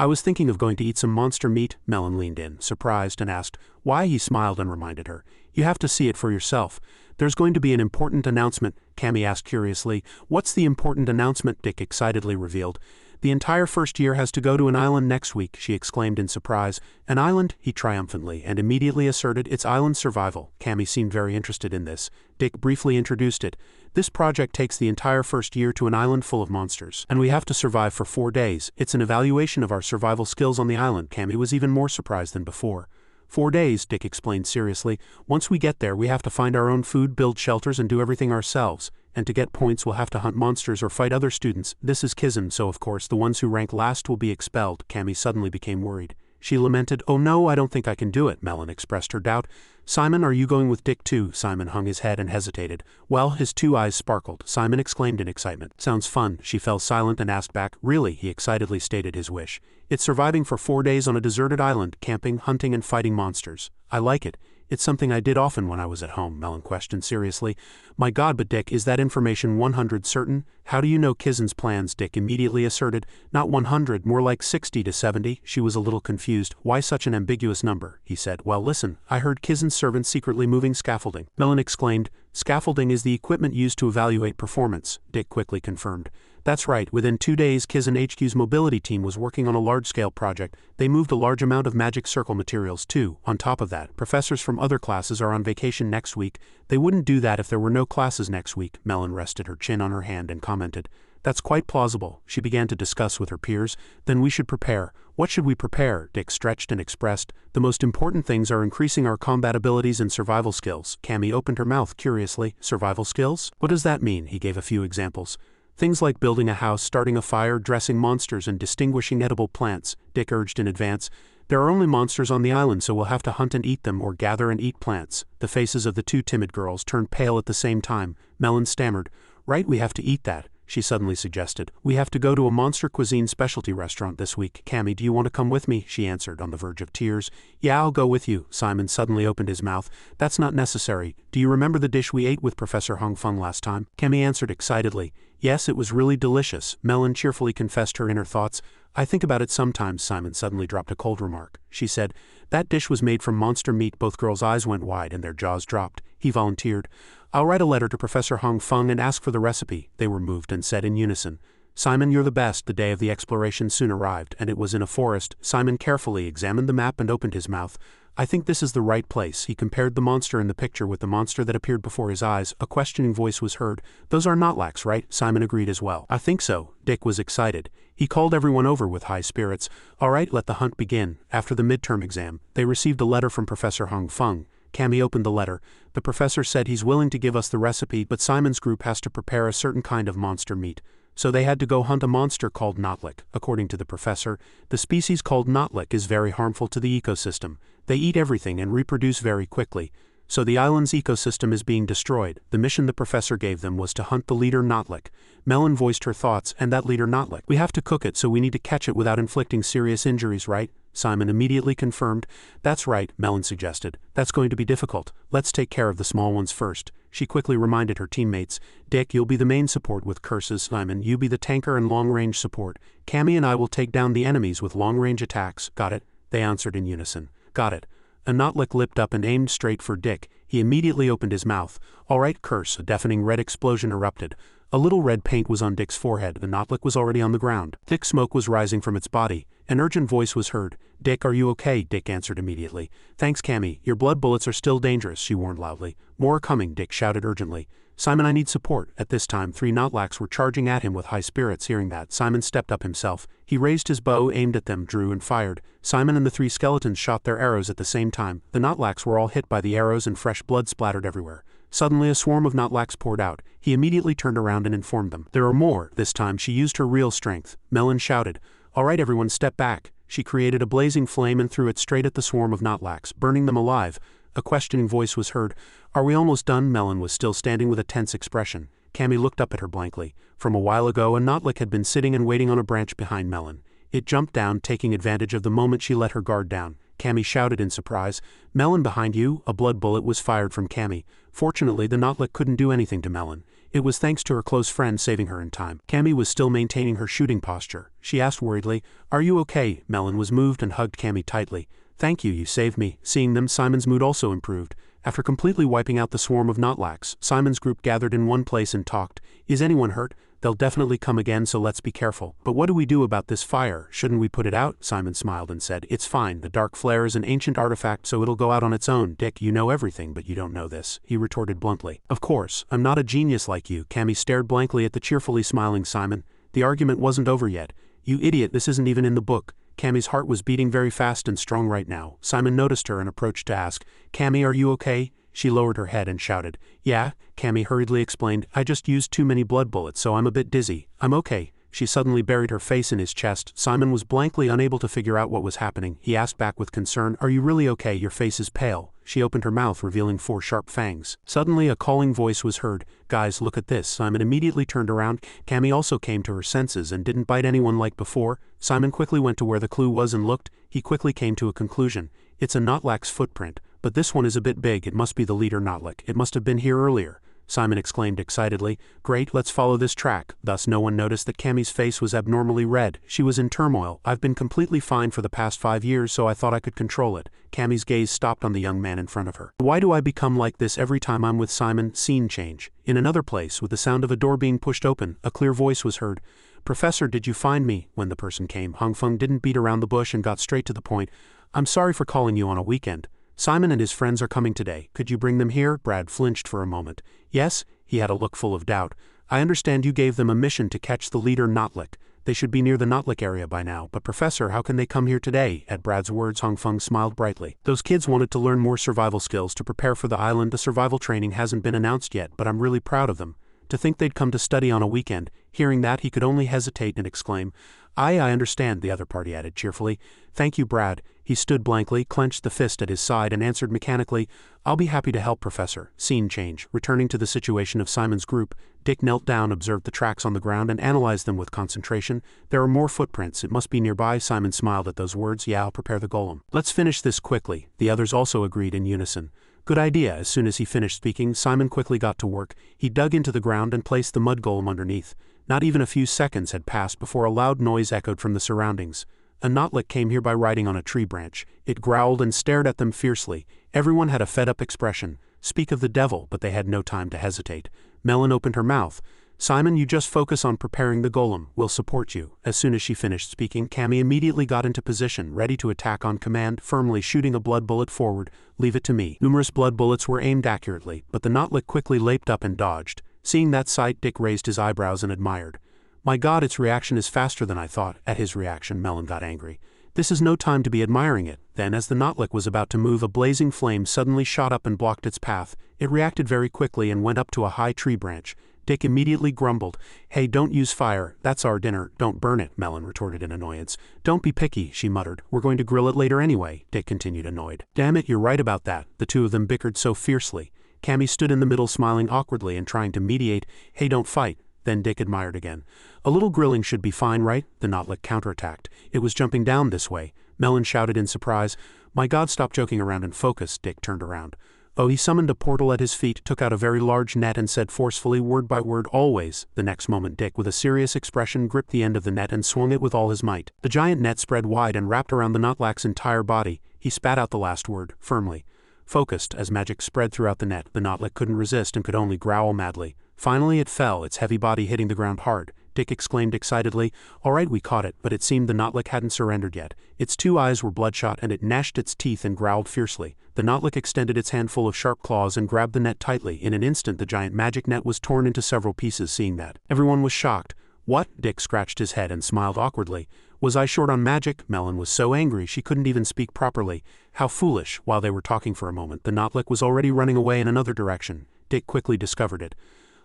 "I was thinking of going to eat some monster meat." Melon leaned in, surprised, and asked, "Why?" He smiled and reminded her, "You have to see it for yourself. There's going to be an important announcement." Cammy asked curiously. "What's the important announcement?" Dick excitedly revealed. "The entire first year has to go to an island next week," she exclaimed in surprise. "An island?" he triumphantly, and immediately asserted, "It's island survival." Cammy seemed very interested in this. Dick briefly introduced it. "This project takes the entire first year to an island full of monsters, and we have to survive for 4 days. It's an evaluation of our survival skills on the island." Cammy was even more surprised than before. 4 days, Dick explained seriously. "Once we get there, we have to find our own food, build shelters, and do everything ourselves. And to get points, we'll have to hunt monsters or fight other students. This is Kizen, so of course the ones who rank last will be expelled." Cammy suddenly became worried. She lamented, "Oh no, I don't think I can do it." Melon expressed her doubt. "Simon, are you going with Dick too?" Simon hung his head and hesitated. Well, his 2 eyes sparkled. Simon exclaimed in excitement. "Sounds fun." She fell silent and asked back, "Really?" He excitedly stated his wish. "It's surviving for 4 days on a deserted island, camping, hunting, and fighting monsters." "I like it. It's something I did often when I was at home," Melon questioned seriously. "My God, but Dick, is that information 100 certain? How do you know Kizen's plans?" Dick immediately asserted. "Not 100, more like 60 to 70. She was a little confused. "Why such an ambiguous number?" he said. "Well, listen, I heard Kizen's servants secretly moving scaffolding." Melon exclaimed. "Scaffolding is the equipment used to evaluate performance," Dick quickly confirmed. "That's right. Within 2 days, Kizen HQ's mobility team was working on a large-scale project. They moved a large amount of magic circle materials too. On top of that, professors from other classes are on vacation next week. They wouldn't do that if there were no classes next week." Melon rested her chin on her hand and commented, That's quite plausible, she began to discuss with her peers. Then we should prepare. What should we prepare? Dick stretched and expressed. The most important things are increasing our combat abilities and survival skills. Cammy opened her mouth curiously. Survival skills? What does that mean? He gave a few examples. Things like building a house, starting a fire, dressing monsters, and distinguishing edible plants, Dick urged in advance. There are only monsters on the island, so we'll have to hunt and eat them or gather and eat plants. The faces of the two timid girls turned pale at the same time. Melon stammered. Right, we have to eat that, she suddenly suggested. We have to go to a monster cuisine specialty restaurant this week. Cammy, do you want to come with me? She answered, on the verge of tears. Yeah, I'll go with you. Simon suddenly opened his mouth. That's not necessary. Do you remember the dish we ate with Professor Hong Feng last time? Cammy answered excitedly. Yes, it was really delicious. Melon cheerfully confessed her inner thoughts. I think about it sometimes. Simon suddenly dropped a cold remark. She said, that dish was made from monster meat. Both girls' eyes went wide and their jaws dropped. He volunteered. I'll write a letter to Professor Hong Feng and ask for the recipe. They were moved and said in unison. Simon, you're the best. The day of the exploration soon arrived, and it was in a forest. Simon carefully examined the map and opened his mouth. I think this is the right place. He compared the monster in the picture with the monster that appeared before his eyes. A questioning voice was heard. Those are Notlaks, right? Simon agreed as well. I think so. Dick was excited. He called everyone over with high spirits. All right, let the hunt begin. After the midterm exam, they received a letter from Professor Hong Feng. Cammy opened the letter. The professor said he's willing to give us the recipe, but Simon's group has to prepare a certain kind of monster meat. So they had to go hunt a monster called Notlak. According to the professor, the species called Notlak is very harmful to the ecosystem. They eat everything and reproduce very quickly. So the island's ecosystem is being destroyed. The mission the professor gave them was to hunt the leader Notlak. Melon voiced her thoughts. And that leader Notlak. We have to cook it, so we need to catch it without inflicting serious injuries, right? Simon immediately confirmed. That's right, Melon suggested. That's going to be difficult. Let's take care of the small ones first. She quickly reminded her teammates. Dick, you'll be the main support with curses. Simon, you be the tanker and long-range support. Cammy and I will take down the enemies with long-range attacks. Got it? They answered in unison. Got it. A Notlak leapt up and aimed straight for Dick. He immediately opened his mouth. All right, curse. A deafening red explosion erupted. A little red paint was on Dick's forehead. The Notlak was already on the ground. Thick smoke was rising from its body. An urgent voice was heard. Dick, are you okay? Dick answered immediately. Thanks, Cammy. Your blood bullets are still dangerous, she warned loudly. More are coming, Dick shouted urgently. Simon, I need support. At this time, 3 Notlaks were charging at him with high spirits. Hearing that, Simon stepped up himself. He raised his bow, aimed at them, drew and fired. Simon and the 3 skeletons shot their arrows at the same time. The Notlaks were all hit by the arrows and fresh blood splattered everywhere. Suddenly a swarm of Notlaks poured out. He immediately turned around and informed them. There are more. This time she used her real strength. Melon shouted. All right, everyone, step back. She created a blazing flame and threw it straight at the swarm of Notlaks, burning them alive. A questioning voice was heard. Are we almost done? Melon was still standing with a tense expression. Cammy looked up at her blankly. From a while ago, a Notlak had been sitting and waiting on a branch behind Melon. It jumped down, taking advantage of the moment she let her guard down. Cammy shouted in surprise. Melon, behind you! A blood bullet was fired from Cammy. Fortunately, the Notlak couldn't do anything to Melon. It was thanks to her close friend saving her in time. Cammy was still maintaining her shooting posture. She asked worriedly, Are you okay? Melon was moved and hugged Cammy tightly. Thank you, you saved me. Seeing them, Simon's mood also improved. After completely wiping out the swarm of Notlaks, Simon's group gathered in one place and talked. Is anyone hurt? They'll definitely come again, so let's be careful. But what do we do about this fire? Shouldn't we put it out? Simon smiled and said, It's fine. The dark flare is an ancient artifact, so it'll go out on its own. Dick, you know everything, but you don't know this, he retorted bluntly. Of course, I'm not a genius like you. Cammy stared blankly at the cheerfully smiling Simon. The argument wasn't over yet. You idiot, this isn't even in the book. Cammy's heart was beating very fast and strong right now. Simon noticed her and approached to ask, Cammy, are you okay? She lowered her head and shouted. Yeah, Cammy hurriedly explained. I just used too many blood bullets, so I'm a bit dizzy. I'm okay. She suddenly buried her face in his chest. Simon was blankly unable to figure out what was happening. He asked back with concern, Are you really okay? Your face is pale. She opened her mouth, revealing 4 sharp fangs. Suddenly a calling voice was heard. Guys, look at this. Simon immediately turned around. Cammy also came to her senses and didn't bite anyone like before. Simon quickly went to where the clue was and looked. He quickly came to a conclusion. It's a Notlak's footprint. But this one is a bit big. It must be the leader Notlak. It must have been here earlier. Simon exclaimed excitedly. Great, let's follow this track. Thus no one noticed that Cammy's face was abnormally red. She was in turmoil. I've been completely fine for the past 5 years, so I thought I could control it. Cammy's gaze stopped on the young man in front of her. Why do I become like this every time I'm with Simon? Scene change. In another place, with the sound of a door being pushed open, a clear voice was heard. Professor, did you find me? When the person came, Hong Feng didn't beat around the bush and got straight to the point. I'm sorry for calling you on a weekend. Simon and his friends are coming today. Could you bring them here? Brad flinched for a moment. Yes? He had a look full of doubt. I understand you gave them a mission to catch the leader Notlick. They should be near the Notlick area by now, but Professor, how can they come here today? At Brad's words, Hong Feng smiled brightly. Those kids wanted to learn more survival skills to prepare for the island. The survival training hasn't been announced yet, but I'm really proud of them. To think they'd come to study on a weekend. Hearing that, he could only hesitate and exclaim, I understand, the other party added cheerfully. Thank you, Brad. He stood blankly, clenched the fist at his side and answered mechanically, I'll be happy to help, Professor. Scene change. Returning to the situation of Simon's group, Dick knelt down, observed the tracks on the ground and analyzed them with concentration. There are more footprints. It must be nearby. Simon smiled at those words. Yeah, I'll prepare the golem. Let's finish this quickly. The others also agreed in unison. Good idea. As soon as he finished speaking, Simon quickly got to work. He dug into the ground and placed the mud golem underneath. Not even a few seconds had passed before a loud noise echoed from the surroundings. A Notlick came here by riding on a tree branch. It growled and stared at them fiercely. Everyone had a fed-up expression. Speak of the devil, but they had no time to hesitate. Melon opened her mouth. Simon, you just focus on preparing the golem. We'll support you. As soon as she finished speaking, Cammy immediately got into position, ready to attack on command, firmly shooting a blood bullet forward. Leave it to me. Numerous blood bullets were aimed accurately, but the Notlick quickly leaped up and dodged. Seeing that sight, Dick raised his eyebrows and admired. My God, its reaction is faster than I thought. At his reaction, Melon got angry. This is no time to be admiring it. Then, as the Notlick was about to move, a blazing flame suddenly shot up and blocked its path. It reacted very quickly and went up to a high tree branch. Dick immediately grumbled. Hey, don't use fire. That's our dinner. Don't burn it, Melon retorted in annoyance. Don't be picky, she muttered. We're going to grill it later anyway, Dick continued, annoyed. Damn it, you're right about that. The two of them bickered so fiercely. Cammy stood in the middle, smiling awkwardly and trying to mediate. Hey, don't fight. Then Dick admired again. A little grilling should be fine, right? The Notlick counterattacked. It was jumping down this way. Melon shouted in surprise. My God, stop joking around and focus. Dick turned around. Oh, he summoned a portal at his feet, took out a very large net and said forcefully, word by word, always. The next moment Dick, with a serious expression, gripped the end of the net and swung it with all his might. The giant net spread wide and wrapped around the Notlack's entire body. He spat out the last word, firmly. Focused, as magic spread throughout the net, the Notlick couldn't resist and could only growl madly. Finally it fell, its heavy body hitting the ground hard. Dick exclaimed excitedly, All right, we caught it, but it seemed the Notlick hadn't surrendered yet. Its two eyes were bloodshot and it gnashed its teeth and growled fiercely. The Notlick extended its handful of sharp claws and grabbed the net tightly. In an instant the giant magic net was torn into several pieces. Seeing that, everyone was shocked. What? Dick scratched his head and smiled awkwardly. Was I short on magic? Melon was so angry she couldn't even speak properly. How foolish. While they were talking for a moment, the Notlick was already running away in another direction. Dick quickly discovered it.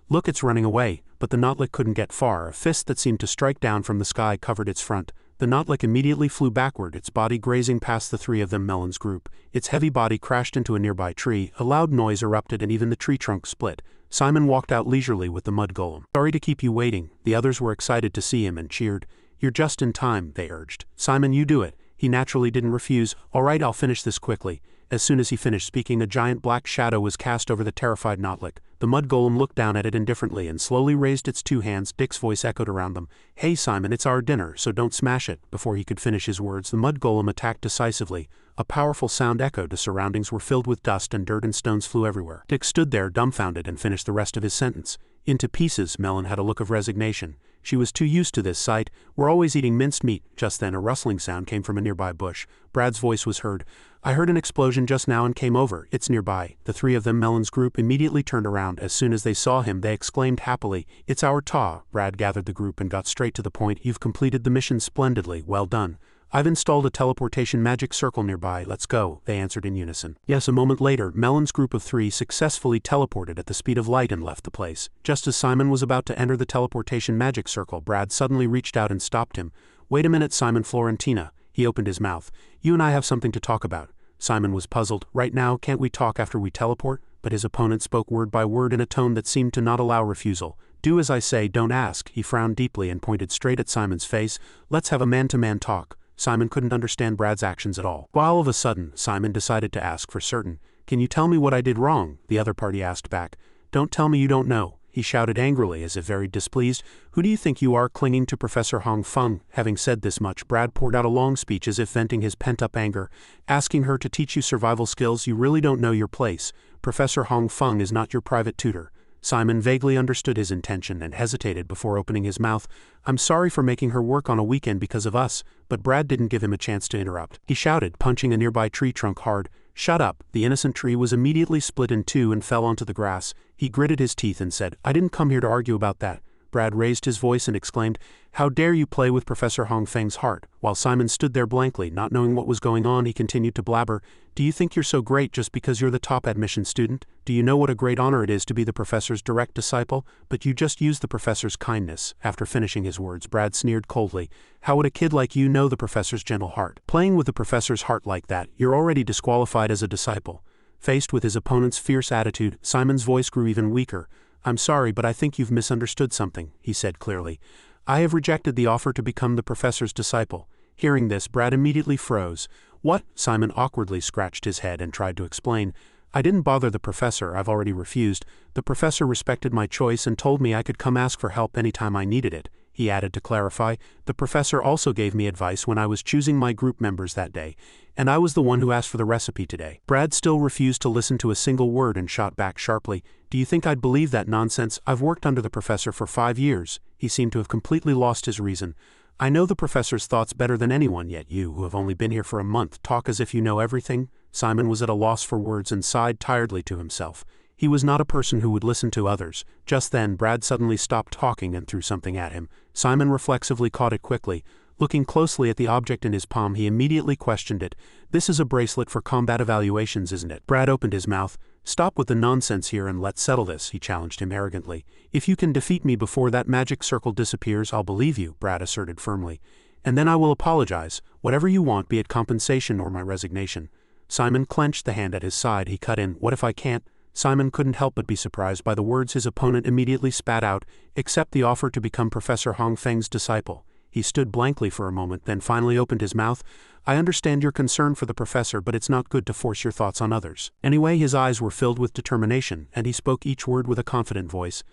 Look, it's running away, but the Notlick couldn't get far. A fist that seemed to strike down from the sky covered its front. The Notlick immediately flew backward, its body grazing past the three of them. Melon's group. Its heavy body crashed into a nearby tree, a loud noise erupted and even the tree trunk split. Simon walked out leisurely with the mud golem. Sorry to keep you waiting. The others were excited to see him and cheered. You're just in time, they urged. Simon, you do it. He naturally didn't refuse. All right, I'll finish this quickly. As soon as he finished speaking, a giant black shadow was cast over the terrified Notlick. The mud golem looked down at it indifferently and slowly raised its two hands. Dick's voice echoed around them. Hey Simon, it's our dinner, so don't smash it. Before he could finish his words, the mud golem attacked decisively. A powerful sound echoed. The surroundings were filled with dust and dirt and stones flew everywhere. Dick stood there dumbfounded and finished the rest of his sentence. Into pieces. Melon had a look of resignation. She was too used to this sight. We're always eating minced meat. Just then a rustling sound came from a nearby bush. Brad's voice was heard. I heard an explosion just now and came over. It's nearby. The three of them, Melon's group, immediately turned around. As soon as they saw him, they exclaimed happily, It's our Ta. Brad gathered the group and got straight to the point. You've completed the mission splendidly. Well done. I've installed a teleportation magic circle nearby. Let's go, they answered in unison. Yes, a moment later, Melon's group of three successfully teleported at the speed of light and left the place. Just as Simon was about to enter the teleportation magic circle, Brad suddenly reached out and stopped him. Wait a minute, Simon Florentina. He opened his mouth. You and I have something to talk about. Simon was puzzled. Right now, can't we talk after we teleport? But his opponent spoke word by word in a tone that seemed to not allow refusal. Do as I say, don't ask. He frowned deeply and pointed straight at Simon's face. Let's have a man-to-man talk. Simon couldn't understand Brad's actions at all. All of a sudden, Simon decided to ask for certain. Can you tell me what I did wrong? The other party asked back. Don't tell me you don't know. He shouted angrily as if very displeased. Who do you think you are, clinging to Professor Hong Feng? Having said this much, Brad poured out a long speech as if venting his pent-up anger. Asking her to teach you survival skills, you really don't know your place. Professor Hong Feng is not your private tutor. Simon vaguely understood his intention and hesitated before opening his mouth. I'm sorry for making her work on a weekend because of us, but Brad didn't give him a chance to interrupt. He shouted, punching a nearby tree trunk hard. "Shut up." The innocent tree was immediately split in two and fell onto the grass. He gritted his teeth and said, "I didn't come here to argue about that." Brad raised his voice and exclaimed, "How dare you play with Professor Hong Feng's heart?" While Simon stood there blankly, not knowing what was going on, he continued to blabber, "Do you think you're so great just because you're the top admission student? Do you know what a great honor it is to be the professor's direct disciple? But you just used the professor's kindness." After finishing his words, Brad sneered coldly, "How would a kid like you know the professor's gentle heart? Playing with the professor's heart like that, you're already disqualified as a disciple." Faced with his opponent's fierce attitude, Simon's voice grew even weaker. "I'm sorry, but I think you've misunderstood something," he said clearly. "I have rejected the offer to become the professor's disciple." Hearing this, Brad immediately froze. "What?" Simon awkwardly scratched his head and tried to explain. "I didn't bother the professor, I've already refused. The professor respected my choice and told me I could come ask for help anytime I needed it," he added to clarify. "The professor also gave me advice when I was choosing my group members that day, and I was the one who asked for the recipe today." Brad still refused to listen to a single word and shot back sharply, "Do you think I'd believe that nonsense? I've worked under the professor for 5 years." He seemed to have completely lost his reason. "I know the professor's thoughts better than anyone, yet you, who have only been here for a month, talk as if you know everything." Simon was at a loss for words and sighed tiredly to himself. He was not a person who would listen to others. Just then, Brad suddenly stopped talking and threw something at him. Simon reflexively caught it quickly. Looking closely at the object in his palm, he immediately questioned it. "This is a bracelet for combat evaluations, isn't it?" Brad opened his mouth. "Stop with the nonsense here and let's settle this," he challenged him arrogantly. "If you can defeat me before that magic circle disappears, I'll believe you," Brad asserted firmly. "And then I will apologize, whatever you want, be it compensation or my resignation." Simon clenched the hand at his side. He cut in, "What if I can't?" Simon couldn't help but be surprised by the words his opponent immediately spat out, "Accept the offer to become Professor Hong Feng's disciple." He stood blankly for a moment, then finally opened his mouth. "I understand your concern for the professor, but it's not good to force your thoughts on others." Anyway, his eyes were filled with determination, and he spoke each word with a confident voice.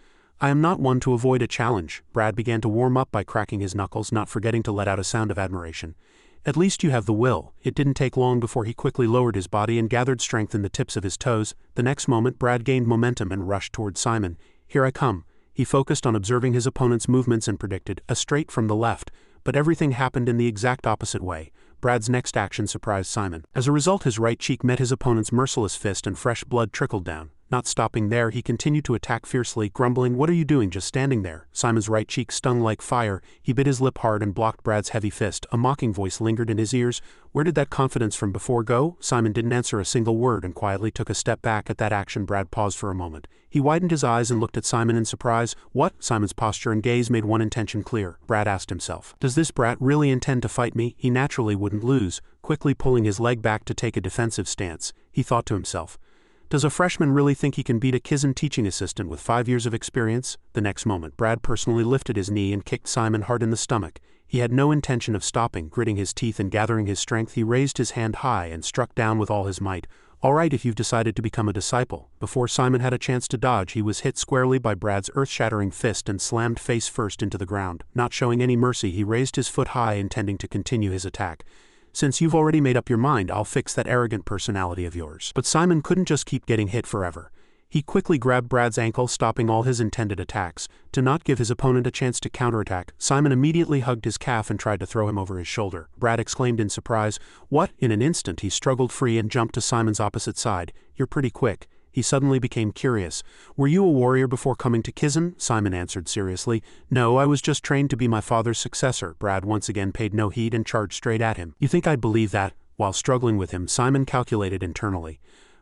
"I am not one to avoid a challenge." Brad began to warm up by cracking his knuckles, not forgetting to let out a sound of admiration. "At least you have the will." It didn't take long before he quickly lowered his body and gathered strength in the tips of his toes. The next moment, Brad gained momentum and rushed towards Simon. "Here I come." He focused on observing his opponent's movements and predicted a straight from the left, but everything happened in the exact opposite way. Brad's next action surprised Simon. As a result, his right cheek met his opponent's merciless fist and fresh blood trickled down. Not stopping there, he continued to attack fiercely, grumbling, "What are you doing just standing there?" Simon's right cheek stung like fire. He bit his lip hard and blocked Brad's heavy fist. A mocking voice lingered in his ears. "Where did that confidence from before go?" Simon didn't answer a single word and quietly took a step back. At that action, Brad paused for a moment. He widened his eyes and looked at Simon in surprise. "What?" Simon's posture and gaze made one intention clear. Brad asked himself, "Does this brat really intend to fight me? He naturally wouldn't lose." Quickly pulling his leg back to take a defensive stance, he thought to himself, "Does a freshman really think he can beat a Kizen teaching assistant with 5 years of experience?" The next moment, Brad personally lifted his knee and kicked Simon hard in the stomach. He had no intention of stopping. Gritting his teeth and gathering his strength, he raised his hand high and struck down with all his might. "All right, if you've decided to become a disciple." Before Simon had a chance to dodge, he was hit squarely by Brad's earth-shattering fist and slammed face first into the ground. Not showing any mercy, he raised his foot high, intending to continue his attack. "Since you've already made up your mind, I'll fix that arrogant personality of yours." But Simon couldn't just keep getting hit forever. He quickly grabbed Brad's ankle, stopping all his intended attacks. To not give his opponent a chance to counterattack, Simon immediately hugged his calf and tried to throw him over his shoulder. Brad exclaimed in surprise, "What?" In an instant, he struggled free and jumped to Simon's opposite side. "You're pretty quick." He suddenly became curious. "Were you a warrior before coming to Kizen?" Simon answered seriously. "No, I was just trained to be my father's successor." Brad once again paid no heed and charged straight at him. "You think I'd believe that?" While struggling with him, Simon calculated internally.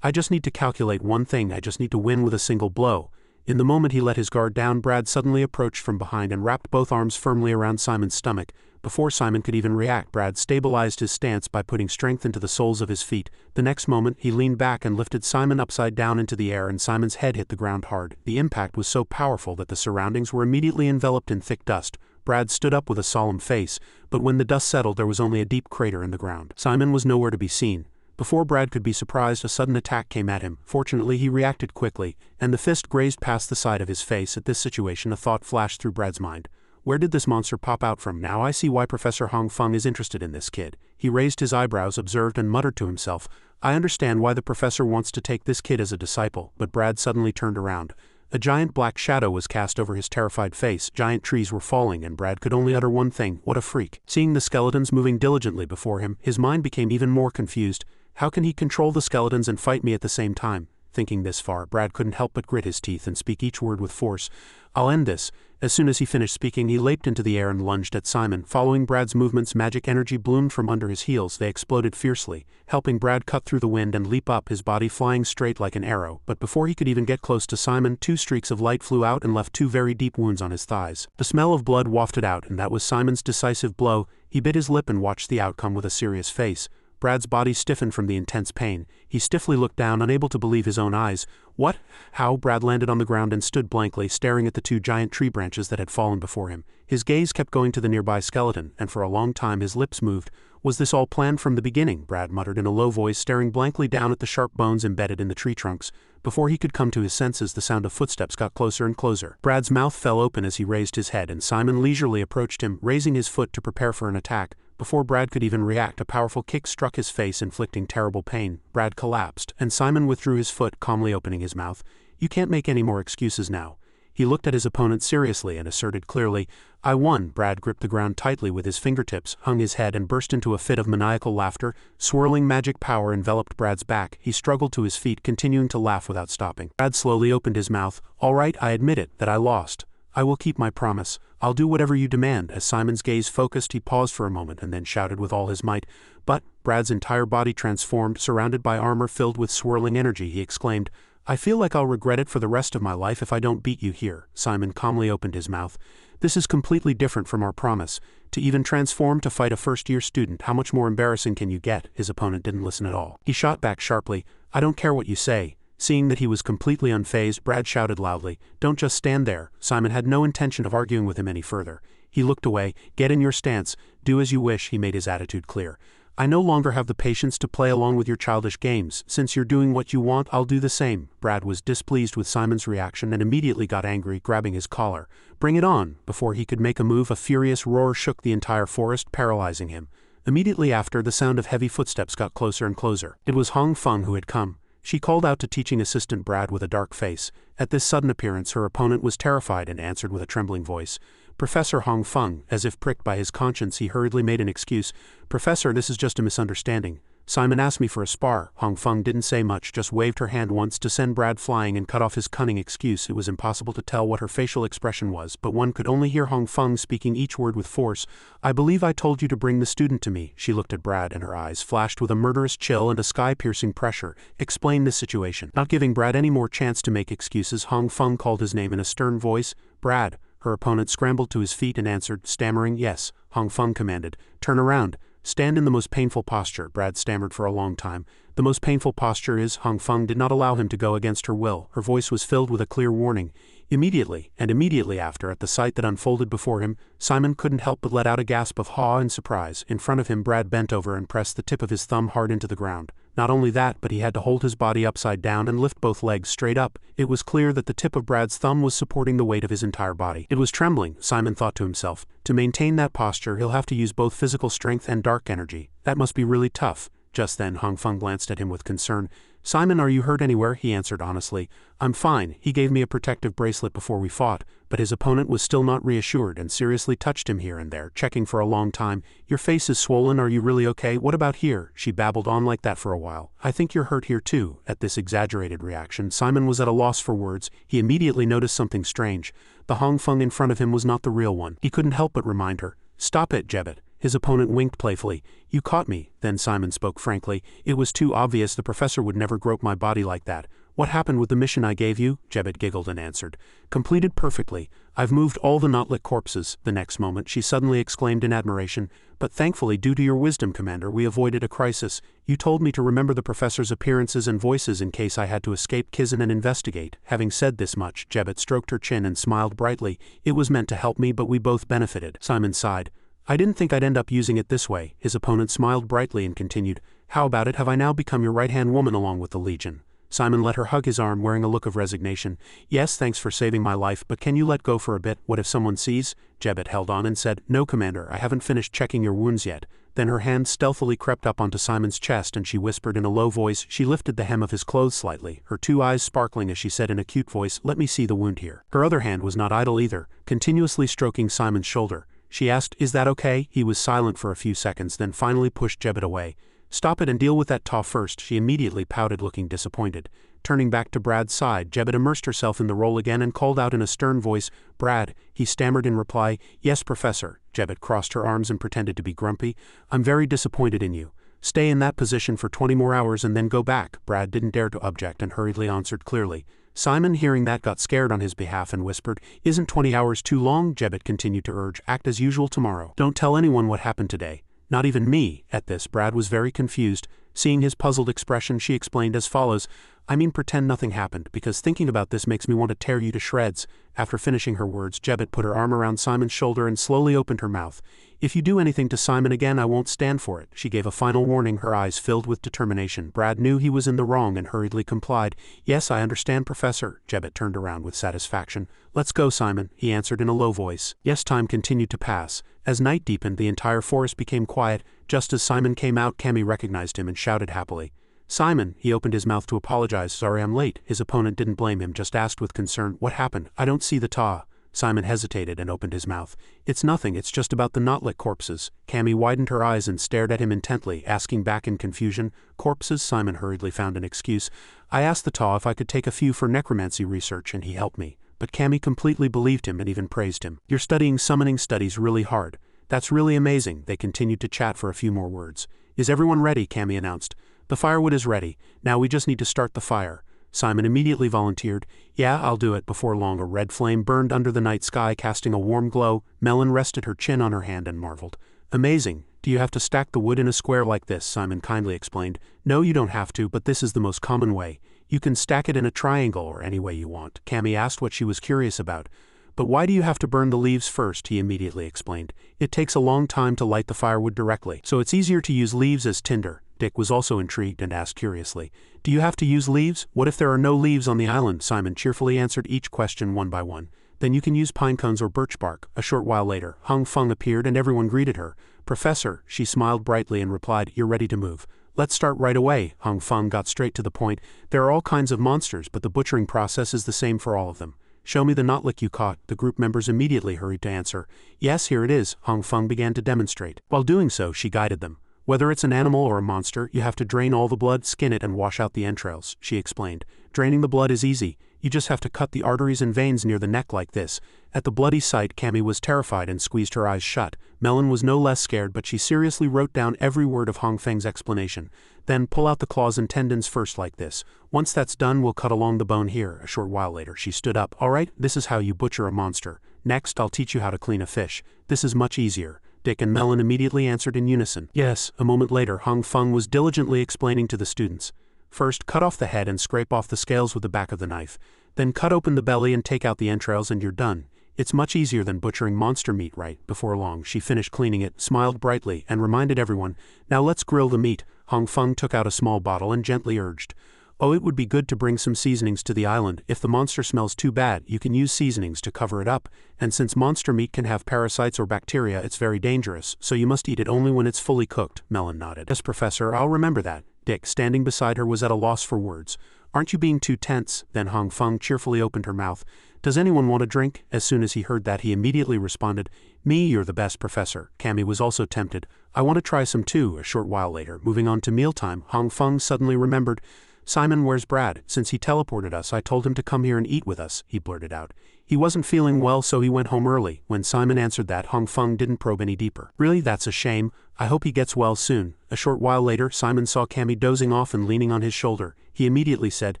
"I just need to calculate one thing, I just need to win with a single blow." In the moment he let his guard down, Brad suddenly approached from behind and wrapped both arms firmly around Simon's stomach. Before Simon could even react, Brad stabilized his stance by putting strength into the soles of his feet. The next moment, he leaned back and lifted Simon upside down into the air, and Simon's head hit the ground hard. The impact was so powerful that the surroundings were immediately enveloped in thick dust. Brad stood up with a solemn face, but when the dust settled, there was only a deep crater in the ground. Simon was nowhere to be seen. Before Brad could be surprised, a sudden attack came at him. Fortunately, he reacted quickly, and the fist grazed past the side of his face. At this situation, a thought flashed through Brad's mind. Where did this monster pop out from? Now I see why Professor Hong Feng is interested in this kid. He raised his eyebrows, observed, and muttered to himself, "I understand why the professor wants to take this kid as a disciple." But Brad suddenly turned around. A giant black shadow was cast over his terrified face. Giant trees were falling, and Brad could only utter one thing: "What a freak." Seeing the skeletons moving diligently before him, his mind became even more confused. How can he control the skeletons and fight me at the same time? Thinking this far, Brad couldn't help but grit his teeth and speak each word with force. I'll end this. As soon as he finished speaking, he leaped into the air and lunged at Simon. Following Brad's movements, magic energy bloomed from under his heels. They exploded fiercely, helping Brad cut through the wind and leap up, his body flying straight like an arrow. But before he could even get close to Simon, 2 streaks of light flew out and left 2 very deep wounds on his thighs. The smell of blood wafted out, and that was Simon's decisive blow. He bit his lip and watched the outcome with a serious face. Brad's body stiffened from the intense pain. He stiffly looked down, unable to believe his own eyes. What? How? Brad landed on the ground and stood blankly, staring at the 2 giant tree branches that had fallen before him. His gaze kept going to the nearby skeleton, and for a long time his lips moved. Was this all planned from the beginning? Brad muttered in a low voice, staring blankly down at the sharp bones embedded in the tree trunks. Before he could come to his senses, the sound of footsteps got closer and closer. Brad's mouth fell open as he raised his head, and Simon leisurely approached him, raising his foot to prepare for an attack. Before Brad could even react, a powerful kick struck his face, inflicting terrible pain. Brad collapsed, and Simon withdrew his foot, calmly opening his mouth. You can't make any more excuses now. He looked at his opponent seriously and asserted clearly, I won. Brad gripped the ground tightly with his fingertips, hung his head and burst into a fit of maniacal laughter. Swirling magic power enveloped Brad's back. He struggled to his feet, continuing to laugh without stopping. Brad slowly opened his mouth. All right, I admit it, that I lost. I will keep my promise. I'll do whatever you demand. As Simon's gaze focused, he paused for a moment and then shouted with all his might. But, Brad's entire body transformed, surrounded by armor filled with swirling energy, he exclaimed, I feel like I'll regret it for the rest of my life if I don't beat you here. Simon calmly opened his mouth. This is completely different from our promise. To even transform to fight a first-year student, how much more embarrassing can you get? His opponent didn't listen at all. He shot back sharply, I don't care what you say. Seeing that he was completely unfazed, Brad shouted loudly, Don't just stand there. Simon had no intention of arguing with him any further. He looked away. Get in your stance. Do as you wish. He made his attitude clear. I no longer have the patience to play along with your childish games. Since you're doing what you want, I'll do the same. Brad was displeased with Simon's reaction and immediately got angry, grabbing his collar. Bring it on. Before he could make a move, a furious roar shook the entire forest, paralyzing him. Immediately after, the sound of heavy footsteps got closer and closer. It was Hong Feng who had come. She called out to teaching assistant Brad with a dark face. At this sudden appearance, her opponent was terrified and answered with a trembling voice. Professor Hong Feng. As if pricked by his conscience, he hurriedly made an excuse. Professor, this is just a misunderstanding. Simon asked me for a spar. Hong Feng didn't say much, just waved her hand once to send Brad flying and cut off his cunning excuse. It was impossible to tell what her facial expression was, but one could only hear Hong Feng speaking each word with force. I believe I told you to bring the student to me. She looked at Brad and her eyes flashed with a murderous chill and a sky-piercing pressure. Explain this situation. Not giving Brad any more chance to make excuses, Hong Feng called his name in a stern voice. Brad. Her opponent scrambled to his feet and answered, stammering, yes. Hong Feng commanded. Turn around. Stand in the most painful posture. Brad stammered for a long time. The most painful posture is. Hong Feng did not allow him to go against her will. Her voice was filled with a clear warning. Immediately, and immediately after, at the sight that unfolded before him, Simon couldn't help but let out a gasp of awe and surprise. In front of him, Brad bent over and pressed the tip of his thumb hard into the ground. Not only that, but he had to hold his body upside down and lift both legs straight up. It was clear that the tip of Brad's thumb was supporting the weight of his entire body. It was trembling, Simon thought to himself. To maintain that posture, he'll have to use both physical strength and dark energy. That must be really tough. Just then, Hong Feng glanced at him with concern. Simon, are you hurt anywhere? He answered honestly. I'm fine. He gave me a protective bracelet before we fought, but his opponent was still not reassured and seriously touched him here and there, checking for a long time. Your face is swollen. Are you really okay? What about here? She babbled on like that for a while. I think you're hurt here too. At this exaggerated reaction, Simon was at a loss for words. He immediately noticed something strange. The Hong Feng in front of him was not the real one. He couldn't help but remind her. Stop it, Jebbet. His opponent winked playfully. You caught me. Then Simon spoke frankly. It was too obvious. The professor would never grope my body like that. What happened with the mission I gave you? Jebbet giggled and answered. Completed perfectly. I've moved all the not-lit corpses. The next moment she suddenly exclaimed in admiration. But thankfully, due to your wisdom, Commander, we avoided a crisis. You told me to remember the professor's appearances and voices in case I had to escape Kizen and investigate. Having said this much, Jebbet stroked her chin and smiled brightly. It was meant to help me, but we both benefited. Simon sighed. I didn't think I'd end up using it this way. His opponent smiled brightly and continued, How about it? Have I now become your right-hand woman along with the Legion? Simon let her hug his arm, wearing a look of resignation. Yes, thanks for saving my life, but can you let go for a bit? What if someone sees? Jebbet held on and said, No, Commander, I haven't finished checking your wounds yet. Then her hand stealthily crept up onto Simon's chest and she whispered in a low voice. She lifted the hem of his clothes slightly, her two eyes sparkling as she said in a cute voice, Let me see the wound here. Her other hand was not idle either, continuously stroking Simon's shoulder. She asked, Is that okay? He was silent for a few seconds, then finally pushed Jebbet away. Stop it and deal with that taw first, she immediately pouted, looking disappointed. Turning back to Brad's side, Jebet immersed herself in the role again and called out in a stern voice, "Brad," he stammered in reply. "Yes, Professor." Jebet crossed her arms and pretended to be grumpy. "I'm very disappointed in you. Stay in that position for 20 more hours and then go back." Brad didn't dare to object and hurriedly answered clearly. Simon, hearing that, got scared on his behalf and whispered, "Isn't 20 hours too long?" Jebet continued to urge, "Act as usual tomorrow. Don't tell anyone what happened today. Not even me." At this, Brad was very confused. Seeing his puzzled expression, she explained as follows, "I mean, pretend nothing happened, because thinking about this makes me want to tear you to shreds." After finishing her words, Jebet put her arm around Simon's shoulder and slowly opened her mouth. "If you do anything to Simon again, I won't stand for it." She gave a final warning, her eyes filled with determination. Brad knew he was in the wrong and hurriedly complied. "Yes, I understand, Professor." Jebet turned around with satisfaction. "Let's go, Simon," he answered in a low voice. Yes, time continued to pass. As night deepened, the entire forest became quiet. Just as Simon came out, Cammy recognized him and shouted happily, "Simon!" He opened his mouth to apologize. "Sorry I'm late." His opponent didn't blame him, just asked with concern, "What happened? I don't see the taw." Simon hesitated and opened his mouth. "It's nothing, it's just about the Notlick corpses." Cammy widened her eyes and stared at him intently, asking back in confusion, "Corpses?" Simon hurriedly found an excuse. "I asked the taw if I could take a few for necromancy research and he helped me." But Cammy completely believed him and even praised him. "You're studying summoning studies really hard. That's really amazing." They continued to chat for a few more words. "Is everyone ready?" Cammy announced. "The firewood is ready. Now we just need to start the fire." Simon immediately volunteered. "Yeah, I'll do it." Before long, a red flame burned under the night sky, casting a warm glow. Melon rested her chin on her hand and marveled. "Amazing. Do you have to stack the wood in a square like this?" Simon kindly explained. "No, you don't have to, but this is the most common way. You can stack it in a triangle or any way you want." Cammy asked what she was curious about. "But why do you have to burn the leaves first?" He immediately explained. "It takes a long time to light the firewood directly, so it's easier to use leaves as tinder." Dick was also intrigued and asked curiously, "Do you have to use leaves? What if there are no leaves on the island?" Simon cheerfully answered each question one by one. "Then you can use pine cones or birch bark." A short while later, Hung Feng appeared and everyone greeted her. "Professor," she smiled brightly and replied, "You're ready to move." "Let's start right away." Hung Feng got straight to the point. "There are all kinds of monsters, but the butchering process is the same for all of them." "Show me the Notlick you caught." The group members immediately hurried to answer. "Yes, here it is." Hung Feng began to demonstrate. While doing so, she guided them. "Whether it's an animal or a monster, you have to drain all the blood, skin it and wash out the entrails," she explained. "Draining the blood is easy. You just have to cut the arteries and veins near the neck like this." At the bloody sight, Cammy was terrified and squeezed her eyes shut. Melon was no less scared, but she seriously wrote down every word of Hong Feng's explanation. "Then pull out the claws and tendons first like this. Once that's done, we'll cut along the bone here." A short while later, she stood up. "All right, this is how you butcher a monster. Next, I'll teach you how to clean a fish. This is much easier." Dick and Melon immediately answered in unison. "Yes." A moment later, Hung Feng was diligently explaining to the students. "First, cut off the head and scrape off the scales with the back of the knife. Then cut open the belly and take out the entrails and you're done. It's much easier than butchering monster meat, right?" Before long, she finished cleaning it, smiled brightly, and reminded everyone, "Now let's grill the meat." Hung Feng took out a small bottle and gently urged, "Oh, it would be good to bring some seasonings to the island. If the monster smells too bad, you can use seasonings to cover it up. And since monster meat can have parasites or bacteria, it's very dangerous, so you must eat it only when it's fully cooked." Melon nodded. "Yes, Professor, I'll remember that." Dick, standing beside her, was at a loss for words. "Aren't you being too tense?" Then Hung Feng cheerfully opened her mouth. "Does anyone want a drink?" As soon as he heard that, he immediately responded, "Me, you're the best, Professor." Cammy was also tempted. "I want to try some too." A short while later, moving on to mealtime, Hung Feng suddenly remembered, "Simon, where's Brad? Since he teleported us, I told him to come here and eat with us," he blurted out. "He wasn't feeling well, so he went home early." When Simon answered that, Hung Feng didn't probe any deeper. "Really, that's a shame. I hope he gets well soon." A short while later, Simon saw Cammy dozing off and leaning on his shoulder. He immediately said,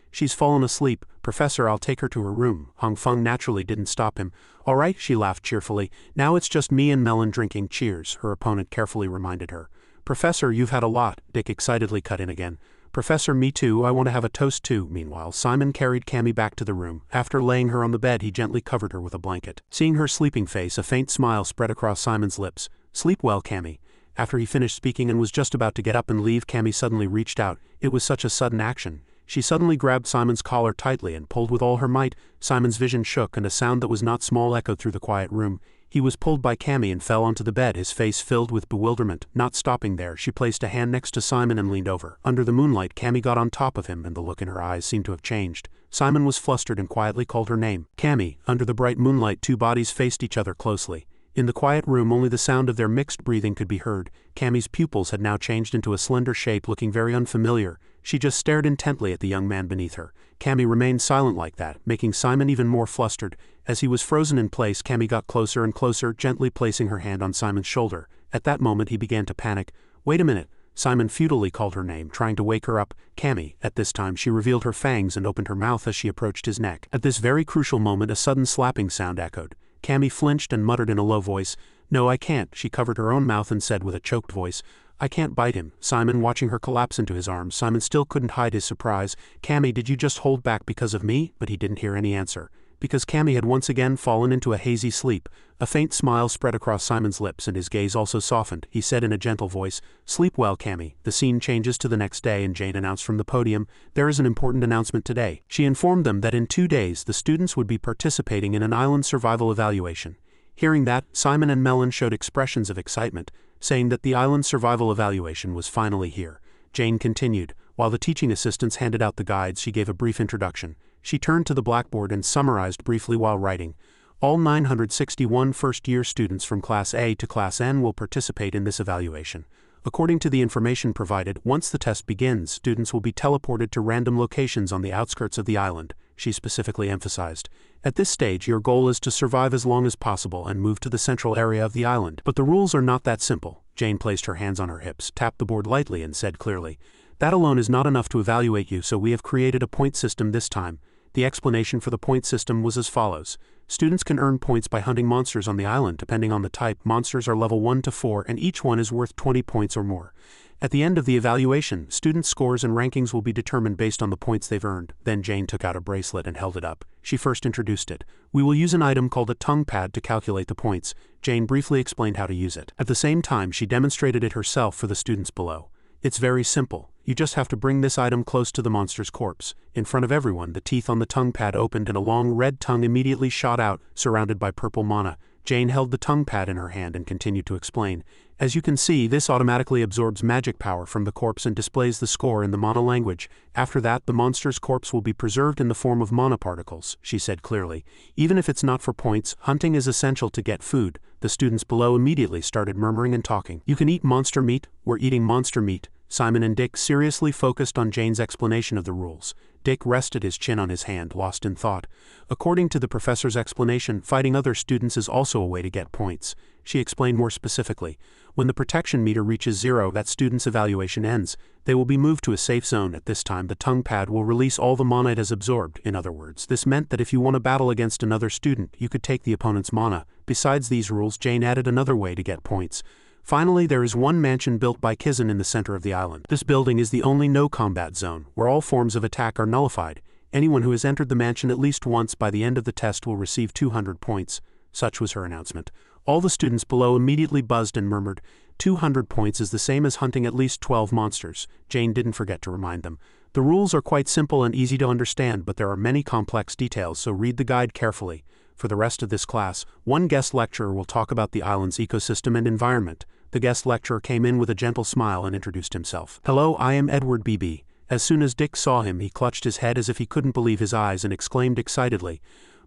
"She's fallen asleep. Professor, I'll take her to her room." Hung Feng naturally didn't stop him. "All right," she laughed cheerfully. "Now it's just me and Melon drinking. Cheers," her opponent carefully reminded her. "Professor, you've had a lot." Dick excitedly cut in again. "Professor, me too, I want to have a toast too." Meanwhile, Simon carried Cammy back to the room. After laying her on the bed, he gently covered her with a blanket. Seeing her sleeping face, a faint smile spread across Simon's lips. "Sleep well, Cammy." After he finished speaking and was just about to get up and leave, Cammy suddenly reached out. It was such a sudden action. She suddenly grabbed Simon's collar tightly and pulled with all her might. Simon's vision shook and a sound that was not small echoed through the quiet room. He was pulled by Cammy and fell onto the bed, his face filled with bewilderment. Not stopping there, she placed a hand next to Simon and leaned over. Under the moonlight, Cammy got on top of him and the look in her eyes seemed to have changed. Simon was flustered and quietly called her name. "Cammy." Under the bright moonlight, two bodies faced each other closely. In the quiet room only the sound of their mixed breathing could be heard. Cammie's pupils had now changed into a slender shape looking very unfamiliar. She just stared intently at the young man beneath her. Cammie remained silent like that, making Simon even more flustered. As he was frozen in place, Cammie got closer and closer, gently placing her hand on Simon's shoulder. At that moment he began to panic. "Wait a minute." Simon futilely called her name, trying to wake her up. "Cammie." At this time she revealed her fangs and opened her mouth as she approached his neck. At this very crucial moment a sudden slapping sound echoed. Cammie flinched and muttered in a low voice, "No, I can't." She covered her own mouth and said with a choked voice, "I can't bite him." Simon watching her collapse into his arms. Simon still couldn't hide his surprise. "Cammie, did you just hold back because of me?" But he didn't hear any answer. Because Cammie had once again fallen into a hazy sleep. A faint smile spread across Simon's lips and his gaze also softened. He said in a gentle voice, "Sleep well, Cammie." The scene changes to the next day and Jane announced from the podium, "There is an important announcement today." She informed them that in 2 days the students would be participating in an island survival evaluation. Hearing that, Simon and Melon showed expressions of excitement, saying that the island survival evaluation was finally here. Jane continued. While the teaching assistants handed out the guides, she gave a brief introduction. She turned to the blackboard and summarized briefly while writing. All 961 first-year students from Class A to Class N will participate in this evaluation. According to the information provided, once the test begins, students will be teleported to random locations on the outskirts of the island, she specifically emphasized. At this stage, your goal is to survive as long as possible and move to the central area of the island. But the rules are not that simple. Jane placed her hands on her hips, tapped the board lightly and said clearly, "That alone is not enough to evaluate you, so we have created a point system this time." The explanation for the point system was as follows. Students can earn points by hunting monsters on the island depending on the type. Monsters are level 1 to 4 and each one is worth 20 points or more. At the end of the evaluation, students' scores and rankings will be determined based on the points they've earned. Then Jane took out a bracelet and held it up. She first introduced it. "We will use an item called a tongue pad to calculate the points." Jane briefly explained how to use it. At the same time, she demonstrated it herself for the students below. "It's very simple. You just have to bring this item close to the monster's corpse." In front of everyone, the teeth on the tongue pad opened and a long red tongue immediately shot out, surrounded by purple mana. Jane held the tongue pad in her hand and continued to explain. "As you can see, this automatically absorbs magic power from the corpse and displays the score in the mana language. After that, the monster's corpse will be preserved in the form of mana particles," she said clearly. "Even if it's not for points, hunting is essential to get food." The students below immediately started murmuring and talking. "You can eat monster meat." "We're eating monster meat." Simon and Dick seriously focused on Jane's explanation of the rules. Dick rested his chin on his hand, lost in thought. According to the professor's explanation, fighting other students is also a way to get points. She explained more specifically. When the protection meter reaches 0, that student's evaluation ends. They will be moved to a safe zone. At this time, the tongue pad will release all the mana it has absorbed. In other words, this meant that if you won a battle against another student, you could take the opponent's mana. Besides these rules, Jane added another way to get points. Finally, there is one mansion built by Kizen in the center of the island. This building is the only no-combat zone, where all forms of attack are nullified. Anyone who has entered the mansion at least once by the end of the test will receive 200 points. Such was her announcement. All the students below immediately buzzed and murmured, 200 points is the same as hunting at least 12 monsters. Jane didn't forget to remind them. The rules are quite simple and easy to understand, but there are many complex details, so read the guide carefully. For the rest of this class, one guest lecturer will talk about the island's ecosystem and environment. The guest lecturer came in with a gentle smile and introduced himself. "Hello, I am Edward BB. As soon as Dick saw him, he clutched his head as if he couldn't believe his eyes and exclaimed excitedly,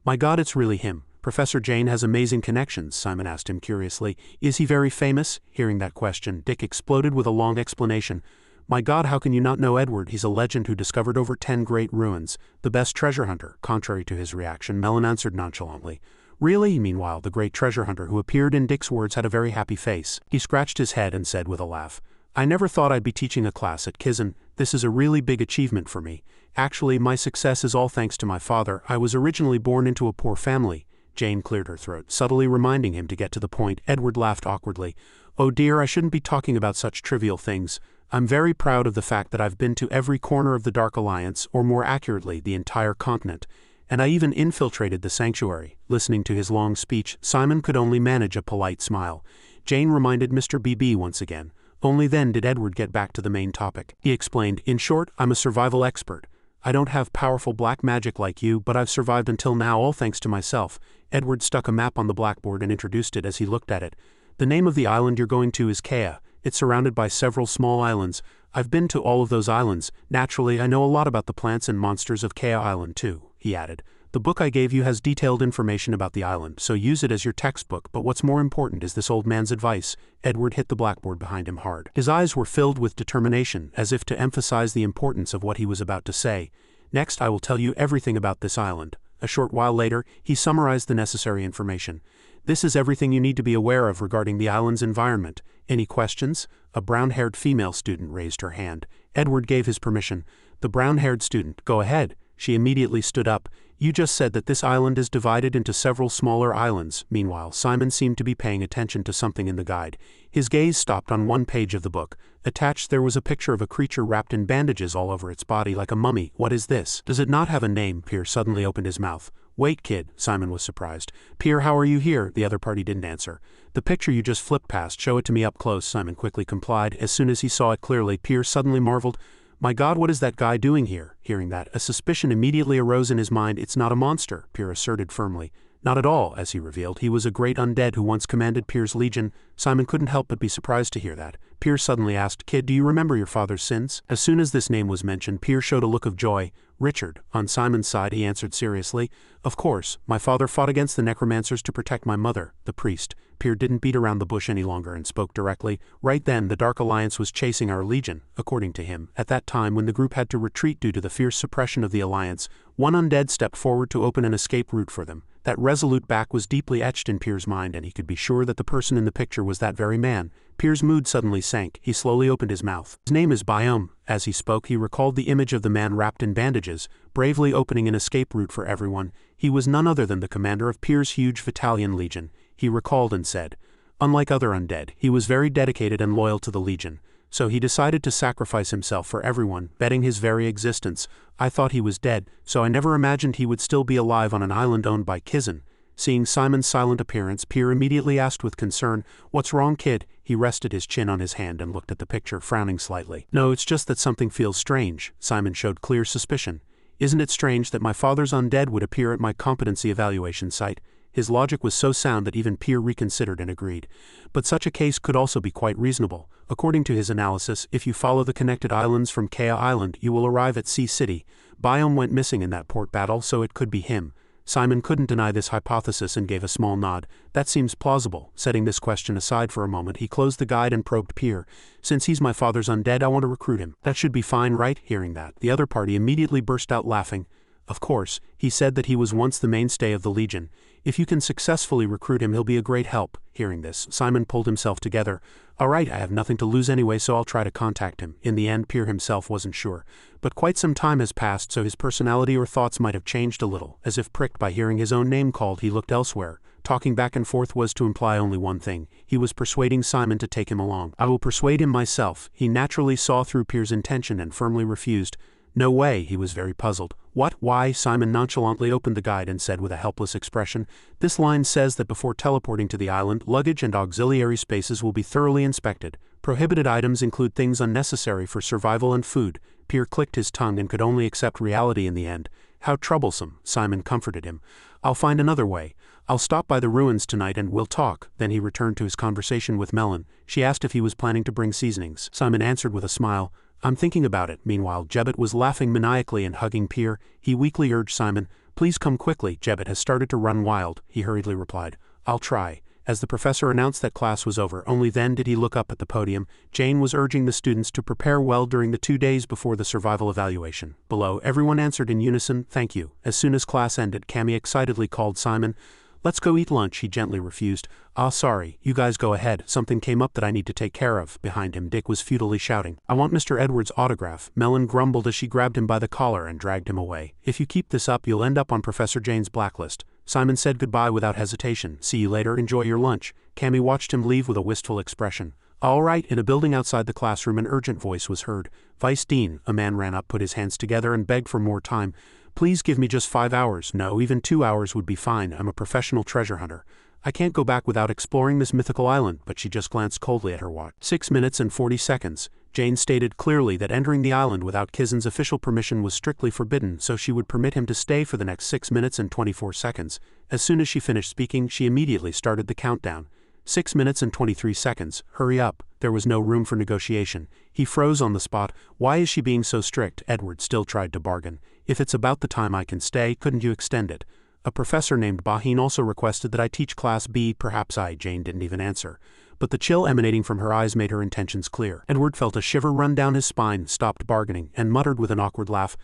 "My God, it's really him." "Professor Jane has amazing connections," Simon asked him curiously. "Is he very famous?" Hearing that question, Dick exploded with a long explanation. "My God, how can you not know Edward? He's a legend who discovered over 10 great ruins. The best treasure hunter." Contrary to his reaction, Melon answered nonchalantly. "Really?" Meanwhile, the great treasure hunter who appeared in Dick's words had a very happy face. He scratched his head and said with a laugh, "I never thought I'd be teaching a class at Kizen. This is a really big achievement for me. Actually, my success is all thanks to my father. I was originally born into a poor family." Jane cleared her throat, subtly reminding him to get to the point. Edward laughed awkwardly. "Oh dear, I shouldn't be talking about such trivial things. I'm very proud of the fact that I've been to every corner of the Dark Alliance, or more accurately, the entire continent. And I even infiltrated the sanctuary." Listening to his long speech, Simon could only manage a polite smile. Jane reminded Mr. BB once again. Only then did Edward get back to the main topic. He explained, "In short, I'm a survival expert. I don't have powerful black magic like you, but I've survived until now all thanks to myself." Edward stuck a map on the blackboard and introduced it as he looked at it. "The name of the island you're going to is Kea. It's surrounded by several small islands. I've been to all of those islands. Naturally, I know a lot about the plants and monsters of Kea Island too," he added. The book I gave you has detailed information about the island, so use it as your textbook, but what's more important is this old man's advice. Edward hit the blackboard behind him hard. His eyes were filled with determination, as if to emphasize the importance of what he was about to say. Next, I will tell you everything about this island. A short while later, he summarized the necessary information. This is everything you need to be aware of regarding the island's environment. Any questions? A brown-haired female student raised her hand. Edward gave his permission. The brown-haired student, go ahead. She immediately stood up. You just said that this island is divided into several smaller islands. Meanwhile, Simon seemed to be paying attention to something in the guide. His gaze stopped on one page of the book. Attached there was a picture of a creature wrapped in bandages all over its body like a mummy. What is this? Does it not have a name? Pier suddenly opened his mouth. Wait, kid, Simon was surprised. Pier, how are you here? The other party didn't answer. The picture you just flipped past, show it to me up close. Simon quickly complied. As soon as he saw it clearly, Pier suddenly marveled. My God, what is that guy doing here? Hearing that, a suspicion immediately arose in his mind. It's not a monster, Pier asserted firmly. Not at all, as he revealed. He was a great undead who once commanded Pier's legion. Simon couldn't help but be surprised to hear that. Pier suddenly asked, Kid, do you remember your father's sins? As soon as this name was mentioned, Pier showed a look of joy. Richard. On Simon's side, he answered seriously. Of course, my father fought against the necromancers to protect my mother, the priest. Pier didn't beat around the bush any longer and spoke directly. Right then, the Dark Alliance was chasing our legion, according to him. At that time, when the group had to retreat due to the fierce suppression of the Alliance, one undead stepped forward to open an escape route for them. That resolute back was deeply etched in Pier's mind, and he could be sure that the person in the picture was that very man. Pier's mood suddenly sank. He slowly opened his mouth. His name is Biome. As he spoke, he recalled the image of the man wrapped in bandages, bravely opening an escape route for everyone. He was none other than the commander of Pier's huge Vitalian legion. He recalled and said, unlike other undead, he was very dedicated and loyal to the legion. So he decided to sacrifice himself for everyone, betting his very existence. I thought he was dead, so I never imagined he would still be alive on an island owned by Kizen. Seeing Simon's silent appearance, Pier immediately asked with concern, What's wrong, kid? He rested his chin on his hand and looked at the picture, frowning slightly. No, it's just that something feels strange. Simon showed clear suspicion. Isn't it strange that my father's undead would appear at my competency evaluation site? His logic was so sound that even Pier reconsidered and agreed. But such a case could also be quite reasonable. According to his analysis, if you follow the connected islands from Kea Island, you will arrive at Sea City. Biome went missing in that port battle, so it could be him. Simon couldn't deny this hypothesis and gave a small nod. That seems plausible. Setting this question aside for a moment, he closed the guide and probed Pier. Since he's my father's undead, I want to recruit him. That should be fine, right? Hearing that, the other party immediately burst out laughing. Of course, he said that he was once the mainstay of the Legion. If you can successfully recruit him, he'll be a great help. Hearing this, Simon pulled himself together. All right, I have nothing to lose anyway, so I'll try to contact him. In the end, Pier himself wasn't sure. But quite some time has passed, so his personality or thoughts might have changed a little. As if pricked by hearing his own name called, he looked elsewhere. Talking back and forth was to imply only one thing. He was persuading Simon to take him along. I will persuade him myself. He naturally saw through Pier's intention and firmly refused. No way, he was very puzzled. What? Why? Simon nonchalantly opened the guide and said with a helpless expression, This line says that before teleporting to the island, luggage and auxiliary spaces will be thoroughly inspected. Prohibited items include things unnecessary for survival and food. Pier clicked his tongue and could only accept reality in the end. How troublesome, Simon comforted him. I'll find another way. I'll stop by the ruins tonight and we'll talk. Then he returned to his conversation with Melon. She asked if he was planning to bring seasonings. Simon answered with a smile. I'm thinking about it. Meanwhile, Jebbet was laughing maniacally and hugging Pier. He weakly urged Simon, Please come quickly. Jebbet has started to run wild. He hurriedly replied, I'll try. As the professor announced that class was over, only then did he look up at the podium. Jane was urging the students to prepare well during the 2 days before the survival evaluation. Below, everyone answered in unison, Thank you. As soon as class ended, Cammy excitedly called Simon. Let's go eat lunch, he gently refused. Sorry, you guys go ahead. Something came up that I need to take care of. Behind him, Dick was futilely shouting, I want Mr. Edwards' autograph. Melon grumbled as she grabbed him by the collar and dragged him away. If you keep this up, you'll end up on Professor Jane's blacklist. Simon said goodbye without hesitation. See you later, enjoy your lunch. Cammy watched him leave with a wistful expression. All right, in a building outside the classroom, an urgent voice was heard. Vice Dean, a man ran up, put his hands together and begged for more time. Please give me just 5 hours. No, even 2 hours would be fine. I'm a professional treasure hunter. I can't go back without exploring this mythical island, but she just glanced coldly at her watch. 6 minutes and 40 seconds. Jane stated clearly that entering the island without Kizen's official permission was strictly forbidden, so she would permit him to stay for the next 6 minutes and 24 seconds. As soon as she finished speaking, she immediately started the countdown. 6 minutes and 23 seconds. Hurry up. There was no room for negotiation. He froze on the spot. Why is she being so strict? Edward still tried to bargain. If it's about the time I can stay, couldn't you extend it? A professor named Bati also requested that I teach Class B. Perhaps Jane didn't even answer. But the chill emanating from her eyes made her intentions clear. Edward felt a shiver run down his spine, stopped bargaining, and muttered with an awkward laugh,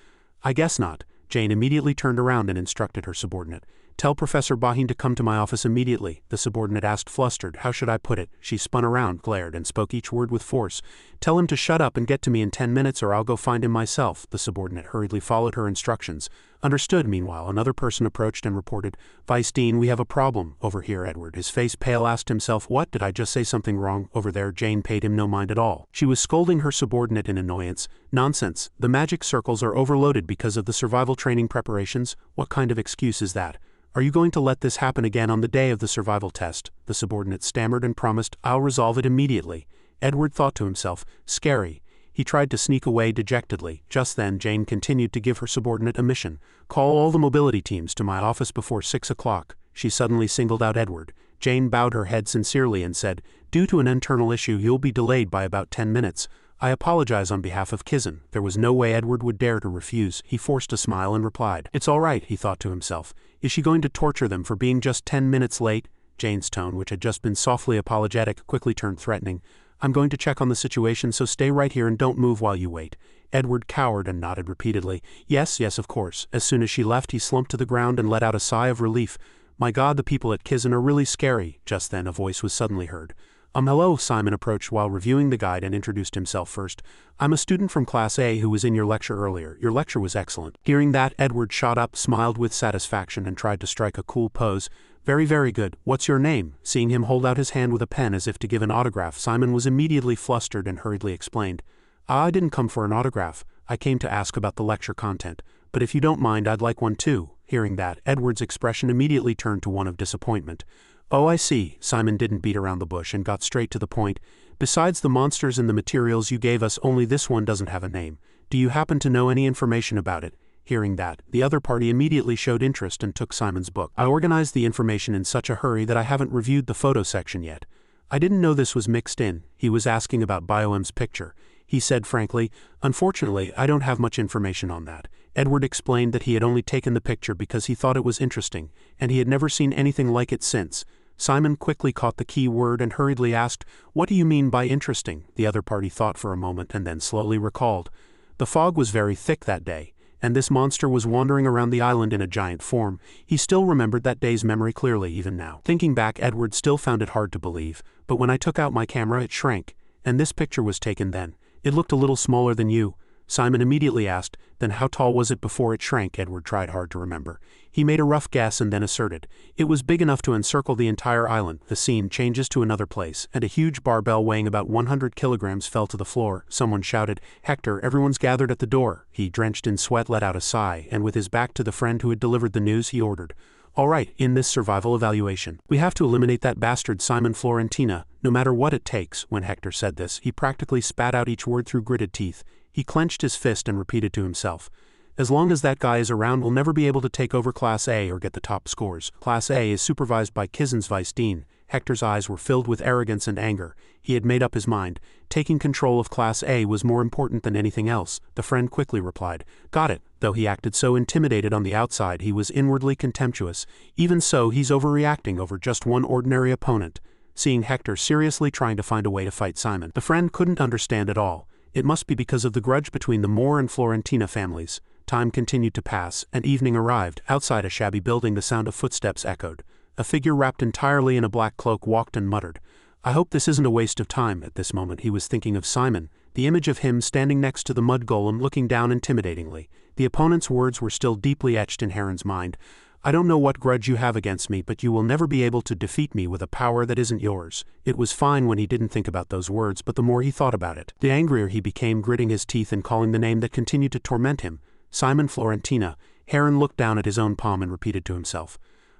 "I guess not." Jane immediately turned around and instructed her subordinate. "Tell Professor Bati to come to my office immediately," the subordinate asked, flustered. How should I put it? She spun around, glared, and spoke each word with force. "Tell him to shut up and get to me in 10 minutes or I'll go find him myself." The subordinate hurriedly followed her instructions. Understood. Meanwhile, another person approached and reported, "Vice Dean, we have a problem over here." Edward, his face pale, asked himself, "What? Did I just say something wrong?" Over there, Jane paid him no mind at all. She was scolding her subordinate in annoyance. "Nonsense. The magic circles are overloaded because of the survival training preparations. What kind of excuse is that? Are you going to let this happen again on the day of the survival test?" The subordinate stammered and promised, "I'll resolve it immediately." Edward thought to himself, "Scary." He tried to sneak away dejectedly. Just then, Jane continued to give her subordinate a mission. "Call all the mobility teams to my office before 6 o'clock. She suddenly singled out Edward. Jane bowed her head sincerely and said, "Due to an internal issue, you'll be delayed by about 10 minutes. I apologize on behalf of Kizen." There was no way Edward would dare to refuse. He forced a smile and replied, "It's all right," he thought to himself. Is she going to torture them for being just 10 minutes late? Jane's tone, which had just been softly apologetic, quickly turned threatening. "I'm going to check on the situation, so stay right here and don't move while you wait." Edward cowered and nodded repeatedly. Yes, of course." As soon as she left, he slumped to the ground and let out a sigh of relief. "My God, the people at Kizen are really scary." Just then, a voice was suddenly heard. Hello." Simon approached while reviewing the guide and introduced himself first. "I'm a student from Class A who was in your lecture earlier. Your lecture was excellent." Hearing that, Edward shot up, smiled with satisfaction, and tried to strike a cool pose. Very, very good. What's your name?" Seeing him hold out his hand with a pen as if to give an autograph, Simon was immediately flustered and hurriedly explained. "I didn't come for an autograph. I came to ask about the lecture content. But if you don't mind, I'd like one too." Hearing that, Edward's expression immediately turned to one of disappointment. "Oh, I see." Simon didn't beat around the bush and got straight to the point. "Besides the monsters and the materials you gave us, only this one doesn't have a name. Do you happen to know any information about it?" Hearing that, the other party immediately showed interest and took Simon's book. "I organized the information in such a hurry that I haven't reviewed the photo section yet. I didn't know this was mixed in." He was asking about Biom's picture. He said frankly, "Unfortunately, I don't have much information on that." Edward explained that he had only taken the picture because he thought it was interesting, and he had never seen anything like it since. Simon quickly caught the key word and hurriedly asked, "What do you mean by interesting?" The other party thought for a moment and then slowly recalled. The fog was very thick that day, and this monster was wandering around the island in a giant form. He still remembered that day's memory clearly even now. Thinking back, Edward still found it hard to believe, but when I took out my camera it shrank, and this picture was taken then. It looked a little smaller than you. Simon immediately asked, "Then how tall was it before it shrank?" Edward tried hard to remember. He made a rough guess and then asserted, "It was big enough to encircle the entire island." The scene changes to another place, and a huge barbell weighing about 100 kilograms fell to the floor. Someone shouted, "Hector, everyone's gathered at the door." He, drenched in sweat, let out a sigh, and with his back to the friend who had delivered the news, he ordered, "All right, in this survival evaluation, we have to eliminate that bastard Simon Florentina, no matter what it takes." When Hector said this, he practically spat out each word through gritted teeth. He clenched his fist and repeated to himself, "As long as that guy is around, we'll never be able to take over Class A or get the top scores. Class A is supervised by Kizen's Vice Dean." Hector's eyes were filled with arrogance and anger. He had made up his mind. Taking control of Class A was more important than anything else. The friend quickly replied, "Got it." Though he acted so intimidated on the outside, he was inwardly contemptuous. Even so, he's overreacting over just one ordinary opponent. Seeing Hector seriously trying to find a way to fight Simon, the friend couldn't understand at all. It must be because of the grudge between the Moore and Florentina families. Time continued to pass, and evening arrived. Outside a shabby building, the sound of footsteps echoed. A figure wrapped entirely in a black cloak walked and muttered, "I hope this isn't a waste of time." At this moment he was thinking of Simon, the image of him standing next to the mud golem looking down intimidatingly. The opponent's words were still deeply etched in Heron's mind. "I don't know what grudge you have against me, but you will never be able to defeat me with a power that isn't yours." It was fine when he didn't think about those words, but the more he thought about it, the angrier he became, gritting his teeth and calling the name that continued to torment him. Simon Florentina. Heron looked down at his own palm and repeated to himself,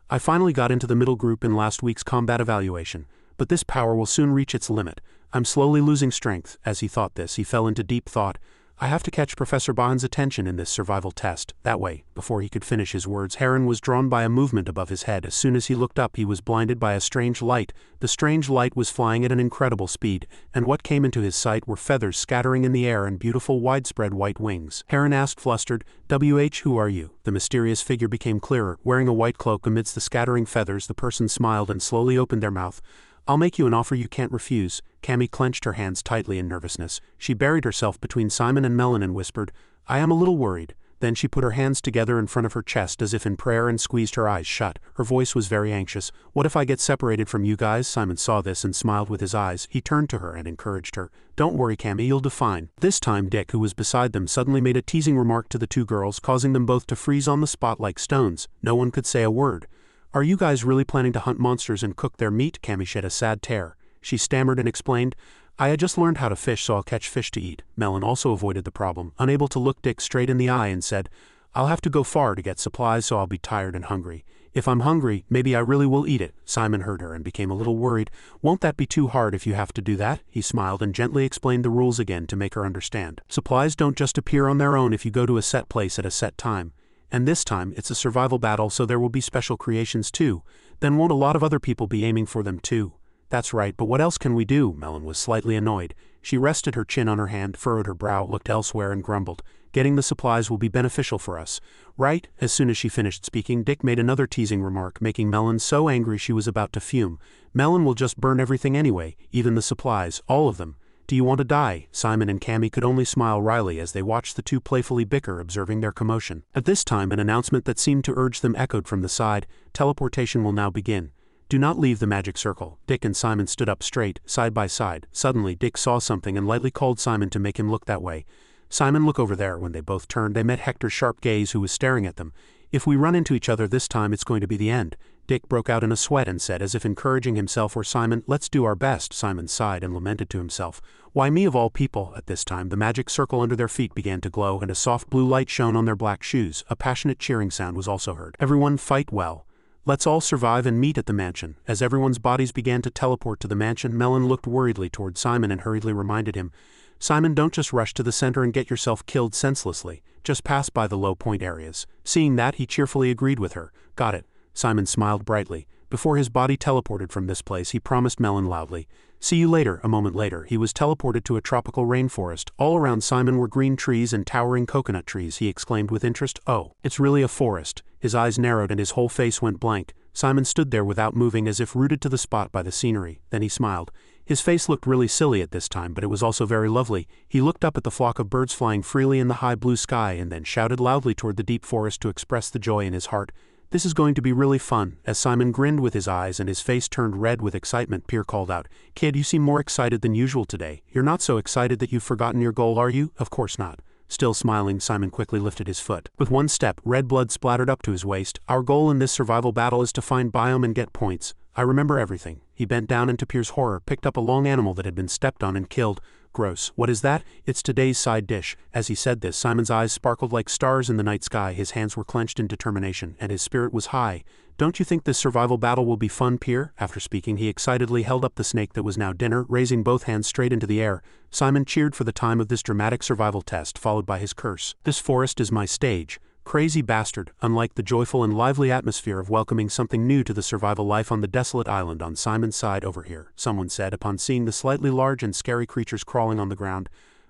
"I finally got into the middle group in last week's combat evaluation, but this power will soon reach its limit. I'm slowly losing strength." As he thought this, he fell into deep thought. I have to catch Professor Bahan's attention in this survival test. That way, before he could finish his words, Heron was drawn by a movement above his head. As soon as he looked up, he was blinded by a strange light. The strange light was flying at an incredible speed, and what came into his sight were feathers scattering in the air and beautiful widespread white wings. Heron asked flustered, who are you? The mysterious figure became clearer. Wearing a white cloak amidst the scattering feathers, the person smiled and slowly opened their mouth. I'll make you an offer you can't refuse. Cammy clenched her hands tightly in nervousness. She buried herself between Simon and Melon and whispered, I am a little worried. Then she put her hands together in front of her chest as if in prayer and squeezed her eyes shut. Her voice was very anxious. What if I get separated from you guys? Simon saw this and smiled with his eyes. He turned to her and encouraged her. Don't worry, Cammy, you'll do fine. This time Dick, who was beside them, suddenly made a teasing remark to the two girls, causing them both to freeze on the spot like stones. No one could say a word. Are you guys really planning to hunt monsters and cook their meat? Cammy shed a sad tear. She stammered and explained, I had just learned how to fish, so I'll catch fish to eat. Melon also avoided the problem, unable to look Dick straight in the eye, and said, I'll have to go far to get supplies, so I'll be tired and hungry. If I'm hungry, maybe I really will eat it. Simon heard her and became a little worried. Won't that be too hard if you have to do that? He smiled and gently explained the rules again to make her understand. Supplies don't just appear on their own if you go to a set place at a set time. And this time, it's a survival battle, so there will be special creations too. Then won't a lot of other people be aiming for them too? That's right, but what else can we do? Melon was slightly annoyed. She rested her chin on her hand, furrowed her brow, looked elsewhere and grumbled. Getting the supplies will be beneficial for us, right? As soon as she finished speaking, Dick made another teasing remark, making Melon so angry she was about to fume. Melon will just burn everything anyway, even the supplies, all of them. Do you want to die? Simon and Cammy could only smile wryly as they watched the two playfully bicker, observing their commotion. At this time, an announcement that seemed to urge them echoed from the side. Teleportation will now begin. Do not leave the magic circle. Dick and Simon stood up straight, side by side. Suddenly, Dick saw something and lightly called Simon to make him look that way. Simon, look over there. When they both turned, they met Hector's sharp gaze, who was staring at them. If we run into each other this time, it's going to be the end. Dick broke out in a sweat and said, as if encouraging himself or Simon, let's do our best. Simon sighed and lamented to himself. Why me of all people? At this time, the magic circle under their feet began to glow and a soft blue light shone on their black shoes. A passionate cheering sound was also heard. Everyone fight well. Let's all survive and meet at the mansion. As everyone's bodies began to teleport to the mansion, Melon looked worriedly toward Simon and hurriedly reminded him, Simon, don't just rush to the center and get yourself killed senselessly. Just pass by the low point areas. Seeing that, he cheerfully agreed with her. Got it. Simon smiled brightly. Before his body teleported from this place, he promised Melon loudly. See you later. A moment later, he was teleported to a tropical rainforest. All around Simon were green trees and towering coconut trees. He exclaimed with interest, Oh, it's really a forest. His eyes narrowed and his whole face went blank. Simon stood there without moving, as if rooted to the spot by the scenery. Then he smiled. His face looked really silly at this time, but it was also very lovely. He looked up at the flock of birds flying freely in the high blue sky and then shouted loudly toward the deep forest to express the joy in his heart. This is going to be really fun. As Simon grinned with his eyes and his face turned red with excitement, Pier called out, Kid, you seem more excited than usual today. You're not so excited that you've forgotten your goal, are you? Of course not. Still smiling, Simon quickly lifted his foot. With one step, red blood splattered up to his waist. Our goal in this survival battle is to find biome and get points. I remember everything. He bent down and to Pier's horror, picked up a long animal that had been stepped on and killed. Gross. What is that? It's today's side dish. As he said this, Simon's eyes sparkled like stars in the night sky, his hands were clenched in determination, and his spirit was high. Don't you think this survival battle will be fun, Pier? After speaking, he excitedly held up the snake that was now dinner, raising both hands straight into the air. Simon cheered for the time of this dramatic survival test, followed by his curse. This forest is my stage. Crazy bastard. Unlike the joyful and lively atmosphere of welcoming something new to the survival life on the desolate island on Simon's side over here, someone said upon seeing the slightly large and scary creatures crawling on the ground.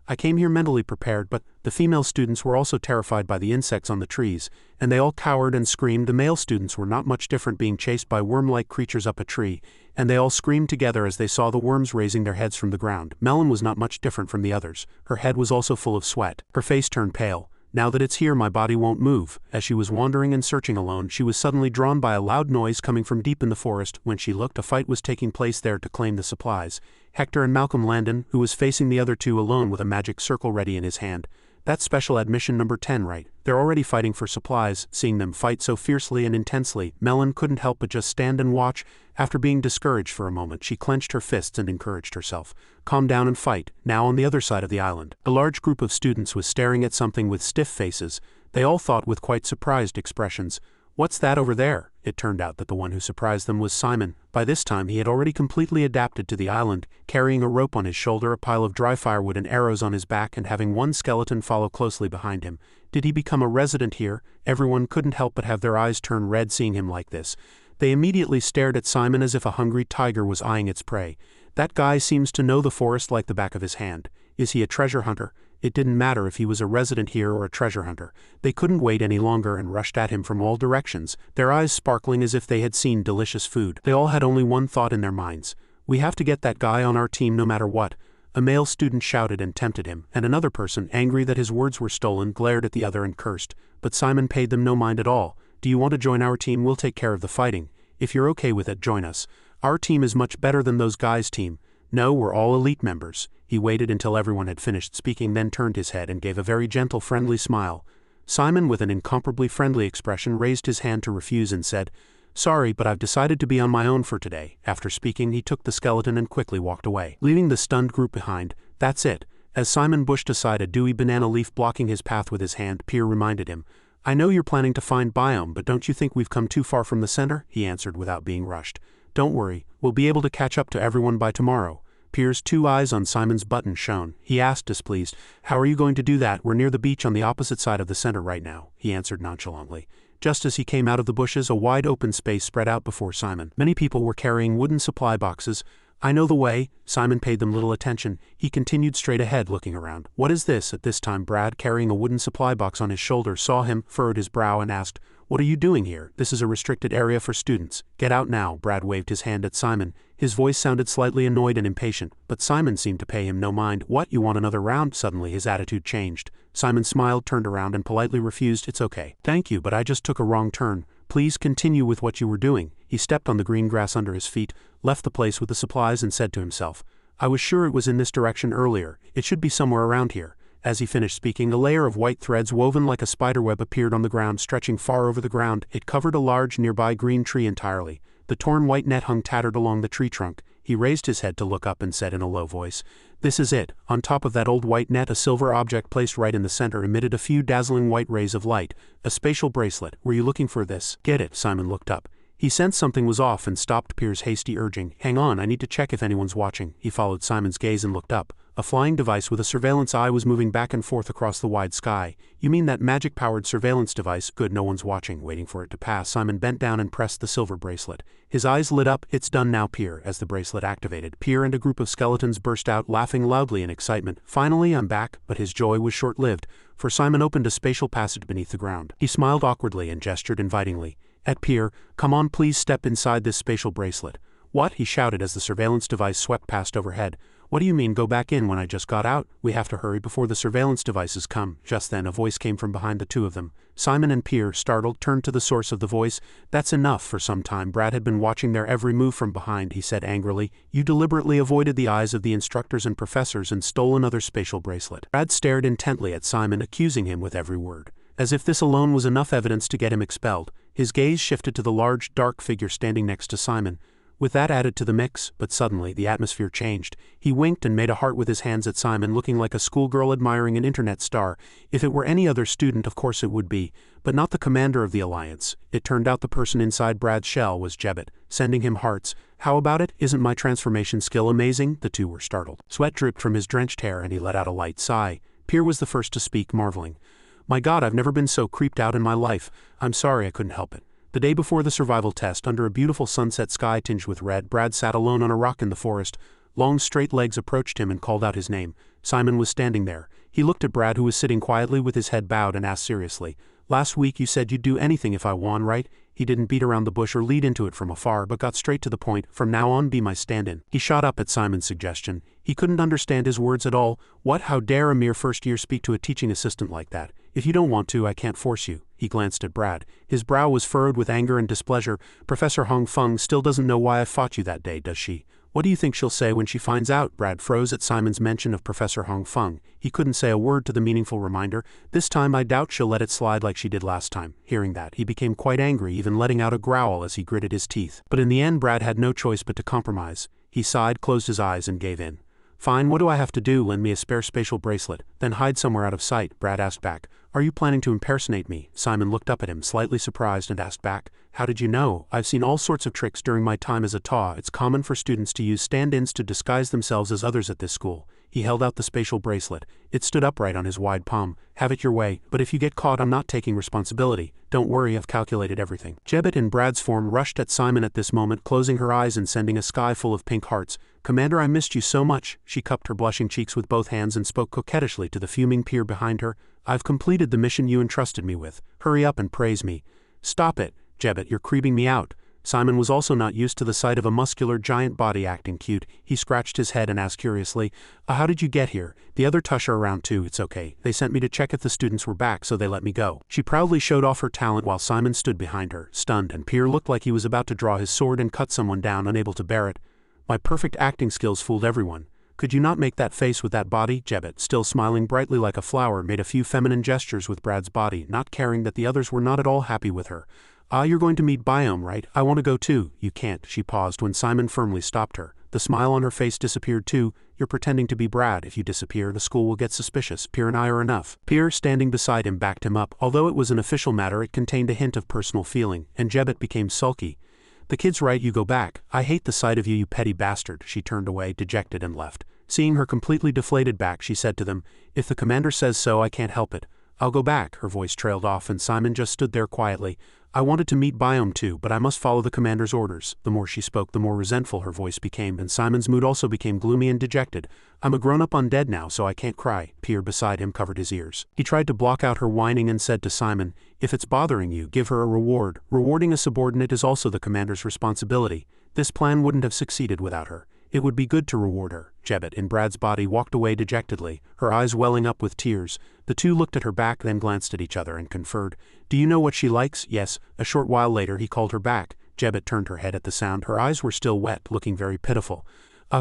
I came here mentally prepared, but the female students were also terrified by the insects on the trees, and they all cowered and screamed. The male students were not much different, being chased by worm-like creatures up a tree, and they all screamed together as they saw the worms raising their heads from the ground. Melon was not much different from the others. Her head was also full of sweat. Her face turned pale. Now that it's here, my body won't move. As she was wandering and searching alone, she was suddenly drawn by a loud noise coming from deep in the forest. When she looked, a fight was taking place there to claim the supplies. Hector and Malcolm Landon, who was facing the other two alone with a magic circle ready in his hand. That's special admission number 10, right? They're already fighting for supplies. Seeing them fight so fiercely and intensely, Melon couldn't help but just stand and watch. After being discouraged for a moment, she clenched her fists and encouraged herself. Calm down and fight. Now on the other side of the island, a large group of students was staring at something with stiff faces. They all thought with quite surprised expressions, "What's that over there?" It turned out that the one who surprised them was Simon. By this time he had already completely adapted to the island, carrying a rope on his shoulder, a pile of dry firewood and arrows on his back, and having one skeleton follow closely behind him. Did he become a resident here? Everyone couldn't help but have their eyes turn red seeing him like this. They immediately stared at Simon as if a hungry tiger was eyeing its prey. That guy seems to know the forest like the back of his hand. Is he a treasure hunter? It didn't matter if he was a resident here or a treasure hunter. They couldn't wait any longer and rushed at him from all directions, their eyes sparkling as if they had seen delicious food. They all had only one thought in their minds. "We have to get that guy on our team no matter what." A male student shouted and tempted him, and another person, angry that his words were stolen, glared at the other and cursed. But Simon paid them no mind at all. "Do you want to join our team? We'll take care of the fighting. If you're okay with it, join us. Our team is much better than those guys' team." "No, we're all elite members." He waited until everyone had finished speaking, then turned his head and gave a very gentle, friendly smile. Simon, with an incomparably friendly expression, raised his hand to refuse and said, "Sorry, but I've decided to be on my own for today." After speaking, he took the skeleton and quickly walked away, leaving the stunned group behind. "That's it." As Simon pushed aside a dewy banana leaf blocking his path with his hand, Pier reminded him, "I know you're planning to find Biome, but don't you think we've come too far from the center?" He answered without being rushed. "Don't worry, we'll be able to catch up to everyone by tomorrow." Pier's two eyes on Simon's button shone. He asked, displeased, "How are you going to do that? We're near the beach on the opposite side of the center right now," he answered nonchalantly. Just as he came out of the bushes, a wide open space spread out before Simon. Many people were carrying wooden supply boxes. "I know the way." Simon paid them little attention. He continued straight ahead, looking around. "What is this?" At this time Brad, carrying a wooden supply box on his shoulder, saw him, furrowed his brow and asked, "What are you doing here? This is a restricted area for students. Get out now." Brad waved his hand at Simon. His voice sounded slightly annoyed and impatient, but Simon seemed to pay him no mind. "What, you want another round?" Suddenly his attitude changed. Simon smiled, turned around and politely refused. "It's okay. Thank you, but I just took a wrong turn. Please continue with what you were doing." He stepped on the green grass under his feet, left the place with the supplies and said to himself, "I was sure it was in this direction earlier. It should be somewhere around here." As he finished speaking, a layer of white threads woven like a spiderweb appeared on the ground, stretching far over the ground. It covered a large nearby green tree entirely. The torn white net hung tattered along the tree trunk. He raised his head to look up and said in a low voice, "This is it." On top of that old white net, a silver object placed right in the center emitted a few dazzling white rays of light. A spatial bracelet. "Were you looking for this?" "Get it." Simon looked up. He sensed something was off and stopped Pier's hasty urging. "Hang on, I need to check if anyone's watching." He followed Simon's gaze and looked up. A flying device with a surveillance eye was moving back and forth across the wide sky. "You mean that magic-powered surveillance device? Good, no one's watching." Waiting for it to pass, Simon bent down and pressed the silver bracelet. His eyes lit up. "It's done now, Pier." As the bracelet activated, Pier and a group of skeletons burst out, laughing loudly in excitement. "Finally, I'm back." But his joy was short-lived, for Simon opened a spatial passage beneath the ground. He smiled awkwardly and gestured invitingly at Pier. "Come on, please step inside this spatial bracelet." "What?" he shouted as the surveillance device swept past overhead. "What do you mean go back in when I just got out? We have to hurry before the surveillance devices come." Just then a voice came from behind the two of them. Simon and Pier, startled, turned to the source of the voice. "That's enough." For some time Brad had been watching their every move from behind. He said angrily, "You deliberately avoided the eyes of the instructors and professors and stole another spatial bracelet." Brad stared intently at Simon, accusing him with every word. As if this alone was enough evidence to get him expelled, his gaze shifted to the large, dark figure standing next to Simon. With that added to the mix, but suddenly the atmosphere changed. He winked and made a heart with his hands at Simon, looking like a schoolgirl admiring an internet star. If it were any other student, of course it would be, but not the commander of the Alliance. It turned out the person inside Brad's shell was Jebbet, sending him hearts. "How about it? Isn't my transformation skill amazing?" The two were startled. Sweat dripped from his drenched hair and he let out a light sigh. Pier was the first to speak, marveling. "My God, I've never been so creeped out in my life. I'm sorry, I couldn't help it." The day before the survival test, under a beautiful sunset sky tinged with red, Brad sat alone on a rock in the forest. Long straight legs approached him and called out his name. Simon was standing there. He looked at Brad, who was sitting quietly with his head bowed, and asked seriously, "Last week you said you'd do anything if I won, right?" He didn't beat around the bush or lead into it from afar, but got straight to the point. "From now on, be my stand-in." He shot up at Simon's suggestion. He couldn't understand his words at all. What? How dare a mere first year speak to a teaching assistant like that? "If you don't want to, I can't force you." He glanced at Brad. His brow was furrowed with anger and displeasure. "Professor Hong Feng still doesn't know why I fought you that day, does she? What do you think she'll say when she finds out?" Brad froze at Simon's mention of Professor Hong Feng. He couldn't say a word to the meaningful reminder. "This time I doubt she'll let it slide like she did last time." Hearing that, he became quite angry, even letting out a growl as he gritted his teeth. But in the end Brad had no choice but to compromise. He sighed, closed his eyes and gave in. "Fine, what do I have to do? Lend me a spare spatial bracelet, then hide somewhere out of sight." Brad asked back, Are you planning to impersonate me? Simon looked up at him, slightly surprised, and asked back, how did you know? I've seen all sorts of tricks during my time as a TA. It's common for students to use stand-ins to disguise themselves as others at this school. He held out the spatial bracelet. It stood upright on his wide palm. Have it your way, but if you get caught, I'm not taking responsibility. Don't worry, I've calculated everything. Jebet in Brad's form rushed at Simon at this moment, closing her eyes and sending a sky full of pink hearts. Commander, I missed you so much. She cupped her blushing cheeks with both hands and spoke coquettishly to the fuming Pier behind her. I've completed the mission you entrusted me with. Hurry up and praise me. Stop it, Jebet, you're creeping me out. Simon was also not used to the sight of a muscular giant body acting cute. He scratched his head and asked curiously, how did you get here? The other Tush are around too. It's okay. They sent me to check if the students were back, so they let me go. She proudly showed off her talent while Simon stood behind her, stunned, and Pier looked like he was about to draw his sword and cut someone down, unable to bear it. My perfect acting skills fooled everyone. Could you not make that face with that body? Jebet, still smiling brightly like a flower, made a few feminine gestures with Brad's body, not caring that the others were not at all happy with her. You're going to meet Biome, right? I want to go too. You can't. She paused when Simon firmly stopped her. The smile on her face disappeared too. You're pretending to be Brad. If you disappear, the school will get suspicious. Pier and I are enough. Pier, standing beside him, backed him up. Although it was an official matter, it contained a hint of personal feeling, and Jebet became sulky. The kid's right, you go back. I hate the sight of you, you petty bastard. She turned away, dejected, and left. Seeing her completely deflated back, she said to them, if the commander says so, I can't help it. I'll go back. Her voice trailed off and Simon just stood there quietly. I wanted to meet Biome too, but I must follow the commander's orders. The more she spoke, the more resentful her voice became, and Simon's mood also became gloomy and dejected. I'm a grown-up undead now, so I can't cry. Pier beside him covered his ears. He tried to block out her whining and said to Simon, if it's bothering you, give her a reward. Rewarding a subordinate is also the commander's responsibility. This plan wouldn't have succeeded without her. It would be good to reward her. Jebet, in Brad's body, walked away dejectedly, her eyes welling up with tears. The two looked at her back, then glanced at each other and conferred. Do you know what she likes? Yes. A short while later he called her back. Jebet turned her head at the sound. Her eyes were still wet, looking very pitiful.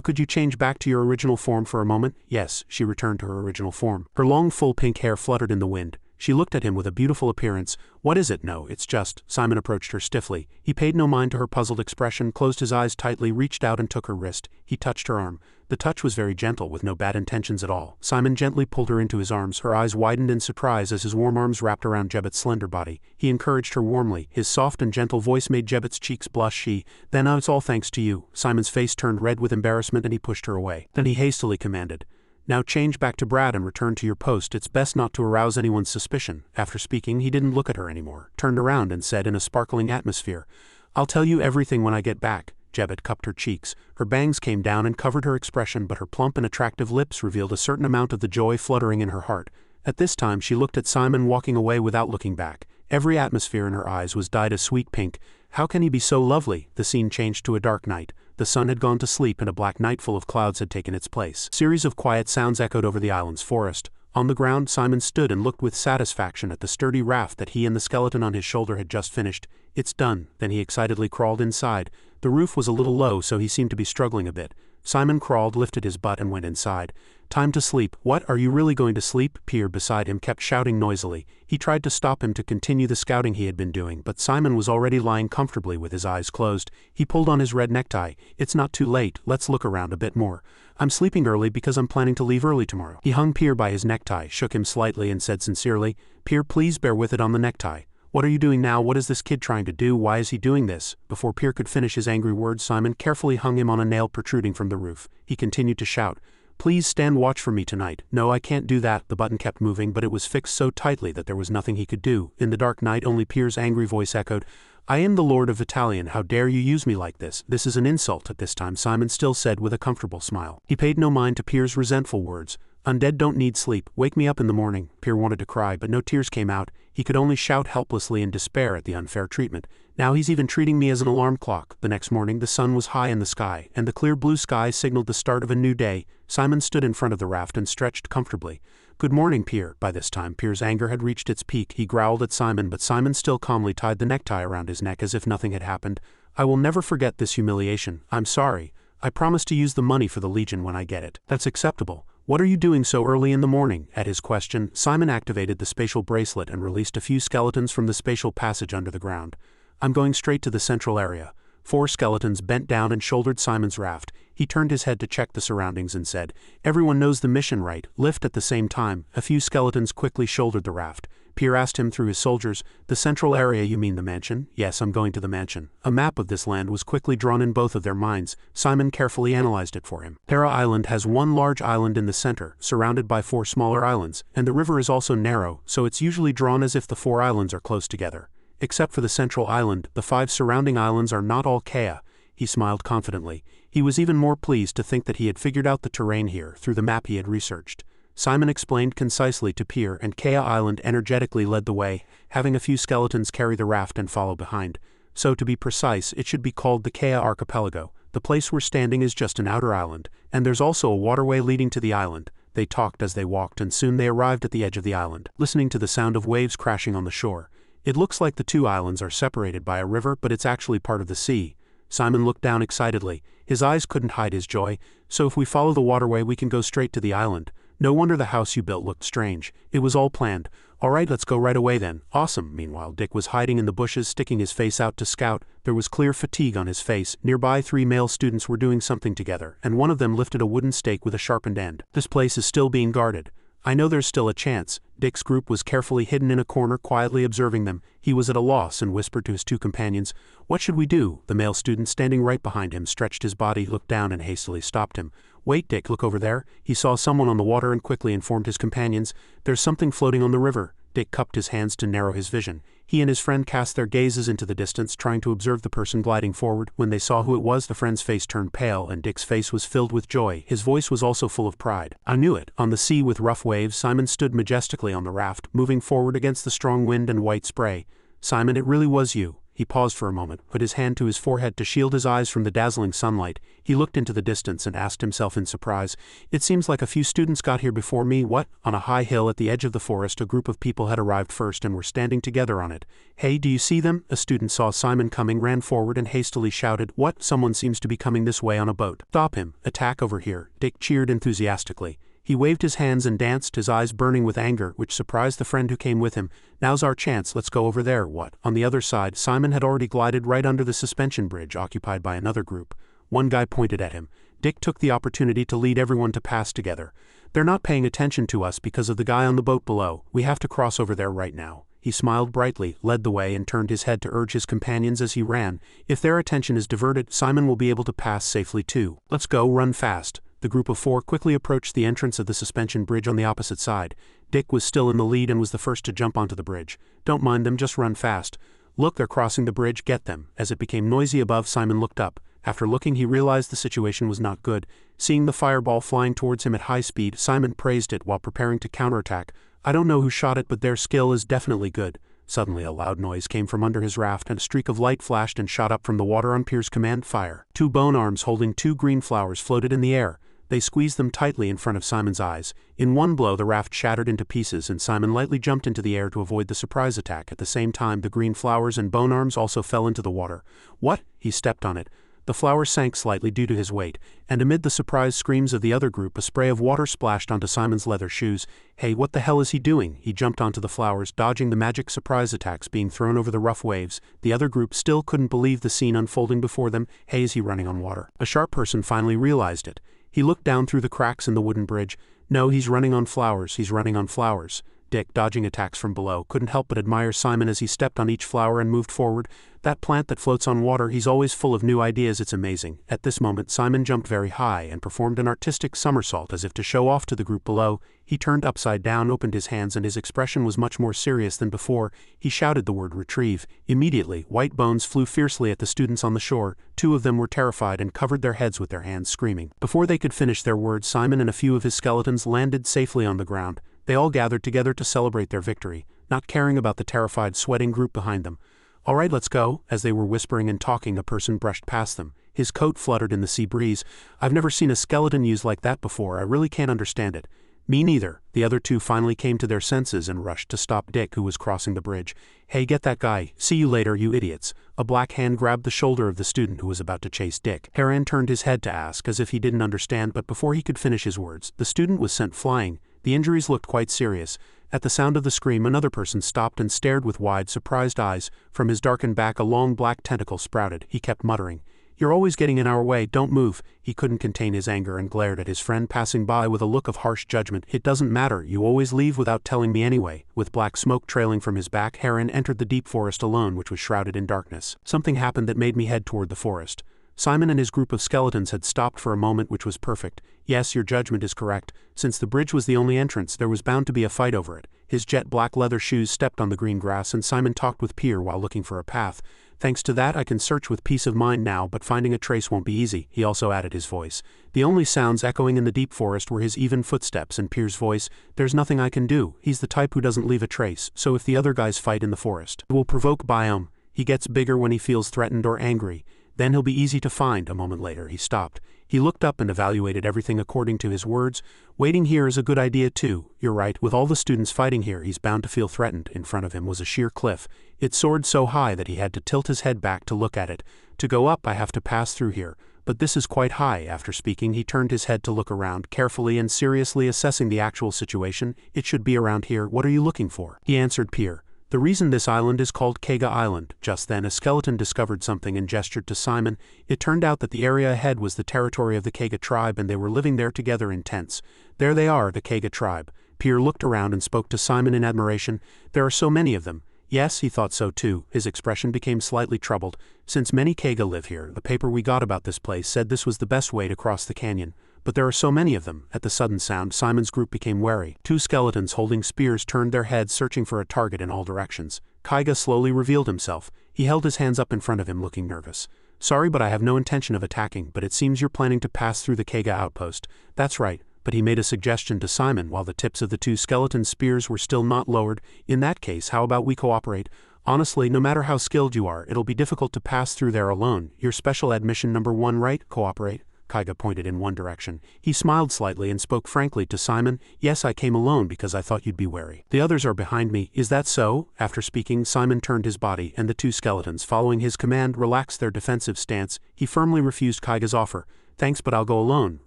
Could you change back to your original form for a moment? Yes. She returned to her original form. Her long full pink hair fluttered in the wind. She looked at him with a beautiful appearance. What is it? No, it's just. Simon approached her stiffly. He paid no mind to her puzzled expression, closed his eyes tightly, reached out and took her wrist. He touched her arm. The touch was very gentle, with no bad intentions at all. Simon gently pulled her into his arms. Her eyes widened in surprise as his warm arms wrapped around Jebet's slender body. He encouraged her warmly. His soft and gentle voice made Jebet's cheeks blush. Then it's all thanks to you. Simon's face turned red with embarrassment and he pushed her away. Then he hastily commanded, now change back to Brad and return to your post. It's best not to arouse anyone's suspicion. After speaking, he didn't look at her anymore, turned around and said in a sparkling atmosphere, I'll tell you everything when I get back. Jebet cupped her cheeks. Her bangs came down and covered her expression, but her plump and attractive lips revealed a certain amount of the joy fluttering in her heart. At this time she looked at Simon walking away without looking back. Every atmosphere in her eyes was dyed a sweet pink. How can he be so lovely? The scene changed to a dark night. The sun had gone to sleep and a black night full of clouds had taken its place. Series of quiet sounds echoed over the island's forest. On the ground, Simon stood and looked with satisfaction at the sturdy raft that he and the skeleton on his shoulder had just finished. It's done. Then he excitedly crawled inside. The roof was a little low, so he seemed to be struggling a bit. Simon crawled, lifted his butt and went inside. Time to sleep. What, are you really going to sleep? Pier beside him kept shouting noisily. He tried to stop him to continue the scouting he had been doing, but Simon was already lying comfortably with his eyes closed. He pulled on his red necktie. It's not too late, let's look around a bit more. I'm sleeping early because I'm planning to leave early tomorrow. He hung Pier by his necktie, shook him slightly and said sincerely, Pier, please bear with it on the necktie. What are you doing now? What is this kid trying to do? Why is he doing this? Before Pier could finish his angry words, Simon carefully hung him on a nail protruding from the roof. He continued to shout, please stand watch for me tonight. No, I can't do that. The button kept moving, but it was fixed so tightly that there was nothing he could do. In the dark night, only Pier's angry voice echoed, I am the Lord of Vitalian. How dare you use me like this? This is an insult. At this time, Simon still said with a comfortable smile. He paid no mind to Pier's resentful words. Undead don't need sleep. Wake me up in the morning. Pier wanted to cry, but no tears came out. He could only shout helplessly in despair at the unfair treatment. Now he's even treating me as an alarm clock. The next morning, the sun was high in the sky, and the clear blue sky signaled the start of a new day. Simon stood in front of the raft and stretched comfortably. Good morning, Pier. By this time, Pier's anger had reached its peak. He growled at Simon, but Simon still calmly tied the necktie around his neck as if nothing had happened. I will never forget this humiliation. I'm sorry. I promise to use the money for the Legion when I get it. That's acceptable. What are you doing so early in the morning? At his question, Simon activated the spatial bracelet and released a few skeletons from the spatial passage under the ground. I'm going straight to the central area. 4 skeletons bent down and shouldered Simon's raft. He turned his head to check the surroundings and said, Everyone knows the mission, right? Lift at the same time. A few skeletons quickly shouldered the raft. Pier asked him through his soldiers. The central area, you mean the mansion? Yes, I'm going to the mansion. A map of this land was quickly drawn in both of their minds. Simon carefully analyzed it for him. Terra Island has one large island in the center, surrounded by 4 smaller islands, and the river is also narrow, so it's usually drawn as if the 4 islands are close together. Except for the central island, the 5 surrounding islands are not all Kea. He smiled confidently. He was even more pleased to think that he had figured out the terrain here through the map he had researched. Simon explained concisely to Pier, and Kea Island energetically led the way, having a few skeletons carry the raft and follow behind. So to be precise, it should be called the Kea Archipelago. The place we're standing is just an outer island, and there's also a waterway leading to the island. They talked as they walked, and soon they arrived at the edge of the island, listening to the sound of waves crashing on the shore. It looks like the 2 islands are separated by a river, but it's actually part of the sea. Simon looked down excitedly. His eyes couldn't hide his joy. So if we follow the waterway, we can go straight to the island. No wonder the house you built looked strange. It was all planned. All right, let's go right away then. Awesome. Meanwhile, Dick was hiding in the bushes, sticking his face out to scout. There was clear fatigue on his face. Nearby, 3 male students were doing something together, and one of them lifted a wooden stake with a sharpened end. This place is still being guarded. I know there's still a chance. Dick's group was carefully hidden in a corner, quietly observing them. He was at a loss and whispered to his 2 companions, "What should we do?" The male student standing right behind him stretched his body, looked down, and hastily stopped him. "Wait, Dick, look over there." He saw someone on the water and quickly informed his companions, "There's something floating on the river." Dick cupped his hands to narrow his vision. He and his friend cast their gazes into the distance, trying to observe the person gliding forward. When they saw who it was, the friend's face turned pale, and Dick's face was filled with joy. His voice was also full of pride. "I knew it." On the sea with rough waves, Simon stood majestically on the raft, moving forward against the strong wind and white spray. "Simon, it really was you." He paused for a moment, put his hand to his forehead to shield his eyes from the dazzling sunlight. He looked into the distance and asked himself in surprise, "It seems like a few students got here before me." What? On a high hill at the edge of the forest, a group of people had arrived first and were standing together on it. "Hey, do you see them?" A student saw Simon coming, ran forward and hastily shouted, "What? Someone seems to be coming this way on a boat." "Stop him. Attack over here." Dick cheered enthusiastically. He waved his hands and danced, his eyes burning with anger, which surprised the friend who came with him. "Now's our chance, let's go over there." What? On the other side, Simon had already glided right under the suspension bridge occupied by another group. One guy pointed at him. Dick took the opportunity to lead everyone to pass together. "They're not paying attention to us because of the guy on the boat below. We have to cross over there right now." He smiled brightly, led the way, and turned his head to urge his companions as he ran. "If their attention is diverted, Simon will be able to pass safely too. Let's go, run fast." The group of 4 quickly approached the entrance of the suspension bridge on the opposite side. Dick was still in the lead and was the first to jump onto the bridge. "Don't mind them, just run fast." "Look, they're crossing the bridge, get them." As it became noisy above, Simon looked up. After looking, he realized the situation was not good. Seeing the fireball flying towards him at high speed, Simon praised it while preparing to counterattack. "I don't know who shot it, but their skill is definitely good." Suddenly a loud noise came from under his raft, and a streak of light flashed and shot up from the water on Pier's command. "Fire." 2 bone arms holding 2 green flowers floated in the air. They squeezed them tightly in front of Simon's eyes. In one blow, the raft shattered into pieces, and Simon lightly jumped into the air to avoid the surprise attack. At the same time, the green flowers and bone arms also fell into the water. "What?" He stepped on it. The flower sank slightly due to his weight, and amid the surprised screams of the other group, a spray of water splashed onto Simon's leather shoes. "Hey, what the hell is he doing?" He jumped onto the flowers, dodging the magic surprise attacks being thrown over the rough waves. The other group still couldn't believe the scene unfolding before them. "Hey, is he running on water?" A sharp person finally realized it. He looked down through the cracks in the wooden bridge. "No, he's running on flowers, he's running on flowers." Dick, dodging attacks from below, couldn't help but admire Simon as he stepped on each flower and moved forward. "That plant that floats on water, he's always full of new ideas, it's amazing." At this moment, Simon jumped very high and performed an artistic somersault as if to show off to the group below. He turned upside down, opened his hands, and his expression was much more serious than before. He shouted the word "retrieve." Immediately, white bones flew fiercely at the students on the shore. 2 of them were terrified and covered their heads with their hands, screaming. Before they could finish their words, Simon and a few of his skeletons landed safely on the ground. They all gathered together to celebrate their victory, not caring about the terrified, sweating group behind them. "All right, let's go." As they were whispering and talking, a person brushed past them. His coat fluttered in the sea breeze. "I've never seen a skeleton used like that before. I really can't understand it." "Me neither." The other 2 finally came to their senses and rushed to stop Dick, who was crossing the bridge. "Hey, get that guy. See you later, you idiots." A black hand grabbed the shoulder of the student who was about to chase Dick. Haran turned his head to ask, as if he didn't understand, but before he could finish his words, the student was sent flying. The injuries looked quite serious. At the sound of the scream, another person stopped and stared with wide, surprised eyes. From his darkened back, a long black tentacle sprouted. He kept muttering, You're always getting in our way, don't move. He couldn't contain his anger and glared at his friend passing by with a look of harsh judgment. It doesn't matter, you always leave without telling me anyway. With black smoke trailing from his back, Heron entered the deep forest alone, which was shrouded in darkness. Something happened that made me head toward the forest. Simon and his group of skeletons had stopped for a moment, which was perfect. Yes, your judgment is correct. Since the bridge was the only entrance, there was bound to be a fight over it. His jet black leather shoes stepped on the green grass, and Simon talked with Pier while looking for a path. Thanks to that, I can search with peace of mind now, but finding a trace won't be easy, he also added his voice. The only sounds echoing in the deep forest were his even footsteps and Pier's voice. There's nothing I can do. He's the type who doesn't leave a trace, so if the other guys fight in the forest, it will provoke Biome. He gets bigger when he feels threatened or angry. Then he'll be easy to find. A moment later, he stopped. He looked up and evaluated everything according to his words. Waiting here is a good idea too. You're right, with all the students fighting here, he's bound to feel threatened. In front of him was a sheer cliff. It soared so high that he had to tilt his head back to look at it. To go up, I have to pass through here. But this is quite high. After speaking, he turned his head to look around, carefully and seriously assessing the actual situation. It should be around here. What are you looking for? He answered Pier. The reason this island is called Kega Island. Just then a skeleton discovered something and gestured to Simon. It turned out that the area ahead was the territory of the Kega tribe, and they were living there together in tents. There they are, the Kega tribe. Pier looked around and spoke to Simon in admiration. There are so many of them. Yes, he thought so too. His expression became slightly troubled. Since many Kega live here, the paper we got about this place said this was the best way to cross the canyon. But there are so many of them. At the sudden sound, Simon's group became wary. Two skeletons holding spears turned their heads, searching for a target in all directions. Kaiga slowly revealed himself. He held his hands up in front of him, looking nervous. Sorry, but I have no intention of attacking, but it seems you're planning to pass through the Kega outpost. That's right, but he made a suggestion to Simon while the tips of the two skeleton spears were still not lowered. In that case, how about we cooperate? Honestly, no matter how skilled you are, it'll be difficult to pass through there alone. Your special admission number 1, right? Cooperate? Kaiga pointed in one direction. He smiled slightly and spoke frankly to Simon. Yes, I came alone because I thought you'd be wary. The others are behind me. Is that so? After speaking, Simon turned his body, and the two skeletons, following his command, relaxed their defensive stance. He firmly refused Kaiga's offer. Thanks, but I'll go alone.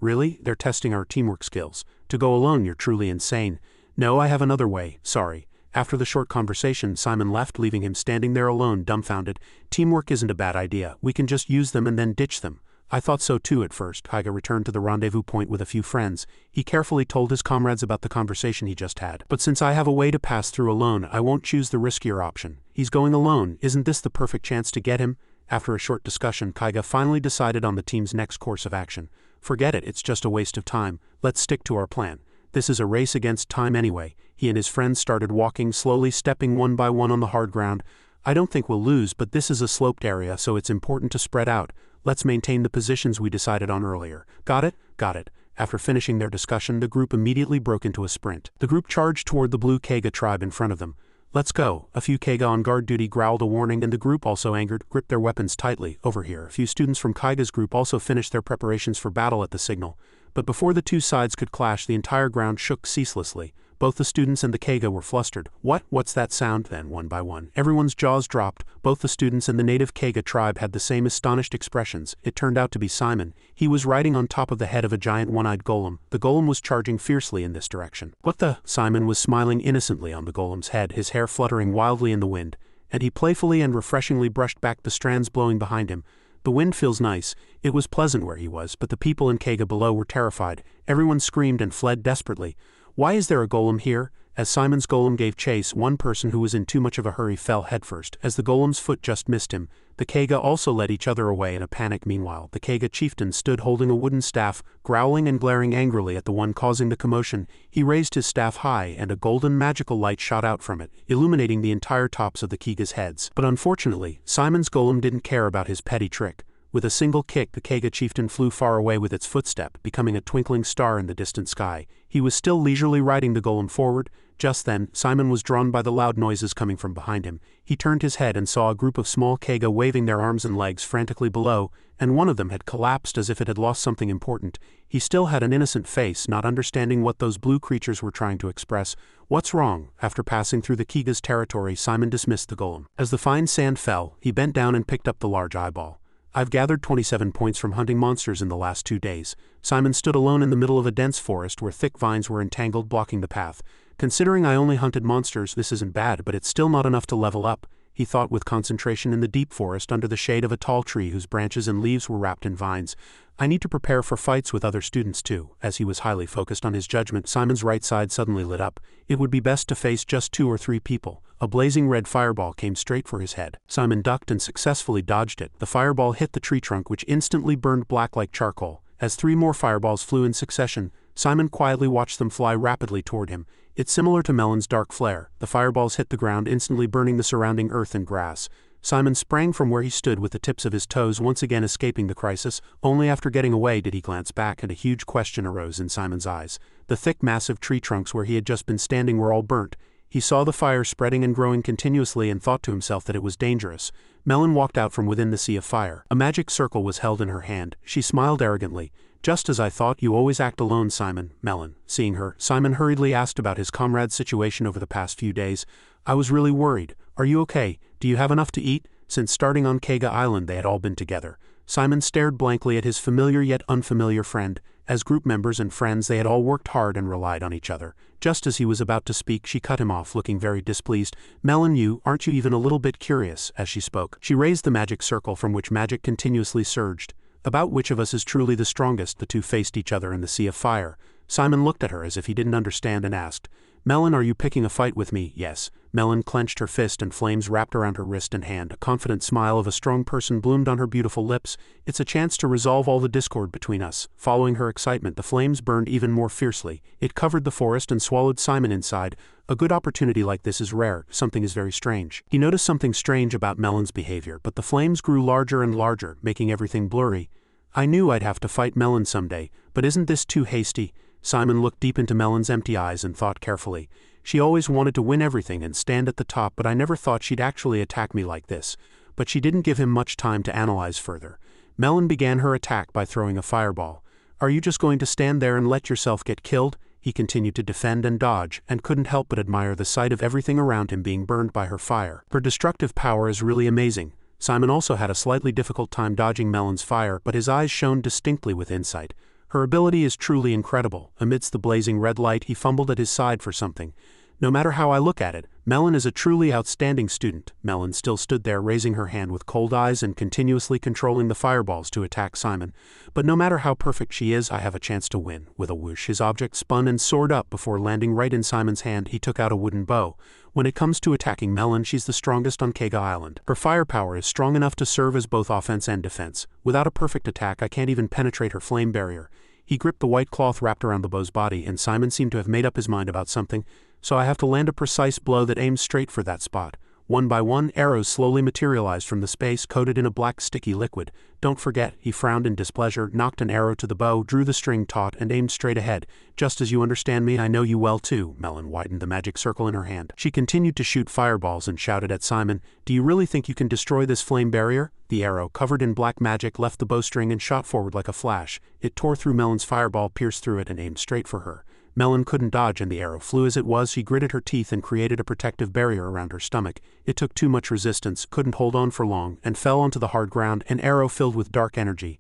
Really? They're testing our teamwork skills. To go alone, you're truly insane. No, I have another way. Sorry. After the short conversation, Simon left, leaving him standing there alone, dumbfounded. Teamwork isn't a bad idea. We can just use them and then ditch them. I thought so too at first. Kaiga returned to the rendezvous point with a few friends. He carefully told his comrades about the conversation he just had. But since I have a way to pass through alone, I won't choose the riskier option. He's going alone. Isn't this the perfect chance to get him? After a short discussion, Kaiga finally decided on the team's next course of action. Forget it, it's just a waste of time. Let's stick to our plan. This is a race against time anyway. He and his friends started walking, slowly stepping one by one on the hard ground. I don't think we'll lose, but this is a sloped area, so it's important to spread out. Let's maintain the positions we decided on earlier. Got it? Got it. After finishing their discussion, the group immediately broke into a sprint. The group charged toward the blue Kega tribe in front of them. Let's go. A few Kega on guard duty growled a warning, and the group, also angered, gripped their weapons tightly. Over here, a few students from Kaiga's group also finished their preparations for battle at the signal. But before the two sides could clash, the entire ground shook ceaselessly. Both the students and the Kega were flustered. What's that sound? Then, one by one, everyone's jaws dropped. Both the students and the native Kega tribe had the same astonished expressions. It turned out to be Simon. He was riding on top of the head of a giant one-eyed golem. The golem was charging fiercely in this direction. What the? Simon was smiling innocently on the golem's head, his hair fluttering wildly in the wind, and he playfully and refreshingly brushed back the strands blowing behind him. The wind feels nice. It was pleasant where he was, but the people in Kega below were terrified. Everyone screamed and fled desperately. Why is there a golem here? As Simon's golem gave chase, one person who was in too much of a hurry fell headfirst. As the golem's foot just missed him, the Kega also led each other away in a panic. Meanwhile, the Kega chieftain stood holding a wooden staff, growling and glaring angrily at the one causing the commotion. He raised his staff high, and a golden magical light shot out from it, illuminating the entire tops of the Kega's heads. But unfortunately, Simon's golem didn't care about his petty trick. With a single kick, the Kega chieftain flew far away with its footstep, becoming a twinkling star in the distant sky. He was still leisurely riding the golem forward. Just then, Simon was drawn by the loud noises coming from behind him. He turned his head and saw a group of small Kega waving their arms and legs frantically below, and one of them had collapsed as if it had lost something important. He still had an innocent face, not understanding what those blue creatures were trying to express. What's wrong? After passing through the Kega's territory, Simon dismissed the golem. As the fine sand fell, he bent down and picked up the large eyeball. I've gathered 27 points from hunting monsters in the last 2 days. Simon stood alone in the middle of a dense forest where thick vines were entangled, blocking the path. Considering I only hunted monsters, this isn't bad, but it's still not enough to level up. he thought with concentration in the deep forest under the shade of a tall tree whose branches and leaves were wrapped in vines. I need to prepare for fights with other students too. As he was highly focused on his judgment, Simon's right side suddenly lit up. It would be best to face just 2 or 3 people. A blazing red fireball came straight for his head. Simon ducked and successfully dodged it. The fireball hit the tree trunk, which instantly burned black like charcoal. As 3 more fireballs flew in succession, Simon quietly watched them fly rapidly toward him. It's similar to Melon's dark flare. The fireballs hit the ground, instantly burning the surrounding earth and grass. Simon sprang from where he stood with the tips of his toes once again escaping the crisis. Only after getting away did he glance back, and a huge question arose in Simon's eyes. The thick, massive tree trunks where he had just been standing were all burnt. He saw the fire spreading and growing continuously and thought to himself that it was dangerous. Melon walked out from within the sea of fire. A magic circle was held in her hand. She smiled arrogantly. "Just as I thought, you always act alone, Simon." Melon, seeing her, Simon hurriedly asked about his comrade's situation over the past few days. "I was really worried. Are you okay? Do you have enough to eat?" Since starting on Kega Island they had all been together. Simon stared blankly at his familiar yet unfamiliar friend. As group members and friends they had all worked hard and relied on each other. Just as he was about to speak, she cut him off, looking very displeased. "Melon, aren't you even a little bit curious?" As she spoke, she raised the magic circle from which magic continuously surged. "About which of us is truly the strongest?" The two faced each other in the sea of fire. Simon looked at her as if he didn't understand and asked, "Melon, are you picking a fight with me?" "Yes." Melon clenched her fist and flames wrapped around her wrist and hand. A confident smile of a strong person bloomed on her beautiful lips. "It's a chance to resolve all the discord between us." Following her excitement, the flames burned even more fiercely. It covered the forest and swallowed Simon inside. A good opportunity like this is rare. Something is very strange. He noticed something strange about Melon's behavior, but the flames grew larger and larger, making everything blurry. "I knew I'd have to fight Melon someday, but isn't this too hasty?" Simon looked deep into Melon's empty eyes and thought carefully. "She always wanted to win everything and stand at the top, but I never thought she'd actually attack me like this." But she didn't give him much time to analyze further. Melon began her attack by throwing a fireball. "Are you just going to stand there and let yourself get killed?" He continued to defend and dodge, and couldn't help but admire the sight of everything around him being burned by her fire. Her destructive power is really amazing. Simon also had a slightly difficult time dodging Melon's fire, but his eyes shone distinctly with insight. Her ability is truly incredible. Amidst the blazing red light, he fumbled at his side for something. "No matter how I look at it, Melon is a truly outstanding student." Melon still stood there, raising her hand with cold eyes and continuously controlling the fireballs to attack Simon. "But no matter how perfect she is, I have a chance to win." With a whoosh, his object spun and soared up before landing right in Simon's hand. He took out a wooden bow. "When it comes to attacking Melon, she's the strongest on Kega Island. Her firepower is strong enough to serve as both offense and defense. Without a perfect attack, I can't even penetrate her flame barrier." He gripped the white cloth wrapped around the bow's body, and Simon seemed to have made up his mind about something. "So I have to land a precise blow that aims straight for that spot." One by one, arrows slowly materialized from the space coated in a black sticky liquid. "Don't forget," he frowned in displeasure, knocked an arrow to the bow, drew the string taut, and aimed straight ahead. "Just as you understand me, I know you well too." Melon widened the magic circle in her hand. She continued to shoot fireballs and shouted at Simon, "Do you really think you can destroy this flame barrier?" The arrow, covered in black magic, left the bowstring and shot forward like a flash. It tore through Melon's fireball, pierced through it, and aimed straight for her. Melon couldn't dodge, and the arrow flew as it was. She gritted her teeth and created a protective barrier around her stomach. It took too much resistance, couldn't hold on for long, and fell onto the hard ground, an arrow filled with dark energy.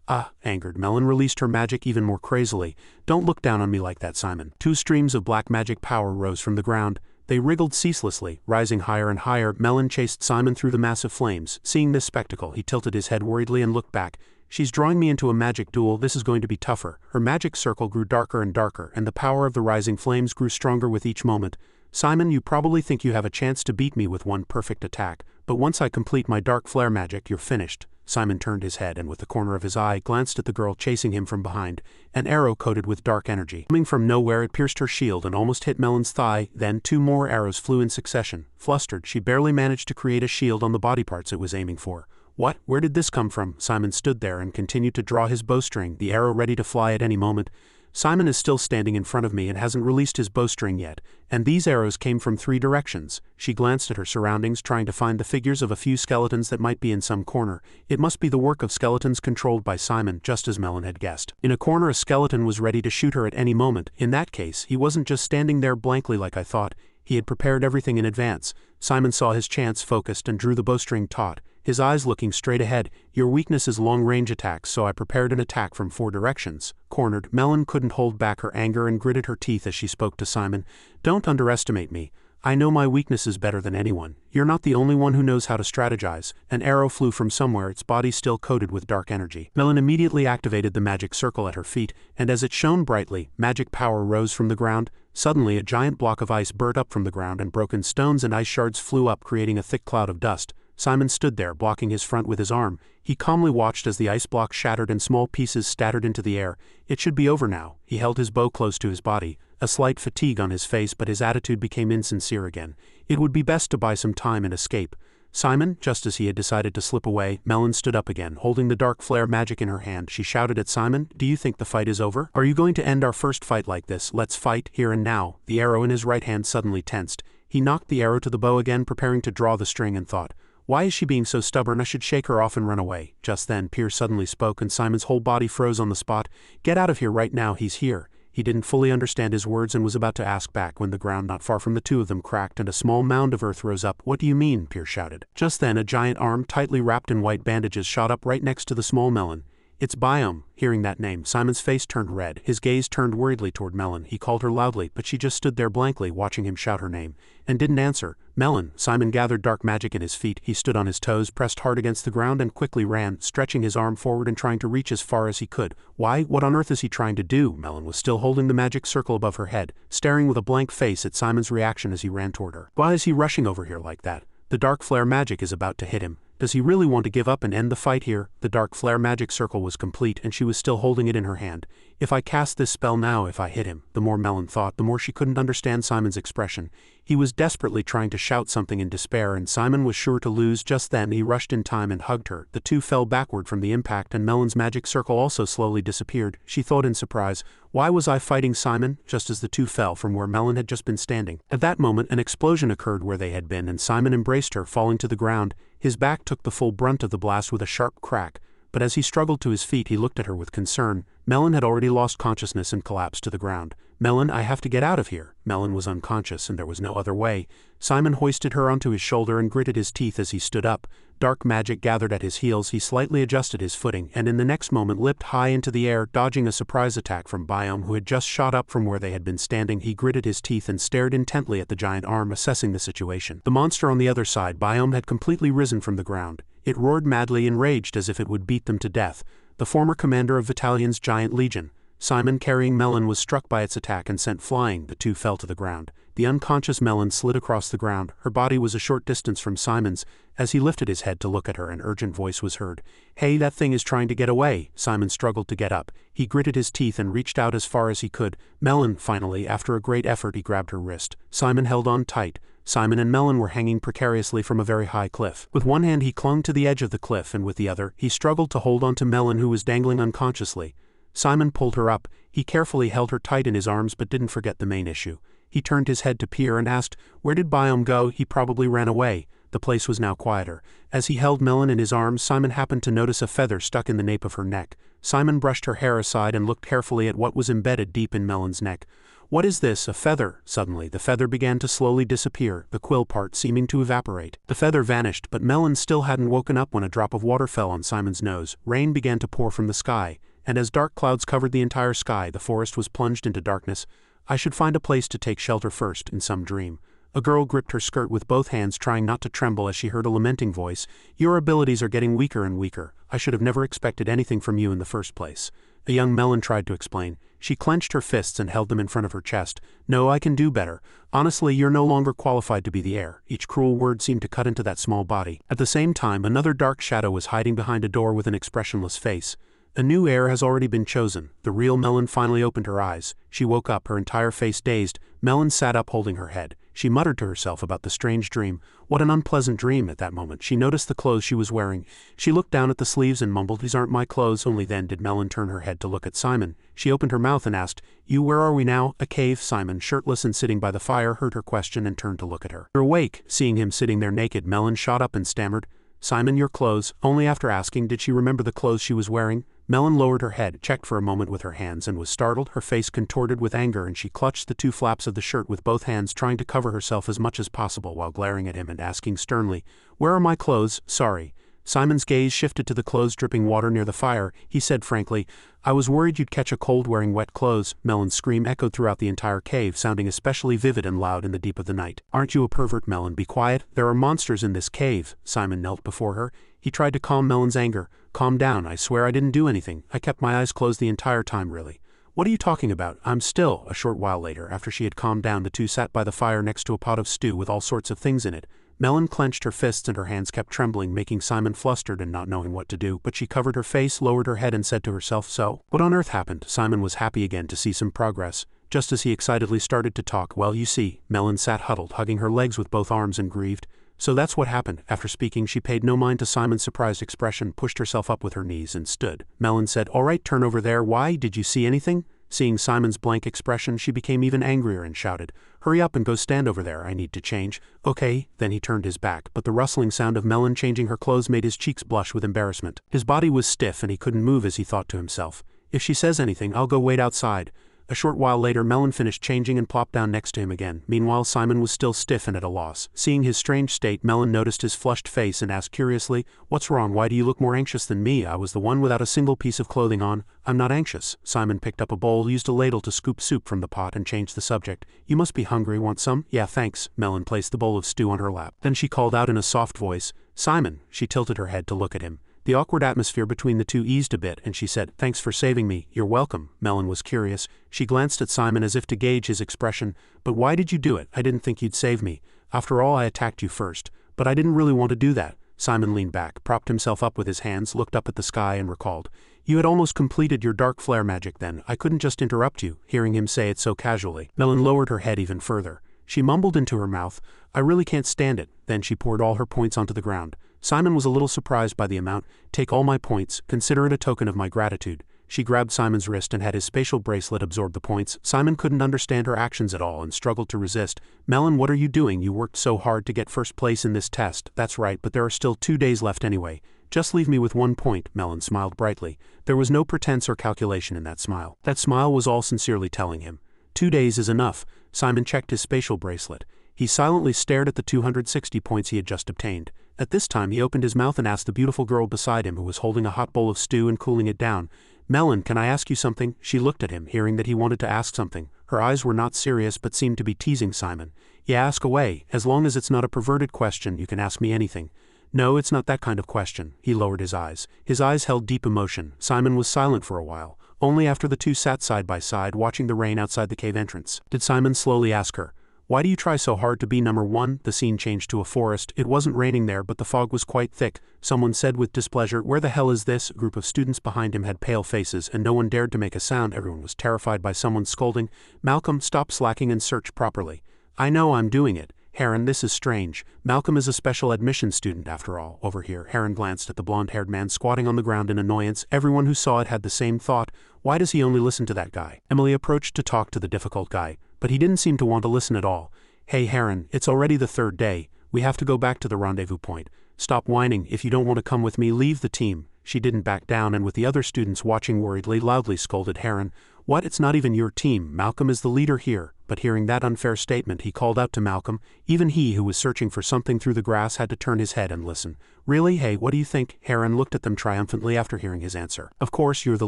"Ah!" Angered, Melon released her magic even more crazily. "Don't look down on me like that, Simon." 2 streams of black magic power rose from the ground. They wriggled ceaselessly, rising higher and higher. Melon chased Simon through the massive flames. Seeing this spectacle, he tilted his head worriedly and looked back. "She's drawing me into a magic duel. This is going to be tougher." Her magic circle grew darker and darker, and the power of the rising flames grew stronger with each moment. "Simon, you probably think you have a chance to beat me with one perfect attack, but once I complete my dark flare magic, you're finished." Simon turned his head and with the corner of his eye glanced at the girl chasing him from behind. An arrow coated with dark energy. Coming from nowhere, it pierced her shield and almost hit Melon's thigh. Then 2 more arrows flew in succession. Flustered, she barely managed to create a shield on the body parts it was aiming for. "What? Where did this come from?" Simon stood there and continued to draw his bowstring, the arrow ready to fly at any moment. "Simon is still standing in front of me and hasn't released his bowstring yet, and these arrows came from 3 directions." She glanced at her surroundings, trying to find the figures of a few skeletons that might be in some corner. It must be the work of skeletons controlled by Simon, just as Melon had guessed. In a corner, a skeleton was ready to shoot her at any moment. In that case, he wasn't just standing there blankly like I thought. He had prepared everything in advance. Simon saw his chance, focused, and drew the bowstring taut, his eyes looking straight ahead. "Your weakness is long-range attacks, so I prepared an attack from 4 directions." Cornered, Melon couldn't hold back her anger and gritted her teeth as she spoke to Simon. "Don't underestimate me. I know my weaknesses better than anyone. You're not the only one who knows how to strategize. An arrow flew from somewhere, its body still coated with dark energy. Melon immediately activated the magic circle at her feet, and as it shone brightly, magic power rose from the ground. Suddenly a giant block of ice burst up from the ground and broken stones and ice shards flew up, creating a thick cloud of dust. Simon stood there, blocking his front with his arm. He calmly watched as the ice block shattered and small pieces scattered into the air. It should be over now. He held his bow close to his body, a slight fatigue on his face, but his attitude became insincere again. It would be best to buy some time and escape. Simon, just as he had decided to slip away, Melon stood up again, holding the dark flare magic in her hand. She shouted at Simon, "Do you think the fight is over? Are you going to end our first fight like this? Let's fight, here and now." The arrow in his right hand suddenly tensed. He knocked the arrow to the bow again, preparing to draw the string, and thought, "Why is she being so stubborn? I should shake her off and run away." Just then, Pier suddenly spoke and Simon's whole body froze on the spot. "Get out of here right now, he's here." He didn't fully understand his words and was about to ask back when the ground not far from the two of them cracked and a small mound of earth rose up. "What do you mean?" Pier shouted. Just then a giant arm, tightly wrapped in white bandages, shot up right next to the small Melon. "It's Biome." Hearing that name, Simon's face turned red. His gaze turned worriedly toward Melon. He called her loudly, but she just stood there blankly, watching him shout her name, and didn't answer. "Melon." Simon gathered dark magic in his feet. He stood on his toes, pressed hard against the ground, and quickly ran, stretching his arm forward and trying to reach as far as he could. "Why? What on earth is he trying to do?" Melon was still holding the magic circle above her head, staring with a blank face at Simon's reaction as he ran toward her. "Why is he rushing over here like that? The dark flare magic is about to hit him. Does he really want to give up and end the fight here?" The dark flare magic circle was complete and she was still holding it in her hand. "If I cast this spell now, if I hit him," the more Melon thought, the more she couldn't understand Simon's expression. He was desperately trying to shout something in despair and Simon was sure to lose. Just then he rushed in time and hugged her. The two fell backward from the impact and Melon's magic circle also slowly disappeared. She thought in surprise, "Why was I fighting Simon?" just as the two fell from where Melon had just been standing. At that moment an explosion occurred where they had been and Simon embraced her, falling to the ground. His back took the full brunt of the blast with a sharp crack, but as he struggled to his feet he looked at her with concern. Melon had already lost consciousness and collapsed to the ground. "Melon, I have to get out of here." Melon was unconscious and there was no other way. Simon hoisted her onto his shoulder and gritted his teeth as he stood up. Dark magic gathered at his heels. He slightly adjusted his footing and in the next moment leapt high into the air, dodging a surprise attack from Biome, who had just shot up from where they had been standing. He gritted his teeth and stared intently at the giant arm, assessing the situation. The monster on the other side, Biome, had completely risen from the ground. It roared madly, enraged as if it would beat them to death. The former commander of Vitalian's giant legion, Simon, carrying Melon, was struck by its attack and sent flying. The two fell to the ground. The unconscious Melon slid across the ground. Her body was a short distance from Simon's. As he lifted his head to look at her, an urgent voice was heard. "Hey, that thing is trying to get away." Simon struggled to get up. He gritted his teeth and reached out as far as he could. "Melon," finally, after a great effort, he grabbed her wrist. Simon held on tight. Simon and Melon were hanging precariously from a very high cliff. With one hand he clung to the edge of the cliff and with the other, he struggled to hold on to Melon, who was dangling unconsciously. Simon pulled her up. He carefully held her tight in his arms but didn't forget the main issue. He turned his head to Pier and asked, "Where did Biome go?" "He probably ran away." The place was now quieter. As he held Melon in his arms, Simon happened to notice a feather stuck in the nape of her neck. Simon brushed her hair aside and looked carefully at what was embedded deep in Melon's neck. "What is this? A feather?" Suddenly, the feather began to slowly disappear, the quill part seeming to evaporate. The feather vanished, but Melon still hadn't woken up when a drop of water fell on Simon's nose. Rain began to pour from the sky, and as dark clouds covered the entire sky, the forest was plunged into darkness. "I should find a place to take shelter first," in some dream. A girl gripped her skirt with both hands, trying not to tremble as she heard a lamenting voice. "Your abilities are getting weaker and weaker. I should have never expected anything from you in the first place." A young Melon tried to explain. She clenched her fists and held them in front of her chest. "No, I can do better. Honestly, you're no longer qualified to be the heir." Each cruel word seemed to cut into that small body. At the same time, another dark shadow was hiding behind a door with an expressionless face. "A new heir has already been chosen." The real Melon finally opened her eyes. She woke up, her entire face dazed. Melon sat up holding her head. She muttered to herself about the strange dream. What an unpleasant dream. At that moment she noticed the clothes she was wearing. She looked down at the sleeves and mumbled, "These aren't my clothes." Only then did Melon turn her head to look at Simon. She opened her mouth and asked, "You, where are we now?" "A cave." Simon, shirtless and sitting by the fire, heard her question and turned to look at her. "You're awake." Seeing him sitting there naked, Melon shot up and stammered, "Simon, your clothes." Only after asking did she remember the clothes she was wearing. Melon lowered her head, checked for a moment with her hands, and was startled. Her face contorted with anger and she clutched the two flaps of the shirt with both hands, trying to cover herself as much as possible while glaring at him and asking sternly, "Where are my clothes?" "Sorry." Simon's gaze shifted to the clothes dripping water near the fire. He said frankly, I was worried you'd catch a cold wearing wet clothes. Melon's scream echoed throughout the entire cave, sounding especially vivid and loud in the deep of the night. Aren't you a pervert, Melon? Be quiet. There are monsters in this cave. Simon knelt before her. He tried to calm Melon's anger. Calm down. I swear I didn't do anything. I kept my eyes closed the entire time, really. What are you talking about? I'm still. A short while later, after she had calmed down, the two sat by the fire next to a pot of stew with all sorts of things in it. Melon clenched her fists and her hands kept trembling, making Simon flustered and not knowing what to do, but she covered her face, lowered her head and said to herself, so, what on earth happened? Simon was happy again to see some progress. Just as he excitedly started to talk, well, you see, Melon sat huddled, hugging her legs with both arms and grieved. So that's what happened. After speaking, she paid no mind to Simon's surprised expression, pushed herself up with her knees and stood. Melon said, all right, turn over there. Why? Did you see anything? Seeing Simon's blank expression, she became even angrier and shouted, hurry up and go stand over there, I need to change. Okay, then he turned his back, but the rustling sound of Melon changing her clothes made his cheeks blush with embarrassment. His body was stiff and he couldn't move as he thought to himself, if she says anything, I'll go wait outside. A short while later, Melon finished changing and plopped down next to him again. Meanwhile, Simon was still stiff and at a loss. Seeing his strange state, Melon noticed his flushed face and asked curiously, what's wrong? Why do you look more anxious than me? I was the one without a single piece of clothing on. I'm not anxious. Simon picked up a bowl, used a ladle to scoop soup from the pot and changed the subject. You must be hungry. Want some? Yeah, thanks. Melon placed the bowl of stew on her lap. Then she called out in a soft voice, Simon. She tilted her head to look at him. The awkward atmosphere between the two eased a bit, and she said, thanks for saving me. You're welcome. Melon was curious. She glanced at Simon as if to gauge his expression. But why did you do it? I didn't think you'd save me. After all, I attacked you first. But I didn't really want to do that. Simon leaned back, propped himself up with his hands, looked up at the sky and recalled. You had almost completed your dark flare magic then. I couldn't just interrupt you, hearing him say it so casually. Melon lowered her head even further. She mumbled into her mouth, I really can't stand it. Then she poured all her points onto the ground. Simon was a little surprised by the amount. Take all my points, consider it a token of my gratitude. She grabbed Simon's wrist and had his spatial bracelet absorb the points. Simon couldn't understand her actions at all and struggled to resist. Melon, what are you doing? You worked so hard to get first place in this test. That's right, but there are still 2 days left anyway. Just leave me with 1 point, Melon smiled brightly. There was no pretense or calculation in that smile. That smile was all sincerely telling him. 2 days is enough. Simon checked his spatial bracelet. He silently stared at the 260 points he had just obtained. At this time he opened his mouth and asked the beautiful girl beside him who was holding a hot bowl of stew and cooling it down. Melon, can I ask you something? She looked at him, hearing that he wanted to ask something. Her eyes were not serious but seemed to be teasing Simon. Yeah, ask away. As long as it's not a perverted question, you can ask me anything. No, it's not that kind of question. He lowered his eyes. His eyes held deep emotion. Simon was silent for a while. Only after the two sat side by side watching the rain outside the cave entrance did Simon slowly ask her, why do you try so hard to be number one? The scene changed to a forest. It wasn't raining there, but the fog was quite thick. Someone said with displeasure, where the hell is this? A group of students behind him had pale faces, and no one dared to make a sound. Everyone was terrified by someone scolding, Malcolm, stop slacking and search properly. I know, I'm doing it. Heron, this is strange. Malcolm is a special admission student after all. Over here, Heron glanced at the blonde-haired man squatting on the ground in annoyance. Everyone who saw it had the same thought. Why does he only listen to that guy? Emily approached to talk to the difficult guy, but he didn't seem to want to listen at all. Hey Heron, it's already the 3rd day. We have to go back to the rendezvous point. Stop whining. If you don't want to come with me, leave the team. She didn't back down and with the other students watching worriedly loudly scolded Heron. What? It's not even your team. Malcolm is the leader here. But hearing that unfair statement, he called out to Malcolm. Even he, who was searching for something through the grass, had to turn his head and listen. Really? Hey, what do you think? Heron looked at them triumphantly after hearing his answer. Of course, you're the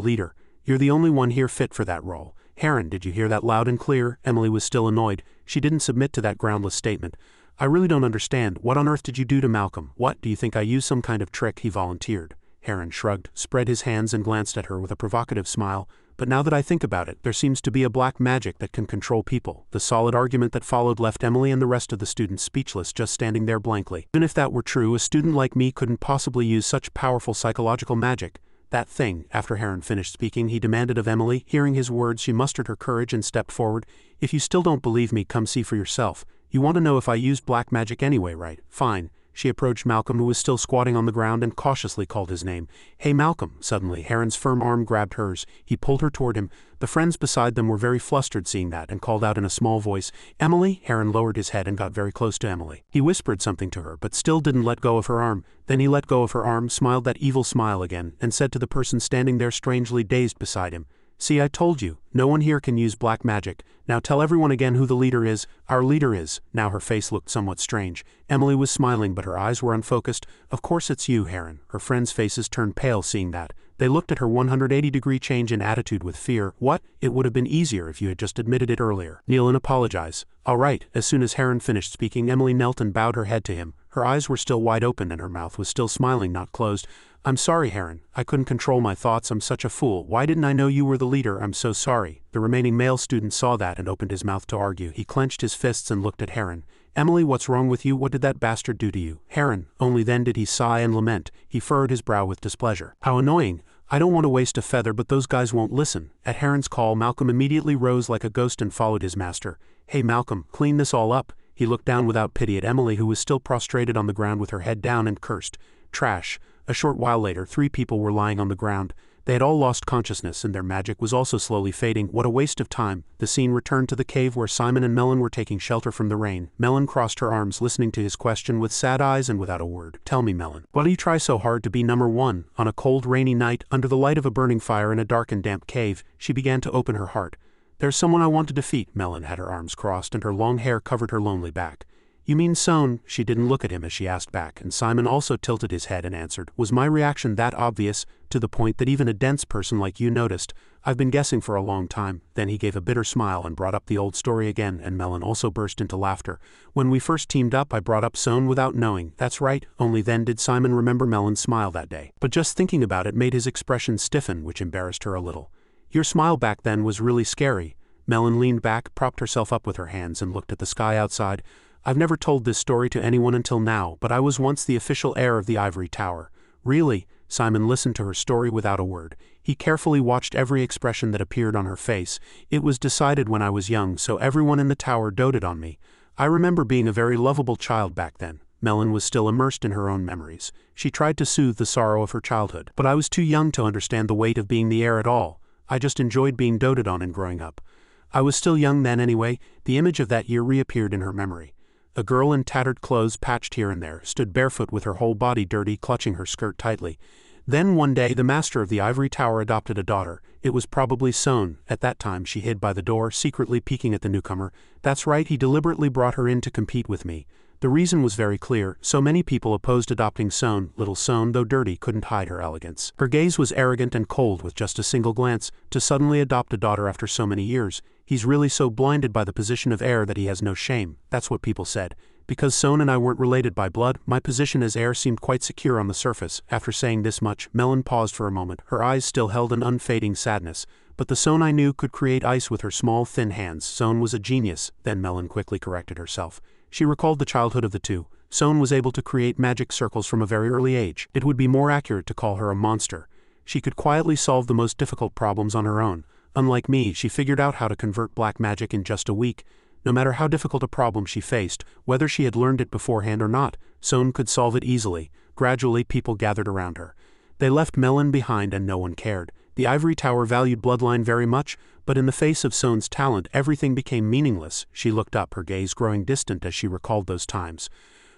leader. You're the only one here fit for that role. Heron, did you hear that loud and clear? Emily was still annoyed. She didn't submit to that groundless statement. I really don't understand. What on earth did you do to Malcolm? What, do you think I used some kind of trick? He volunteered. Heron shrugged, spread his hands and glanced at her with a provocative smile. But now that I think about it, there seems to be a black magic that can control people. The solid argument that followed left Emily and the rest of the students speechless, just standing there blankly. Even if that were true, a student like me couldn't possibly use such powerful psychological magic. That thing. After Heron finished speaking, he demanded of Emily. Hearing his words, she mustered her courage and stepped forward. If you still don't believe me, come see for yourself. You want to know if I used black magic anyway, right? Fine. She approached Malcolm, who was still squatting on the ground, and cautiously called his name. Hey Malcolm! Suddenly, Heron's firm arm grabbed hers. He pulled her toward him. The friends beside them were very flustered seeing that, and called out in a small voice, Emily! Heron lowered his head and got very close to Emily. He whispered something to her, but still didn't let go of her arm. Then he let go of her arm, smiled that evil smile again, and said to the person standing there strangely dazed beside him, See, I told you, no one here can use black magic. Now tell everyone again who the leader is. Our leader is. Now her face looked somewhat strange. Emily was smiling, but her eyes were unfocused. Of course it's you, Heron. Her friends' faces turned pale seeing that. They looked at her 180-degree change in attitude with fear. What? It would have been easier if you had just admitted it earlier. Kneel and apologize. All right. As soon as Heron finished speaking, Emily knelt and bowed her head to him. Her eyes were still wide open and her mouth was still smiling, not closed. I'm sorry, Heron. I couldn't control my thoughts. I'm such a fool. Why didn't I know you were the leader? I'm so sorry. The remaining male student saw that and opened his mouth to argue. He clenched his fists and looked at Heron. Emily, what's wrong with you? What did that bastard do to you? Heron. Only then did he sigh and lament. He furrowed his brow with displeasure. How annoying. I don't want to waste a feather, but those guys won't listen. At Heron's call, Malcolm immediately rose like a ghost and followed his master. Hey Malcolm, clean this all up. He looked down without pity at Emily, who was still prostrated on the ground with her head down, and cursed. Trash. A short while later, 3 people were lying on the ground. They had all lost consciousness and their magic was also slowly fading. What a waste of time. The scene returned to the cave where Simon and Melon were taking shelter from the rain. Melon crossed her arms, listening to his question with sad eyes and without a word. Tell me, Melon, why do you try so hard to be number 1? On a cold, rainy night, under the light of a burning fire in a dark and damp cave, she began to open her heart. There's someone I want to defeat. Melon had her arms crossed and her long hair covered her lonely back. You mean Sohn? She didn't look at him as she asked back, and Simon also tilted his head and answered. Was my reaction that obvious, to the point that even a dense person like you noticed? I've been guessing for a long time. Then he gave a bitter smile and brought up the old story again, and Melon also burst into laughter. When we first teamed up, I brought up Sohn without knowing. That's right. Only then did Simon remember Melon's smile that day. But just thinking about it made his expression stiffen, which embarrassed her a little. Your smile back then was really scary. Melon leaned back, propped herself up with her hands, and looked at the sky outside. I've never told this story to anyone until now, but I was once the official heir of the Ivory Tower. Really? Simon listened to her story without a word. He carefully watched every expression that appeared on her face. It was decided when I was young, so everyone in the tower doted on me. I remember being a very lovable child back then. Melon was still immersed in her own memories. She tried to soothe the sorrow of her childhood, but I was too young to understand the weight of being the heir at all. I just enjoyed being doted on and growing up. I was still young then anyway. The image of that year reappeared in her memory. A girl in tattered clothes, patched here and there, stood barefoot with her whole body dirty, clutching her skirt tightly. Then one day the master of the Ivory Tower adopted a daughter. It was probably Sohn. At that time she hid by the door, secretly peeking at the newcomer. That's right, he deliberately brought her in to compete with me. The reason was very clear. So many people opposed adopting Sohn. Little Sohn, though dirty, couldn't hide her elegance. Her gaze was arrogant and cold with just a single glance. To suddenly adopt a daughter after so many years. He's really so blinded by the position of heir that he has no shame. That's what people said. Because Sohn and I weren't related by blood, my position as heir seemed quite secure on the surface. After saying this much, Melon paused for a moment. Her eyes still held an unfading sadness. But the Sohn I knew could create ice with her small, thin hands. Sohn was a genius. Then Melon quickly corrected herself. She recalled the childhood of the two. Sohn was able to create magic circles from a very early age. It would be more accurate to call her a monster. She could quietly solve the most difficult problems on her own. Unlike me, she figured out how to convert black magic in just a week. No matter how difficult a problem she faced, whether she had learned it beforehand or not, Sohn could solve it easily. Gradually, people gathered around her. They left Melon behind and no one cared. The Ivory Tower valued bloodline very much, but in the face of Sohn's talent, everything became meaningless. She looked up, her gaze growing distant as she recalled those times.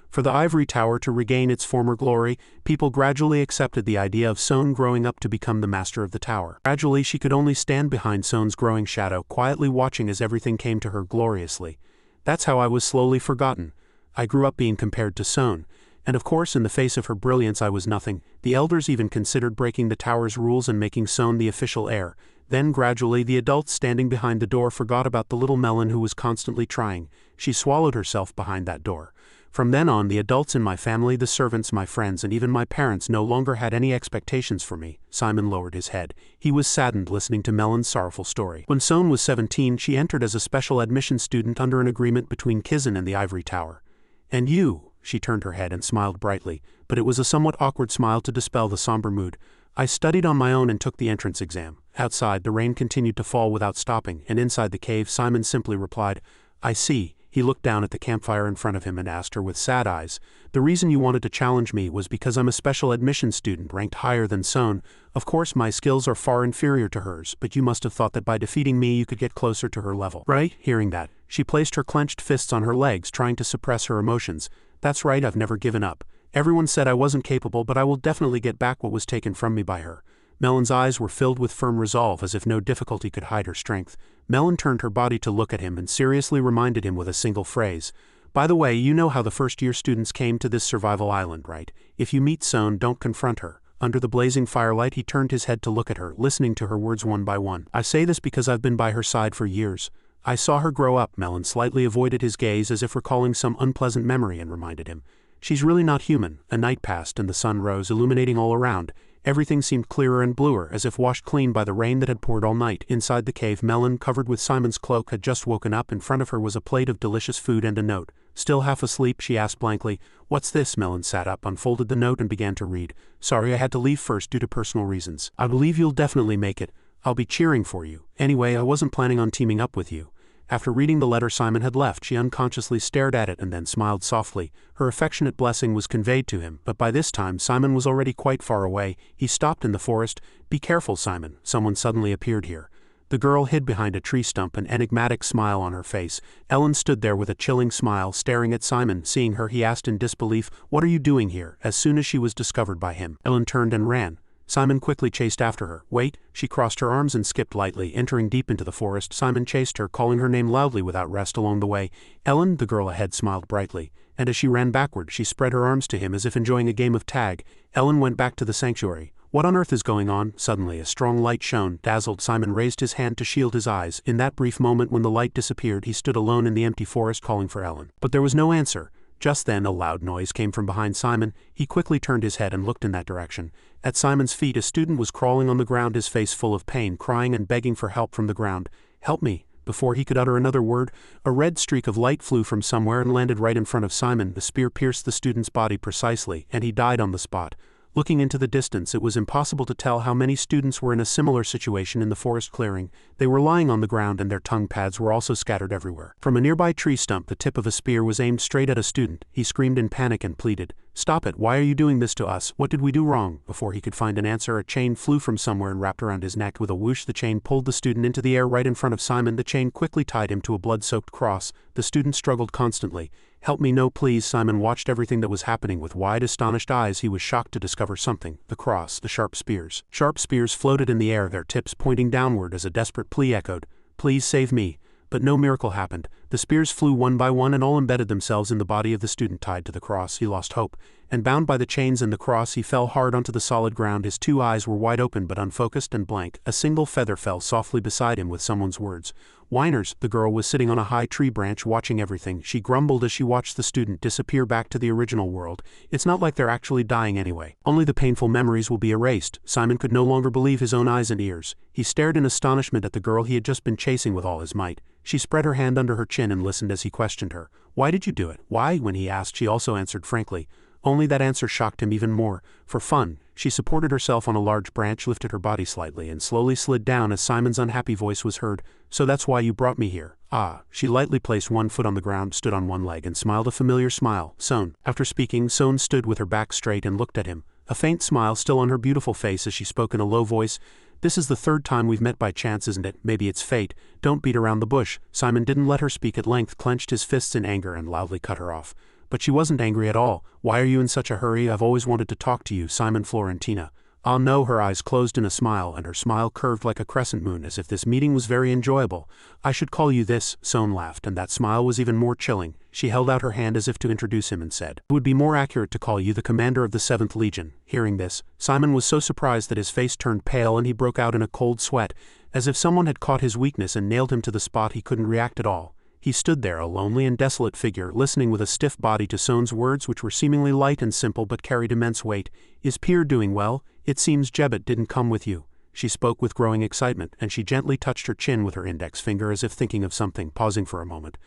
For the Ivory Tower to regain its former glory, people gradually accepted the idea of Sohn growing up to become the master of the tower. Gradually she could only stand behind Sohn's growing shadow, quietly watching as everything came to her gloriously. That's how I was slowly forgotten. I grew up being compared to Sohn. And of course in the face of her brilliance I was nothing. The elders even considered breaking the tower's rules and making Sohn the official heir. Then gradually the adults standing behind the door forgot about the little Melon who was constantly trying. She swallowed herself behind that door. From then on, the adults in my family, the servants, my friends, and even my parents no longer had any expectations for me. Simon lowered his head. He was saddened listening to Melon's sorrowful story. When Sohn was 17, she entered as a special admission student under an agreement between Kizen and the Ivory Tower. And you? She turned her head and smiled brightly, but it was a somewhat awkward smile to dispel the somber mood. I studied on my own and took the entrance exam. Outside, the rain continued to fall without stopping, and inside the cave, Simon simply replied, I see. He looked down at the campfire in front of him and asked her with sad eyes, the reason you wanted to challenge me was because I'm a special admission student ranked higher than Sohn. Of course my skills are far inferior to hers, but you must have thought that by defeating me you could get closer to her level. Right? Hearing that, she placed her clenched fists on her legs, trying to suppress her emotions. That's right, I've never given up. Everyone said I wasn't capable, but I will definitely get back what was taken from me by her. Melon's eyes were filled with firm resolve as if no difficulty could hide her strength. Melon turned her body to look at him and seriously reminded him with a single phrase. By the way, you know how the first-year students came to this survival island, right? If you meet Sohn, don't confront her. Under the blazing firelight he turned his head to look at her, listening to her words one by one. I say this because I've been by her side for years. I saw her grow up. Melon slightly avoided his gaze as if recalling some unpleasant memory and reminded him. She's really not human. A night passed and the sun rose, illuminating all around. Everything seemed clearer and bluer, as if washed clean by the rain that had poured all night. Inside the cave, Melon, covered with Simon's cloak, had just woken up. In front of her was a plate of delicious food and a note. Still half asleep, she asked blankly, "What's this?" Melon sat up, unfolded the note and began to read. "Sorry, I had to leave first due to personal reasons. I believe you'll definitely make it. I'll be cheering for you. Anyway, I wasn't planning on teaming up with you." After reading the letter Simon had left, she unconsciously stared at it and then smiled softly. Her affectionate blessing was conveyed to him, but by this time Simon was already quite far away. He stopped in the forest. "Be careful, Simon. Someone suddenly appeared here." The girl hid behind a tree stump, an enigmatic smile on her face. Ellen stood there with a chilling smile, staring at Simon. Seeing her, he asked in disbelief, "What are you doing here?" As soon as she was discovered by him, Ellen turned and ran. Simon quickly chased after her. "Wait!" She crossed her arms and skipped lightly, entering deep into the forest. Simon chased her, calling her name loudly without rest along the way. "Ellen!" The girl ahead smiled brightly, and as she ran backward, she spread her arms to him as if enjoying a game of tag. Ellen went back to the sanctuary. "What on earth is going on?" Suddenly, a strong light shone. Dazzled, Simon raised his hand to shield his eyes. In that brief moment when the light disappeared, he stood alone in the empty forest calling for Ellen. But there was no answer. Just then, a loud noise came from behind Simon. He quickly turned his head and looked in that direction. At Simon's feet, a student was crawling on the ground, his face full of pain, crying and begging for help from the ground. "Help me!" Before he could utter another word, a red streak of light flew from somewhere and landed right in front of Simon. The spear pierced the student's body precisely, and he died on the spot. Looking into the distance, it was impossible to tell how many students were in a similar situation in the forest clearing. They were lying on the ground and their tongue pads were also scattered everywhere. From a nearby tree stump, the tip of a spear was aimed straight at a student. He screamed in panic and pleaded, "Stop it! Why are you doing this to us? What did we do wrong?" Before he could find an answer, a chain flew from somewhere and wrapped around his neck. With a whoosh, the chain pulled the student into the air right in front of Simon. The chain quickly tied him to a blood-soaked cross. The student struggled constantly. "Help me, no please." Simon watched everything that was happening with wide, astonished eyes. He was shocked to discover something. The cross, the sharp spears. Sharp spears floated in the air, their tips pointing downward as a desperate plea echoed, "Please save me." But no miracle happened. The spears flew one by one and all embedded themselves in the body of the student tied to the cross. He lost hope, and bound by the chains and the cross, he fell hard onto the solid ground. His two eyes were wide open but unfocused and blank. A single feather fell softly beside him with someone's words. "Whiners." The girl was sitting on a high tree branch watching everything. She grumbled as she watched the student disappear back to the original world. "It's not like they're actually dying anyway. Only the painful memories will be erased." Simon could no longer believe his own eyes and ears. He stared in astonishment at the girl he had just been chasing with all his might. She spread her hand under her chin and listened as he questioned her. "Why did you do it?" "Why?" When he asked, she also answered frankly. Only that answer shocked him even more. "For fun." She supported herself on a large branch, lifted her body slightly, and slowly slid down as Simon's unhappy voice was heard. "So that's why you brought me here." "Ah." She lightly placed one foot on the ground, stood on one leg, and smiled a familiar smile. "Sohn." After speaking, Sohn stood with her back straight and looked at him, a faint smile still on her beautiful face as she spoke in a low voice. "This is the third time we've met by chance, isn't it? Maybe it's fate. Don't beat around the bush." Simon didn't let her speak at length, clenched his fists in anger and loudly cut her off. But she wasn't angry at all. "Why are you in such a hurry? I've always wanted to talk to you, Simon Florentina." "Ah no." Her eyes closed in a smile, and her smile curved like a crescent moon, as if this meeting was very enjoyable. "I should call you this." Sohn laughed, and that smile was even more chilling. She held out her hand as if to introduce him and said, "It would be more accurate to call you the commander of the 7th Legion." Hearing this, Simon was so surprised that his face turned pale and he broke out in a cold sweat. As if someone had caught his weakness and nailed him to the spot, he couldn't react at all. He stood there, a lonely and desolate figure, listening with a stiff body to Sohn's words, which were seemingly light and simple but carried immense weight. "Is Pier doing well? It seems Jebet didn't come with you." She spoke with growing excitement, and she gently touched her chin with her index finger as if thinking of something, pausing for a moment.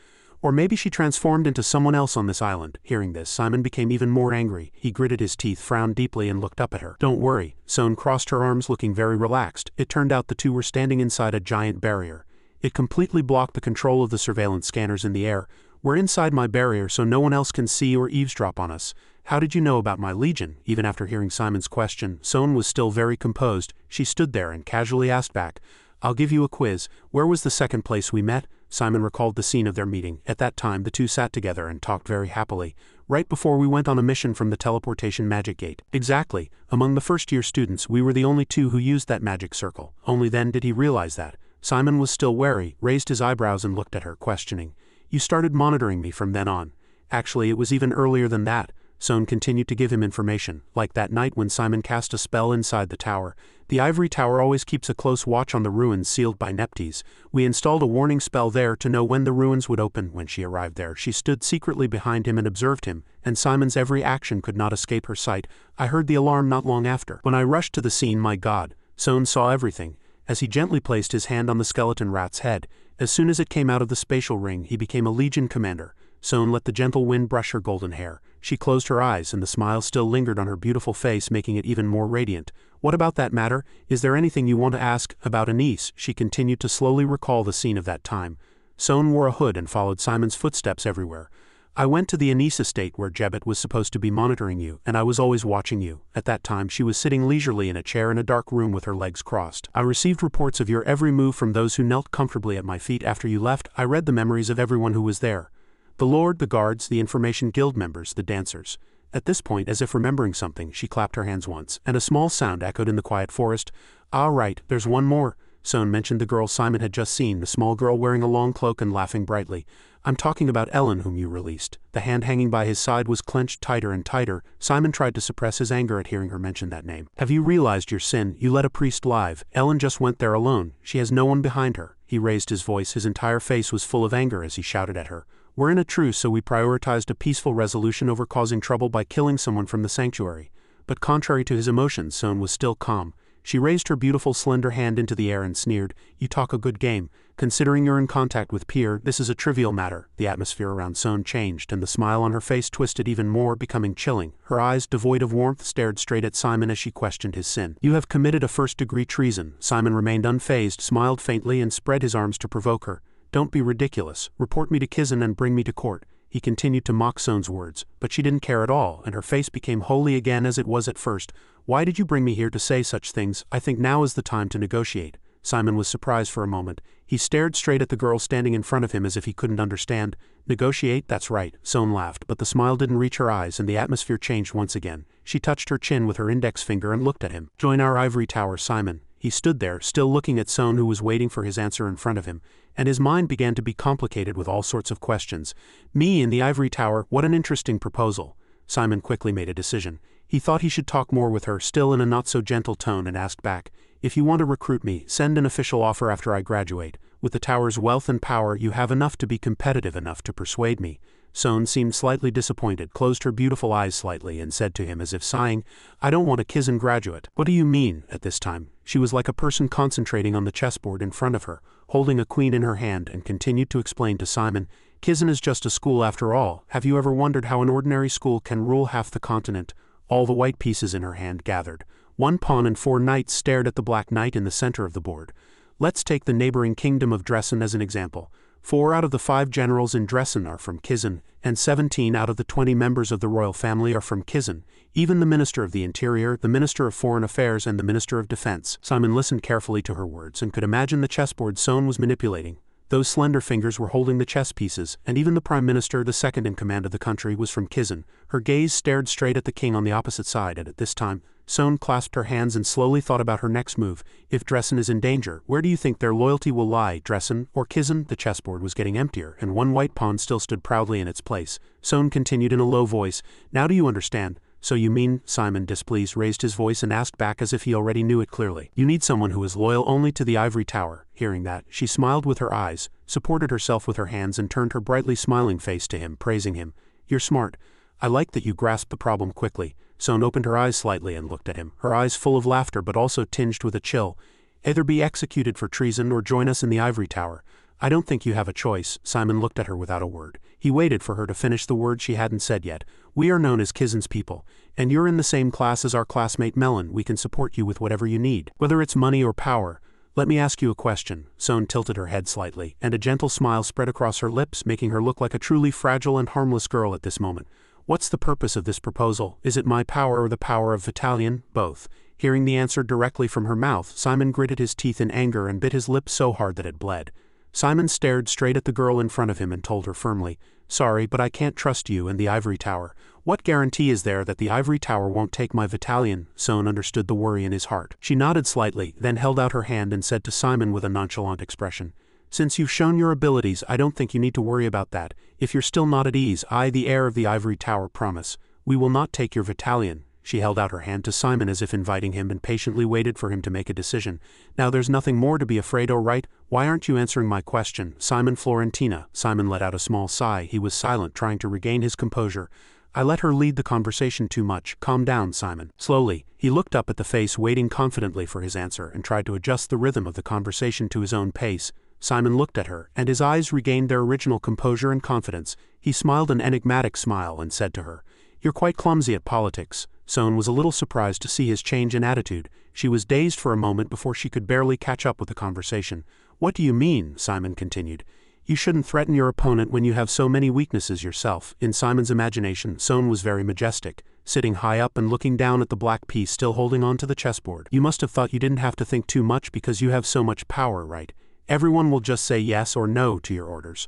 "Or maybe she transformed into someone else on this island." Hearing this, Simon became even more angry. He gritted his teeth, frowned deeply, and looked up at her. "Don't worry." Sohn crossed her arms, looking very relaxed. It turned out the two were standing inside a giant barrier. It completely blocked the control of the surveillance scanners in the air. "We're inside my barrier so no one else can see or eavesdrop on us." "How did you know about my legion?" Even after hearing Simon's question, Sohn was still very composed. She stood there and casually asked back, "I'll give you a quiz. Where was the second place we met?" Simon recalled the scene of their meeting. At that time the two sat together and talked very happily. Right before we went on a mission from the teleportation magic gate. Exactly. Among the first-year students we were the only two who used that magic circle. Only then did he realize that. Simon was still wary, raised his eyebrows and looked at her, questioning. You started monitoring me from then on. Actually, it was even earlier than that. Son continued to give him information, like that night when Simon cast a spell inside the tower. The ivory tower always keeps a close watch on the ruins sealed by Neptes. We installed a warning spell there to know when the ruins would open. When she arrived there, she stood secretly behind him and observed him, and Simon's every action could not escape her sight. I heard the alarm not long after. When I rushed to the scene, my God, Son saw everything. As he gently placed his hand on the skeleton rat's head, as soon as it came out of the spatial ring, he became a legion commander. Son let the gentle wind brush her golden hair. She closed her eyes and the smile still lingered on her beautiful face, making it even more radiant. What about that matter? Is there anything you want to ask about Anise? She continued to slowly recall the scene of that time. Son wore a hood and followed Simon's footsteps everywhere. I went to the Anise estate where Jebet was supposed to be monitoring you, and I was always watching you. At that time she was sitting leisurely in a chair in a dark room with her legs crossed. I received reports of your every move from those who knelt comfortably at my feet after you left. I read the memories of everyone who was there. The Lord, the guards, the Information Guild members, the dancers. At this point, as if remembering something, she clapped her hands once, and a small sound echoed in the quiet forest. Ah, right, there's one more. Son mentioned the girl Simon had just seen, the small girl wearing a long cloak and laughing brightly. I'm talking about Ellen, whom you released. The hand hanging by his side was clenched tighter and tighter. Simon tried to suppress his anger at hearing her mention that name. Have you realized your sin? You let a priest live. Ellen just went there alone. She has no one behind her. He raised his voice. His entire face was full of anger as he shouted at her. We're in a truce, so we prioritized a peaceful resolution over causing trouble by killing someone from the sanctuary. But contrary to his emotions, Son was still calm. She raised her beautiful slender hand into the air and sneered. You talk a good game. Considering you're in contact with Pier, this is a trivial matter. The atmosphere around Son changed, and the smile on her face twisted even more, becoming chilling. Her eyes, devoid of warmth, stared straight at Simon as she questioned his sin. You have committed a first-degree treason. Simon remained unfazed, smiled faintly, and spread his arms to provoke her. Don't be ridiculous. Report me to Kizen and bring me to court. He continued to mock Son's words, but she didn't care at all, and her face became holy again as it was at first. Why did you bring me here to say such things? I think now is the time to negotiate. Simon was surprised for a moment. He stared straight at the girl standing in front of him as if he couldn't understand. Negotiate? That's right. Son laughed, but the smile didn't reach her eyes and the atmosphere changed once again. She touched her chin with her index finger and looked at him. Join our ivory tower, Simon. He stood there, still looking at Son, who was waiting for his answer in front of him, and his mind began to be complicated with all sorts of questions. Me in the ivory tower, what an interesting proposal. Simon quickly made a decision. He thought he should talk more with her, still in a not-so-gentle tone, and asked back, if you want to recruit me, send an official offer after I graduate. With the tower's wealth and power, you have enough to be competitive enough to persuade me. Son seemed slightly disappointed, closed her beautiful eyes slightly, and said to him as if sighing, I don't want a Kizen graduate. What do you mean? At this time, she was like a person concentrating on the chessboard in front of her, holding a queen in her hand, and continued to explain to Simon, Kizen is just a school after all. Have you ever wondered how an ordinary school can rule half the continent? All the white pieces in her hand gathered. One pawn and 4 knights stared at the black knight in the center of the board. Let's take the neighboring kingdom of Dressen as an example. 4 out of the 5 generals in Dressen are from Kizen, and 17 out of the 20 members of the royal family are from Kizen. Even the Minister of the Interior, the Minister of Foreign Affairs, and the Minister of Defense. Simon listened carefully to her words and could imagine the chessboard Son was manipulating. Those slender fingers were holding the chess pieces, and even the Prime Minister, the second in command of the country, was from Kizen. Her gaze stared straight at the king on the opposite side, and at this time, Son clasped her hands and slowly thought about her next move. If Dressen is in danger, where do you think their loyalty will lie, Dressen or Kizen? The chessboard was getting emptier, and one white pawn still stood proudly in its place. Son continued in a low voice, Now do you understand? So you mean, Simon, displeased, raised his voice and asked back as if he already knew it clearly. You need someone who is loyal only to the ivory tower. Hearing that, she smiled with her eyes, supported herself with her hands and turned her brightly smiling face to him, praising him. You're smart. I like that you grasped the problem quickly. Son opened her eyes slightly and looked at him, her eyes full of laughter but also tinged with a chill. Either be executed for treason or join us in the ivory tower. I don't think you have a choice. Simon looked at her without a word. He waited for her to finish the word she hadn't said yet. We are known as Kizen's people, and you're in the same class as our classmate Melon. We can support you with whatever you need, whether it's money or power. Let me ask you a question. Son tilted her head slightly, and a gentle smile spread across her lips, making her look like a truly fragile and harmless girl at this moment. What's the purpose of this proposal? Is it my power or the power of Vitalian? Both. Hearing the answer directly from her mouth, Simon gritted his teeth in anger and bit his lip so hard that it bled. Simon stared straight at the girl in front of him and told her firmly, "Sorry, but I can't trust you and the ivory tower. What guarantee is there that the ivory tower won't take my battalion?" Sohn understood the worry in his heart. She nodded slightly, then held out her hand and said to Simon with a nonchalant expression, "Since you've shown your abilities, I don't think you need to worry about that. If you're still not at ease, I, the heir of the ivory tower, promise, we will not take your battalion." She held out her hand to Simon as if inviting him and patiently waited for him to make a decision. "Now there's nothing more to be afraid of, right? Why aren't you answering my question, Simon Florentina?" Simon let out a small sigh. He was silent, trying to regain his composure. "I let her lead the conversation too much. Calm down, Simon." Slowly, he looked up at the face waiting confidently for his answer and tried to adjust the rhythm of the conversation to his own pace. Simon looked at her, and his eyes regained their original composure and confidence. He smiled an enigmatic smile and said to her, "You're quite clumsy at politics." Sohn was a little surprised to see his change in attitude. She was dazed for a moment before she could barely catch up with the conversation. "What do you mean?" Simon continued. "You shouldn't threaten your opponent when you have so many weaknesses yourself." In Simon's imagination, Sohn was very majestic, sitting high up and looking down at the black piece still holding on to the chessboard. "You must have thought you didn't have to think too much because you have so much power, right? Everyone will just say yes or no to your orders.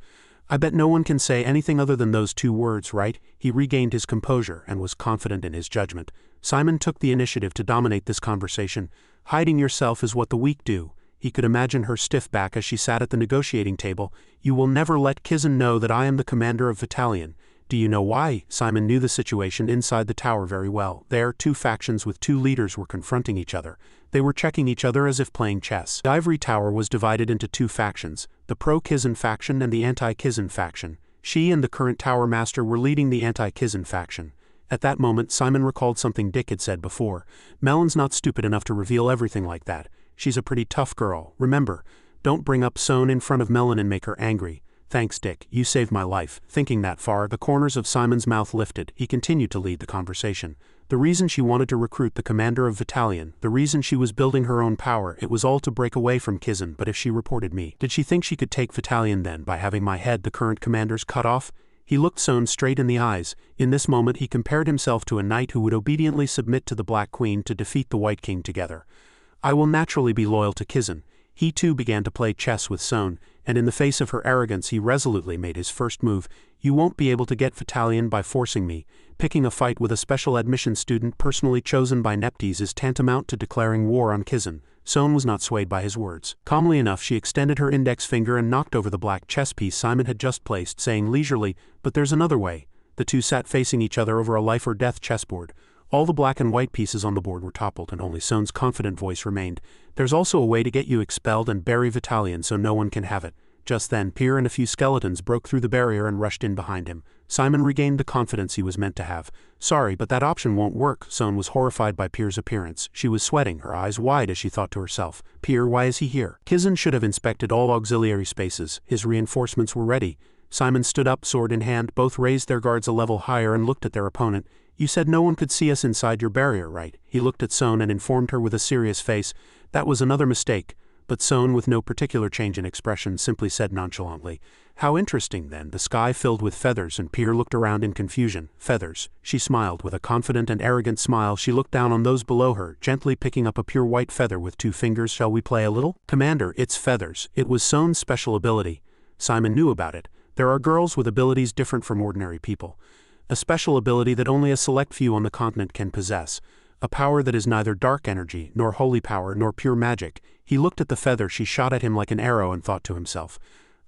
I bet no one can say anything other than those two words, right?" He regained his composure and was confident in his judgment. Simon took the initiative to dominate this conversation. "Hiding yourself is what the weak do." He could imagine her stiff back as she sat at the negotiating table. "You will never let Kizen know that I am the commander of battalion. Do you know why?" Simon knew the situation inside the tower very well. There, two factions with two leaders were confronting each other. They were checking each other as if playing chess. The ivory tower was divided into two factions, the pro-Kizen faction and the anti-Kizen faction. She and the current tower master were leading the anti-Kizen faction. At that moment, Simon recalled something Dick had said before. "Melon's not stupid enough to reveal everything like that. She's a pretty tough girl. Remember, don't bring up Sohn in front of Melon and make her angry." "Thanks, Dick, you saved my life." Thinking that far, the corners of Simon's mouth lifted. He continued to lead the conversation. "The reason she wanted to recruit the commander of battalion, the reason she was building her own power, it was all to break away from Kizen. But if she reported me, did she think she could take battalion then by having my head, the current commander's, cut off?" He looked Sohn straight in the eyes. In this moment he compared himself to a knight who would obediently submit to the Black Queen to defeat the White King together. "I will naturally be loyal to Kizen." He too began to play chess with Sohn, and in the face of her arrogance he resolutely made his first move. "You won't be able to get battalion by forcing me. Picking a fight with a special admission student personally chosen by Neptes is tantamount to declaring war on Kizen." Sohn was not swayed by his words. Calmly enough she extended her index finger and knocked over the black chess piece Simon had just placed, saying leisurely, "But there's another way." The two sat facing each other over a life or death chessboard. All the black and white pieces on the board were toppled and only Sohn's confident voice remained. "There's also a way to get you expelled and bury battalion so no one can have it." Just then Pier and a few skeletons broke through the barrier and rushed in behind him. Simon regained the confidence he was meant to have. "Sorry, but that option won't work." Sohn was horrified by Pier's appearance. She was sweating, her eyes wide as she thought to herself, "Pier, why is he here?" Kizen should have inspected all auxiliary spaces. His reinforcements were ready. Simon stood up, sword in hand. Both raised their guards a level higher and looked at their opponent. "You said no one could see us inside your barrier, right?" He looked at Sohn and informed her with a serious face. "That was another mistake." But Sohn, with no particular change in expression, simply said nonchalantly, "How interesting then." The sky filled with feathers and Pier looked around in confusion. "Feathers." She smiled. With a confident and arrogant smile she looked down on those below her, gently picking up a pure white feather with two fingers. "Shall we play a little?" "Commander, it's feathers." It was Sohn's special ability. Simon knew about it. There are girls with abilities different from ordinary people. A special ability that only a select few on the continent can possess. A power that is neither dark energy, nor holy power, nor pure magic. He looked at the feather she shot at him like an arrow and thought to himself,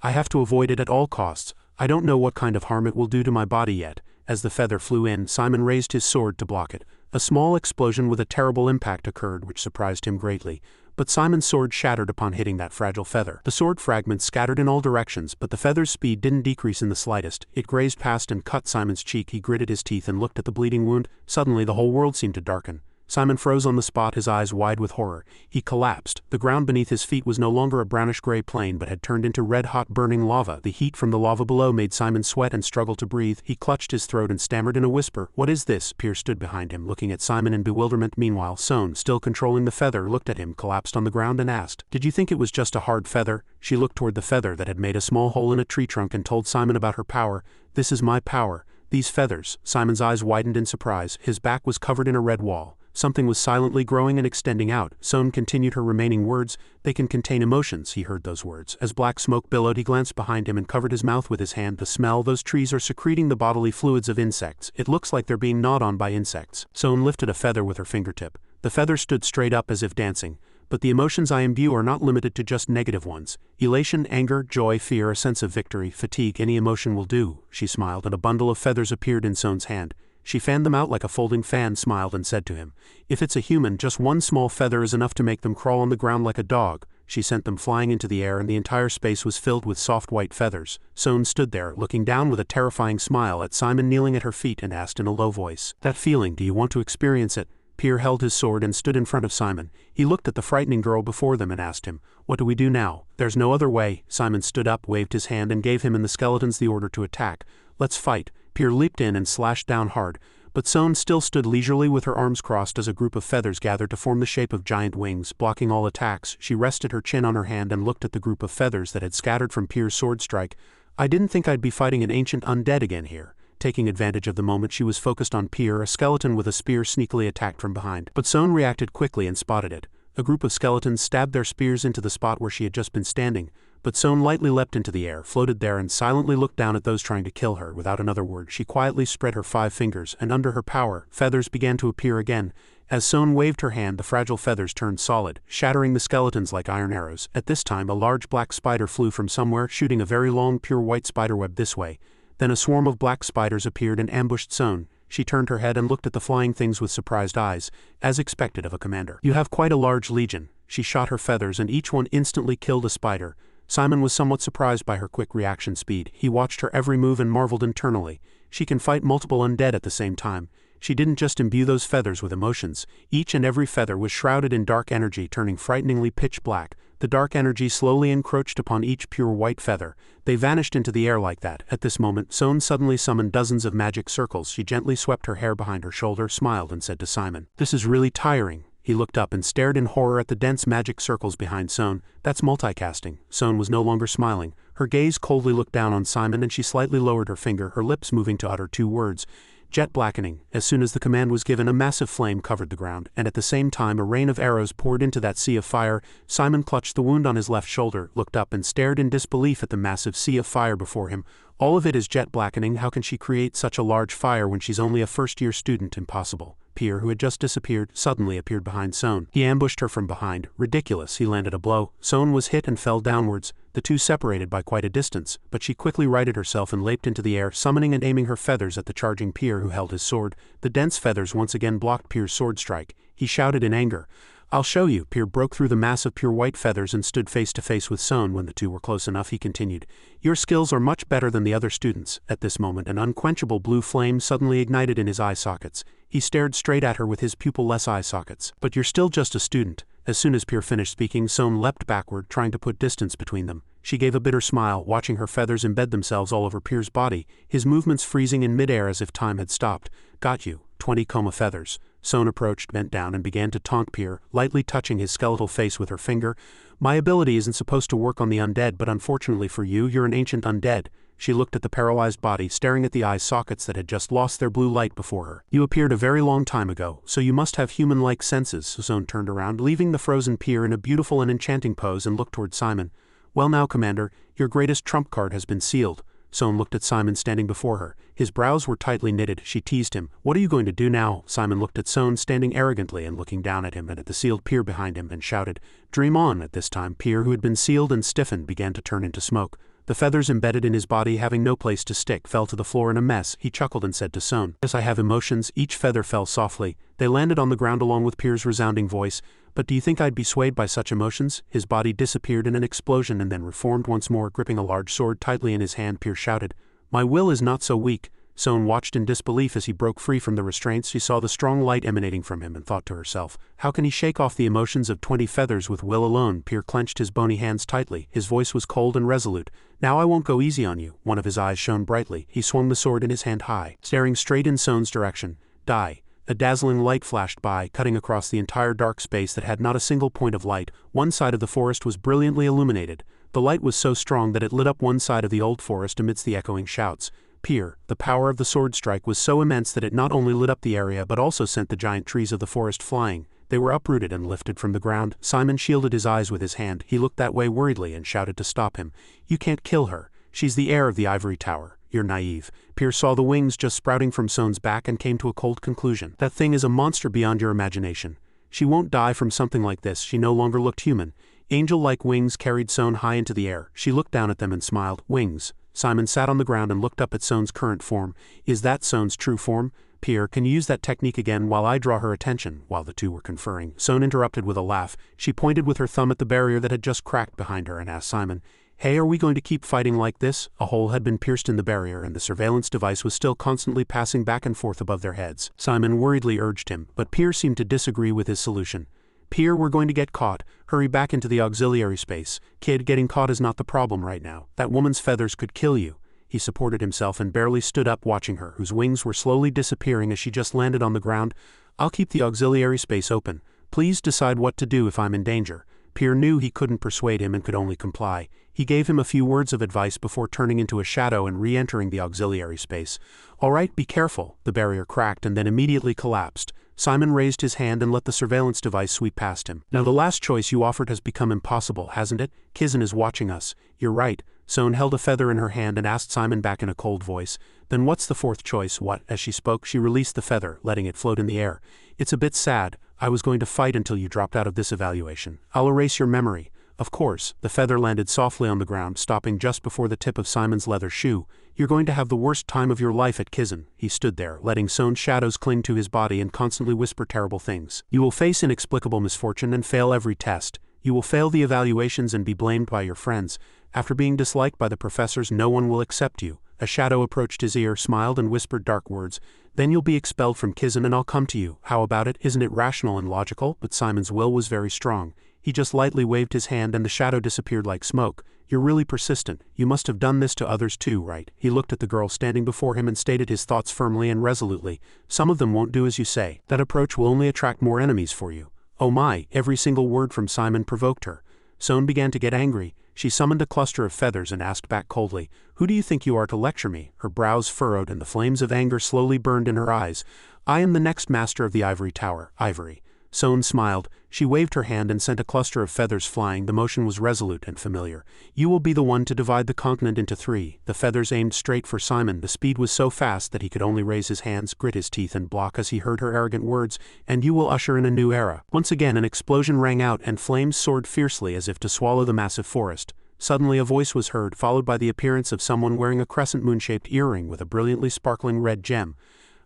"I have to avoid it at all costs. I don't know what kind of harm it will do to my body yet." As the feather flew in, Simon raised his sword to block it. A small explosion with a terrible impact occurred which surprised him greatly. But Simon's sword shattered upon hitting that fragile feather. The sword fragments scattered in all directions, but the feather's speed didn't decrease in the slightest. It grazed past and cut Simon's cheek. He gritted his teeth and looked at the bleeding wound. Suddenly the whole world seemed to darken. Simon froze on the spot, his eyes wide with horror. He collapsed. The ground beneath his feet was no longer a brownish-gray plain but had turned into red-hot burning lava. The heat from the lava below made Simon sweat and struggle to breathe. He clutched his throat and stammered in a whisper, "What is this?" Pier stood behind him, looking at Simon in bewilderment. Meanwhile, Sohn, still controlling the feather, looked at him, collapsed on the ground and asked, "Did you think it was just a hard feather?" She looked toward the feather that had made a small hole in a tree trunk and told Simon about her power. "This is my power. These feathers." Simon's eyes widened in surprise. His back was covered in a red wall. Something was silently growing and extending out. Son continued her remaining words. They can contain emotions, he heard those words. As black smoke billowed, he glanced behind him and covered his mouth with his hand. The smell, those trees are secreting the bodily fluids of insects. It looks like they're being gnawed on by insects. Son lifted a feather with her fingertip. The feather stood straight up as if dancing. But the emotions I imbue are not limited to just negative ones. Elation, anger, joy, fear, a sense of victory, fatigue, any emotion will do. She smiled, and a bundle of feathers appeared in Son's hand. She fanned them out like a folding fan, smiled and said to him, "If it's a human, just one small feather is enough to make them crawl on the ground like a dog." She sent them flying into the air, and the entire space was filled with soft white feathers. Son stood there, looking down with a terrifying smile at Simon kneeling at her feet, and asked in a low voice, "That feeling, do you want to experience it?" Pier held his sword and stood in front of Simon. He looked at the frightening girl before them and asked him, "What do we do now?" "There's no other way." Simon stood up, waved his hand, and gave him and the skeletons the order to attack. "Let's fight." Pier leaped in and slashed down hard, but Son still stood leisurely with her arms crossed as a group of feathers gathered to form the shape of giant wings, blocking all attacks. She rested her chin on her hand and looked at the group of feathers that had scattered from Pier's sword strike. "I didn't think I'd be fighting an ancient undead again here." Taking advantage of the moment, she was focused on Pier. A skeleton with a spear sneakily attacked from behind. But Son reacted quickly and spotted it. A group of skeletons stabbed their spears into the spot where she had just been standing, but Son lightly leapt into the air, floated there, and silently looked down at those trying to kill her. Without another word, she quietly spread her 5 fingers, and under her power, feathers began to appear again. As Son waved her hand, the fragile feathers turned solid, shattering the skeletons like iron arrows. At this time, a large black spider flew from somewhere, shooting a very long, pure white spiderweb this way. Then a swarm of black spiders appeared and ambushed Son. She turned her head and looked at the flying things with surprised eyes, as expected of a commander. "You have quite a large legion." She shot her feathers, and each one instantly killed a spider. Simon was somewhat surprised by her quick reaction speed. He watched her every move and marveled internally. She can fight multiple undead at the same time. She didn't just imbue those feathers with emotions. Each and every feather was shrouded in dark energy, turning frighteningly pitch black. The dark energy slowly encroached upon each pure white feather. They vanished into the air like that. At this moment, Son suddenly summoned dozens of magic circles. She gently swept her hair behind her shoulder, smiled, and said to Simon, "This is really tiring." He looked up and stared in horror at the dense magic circles behind Son. "That's multicasting." Son was no longer smiling. Her gaze coldly looked down on Simon, and she slightly lowered her finger, her lips moving to utter 2 words. Jet blackening. As soon as the command was given, a massive flame covered the ground, and at the same time a rain of arrows poured into that sea of fire. Simon clutched the wound on his left shoulder, looked up, and stared in disbelief at the massive sea of fire before him. All of it is jet blackening. How can she create such a large fire when she's only a first-year student? Impossible. Pier, who had just disappeared, suddenly appeared behind Son. He ambushed her from behind. Ridiculous. He landed a blow. Son was hit and fell downwards. The two separated by quite a distance, but she quickly righted herself and leaped into the air, summoning and aiming her feathers at the charging Pier, who held his sword. The dense feathers once again blocked Pier's sword strike. He shouted in anger, "I'll show you." Pier broke through the mass of pure white feathers and stood face to face with Son. When the two were close enough, he continued, "Your skills are much better than the other students." At this moment, an unquenchable blue flame suddenly ignited in his eye sockets. He stared straight at her with his pupil-less eye sockets. "But you're still just a student." As soon as Pier finished speaking, Son leapt backward, trying to put distance between them. She gave a bitter smile, watching her feathers embed themselves all over Pier's body, his movements freezing in midair as if time had stopped. "Got you. 20 coma feathers." Son approached, bent down, and began to taunt Pier, lightly touching his skeletal face with her finger. "My ability isn't supposed to work on the undead, but unfortunately for you, you're an ancient undead." She looked at the paralyzed body, staring at the eye sockets that had just lost their blue light before her. "You appeared a very long time ago, so you must have human-like senses." Son turned around, leaving the frozen Pier in a beautiful and enchanting pose, and looked toward Simon. "Well now, Commander, your greatest trump card has been sealed." Son looked at Simon standing before her. His brows were tightly knitted. She teased him. "What are you going to do now?" Simon looked at Son standing arrogantly and looking down at him and at the sealed Pier behind him, and shouted, "Dream on." At this time, Pier, who had been sealed and stiffened, began to turn into smoke. The feathers embedded in his body, having no place to stick, fell to the floor in a mess. He chuckled and said to Son, "Yes, I have emotions." Each feather fell softly. They landed on the ground along with Pier's resounding voice. "But do you think I'd be swayed by such emotions?" His body disappeared in an explosion and then reformed once more, gripping a large sword tightly in his hand. Pier shouted, "My will is not so weak." Son watched in disbelief as he broke free from the restraints. She saw the strong light emanating from him and thought to herself, how can he shake off the emotions of 20 feathers with will alone? Pier clenched his bony hands tightly. His voice was cold and resolute. "Now I won't go easy on you." One of his eyes shone brightly. He swung the sword in his hand high, staring straight in Son's direction. "Die." A dazzling light flashed by, cutting across the entire dark space that had not a single point of light. One side of the forest was brilliantly illuminated. The light was so strong that it lit up one side of the old forest amidst the echoing shouts. Pier, the power of the sword strike was so immense that it not only lit up the area but also sent the giant trees of the forest flying. They were uprooted and lifted from the ground. Simon shielded his eyes with his hand. He looked that way worriedly and shouted to stop him. "You can't kill her. She's the heir of the ivory tower. You're naive." Pier saw the wings just sprouting from Son's back and came to a cold conclusion. "That thing is a monster beyond your imagination. She won't die from something like this." She no longer looked human. Angel-like wings carried Son high into the air. She looked down at them and smiled. "Wings." Simon sat on the ground and looked up at Son's current form. "Is that Son's true form? Pier, can you use that technique again while I draw her attention?" While the two were conferring, Son interrupted with a laugh. She pointed with her thumb at the barrier that had just cracked behind her and asked Simon, "Hey, are we going to keep fighting like this?" A hole had been pierced in the barrier and the surveillance device was still constantly passing back and forth above their heads. Simon worriedly urged him, but Pier seemed to disagree with his solution. "Pier, we're going to get caught. Hurry back into the auxiliary space. Kid, getting caught is not the problem right now. That woman's feathers could kill you." He supported himself and barely stood up, watching her, whose wings were slowly disappearing as she just landed on the ground. "I'll keep the auxiliary space open. Please decide what to do if I'm in danger." Pier knew he couldn't persuade him and could only comply. He gave him a few words of advice before turning into a shadow and re-entering the auxiliary space. "All right, be careful." The barrier cracked and then immediately collapsed. Simon raised his hand and let the surveillance device sweep past him. "Now the last choice you offered has become impossible, hasn't it? Kizen is watching us." "You're right." Son held a feather in her hand and asked Simon back in a cold voice. "Then what's the fourth choice?" "What?" As she spoke, she released the feather, letting it float in the air. "It's a bit sad. I was going to fight until you dropped out of this evaluation. I'll erase your memory." "Of course." The feather landed softly on the ground, stopping just before the tip of Simon's leather shoe. "You're going to have the worst time of your life at Kizen." He stood there, letting Son's shadows cling to his body and constantly whisper terrible things. "You will face inexplicable misfortune and fail every test. You will fail the evaluations and be blamed by your friends. After being disliked by the professors, no one will accept you." A shadow approached his ear, smiled and whispered dark words. "Then you'll be expelled from Kizen and I'll come to you. How about it? Isn't it rational and logical?" But Simon's will was very strong. He just lightly waved his hand and the shadow disappeared like smoke. "You're really persistent. You must have done this to others too, right?" He looked at the girl standing before him and stated his thoughts firmly and resolutely. "Some of them won't do as you say. That approach will only attract more enemies for you." "Oh my!" Every single word from Simon provoked her. Son began to get angry. She summoned a cluster of feathers and asked back coldly, "Who do you think you are to lecture me?" Her brows furrowed and the flames of anger slowly burned in her eyes. "I am the next master of the ivory tower." "Ivory." Son smiled. She waved her hand and sent a cluster of feathers flying. The motion was resolute and familiar. "You will be the one to divide the continent into three." The feathers aimed straight for Simon. The speed was so fast that he could only raise his hands, grit his teeth and block as he heard her arrogant words, "And you will usher in a new era." Once again an explosion rang out and flames soared fiercely as if to swallow the massive forest. Suddenly a voice was heard, followed by the appearance of someone wearing a crescent moon-shaped earring with a brilliantly sparkling red gem.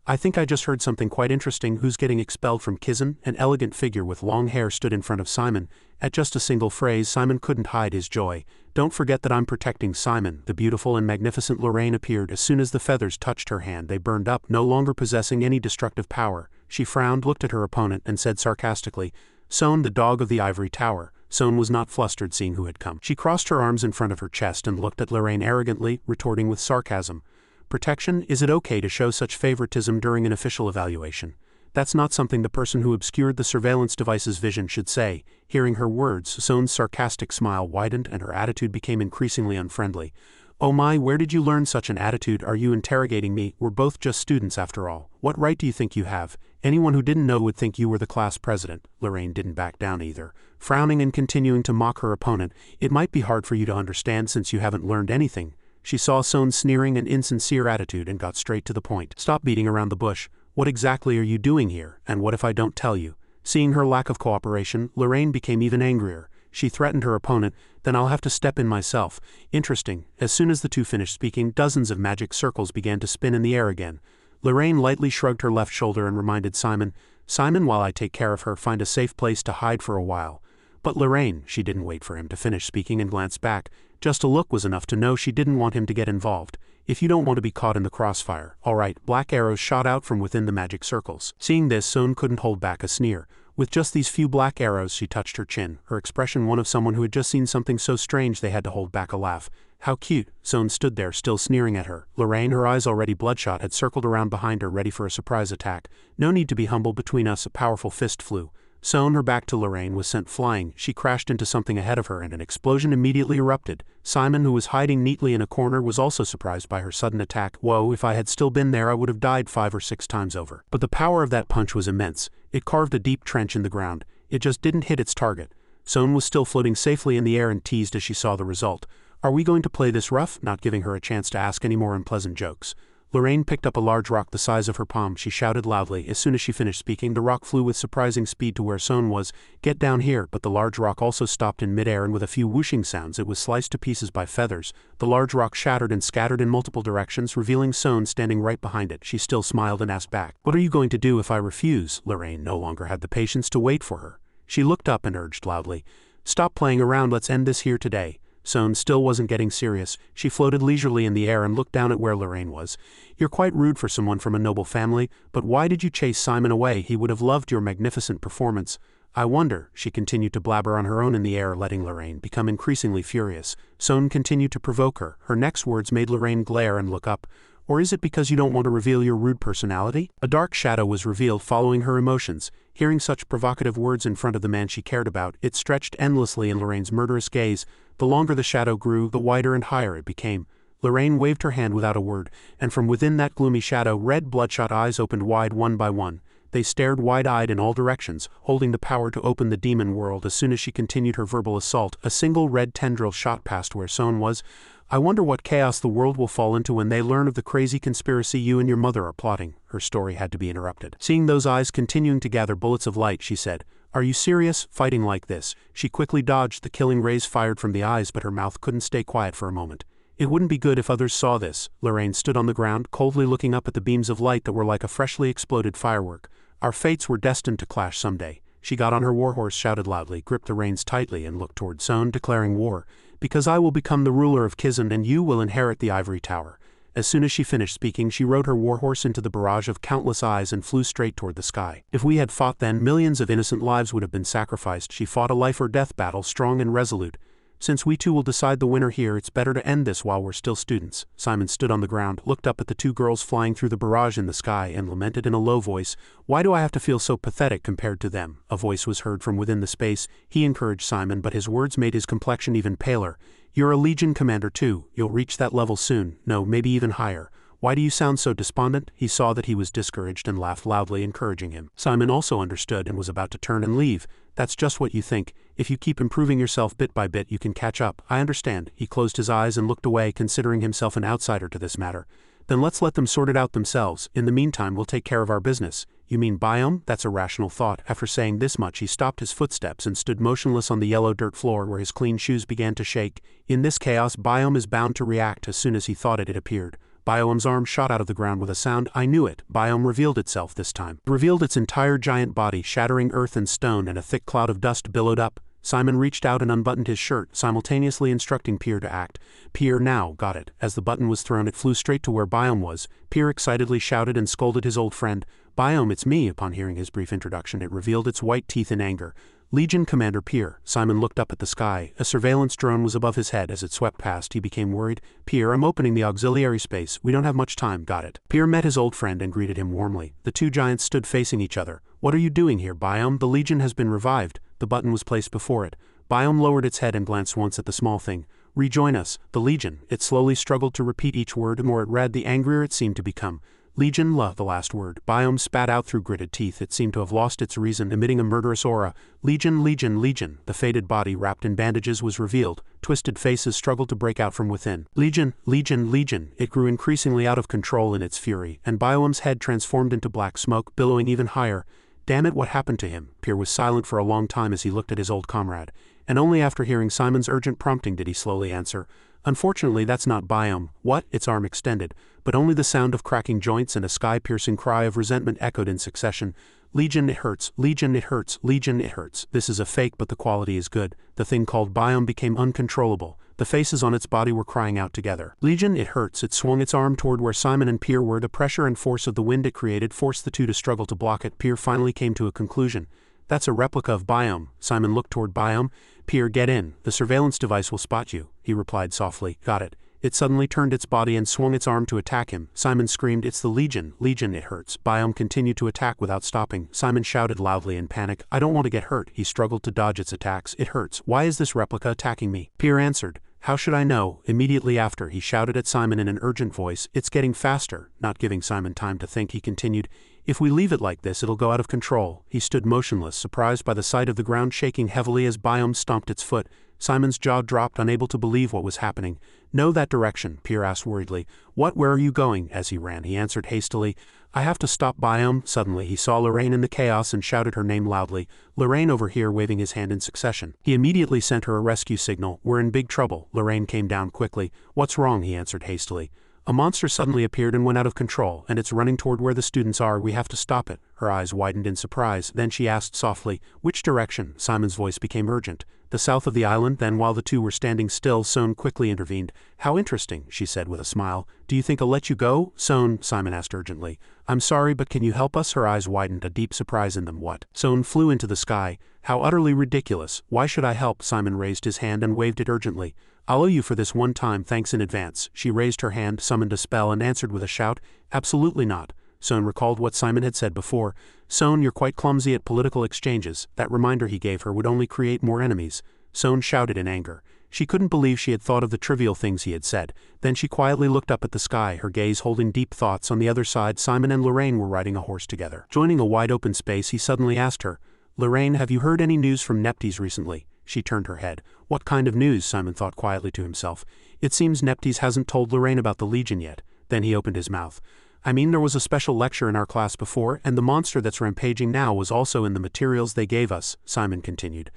"I think I just heard something quite interesting. Who's getting expelled from Kizen?" An elegant figure with long hair stood in front of Simon. At just a single phrase, Simon couldn't hide his joy. "Don't forget that I'm protecting Simon." The beautiful and magnificent Lorraine appeared. As soon as the feathers touched her hand, they burned up, no longer possessing any destructive power. She frowned, looked at her opponent, and said sarcastically, "Son, the dog of the ivory tower." Son was not flustered seeing who had come. She crossed her arms in front of her chest and looked at Lorraine arrogantly, retorting with sarcasm. "Protection? Is it okay to show such favoritism during an official evaluation? That's not something the person who obscured the surveillance device's vision should say." Hearing her words, Son's sarcastic smile widened and her attitude became increasingly unfriendly. "Oh my, where did you learn such an attitude? Are you interrogating me? We're both just students after all. What right do you think you have? Anyone who didn't know would think you were the class president." Lorraine didn't back down either. Frowning and continuing to mock her opponent, "It might be hard for you to understand since you haven't learned anything." She saw Son's sneering and insincere attitude and got straight to the point. "Stop beating around the bush. What exactly are you doing here, and what if I don't tell you?" Seeing her lack of cooperation, Lorraine became even angrier. She threatened her opponent, "Then I'll have to step in myself." Interesting. As soon as the two finished speaking, dozens of magic circles began to spin in the air again. Lorraine lightly shrugged her left shoulder and reminded Simon, "Simon, while I take care of her, find a safe place to hide for a while." "But Lorraine," she didn't wait for him to finish speaking and glanced back. Just a look was enough to know she didn't want him to get involved. "If you don't want to be caught in the crossfire, all right." Black arrows shot out from within the magic circles. Seeing this, Son couldn't hold back a sneer. With just these few black arrows, she touched her chin, her expression one of someone who had just seen something so strange they had to hold back a laugh. "How cute." Son stood there, still sneering at her. Lorraine, her eyes already bloodshot, had circled around behind her, ready for a surprise attack. "No need to be humble between us." A powerful fist flew. Soon, her back to Lorraine, was sent flying. She crashed into something ahead of her and an explosion immediately erupted. Simon, who was hiding neatly in a corner, was also surprised by her sudden attack. Whoa, if I had still been there I would have died 5 or 6 times over. But the power of that punch was immense. It carved a deep trench in the ground. It just didn't hit its target. Soon was still floating safely in the air and teased as she saw the result. Are we going to play this rough? Not giving her a chance to ask any more unpleasant jokes. Lorraine picked up a large rock the size of her palm. She shouted loudly. As soon as she finished speaking, the rock flew with surprising speed to where Sohn was. Get down here. But the large rock also stopped in midair, and with a few whooshing sounds it was sliced to pieces by feathers. The large rock shattered and scattered in multiple directions, revealing Sohn standing right behind it. She still smiled and asked back, "What are you going to do if I refuse?" Lorraine no longer had the patience to wait for her. She looked up and urged loudly, "Stop playing around, let's end this here today." Sohn still wasn't getting serious. She floated leisurely in the air and looked down at where Lorraine was. "You're quite rude for someone from a noble family, but why did you chase Simon away? He would have loved your magnificent performance. I wonder," she continued to blabber on her own in the air, letting Lorraine become increasingly furious. Sohn continued to provoke her. Her next words made Lorraine glare and look up. "Or is it because you don't want to reveal your rude personality?" A dark shadow was revealed following her emotions. Hearing such provocative words in front of the man she cared about, it stretched endlessly in Lorraine's murderous gaze. The longer the shadow grew, the wider and higher it became. Lorraine waved her hand without a word, and from within that gloomy shadow, red bloodshot eyes opened wide one by one. They stared wide-eyed in all directions, holding the power to open the demon world. As soon as she continued her verbal assault, a single red tendril shot past where Sohn was. "I wonder what chaos the world will fall into when they learn of the crazy conspiracy you and your mother are plotting." Her story had to be interrupted. Seeing those eyes continuing to gather bullets of light, she said, "Are you serious, fighting like this?" She quickly dodged the killing rays fired from the eyes, but her mouth couldn't stay quiet for a moment. "It wouldn't be good if others saw this." Lorraine stood on the ground, coldly looking up at the beams of light that were like a freshly exploded firework. "Our fates were destined to clash someday." She got on her warhorse, shouted loudly, gripped the reins tightly, and looked toward Sohn, declaring war. "Because I will become the ruler of Kizen and you will inherit the ivory tower." As soon as she finished speaking, she rode her warhorse into the barrage of countless eyes and flew straight toward the sky. "If we had fought then, millions of innocent lives would have been sacrificed." She fought a life-or-death battle, strong and resolute. "Since we two will decide the winner here, it's better to end this while we're still students." Simon stood on the ground, looked up at the two girls flying through the barrage in the sky, and lamented in a low voice, "Why do I have to feel so pathetic compared to them?" A voice was heard from within the space. He encouraged Simon, but his words made his complexion even paler. "You're a Legion commander too. You'll reach that level soon. No, maybe even higher. Why do you sound so despondent?" He saw that he was discouraged and laughed loudly, encouraging him. Simon also understood and was about to turn and leave. "That's just what you think. If you keep improving yourself bit by bit, you can catch up. I understand." He closed his eyes and looked away, considering himself an outsider to this matter. "Then let's let them sort it out themselves. In the meantime, we'll take care of our business." "You mean biome?" That's a rational thought. After saying this much, he stopped his footsteps and stood motionless on the yellow dirt floor where his clean shoes began to shake. In this chaos, biome is bound to react. As soon as he thought it, it appeared. Biome's arm shot out of the ground with a sound. I knew it. Biome revealed itself this time. It revealed its entire giant body, shattering earth and stone, and a thick cloud of dust billowed up. Simon reached out and unbuttoned his shirt, simultaneously instructing Pier to act. Pier now got it. As the button was thrown, it flew straight to where Biome was. Pier excitedly shouted and scolded his old friend. "Biome, it's me." Upon hearing his brief introduction, it revealed its white teeth in anger. "Legion Commander Pier." Simon looked up at the sky. A surveillance drone was above his head. As it swept past, he became worried. "Pier, I'm opening the auxiliary space. We don't have much time." "Got it." Pier met his old friend and greeted him warmly. The two giants stood facing each other. "What are you doing here, Biome?" "The Legion has been revived." The button was placed before it. Biome lowered its head and glanced once at the small thing. "Rejoin us, the Legion." It slowly struggled to repeat each word. The more it read, the angrier it seemed to become. "Legion, the last word." Biome spat out through gritted teeth. It seemed to have lost its reason, emitting a murderous aura. "Legion, Legion, Legion." The faded body, wrapped in bandages, was revealed. Twisted faces struggled to break out from within. "Legion, Legion, Legion." It grew increasingly out of control in its fury, and Biome's head transformed into black smoke, billowing even higher. "Damn it, what happened to him?" Pier was silent for a long time as he looked at his old comrade, and only after hearing Simon's urgent prompting did he slowly answer. "Unfortunately, that's not Biome." "What?" Its arm extended, but only the sound of cracking joints and a sky-piercing cry of resentment echoed in succession. "Legion, it hurts. Legion, it hurts. Legion, it hurts. This is a fake, but the quality is good." The thing called Biome became uncontrollable. The faces on its body were crying out together. "Legion, it hurts." It swung its arm toward where Simon and Pier were. The pressure and force of the wind it created forced the two to struggle to block it. Pier finally came to a conclusion. "That's a replica of Biome." Simon looked toward Biome. "Pier, get in. The surveillance device will spot you." He replied softly. "Got it." It suddenly turned its body and swung its arm to attack him. Simon screamed, "It's the Legion! Legion, it hurts!" Biome continued to attack without stopping. Simon shouted loudly in panic, "I don't want to get hurt." He struggled to dodge its attacks. "It hurts. Why is this replica attacking me?" Pier answered, "How should I know?" Immediately after, he shouted at Simon in an urgent voice, "It's getting faster." Not giving Simon time to think, he continued, "If we leave it like this, it'll go out of control." He stood motionless, surprised by the sight of the ground shaking heavily as Biome stomped its foot. Simon's jaw dropped, unable to believe what was happening. "No, that direction," Pier asked worriedly. "What? Where are you going?" As he ran, he answered hastily, "I have to stop Biome." Suddenly, he saw Lorraine in the chaos and shouted her name loudly. "Lorraine, over here," waving his hand in succession. He immediately sent her a rescue signal. "We're in big trouble." Lorraine came down quickly. "What's wrong?" he answered hastily. "A monster suddenly appeared and went out of control, and it's running toward where the students are. We have to stop it." Her eyes widened in surprise. Then she asked softly, "Which direction?" Simon's voice became urgent. "The south of the island." Then, while the two were standing still, Sohn quickly intervened. "How interesting," she said with a smile. "Do you think I'll let you go?" "Sohn," Simon asked urgently. "I'm sorry, but can you help us?" Her eyes widened, a deep surprise in them. "What?" Sohn flew into the sky. "How utterly ridiculous. Why should I help?" Simon raised his hand and waved it urgently. "I'll owe you for this one time, thanks in advance." She raised her hand, summoned a spell, and answered with a shout, "Absolutely not." Sohn recalled what Simon had said before. "Sohn, you're quite clumsy at political exchanges." That reminder he gave her would only create more enemies. Sohn shouted in anger. She couldn't believe she had thought of the trivial things he had said. Then she quietly looked up at the sky, her gaze holding deep thoughts. On the other side, Simon and Lorraine were riding a horse together. Joining a wide open space, he suddenly asked her, "Lorraine, have you heard any news from Neptes recently?" She turned her head. "What kind of news?" Simon thought quietly to himself. "It seems Neptes hasn't told Lorraine about the Legion yet." Then he opened his mouth. "I mean, there was a special lecture in our class before, and the monster that's rampaging now was also in the materials they gave us," Simon continued.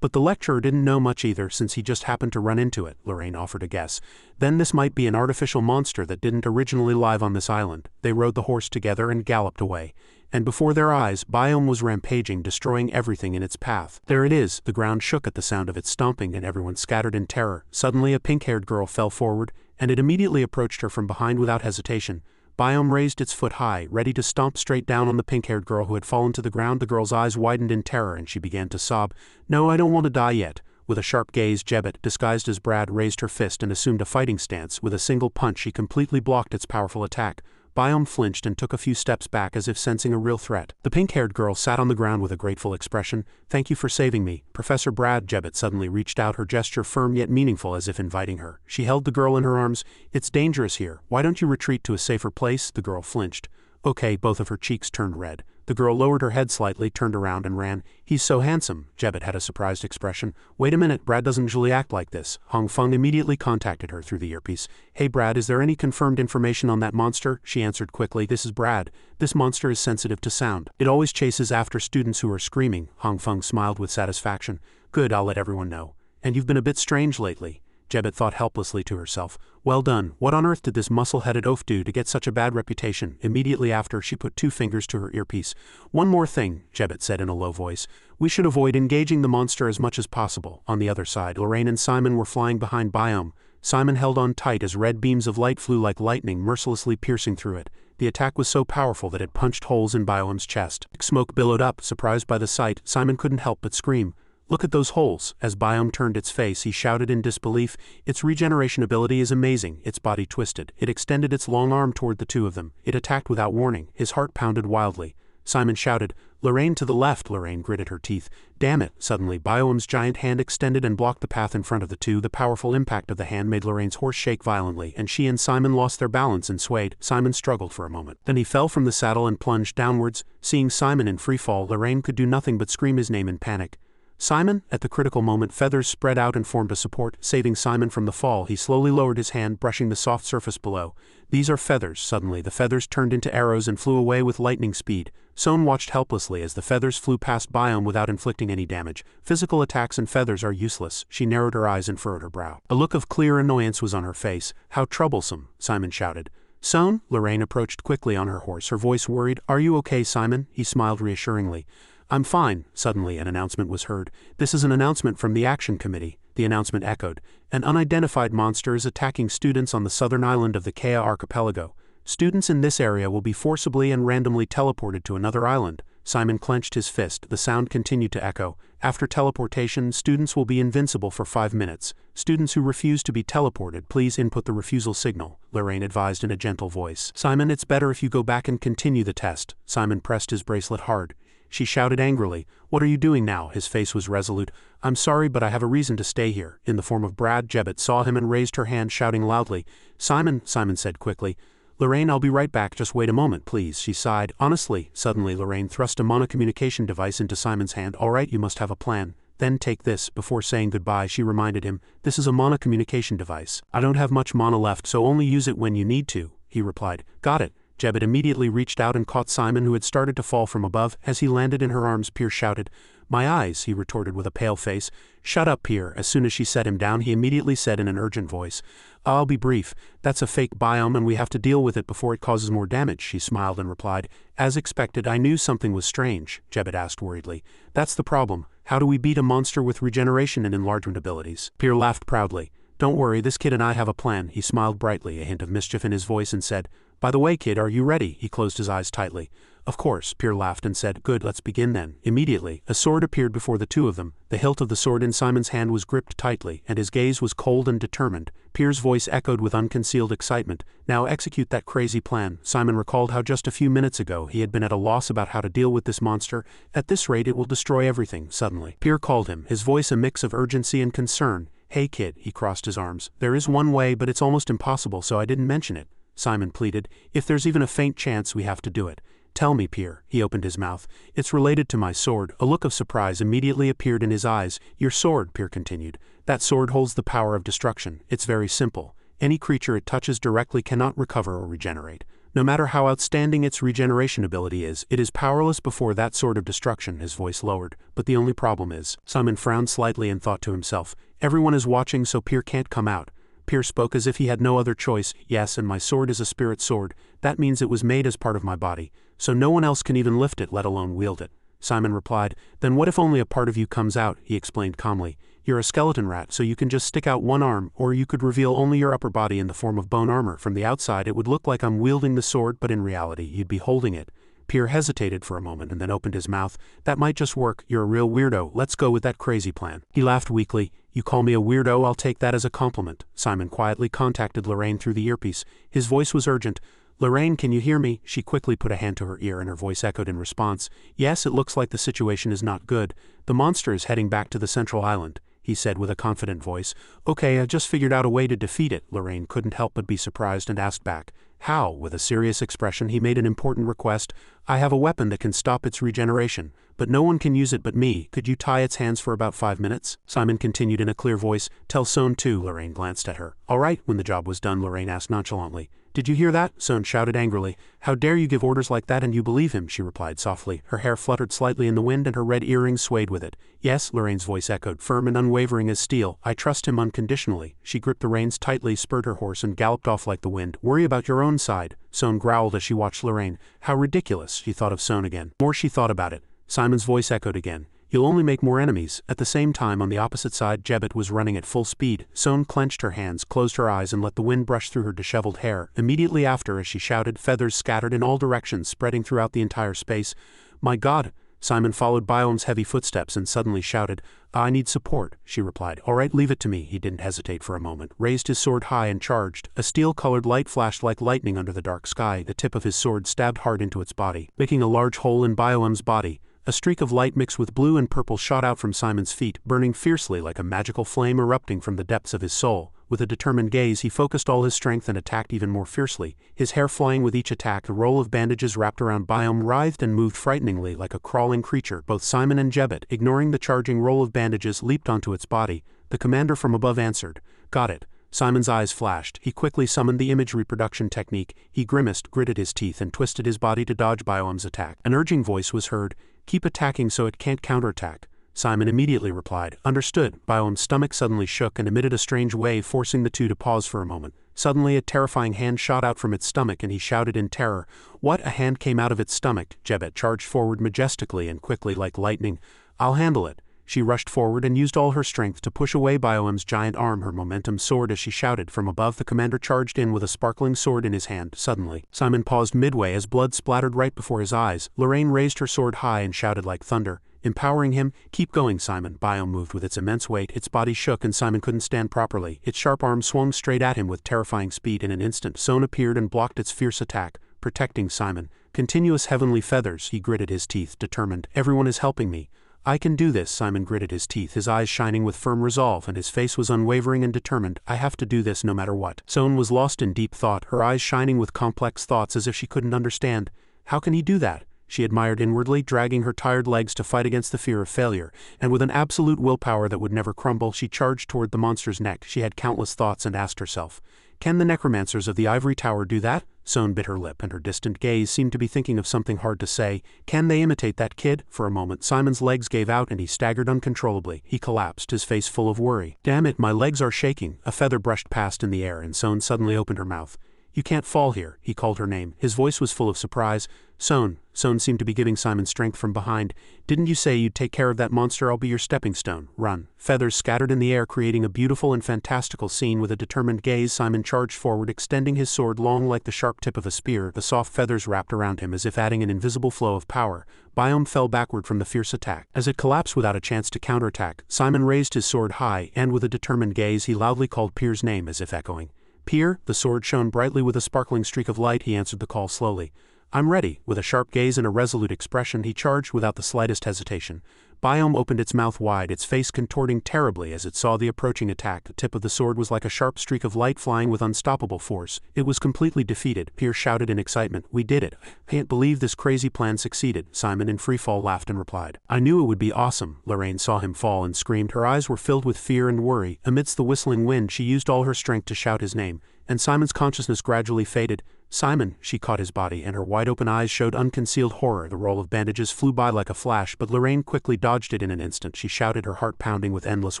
"But the lecturer didn't know much either, since he just happened to run into it," Lorraine offered a guess. "Then this might be an artificial monster that didn't originally live on this island." They rode the horse together and galloped away. And before their eyes, Biome was rampaging, destroying everything in its path. "There it is!" The ground shook at the sound of its stomping, and everyone scattered in terror. Suddenly a pink-haired girl fell forward, and it immediately approached her from behind without hesitation. Biome raised its foot high, ready to stomp straight down on the pink-haired girl who had fallen to the ground. The girl's eyes widened in terror, and she began to sob. "No, I don't want to die yet." With a sharp gaze, Jebet, disguised as Brad, raised her fist and assumed a fighting stance. With a single punch, she completely blocked its powerful attack. Biome flinched and took a few steps back as if sensing a real threat. The pink-haired girl sat on the ground with a grateful expression. "Thank you for saving me, Professor Brad." Jebet suddenly reached out, her gesture firm yet meaningful, as if inviting her. She held the girl in her arms. "It's dangerous here. Why don't you retreat to a safer place?" The girl flinched. "Okay." Both of her cheeks turned red. The girl lowered her head slightly, turned around, and ran. "He's so handsome." Jebet had a surprised expression. "Wait a minute, Brad doesn't usually act like this." Hong Feng immediately contacted her through the earpiece. "Hey Brad, is there any confirmed information on that monster?" She answered quickly, "This is Brad. This monster is sensitive to sound. It always chases after students who are screaming." Hong Feng smiled with satisfaction. "Good, I'll let everyone know. And you've been a bit strange lately." Jebet thought helplessly to herself. "Well done. What on earth did this muscle-headed oaf do to get such a bad reputation?" Immediately after, she put 2 fingers to her earpiece. "One more thing," Jebet said in a low voice. "We should avoid engaging the monster as much as possible." On the other side, Lorraine and Simon were flying behind Biome. Simon held on tight as red beams of light flew like lightning, mercilessly piercing through it. The attack was so powerful that it punched holes in Biome's chest. Smoke billowed up. Surprised by the sight, Simon couldn't help but scream. "Look at those holes." As Biome turned its face, he shouted in disbelief. "Its regeneration ability is amazing." Its body twisted. It extended its long arm toward the two of them. It attacked without warning. His heart pounded wildly. Simon shouted, "Lorraine, to the left." Lorraine gritted her teeth. "Damn it." Suddenly, Biome's giant hand extended and blocked the path in front of the two. The powerful impact of the hand made Lorraine's horse shake violently, and she and Simon lost their balance and swayed. Simon struggled for a moment. Then he fell from the saddle and plunged downwards. Seeing Simon in free fall, Lorraine could do nothing but scream his name in panic. "Simon!" At the critical moment, feathers spread out and formed a support, saving Simon from the fall. He slowly lowered his hand, brushing the soft surface below. "These are feathers." Suddenly, the feathers turned into arrows and flew away with lightning speed. Sohn watched helplessly as the feathers flew past Biome without inflicting any damage. Physical attacks and feathers are useless. She narrowed her eyes and furrowed her brow. A look of clear annoyance was on her face. "How troublesome!" Simon shouted. "Sohn?" Lorraine approached quickly on her horse, her voice worried. "Are you okay, Simon?" He smiled reassuringly. "I'm fine." Suddenly, an announcement was heard. "This is an announcement from the Action Committee." The announcement echoed. "An unidentified monster is attacking students on the southern island of the Kea archipelago. Students in this area will be forcibly and randomly teleported to another island." Simon clenched his fist. The sound continued to echo. After teleportation, students will be invincible for 5 minutes. Students who refuse to be teleported, please input the refusal signal, Lorraine advised in a gentle voice. Simon, it's better if you go back and continue the test. Simon pressed his bracelet hard. She shouted angrily, "What are you doing now?" His face was resolute. "I'm sorry, but I have a reason to stay here." In the form of Brad, Jebet saw him and raised her hand, shouting loudly. Simon said quickly. "Lorraine, I'll be right back, just wait a moment, please," she sighed. "Honestly," suddenly Lorraine thrust a monocommunication device into Simon's hand. "All right, you must have a plan. Then take this." Before saying goodbye, she reminded him, "This is a monocommunication device. I don't have much mana left, so only use it when you need to," he replied. "Got it." Jebet immediately reached out and caught Simon, who had started to fall from above. As he landed in her arms, Pier shouted. "My eyes," he retorted with a pale face. "Shut up, Pier." As soon as she set him down, he immediately said in an urgent voice, "I'll be brief. That's a fake biome and we have to deal with it before it causes more damage." She smiled and replied, "As expected, I knew something was strange," Jebet asked worriedly. "That's the problem. How do we beat a monster with regeneration and enlargement abilities?" Pier laughed proudly. "Don't worry, this kid and I have a plan." He smiled brightly, a hint of mischief in his voice, and said, "By the way, kid, are you ready?" He closed his eyes tightly. "Of course," Pier laughed and said, "Good, let's begin then." Immediately, a sword appeared before the two of them. The hilt of the sword in Simon's hand was gripped tightly, and his gaze was cold and determined. Pier's voice echoed with unconcealed excitement. "Now execute that crazy plan." Simon recalled how just a few minutes ago he had been at a loss about how to deal with this monster. "At this rate it will destroy everything." Suddenly, Pier called him, his voice a mix of urgency and concern. "Hey kid," he crossed his arms. "There is one way, but it's almost impossible, so I didn't mention it." Simon pleaded, "If there's even a faint chance, we have to do it." "Tell me, Pier." He opened his mouth. "It's related to my sword." A look of surprise immediately appeared in his eyes. "Your sword," Pier continued. "That sword holds the power of destruction. It's very simple. Any creature it touches directly cannot recover or regenerate. No matter how outstanding its regeneration ability is, it is powerless before that sword of destruction." His voice lowered. "But the only problem is..." Simon frowned slightly and thought to himself, "Everyone is watching, so Pier can't come out." Pier spoke as if he had no other choice. "Yes, and my sword is a spirit sword. That means it was made as part of my body, so no one else can even lift it, let alone wield it." Simon replied, "Then what if only a part of you comes out?" He explained calmly. "You're a skeleton rat, so you can just stick out one arm, or you could reveal only your upper body in the form of bone armor. From the outside it would look like I'm wielding the sword, but in reality you'd be holding it." Pier hesitated for a moment and then opened his mouth. "That might just work. You're a real weirdo. Let's go with that crazy plan." He laughed weakly. "You call me a weirdo, I'll take that as a compliment." Simon quietly contacted Lorraine through the earpiece. His voice was urgent. "Lorraine, can you hear me?" She quickly put a hand to her ear and her voice echoed in response. "Yes, it looks like the situation is not good. The monster is heading back to the central island," he said with a confident voice. "Okay, I just figured out a way to defeat it." Lorraine couldn't help but be surprised and asked back, "How?" With a serious expression, he made an important request. "I have a weapon that can stop its regeneration, but no one can use it but me. Could you tie its hands for about 5 minutes?" Simon continued in a clear voice. "Tell Son too." Lorraine glanced at her. "All right." When the job was done, Lorraine asked nonchalantly, "Did you hear that?" Son shouted angrily. "How dare you give orders like that and you believe him?" She replied softly. Her hair fluttered slightly in the wind and her red earrings swayed with it. "Yes," Lorraine's voice echoed, firm and unwavering as steel. "I trust him unconditionally." She gripped the reins tightly, spurred her horse and galloped off like the wind. "Worry about your own side." Son growled as she watched Lorraine. "How ridiculous." She thought of Son again. More she thought about it. Simon's voice echoed again. "You'll only make more enemies." At the same time, on the opposite side, Jebet was running at full speed. Son clenched her hands, closed her eyes and let the wind brush through her disheveled hair. Immediately after, as she shouted, feathers scattered in all directions, spreading throughout the entire space. "My God!" Simon followed Biome's heavy footsteps and suddenly shouted, "I need support." She replied, "All right, leave it to me." He didn't hesitate for a moment, raised his sword high and charged. A steel-colored light flashed like lightning under the dark sky. The tip of his sword stabbed hard into its body, making a large hole in Biome's body. A streak of light mixed with blue and purple shot out from Simon's feet, burning fiercely like a magical flame erupting from the depths of his soul. With a determined gaze, he focused all his strength and attacked even more fiercely. His hair flying with each attack, a roll of bandages wrapped around Biome writhed and moved frighteningly like a crawling creature. Both Simon and Jebet, ignoring the charging roll of bandages, leaped onto its body. The commander from above answered. "Got it." Simon's eyes flashed. He quickly summoned the image reproduction technique. He grimaced, gritted his teeth, and twisted his body to dodge Biome's attack. An urging voice was heard. "Keep attacking so it can't counterattack." Simon immediately replied, "Understood." Biome's stomach suddenly shook and emitted a strange wave, forcing the two to pause for a moment. Suddenly a terrifying hand shot out from its stomach and he shouted in terror. "What?" A hand came out of its stomach. Jebet charged forward majestically and quickly like lightning. "I'll handle it." She rushed forward and used all her strength to push away Biom's giant arm. Her momentum soared as she shouted. From above, the commander charged in with a sparkling sword in his hand. Suddenly, Simon paused midway as blood splattered right before his eyes. Lorraine raised her sword high and shouted like thunder, empowering him. "Keep going, Simon." Biome moved with its immense weight. Its body shook and Simon couldn't stand properly. Its sharp arm swung straight at him with terrifying speed. In an instant, Son appeared and blocked its fierce attack, protecting Simon. "Continuous heavenly feathers," he gritted his teeth, determined. "Everyone is helping me. I can do this." Simon gritted his teeth, his eyes shining with firm resolve, and his face was unwavering and determined. "I have to do this no matter what." Son was lost in deep thought, her eyes shining with complex thoughts as if she couldn't understand. How can he do that? She admired inwardly, dragging her tired legs to fight against the fear of failure, and with an absolute willpower that would never crumble, she charged toward the monster's neck. She had countless thoughts and asked herself, "Can the necromancers of the Ivory Tower do that?" Son bit her lip, and her distant gaze seemed to be thinking of something hard to say. "Can they imitate that kid?" For a moment, Simon's legs gave out and he staggered uncontrollably. He collapsed, his face full of worry. "Damn it, my legs are shaking." A feather brushed past in the air, and Son suddenly opened her mouth. "You can't fall here." He called her name. His voice was full of surprise. "Son." Son seemed to be giving Simon strength from behind. "Didn't you say you'd take care of that monster? I'll be your stepping stone. Run." Feathers scattered in the air, creating a beautiful and fantastical scene. With a determined gaze, Simon charged forward, extending his sword long like the sharp tip of a spear. The soft feathers wrapped around him as if adding an invisible flow of power. Biome fell backward from the fierce attack. As it collapsed without a chance to counterattack, Simon raised his sword high, and with a determined gaze he loudly called Pier's name as if echoing. "Pier." The sword shone brightly with a sparkling streak of light. He answered the call slowly. "I'm ready." With a sharp gaze and a resolute expression, he charged without the slightest hesitation. Biome opened its mouth wide, its face contorting terribly as it saw the approaching attack. The tip of the sword was like a sharp streak of light flying with unstoppable force. It was completely defeated. Pier shouted in excitement, "We did it. I can't believe this crazy plan succeeded." Simon in freefall laughed and replied, "I knew it would be awesome." Lorraine saw him fall and screamed. Her eyes were filled with fear and worry. Amidst the whistling wind, she used all her strength to shout his name, and Simon's consciousness gradually faded. "Simon!" She caught his body, and her wide-open eyes showed unconcealed horror. The roll of bandages flew by like a flash, but Lorraine quickly dodged it in an instant. She shouted, her heart pounding with endless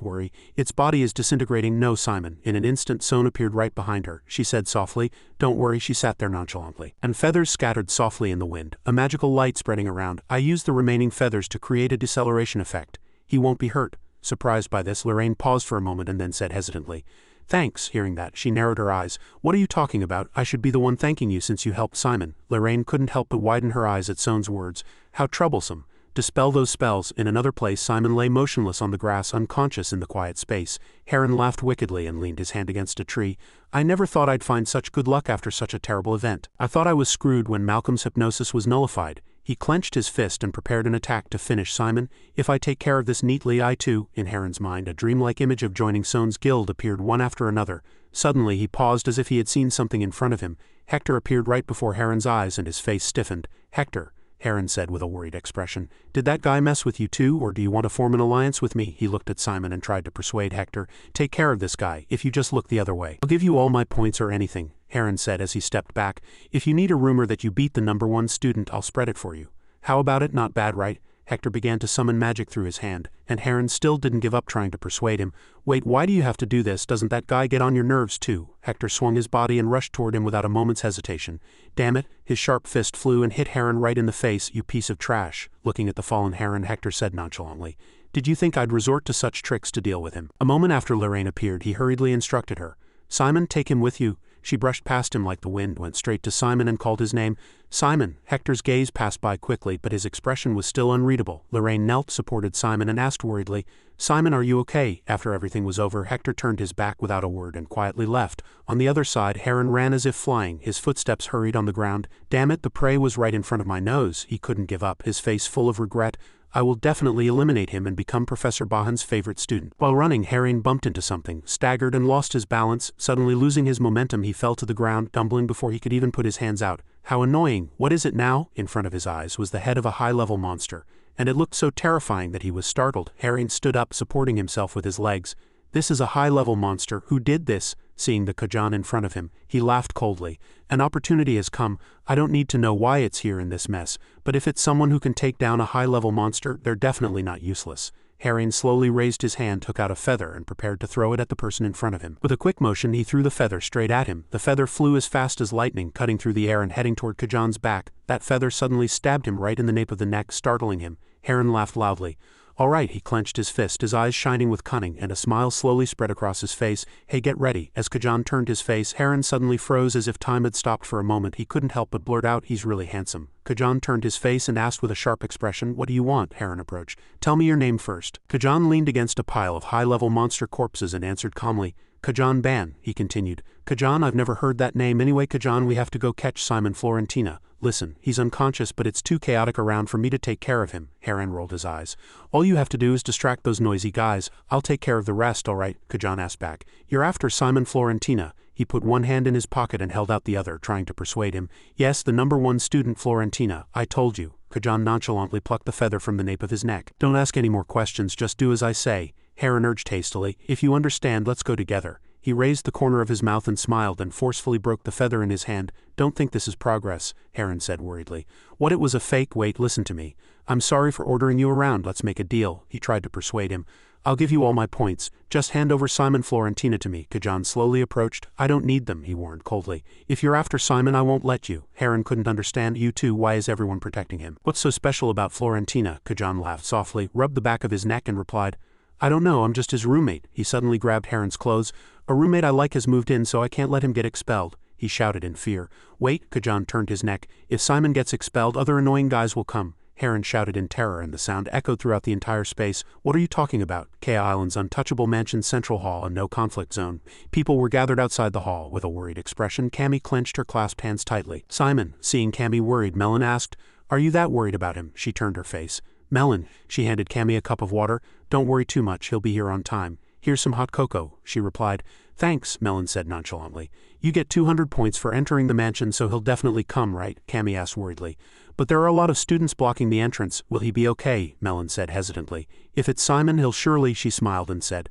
worry, "Its body is disintegrating." "No, Simon." In an instant, Son appeared right behind her. She said softly, "Don't worry." She sat there nonchalantly, and feathers scattered softly in the wind, a magical light spreading around. "I used the remaining feathers to create a deceleration effect. He won't be hurt." Surprised by this, Lorraine paused for a moment and then said hesitantly, "Thanks." Hearing that, she narrowed her eyes. "What are you talking about? I should be the one thanking you since you helped Simon." Lorraine couldn't help but widen her eyes at Son's words. How troublesome. Dispel those spells. In another place, Simon lay motionless on the grass, unconscious in the quiet space. Heron laughed wickedly and leaned his hand against a tree. "I never thought I'd find such good luck after such a terrible event. I thought I was screwed when Malcolm's hypnosis was nullified." He clenched his fist and prepared an attack to finish Simon. "If I take care of this neatly, I too." In Heron's mind, a dreamlike image of joining Son's guild appeared one after another. Suddenly, he paused as if he had seen something in front of him. Hector appeared right before Heron's eyes and his face stiffened. "Hector," Heron said with a worried expression, "did that guy mess with you too, or do you want to form an alliance with me?" He looked at Simon and tried to persuade Hector, "Take care of this guy, if you just look the other way. I'll give you all my points or anything," Heron said as he stepped back. "If you need a rumor that you beat the #1 student, I'll spread it for you. How about it? Not bad, right?" Hector began to summon magic through his hand, and Heron still didn't give up trying to persuade him. "Wait, why do you have to do this? Doesn't that guy get on your nerves too?" Hector swung his body and rushed toward him without a moment's hesitation. "Damn it." His sharp fist flew and hit Heron right in the face. "You piece of trash." Looking at the fallen Heron, Hector said nonchalantly, "Did you think I'd resort to such tricks to deal with him?" A moment after Lorraine appeared, he hurriedly instructed her, "Simon, take him with you." She brushed past him like the wind, went straight to Simon and called his name. "Simon!" Hector's gaze passed by quickly, but his expression was still unreadable. Lorraine knelt, supported Simon, and asked worriedly, "Simon, are you okay?" After everything was over, Hector turned his back without a word and quietly left. On the other side, Heron ran as if flying. His footsteps hurried on the ground. "Damn it, the prey was right in front of my nose." He couldn't give up, his face full of regret. "I will definitely eliminate him and become Professor Bahan's favorite student." While running, Heron bumped into something, staggered and lost his balance. Suddenly losing his momentum, he fell to the ground, tumbling before he could even put his hands out. How annoying. What is it now? In front of his eyes was the head of a high-level monster, and it looked so terrifying that he was startled. Heron stood up, supporting himself with his legs. "This is a high-level monster. Who did this?" Seeing the Kajan in front of him, he laughed coldly. "An opportunity has come. I don't need to know why it's here in this mess, but if it's someone who can take down a high-level monster, they're definitely not useless." Heron slowly raised his hand, took out a feather, and prepared to throw it at the person in front of him. With a quick motion, he threw the feather straight at him. The feather flew as fast as lightning, cutting through the air and heading toward Kajan's back. That feather suddenly stabbed him right in the nape of the neck, startling him. Heron laughed loudly. All right, he clenched his fist, his eyes shining with cunning, and a smile slowly spread across his face. Hey, get ready. As Kizen turned his face, Heron suddenly froze as if time had stopped for a moment. He couldn't help but blurt out, he's really handsome. Kizen turned his face and asked with a sharp expression, what do you want? Heron approached. Tell me your name first. Kizen leaned against a pile of high-level monster corpses and answered calmly. Kizen Ban, he continued. Kizen, I've never heard that name. Anyway, Kizen, we have to go catch Simon Florentina. Listen, he's unconscious, but it's too chaotic around for me to take care of him. Heron rolled his eyes. All you have to do is distract those noisy guys. I'll take care of the rest, all right? Kizen asked back. You're after Simon Florentina. He put one hand in his pocket and held out the other, trying to persuade him. Yes, the #1 student Florentina. I told you. Kizen nonchalantly plucked the feather from the nape of his neck. Don't ask any more questions, just do as I say. Heron urged hastily. If you understand, let's go together. He raised the corner of his mouth and smiled and forcefully broke the feather in his hand. Don't think this is progress, Heron said worriedly. What, it was a fake? Wait, listen to me. I'm sorry for ordering you around, let's make a deal. He tried to persuade him. I'll give you all my points. Just hand over Simon Florentina to me. Kizen slowly approached. I don't need them, he warned coldly. If you're after Simon, I won't let you. Heron couldn't understand. You too, why is everyone protecting him? What's so special about Florentina? Kizen laughed softly, rubbed the back of his neck and replied, I don't know, I'm just his roommate. He suddenly grabbed Heron's clothes. A roommate I like has moved in, so I can't let him get expelled. He shouted in fear. Wait, Kizen turned his neck. If Simon gets expelled, other annoying guys will come. Heron shouted in terror, and the sound echoed throughout the entire space. What are you talking about? K Island's untouchable mansion's central hall, a no-conflict zone. People were gathered outside the hall. With a worried expression, Cammy clenched her clasped hands tightly. Simon, seeing Cammy worried, Melon asked, Are you that worried about him? She turned her face. Melon, she handed Cammy a cup of water. Don't worry too much, he'll be here on time. Here's some hot cocoa, she replied. Thanks, Melon said nonchalantly. You get 200 points for entering the mansion, so he'll definitely come, right? Cammy asked worriedly. But there are a lot of students blocking the entrance. Will he be okay? Melon said hesitantly. If it's Simon, he'll surely, she smiled and said.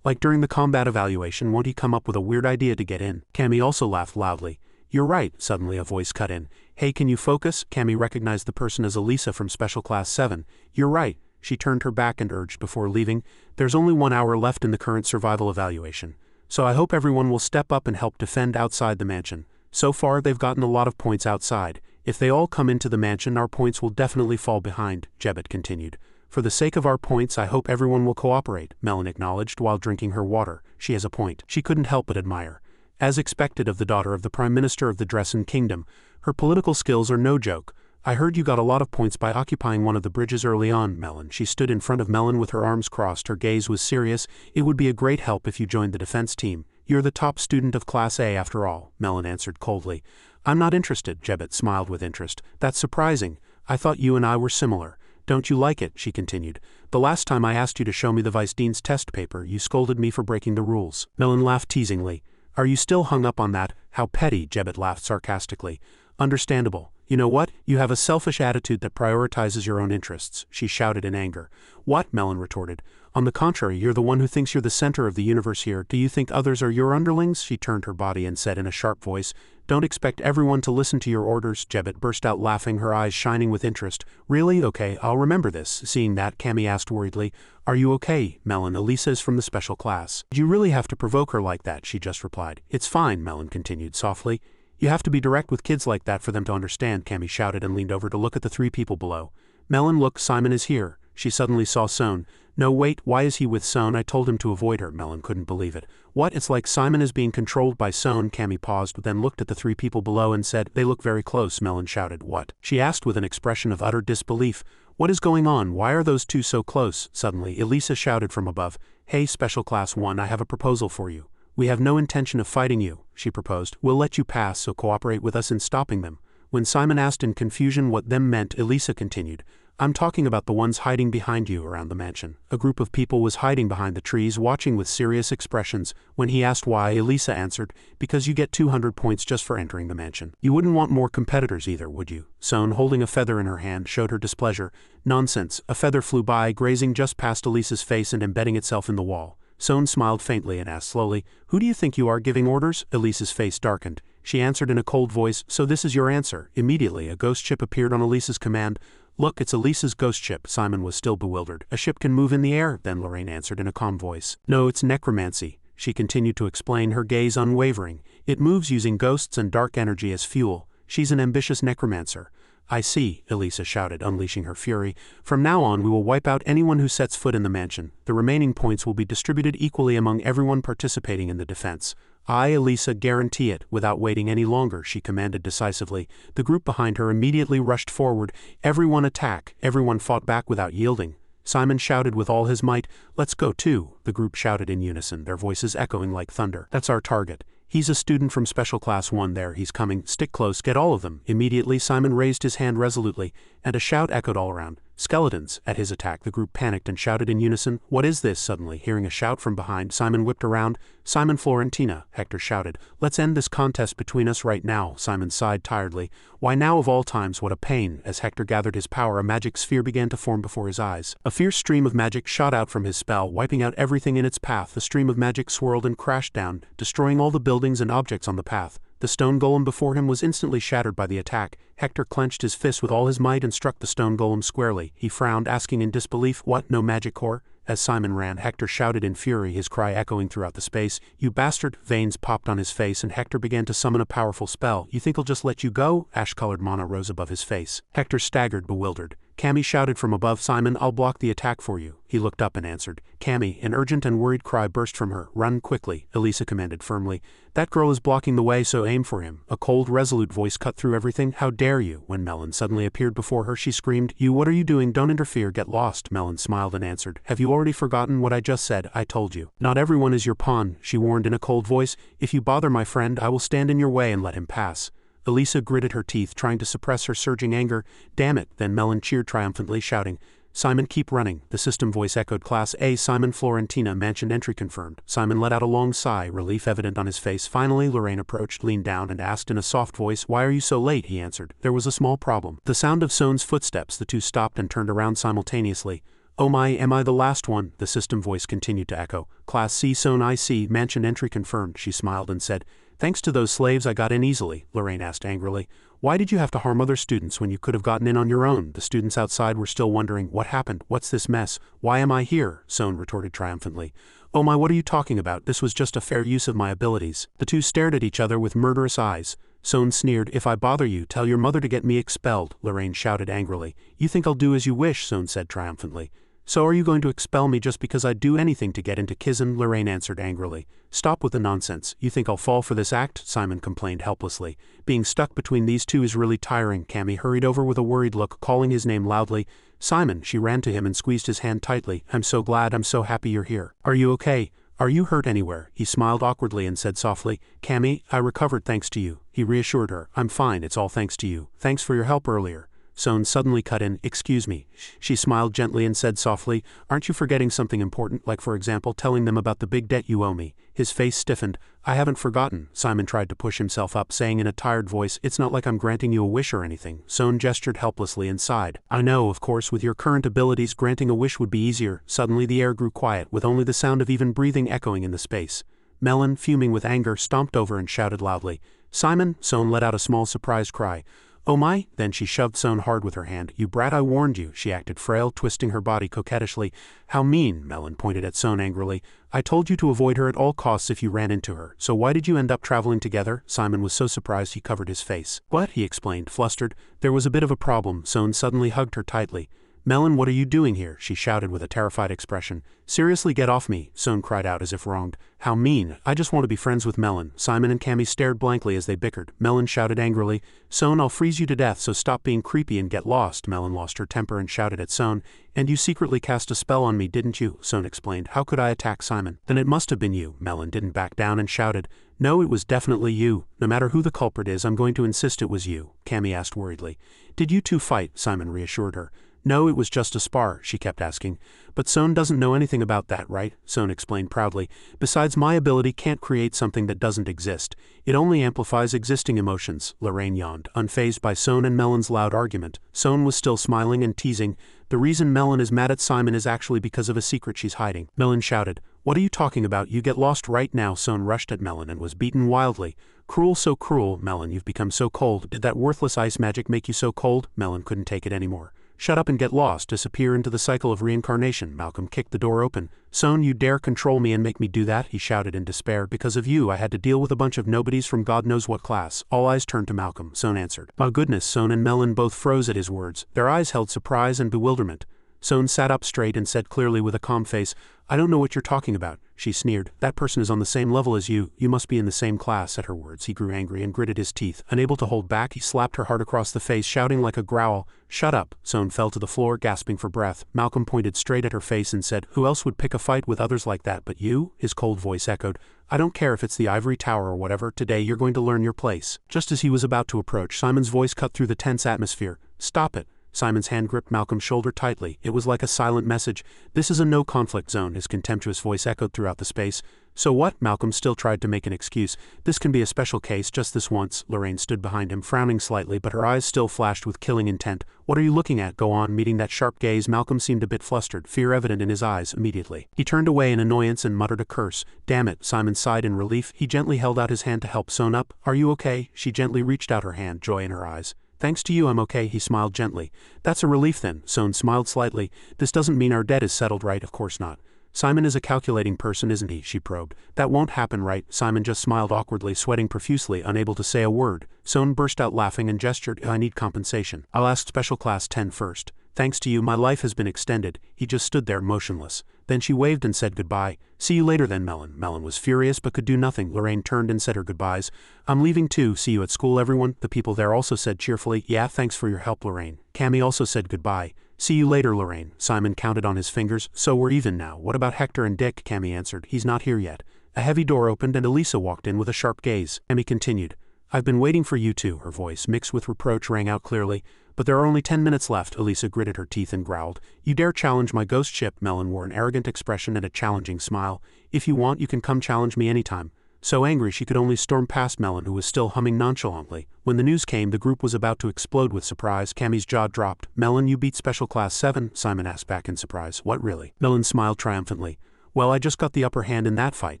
Like during the combat evaluation, won't he come up with a weird idea to get in? Cammy also laughed loudly. You're right, suddenly a voice cut in. Hey, can you focus? Cammy recognized the person as Elisa from Special Class 7. You're right. She turned her back and urged before leaving. There's only 1 hour left in the current survival evaluation. So I hope everyone will step up and help defend outside the mansion. So far, they've gotten a lot of points outside. If they all come into the mansion, our points will definitely fall behind, Jebet continued. For the sake of our points, I hope everyone will cooperate, Melon acknowledged while drinking her water. She has a point. She couldn't help but admire. As expected of the daughter of the Prime Minister of the Dressen Kingdom, her political skills are no joke. I heard you got a lot of points by occupying one of the bridges early on, Melon. She stood in front of Melon with her arms crossed. Her gaze was serious. It would be a great help if you joined the defense team. You're the top student of Class A after all, Melon answered coldly. I'm not interested, Jebet smiled with interest. That's surprising. I thought you and I were similar. Don't you like it? She continued. The last time I asked you to show me the Vice Dean's test paper, you scolded me for breaking the rules. Melon laughed teasingly. Are you still hung up on that? How petty, Jebet laughed sarcastically. Understandable. You know what? You have a selfish attitude that prioritizes your own interests, she shouted in anger. What? Melon retorted. On the contrary, you're the one who thinks you're the center of the universe here. Do you think others are your underlings? She turned her body and said in a sharp voice. Don't expect everyone to listen to your orders, Jebet burst out laughing, her eyes shining with interest. Really? Okay, I'll remember this. Seeing that, Cammy asked worriedly. Are you okay, Melon? Elisa is from the special class. Did you really have to provoke her like that? She just replied. It's fine, Melon continued softly. You have to be direct with kids like that for them to understand, Cammy shouted and leaned over to look at the 3 people below. Melon, look, Simon is here. She suddenly saw Sohn. No, wait, why is he with Sohn? I told him to avoid her. Melon couldn't believe it. What? It's like Simon is being controlled by Sohn. Cammy paused, but then looked at the 3 people below and said, They look very close. Melon shouted. What? She asked with an expression of utter disbelief. What is going on? Why are those 2 so close? Suddenly, Elisa shouted from above. Hey, Special Class 1, I have a proposal for you. We have no intention of fighting you, she proposed. We'll let you pass, so cooperate with us in stopping them. When Simon asked in confusion what them meant, Elisa continued. I'm talking about the ones hiding behind you around the mansion. A group of people was hiding behind the trees, watching with serious expressions. When he asked why, Elisa answered, Because you get 200 points just for entering the mansion. You wouldn't want more competitors either, would you? Sohn, holding a feather in her hand, showed her displeasure. Nonsense. A feather flew by, grazing just past Elisa's face and embedding itself in the wall. Sohn smiled faintly and asked slowly, Who do you think you are giving orders? Elisa's face darkened. She answered in a cold voice, So this is your answer. Immediately, a ghost ship appeared on Elisa's command. Look, it's Elisa's ghost ship. Simon was still bewildered. A ship can move in the air, then Lorraine answered in a calm voice. No, it's necromancy. She continued to explain, her gaze unwavering. It moves using ghosts and dark energy as fuel. She's an ambitious necromancer. I see, Elisa shouted, unleashing her fury. From now on we will wipe out anyone who sets foot in the mansion. The remaining points will be distributed equally among everyone participating in the defense. I, Elisa, guarantee it. Without waiting any longer, she commanded decisively. The group behind her immediately rushed forward. Everyone attack. Everyone fought back without yielding. Simon shouted with all his might, "Let's go too." The group shouted in unison, their voices echoing like thunder. "That's our target. He's a student from Special Class 1 there, he's coming. Stick close, get all of them." Immediately Simon raised his hand resolutely, and a shout echoed all around. "Skeletons!" At his attack the group panicked and shouted in unison, "What is this?" Suddenly, hearing a shout from behind, Simon whipped around. "Simon, Florentina!" Hector shouted. "Let's end this contest between us right now." Simon sighed tiredly. "Why now of all times, what a pain." As Hector gathered his power, a magic sphere began to form before his eyes. A fierce stream of magic shot out from his spell, wiping out everything in its path. The stream of magic swirled and crashed down, destroying all the buildings and objects on the path. The stone golem before him was instantly shattered by the attack. Hector clenched his fist with all his might and struck the stone golem squarely. He frowned, asking in disbelief, "What, no magic core?" As Simon ran, Hector shouted in fury, his cry echoing throughout the space. "You bastard!" Veins popped on his face and Hector began to summon a powerful spell. "You think I'll just let you go?" Ash-colored mana rose above his face. Hector staggered, bewildered. Cammy shouted from above, "Simon, I'll block the attack for you." He looked up and answered. "Cammy," an urgent and worried cry burst from her. "Run quickly," Elisa commanded firmly. "That girl is blocking the way, so aim for him." A cold, resolute voice cut through everything. "How dare you!" When Melon suddenly appeared before her, she screamed, "You, what are you doing? Don't interfere, get lost." Melon smiled and answered, "Have you already forgotten what I just said? I told you. Not everyone is your pawn," she warned in a cold voice. "If you bother my friend, I will stand in your way and let him pass." Elisa gritted her teeth, trying to suppress her surging anger. "Damn it!" Then Melon cheered triumphantly, shouting, "Simon, keep running." The system voice echoed, "Class A, Simon, Florentina, mansion entry confirmed." Simon let out a long sigh, relief evident on his face. Finally, Lorraine approached, leaned down, and asked in a soft voice, "Why are you so late?" He answered, "There was a small problem." The sound of Sone's footsteps, the two stopped and turned around simultaneously. "Oh my, am I the last one?" The system voice continued to echo. "Class C, Sone, I see, mansion entry confirmed." She smiled and said, "Thanks to those slaves I got in easily." Lorraine asked angrily, "Why did you have to harm other students when you could have gotten in on your own?" The students outside were still wondering, "What happened? What's this mess? Why am I here?" Sone retorted triumphantly, "Oh my, what are you talking about? This was just a fair use of my abilities." The two stared at each other with murderous eyes. Sone sneered, "If I bother you, tell your mother to get me expelled." Lorraine shouted angrily. "You think I'll do as you wish," Sone said triumphantly. "So are you going to expel me just because I'd do anything to get into Kizen?" Lorraine answered angrily. "Stop with the nonsense. You think I'll fall for this act?" Simon complained helplessly. "Being stuck between these two is really tiring." Cammy hurried over with a worried look, calling his name loudly. "Simon," she ran to him and squeezed his hand tightly. "I'm so glad, I'm so happy you're here. Are you okay? Are you hurt anywhere?" He smiled awkwardly and said softly, "Cammy, I recovered thanks to you." He reassured her, "I'm fine, it's all thanks to you. Thanks for your help earlier." Sone suddenly cut in, "Excuse me." She smiled gently and said softly, "Aren't you forgetting something important, like for example telling them about the big debt you owe me?" His face stiffened. "I haven't forgotten." Simon tried to push himself up, saying in a tired voice, "It's not like I'm granting you a wish or anything." Sone gestured helplessly and sighed. "I know, of course, with your current abilities granting a wish would be easier." Suddenly the air grew quiet, with only the sound of even breathing echoing in the space. Melon, fuming with anger, stomped over and shouted loudly, "Simon!" Sone let out a small surprised cry. "Oh my!" Then she shoved Sone hard with her hand. "You brat, I warned you." She acted frail, twisting her body coquettishly. "How mean!" Melon pointed at Sone angrily. "I told you to avoid her at all costs if you ran into her. So why did you end up traveling together?" Simon was so surprised he covered his face. "What?" he explained, flustered. "There was a bit of a problem." Sone suddenly hugged her tightly. "Melon, what are you doing here?" she shouted with a terrified expression. "Seriously, get off me!" Sone cried out as if wronged. "How mean! I just want to be friends with Melon." Simon and Cammy stared blankly as they bickered. Melon shouted angrily, "Sone, I'll freeze you to death, so stop being creepy and get lost." Melon lost her temper and shouted at Sone, "And you secretly cast a spell on me, didn't you?" Sone explained. "How could I attack Simon?" "Then it must have been you." Melon didn't back down and shouted, "No, it was definitely you. No matter who the culprit is, I'm going to insist it was you." Cammy asked worriedly. "Did you two fight?" Simon reassured her. "No, it was just a spar," she kept asking. "But Sone doesn't know anything about that, right?" Sone explained proudly. "Besides, my ability can't create something that doesn't exist. It only amplifies existing emotions." Lorraine yawned, unfazed by Sone and Melon's loud argument. Sone was still smiling and teasing. "The reason Melon is mad at Simon is actually because of a secret she's hiding." Melon shouted, "What are you talking about? You get lost right now." Sone rushed at Melon and was beaten wildly. "Cruel, so cruel. Melon, you've become so cold. Did that worthless ice magic make you so cold?" Melon couldn't take it anymore. Shut up and get lost, disappear into the cycle of reincarnation. Malcolm kicked the door open. Son, you dare control me and make me do that? He shouted in despair. Because of you I had to deal with a bunch of nobodies from God knows what class. All eyes turned to Malcolm. Son answered. My goodness. Son and Melon both froze at his words. Their eyes held surprise and bewilderment. Son sat up straight and said clearly with a calm face, I don't know what you're talking about. She sneered. That person is on the same level as you. You must be in the same class. At her words, he grew angry and gritted his teeth. Unable to hold back, he slapped her hard across the face, shouting like a growl, Shut up. Son fell to the floor, gasping for breath. Malcolm pointed straight at her face and said, Who else would pick a fight with others like that but you? His cold voice echoed. I don't care if it's the ivory tower or whatever. Today you're going to learn your place. Just as he was about to approach, Simon's voice cut through the tense atmosphere. Stop it. Simon's hand gripped Malcolm's shoulder tightly. It was like a silent message. This is a no-conflict zone, his contemptuous voice echoed throughout the space. So what? Malcolm still tried to make an excuse. This can be a special case, just this once. Lorraine stood behind him, frowning slightly, but her eyes still flashed with killing intent. What are you looking at? Go on. Meeting that sharp gaze, Malcolm seemed a bit flustered, fear evident in his eyes. Immediately, he turned away in annoyance and muttered a curse. Damn it. Simon sighed in relief. He gently held out his hand to help Son up. Are you okay? She gently reached out her hand, joy in her eyes. Thanks to you I'm okay, he smiled gently. That's a relief then. Son smiled slightly. This doesn't mean our debt is settled, right? Of course not. Simon is a calculating person, isn't he? She probed. That won't happen, right? Simon just smiled awkwardly, sweating profusely, unable to say a word. Son burst out laughing and gestured. I need compensation. I'll ask Special Class 10 first. Thanks to you my life has been extended. He just stood there motionless. Then she waved and said goodbye. See you later then, Melon. Melon was furious but could do nothing. Lorraine turned and said her goodbyes. I'm leaving too. See you at school, everyone. The people there also said cheerfully, yeah, thanks for your help, Lorraine. Cammy also said goodbye. See you later, Lorraine. Simon counted on his fingers. So we're even now. What about Hector and Dick? Cammy answered. He's not here yet. A heavy door opened and Elisa walked in with a sharp gaze. Cammy continued. I've been waiting for you two. Her voice, mixed with reproach, rang out clearly. But there are only 10 minutes left. Elisa gritted her teeth and growled. You dare challenge my ghost ship? Melon wore an arrogant expression and a challenging smile. If you want, you can come challenge me anytime. So angry she could only storm past Melon, who was still humming nonchalantly. When the news came, the group was about to explode with surprise. Cammy's jaw dropped. Melon, you beat Special Class 7? Simon asked back in surprise. What, really? Melon smiled triumphantly. Well, I just got the upper hand in that fight,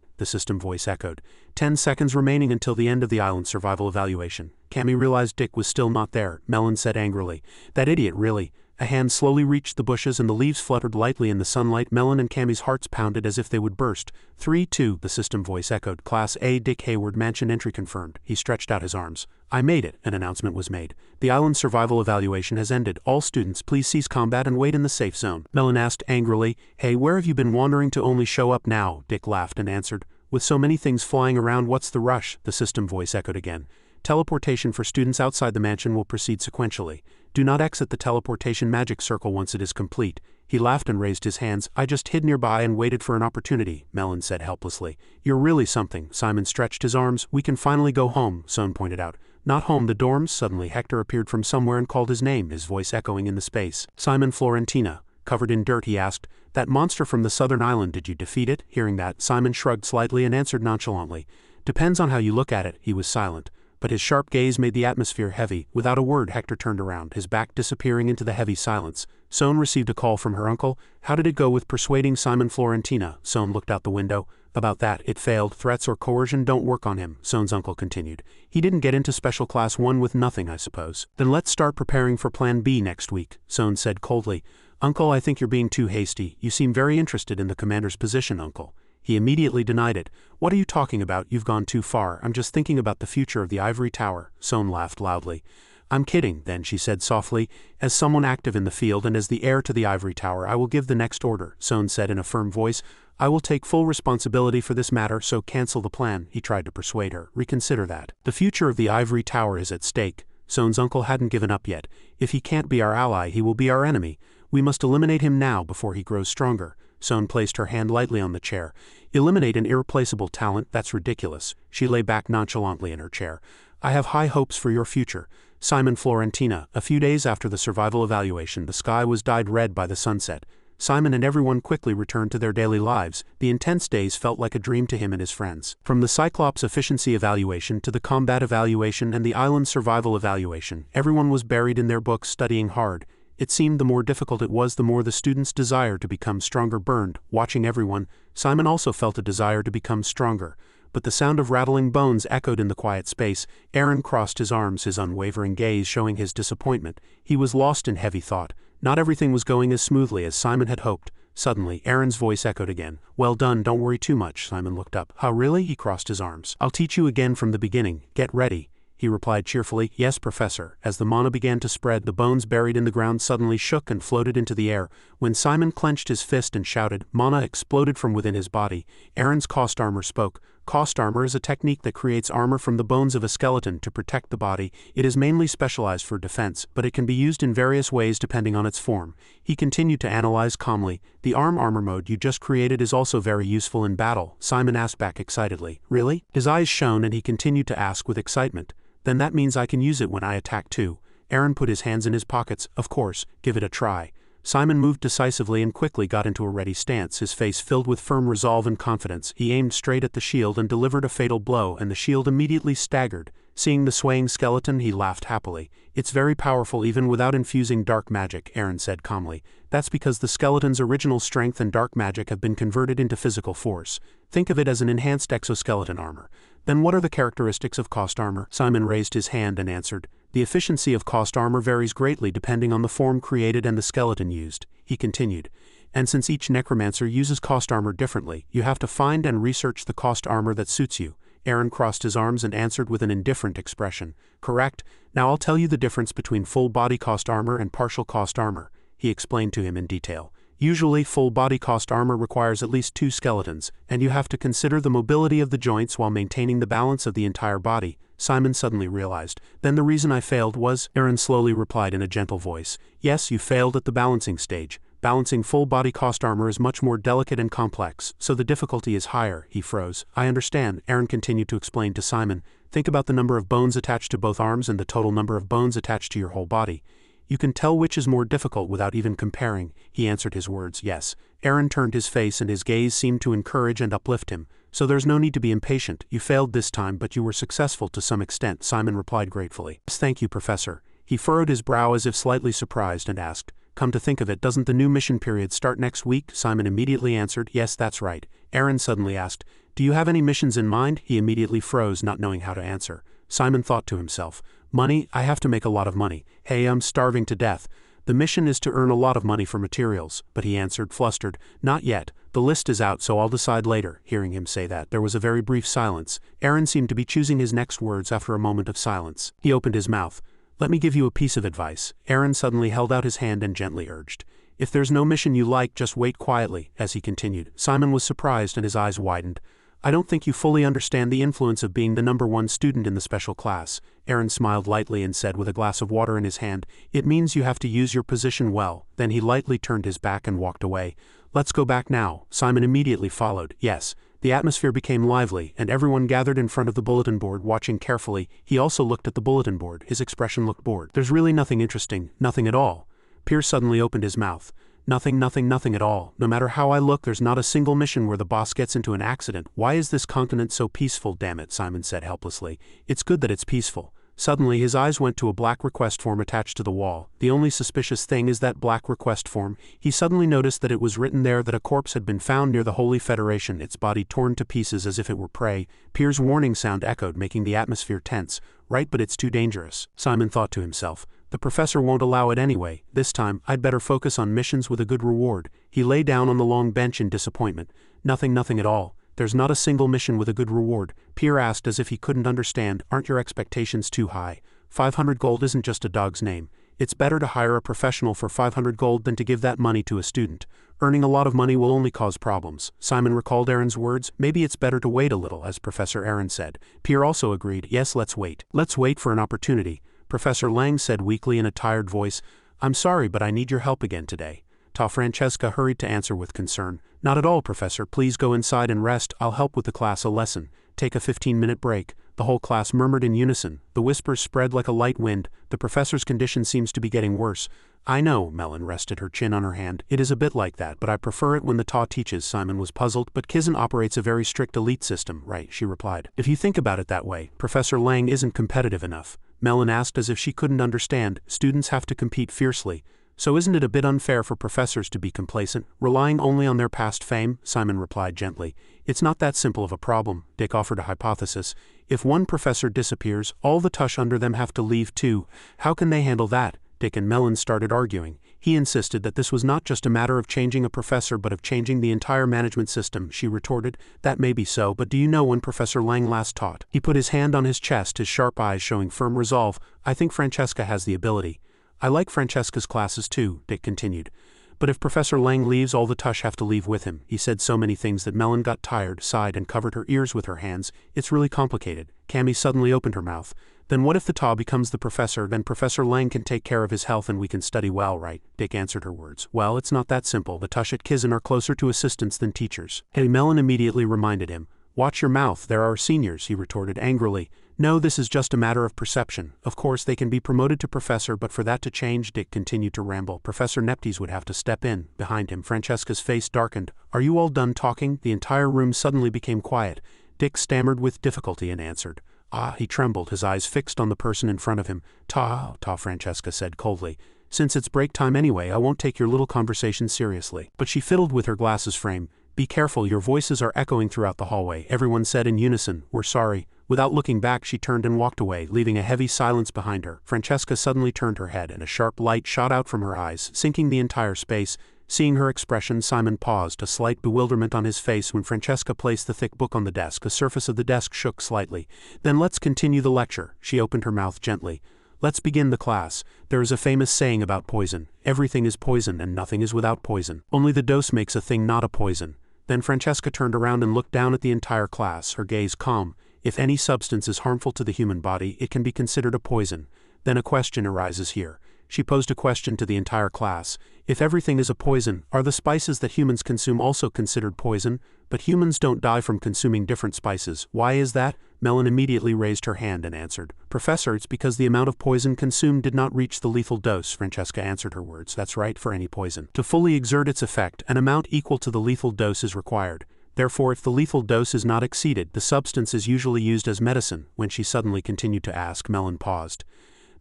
the system voice echoed. 10 seconds remaining until the end of the island survival evaluation. Cammy realized Dick was still not there. Melon said angrily. That idiot, really. A hand slowly reached the bushes and the leaves fluttered lightly in the sunlight. Melon and Cammy's hearts pounded as if they would burst. 3-2, the system voice echoed. Class A Dick Hayward mansion entry confirmed. He stretched out his arms. I made it, an announcement was made. The island survival evaluation has ended. All students, please cease combat and wait in the safe zone. Melon asked angrily, Hey, where have you been wandering to only show up now? Dick laughed and answered, With so many things flying around, what's the rush? The system voice echoed again. Teleportation for students outside the mansion will proceed sequentially. Do not exit the teleportation magic circle once it is complete. He laughed and raised his hands. I just hid nearby and waited for an opportunity, Melon said helplessly. You're really something. Simon stretched his arms. We can finally go home, Son pointed out. Not home, the dorms? Suddenly Hector appeared from somewhere and called his name, his voice echoing in the space. Simon Florentina. Covered in dirt, he asked. That monster from the southern island, did you defeat it? Hearing that, Simon shrugged slightly and answered nonchalantly. Depends on how you look at it. He was silent. But his sharp gaze made the atmosphere heavy. Without a word, Hector turned around, his back disappearing into the heavy silence. Son received a call from her uncle. How did it go with persuading Simon Florentina? Son looked out the window. About that, it failed. Threats or coercion don't work on him, Son's uncle continued. He didn't get into Special Class 1 with nothing, I suppose. Then let's start preparing for Plan B next week, Son said coldly. Uncle, I think you're being too hasty. You seem very interested in the commander's position, Uncle. He immediately denied it. What are you talking about? You've gone too far. I'm just thinking about the future of the ivory tower. Son laughed loudly. I'm kidding, then, she said softly. As someone active in the field and as the heir to the ivory tower, I will give the next order, Son said in a firm voice. I will take full responsibility for this matter, so cancel the plan. He tried to persuade her. Reconsider that. The future of the ivory tower is at stake. Son's uncle hadn't given up yet. If he can't be our ally, he will be our enemy. We must eliminate him now before he grows stronger. Son placed her hand lightly on the chair. Eliminate an irreplaceable talent? That's ridiculous. She lay back nonchalantly in her chair. I have high hopes for your future. Simon Florentina. A few days after the survival evaluation, the sky was dyed red by the sunset. Simon and everyone quickly returned to their daily lives. The intense days felt like a dream to him and his friends. From the Cyclops efficiency evaluation to the combat evaluation and the island survival evaluation, everyone was buried in their books studying hard. It seemed the more difficult it was, the more the students' desire to become stronger burned. Watching everyone, Simon also felt a desire to become stronger. But the sound of rattling bones echoed in the quiet space. Aaron crossed his arms, his unwavering gaze showing his disappointment. He was lost in heavy thought. Not everything was going as smoothly as Simon had hoped. Suddenly, Aaron's voice echoed again. Well done, don't worry too much. Simon looked up. How, really? He crossed his arms. I'll teach you again from the beginning. Get ready. He replied cheerfully. Yes, Professor. As the mana began to spread, the bones buried in the ground suddenly shook and floated into the air. When Simon clenched his fist and shouted, mana exploded from within his body. Aaron's cost armor spoke. Cost armor is a technique that creates armor from the bones of a skeleton to protect the body. It is mainly specialized for defense, but it can be used in various ways depending on its form. He continued to analyze calmly. The armor mode you just created is also very useful in battle, Simon asked back excitedly. Really? His eyes shone and he continued to ask with excitement. Then that means I can use it when I attack too. Aaron put his hands in his pockets. Of course, give it a try. Simon moved decisively and quickly got into a ready stance, his face filled with firm resolve and confidence. He aimed straight at the shield and delivered a fatal blow, and the shield immediately staggered. Seeing the swaying skeleton, he laughed happily. It's very powerful even without infusing dark magic, Aaron said calmly. That's because the skeleton's original strength and dark magic have been converted into physical force. Think of it as an enhanced exoskeleton armor. Then what are the characteristics of cost armor? Simon raised his hand and answered. The efficiency of cost armor varies greatly depending on the form created and the skeleton used. He continued. And since each necromancer uses cost armor differently, you have to find and research the cost armor that suits you. Aaron crossed his arms and answered with an indifferent expression. Correct. Now I'll tell you the difference between full body cost armor and partial cost armor. He explained to him in detail. Usually, full body cost armor requires at least 2 skeletons, and you have to consider the mobility of the joints while maintaining the balance of the entire body. Simon suddenly realized. Then the reason I failed was, Aaron slowly replied in a gentle voice. Yes, you failed at the balancing stage. Balancing full body cost armor is much more delicate and complex, so the difficulty is higher. He froze. I understand, Aaron continued to explain to Simon. Think about the number of bones attached to both arms and the total number of bones attached to your whole body. You can tell which is more difficult without even comparing. He answered his words, yes. Aaron turned his face and his gaze seemed to encourage and uplift him. So there's no need to be impatient. You failed this time, but you were successful to some extent, Simon replied gratefully. Yes, thank you, Professor. He furrowed his brow as if slightly surprised and asked, Come to think of it, doesn't the new mission period start next week? Simon immediately answered, Yes, that's right. Aaron suddenly asked, Do you have any missions in mind? He immediately froze, not knowing how to answer. Simon thought to himself, Money? I have to make a lot of money. Hey, I'm starving to death. The mission is to earn a lot of money for materials, but he answered, flustered, Not yet. The list is out, so I'll decide later. Hearing him say that, there was a very brief silence. Aaron seemed to be choosing his next words after a moment of silence. He opened his mouth. Let me give you a piece of advice. Aaron suddenly held out his hand and gently urged. If there's no mission you like, just wait quietly, as he continued. Simon was surprised and his eyes widened. I don't think you fully understand the influence of being the #1 student in the special class. Aaron smiled lightly and said with a glass of water in his hand, It means you have to use your position well. Then he lightly turned his back and walked away. Let's go back now. Simon immediately followed. Yes. The atmosphere became lively, and everyone gathered in front of the bulletin board watching carefully. He also looked at the bulletin board. His expression looked bored. There's really nothing interesting, nothing at all. Pier suddenly opened his mouth. Nothing at all. No matter how I look, there's not a single mission where the boss gets into an accident. Why is this continent so peaceful, damn it, Simon said helplessly. It's good that it's peaceful. Suddenly his eyes went to a black request form attached to the wall. The only suspicious thing is that black request form. He suddenly noticed that it was written there that a corpse had been found near the Holy Federation, its body torn to pieces as if it were prey. Pier's warning sound echoed, making the atmosphere tense. Right, but it's too dangerous, Simon thought to himself. The professor won't allow it anyway. This time, I'd better focus on missions with a good reward. He lay down on the long bench in disappointment. Nothing at all. There's not a single mission with a good reward. Pier asked as if he couldn't understand. Aren't your expectations too high? 500 gold isn't just a dog's name. It's better to hire a professional for 500 gold than to give that money to a student. Earning a lot of money will only cause problems. Simon recalled Aaron's words. Maybe it's better to wait a little, as Professor Aaron said. Pier also agreed. Yes, let's wait. Let's wait for an opportunity. Professor Lang said weakly in a tired voice, I'm sorry, but I need your help again today. Ta Francesca hurried to answer with concern. Not at all, Professor. Please go inside and rest. I'll help with the class a lesson. Take a 15-minute break. The whole class murmured in unison. The whispers spread like a light wind. The professor's condition seems to be getting worse. I know, Melon rested her chin on her hand. It is a bit like that, but I prefer it when the Ta teaches. Simon was puzzled, but Kizen operates a very strict elite system, right? She replied. If you think about it that way, Professor Lang isn't competitive enough. Melon asked as if she couldn't understand. Students have to compete fiercely. So isn't it a bit unfair for professors to be complacent, relying only on their past fame? Simon replied gently. It's not that simple of a problem. Dick offered a hypothesis. If one professor disappears, all the tush under them have to leave too. How can they handle that? Dick and Melon started arguing. He insisted that this was not just a matter of changing a professor but of changing the entire management system. She retorted, that may be so, but do you know when Professor Lang last taught? He put his hand on his chest, his sharp eyes showing firm resolve. I think Francesca has the ability. I like Francesca's classes too, Dick continued. But if Professor Lang leaves, all the Tush have to leave with him. He said so many things that Melon got tired, sighed, and covered her ears with her hands. It's really complicated. Cammy suddenly opened her mouth. Then what if the Ta becomes the professor? Then Professor Lang can take care of his health and we can study well, right? Dick answered her words. Well, it's not that simple. The Tush at Kizen are closer to assistants than teachers. Hey, Melon immediately reminded him. Watch your mouth, there are seniors, he retorted angrily. No, this is just a matter of perception. Of course, they can be promoted to professor, but for that to change, Dick continued to ramble. Professor Neptes would have to step in. Behind him, Francesca's face darkened. Are you all done talking? The entire room suddenly became quiet. Dick stammered with difficulty and answered. Ah, he trembled, his eyes fixed on the person in front of him. Ta, Francesca said coldly. Since it's break time anyway, I won't take your little conversation seriously. But she fiddled with her glasses frame. Be careful, your voices are echoing throughout the hallway. Everyone said in unison, we're sorry. Without looking back, she turned and walked away, leaving a heavy silence behind her. Francesca suddenly turned her head, and a sharp light shot out from her eyes, sinking the entire space. Seeing her expression, Simon paused, a slight bewilderment on his face when Francesca placed the thick book on the desk. The surface of the desk shook slightly. Then let's continue the lecture. She opened her mouth gently. Let's begin the class. There is a famous saying about poison. Everything is poison and nothing is without poison. Only the dose makes a thing not a poison. Then Francesca turned around and looked down at the entire class, her gaze calm. If any substance is harmful to the human body, it can be considered a poison. Then a question arises here. She posed a question to the entire class. If everything is a poison, are the spices that humans consume also considered poison? But humans don't die from consuming different spices. Why is that? Melon immediately raised her hand and answered. Professor, it's because the amount of poison consumed did not reach the lethal dose. Francesca answered her words. That's right, for any poison. To fully exert its effect, an amount equal to the lethal dose is required. Therefore, if the lethal dose is not exceeded, the substance is usually used as medicine. When she suddenly continued to ask, Melon paused.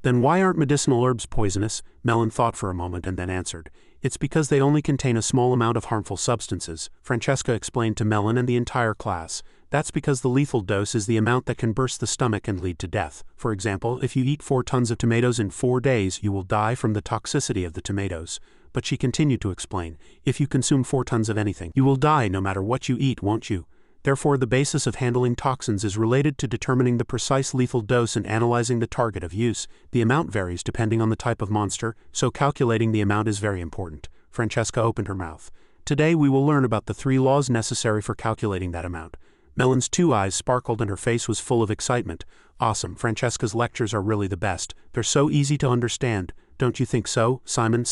Then why aren't medicinal herbs poisonous? Melon thought for a moment and then answered. It's because they only contain a small amount of harmful substances, Francesca explained to Melon and the entire class. That's because the lethal dose is the amount that can burst the stomach and lead to death. For example, if you eat 4 tons of tomatoes in 4 days, you will die from the toxicity of the tomatoes. But she continued to explain, if you consume 4 tons of anything, you will die no matter what you eat, won't you? Therefore, the basis of handling toxins is related to determining the precise lethal dose and analyzing the target of use. The amount varies depending on the type of monster, so calculating the amount is very important. Francesca opened her mouth. Today we will learn about the 3 laws necessary for calculating that amount. Melon's 2 eyes sparkled and her face was full of excitement. Awesome, Francesca's lectures are really the best. They're so easy to understand. Don't you think so? Simon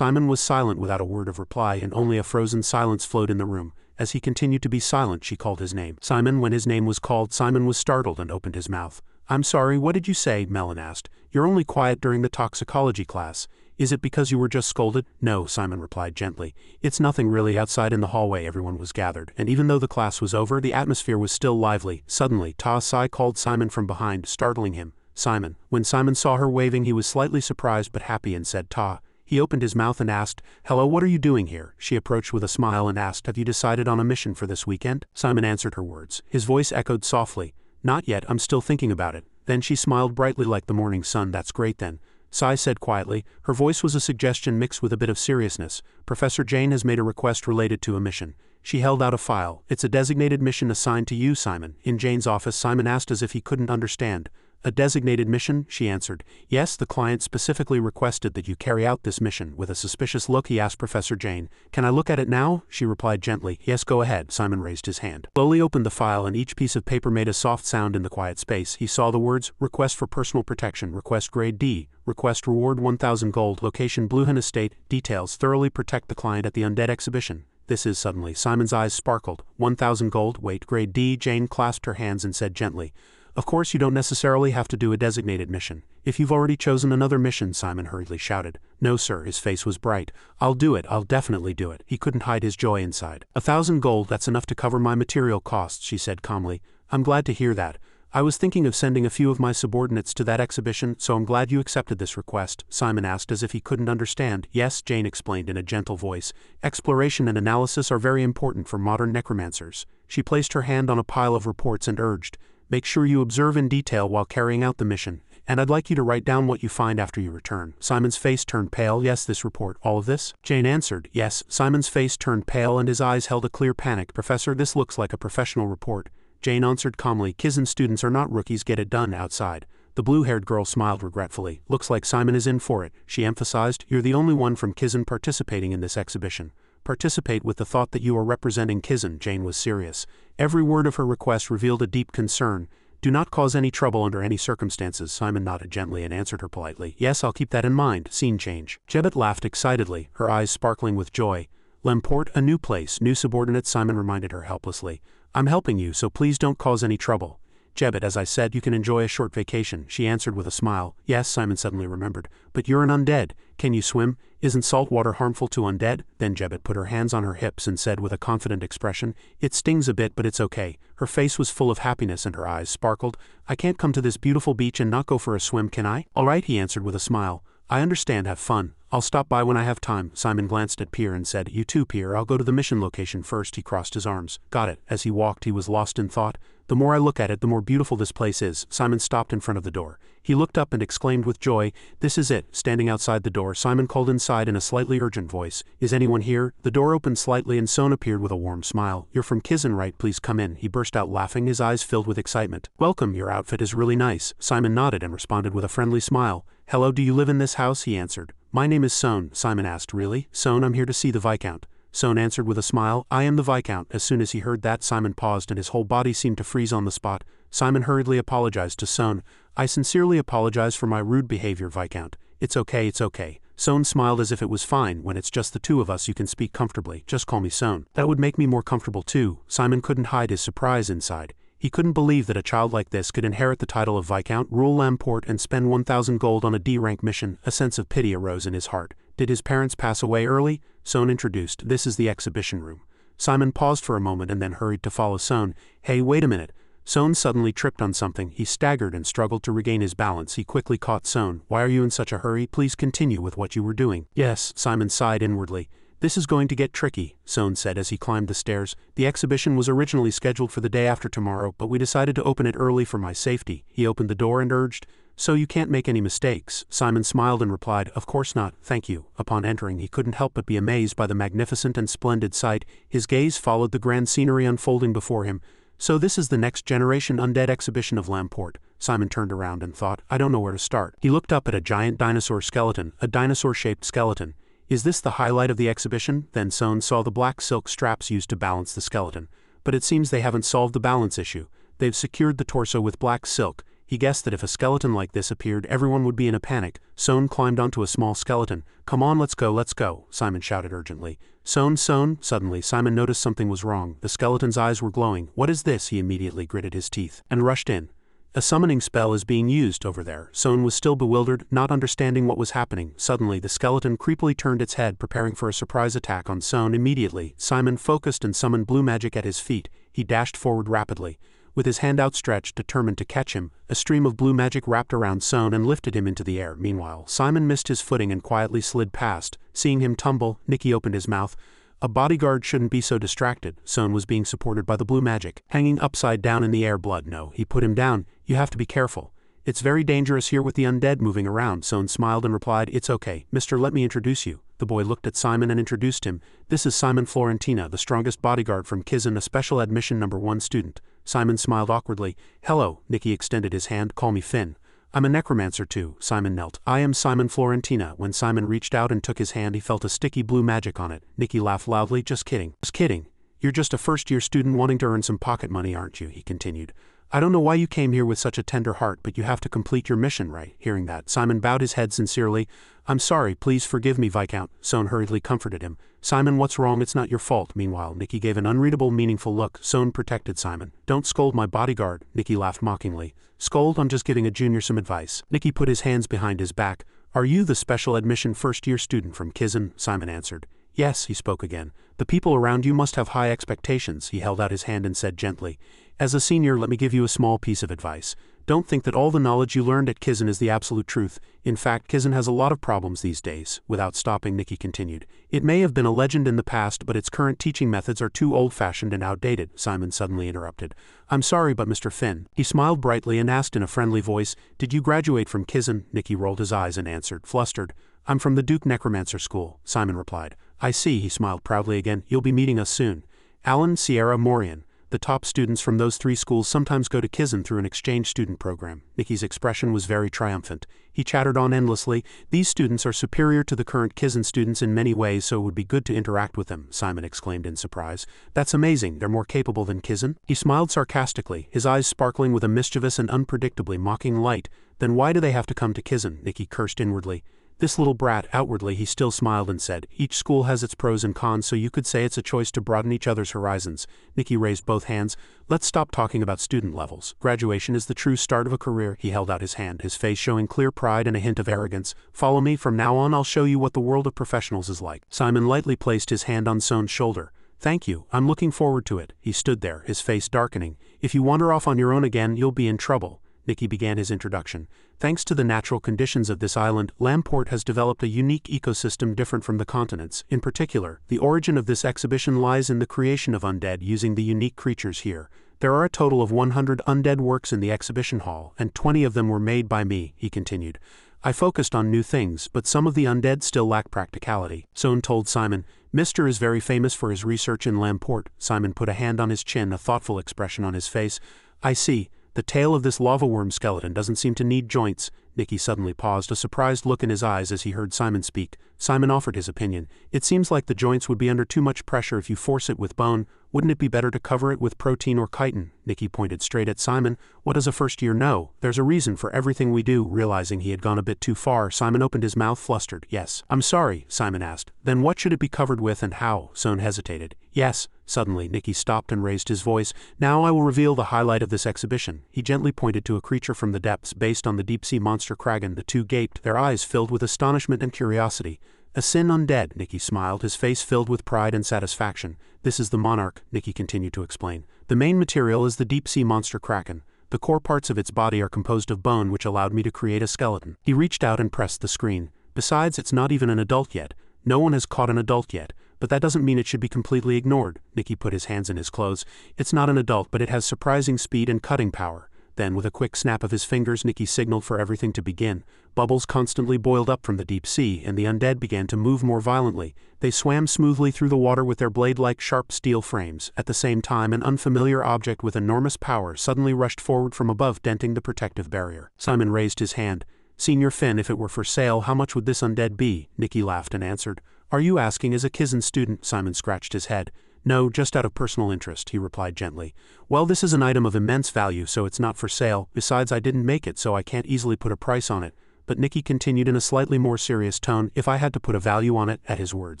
was silent without a word of reply, and only a frozen silence flowed in the room. As he continued to be silent, she called his name. Simon, when his name was called, Simon was startled and opened his mouth. I'm sorry, what did you say? Melon asked. You're only quiet during the toxicology class. Is it because you were just scolded? No, Simon replied gently. It's nothing really. Outside in the hallway everyone was gathered, and even though the class was over, the atmosphere was still lively. Suddenly, Ta-Sai called Simon from behind, startling him. Simon. When Simon saw her waving, he was slightly surprised but happy and said Ta. He opened his mouth and asked, Hello, what are you doing here? She approached with a smile and asked, Have you decided on a mission for this weekend? Simon answered her words. His voice echoed softly. Not yet, I'm still thinking about it. Then she smiled brightly like the morning sun. That's great then. Sai said quietly. Her voice was a suggestion mixed with a bit of seriousness. Professor Jane has made a request related to a mission. She held out a file. It's a designated mission assigned to you, Simon. In Jane's office, Simon asked as if he couldn't understand. A designated mission? She answered. Yes, the client specifically requested that you carry out this mission. With a suspicious look, he asked Professor Jane. Can I look at it now? She replied gently. Yes, go ahead. Simon raised his hand. Slowly opened the file and each piece of paper made a soft sound in the quiet space. He saw the words, Request for personal protection, request grade D, request reward 1,000 gold, location Bluehin Estate, details, thoroughly protect the client at the Undead exhibition. This is suddenly. Simon's eyes sparkled. 1,000 gold, wait, grade D. Jane clasped her hands and said gently. Of course you don't necessarily have to do a designated mission. If you've already chosen another mission, Simon hurriedly shouted. No sir, his face was bright. I'll do it, I'll definitely do it. He couldn't hide his joy inside. 1,000 gold, that's enough to cover my material costs, she said calmly. I'm glad to hear that. I was thinking of sending a few of my subordinates to that exhibition, so I'm glad you accepted this request, Simon asked as if he couldn't understand. Yes, Jane explained in a gentle voice. Exploration and analysis are very important for modern necromancers. She placed her hand on a pile of reports and urged, Make sure you observe in detail while carrying out the mission. and I'd like you to write down what you find after you return. Simon's face turned pale. Yes, this report, all of this? Jane answered. Yes. Simon's face turned pale and his eyes held a clear panic. Professor, this looks like a professional report. Jane answered calmly. Kizen students are not rookies, get it done outside. The blue-haired girl smiled regretfully. Looks like Simon is in for it, she emphasized. You're the only one from Kizen participating in this exhibition. Participate with the thought that you are representing Kizen. Jane was serious. Every word of her request revealed a deep concern. Do not cause any trouble under any circumstances. Simon nodded gently and answered her politely. Yes, I'll keep that in mind. Scene change. Jebet laughed excitedly, her eyes sparkling with joy. Lamport, a new place, new subordinate. Simon reminded her helplessly. I'm helping you, so please don't cause any trouble. Jebet, as I said, you can enjoy a short vacation, she answered with a smile. Yes, Simon suddenly remembered. But you're an undead. Can you swim? Isn't salt water harmful to undead? Then Jebet put her hands on her hips and said with a confident expression, It stings a bit, but it's okay. Her face was full of happiness and her eyes sparkled. I can't come to this beautiful beach and not go for a swim, can I? All right, he answered with a smile. I understand, have fun. I'll stop by when I have time. Simon glanced at Pier and said, You too, Pier, I'll go to the mission location first. He crossed his arms. Got it. As he walked, he was lost in thought. The more I look at it, the more beautiful this place is. Simon stopped in front of the door. He looked up and exclaimed with joy, This is it. Standing outside the door, Simon called inside in a slightly urgent voice. Is anyone here? The door opened slightly and Son appeared with a warm smile. You're from Kizen, right? Please come in. He burst out laughing, his eyes filled with excitement. Welcome, your outfit is really nice. Simon nodded and responded with a friendly smile. Hello, do you live in this house? He answered. My name is Son. Simon asked. Really? Son, I'm here to see the Viscount. Son answered with a smile. I am the Viscount. As soon as he heard that, Simon paused and his whole body seemed to freeze on the spot. Simon hurriedly apologized to Son. I sincerely apologize for my rude behavior, Viscount. It's okay, it's okay. Son smiled as if it was fine. When it's just the two of us you can speak comfortably. Just call me Son. That would make me more comfortable too. Simon couldn't hide his surprise inside. He couldn't believe that a child like this could inherit the title of Viscount, rule Lamport, and spend 1,000 gold on a D-rank mission. A sense of pity arose in his heart. Did his parents pass away early? Son introduced. This is the exhibition room. Simon paused for a moment and then hurried to follow Son. Hey, wait a minute. Son suddenly tripped on something. He staggered and struggled to regain his balance. He quickly caught Son. Why are you in such a hurry? Please continue with what you were doing. Yes, Simon sighed inwardly. This is going to get tricky, Son said as he climbed the stairs. The exhibition was originally scheduled for the day after tomorrow, but we decided to open it early for my safety. He opened the door and urged, So you can't make any mistakes. Simon smiled and replied, Of course not, thank you. Upon entering, he couldn't help but be amazed by the magnificent and splendid sight. His gaze followed the grand scenery unfolding before him. So this is the next generation undead exhibition of Lamport. Simon turned around and thought, I don't know where to start. He looked up at a giant dinosaur skeleton, a dinosaur-shaped skeleton. Is this the highlight of the exhibition? Then Son saw the black silk straps used to balance the skeleton. But it seems they haven't solved the balance issue. They've secured the torso with black silk. He guessed that if a skeleton like this appeared, everyone would be in a panic. Son climbed onto a small skeleton. Come on, let's go, Simon shouted urgently. Son. Suddenly, Simon noticed something was wrong. The skeleton's eyes were glowing. What is this? He immediately gritted his teeth and rushed in. A summoning spell is being used over there. Son was still bewildered, not understanding what was happening. Suddenly, the skeleton creepily turned its head, preparing for a surprise attack on Son. Immediately, Simon focused and summoned blue magic at his feet. He dashed forward rapidly. With his hand outstretched, determined to catch him, a stream of blue magic wrapped around Son and lifted him into the air. Meanwhile, Simon missed his footing and quietly slid past. Seeing him tumble, Nicky opened his mouth. A bodyguard shouldn't be so distracted. Son was being supported by the blue magic, hanging upside down in the air. Blood, no. He put him down. You have to be careful. It's very dangerous here with the undead moving around. Son smiled and replied, It's okay. Mister, let me introduce you. The boy looked at Simon and introduced him. This is Simon Florentina, the strongest bodyguard from Kizen, a special admission #1 student. Simon smiled awkwardly. Hello. Nicky extended his hand. Call me Finn. I'm a necromancer too. Simon knelt. I am Simon Florentina. When Simon reached out and took his hand, he felt a sticky blue magic on it. Nicky laughed loudly. Just kidding. Just kidding. You're just a first-year student wanting to earn some pocket money, aren't you? He continued. I don't know why you came here with such a tender heart, but you have to complete your mission, right? Hearing that, Simon bowed his head sincerely. I'm sorry, please forgive me, Viscount. Son hurriedly comforted him. Simon, what's wrong? It's not your fault. Meanwhile, Nicky gave an unreadable, meaningful look. Son protected Simon. Don't scold my bodyguard. Nicky laughed mockingly. Scold? I'm just giving a junior some advice. Nicky put his hands behind his back. Are you the special admission first-year student from Kizen? Simon answered. Yes, he spoke again. The people around you must have high expectations. He held out his hand and said gently, As a senior, let me give you a small piece of advice. Don't think that all the knowledge you learned at Kizen is the absolute truth. In fact, Kizen has a lot of problems these days. Without stopping, Nikki continued. It may have been a legend in the past, but its current teaching methods are too old-fashioned and outdated, Simon suddenly interrupted. I'm sorry, but Mr. Finn. He smiled brightly and asked in a friendly voice, did you graduate from Kizen? Nikki rolled his eyes and answered, flustered. I'm from the Duke Necromancer School, Simon replied. I see, he smiled proudly again. You'll be meeting us soon. Alan, Sierra, Morian. The top students from those three schools sometimes go to Kizen through an exchange student program. Nikki's expression was very triumphant. He chattered on endlessly. These students are superior to the current Kizen students in many ways, so it would be good to interact with them, Simon exclaimed in surprise. That's amazing, they're more capable than Kizen? He smiled sarcastically, his eyes sparkling with a mischievous and unpredictably mocking light. Then why do they have to come to Kizen? Nikki cursed inwardly. This little brat, outwardly he still smiled and said, each school has its pros and cons, so you could say it's a choice to broaden each other's horizons. Nikki raised both hands. Let's stop talking about student levels. Graduation is the true start of a career. He held out his hand, his face showing clear pride and a hint of arrogance. Follow me, from now on I'll show you what the world of professionals is like. Simon lightly placed his hand on Son's shoulder. Thank you, I'm looking forward to it. He stood there, his face darkening. If you wander off on your own again, you'll be in trouble. Nikki began his introduction. Thanks to the natural conditions of this island, Lamport has developed a unique ecosystem different from the continents. In particular, the origin of this exhibition lies in the creation of undead using the unique creatures here. There are a total of 100 undead works in the exhibition hall, and 20 of them were made by me, he continued. I focused on new things, but some of the undead still lack practicality. Son told Simon. Mr. is very famous for his research in Lamport. Simon put a hand on his chin, a thoughtful expression on his face. I see. The tail of this lava worm skeleton doesn't seem to need joints. Nikki suddenly paused, a surprised look in his eyes as he heard Simon speak. Simon offered his opinion. It seems like the joints would be under too much pressure if you force it with bone. Wouldn't it be better to cover it with protein or chitin? Nikki pointed straight at Simon. What does a first year know? There's a reason for everything we do. Realizing he had gone a bit too far, Simon opened his mouth, flustered. Yes. I'm sorry, Simon asked. Then what should it be covered with and how? Son hesitated. Yes. Suddenly, Nikki stopped and raised his voice. Now I will reveal the highlight of this exhibition. He gently pointed to a creature from the depths based on the deep-sea monster Kraken. The two gaped, their eyes filled with astonishment and curiosity. A sin undead, Nikki smiled, his face filled with pride and satisfaction. This is the monarch, Nikki continued to explain. The main material is the deep-sea monster Kraken. The core parts of its body are composed of bone, which allowed me to create a skeleton. He reached out and pressed the screen. Besides, it's not even an adult yet. No one has caught an adult yet. But that doesn't mean it should be completely ignored. Nikki put his hands in his clothes. It's not an adult, but it has surprising speed and cutting power. Then, with a quick snap of his fingers, Nikki signaled for everything to begin. Bubbles constantly boiled up from the deep sea, and the undead began to move more violently. They swam smoothly through the water with their blade-like sharp steel frames. At the same time, an unfamiliar object with enormous power suddenly rushed forward from above, denting the protective barrier. Simon raised his hand. Senior Finn, if it were for sale, how much would this undead be? Nikki laughed and answered. Are you asking as a Kizen student? Simon scratched his head. No, just out of personal interest, he replied gently. Well, this is an item of immense value, so it's not for sale. Besides, I didn't make it, so I can't easily put a price on it. But Nikki continued in a slightly more serious tone. If I had to put a value on it, at his word,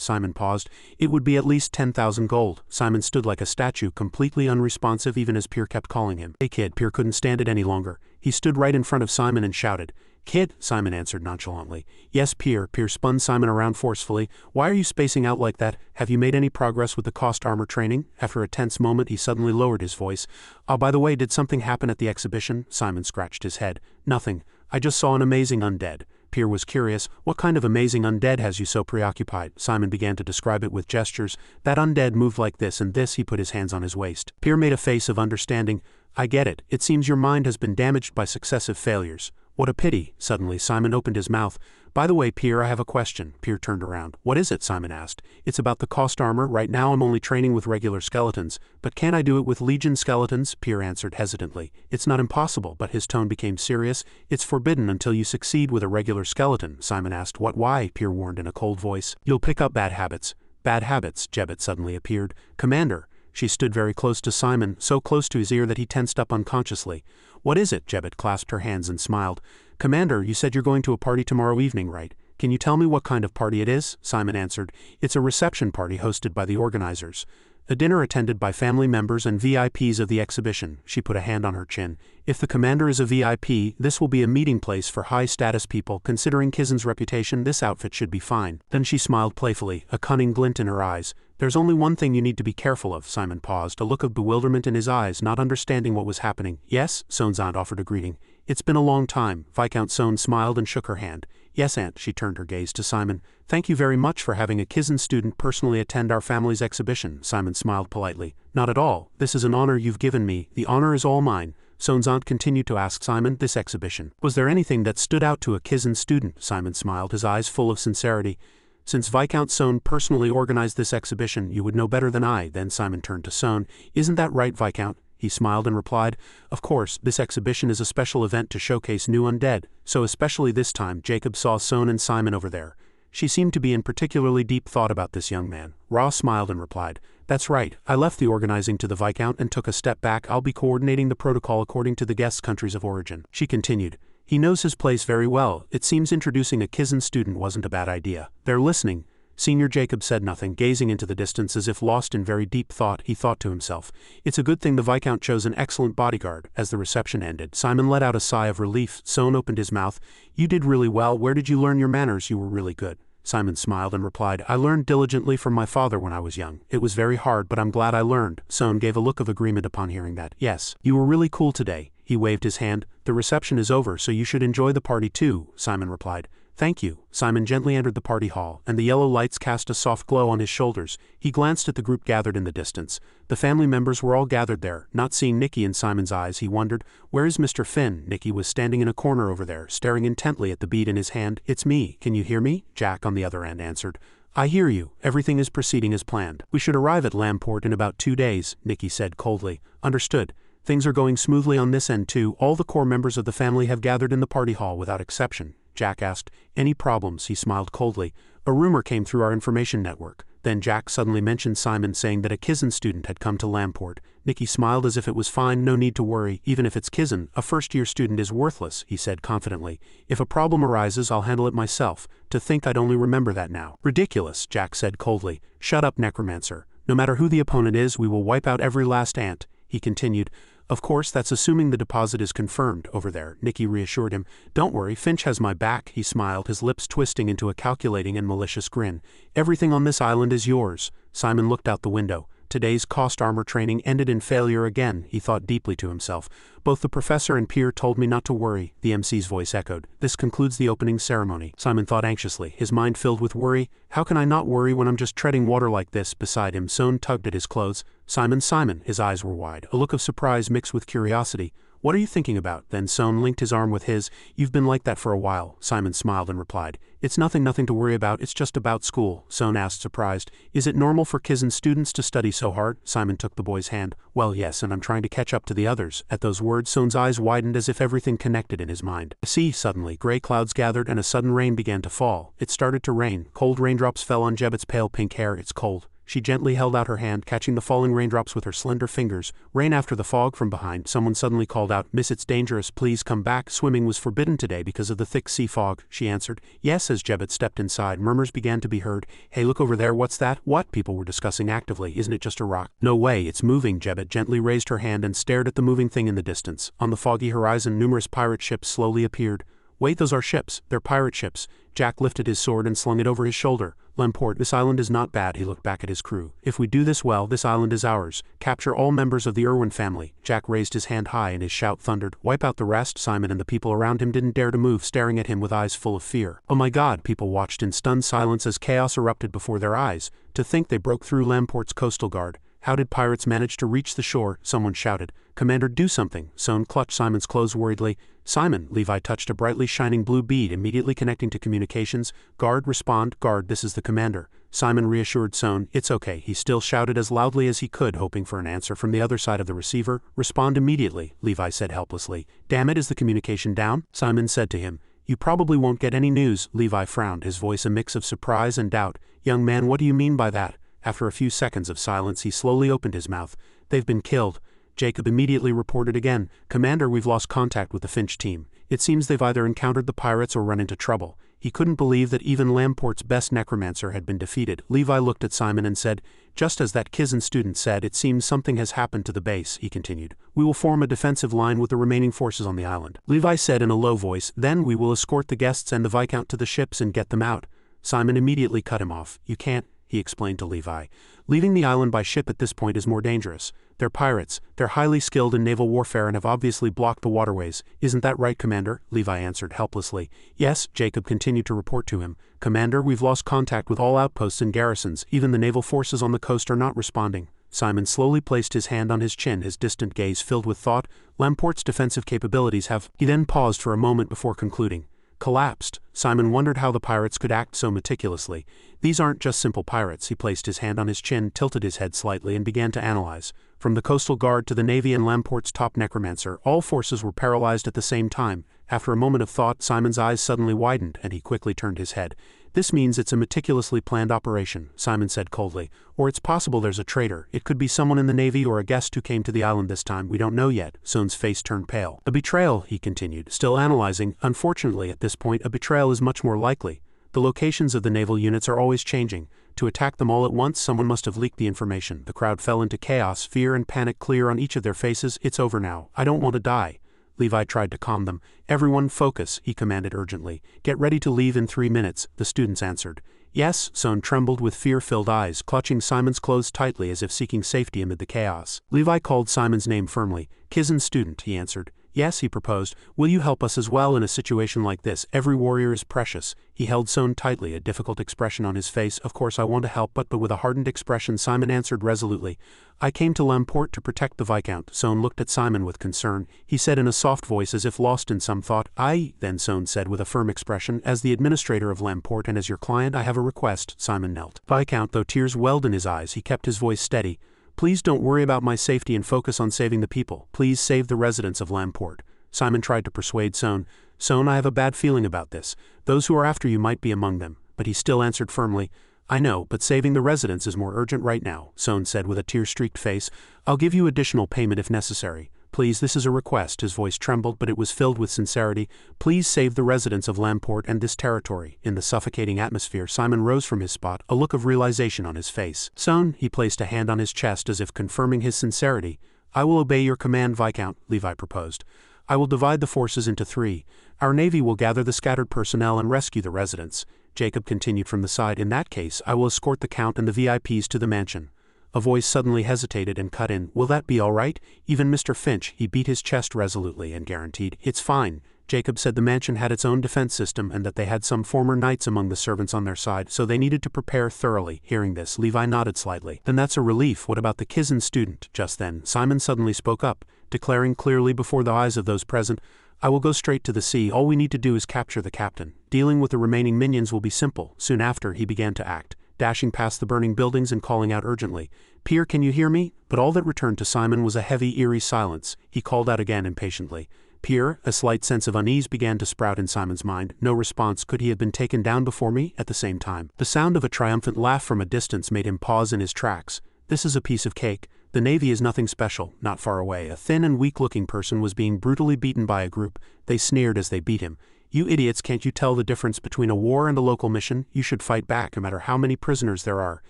Simon paused, it would be at least 10,000 gold. Simon stood like a statue, completely unresponsive even as Pier kept calling him. Hey kid, Pier couldn't stand it any longer. He stood right in front of Simon and shouted. Kid, Simon answered nonchalantly. Yes, Pier. Pier spun Simon around forcefully. Why are you spacing out like that? Have you made any progress with the cost armor training? After a tense moment, he suddenly lowered his voice. Oh, by the way, did something happen at the exhibition? Simon scratched his head. Nothing. I just saw an amazing undead. Pier was curious. What kind of amazing undead has you so preoccupied? Simon began to describe it with gestures. That undead moved like this and this. He put his hands on his waist. Pier made a face of understanding. I get it. It seems your mind has been damaged by successive failures. What a pity. Suddenly, Simon opened his mouth. By the way, Pier, I have a question. Pier turned around. What is it? Simon asked. It's about the cost armor. Right now I'm only training with regular skeletons. But can I do it with Legion skeletons? Pier answered hesitantly. It's not impossible, but his tone became serious. It's forbidden until you succeed with a regular skeleton. Simon asked. What? Why? Pier warned in a cold voice. You'll pick up bad habits. Bad habits? Jebbet suddenly appeared. Commander. She stood very close to Simon, so close to his ear that he tensed up unconsciously. What is it? Jebbet clasped her hands and smiled. Commander, you said you're going to a party tomorrow evening, right? Can you tell me what kind of party it is? Simon answered. It's a reception party hosted by the organizers. A dinner attended by family members and VIPs of the exhibition. She put a hand on her chin. If the commander is a VIP, this will be a meeting place for high-status people. Considering Kizen's reputation, this outfit should be fine. Then she smiled playfully, a cunning glint in her eyes. There's only one thing you need to be careful of. Simon paused, a look of bewilderment in his eyes, not understanding what was happening. Yes, Sone's aunt offered a greeting. It's been a long time. Viscount Sone smiled and shook her hand. Yes, aunt, she turned her gaze to Simon. Thank you very much for having a Kizen student personally attend our family's exhibition. Simon smiled politely. Not at all. This is an honor you've given me. The honor is all mine. Sone's aunt continued to ask Simon, this exhibition. Was there anything that stood out to a Kizen student? Simon smiled, his eyes full of sincerity. Since Viscount Sone personally organized this exhibition, you would know better than I. Then Simon turned to Sone. Isn't that right, Viscount? He smiled and replied, of course, this exhibition is a special event to showcase new undead, so especially this time Jacob saw Sone and Simon over there. She seemed to be in particularly deep thought about this young man. Ra smiled and replied, that's right, I left the organizing to the Viscount and took a step back. I'll be coordinating the protocol according to the guests' countries of origin. She continued, he knows his place very well. It seems introducing a Kizen student wasn't a bad idea. They're listening. Senior Jacob said nothing, gazing into the distance as if lost in very deep thought. He thought to himself, it's a good thing the Viscount chose an excellent bodyguard. As the reception ended, Simon let out a sigh of relief. Sone opened his mouth. You did really well. Where did you learn your manners? You were really good. Simon smiled and replied, I learned diligently from my father when I was young. It was very hard, but I'm glad I learned. Sone gave a look of agreement upon hearing that. Yes, you were really cool today. He waved his hand. The reception is over, so you should enjoy the party too, Simon replied. Thank you. Simon gently entered the party hall, and the yellow lights cast a soft glow on his shoulders. He glanced at the group gathered in the distance. The family members were all gathered there. Not seeing Nikki in Simon's eyes, he wondered, where is Mr. Finn? Nikki was standing in a corner over there, staring intently at the bead in his hand. It's me. Can you hear me? Jack on the other end answered. I hear you. Everything is proceeding as planned. We should arrive at Lamport in about 2 days, Nikki said coldly. Understood. Things are going smoothly on this end too. All the core members of the family have gathered in the party hall without exception. Jack asked, any problems? He smiled coldly. A rumor came through our information network. Then Jack suddenly mentioned Simon saying that a Kizen student had come to Lamport. Nikki smiled as if it was fine, no need to worry, even if it's Kizen. A first-year student is worthless, he said confidently. If a problem arises, I'll handle it myself. To think I'd only remember that now. Ridiculous, Jack said coldly. Shut up, Necromancer. No matter who the opponent is, we will wipe out every last ant. He continued, of course, that's assuming the deposit is confirmed over there, Nikki reassured him. Don't worry, Finch has my back, he smiled, his lips twisting into a calculating and malicious grin. Everything on this island is yours. Simon looked out the window. Today's cost armor training ended in failure again, he thought deeply to himself. Both the professor and Pier told me not to worry, the MC's voice echoed. This concludes the opening ceremony. Simon thought anxiously, his mind filled with worry. How can I not worry when I'm just treading water like this? Beside him, Sone tugged at his clothes. Simon, his eyes were wide, a look of surprise mixed with curiosity. What are you thinking about? Then Sone linked his arm with his. You've been like that for a while. Simon smiled and replied. It's nothing to worry about, it's just about school. Sone asked surprised. Is it normal for Kizen students to study so hard? Simon took the boy's hand. Well, yes, and I'm trying to catch up to the others. At those words, Sone's eyes widened as if everything connected in his mind. See, suddenly, gray clouds gathered and a sudden rain began to fall. It started to rain. Cold raindrops fell on Jebet's pale pink hair. It's cold. She gently held out her hand, catching the falling raindrops with her slender fingers. Rain after the fog from behind. Someone suddenly called out, Miss, it's dangerous, please come back. Swimming was forbidden today because of the thick sea fog, she answered. Yes, as Jebet stepped inside, murmurs began to be heard. Hey, look over there, what's that? What? People were discussing actively. Isn't it just a rock? No way, it's moving. Jebet gently raised her hand and stared at the moving thing in the distance. On the foggy horizon, numerous pirate ships slowly appeared. Wait, those are ships. They're pirate ships. Jack lifted his sword and slung it over his shoulder. Lamport, this island is not bad, he looked back at his crew. If we do this well, this island is ours. Capture all members of the Irwin family. Jack raised his hand high and his shout thundered. Wipe out the rest. Simon and the people around him didn't dare to move, staring at him with eyes full of fear. Oh my God, people watched in stunned silence as chaos erupted before their eyes. To think they broke through Lamport's coastal guard. How did pirates manage to reach the shore? Someone shouted. Commander, do something. Sone clutched Simon's clothes worriedly. Simon, Levi touched a brightly shining blue bead immediately connecting to communications. Guard, respond. Guard, this is the commander. Simon reassured Sone. It's okay. He still shouted as loudly as he could, hoping for an answer from the other side of the receiver. Respond immediately, Levi said helplessly. Damn it, is the communication down? Simon said to him. You probably won't get any news. Levi frowned, his voice a mix of surprise and doubt. Young man, what do you mean by that? After a few seconds of silence, he slowly opened his mouth. They've been killed. Jacob immediately reported again. Commander, we've lost contact with the Finch team. It seems they've either encountered the pirates or run into trouble. He couldn't believe that even Lamport's best necromancer had been defeated. Levi looked at Simon and said, just as that Kizen student said, it seems something has happened to the base, he continued. We will form a defensive line with the remaining forces on the island. Levi said in a low voice, then we will escort the guests and the Viscount to the ships and get them out. Simon immediately cut him off. You can't. he explained to Levi. Leaving the island by ship at this point is more dangerous. They're pirates, they're highly skilled in naval warfare and have obviously blocked the waterways. Isn't that right, Commander? Levi answered helplessly. Yes, Jacob continued to report to him. Commander, we've lost contact with all outposts and garrisons. Even the naval forces on the coast are not responding. Simon slowly placed his hand on his chin, his distant gaze filled with thought. Lamport's defensive capabilities have... He then paused for a moment before concluding. Collapsed. Simon wondered how the pirates could act so meticulously. These aren't just simple pirates. He placed his hand on his chin, tilted his head slightly, and began to analyze. From the coastal guard to the navy and Lamport's top necromancer, all forces were paralyzed at the same time. After a moment of thought, Simon's eyes suddenly widened, and he quickly turned his head. This means it's a meticulously planned operation, Simon said coldly. Or it's possible there's a traitor. It could be someone in the navy or a guest who came to the island this time. We don't know yet. Sohn's face turned pale. A betrayal, he continued, still analyzing. Unfortunately, at this point, a betrayal is much more likely. The locations of the naval units are always changing. To attack them all at once, someone must have leaked the information. The crowd fell into chaos, fear and panic clear on each of their faces. It's over now. I don't want to die. Levi tried to calm them. Everyone focus, he commanded urgently. Get ready to leave in 3 minutes, the students answered. Yes, Sohn trembled with fear-filled eyes, clutching Simon's clothes tightly as if seeking safety amid the chaos. Levi called Simon's name firmly. Kizen student, he answered. Yes, he proposed. Will you help us as well in a situation like this? Every warrior is precious. He held Sohn tightly, a difficult expression on his face. Of course I want to help, but with a hardened expression Simon answered resolutely. I came to Lamport to protect the Viscount. Sohn looked at Simon with concern. He said in a soft voice as if lost in some thought. Then Sohn said with a firm expression, as the administrator of Lamport and as your client I have a request. Simon knelt. Viscount, though tears welled in his eyes, he kept his voice steady. Please don't worry about my safety and focus on saving the people. Please save the residents of Lamport. Simon tried to persuade Sohn. Sohn, I have a bad feeling about this. Those who are after you might be among them. But he still answered firmly. I know, but saving the residents is more urgent right now, Sohn said with a tear-streaked face. I'll give you additional payment if necessary. Please, this is a request. His voice trembled, but it was filled with sincerity. Please save the residents of Lamport and this territory. In the suffocating atmosphere, Simon rose from his spot, a look of realization on his face. Sohn, he placed a hand on his chest as if confirming his sincerity. I will obey your command, Viscount, Levi proposed. I will divide the forces into 3. Our navy will gather the scattered personnel and rescue the residents. Jacob continued from the side. In that case, I will escort the Count and the VIPs to the mansion. A voice suddenly hesitated and cut in. Will that be all right? Even Mr. Finch, he beat his chest resolutely and guaranteed. It's fine. Jacob said the mansion had its own defense system and that they had some former knights among the servants on their side, so they needed to prepare thoroughly. Hearing this, Levi nodded slightly. Then that's a relief. What about the Kizen student? Just then, Simon suddenly spoke up, declaring clearly before the eyes of those present, I will go straight to the sea. All we need to do is capture the captain. Dealing with the remaining minions will be simple. Soon after, he began to act, dashing past the burning buildings and calling out urgently, Pier, can you hear me? But all that returned to Simon was a heavy, eerie silence. He called out again impatiently. Pier, a slight sense of unease began to sprout in Simon's mind. No response. Could he have been taken down before me? At the same time, the sound of a triumphant laugh from a distance made him pause in his tracks. This is a piece of cake. The navy is nothing special. Not far away, a thin and weak-looking person was being brutally beaten by a group. They sneered as they beat him. You idiots, can't you tell the difference between a war and a local mission? You should fight back, no matter how many prisoners there are.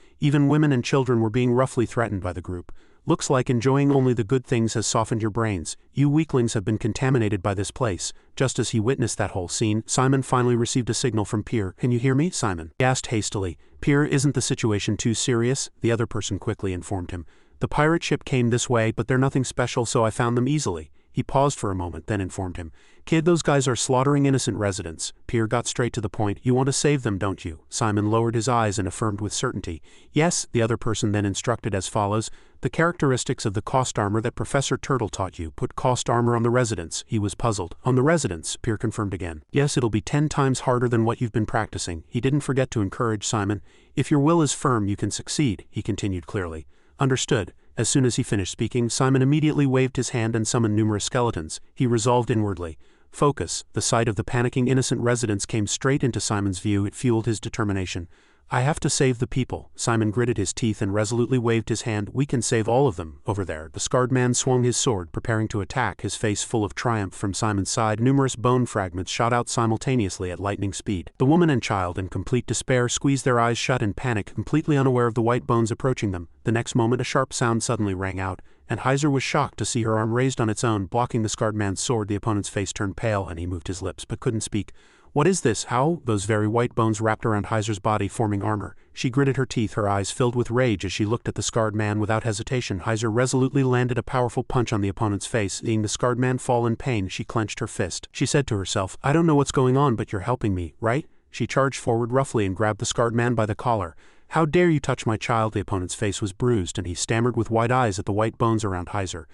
Even women and children were being roughly threatened by the group. Looks like enjoying only the good things has softened your brains. You weaklings have been contaminated by this place. Just as he witnessed that whole scene, Simon finally received a signal from Pier. Can you hear me, Simon? He asked hastily. Pier, isn't the situation too serious? The other person quickly informed him. The pirate ship came this way, but they're nothing special, so I found them easily. He paused for a moment, then informed him. Kid, those guys are slaughtering innocent residents. Pier got straight to the point. You want to save them, don't you? Simon lowered his eyes and affirmed with certainty. Yes, the other person then instructed as follows. The characteristics of the cost armor that Professor Turtle taught you. Put cost armor on the residents. He was puzzled. On the residents, Pier confirmed again. Yes, it'll be 10 times harder than what you've been practicing. He didn't forget to encourage Simon. If your will is firm, you can succeed, he continued clearly. Understood. As soon as he finished speaking, Simon immediately waved his hand and summoned numerous skeletons. He resolved inwardly. Focus. The sight of the panicking innocent residents came straight into Simon's view. It fueled his determination. I have to save the people. Simon gritted his teeth and resolutely waved his hand. We can save all of them. Over there, the scarred man swung his sword, preparing to attack, his face full of triumph. From Simon's side, numerous bone fragments shot out simultaneously at lightning speed. The woman and child, in complete despair, squeezed their eyes shut in panic, completely unaware of the white bones approaching them. The next moment, a sharp sound suddenly rang out, and Heiser was shocked to see her arm raised on its own, blocking the scarred man's sword. The opponent's face turned pale, and he moved his lips, but couldn't speak. What is this? How? Those very white bones wrapped around Heiser's body, forming armor. She gritted her teeth, her eyes filled with rage as she looked at the scarred man. Without hesitation, Heiser resolutely landed a powerful punch on the opponent's face. Seeing the scarred man fall in pain, she clenched her fist. She said to herself, I don't know what's going on, but you're helping me, right? She charged forward roughly and grabbed the scarred man by the collar. How dare you touch my child? The opponent's face was bruised, and he stammered with wide eyes at the white bones around Heiser.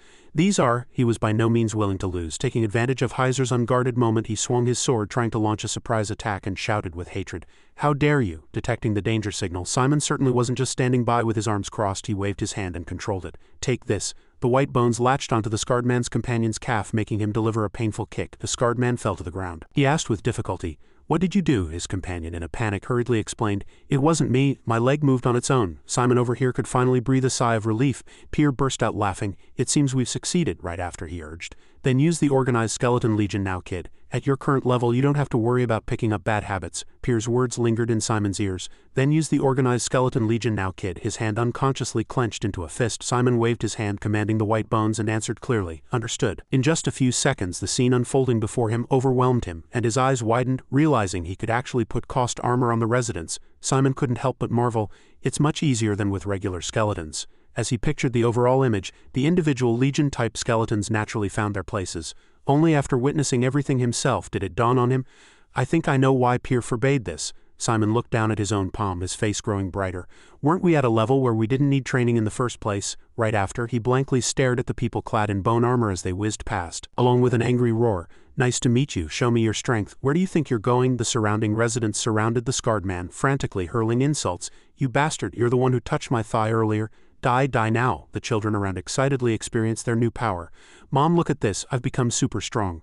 He was by no means willing to lose. Taking advantage of Heiser's unguarded moment, he swung his sword, trying to launch a surprise attack, and shouted with hatred, How dare you? Detecting the danger signal, Simon certainly wasn't just standing by with his arms crossed. He waved his hand and controlled it. Take this. The white bones latched onto the scarred man's companion's calf, making him deliver a painful kick. The scarred man fell to the ground. He asked with difficulty, What did you do? His companion, in a panic, hurriedly explained, It wasn't me. My leg moved on its own. Simon over here could finally breathe a sigh of relief. Pier burst out laughing. It seems we've succeeded, right after he urged. Then use the organized skeleton legion now, kid. At your current level, you don't have to worry about picking up bad habits. Pier's words lingered in Simon's ears. Then use the organized skeleton legion now, kid. His hand unconsciously clenched into a fist. Simon waved his hand, commanding the white bones, and answered clearly, Understood. In just a few seconds, the scene unfolding before him overwhelmed him, and his eyes widened, realizing he could actually put cost armor on the residents. Simon couldn't help but marvel. It's much easier than with regular skeletons. As he pictured the overall image, the individual legion-type skeletons naturally found their places. Only after witnessing everything himself did it dawn on him, I think I know why Pier forbade this. Simon looked down at his own palm, his face growing brighter. Weren't we at a level where we didn't need training in the first place? Right after, he blankly stared at the people clad in bone armor as they whizzed past, along with an angry roar. Nice to meet you, show me your strength. Where do you think you're going? The surrounding residents surrounded the scarred man, frantically hurling insults. You bastard, you're the one who touched my thigh earlier. Die now. The children around excitedly experienced their new power. Mom, look at this, I've become super strong.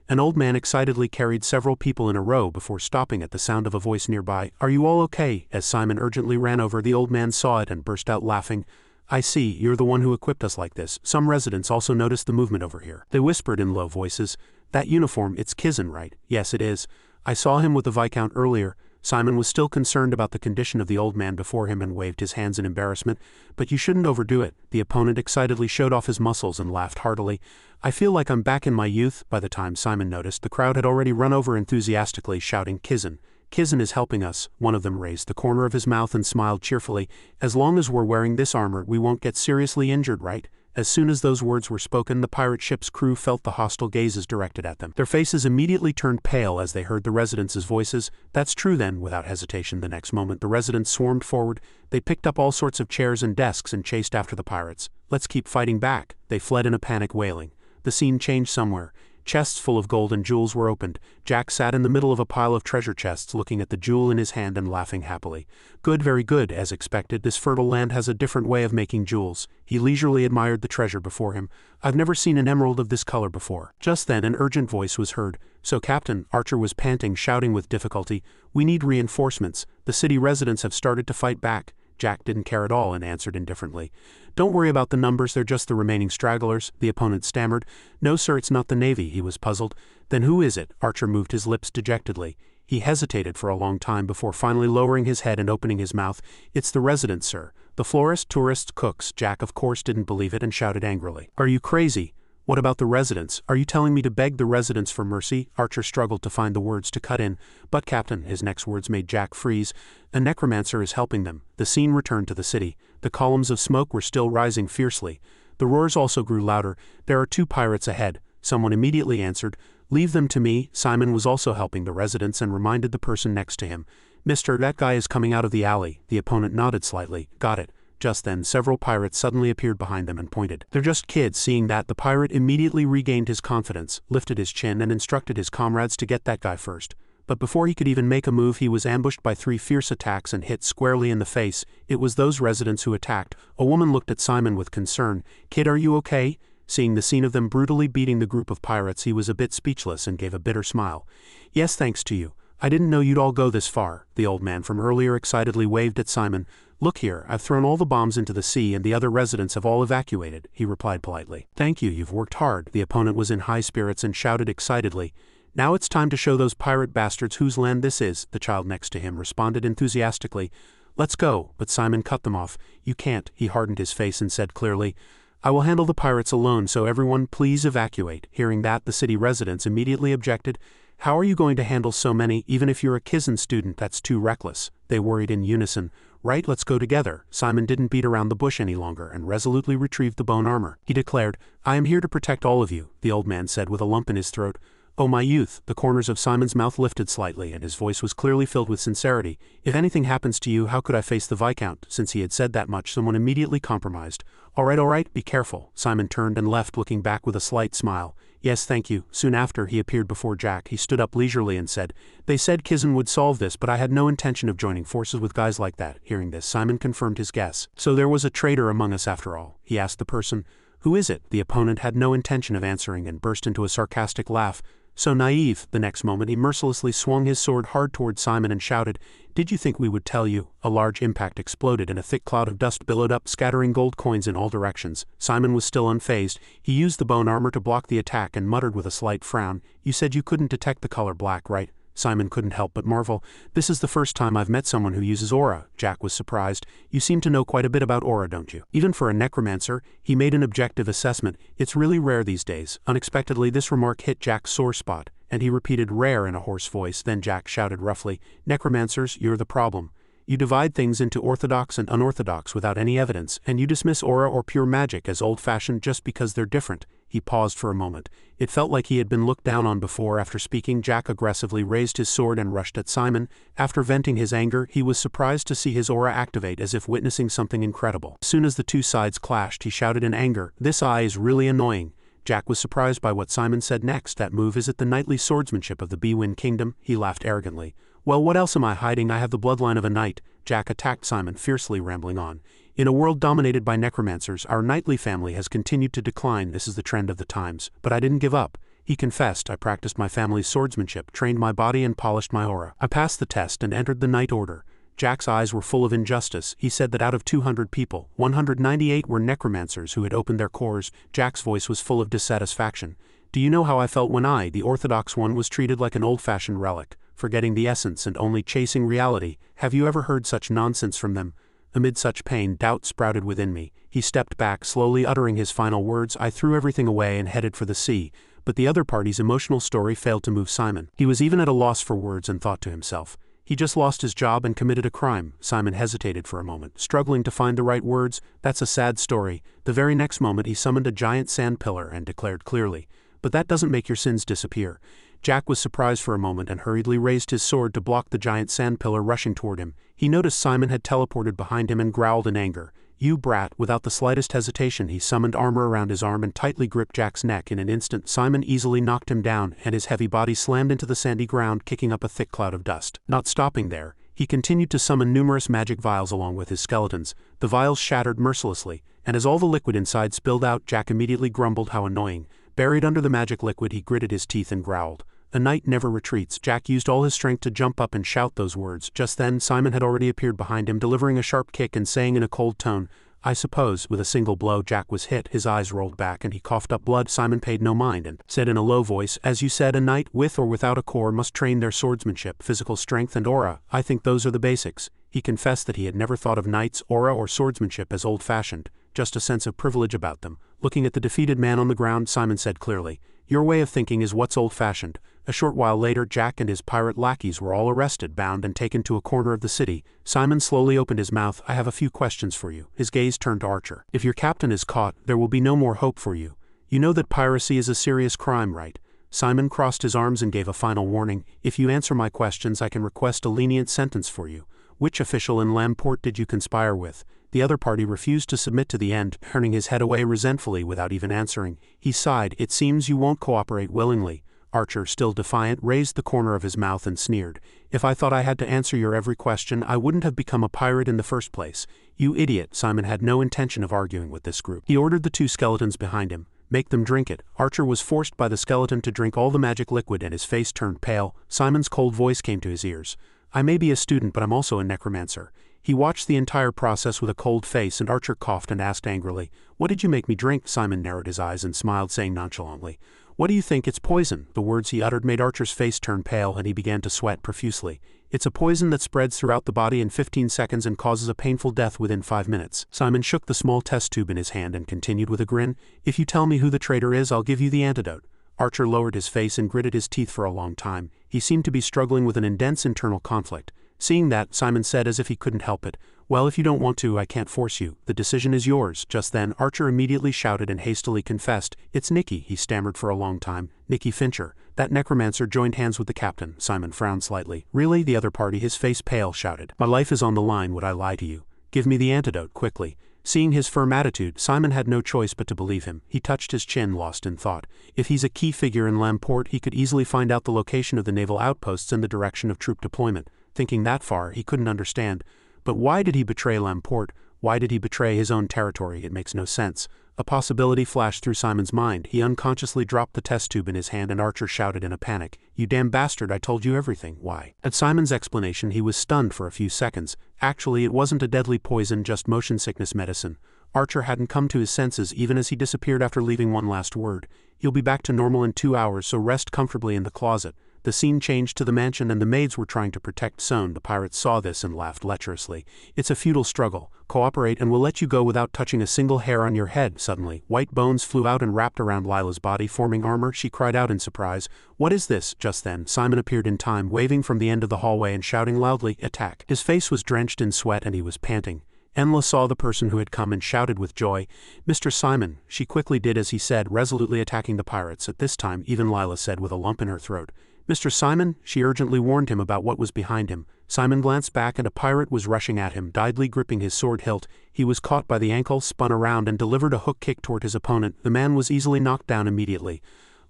An old man excitedly carried several people in a row before stopping at the sound of a voice nearby. Are you all okay? As Simon urgently ran over, the old man saw it and burst out laughing. I see, you're the one who equipped us like this. Some residents also noticed the movement over here. They whispered in low voices. That uniform, it's Kizen, right? Yes, it is. I saw him with the Viscount earlier. Simon was still concerned about the condition of the old man before him and waved his hands in embarrassment. But you shouldn't overdo it. The opponent excitedly showed off his muscles and laughed heartily. I feel like I'm back in my youth. By the time Simon noticed, the crowd had already run over enthusiastically, shouting, Kizen. Kizen is helping us. One of them raised the corner of his mouth and smiled cheerfully. As long as we're wearing this armor, we won't get seriously injured, right? As soon as those words were spoken, the pirate ship's crew felt the hostile gazes directed at them. Their faces immediately turned pale as they heard the residents' voices. That's true then. Without hesitation, the next moment, the residents swarmed forward. They picked up all sorts of chairs and desks and chased after the pirates. Let's keep fighting back. They fled in a panic, wailing. The scene changed somewhere. Chests full of gold and jewels were opened. Jack sat in the middle of a pile of treasure chests, looking at the jewel in his hand and laughing happily. Good, very good. As expected, this fertile land has a different way of making jewels. He leisurely admired the treasure before him. I've never seen an emerald of this color before. Just then, an urgent voice was heard. So, Captain, Archer was panting, shouting with difficulty, we need reinforcements. The city residents have started to fight back. Jack didn't care at all and answered indifferently. Don't worry about the numbers, they're just the remaining stragglers, the opponent stammered. No sir, it's not the Navy, he was puzzled. Then who is it? Archer moved his lips dejectedly. He hesitated for a long time before finally lowering his head and opening his mouth. It's the residents, sir. The florists, tourists, cooks. Jack of course didn't believe it and shouted angrily. Are you crazy? What about the residents? Are you telling me to beg the residents for mercy? Archer struggled to find the words to cut in. But Captain, his next words made Jack freeze. A necromancer is helping them. The scene returned to the city. The columns of smoke were still rising fiercely. The roars also grew louder. There are 2 pirates ahead. Someone immediately answered. Leave them to me. Simon was also helping the residents and reminded the person next to him. Mister, that guy is coming out of the alley. The opponent nodded slightly. Got it. Just then, several pirates suddenly appeared behind them and pointed. They're just kids. Seeing that, the pirate immediately regained his confidence, lifted his chin and instructed his comrades to get that guy first. But before he could even make a move, he was ambushed by 3 fierce attacks and hit squarely in the face. It was those residents who attacked. A woman looked at Simon with concern. Kid, are you okay? Seeing the scene of them brutally beating the group of pirates, he was a bit speechless and gave a bitter smile. Yes, thanks to you. I didn't know you'd all go this far. The old man from earlier excitedly waved at Simon. Look here, I've thrown all the bombs into the sea and the other residents have all evacuated, he replied politely. Thank you, you've worked hard. The opponent was in high spirits and shouted excitedly. Now it's time to show those pirate bastards whose land this is, the child next to him responded enthusiastically. Let's go, but Simon cut them off. You can't, he hardened his face and said clearly. I will handle the pirates alone, so everyone please evacuate. Hearing that, the city residents immediately objected. How are you going to handle so many? Even if you're a Kizen student, that's too reckless. They worried in unison. Right, let's go together. Simon didn't beat around the bush any longer and resolutely retrieved the bone armor. He declared, I am here to protect all of you, the old man said with a lump in his throat. Oh my youth, the corners of Simon's mouth lifted slightly and his voice was clearly filled with sincerity. If anything happens to you, how could I face the Viscount? Since he had said that much, someone immediately compromised. All right, be careful. Simon turned and left, looking back with a slight smile. Yes, thank you. Soon after he appeared before Jack, he stood up leisurely and said, They said Kizen would solve this, but I had no intention of joining forces with guys like that. Hearing this, Simon confirmed his guess. So there was a traitor among us after all, he asked the person. Who is it? The opponent had no intention of answering and burst into a sarcastic laugh. So naive. The next moment he mercilessly swung his sword hard toward Simon and shouted, Did you think we would tell you? A large impact exploded and a thick cloud of dust billowed up, scattering gold coins in all directions. Simon was still unfazed. He used the bone armor to block the attack and muttered with a slight frown, You said you couldn't detect the color black, right? Simon couldn't help but marvel. This is the first time I've met someone who uses aura. Jack was surprised. You seem to know quite a bit about aura, don't you? Even for a necromancer, he made an objective assessment. It's really rare these days. Unexpectedly, this remark hit Jack's sore spot, and he repeated rare in a hoarse voice. Then Jack shouted roughly, Necromancers, you're the problem. You divide things into orthodox and unorthodox without any evidence, and you dismiss aura or pure magic as old-fashioned just because they're different. He paused for a moment. It felt like he had been looked down on before. After speaking, Jack aggressively raised his sword and rushed at Simon. After venting his anger, he was surprised to see his aura activate as if witnessing something incredible. As soon as the two sides clashed, he shouted in anger, This eye is really annoying. Jack was surprised by what Simon said next. That move is it the knightly swordsmanship of the Bwin kingdom? He laughed arrogantly. Well, what else am I hiding? I have the bloodline of a knight. Jack attacked Simon, fiercely rambling on. In a world dominated by necromancers, our knightly family has continued to decline. This is the trend of the times. But I didn't give up. He confessed, I practiced my family's swordsmanship, trained my body and polished my aura. I passed the test and entered the Knight Order. Jack's eyes were full of injustice. He said that out of 200 people, 198 were necromancers who had opened their cores. Jack's voice was full of dissatisfaction. Do you know how I felt when I, the orthodox one, was treated like an old-fashioned relic, forgetting the essence and only chasing reality? Have you ever heard such nonsense from them? Amid such pain, doubt sprouted within me. He stepped back, slowly uttering his final words. I threw everything away and headed for the sea. But the other party's emotional story failed to move Simon. He was even at a loss for words and thought to himself, he just lost his job and committed a crime. Simon hesitated for a moment, struggling to find the right words. That's a sad story. The very next moment he summoned a giant sand pillar and declared clearly, But that doesn't make your sins disappear. Jack was surprised for a moment and hurriedly raised his sword to block the giant sand pillar rushing toward him. He noticed Simon had teleported behind him and growled in anger. You brat! Without the slightest hesitation he summoned armor around his arm and tightly gripped Jack's neck. In an instant Simon easily knocked him down and his heavy body slammed into the sandy ground, kicking up a thick cloud of dust. Not stopping there, he continued to summon numerous magic vials along with his skeletons. The vials shattered mercilessly, and as all the liquid inside spilled out, Jack immediately grumbled how annoying. Buried under the magic liquid he gritted his teeth and growled. A knight never retreats. Jack used all his strength to jump up and shout those words. Just then Simon had already appeared behind him, delivering a sharp kick and saying in a cold tone, I suppose. With a single blow Jack was hit. His eyes rolled back and he coughed up blood. Simon paid no mind and said in a low voice, As you said, a knight, with or without a core, must train their swordsmanship, physical strength and aura. I think those are the basics. He confessed that he had never thought of knights, aura or swordsmanship as old-fashioned, just a sense of privilege about them. Looking at the defeated man on the ground, Simon said clearly, Your way of thinking is what's old-fashioned. A short while later Jack and his pirate lackeys were all arrested, bound and taken to a corner of the city. Simon slowly opened his mouth. I have a few questions for you. His gaze turned to Archer. If your captain is caught, there will be no more hope for you. You know that piracy is a serious crime, right? Simon crossed his arms and gave a final warning. If you answer my questions I can request a lenient sentence for you. Which official in Lamport did you conspire with? The other party refused to submit to the end, turning his head away resentfully without even answering. He sighed. It seems you won't cooperate willingly. Archer, still defiant, raised the corner of his mouth and sneered. If I thought I had to answer your every question, I wouldn't have become a pirate in the first place. You idiot! Simon had no intention of arguing with this group. He ordered the two skeletons behind him. Make them drink it. Archer was forced by the skeleton to drink all the magic liquid and his face turned pale. Simon's cold voice came to his ears. I may be a student, but I'm also a necromancer. He watched the entire process with a cold face and Archer coughed and asked angrily, What did you make me drink? Simon narrowed his eyes and smiled, saying nonchalantly, What do you think? It's poison. The words he uttered made Archer's face turn pale and he began to sweat profusely. It's a poison that spreads throughout the body in 15 seconds and causes a painful death within 5 minutes. Simon shook the small test tube in his hand and continued with a grin, If you tell me who the traitor is, I'll give you the antidote. Archer lowered his face and gritted his teeth for a long time. He seemed to be struggling with an intense internal conflict. Seeing that, Simon said as if he couldn't help it, "Well, if you don't want to, I can't force you. The decision is yours." Just then, Archer immediately shouted and hastily confessed, "It's Nicky," he stammered for a long time. "Nicky Fincher." That necromancer joined hands with the captain. Simon frowned slightly. "Really?" The other party, his face pale, shouted. "My life is on the line. Would I lie to you? Give me the antidote, quickly." Seeing his firm attitude, Simon had no choice but to believe him. He touched his chin, lost in thought. If he's a key figure in Lamport, he could easily find out the location of the naval outposts and the direction of troop deployment. Thinking that far, he couldn't understand. But why did he betray Lamport? Why did he betray his own territory? It makes no sense. A possibility flashed through Simon's mind. He unconsciously dropped the test tube in his hand and Archer shouted in a panic, "You damn bastard, I told you everything." "Why?" At Simon's explanation, he was stunned for a few seconds. Actually, it wasn't a deadly poison, just motion sickness medicine. Archer hadn't come to his senses even as he disappeared after leaving one last word. "You'll be back to normal in 2 hours, so rest comfortably in the closet." The scene changed to the mansion and the maids were trying to protect Sohn. The pirates saw this and laughed lecherously. "It's a futile struggle. Cooperate and we'll let you go without touching a single hair on your head." Suddenly, white bones flew out and wrapped around Lila's body, forming armor. She cried out in surprise, "What is this?" Just then, Simon appeared in time, waving from the end of the hallway and shouting loudly, "Attack!" His face was drenched in sweat and he was panting. Enla saw the person who had come and shouted with joy, "Mr. Simon." She quickly did as he said, resolutely attacking the pirates. At this time, even Lila said with a lump in her throat, "Mr. Simon?" She urgently warned him about what was behind him. Simon glanced back and a pirate was rushing at him, idly gripping his sword hilt. He was caught by the ankle, spun around and delivered a hook kick toward his opponent. The man was easily knocked down immediately.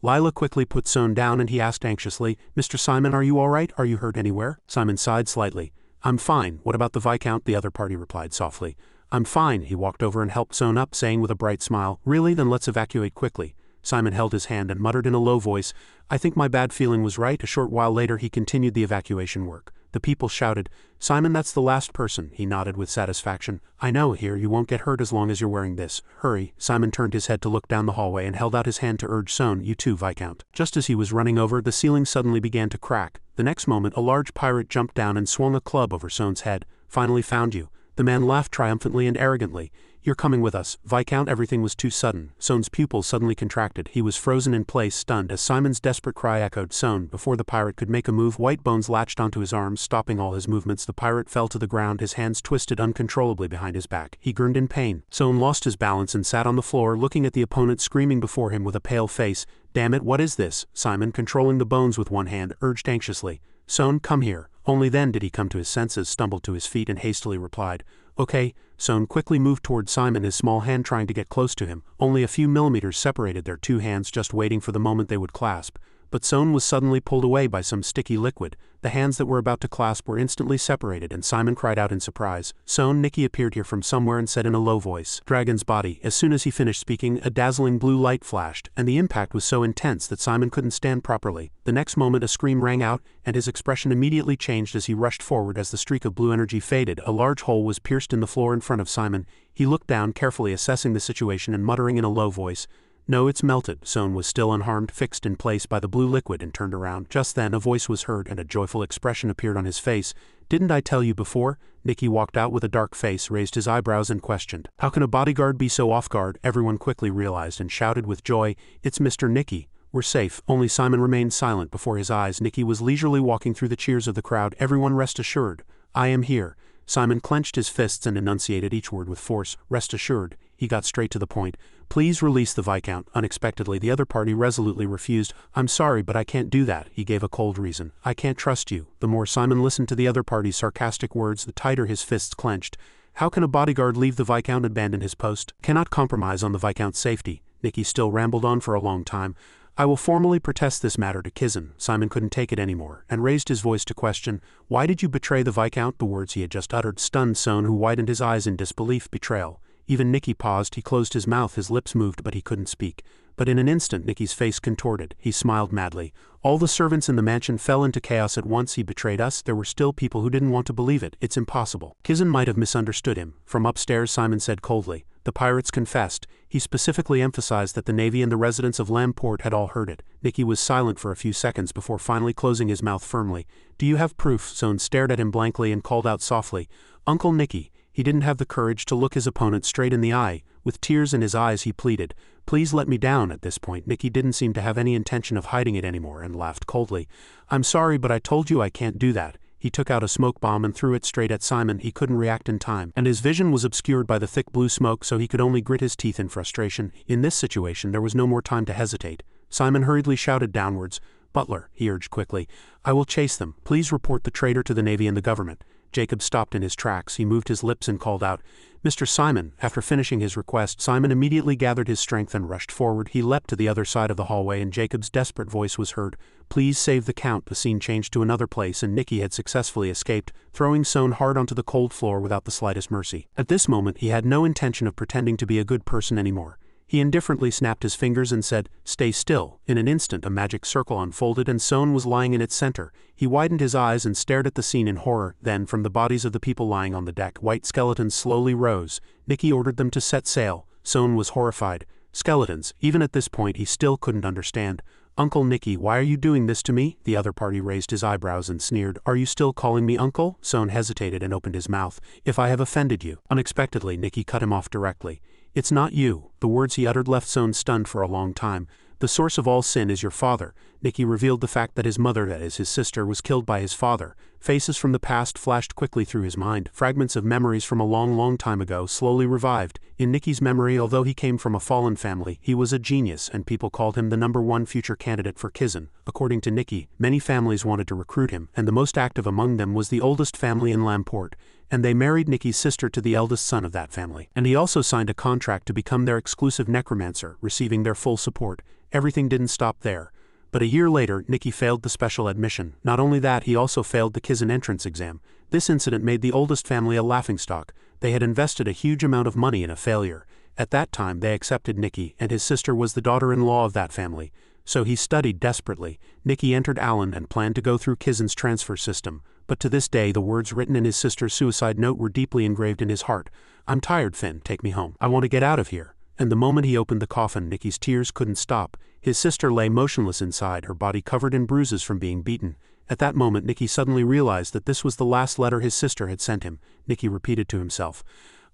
Lila quickly put Sohn down and he asked anxiously, "Mr. Simon, are you all right? Are you hurt anywhere?" Simon sighed slightly. "I'm fine. What about the Viscount?" The other party replied softly. "I'm fine." He walked over and helped Sohn up, saying with a bright smile, "Really? Then let's evacuate quickly." Simon held his hand and muttered in a low voice, "I think my bad feeling was right." A short while later he continued the evacuation work. The people shouted, "Simon, that's the last person." He nodded with satisfaction. "I know, here, you won't get hurt as long as you're wearing this. Hurry." Simon turned his head to look down the hallway and held out his hand to urge Sohn, "You too, Viscount." Just as he was running over, the ceiling suddenly began to crack. The next moment a large pirate jumped down and swung a club over Sohn's head. "Finally found you." The man laughed triumphantly and arrogantly. "You're coming with us, Viscount." Everything was too sudden. Sohn's pupils suddenly contracted. He was frozen in place, stunned, as Simon's desperate cry echoed. Sohn. Before the pirate could make a move, white bones latched onto his arms, stopping all his movements. The pirate fell to the ground, his hands twisted uncontrollably behind his back. He gurned in pain. Sohn lost his balance and sat on the floor, looking at the opponent screaming before him with a pale face. "Damn it, what is this?" Simon, controlling the bones with one hand, urged anxiously. "Sohn, come here." Only then did he come to his senses, stumbled to his feet and hastily replied, "Okay." Sohn quickly moved toward Simon, his small hand trying to get close to him. Only a few millimeters separated their two hands, just waiting for the moment they would clasp. But Sohn was suddenly pulled away by some sticky liquid. The hands that were about to clasp were instantly separated and Simon cried out in surprise. "Sohn, Nicky appeared here from somewhere and said in a low voice, 'Dragon's body.'" As soon as he finished speaking, a dazzling blue light flashed, and the impact was so intense that Simon couldn't stand properly. The next moment a scream rang out, and his expression immediately changed as he rushed forward. As the streak of blue energy faded, a large hole was pierced in the floor in front of Simon. He looked down, carefully assessing the situation and muttering in a low voice, "No, it's melted." Sohn was still unharmed, fixed in place by the blue liquid, and turned around. Just then a voice was heard and a joyful expression appeared on his face. "Didn't I tell you before?" Nicky walked out with a dark face, raised his eyebrows and questioned, "How can a bodyguard be so off guard?" Everyone quickly realized and shouted with joy, "It's Mr. Nicky. We're safe." Only Simon remained silent. Before his eyes, Nicky was leisurely walking through the cheers of the crowd. "Everyone rest assured. I am here." Simon clenched his fists and enunciated each word with force. "Rest assured." He got straight to the point. "Please release the Viscount." Unexpectedly, the other party resolutely refused. "I'm sorry, but I can't do that." He gave a cold reason. "I can't trust you." The more Simon listened to the other party's sarcastic words, the tighter his fists clenched. "How can a bodyguard leave the Viscount and abandon his post? Cannot compromise on the Viscount's safety." Nicky still rambled on for a long time. "I will formally protest this matter to Kizen." Simon couldn't take it anymore, and raised his voice to question, "Why did you betray the Viscount?" The words he had just uttered stunned Sohn, who widened his eyes in disbelief. Betrayal. Even Nicky paused. He closed his mouth, his lips moved, but he couldn't speak. But in an instant Nicky's face contorted. He smiled madly. "All the servants in the mansion fell into chaos at once. He betrayed us." There were still people who didn't want to believe it. "It's impossible." Kizen might have misunderstood him. From upstairs, Simon said coldly, "The pirates confessed." He specifically emphasized that the Navy and the residents of Lamport had all heard it. Nicky was silent for a few seconds before finally closing his mouth firmly. "Do you have proof?" Sohn stared at him blankly and called out softly, "Uncle Nicky." He didn't have the courage to look his opponent straight in the eye. With tears in his eyes he pleaded, Please let me down." At this point, Nikki didn't seem to have any intention of hiding it anymore and laughed coldly. "I'm sorry, but I told you I can't do that." He took out a smoke bomb and threw it straight at Simon. He couldn't react in time, and his vision was obscured by the thick blue smoke, so he could only grit his teeth in frustration. In this situation, there was no more time to hesitate. Simon hurriedly shouted downwards. "Butler," he urged quickly, "I will chase them. Please report the traitor to the Navy and the government." Jacob stopped in his tracks. He moved his lips and called out, "Mr. Simon." After finishing his request, Simon immediately gathered his strength and rushed forward. He leapt to the other side of the hallway and Jacob's desperate voice was heard. "Please save the Count." The scene changed to another place and Nikki had successfully escaped, throwing Son hard onto the cold floor without the slightest mercy. At this moment he had no intention of pretending to be a good person anymore. He indifferently snapped his fingers and said, "Stay still." In an instant a magic circle unfolded and Son was lying in its center. He widened his eyes and stared at the scene in horror. Then, from the bodies of the people lying on the deck, white skeletons slowly rose. Nikki ordered them to set sail. Son was horrified. Skeletons. Even at this point he still couldn't understand. "Uncle Nikki, why are you doing this to me?" The other party raised his eyebrows and sneered. "Are you still calling me uncle?" Son hesitated and opened his mouth. "If I have offended you." Unexpectedly, Nikki cut him off directly. "It's not you." The words he uttered left Son stunned for a long time. "The source of all sin is your father." Nikki revealed the fact that his mother, that is his sister, was killed by his father. Faces from the past flashed quickly through his mind. Fragments of memories from a long time ago slowly revived. In Nikki's memory, although he came from a fallen family, he was a genius and people called him the #1 future candidate for Kizen. According to Nikki, many families wanted to recruit him, and the most active among them was the oldest family in Lamport. And they married Nikki's sister to the eldest son of that family. And he also signed a contract to become their exclusive necromancer, receiving their full support. Everything didn't stop there. But a year later, Nikki failed the special admission. Not only that, he also failed the Kizen entrance exam. This incident made the oldest family a laughingstock. They had invested a huge amount of money in a failure. At that time, they accepted Nikki, and his sister was the daughter-in-law of that family. So he studied desperately. Nikki entered Allen and planned to go through Kizen's transfer system. But to this day, the words written in his sister's suicide note were deeply engraved in his heart. "I'm tired, Finn. Take me home. I want to get out of here." And the moment he opened the coffin, Nikki's tears couldn't stop. His sister lay motionless inside, her body covered in bruises from being beaten. At that moment, Nikki suddenly realized that this was the last letter his sister had sent him. Nikki repeated to himself,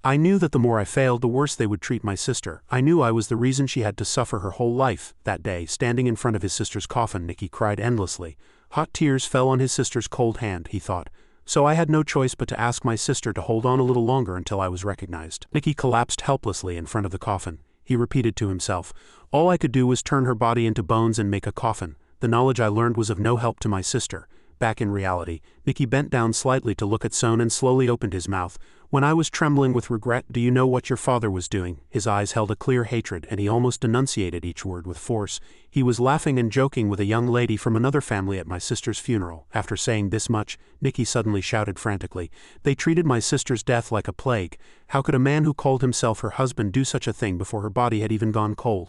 "I knew that the more I failed, the worse they would treat my sister. I knew I was the reason she had to suffer her whole life." That day, standing in front of his sister's coffin, Nikki cried endlessly. Hot tears fell on his sister's cold hand, he thought. "So I had no choice but to ask my sister to hold on a little longer until I was recognized." Nikki collapsed helplessly in front of the coffin. He repeated to himself, "All I could do was turn her body into bones and make a coffin. The knowledge I learned was of no help to my sister." Back in reality, Nikki bent down slightly to look at Son and slowly opened his mouth. "When I was trembling with regret, do you know what your father was doing?" His eyes held a clear hatred, and he almost enunciated each word with force. "He was laughing and joking with a young lady from another family at my sister's funeral." After saying this much, Nikki suddenly shouted frantically, "They treated my sister's death like a plague. How could a man who called himself her husband do such a thing before her body had even gone cold?"